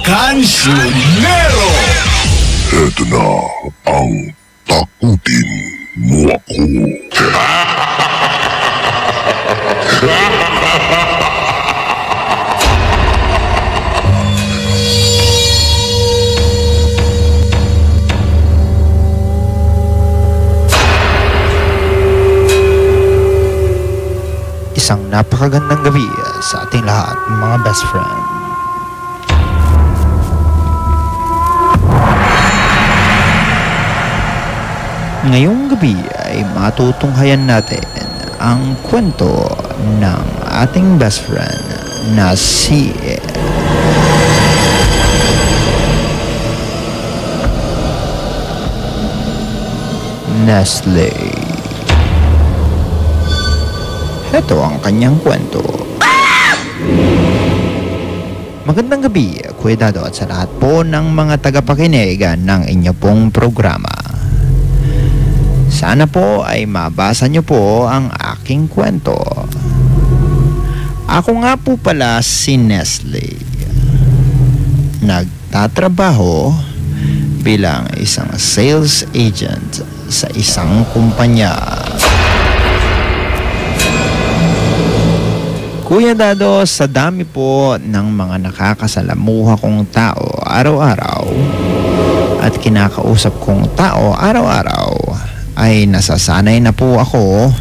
Cancionero. Ito na ang takutin mo ako. Isang napakagandang gabi sa ating lahat, mga best friend. Ngayong gabi ay matutunghayan natin ang kwento ng ating best friend na si Nestle. Ito ang kanyang kwento. Magandang gabi, Kuya Dado, at sa lahat po ng mga tagapakinig ng inyo pong programa. Sana po ay mabasa nyo po ang aking kwento. Ako nga po pala si Nestle. Nagtatrabaho bilang isang sales agent sa isang kumpanya. Kuya Dado, sa dami po ng mga nakakasalamuha kong tao araw-araw at kinakausap kong tao araw-araw, ay nasasanay na po ako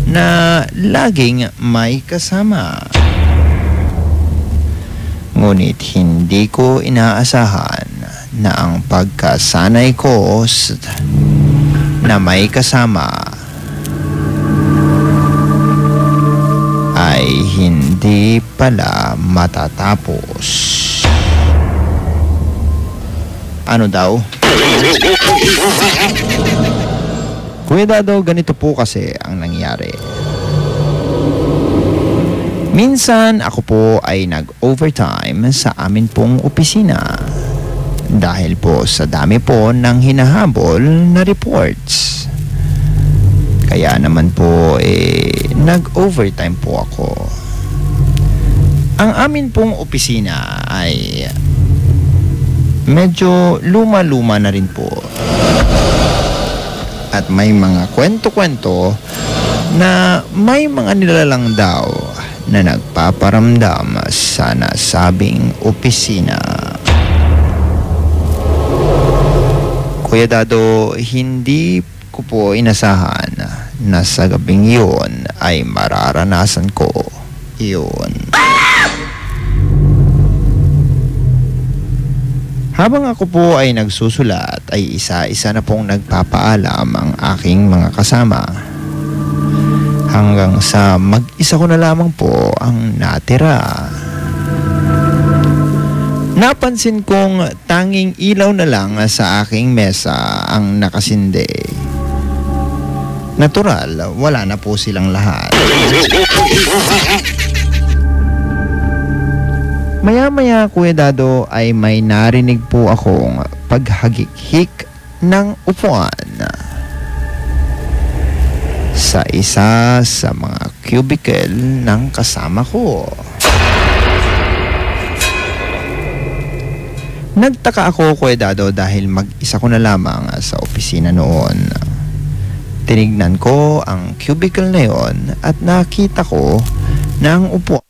na laging may kasama. Ngunit hindi ko inaasahan na ang pagkasanay ko na may kasama ay hindi pala matatapos. Ano daw? Kuya Dado, ganito po kasi ang nangyari. Minsan ako po ay nag-overtime sa amin pong opisina dahil po sa dami po ng hinahabol na reports. Kaya naman po nag-overtime po ako. Ang amin pong opisina ay medyo luma-luma na rin po. At may mga kwento-kwento na may mga nilalang daw na nagpaparamdam sa nasabing opisina. Kuya Dado, hindi ko po inasahan na sa gabing yun ay mararanasan ko yun. Habang ako po ay nagsusulat, ay isa-isa na pong nagpapaalam ang aking mga kasama. Hanggang sa mag-isa ko na lamang po ang natira. Napansin kong tanging ilaw na lang sa aking mesa ang nakasindi. Natural, wala na po silang lahat. Maya-maya, Kuya Dado, ay may narinig po akong paghagik-hik ng upuan sa isa sa mga cubicle ng kasama ko. Nagtaka ako, Kuya Dado, dahil mag-isa ko na lamang sa opisina noon. Tinignan ko ang cubicle na yon at nakita ko na ang upuan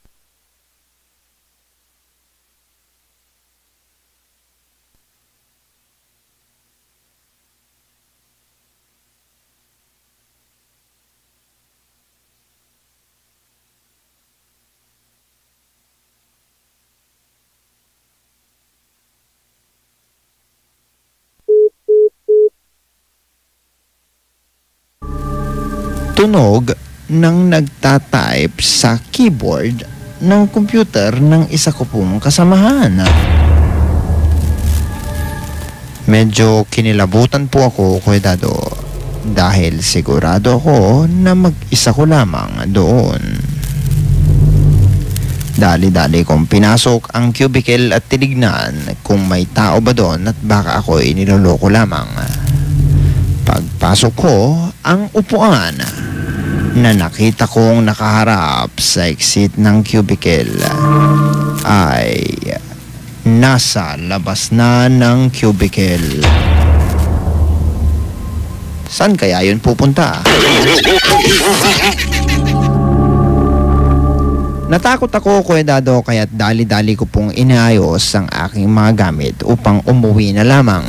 tunog ng nagtatype sa keyboard ng computer ng isa ko pong kasamahan. Medyo kinilabutan po ako, Kuya Dado, dahil sigurado ako na mag-isa ko lamang doon. Dali-dali kong pinasok ang cubicle at tinignan kung may tao ba doon at baka ako'y niloloko lamang. Pagpasok ko, ang upuan na nakita kong nakaharap sa exit ng cubicle ay nasa labas na ng cubicle. Saan kaya yun pupunta? Natakot ako, Kuya Dado, kaya't dali-dali ko pong inaayos ang aking mga gamit upang umuwi na lamang.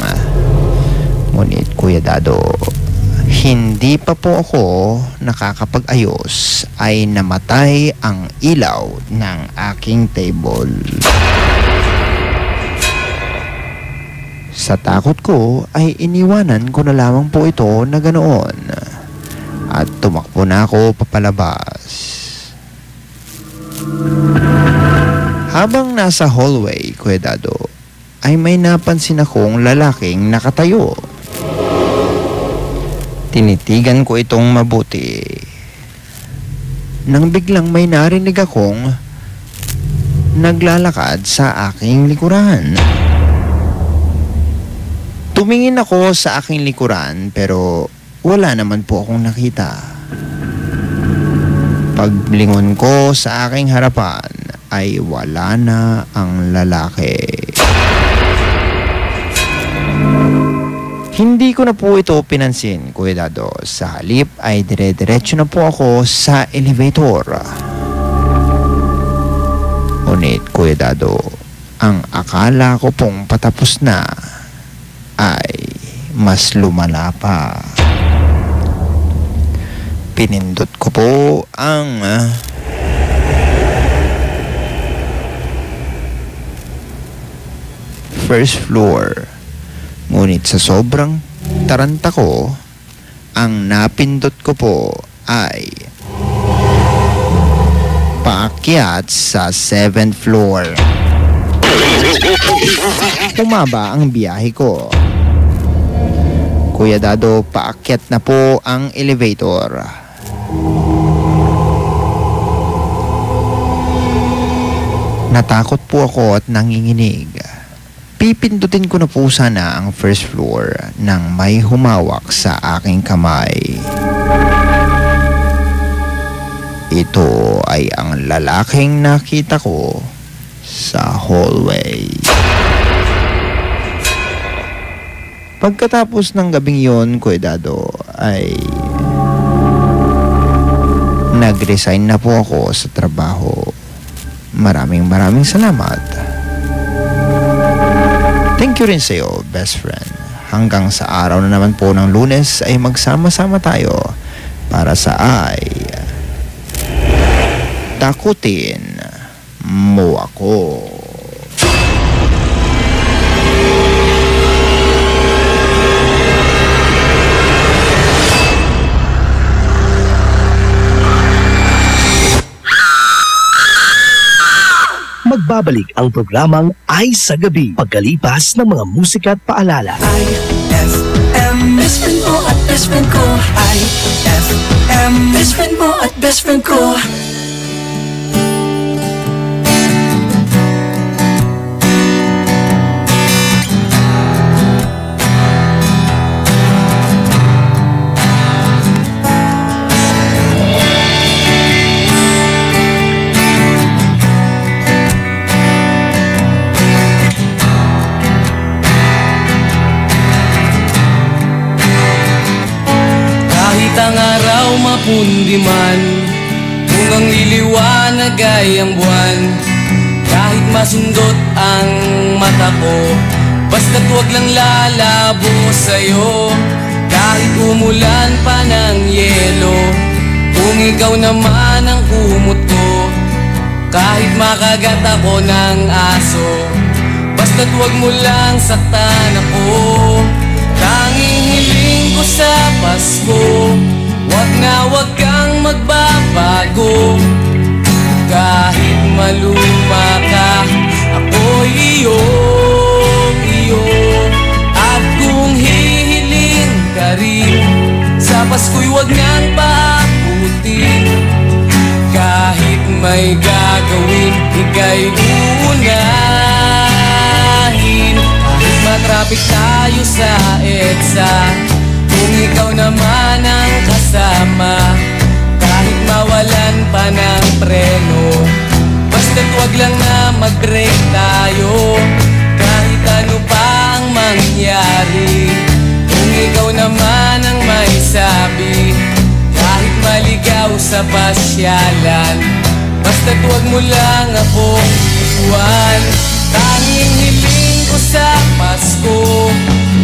Ngunit, Kuya Dado, hindi pa po ako nakakapag-ayos ay namatay ang ilaw ng aking table. Sa takot ko ay iniwanan ko na lamang po ito na ganoon at tumakbo na ako papalabas. Habang nasa hallway, Kuya Dado, ay may napansin akong lalaking nakatayo. Tinitigan ko itong mabuti. Nang biglang may narinig akong naglalakad sa aking likuran. Tumingin ako sa aking likuran pero wala naman po akong nakita. Paglingon ko sa aking harapan ay wala na ang lalaki. Hindi ko na po ito pinansin, Kuya Dado. Sa halip ay dire-diretso na po ako sa elevator. Ngunit, Kuya Dado, ang akala ko pong patapos na ay mas lumala pa. Pinindot ko po ang first floor. Ngunit sa sobrang taranta ko, ang napindot ko po ay paakyat sa 7th floor. Humaba ang biyahe ko. Kuya Dado, paakyat na po ang elevator. Natakot po ako at nanginginig. Pipindutin ko na po sana ang first floor nang may humawak sa aking kamay. Ito ay ang lalaking nakita ko sa hallway. Pagkatapos ng gabing yon, Kuya Dado, ay nag-resign na po ako sa trabaho. Maraming salamat. Thank you rin sa iyo, best friend. Hanggang sa araw na naman po ng Lunes ay magsama-sama tayo para sa takutin mo ako. Magbabalik ang programang Ay sa Gabi pagkalipas ng mga musika at paalala. IFM, best friend mo at best friend ko. IFM, best friend mo at best friend ko. Mapundi man, kung ang liliwanag ay ang buwan, kahit masundot ang mata ko, basta't huwag lang lalabo sa'yo. Kahit umulan pa ng yelo, kung ikaw naman ang kumot ko, kahit makagat ako ng aso, basta't huwag mo lang saktan ako. Tanging hiling ko sa Pasko, wag na wag kang magbabago. Kahit maluma ka, ako'y iyo. At kung hihiling ka rin, sa Pasko'y wag nang paabutin. Kahit may gagawin, ika'y uunahin. Kahit matrapik tayo sa EDSA, kung ikaw naman ang kasama, kahit mawalan pa ng preno, basta't wag lang na mag-break tayo. Kahit ano pa ang mangyari, kung ikaw naman ang may sabi, kahit maligaw sa pasyalan, basta't wag mo lang akong iwan. Tanging hiling ko sa Pasko,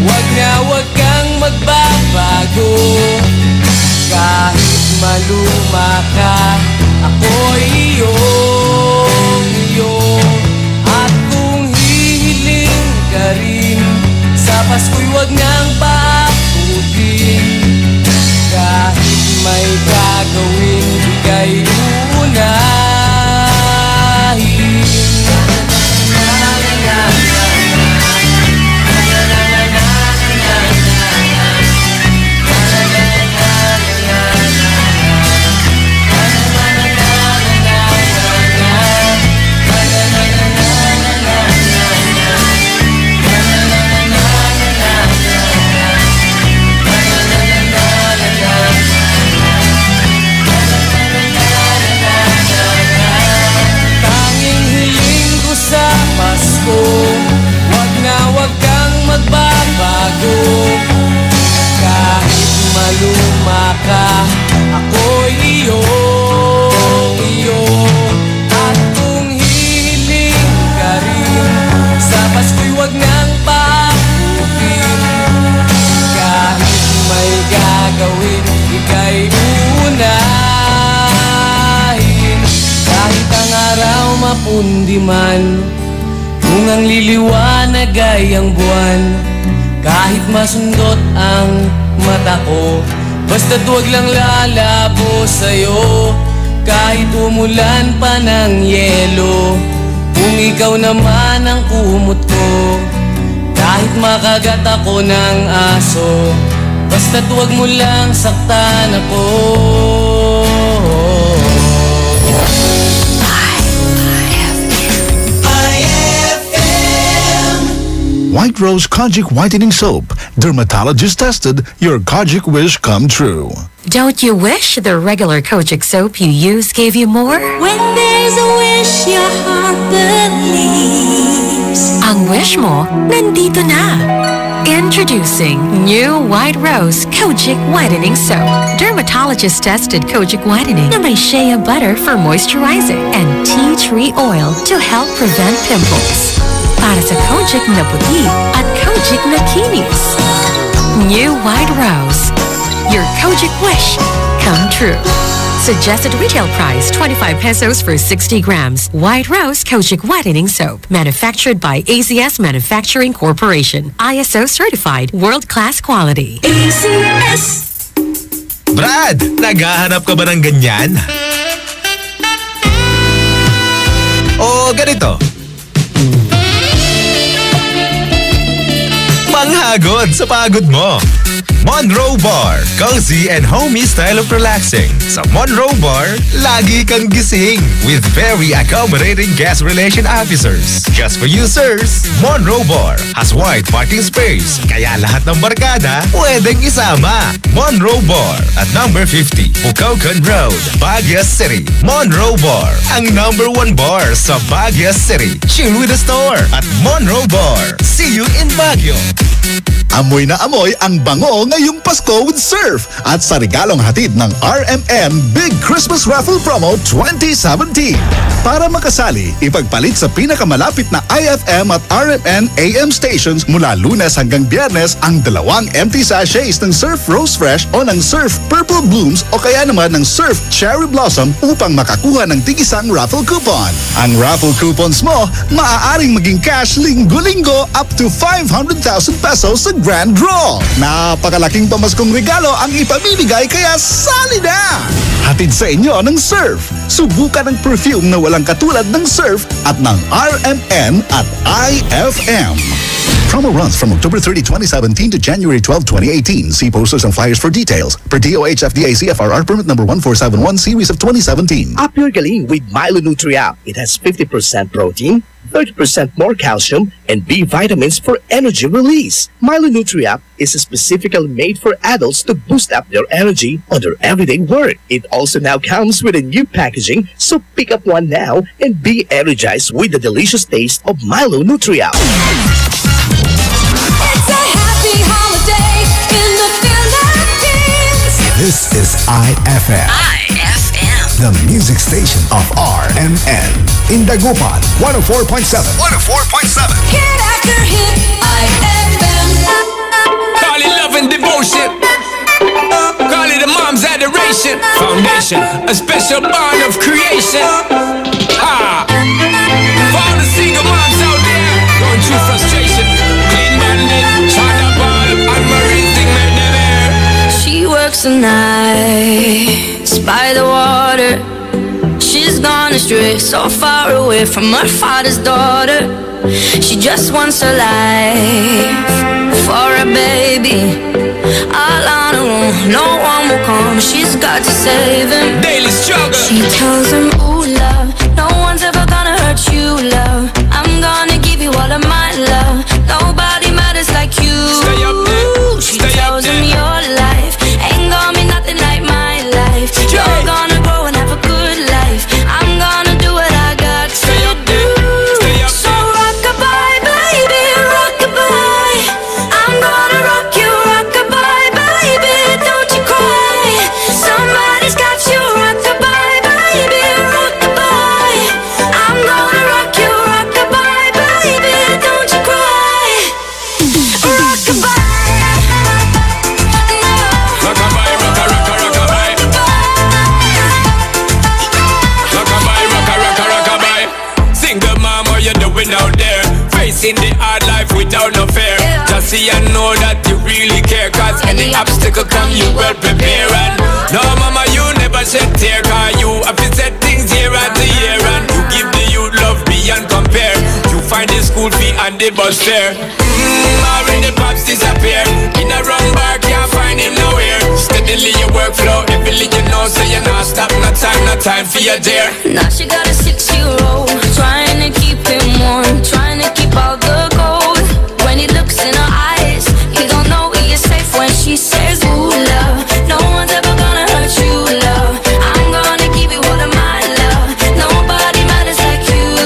wag na wag kang magbabago. Kahit maluma ka, ako'y iyo. At kung hihiling ka rin, sa Pasko'y wag nang paabutin. Kahit may gagawin, bigay unahin. Wag kang magbabago. Kahit maluma ka, ako'y iyo. At kung hihiling ka rin, sa Pasko'y wag nang paabutin. Kahit may gagawin, ika'y unahin. Kahit ang araw mapundi man, kung ang liliwanag ay ang buwan, kahit masundot ang mata ko, basta't huwag lang lalabo sa'yo. Kahit umulan pa ng yelo, kung ikaw naman ang kumot ko, kahit makagat ako ng aso, basta't huwag mo lang saktan ako. White Rose Kojic Whitening Soap. Dermatologist tested, your Kojic wish come true. Don't you wish the regular Kojic soap you use gave you more? When there's a wish your heart believes. Ang wish mo, nandito na. Introducing new White Rose Kojic Whitening Soap. Dermatologist tested Kojic Whitening na may shea butter for moisturizing and tea tree oil to help prevent pimples. Para sa Kojic na puti at Kojic na kinis. New White Rose. Your Kojic wish come true. Suggested retail price 25 pesos for 60 grams. White Rose Kojic Whitening Soap. Manufactured by AZS Manufacturing Corporation. ISO certified. World-class quality. AZS. Brad, naghahanap ka ba ng ganyan? O ganito? Manghagod sa pagod mo. Monroe Bar, cozy and homey style of relaxing. Sa Monroe Bar, lagi kang gising with very accommodating guest relation officers. Just for you, sirs, Monroe Bar has wide parking space, kaya lahat ng barkada pwedeng isama. Monroe Bar at number 50, Bucaucan Road, Baguio City. Monroe Bar, ang number 1 bar sa Baguio City. Chill with the store at Monroe Bar. See you in Baguio. Amoy na amoy ang bango ngayong Pasko with Surf at sa regalong hatid ng RMN Big Christmas Raffle Promo 2017. Para makasali, ipagpalit sa pinakamalapit na IFM at RMN AM stations mula Lunes hanggang Biyernes ang 2 empty sachets ng Surf Rose Fresh o ng Surf Purple Blooms o kaya naman ng Surf Cherry Blossom upang makakuha ng tig-isang raffle coupon. Ang raffle coupons mo, maaaring maging cash linggo-linggo up to 500,000 pesos sa Grand Draw. Napakalaking pamaskong regalo ang ipamimigay kaya sali na! Hatid sa inyo ng Surf. Subukan ang perfume na walang katulad ng Surf at ng RMN at IFM. Promo runs from October 30, 2017 to January 12, 2018. See posters and flyers for details. Per DOH FDA CFRR permit number 1471 series of 2017. Up your galing with Milo Nutri-Up. It has 50% protein, 30% more calcium, and B vitamins for energy release. Milo Nutri-Up is specifically made for adults to boost up their energy on their everyday work. It also now comes with a new packaging, so pick up one now and be energized with the delicious taste of Milo Nutri-Up. It's a happy holiday in the Philippines. This is IFM. IFM. The music station of RMN. In Dagupan, 104.7. 104.7. Hit after hit, IFM. Call it love and devotion. Call it a mom's adoration. Foundation, a special bond of creation. Ha! For all the single moms out there going through frustration, clean bandit, trying to some nights by the water. She's gone astray, so far away from her father's daughter. She just wants her life for a baby. All on her own, no one will come. She's got to save him. Daily struggle. She tells him, ooh, love, no one's ever gonna hurt you, love. I'm gonna give you all of my love. Nobody matters like you. Stay up there. She tells him your life ain't gonna be nothing like my life. You're gonna grow and have a good life. I'm gonna do what I got to do. So rock-a-bye, baby, rock-a-bye. I'm gonna rock you, rock-a-bye, baby. Don't you cry. Somebody's got you, rock-a-bye, baby, rock-a-bye. I'm gonna rock you, rock-a-bye, baby. Don't you cry. Rock-a-bye. Out there, facing the hard life without no fear. Just see and know that you really care. Cause any obstacle come, you well prepare. And no mama, you never shed tear. Cause you have to set things year after year. And you give the youth love beyond compare. You find the school fee and the bus fare. When the pops disappear, in a wrong bar, can't find him nowhere. Steadily your workflow, everything you know, so you're not stop, no time for your dear. Now she got a 6-year-old, trying to keep him warm, trying to keep out the cold. When he looks in her eyes, he don't know he is safe when she says, ooh, love, no one's ever gonna hurt you, love. I'm gonna give you all of my love. Nobody matters like you.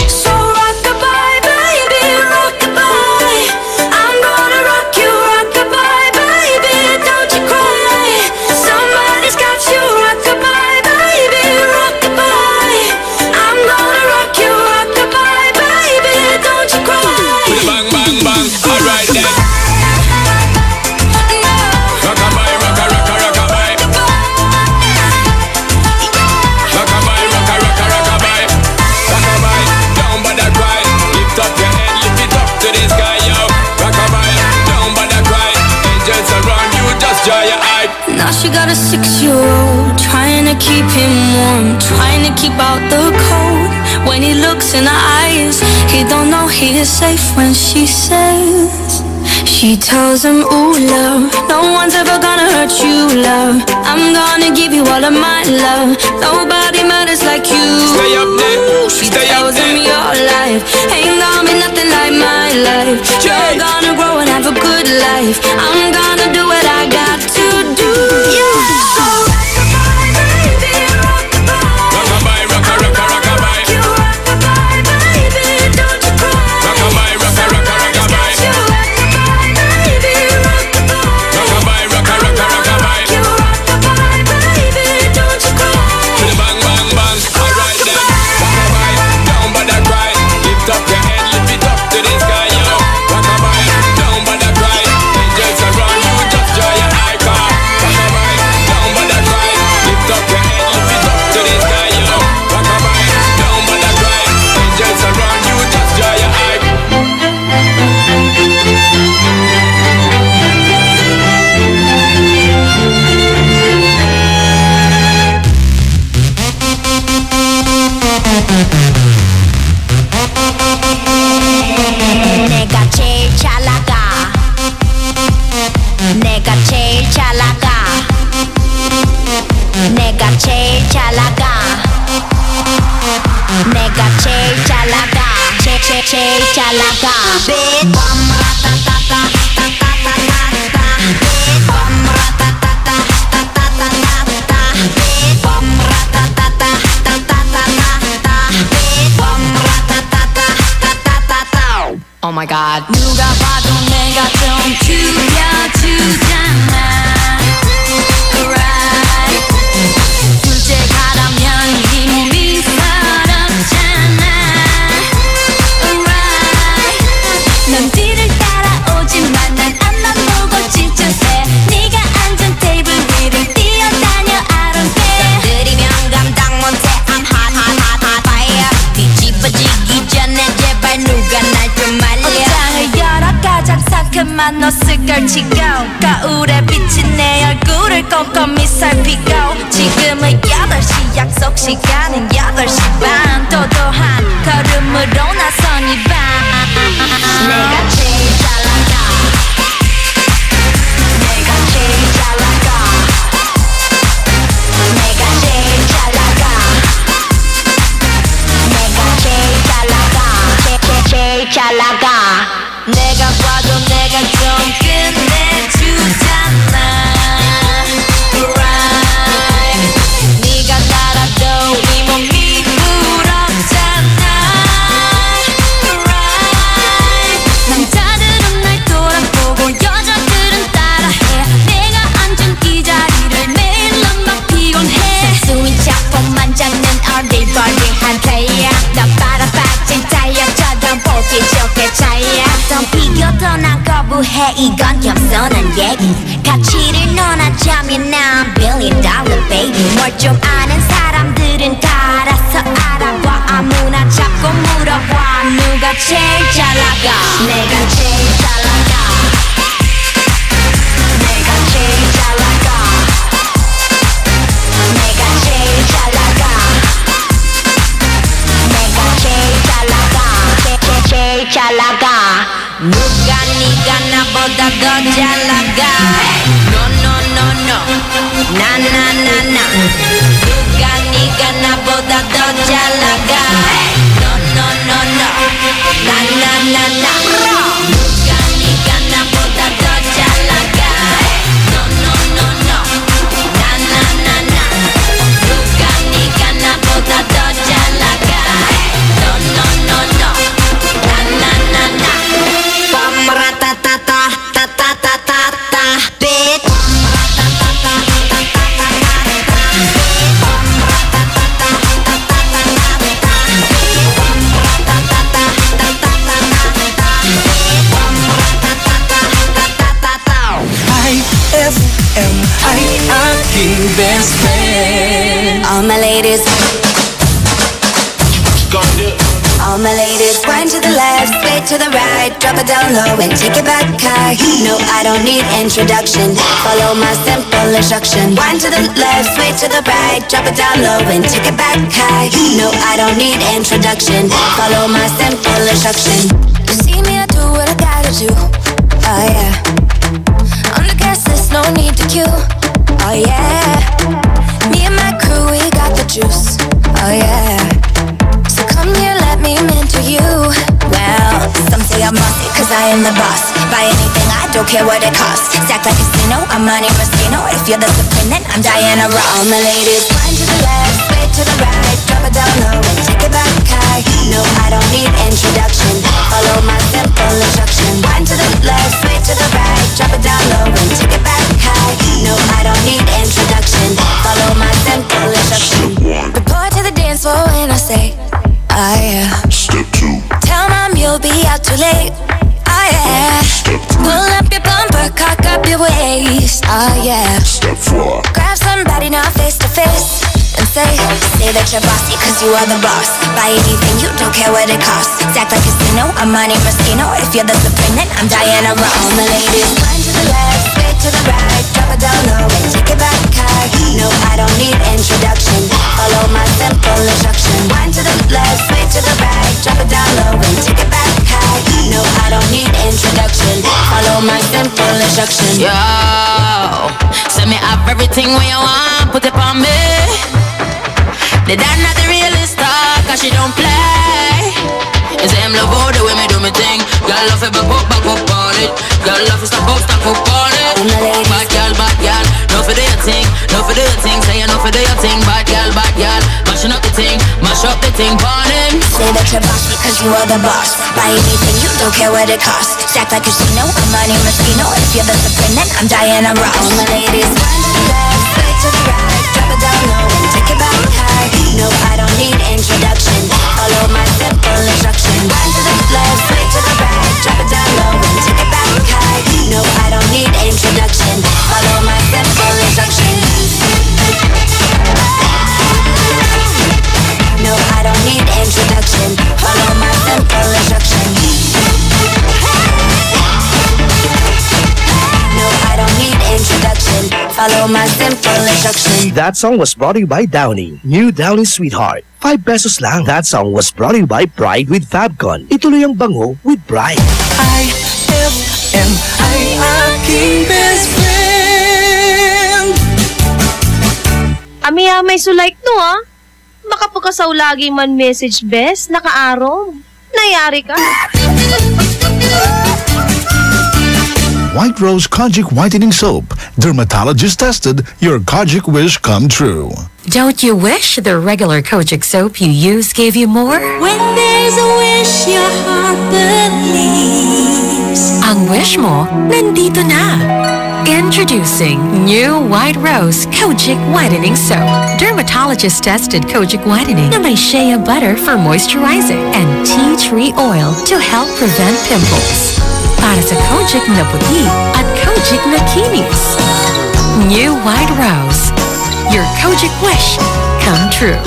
So rock-a-bye, baby, rock-a-bye. I'm gonna rock you, rock-a-bye, baby. Don't you cry. Somebody's got you, rock-a-bye, baby, rock-a-bye. I'm gonna rock you, rock-a-bye, baby. Don't you cry. Bang, bang, bang, alright then. Rock-a-bye, rock-a-rock-a, rock-a-bye. Rock-a-bye, rock-a-rock-a, rock-a-bye. Rock-a-bye, down by the cry. Lift up your head, lift it up to the sky, yo. Rock-a-bye, down by the cry. Angels around you, just dry your eye. Now she got a 6-year-old, trying to keep him warm, trying to keep out the cold. When he looks in her eyes, he don't know he is safe when she says. She tells him, ooh, love, no one's ever gonna hurt you, love. I'm gonna give you all of my love. Nobody matters like you. Stay up there. She Stay up tells him there. your life ain't gonna be nothing like my life. You're gonna grow and have a good life. I'm gonna do what I got to do. So rock-a-bye, baby, rock-a-bye. Rock-a-bye, rock-a-rock-a, rock-a-bye. Rock-a-bye, baby, don't you cry. Rock-a-bye, rock-a-rock-a, rock-a-bye. Rock-a-bye, rock-a-rock-a, rock-a-bye. Bang, bang, bang, alright then. Rock-a-bye, down by the cry. Lift up your head, lift it up to the sky, yo. Rock-a-bye, down by the cry. Angels around you, just dry your eye, car. Rock-a-bye, down by the cry. Lift up your head, lift it up to the sky, yo. Rock-a-bye, down by the cry. Angels around you, just dry your eye. 내가 제일 잘 나가. 내가 제일 잘 나가. 내가 제일 잘 나가. 내가 제일 잘 나가. 제일 잘 나가. Big bum ratatata tatatata. Big bum ratatata tatatata. Big bum ratatata tatatata. Big bum ratatata tatatata. Oh my god. 누가 봐도 내가 좀 죽여주잖아. Right. 둘째 가라면 이 몸이 서럽잖아. Right. 넌 뒤를 따라오지만 난 앞만 보고 질주해. 네가 앉은 테이블 위를 뛰어다녀 I don't care. 들이면 감당 못해 I'm hot hot hot hot fire. 뒤집어지기 전에 제발 누가 날 좀 말려. 옷장을 열어 가장 상큼한 옷을 걸치고 거울에 비친 내 잘 나가 내가 봐도 내가 좀 끝내주잖아 Right 네가 날아도 네 몸이 부럽잖아 Right 남자들은 날 돌아보고 여자들은 따라해 내가 앉은 이 자리를 매일 난 막 피곤해 순수히 작품만 잡는 all-day party한 player 나 바라박진 타이어 쳐다보기 좋게 차이야 어떤 비교도 난 거부해 이건 겸손한 얘기 가치를 논하자면 난 $1 billion baby 뭘 좀 아는 사람들은 다 알아서 알아봐 아무나 자꾸 물어봐 누가 제일 잘 나가 내가 제일 잘 나가 내가 제일 잘 나가 내가 제일 잘 나가 내가 제일 잘 나가 제일 잘 나가 누가 네가 나보다 더 잘 나가 No no no no Na na na na 누가 네가 나보다 더 잘 나가 No no no no Na na na na 누가 네가 나보다 더 잘 나가 No no no no Na na na na 누가 네가 나보다 더 잘 나가 No no no no Na na na na Pamratatata ta-ta-ta-ta-ta bitch IFM, ay aking best friend. All my ladies All my ladies, wind to the left, sway to the right, drop it down low and take it back high. No, I don't need introduction. Follow my simple instruction. Wind to the left, sway to the right, drop it down low and take it back high. No, I don't need introduction. Follow my simple instruction. You see me, I do what I gotta do. Oh yeah. On the guest list, no need to queue. Oh yeah. Me and my crew, we got the juice. Oh yeah. So come here, let me mentor you. Well, some say I'm bossy, cause I am the boss. Buy anything, I don't care what it costs. Stack like a casino, I'm Monte Moschino. If you're the supreme, then I'm Diana Ross. All my ladies, wind to the left, sway to the right, drop it down low and take it back high. No, I don't need introduction. Follow my simple instruction. Wind to the left, sway to the right, drop it down low and take it back high. No, I don't need introduction. Follow my simple instruction. Report to the dance floor when I say, oh yeah. Step 2. Tell mom you'll be out too late. Oh yeah. Step 3. Pull up your bumper, cock up your waist. Oh yeah. Step 4. Grab somebody now face to face and say that you're bossy cause you are the boss. Buy anything, you don't care what it costs. Stack like a casino, I'm Monte Moschino. If you're the supreme, then I'm Diana Ross. All my ladies, wind to the left, sway to the right, drop it down low and take it back high. No, I don't need introduction. Follow my simple instruction. Wind to the left, sway to the right, drop it down low and take it back high. No, I don't need introduction. Follow my simple instruction. Yo, send me up everything when you want, put it on me. The dad not the realest talk, cause she don't play. You say I'm love all the way me do me thing. Girl love it back up on it. Girl love it stop up on it. Bad girl, no for do your thing, no for do your thing. Say you no for do your thing, bad girl, mashing up the thing, mash up the thing, on him. Say that you're bossy cause you are the boss. Buy anything, you don't care what it costs. Stack like a casino, I'm Monte Moschino. If you're the supreme, then I'm Diana Ross. All my ladies, wind to the left, sway to the right, drop it down low and take it back high. No, I don't need introduction. Follow my simple instruction. Wind to the left, sway to the right, drop it down low and take it back high. No, I don't need introduction. Follow my simple instruction. No, I don't need introduction. Follow my simple instruction. No, I don't need introduction. Follow my simple instruction. That song was brought to you by Downy. New Downy Sweetheart. 5 pesos lang. That song was brought to you by Pride with Fabcon. Ituloy ang bango with Pride. IFM, ay aking best friend. Ami-amay sulike no ah. Makapagkasaw lagi man message best, nakaaraw. Nayari ka. White Rose Kojic Whitening Soap. Dermatologist tested, your Kojic wish come true. Don't you wish the regular Kojic soap you use gave you more? When there's a wish, your heart believes. Ang wish mo, nandito na. Introducing new White Rose Kojic Whitening Soap. Dermatologist-tested Kojic Whitening na may shea butter for moisturizing and tea tree oil to help prevent pimples. Para sa Kojic na puti at Kojic na kinis. New White Rose. Your Kojic wish come true.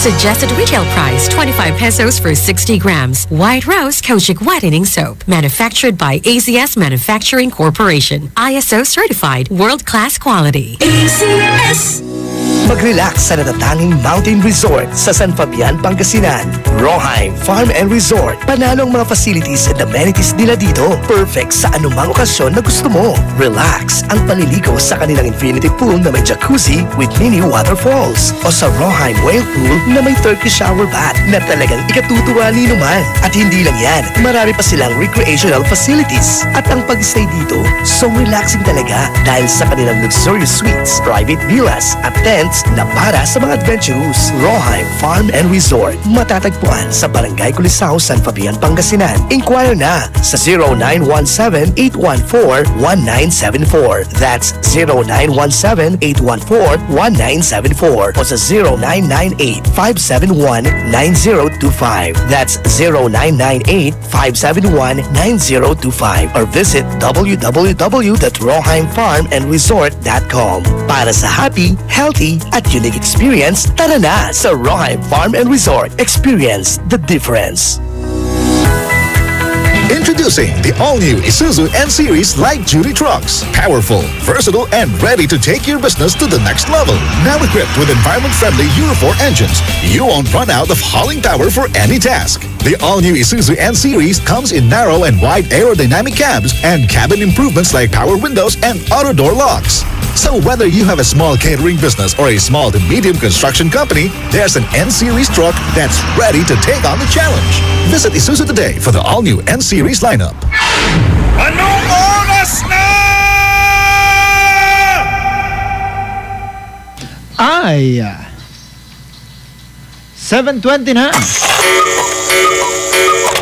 Suggested retail price 25 pesos for 60 grams. White Rose Kojic Whitening Soap. Manufactured by AZS Manufacturing Corporation. ISO certified world-class quality. AZS. Mag-relax sa natatanging mountain resort sa San Fabian, Pangasinan. Roheim Farm and Resort. Panalong mga facilities and amenities nila dito. Perfect sa anumang okasyon na gusto mo. Relax ang paliligo sa kanilang infinity pool na may jacuzzi with mini waterfalls. O sa Roheim Whale Pool na may Turkish shower bath na talagang ikatutuwa ni naman. At hindi lang yan, marami pa silang recreational facilities. At ang pag-stay dito, so relaxing talaga dahil sa kanilang luxurious suites, private villas at tents na para sa mga adventurous. Roheim Farm and Resort. Matatagpuan sa Barangay Culisao, San Fabian, Pangasinan. Inquire na sa 0917-814-1974. That's 0917-814-1974 o sa 0998-571-9025. That's 0998-571-9025 or visit www.roheimfarmandresort.com. Para sa happy, healthy, at unique experience, tara na sa Roheim Farm and Resort. Experience the difference. Introducing the all-new Isuzu N-Series light-duty trucks. Powerful, versatile, and ready to take your business to the next level. Now equipped with environment-friendly Euro 4 engines, you won't run out of hauling power for any task. The all-new Isuzu N-Series comes in narrow and wide aerodynamic cabs and cabin improvements like power windows and auto door locks. So whether you have a small catering business or a small to medium construction company, there's an N-Series truck that's ready to take on the challenge. Visit Isuzu today for the all-new N-Series lineup. Anong oras na? Ay, 7:20 na.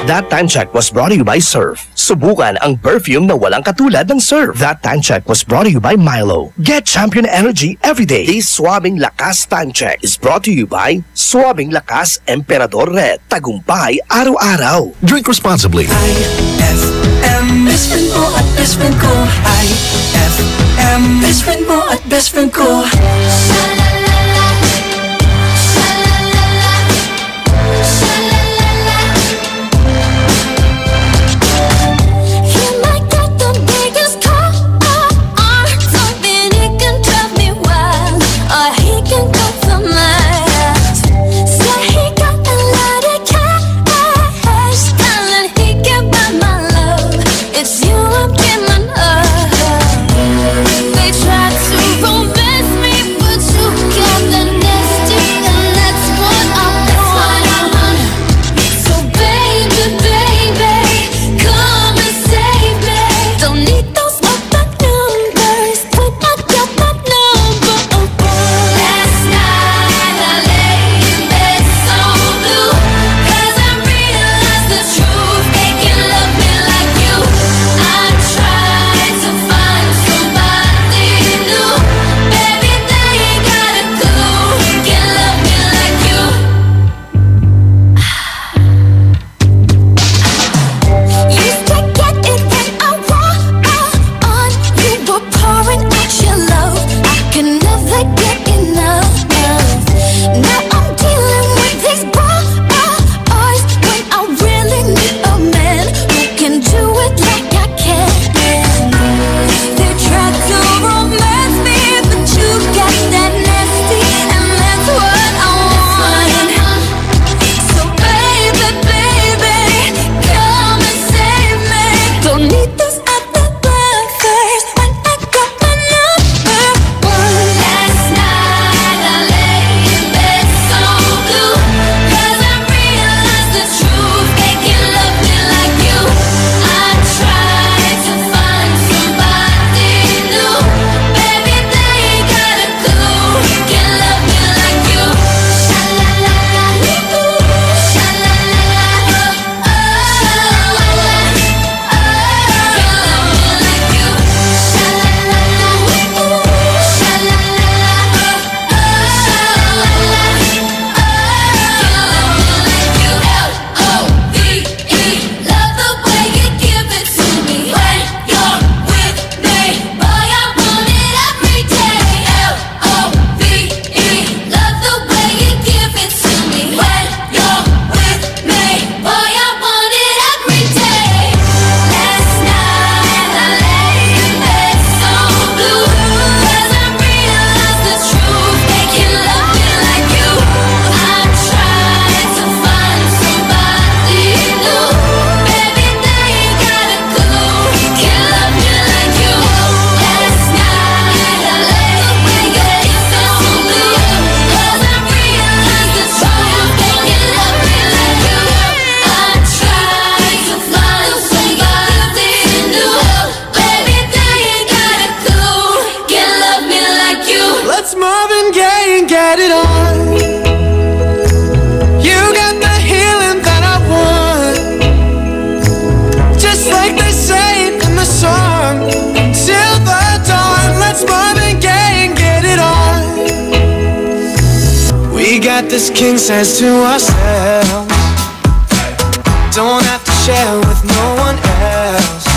That Time Check was brought to you by Surf. Subukan ang perfume na walang katulad ng Surf. That Time Check was brought to you by Milo. Get champion energy every day. This Swabing Lakas Time Check is brought to you by Swabing Lakas Emperador Red. Tagumpay araw-araw. Drink responsibly. IFM, best friend mo at best friend ko. IFM, best friend mo at best friend ko. They tried to romance me, but you We got this king size to ourselves. Don't have to share with no one else.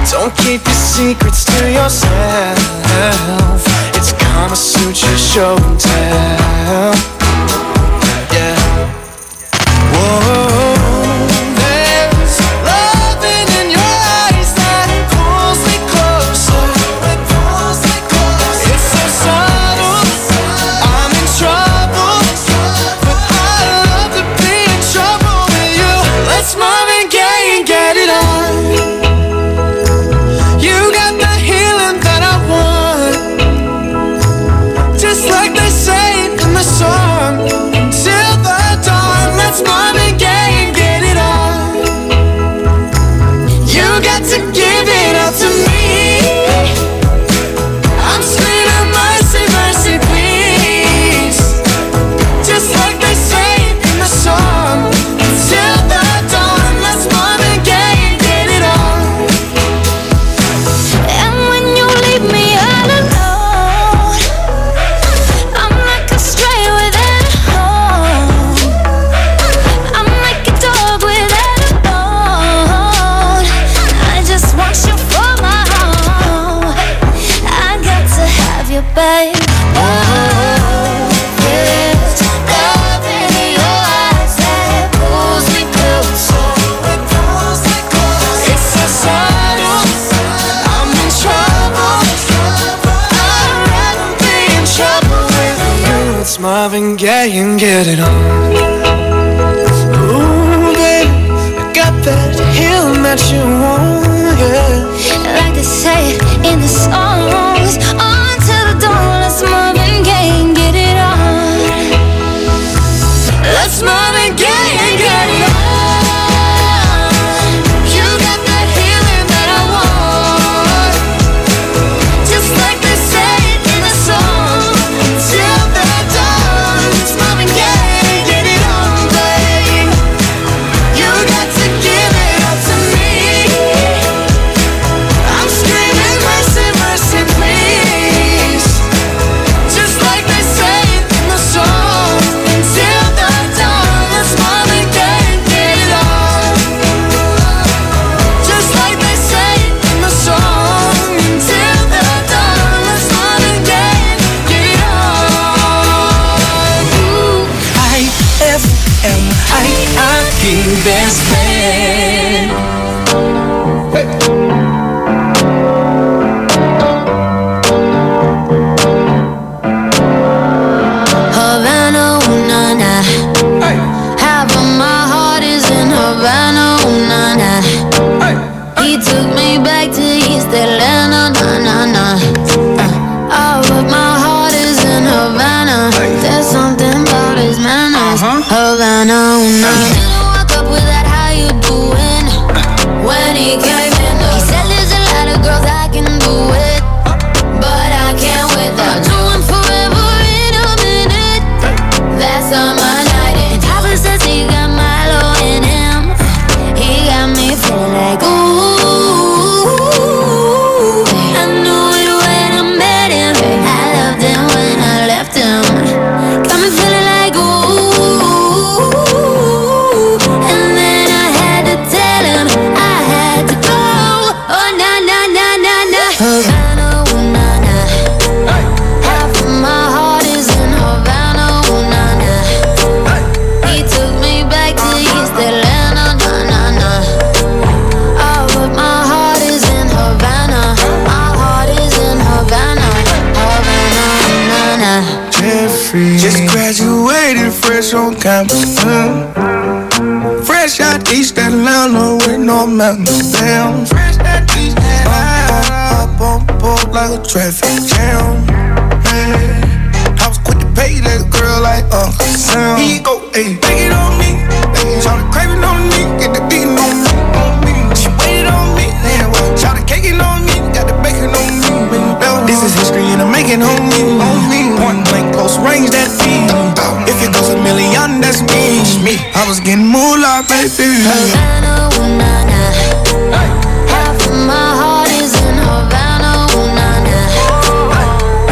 Don't keep your secrets to yourself. It's Kama Sutra show and tell. Yeah. Whoa. There's loving in your eyes that pulls me closer. It's so subtle. I'm in trouble, but I love to be in trouble with you. Let's Marvin Gaye and get it on. You got the healing that I want, just like they say in the song. Till the dawn, let's Marvin Gaye and get it on. You got to give it up to me. I'm screaming mercy, mercy, please. Just like they say in the song. Till the dawn, let's Marvin Gaye and get it on. And when you leave me all alone, I'm like a stray without a home. I'm like a dog without a bone. I just want you for my home. I got to have you, babe. Oh, there's loving in your eyes that pulls me closer. It's so subtle. I'm in trouble. I'd rather be in trouble with you. Let's Marvin Gaye and get it on. Ooh, baby, I got that healing that you want, yeah. Like they say in the songs, on till the dawn, let's Marvin Gaye and get it on. Let's Marvin Gaye and get it on. You got that healing that I want, just like they say in the song. Till the dawn, let's Marvin Gaye and get it on, babe. You got to give it up to me. I'm screaming mercy, mercy, please. Just like they say in the song. Till the dawn, let's Marvin Gaye and get it on. Just like they say in the song. Till the dawn, let's Marvin Gaye and get it on. IFM, aking best friend. Havana, ooh, na, na. Half of my heart is in Havana, ooh, na, na. He took me back to East Atlanta, na, na, na. All of my heart is in Havana. There's something about his manners. Havana, ooh, na. He didn't walk up with that, how you doing? When he came in, he said there's a lot of girls I can do it, but I can't without you. I'm forever in a minute. That's on my night. And Papa says he got Milo in him. He got me feeling like ooh. I knew it when I met him. I loved him when I left him. Got me feeling like ooh. And then I had to tell him I had to go. Oh na na na na na. Havana, ooh, na na. Half of my heart is in Havana, ooh, na na. He took me back to East Atlanta, na na na. All of my heart is in Havana. My heart is in Havana, Havana, na na. Jeffrey just graduated fresh on campus. Fresh out East Atlanta with no mountains down. Fresh out East Atlanta, up on board like a traffic jam. Man, I was quick to pay that girl like Uncle Sam. He go, ayy, take it on me. Shout the craving on me, get the beating on me, on me. She waited on me, then shout the caking on me, got the bacon on me. This is history and I'm making on me, on me. Point blank, close range, that feed. If it goes a million, that's me. I was getting moolah, baby. Havana, ooh, na na. Half of my heart is in Havana, ooh, na na.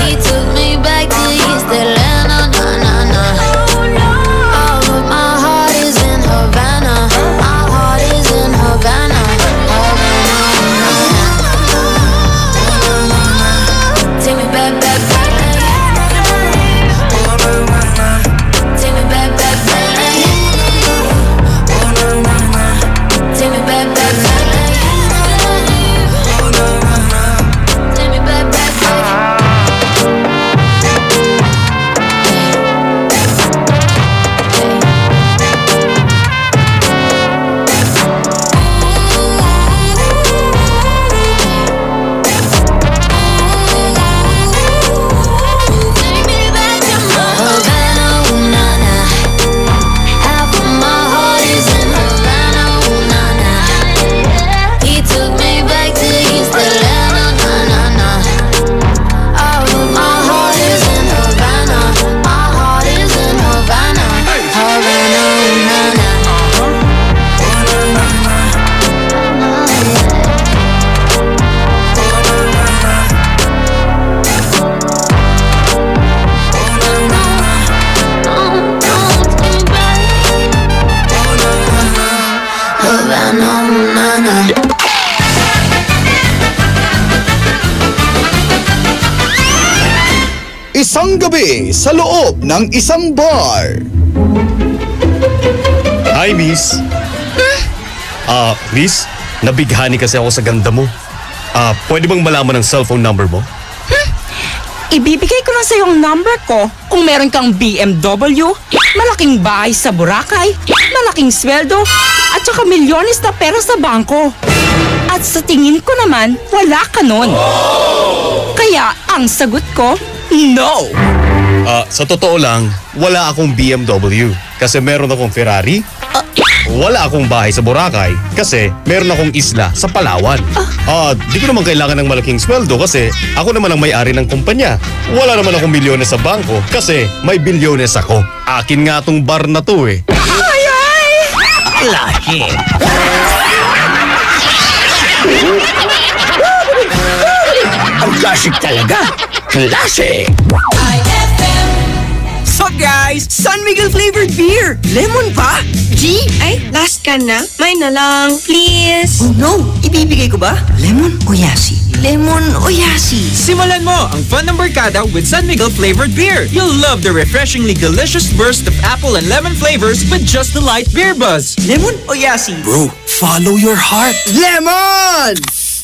He took me back to East Atlanta, na na Isang gabi sa loob ng isang bar. Hi, Miss. Miss, nabighani kasi ako sa ganda mo. Pwede bang malaman ang cellphone number mo? Ibibigay ko lang sa yung number ko kung meron kang BMW, malaking bahay sa Boracay, malaking sweldo, at saka milyones na pera sa bangko. At sa tingin ko naman, wala ka nun. Kaya ang sagot ko, no. Sa totoo lang, wala akong BMW kasi meron akong Ferrari. Wala akong bahay sa Boracay kasi meron akong isla sa Palawan. Di ko naman kailangan ng malaking sweldo kasi ako naman ang may-ari ng kumpanya. Wala naman akong milyones sa bangko kasi may bilyones ako. Akin nga tong bar na to eh. Ay! Lahi! Ang classic talaga! Classic! So guys, San Miguel flavored beer! Lemon pa? G, ay, last can na. May na lang, please. Oh no, ibibigay ko ba? Lemon o yasi? Lemon o yasi? Simulan mo ang fun ng barkada with San Miguel flavored beer. You'll love the refreshingly delicious burst of apple and lemon flavors with just the light beer buzz. Lemon o yasi? Bro, follow your heart. Lemon!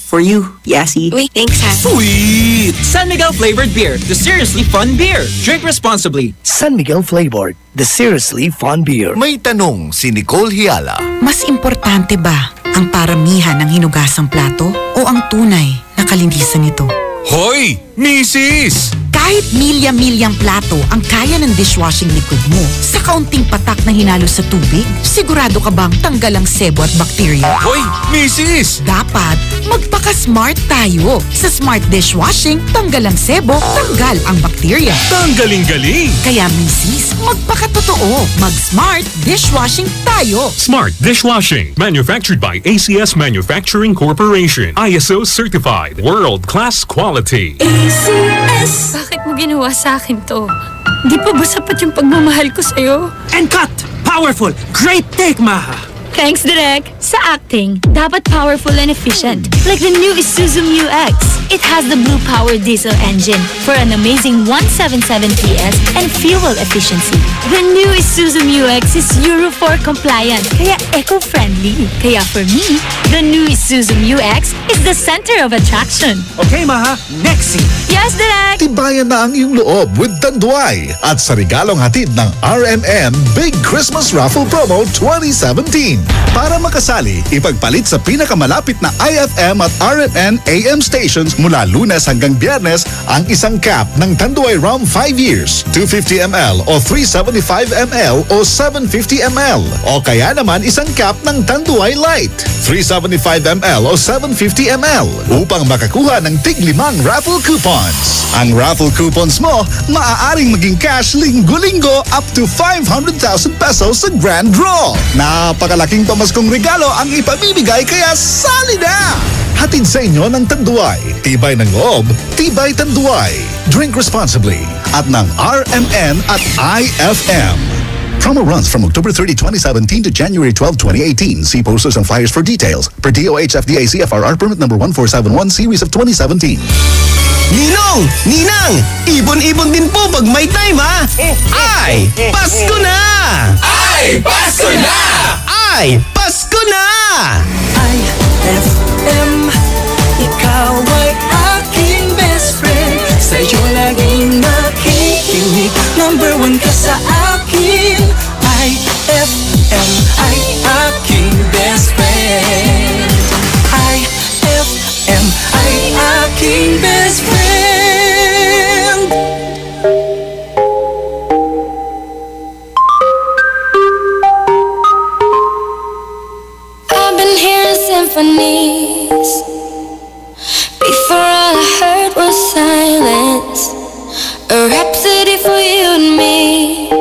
For you, Yasi. Uy, thanks ha. Sweet! San Miguel flavored beer, the seriously fun beer. Drink responsibly. San Miguel flavored, the seriously fun beer. May tanong si Nicole Hiala. Mas importante ba ang paramihan ng hinugasang plato o ang tunay na kalinisan nito? Hoy! Misis! Kahit milya-milyang plato ang kaya ng dishwashing liquid mo, sa kaunting patak na hinalo sa tubig, sigurado ka bang tanggal ang sebo at bakterya? Hoy! Misis! Dapat magpaka-smart tayo. Sa smart dishwashing, tanggal ang sebo, tanggal ang bakterya. Tanggaling-galing! Kaya misis, magpakatotoo. Mag-smart dishwashing tayo. Smart Dishwashing. Manufactured by ACS Manufacturing Corporation. ISO certified. World-class quality. ACS! Bakit mo ginawa sa akin to? Di pa ba sapat yung pagmamahal ko sa'yo? And cut! Powerful! Great take, Maha! Thanks, Direk. Sa acting, dapat powerful and efficient. Like the new Isuzu Mu-X. It has the blue-powered diesel engine for an amazing 177 PS and fuel efficiency. The new Isuzu Mu-X is Euro 4 compliant, kaya eco-friendly. Kaya for me, the new Isuzu Mu-X is the center of attraction. Okay, Maha. Next scene. Yes, Direk! Tibayan na ang iyong loob with Tanduay at sa regalong hatid ng RMN Big Christmas Raffle Promo 2017. Para makasali, ipagpalit sa pinakamalapit na IFM at RMN AM stations mula Lunes hanggang Biyernes ang isang cap ng Tanduay Rum 5 years, 250 ml o 375 ml o 750 ml. O kaya naman isang cap ng Tanduay Light, 375 ml o 750 ml upang makakuha ng tig-5 raffle coupons. Ang raffle coupons mo, maaaring maging cash linggo-linggo up to 500,000 pesos sa grand draw. Napakalaking pamaskong regalo ang ipamimigay kaya sali na! Hatid sa inyo ng Tanduay. Tibay ng loob, tibay Tanduay. Drink responsibly at ng RMN at IFM. Promo runs from October 30, 2017 to January 12, 2018. See posters and flyers for details. Per DOH FDA CFRR permit number 1471 series of 2017. Ninong! Ninang! Ibon-ibon din po pag may time ha! Ay! Pasko na! Ay! Pasko na! Ay! Pasko na! IFM, ikaw ay aking best friend. Sa'yo laging nakikinig, number 1 ka sa akin. IFM ay aking best friend. IFM ay aking best friend. I've been hearing symphonies. Before all I heard was silence. A rhapsody for you and me.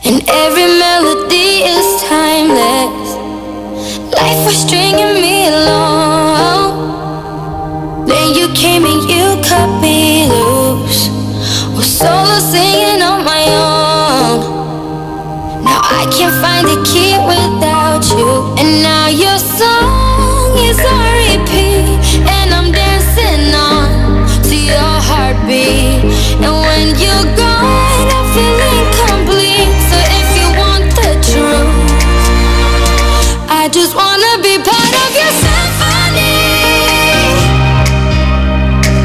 And every melody is timeless. Life was stringing me along. Then you came and you cut me loose. Was solo singing on my own. Now I can't find the key without you. And now your song is on repeat. And I'm dancing on to your heartbeat. And when you're gone, I feel incomplete. So if you want the truth, I just wanna be part of your symphony.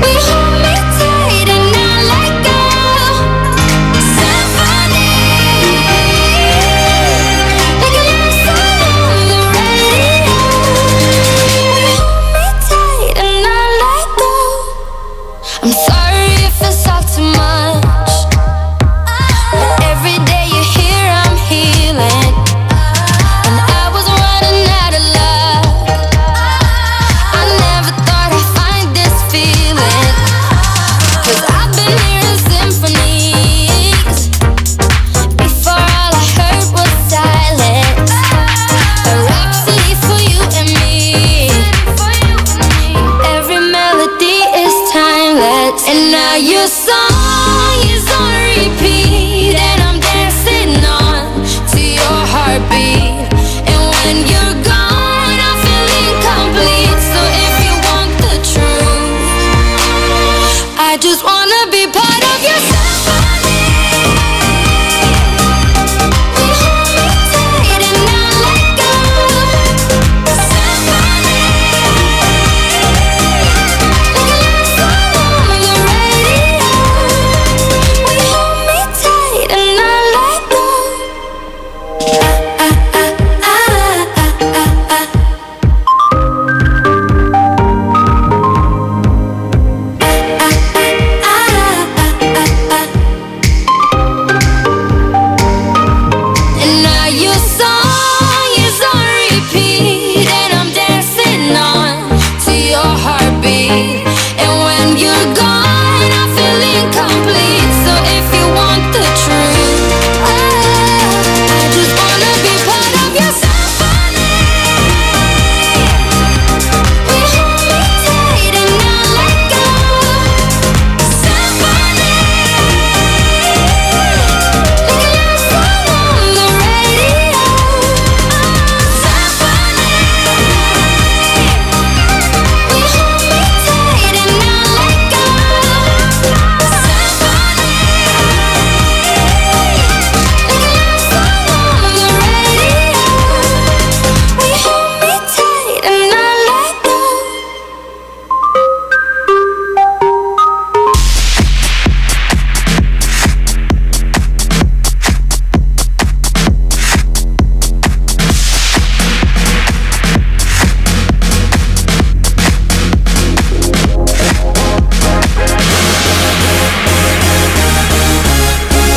We hold me tight and not let go. Symphony, like a love song on the radio. We hold me tight and not let go. I'm sorry if it's all too much, but every day you're here I'm healing. And I was running out of luck. I never thought I'd find this feeling, 'cause I've been hearing symphonies. Before all I heard was silence. A rhapsody for you and me. Every melody is timeless. And now your song is on repeat, and I'm dancing on to your heartbeat. And when you're gone, I feel incomplete. So if you want the truth, I just wanna be part of your symphony. We hold me tight and not let go. Symphony, like a love song on the radio. We hold me tight and not let go. And now your song is on repeat, and I'm dancing on to your heartbeat. And when you're gone, I feel incomplete. So if you want the truth, I just wanna be part of your symphony. We hold me tight and not let go. Symphony, like a love song on the radio. Symphony, we hold me tight and not let go. Symphony, like a love song on the radio. We hold me tight and not let go.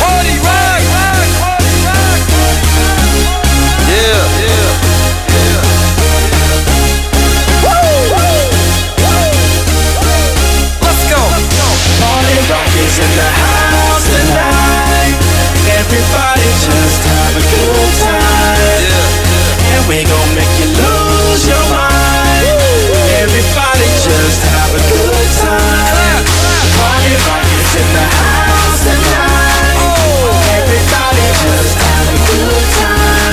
Party rock, yeah, let's go. Party rock is in the house tonight. Everybody just have a good time. And we gon' make you lose your mind. Everybody just have a good time. Party rock is in the house tonight. Everybody just have a good time.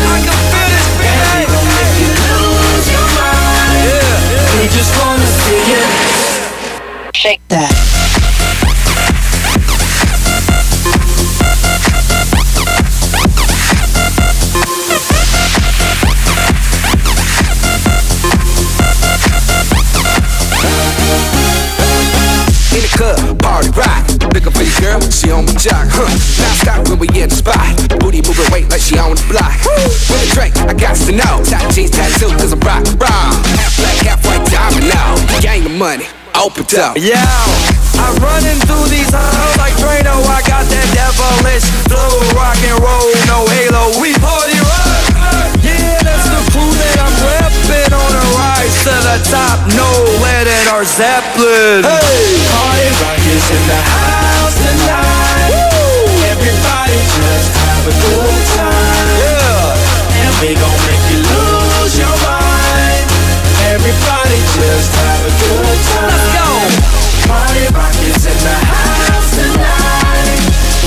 And we gon' make you lose your mind. We just wanna see you shake that. In the club, party rock. Looking for your girl, she on my jock, huh? Now stop when we in the spot. Booty moving weight like she on the block. With a drink, I got to know. Tight jeans tattoo, cause I'm rock, raw. Half black, half white diamond now. Gang of money, open up. Yeah, I'm running through these halls like Drano. I got that devilish flow, rock and roll, no halo. We party rock. Yeah, that's the crew that I'm repping on a rise to the top. No lead in our Zeppelin. Hey, party rock is in the house tonight. Everybody just have a good time. Yeah, and we gon' make you lose your mind. Everybody just have a good time. Let's go. Party rock is in the house tonight.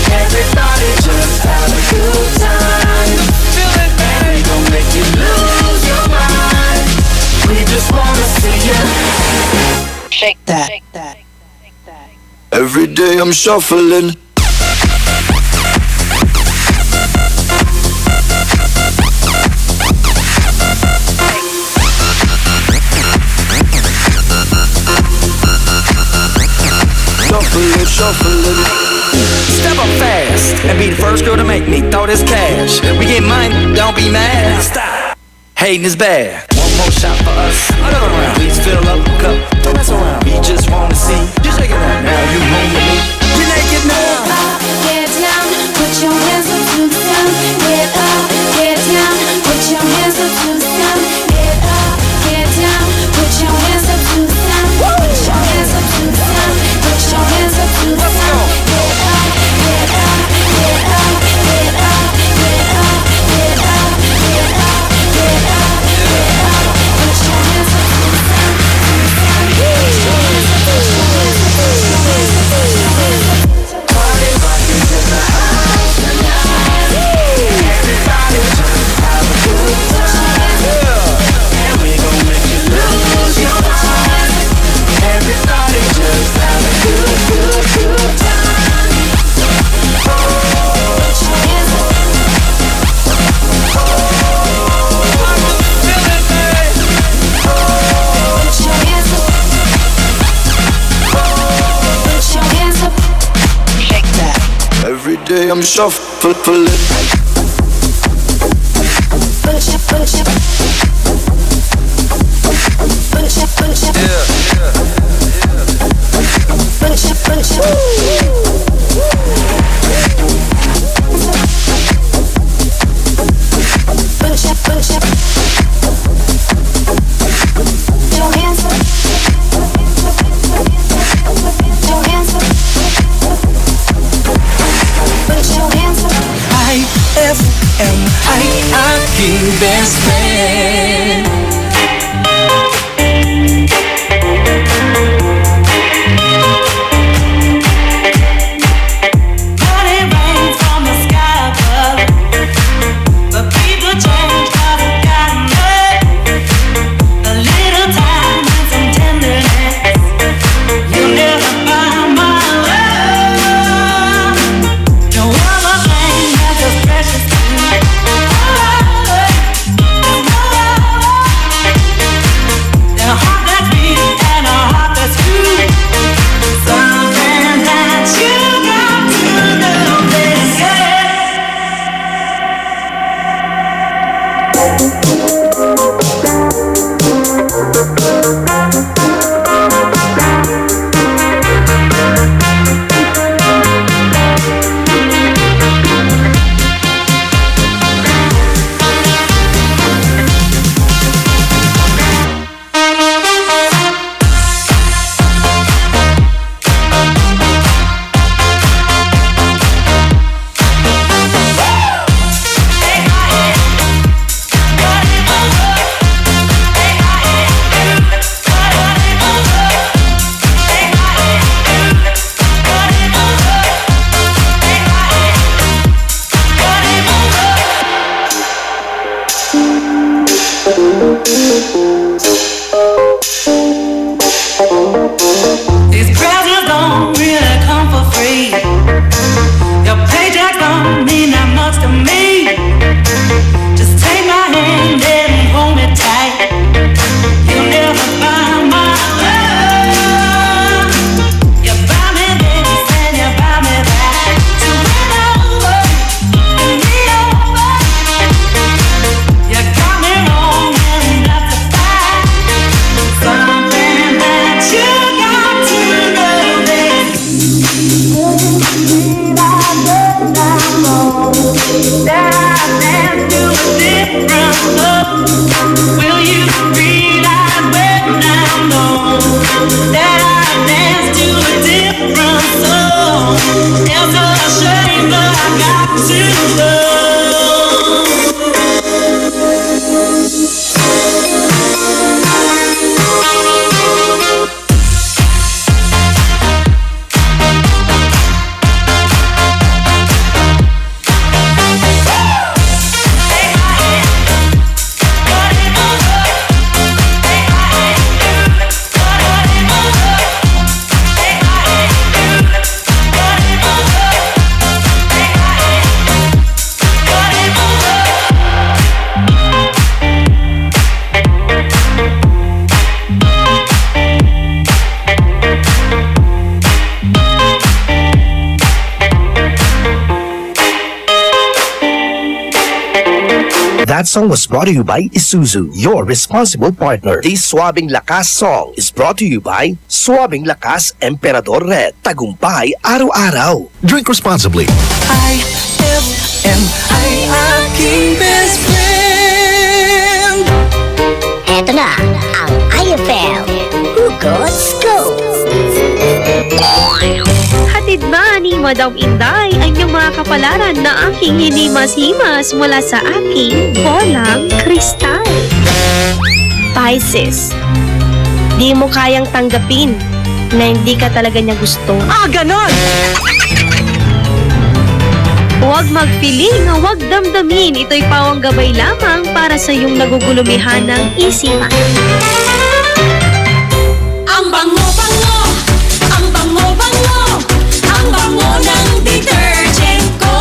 Everybody just have a good time. Feel it, man. And we gon' make you lose your mind. We just wanna see you shake that. Every day day I'm shuffling. Shuffling. Step up fast and be the first girl to make me throw this cash. We get money, don't be mad. Stop. Hating is bad. One more shot for us. Another round. Please fill up the cup. Don't mess around. We just wanna see you shake it out. Now you home with me. You naked now. Get down, put your hands up to the sun. Get up, get down, put your hands up to the sun. Get up, get down, put your hands up to the sun. Put your hands up to the sun. Put your hands up to the sun. Get up, get up, get up, get up, get up, get up, get up, get up, get up. Put your hands up to the sun. Party rock is in the house tonight. Everybody just have a good time. And we gon' make you lose your mind. Everybody just have a good time. Put your hands up. I can feel it, babe. Put your hands up. Put your hands up. Shake that. Every day I'm shuffling. Put your I-F-M-I-Aking best friend. These presents don't really come for free. Your paycheck don't mean that much to me. Just take my hand and hold me tight. You'll never find my love. You buy me this and you buy me that. So win over, and me over. You got me wrong and that's a fact. Something that you got to know this. That I dance to a different love. Will you realize when I know that I dance to a different song? It's a shame, but I got to know. That song was brought to you by Isuzu, your responsible partner. This Swabing Lakas song is brought to you by Swabing Lakas Emperador Red. Tagumpay araw-araw. Drink responsibly. IFM ay aking best friend. Eto na ang IFM Hugot Scoop. Hatid ba ni Madam Inday ang iyong mga kapalaran na aking hinimas-himas mula sa aking bolang kristal? Pisces, di mo kayang tanggapin na hindi ka talaga niya gusto. Ganon! Huwag magpiling, huwag damdamin. Ito'y pawang gabay lamang para sa iyong nagugulumihan ng isipan. Ang bango-bango, ang bango-bango, ang bango ng detergent ko.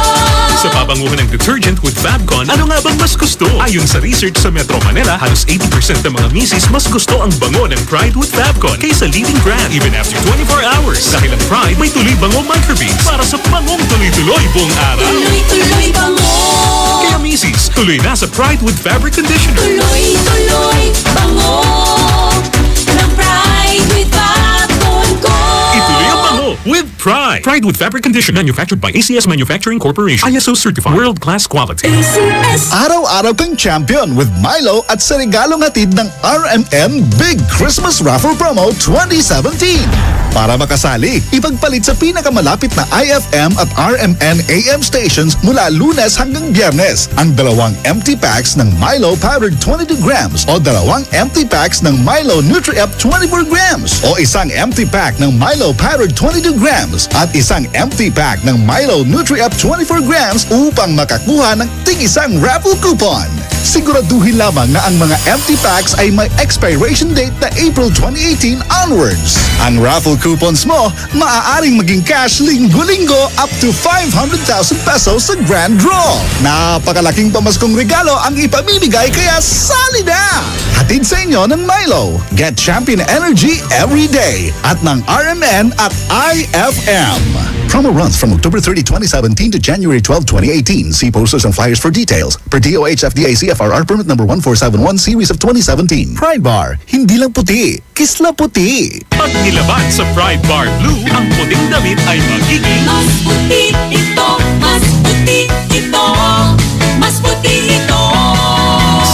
Sa pabanguhan ng detergent with Fabcon, ano nga bang mas gusto? Ayon sa research sa Metro Manila, halos 80% ng mga misis mas gusto ang bango ng Pride with Fabcon kaysa leading brand even after 24 hours. Dahil ang Pride may tuloy bango microbeads para sa bangong tuloy-tuloy buong araw. Tuloy-tuloy bango. Kaya misis, tuloy na sa Pride with Fabric Conditioner. Tuloy-tuloy bango ng Pride with Fabcon ko. Ituloy ang bango with Pride. Pride with Fabric Conditioner, manufactured by ACS Manufacturing Corporation. ISO certified. World-class quality. Araw-araw kang champion with Milo at sa regalong hatid ng RMN Big Christmas Raffle Promo 2017. Para makasali, ipagpalit sa pinakamalapit na IFM at RMN AM stations mula Lunes hanggang Biyernes ang 2 empty packs ng Milo Powdered 22 grams o 2 empty packs ng Milo Nutri-Up 24 grams o isang empty pack ng Milo Powdered 22 grams at isang empty pack ng Milo Nutri-Up 24 grams upang makakuha ng tig-isang raffle coupon. Siguraduhin lamang na ang mga empty packs ay may expiration date na April 2018 onwards. Ang raffle coupons mo, maaaring maging cash linggo-linggo up to 500,000 pesos sa grand draw. Napakalaking pamaskong regalo ang ipamimigay kaya sali na! Hatid sa inyo ng Milo. Get champion energy every day at ng RMN at IFM. Promo runs from October 30, 2017 to January 12, 2018. See posters and flyers for details. Per DOH FDA CFRR permit number 1471 series of 2017. Pride Bar, hindi lang puti, kisla puti. Pag nilaban sa Pride Bar Blue, ang puting damit ay magiging mas puti ito, mas puti ito, mas puti ito.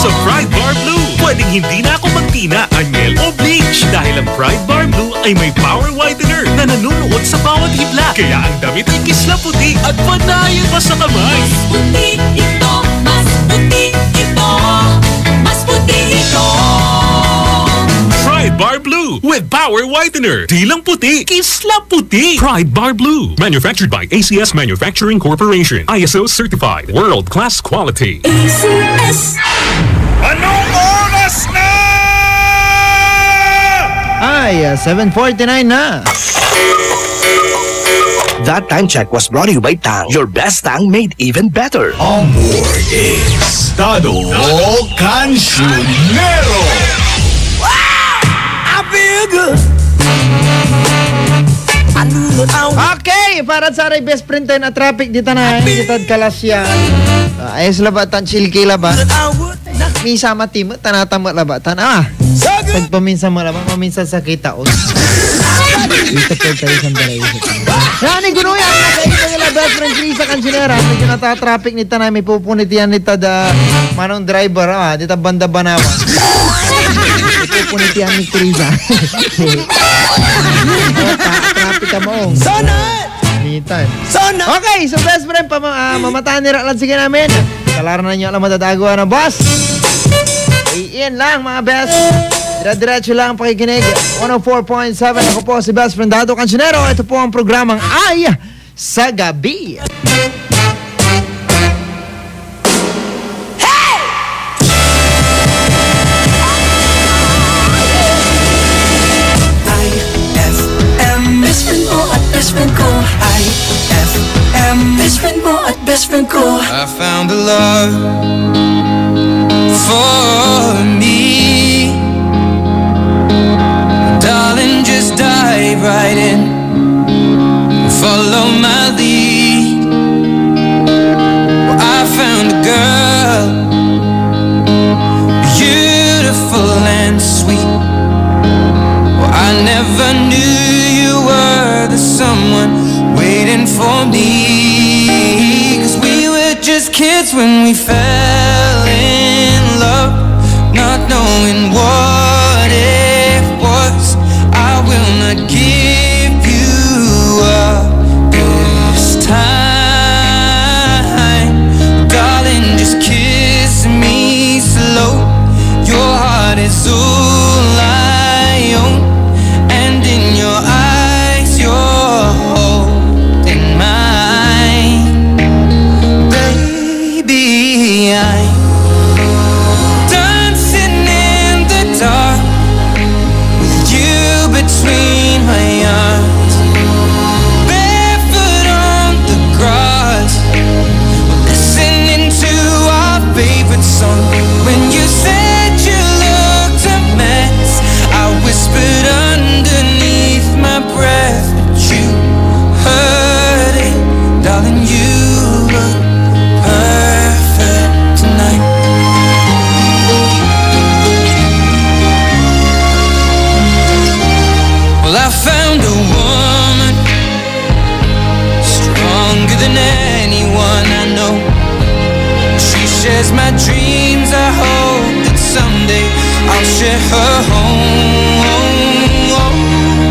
Sa Pride Bar Blue, pwedeng hindi na ako magtina, anyel o bleach dahil ang Pride Bar Blue ay may power whitener na nanunuot sa bawat hibla. Kaya ang damit ay kisla puti at panayin pa sa kamay. Mas puti ito, mas puti ito, mas puti ito. Pride Bar Blue with power whitener. Di lang puti, kisla puti. Pride Bar Blue. Manufactured by ACS Manufacturing Corporation. ISO certified. World-class quality. ACS. Anong oras na? Ay, 7:49 na. That time check was brought to you by Tang. Your best Tang made even better. Amor Estado Cancionero. I feel good. Okay, para sa aray best friend tayo na traffic dito na ditad kalasyan. Ayos labatan, chill kay laba. Misa matimo, tanatama labatan. Pagpaminsan mo labang, maminsan sa kita. Dito po tayo sa balay. Yani, gunuyan, nakaito nila best friend Krisa Cancionera. Medyo nata-traffic nito na may pupunit yan nito da manong driver. Dito banda banawa. Pupunit yan ni Krisa. Traffic ka mo. Sonat! Sonat! Okay, so best friend, mamataan nila lang sige namin. Kalaran na nyo alam matataguan na boss. Iyan lang mga best. Diretso lang ang pakikinig. 104.7. Ako po si best friend Dado Cancionero. Ito po ang programang Ay sa Gabi. Best friend mo at best friend ko. IFM. Best friend mo at best friend ko. I found a love for me. Darling, just dive right in. Follow my lead. Well, I found a girl just kids when we fell in love, not knowing what it was. I will not give you up this time, darling, just kiss me slow. Your heart is all I own, and in your eyes you're holding mine. Baby, I'm dancing in the dark with you between my arms, barefoot on the grass, listening to our favorite song. When you said you looked a mess, I whispered underneath my breath, but you heard it, darling. You look perfect tonight. Well, I found a woman stronger than anyone I know. She shares my dreams. I hope that someday I'll share her home.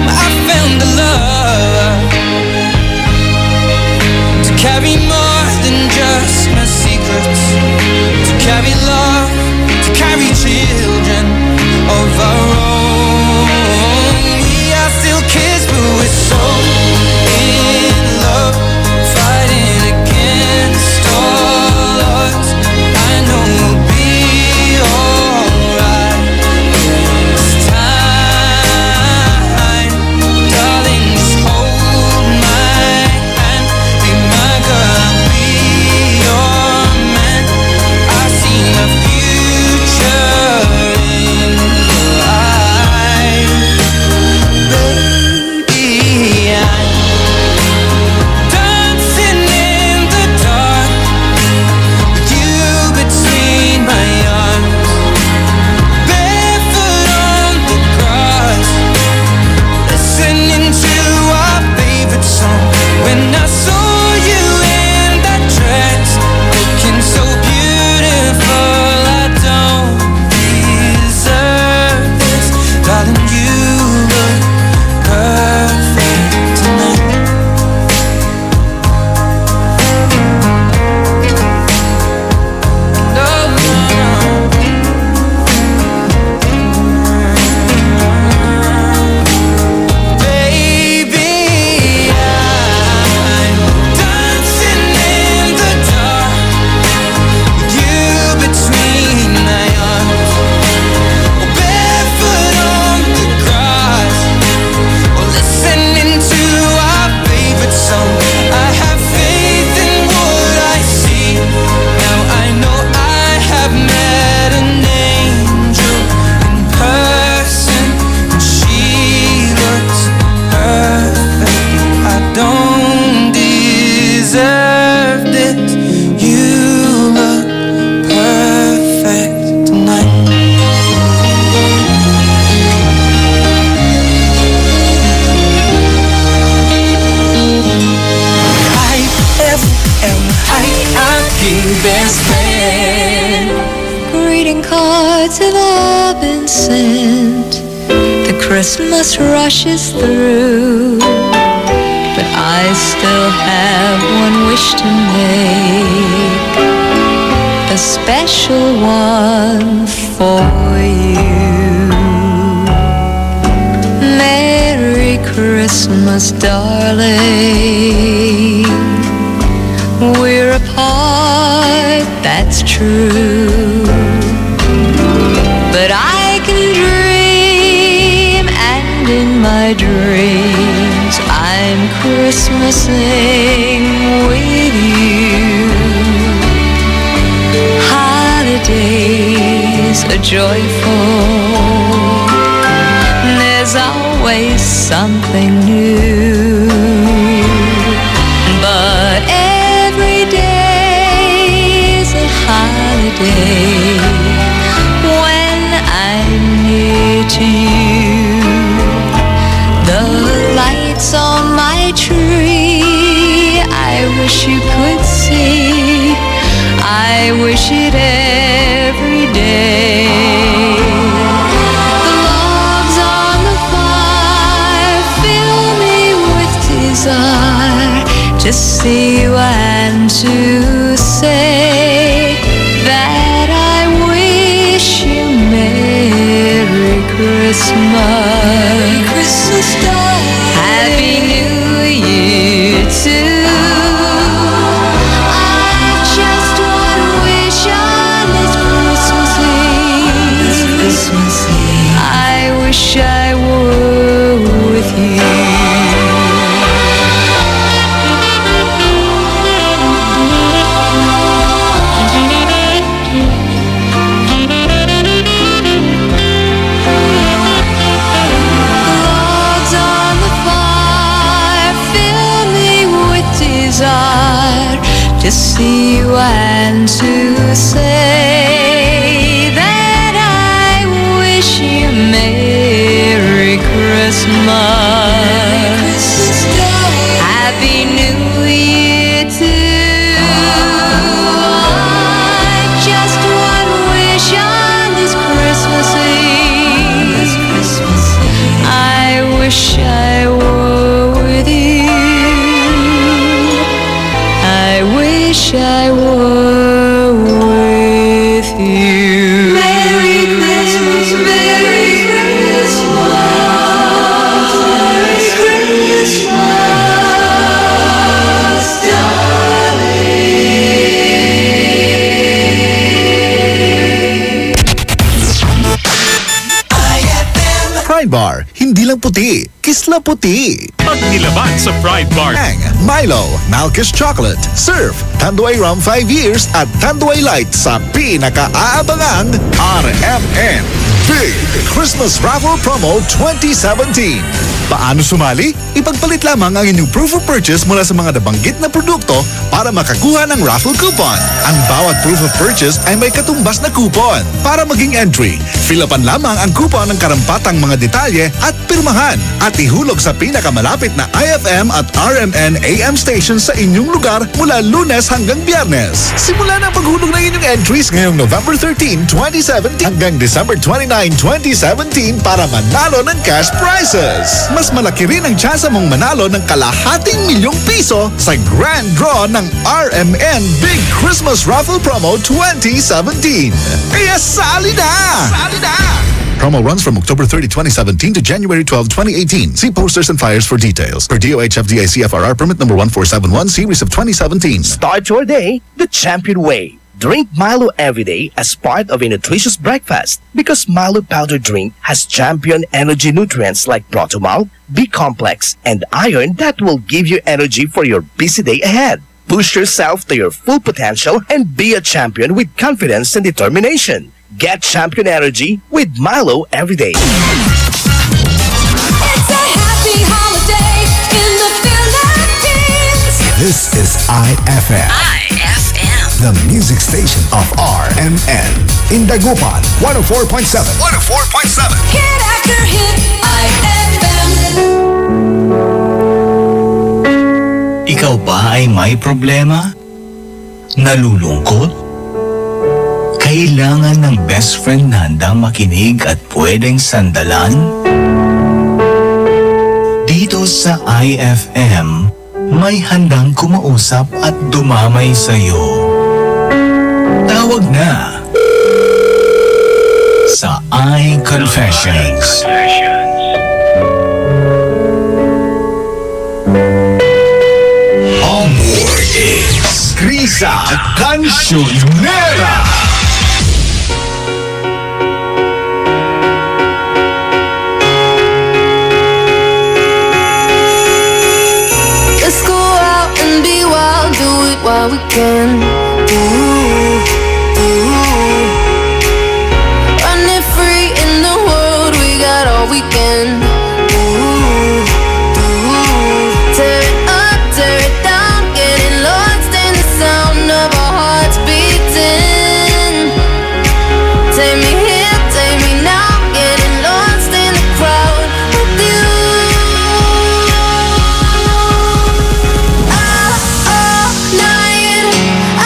I found a love to carry more than just my secrets, to carry love, to carry children of our own. We are still kids, but we're so in love, fighting against all odds. I know we'll be alright this time, darling. Just hold my hand, be my girl, I'll be your man. I see my future in your eyes, baby. I'm dancing in the dark with you between my arms, barefoot on the grass, listening to our favorite song. When I saw you in that dress, looking so beautiful, I don't deserve this, darling. You look perfect tonight. Baby, I'm dancing in the dark with you between my arms, barefoot on the grass, or listening to our favorite song. I have faith in what I see. Now I know I have met an angel in person, and she looks perfect. I don't deserve this. You look perfect tonight. Hi FM, hi, I'm King Best Friend. Greeting cards have all been sent. The Christmas rush is through, but I still have one wish to make, a special one for you. Merry Christmas, darling. We're apart, that's true, but I can dream, and in my dreams I'm Christmasing with you. Holidays are joyful, there's always something new, but every day is a holiday when I'm near to you. The lights on my tree, I wish you could see, wish it every day. The logs on the fire fill me with desire to see you and to say that I wish you Merry Christmas. Merry Christmas, darling. Happy New Year too. I just one wish on this Christmas Eve. I wish I were with you. To see you and to say that I wish you Merry Christmas. Happy New Year too. I just one wish on this Christmas Eve. I wish I were with you. I wish I were with you. Merry Christmas, Merry Christmas, Merry Christmas, darling. Pride Bar, hindi lang puti, kisla puti. Pag nilaban sa Pride Bar. Tang, Milo, Malkish Chocolate, Surf, Tanduay Rum 5 years at Tanduay Light sa pinaka-aabangang RMN Big Christmas Raffle Promo 2017. Paano sumali? Ipagpalit lamang ang inyong proof of purchase mula sa mga nabanggit na produkto para makakuha ng raffle coupon. Ang bawat proof of purchase ay may katumbas na coupon. Para maging entry, fill upan lamang ang coupon ng karampatang mga detalye at pirmahan at ihulog sa pinakamalapit na IFM at RMN AM stations sa inyong lugar mula Lunes hanggang Biyernes. Simula na paghulog ng inyong entries ngayong November 13, 2017 hanggang December 29, 2017 para manalo ng cash prizes. Mas malaki rin ang tsansa mong manalo ng ₱250,000 sa grand draw ng RMN Big Christmas Raffle Promo 2017. Kaya sali na! Sali na! Promo runs from October 30, 2017 to January 12, 2018. See posters and flyers for details. Per DOH FDA CFRR permit number 1471 series of 2017. Start your day the champion way. Drink Milo every day as part of a nutritious breakfast because Milo powder drink has champion energy nutrients like Protomalt, B-complex, and iron that will give you energy for your busy day ahead. Push yourself to your full potential and be a champion with confidence and determination. Get champion energy with Milo every day. It's a happy holiday in the Philippines. This is IFM. The music station of RMN. In Dagupan, 104.7. 104.7. Hit after hit, IFM. Ikaw ba ay may problema? Nalulungkot? Kailangan ng best friend na handang makinig at pwedeng sandalan? Dito sa IFM, may handang kumausap at dumamay sa'yo. Tawag na sa iConfessions. On board is Krisa Cancionera. Let's go out and be wild, do it while we can. Running free in the world, we got all weekend. Tear it up, tear it down, getting lost in the sound of our hearts beating. Take me here, take me now, getting lost in the crowd with you. All night, I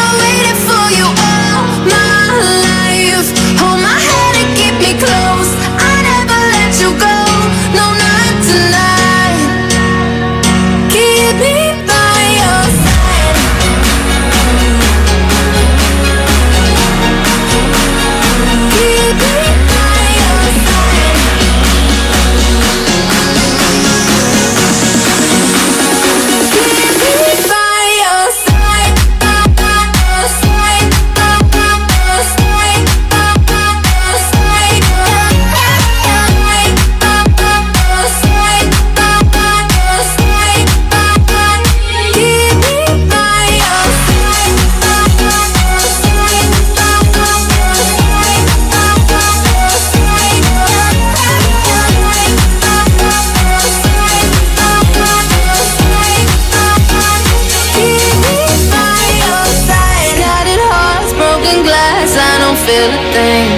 feel a thing.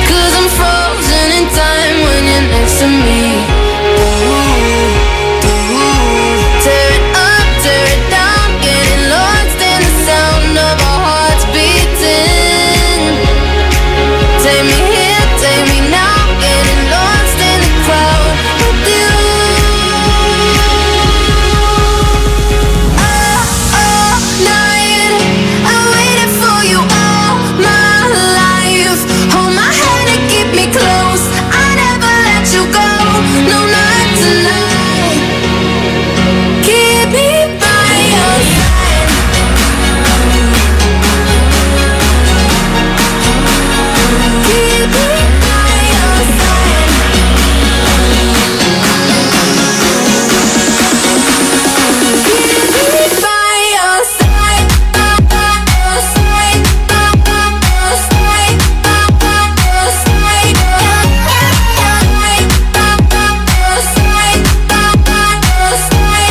Cause I'm frozen in time when you're next to me. Tear it up, tear it down, getting lost in the sound of our hearts beating. Take me here, take me now, getting lost in the crowd with you. All night, I waited for you all my life. Hold my hand and keep me close, I never let you go. No, not tonight. Keep me by your side. Keep me by your side. Keep me by your side. Your side. Your side. Your side. Your side. Your side.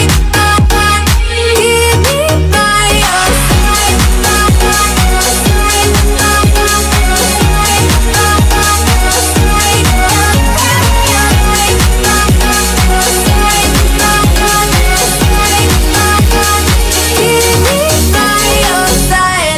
Keep me by your side.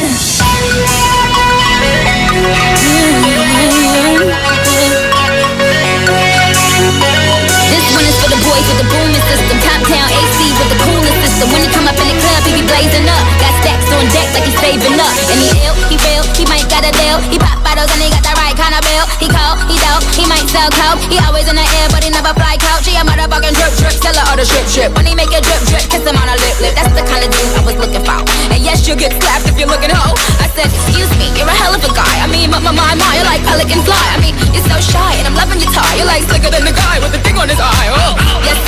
This one is for the boys with the booming system. Top town AC with the coolest system. When he come up in the club, he be blazing up. Got stacks on deck like he's saving up. And he ill, he feel, he might got a deal. He pop bottles and he got the right kind of bill. He cold, he dope, he might sell coke. He always in the air, but he never fly couch. He a motherfucking drip, seller or the strip. When he make a drip, kiss him on a lip. That's the kind of dude I was looking for. And yes, you'll get slapped if you're looking hoe. I said, excuse me, you're a hell of a guy. I mean, my, you're like pelican fly. I mean, you're so shy and I'm loving your tie. You're like slicker than the guy with the thing on his eye. Oh. Yes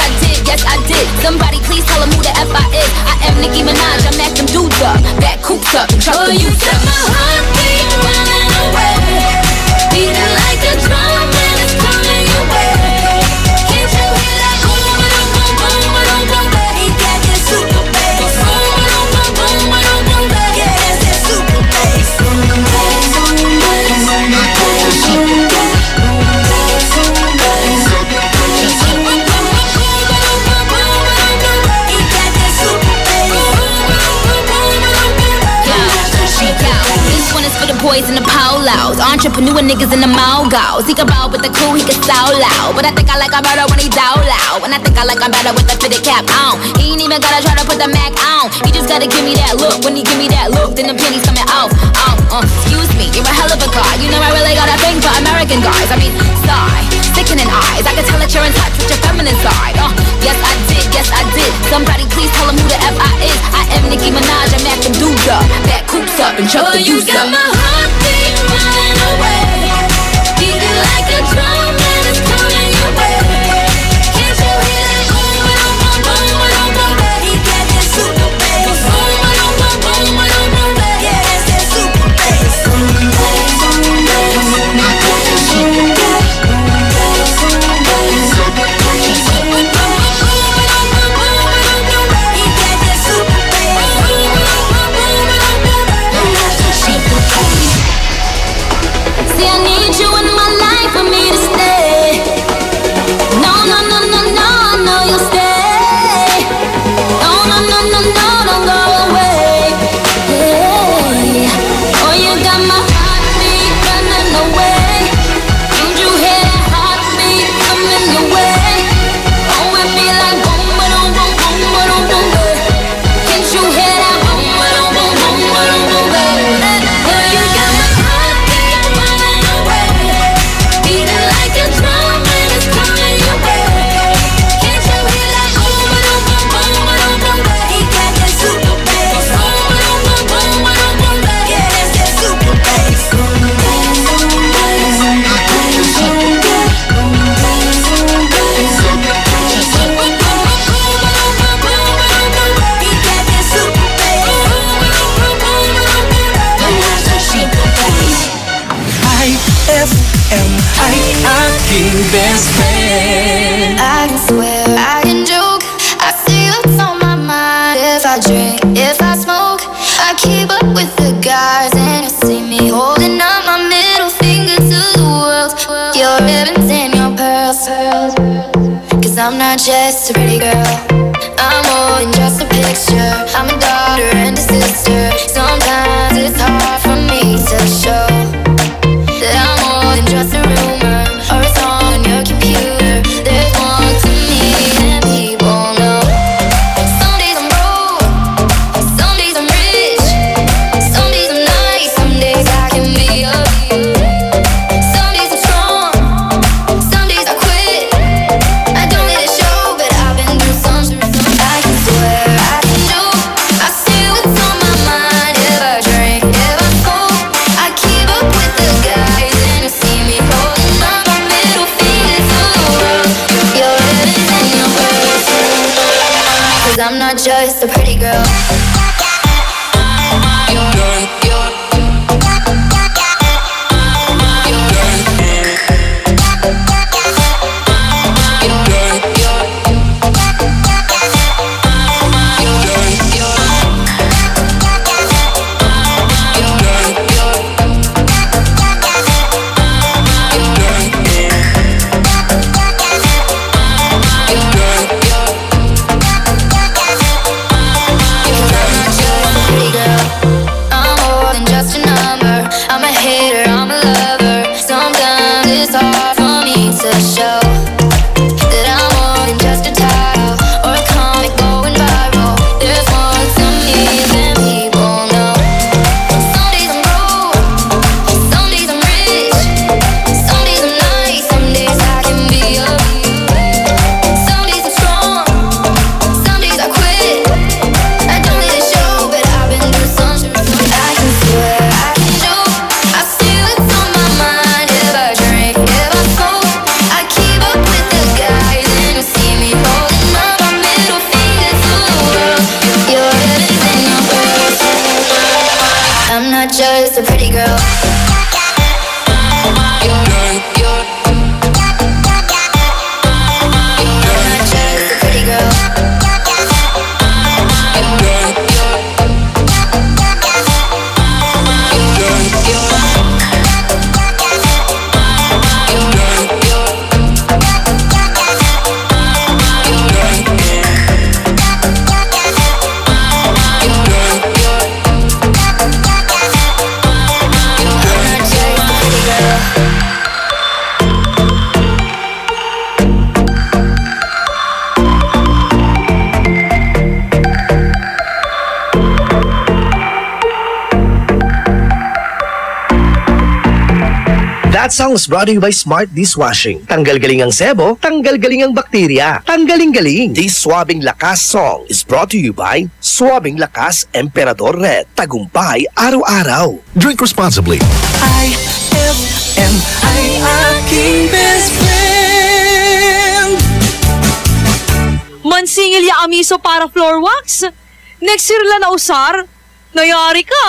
I did. Somebody please tell him who the F I is. I am Nicki Minaj, I'm at them dudes up. Back coops up and truck the you youth set up. my heartbeat running away, beating like a drum when it's coming your way. Can't you hear that boom, boom, boom, boom, boom, boom, boom? He got that super bass. Boom, boom, boom, boom, boom, boom, boom. Yeah, that's that super bass. This one is for the boys in the polos, entrepreneur niggas in the mogos. He can ball with the cool, he can so loud. But I think I like him better when he down loud. And I think I like him better with the fitted cap on. He ain't even gotta try to put the Mac on. He just gotta give me that look. When he give me that look, then the pennies coming off. Excuse me, you're a hell of a guy. You know I really got a thing for American guys. I mean, sigh, sickening eyes. I can tell that you're in touch with your feminine side. Yes I did. Somebody please tell him who the F I is. I am Nicki Minaj, I'm at them dudes up. Back coops up and chuck the youth up. You got my heartbeat running away, beating like a drum when it's coming your way. Can't you hear that boom, boom, boom, boom, boom, boom, boom? He got that super bass. Boom, boom, boom, boom, boom, boom, boom. Yeah, that's that super bass. See, I need you in my life for me to stay. No, you'll stay. No, don't go away. Hey. Oh, you got my heartbeat running away. Don't you hear that heartbeat coming your way? Oh, it be like boom, boom, boom, boom, boom, boom, boom. Can't you hear that boom, boom, boom, boom, boom, boom, boom? Oh, you got my heartbeat running away, beating like a drum when it's coming your way. Can't you hear that boom, boom, boom, boom, boom, boom, boom? He got that super bass. Boom, boom, boom, boom, boom, boom, boom. Yeah, that's that super bass. I-F-M-I-I-King best friend. I can swear, I can joke, I see what's on my mind. If I drink, if I smoke, I not just a pretty girl. I'm more than just a picture. I'm a daughter and a sister. Sometimes it's hard for me to show that I'm more than just a rumor or a song on your computer. There's more to me than people know. Some days I'm broke, some days I'm rich, some days I'm nice, some days I can be a some days I'm strong, some days I quit. I don't let it show, but I've been through some. I can swear, I can do, I see what's on my mind. If I drink, if I smoke, I keep up with the guys, and you see me holding up my middle finger to the world. Your head is in your purse, 'cause I'm not just a pretty girl. I'm more than just a number. I'm a hater, I'm a lover. Sometimes it's hard for me to show that I'm more than just a title or a comic going viral. There's more to me than people know. Some days I'm broke, some days I'm rich, some days I'm nice, some days I can be a some days I'm strong, some days I quit. I don't let it show, but I've been through some. I can swear, I can do, I see what's on my mind. If I drink, if I smoke, I keep up with the guys, and you see me holding up my middle finger to the world. Your head is in your purse. I'm not just a pretty girl. I'm not just a pretty girl. That song is brought to you by Smart Dishwashing. Tanggal-galing ang sebo, tanggal-galing ang bakterya. Tanggaling-galing. This Swabing Lakas song is brought to you by Swabing Lakas Emperador Red. Tagumpay araw-araw. Drink responsibly. IFM ay aking best friend. Mansingil ya amiso para floor wax. Next year lang na usar. Nayari ka.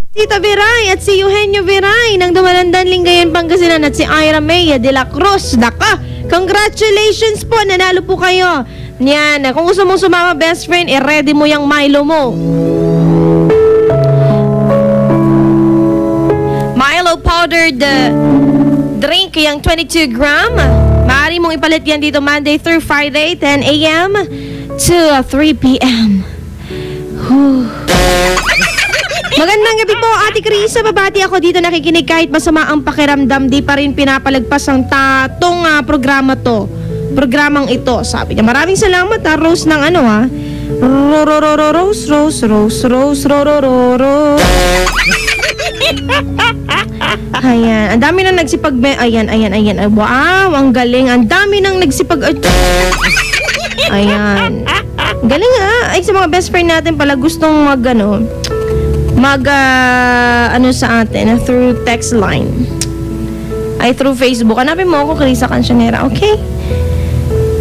Tita Viray at si Eugenio Viray ng Dumalandan, Lingayen, Pangasinan at si Ira Maya de la Cruz. Daka, congratulations po, nanalo po kayo. Yan, kung gusto mong sumama best friend, ready mo yung Milo mo. Milo powdered drink, yung 22 gram. Maaari mong ipalit yan dito Monday through Friday, 10 a.m. to 3 p.m. Magandang gabi po, Ate Krisa. Babati ako dito, nakikinig kahit masama ang pakiramdam. Di pa rin pinapalagpas ang programang ito. Sabi niya, maraming salamat ha. Rose ng ano ha. Rose. Ayan, ang dami nang nagsipag. Ayan. Wow, ang galing. Ang dami nang nagsipag. Ayan. Galing ha. Ay, sa mga best friend natin pala gustong sa atin through text line ay through Facebook. Hanapin mo ako, Krisa Cancionera, okay?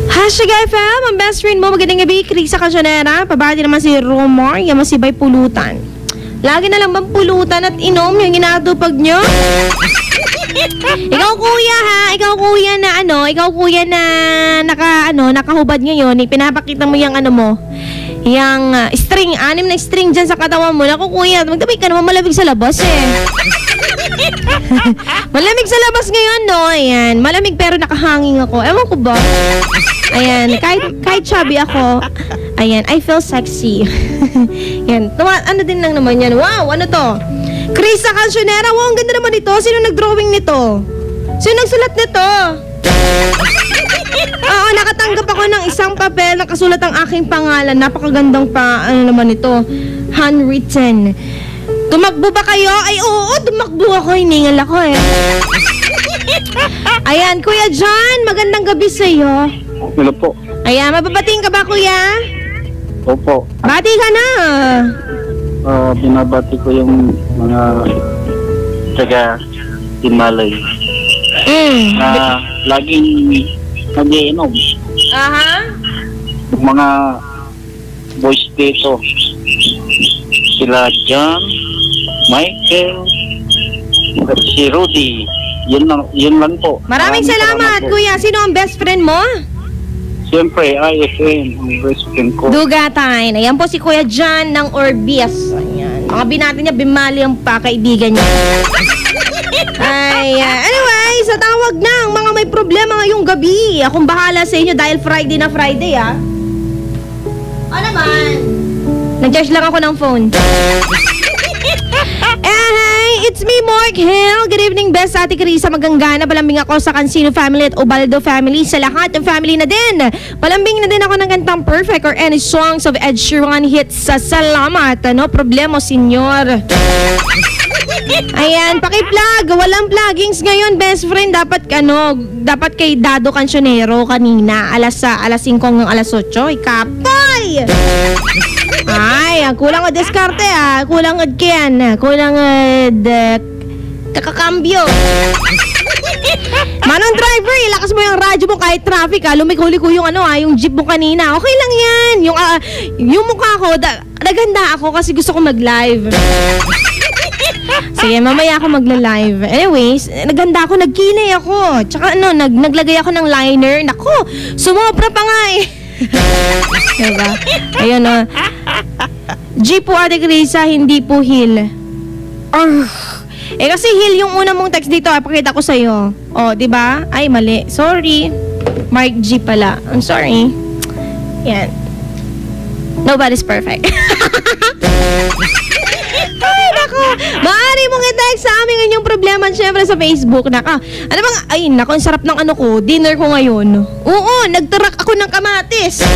#FM, ang best friend mo. Magandang gabi, Krisa Cancionera. Pabati naman si Romar, yung masibay pulutan. Lagi na lang bang pulutan at inom yung inatupag nyo? Ikaw kuya na nakahubad ngayon, pinapakita mo yung yung string, 6 na string dyan sa katawan mo. Naku kuya, magdamay ka naman, malamig sa labas malamig sa labas ngayon, no? Ayan, malamig pero nakahanging ako. Ewan ko ba? Ayan, kahit chubby ako, ayan, I feel sexy. Yan, ano din lang naman yan. Wow, ano to? Krisa Cancionera, wow, ang ganda naman ito. Sino nag-drawing nito? Sino nagsulat nito? Oo, nakatanggap ako ng isang papel na kasulat ang aking pangalan. Napakagandang naman ito. Handwritten. Tumakbo ba kayo? Ay, oo, tumakbo ako. Hiningal ako Ayan, Kuya John, magandang gabi sa'yo. Hello po. Ayan, mababating ka ba, Kuya? Opo. Bati ka na. Binabati ko yung mga taga Himalay. Laging nag-iinom. Yung mga boys dito, sila John, Michael, at si Rudy. Yun lang po. Maraming salamat, Kuya. Sino ang best friend mo? Siyempre, IFM, ang best friend ko. Dugatayn. Ayan po si Kuya John ng Orbias. Ayan. Mga binati niya, bimali ang kaibigan niya. Anyway, sa tawag ng mga may problema ngayong gabi. Akong bahala sa inyo dahil Friday na Friday, ha? O naman? Nag-charge lang ako ng phone. Hey, it's me, Mark Hill. Good evening, best Ate Krisa. Maganggana. Palambing ako sa Cancino family at Ubaldo family. Sa lahat ng family na din. Palambing na din ako ng kantang Perfect or any songs of Ed Sheeran hits sa Salamat. No problema, senyor. Ayan, paki-plug. Walang pluggings ngayon, best friend. Dapat kay Dado Cancionero kanina. Alas 5 hanggang alas 8. Kapoy! Ay, kulang o diskarte kulang od kiyan, kulang od kakakambyo. Manong driver, ilakas mo yung radyo mo kahit traffic lumiko-liko yung yung jeep mo kanina. Okay lang yan. Yung mukha ko, naganda ako kasi gusto ko mag-live. Sige, mamaya ako magla-live. Anyways, naganda ako, nagkilay ako. Tsaka naglagay ako ng liner. Naku, sumobra pa nga diba? Ayun G po, Ate Krisa, hindi po Hill. Kasi Hill yung una mong text dito. Pakita ko sa'yo. Diba? Ay, mali. Sorry. Mark G pala. I'm sorry. Yan. Nobody's perfect. Ay, naku. Maaari mong i-text sa amin ang inyong problema syempre sa Facebook. Ano bang, ang sarap ng dinner ko ngayon. Oo, nagtarak ako ng kamatis.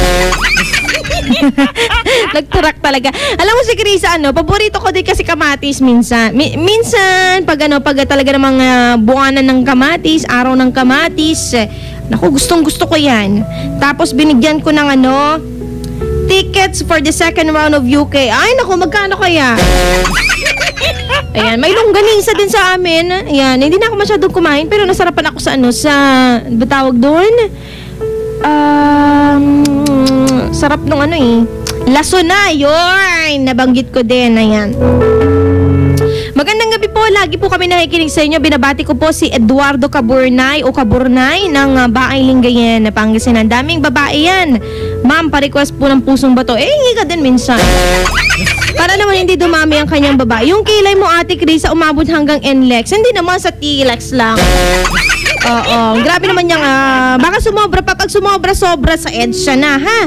Nagtarak talaga. Alam mo si Krisa, paborito ko din kasi kamatis minsan. Minsan, pag talaga namang buwanan ng kamatis, araw ng kamatis, naku, gustong gusto ko yan. Tapos binigyan ko ng tickets for the second round of UK. Ay, naku, magkano kaya? Ayan, may longganisa din sa amin. Ayan, hindi na ako masyadong kumain pero nasarapan ako sa batawag doon? Sarap nung Laso na, yun! Nabanggit ko din, ayan. Magandang gabi po. Lagi po kami nakikinig sa inyo. Binabati ko po si Eduardo Caburnay o Caburnay ng Baay Lingayen, Pangasinan. Daming babae yan. Ma'am, pa-request po ng pusong bato. Hingi ka din minsan. Para naman hindi dumami ang kanyang babae. Yung kilay mo, Ate Krisa, umabot hanggang NLEX. Hindi naman sa TLEX lang. Oo, grabe naman yung baka sumobra pa. Pag sumobra-sobra sa EDSA na, ha?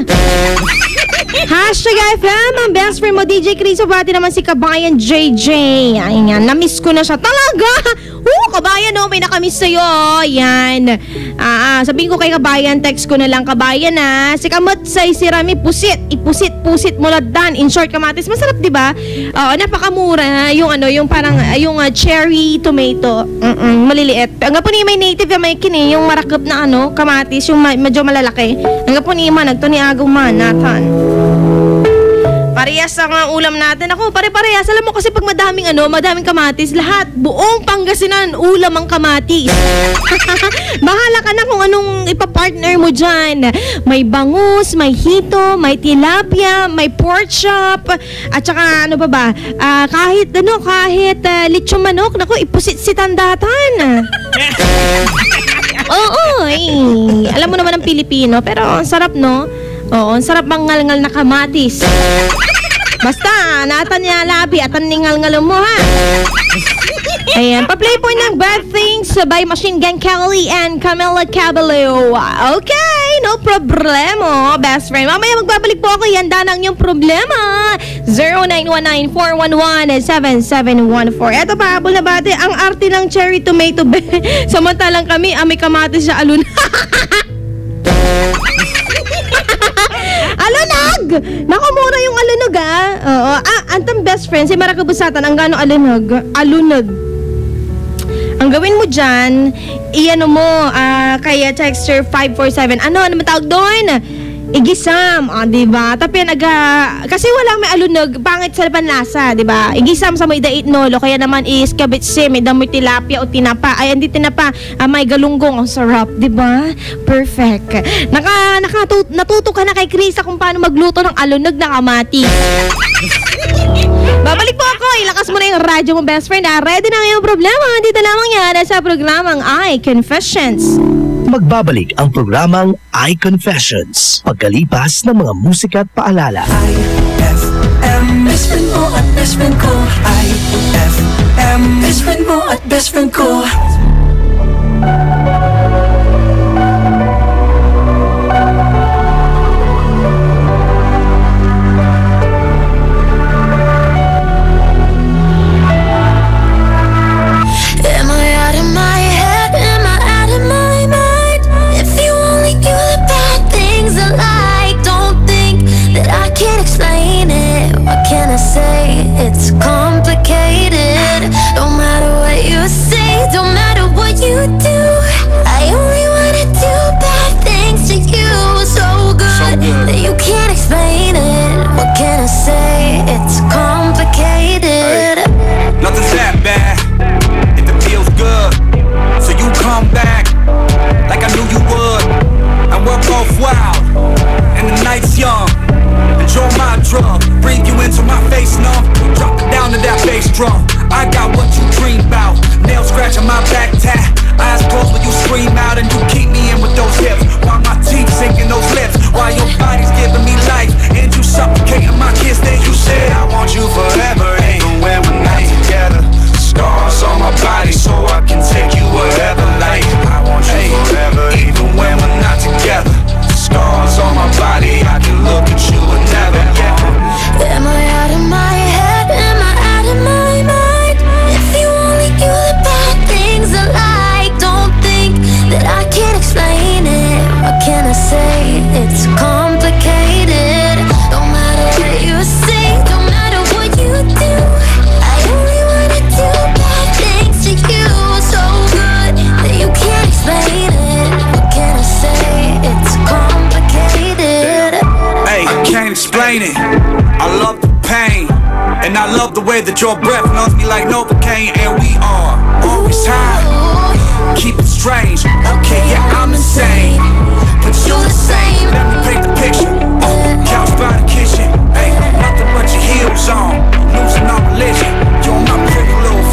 Hashtag FM, ang best friend mo, DJ Krisa. Bati naman si Kabayan JJ. Ayan, na-miss ko na siya. Talaga? Kabayan, may nakamiss sa'yo. Yan. Sabihin ko kay Kabayan, text ko na lang, Kabayan, si Kamatsay, si Rami, pusit. Ipusit mo ladan. In short, kamatis. Masarap, di ba? Napakamura. Yung yung parang, yung cherry tomato. Maliliit. Hanggang po niya may native may kini, yung marakap na kamatis, yung medyo malalaki. Hanggang po niya nagto ni Agong Manatan. Parehas ang ulam natin. Ako, pare-parehas. Alam mo kasi pag madaming kamatis, lahat, buong Pangasinan, ulam ang kamatis. Bahala ka na kung anong ipapartner mo dyan. May bangus, may hito, may tilapia, may pork chop, at saka kahit lechong manok, naku, ipusit-sitan datan. Oo, alam mo naman ang Pilipino, pero ang sarap, no? Oo, ang sarap mangal-ngal na kamatis. Basta, natan niya labi at ningal-ngal mo, ha? Ayan, pa-play po ng Bad Things by Machine Gun Kelly and Camila Cabello. Okay, no problemo, best friend. Mamaya magbabalik po ako, handa na ang iyong problema. 0919-411-7714. Eto pa, habol na bate, ang arte ng cherry tomato. Samantalang kami, may kamatis sa alun. Alunag! Nakumura yung alunag, Oo. Antang best friend, si Marakabusatan, ang gano'ng alunag. Ang gawin mo dyan, kaya texture 547. Ano matawag doon? Igisam, diba? Tapi kasi walang may alunag, pangit sa panlasa, diba? Igisam sa may dait nolo, kaya naman iskabitse, may damoy tilapia o tinapa. Ay, hindi tinapa, may galunggong, ang sarap, diba? Perfect. Natuto ka na kay Krisa kung paano magluto ng alunag na kamatis. Babalik po ako, ilakas mo na yung radyo mo, best friend. Ready na ngayong problema, dito lamang yan sa programang iConfessions. Magbabalik ang programang iConfessions pagkalipas ng mga musika at paalala. IFM, best friend mo at best friend ko. IFM, best friend mo at best friend ko. It's complicated. No matter what you say, don't matter what you do, I only wanna do bad things to you. So good that you can't explain it. What can I say? It's complicated. Nothing's that bad if it feels good. So you come back like I knew you would. And we're both wild and the night's young. Enjoy my drug, bring you into my face, numb. Drop it down to that bass drum. I got what you dream about. Nails scratching my back tat. Eyes closed when you scream out and you keep me in with those hips. While my teeth sinking those lips. While your body's giving me life and you suffocating my kiss. Then you said I want you forever, even when we're not together. Scars on my body so I can take you wherever. Like I want you forever, even when we're not together. Scars on my body, I can look at you and never. Am I out of my head? Am I out of my mind? If you only knew the bad things I like, don't think that I can't explain it. What can I say? It's complicated. No matter what you say, no matter what you do, I only wanna do bad things to you. So good that you can't explain it. What can I say? It's complicated. Hey, can't explain it. I love the pain, and I love the way that your breath numbs me like Novocaine. And we are always high, keep it strange. Okay, yeah, I'm insane, but you're the same. Let me paint the picture. Couch by the kitchen. Hey, nothing but your heels on, losing all religion. You're my pretty little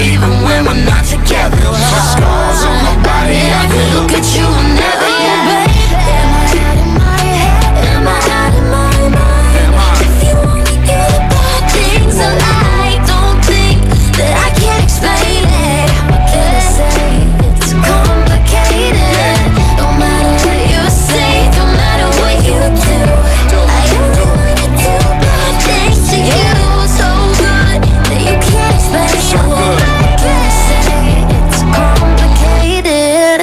even when we're not together. Scars on my body, I could look at you and never, baby. Am I out of my head? Am I out of my mind? If you only knew the bad things I like, don't think that I can't explain it. What can I say? It's complicated. No matter what you say, no matter what you do, I only wanna do bad things to you. So good that you can't explain it. What can I say? It's complicated.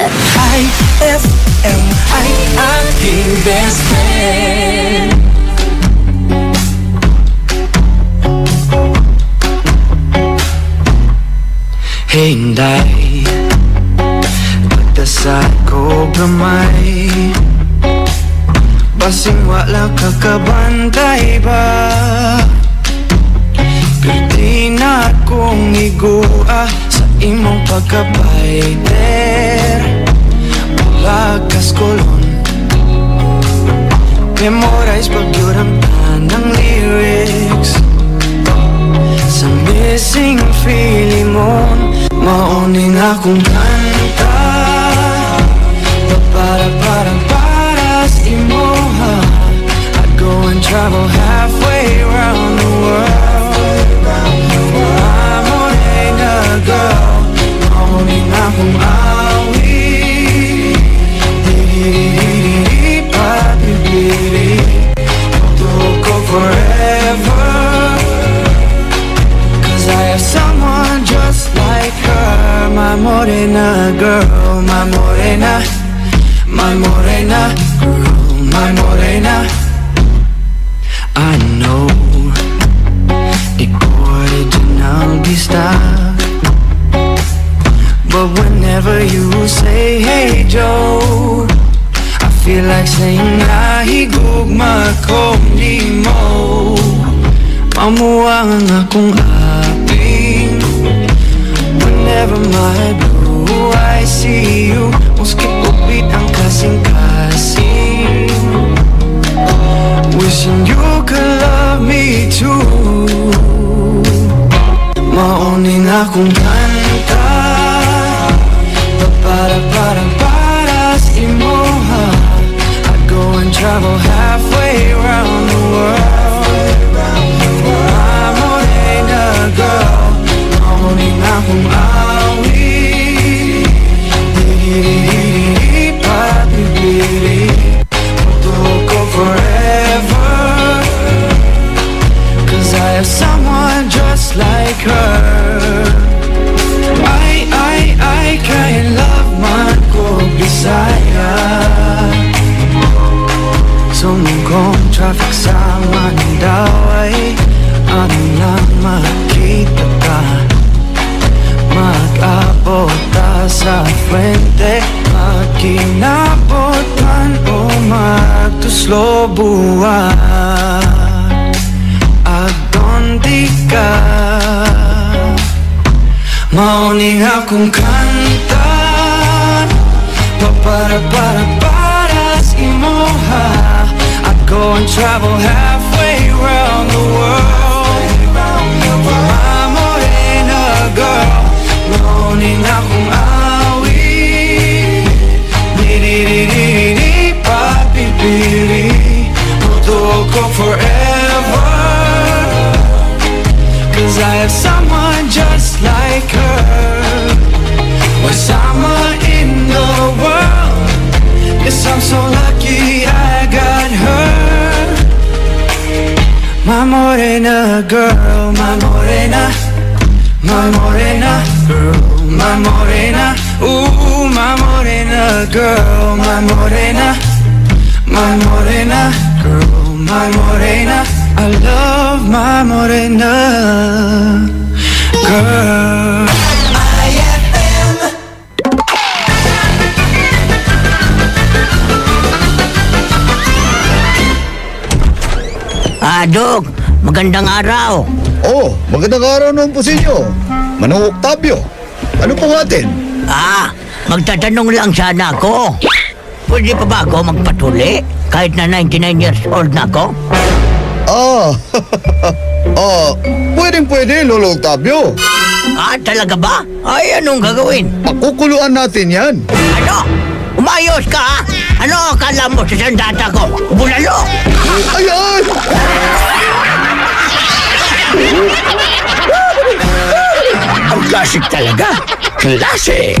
IFMI, best friend. Hey, Inday, pagdasal ko gamay, basing wala ka kabantay ba? Pero di na akong igua sa imong pagkabayder. Lakas kolon, memorize pagyud ang tanang lyrics. Sa missing feeling mo, mauning akong kanta. Para sa imoha, I'd go and travel halfway around the world. I'm on a girl, mauning akong awi. Don't go forever, 'cause I have someone just like her. My morena girl, my morena, my morena girl, my morena. I know the original style, but whenever you say hey Joe, I feel like saying nahigugma ko ni mo. Mamuwang akong aping whenever my blue eyes see you. Muski upit ang kasing-kasing, wishing you could love me too. Mauning akong kanta, para sa imoha, I'd go and travel halfway around the world. I'm morena girl, mauning akong awi. Don't go forever, 'cause I have someone just like her. I can't love man ko Bisaya. Sumugong traffic sa Mandawi, ano lang makita ka. Mag-abot ta sa frente, magkinabot man o magtuslo buwan. Agdondi ka, mauning akong kanta, para sa imoha. I'd go and travel halfway around the world. My morena girl, mauning akong awi. Di papipili, don't go forever, 'cause I have someone just like her. Wasama in the world, yes, I'm so lucky I got her. My morena girl, my morena, my morena girl, my morena, ooh, my morena girl, my morena, my morena girl, my morena. I love my morena girl. Dog, magandang araw. Oh, magandang araw noon po sa inyo. Manong Octavio, ano po atin? Magtatanong lang sana ako. Pwede pa ba ako magpatuli kahit na 99 years old na ako? Pwedeng-pwede, Lolo Octavio. Talaga ba? Ay, anong gagawin? Pakukuluan natin yan. Ano? Umayos ka, ha? Ano akala mo sa sandata ko? Bulalo! Ayan! Ang klasik talaga. Klasik!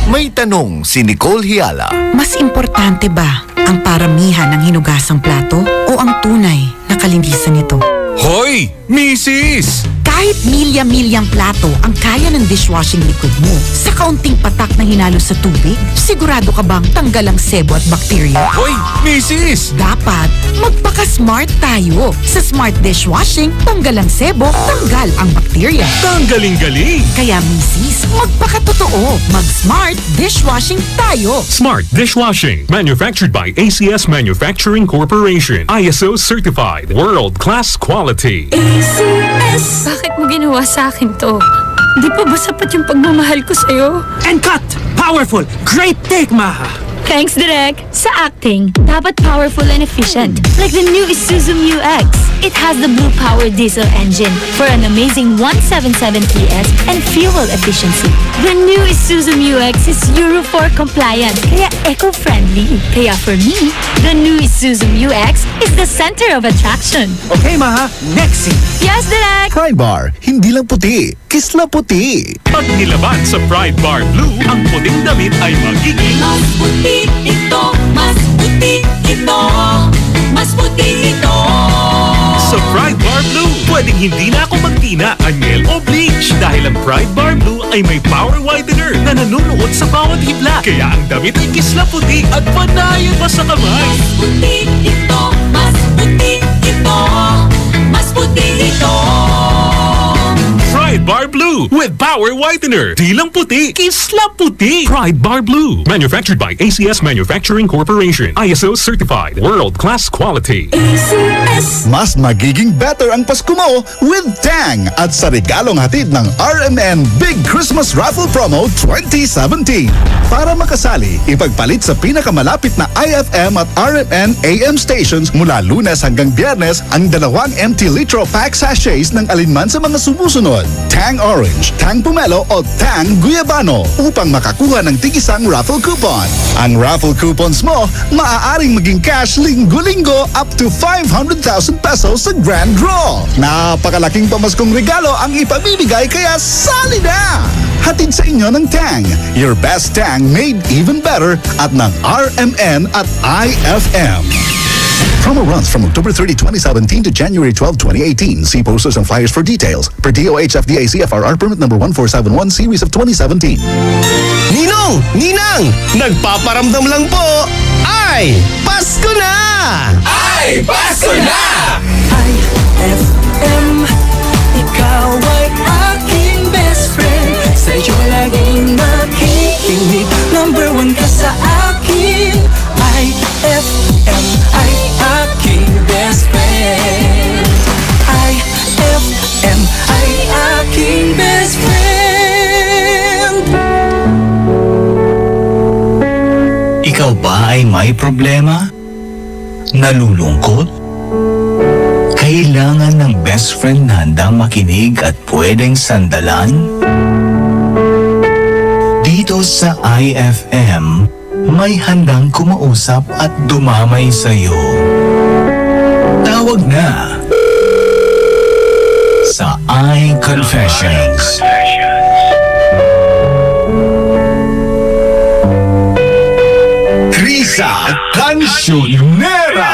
May tanong si Nicole Hiala. Mas importante ba ang paramihan ng hinugasang plato o ang tunay na kalinisan nito? Hoy! Mrs! Kahit milya-milyang plato ang kaya ng dishwashing liquid mo, sa kaunting patak na hinalo sa tubig, sigurado ka bang tanggal ang sebo at bakterya? Hoy! Mrs! Dapat magpaka-smart tayo. Sa Smart Dishwashing, tanggal ang sebo, tanggal ang bakterya. Tanggaling-galing! Kaya Mrs., magpakatotoo. Mag-Smart Dishwashing tayo. Smart Dishwashing. Manufactured by ACS Manufacturing Corporation. ISO certified. World-class quality. ACS! Bakit mo ginawa sa akin to? Di pa ba sapat yung pagmamahal ko sa'yo? And cut! Powerful! Great take, Maha! Thanks, Direk. Sa acting, dapat powerful and efficient. Like the new Isuzu Mu-X. It has the Blue Power Diesel engine for an amazing 177 PS and fuel efficiency. The new Isuzu Mu-X is Euro 4 compliant, kaya eco-friendly. Kaya for me, the new Isuzu Mu-X is the center of attraction. Okay, Maha. Next scene. Yes, Direk! Pride Bar, hindi lang puti, kisla puti. Pag nilaban sa Pride Bar Blue, ang puting damit ay magiging Mas puti ito, mas puti ito, mas puti ito. Sa Pride Bar Blue, pwedeng hindi na ako magtina, anyel o bleach dahil ang Pride Bar Blue ay may power widener na nanunuot sa bawat hibla. Kaya ang damit ay kisla puti at panayan pa sa kamay. Mas puti ito, mas puti ito, mas puti ito. Pride Bar Blue with power whitener. Di lang puti, kisla puti. Pride Bar Blue. Manufactured by ACS Manufacturing Corporation. ISO certified. World-class quality. ACS. Mas magiging better ang Pasko mo with Tang at sa regalong hatid ng RMN Big Christmas Raffle Promo 2017. Para makasali, ipagpalit sa pinakamalapit na IFM at RMN AM stations mula Lunes hanggang Biyernes ang 2 empty litro pack sachets ng alinman sa mga sumusunod. Tang Orange, Tang Pomelo o Tang Guyabano upang makakuha ng tig-isang raffle coupon. Ang raffle coupons mo, maaaring maging cash linggo-linggo up to 500,000 pesos sa grand draw. Napakalaking pamaskong regalo ang ipamimigay kaya sali na! Hatid sa inyo ng Tang, your best Tang made even better at ng RMN at IFM. Promo runs from October 30, 2017 to January 12, 2018. See posters and flyers for details. Per DOH FDA CFRR permit number 1471 series of 2017. Ninong! Ninang! Nagpaparamdam lang po! Ay! Pasko na! Ay, Pasko na! IFM, ikaw ay aking best friend. Sa'yo laging makikinig. Number 1 ka sa akin. IFM ay aking best friend. IFM ay aking best friend. Ikaw ba ay may problema? Nalulungkot? Kailangan ng best friend na handang makinig at pwedeng sandalan? Dito sa IFM, may handang kumausap at dumamay sa'yo. Tawag na sa iConfessions. Krisa Cancionera.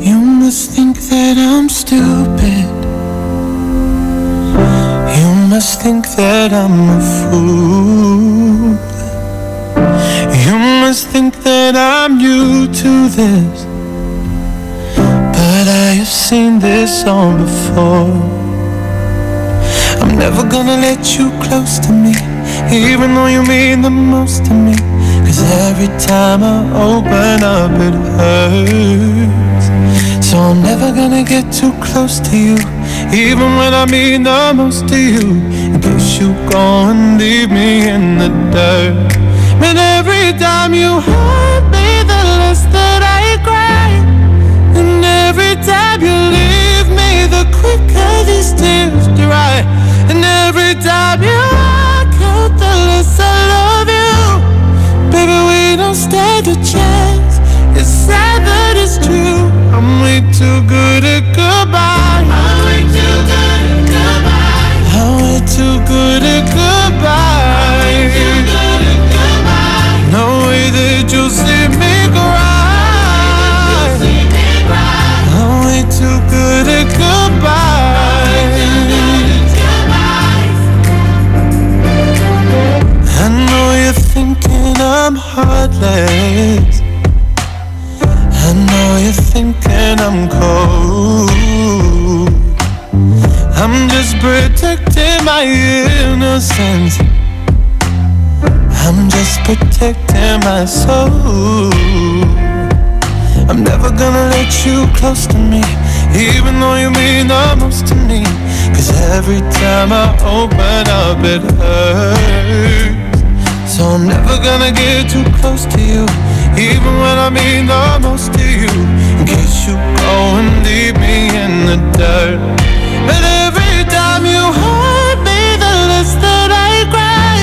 You must think that I'm stupid. You must think that I'm a fool. You must think that I'm new to this, but I have seen this all before. I'm never gonna let you close to me, even though you mean the most to me. 'Cause every time I open up it hurts. So I'm never gonna get too close to you, even when I mean the most to you. In case you go and leave me in the dirt. And every time you hurt me, the less that I cry. And every time you leave me, the quicker these tears dry. too good at goodbye. I'm way too good at goodbye. I'm way too good at goodbye. No way that you'll see me cry. I'm way too good at goodbye. I know you're thinking I'm heartless. I know you're thinking I'm cold. I'm just protecting my innocence. I'm just protecting my soul. I'm never gonna let you close to me, even though you mean the most to me. 'Cause every time I open up it hurts. So I'm never gonna get too close to you, even when I mean the most to you. In case you go and leave me in the dirt. But every time you hurt me, the less that I cry.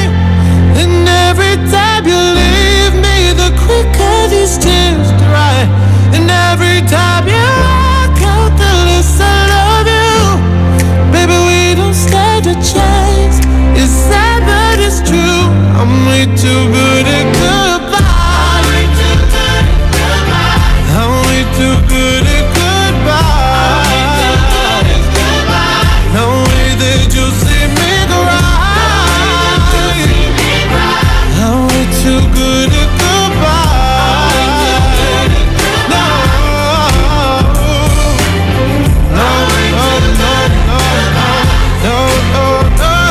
And every time you leave me, the quicker these tears dry. And every time you walk out, the less I love you. Baby, we don't stand a chance. It's sad but it's true. I'm way too good at goodbye. I'm way too good at goodbye. I'm way too good at goodbye. No way that you'll see me cry. I'm way too good at goodbye. No, no, no, no, no, no, no, no.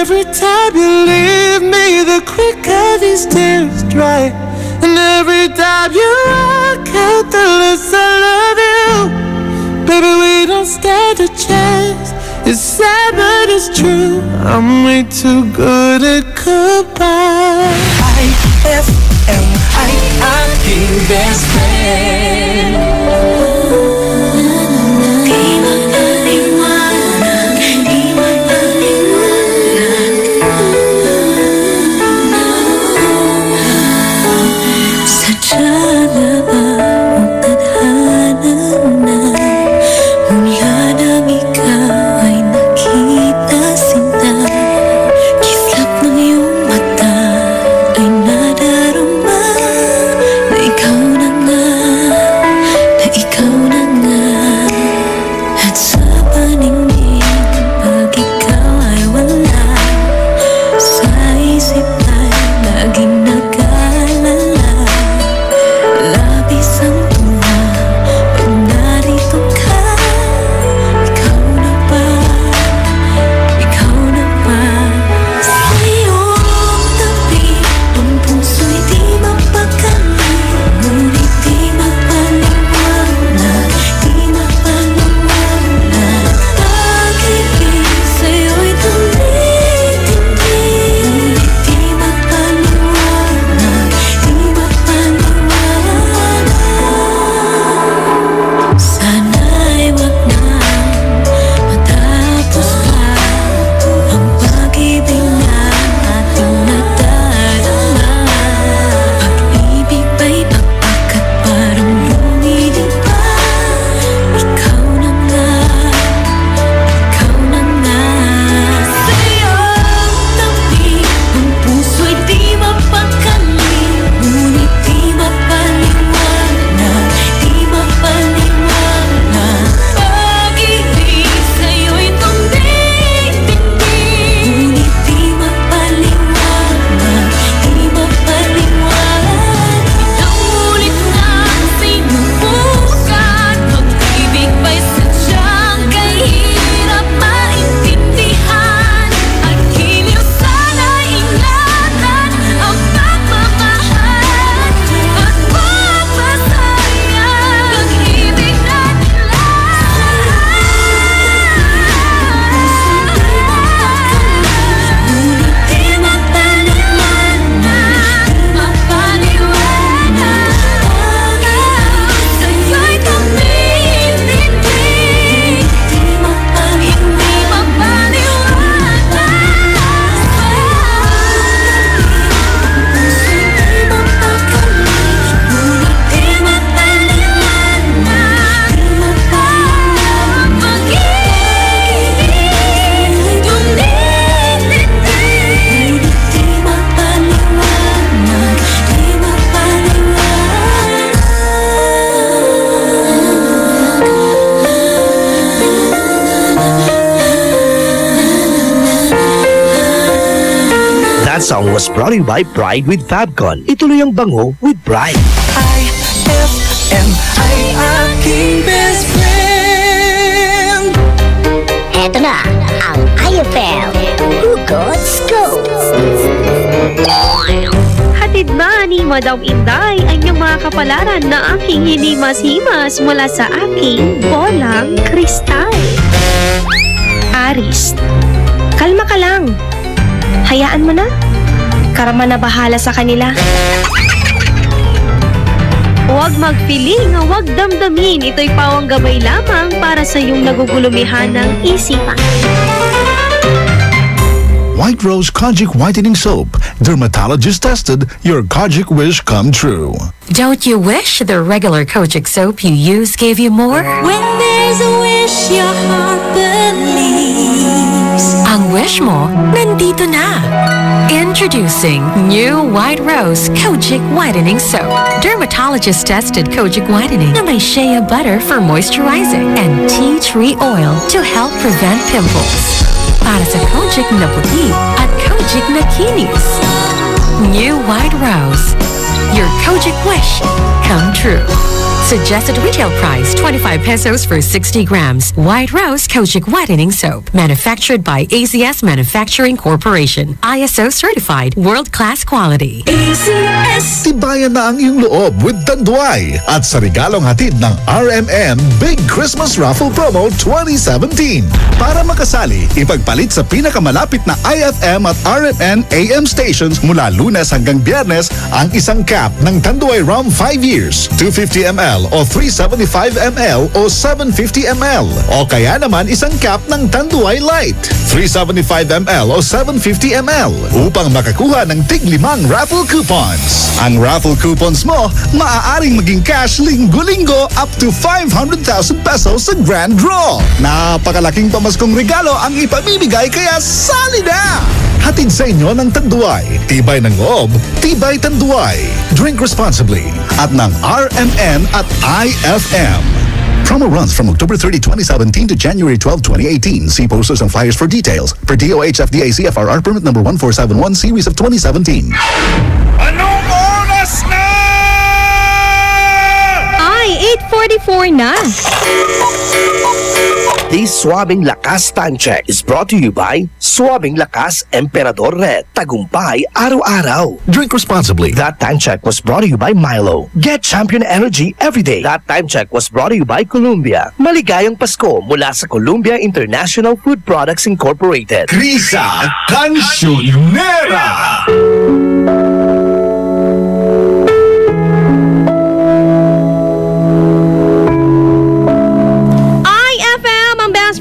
Every time you leave me, the quicker these tears dry. And every time you walk out, the less I love you. Baby, we don't stand a chance. It's sad but it's true. I'm way too good at goodbye. IFM, aking best friend. Ikaw na That song was brought to you by Pride with Fabcon. Ituloy ang bango with Pride. IFM ay aking best friend. Eto na ang IFM Hugot Scoop. Hatid ba ni Madam Inday ang inyong mga kapalaran na aking hinimas-himas mula sa aking bolang kristal? Aris, kalma ka lang. Hayaan mo na. Karma na bahala sa kanila. Huwag magpiling, huwag damdamin. Ito'y pawang gabay lamang para sa iyong nagugulumihan ng isipan. White Rose Kojic Whitening Soap. Dermatologist tested, your Kojic wish come true. Don't you wish the regular Kojic soap you use gave you more? When there's a wish your heart believes. Ang wish mo, nandito na. Introducing new White Rose Kojic Whitening Soap. Dermatologist tested Kojic Whitening na may shea butter for moisturizing and tea tree oil to help prevent pimples. Para sa Kojic na puti at Kojic na kinis. New White Rose. Your Kojic wish come true. Suggested retail price 25 pesos for 60 grams. White Rose Kojic Whitening Soap. Manufactured by AZS Manufacturing Corporation. ISO certified world-class quality. AZS! Tibayan na ang iyong loob with Tanduay at sa regalong hatid ng RMN Big Christmas Raffle Promo 2017. Para makasali, ipagpalit sa pinakamalapit na IFM at RMN AM stations mula Lunes hanggang Biyernes ang isang cap ng Tanduay Rum 5 years, 250 ml o 375 ml o 750 ml. O kaya naman isang cap ng Tanduay Light, 375 ml o 750 ml upang makakuha ng tig-5 raffle coupons. Ang raffle coupons mo, maaaring maging cash linggo-linggo up to 500,000 pesos sa grand draw. Napakalaking pamaskong regalo ang ipamimigay kaya sali na! Hatid sa inyo ng Tanduay. Tibay ng loob, tibay Tanduay. Drink responsibly at ng RMN at IFM. Promo runs from October 30, 2017 to January 12, 2018. See posters and flyers for details. Per DOH FDA CFRR permit number 1471 series of 2017. Anong oras na? Ay, 8:44 na. This Suabing Lakas Time Check is brought to you by Suabing Lakas Emperador Red. Tagumpay araw-araw. Drink responsibly. That time check was brought to you by Milo. Get champion energy every day. That time check was brought to you by Columbia. Maligayang Pasko mula sa Columbia International Food Products Incorporated. Krisa Cancionera.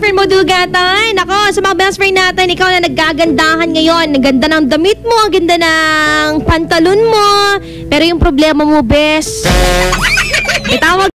Mo Dulgatay. Nako, sa mga best friend natin, ikaw na naggagandahan ngayon. Ang ganda ng damit mo, ang ganda ng pantalon mo. Pero yung problema mo, bes, itawag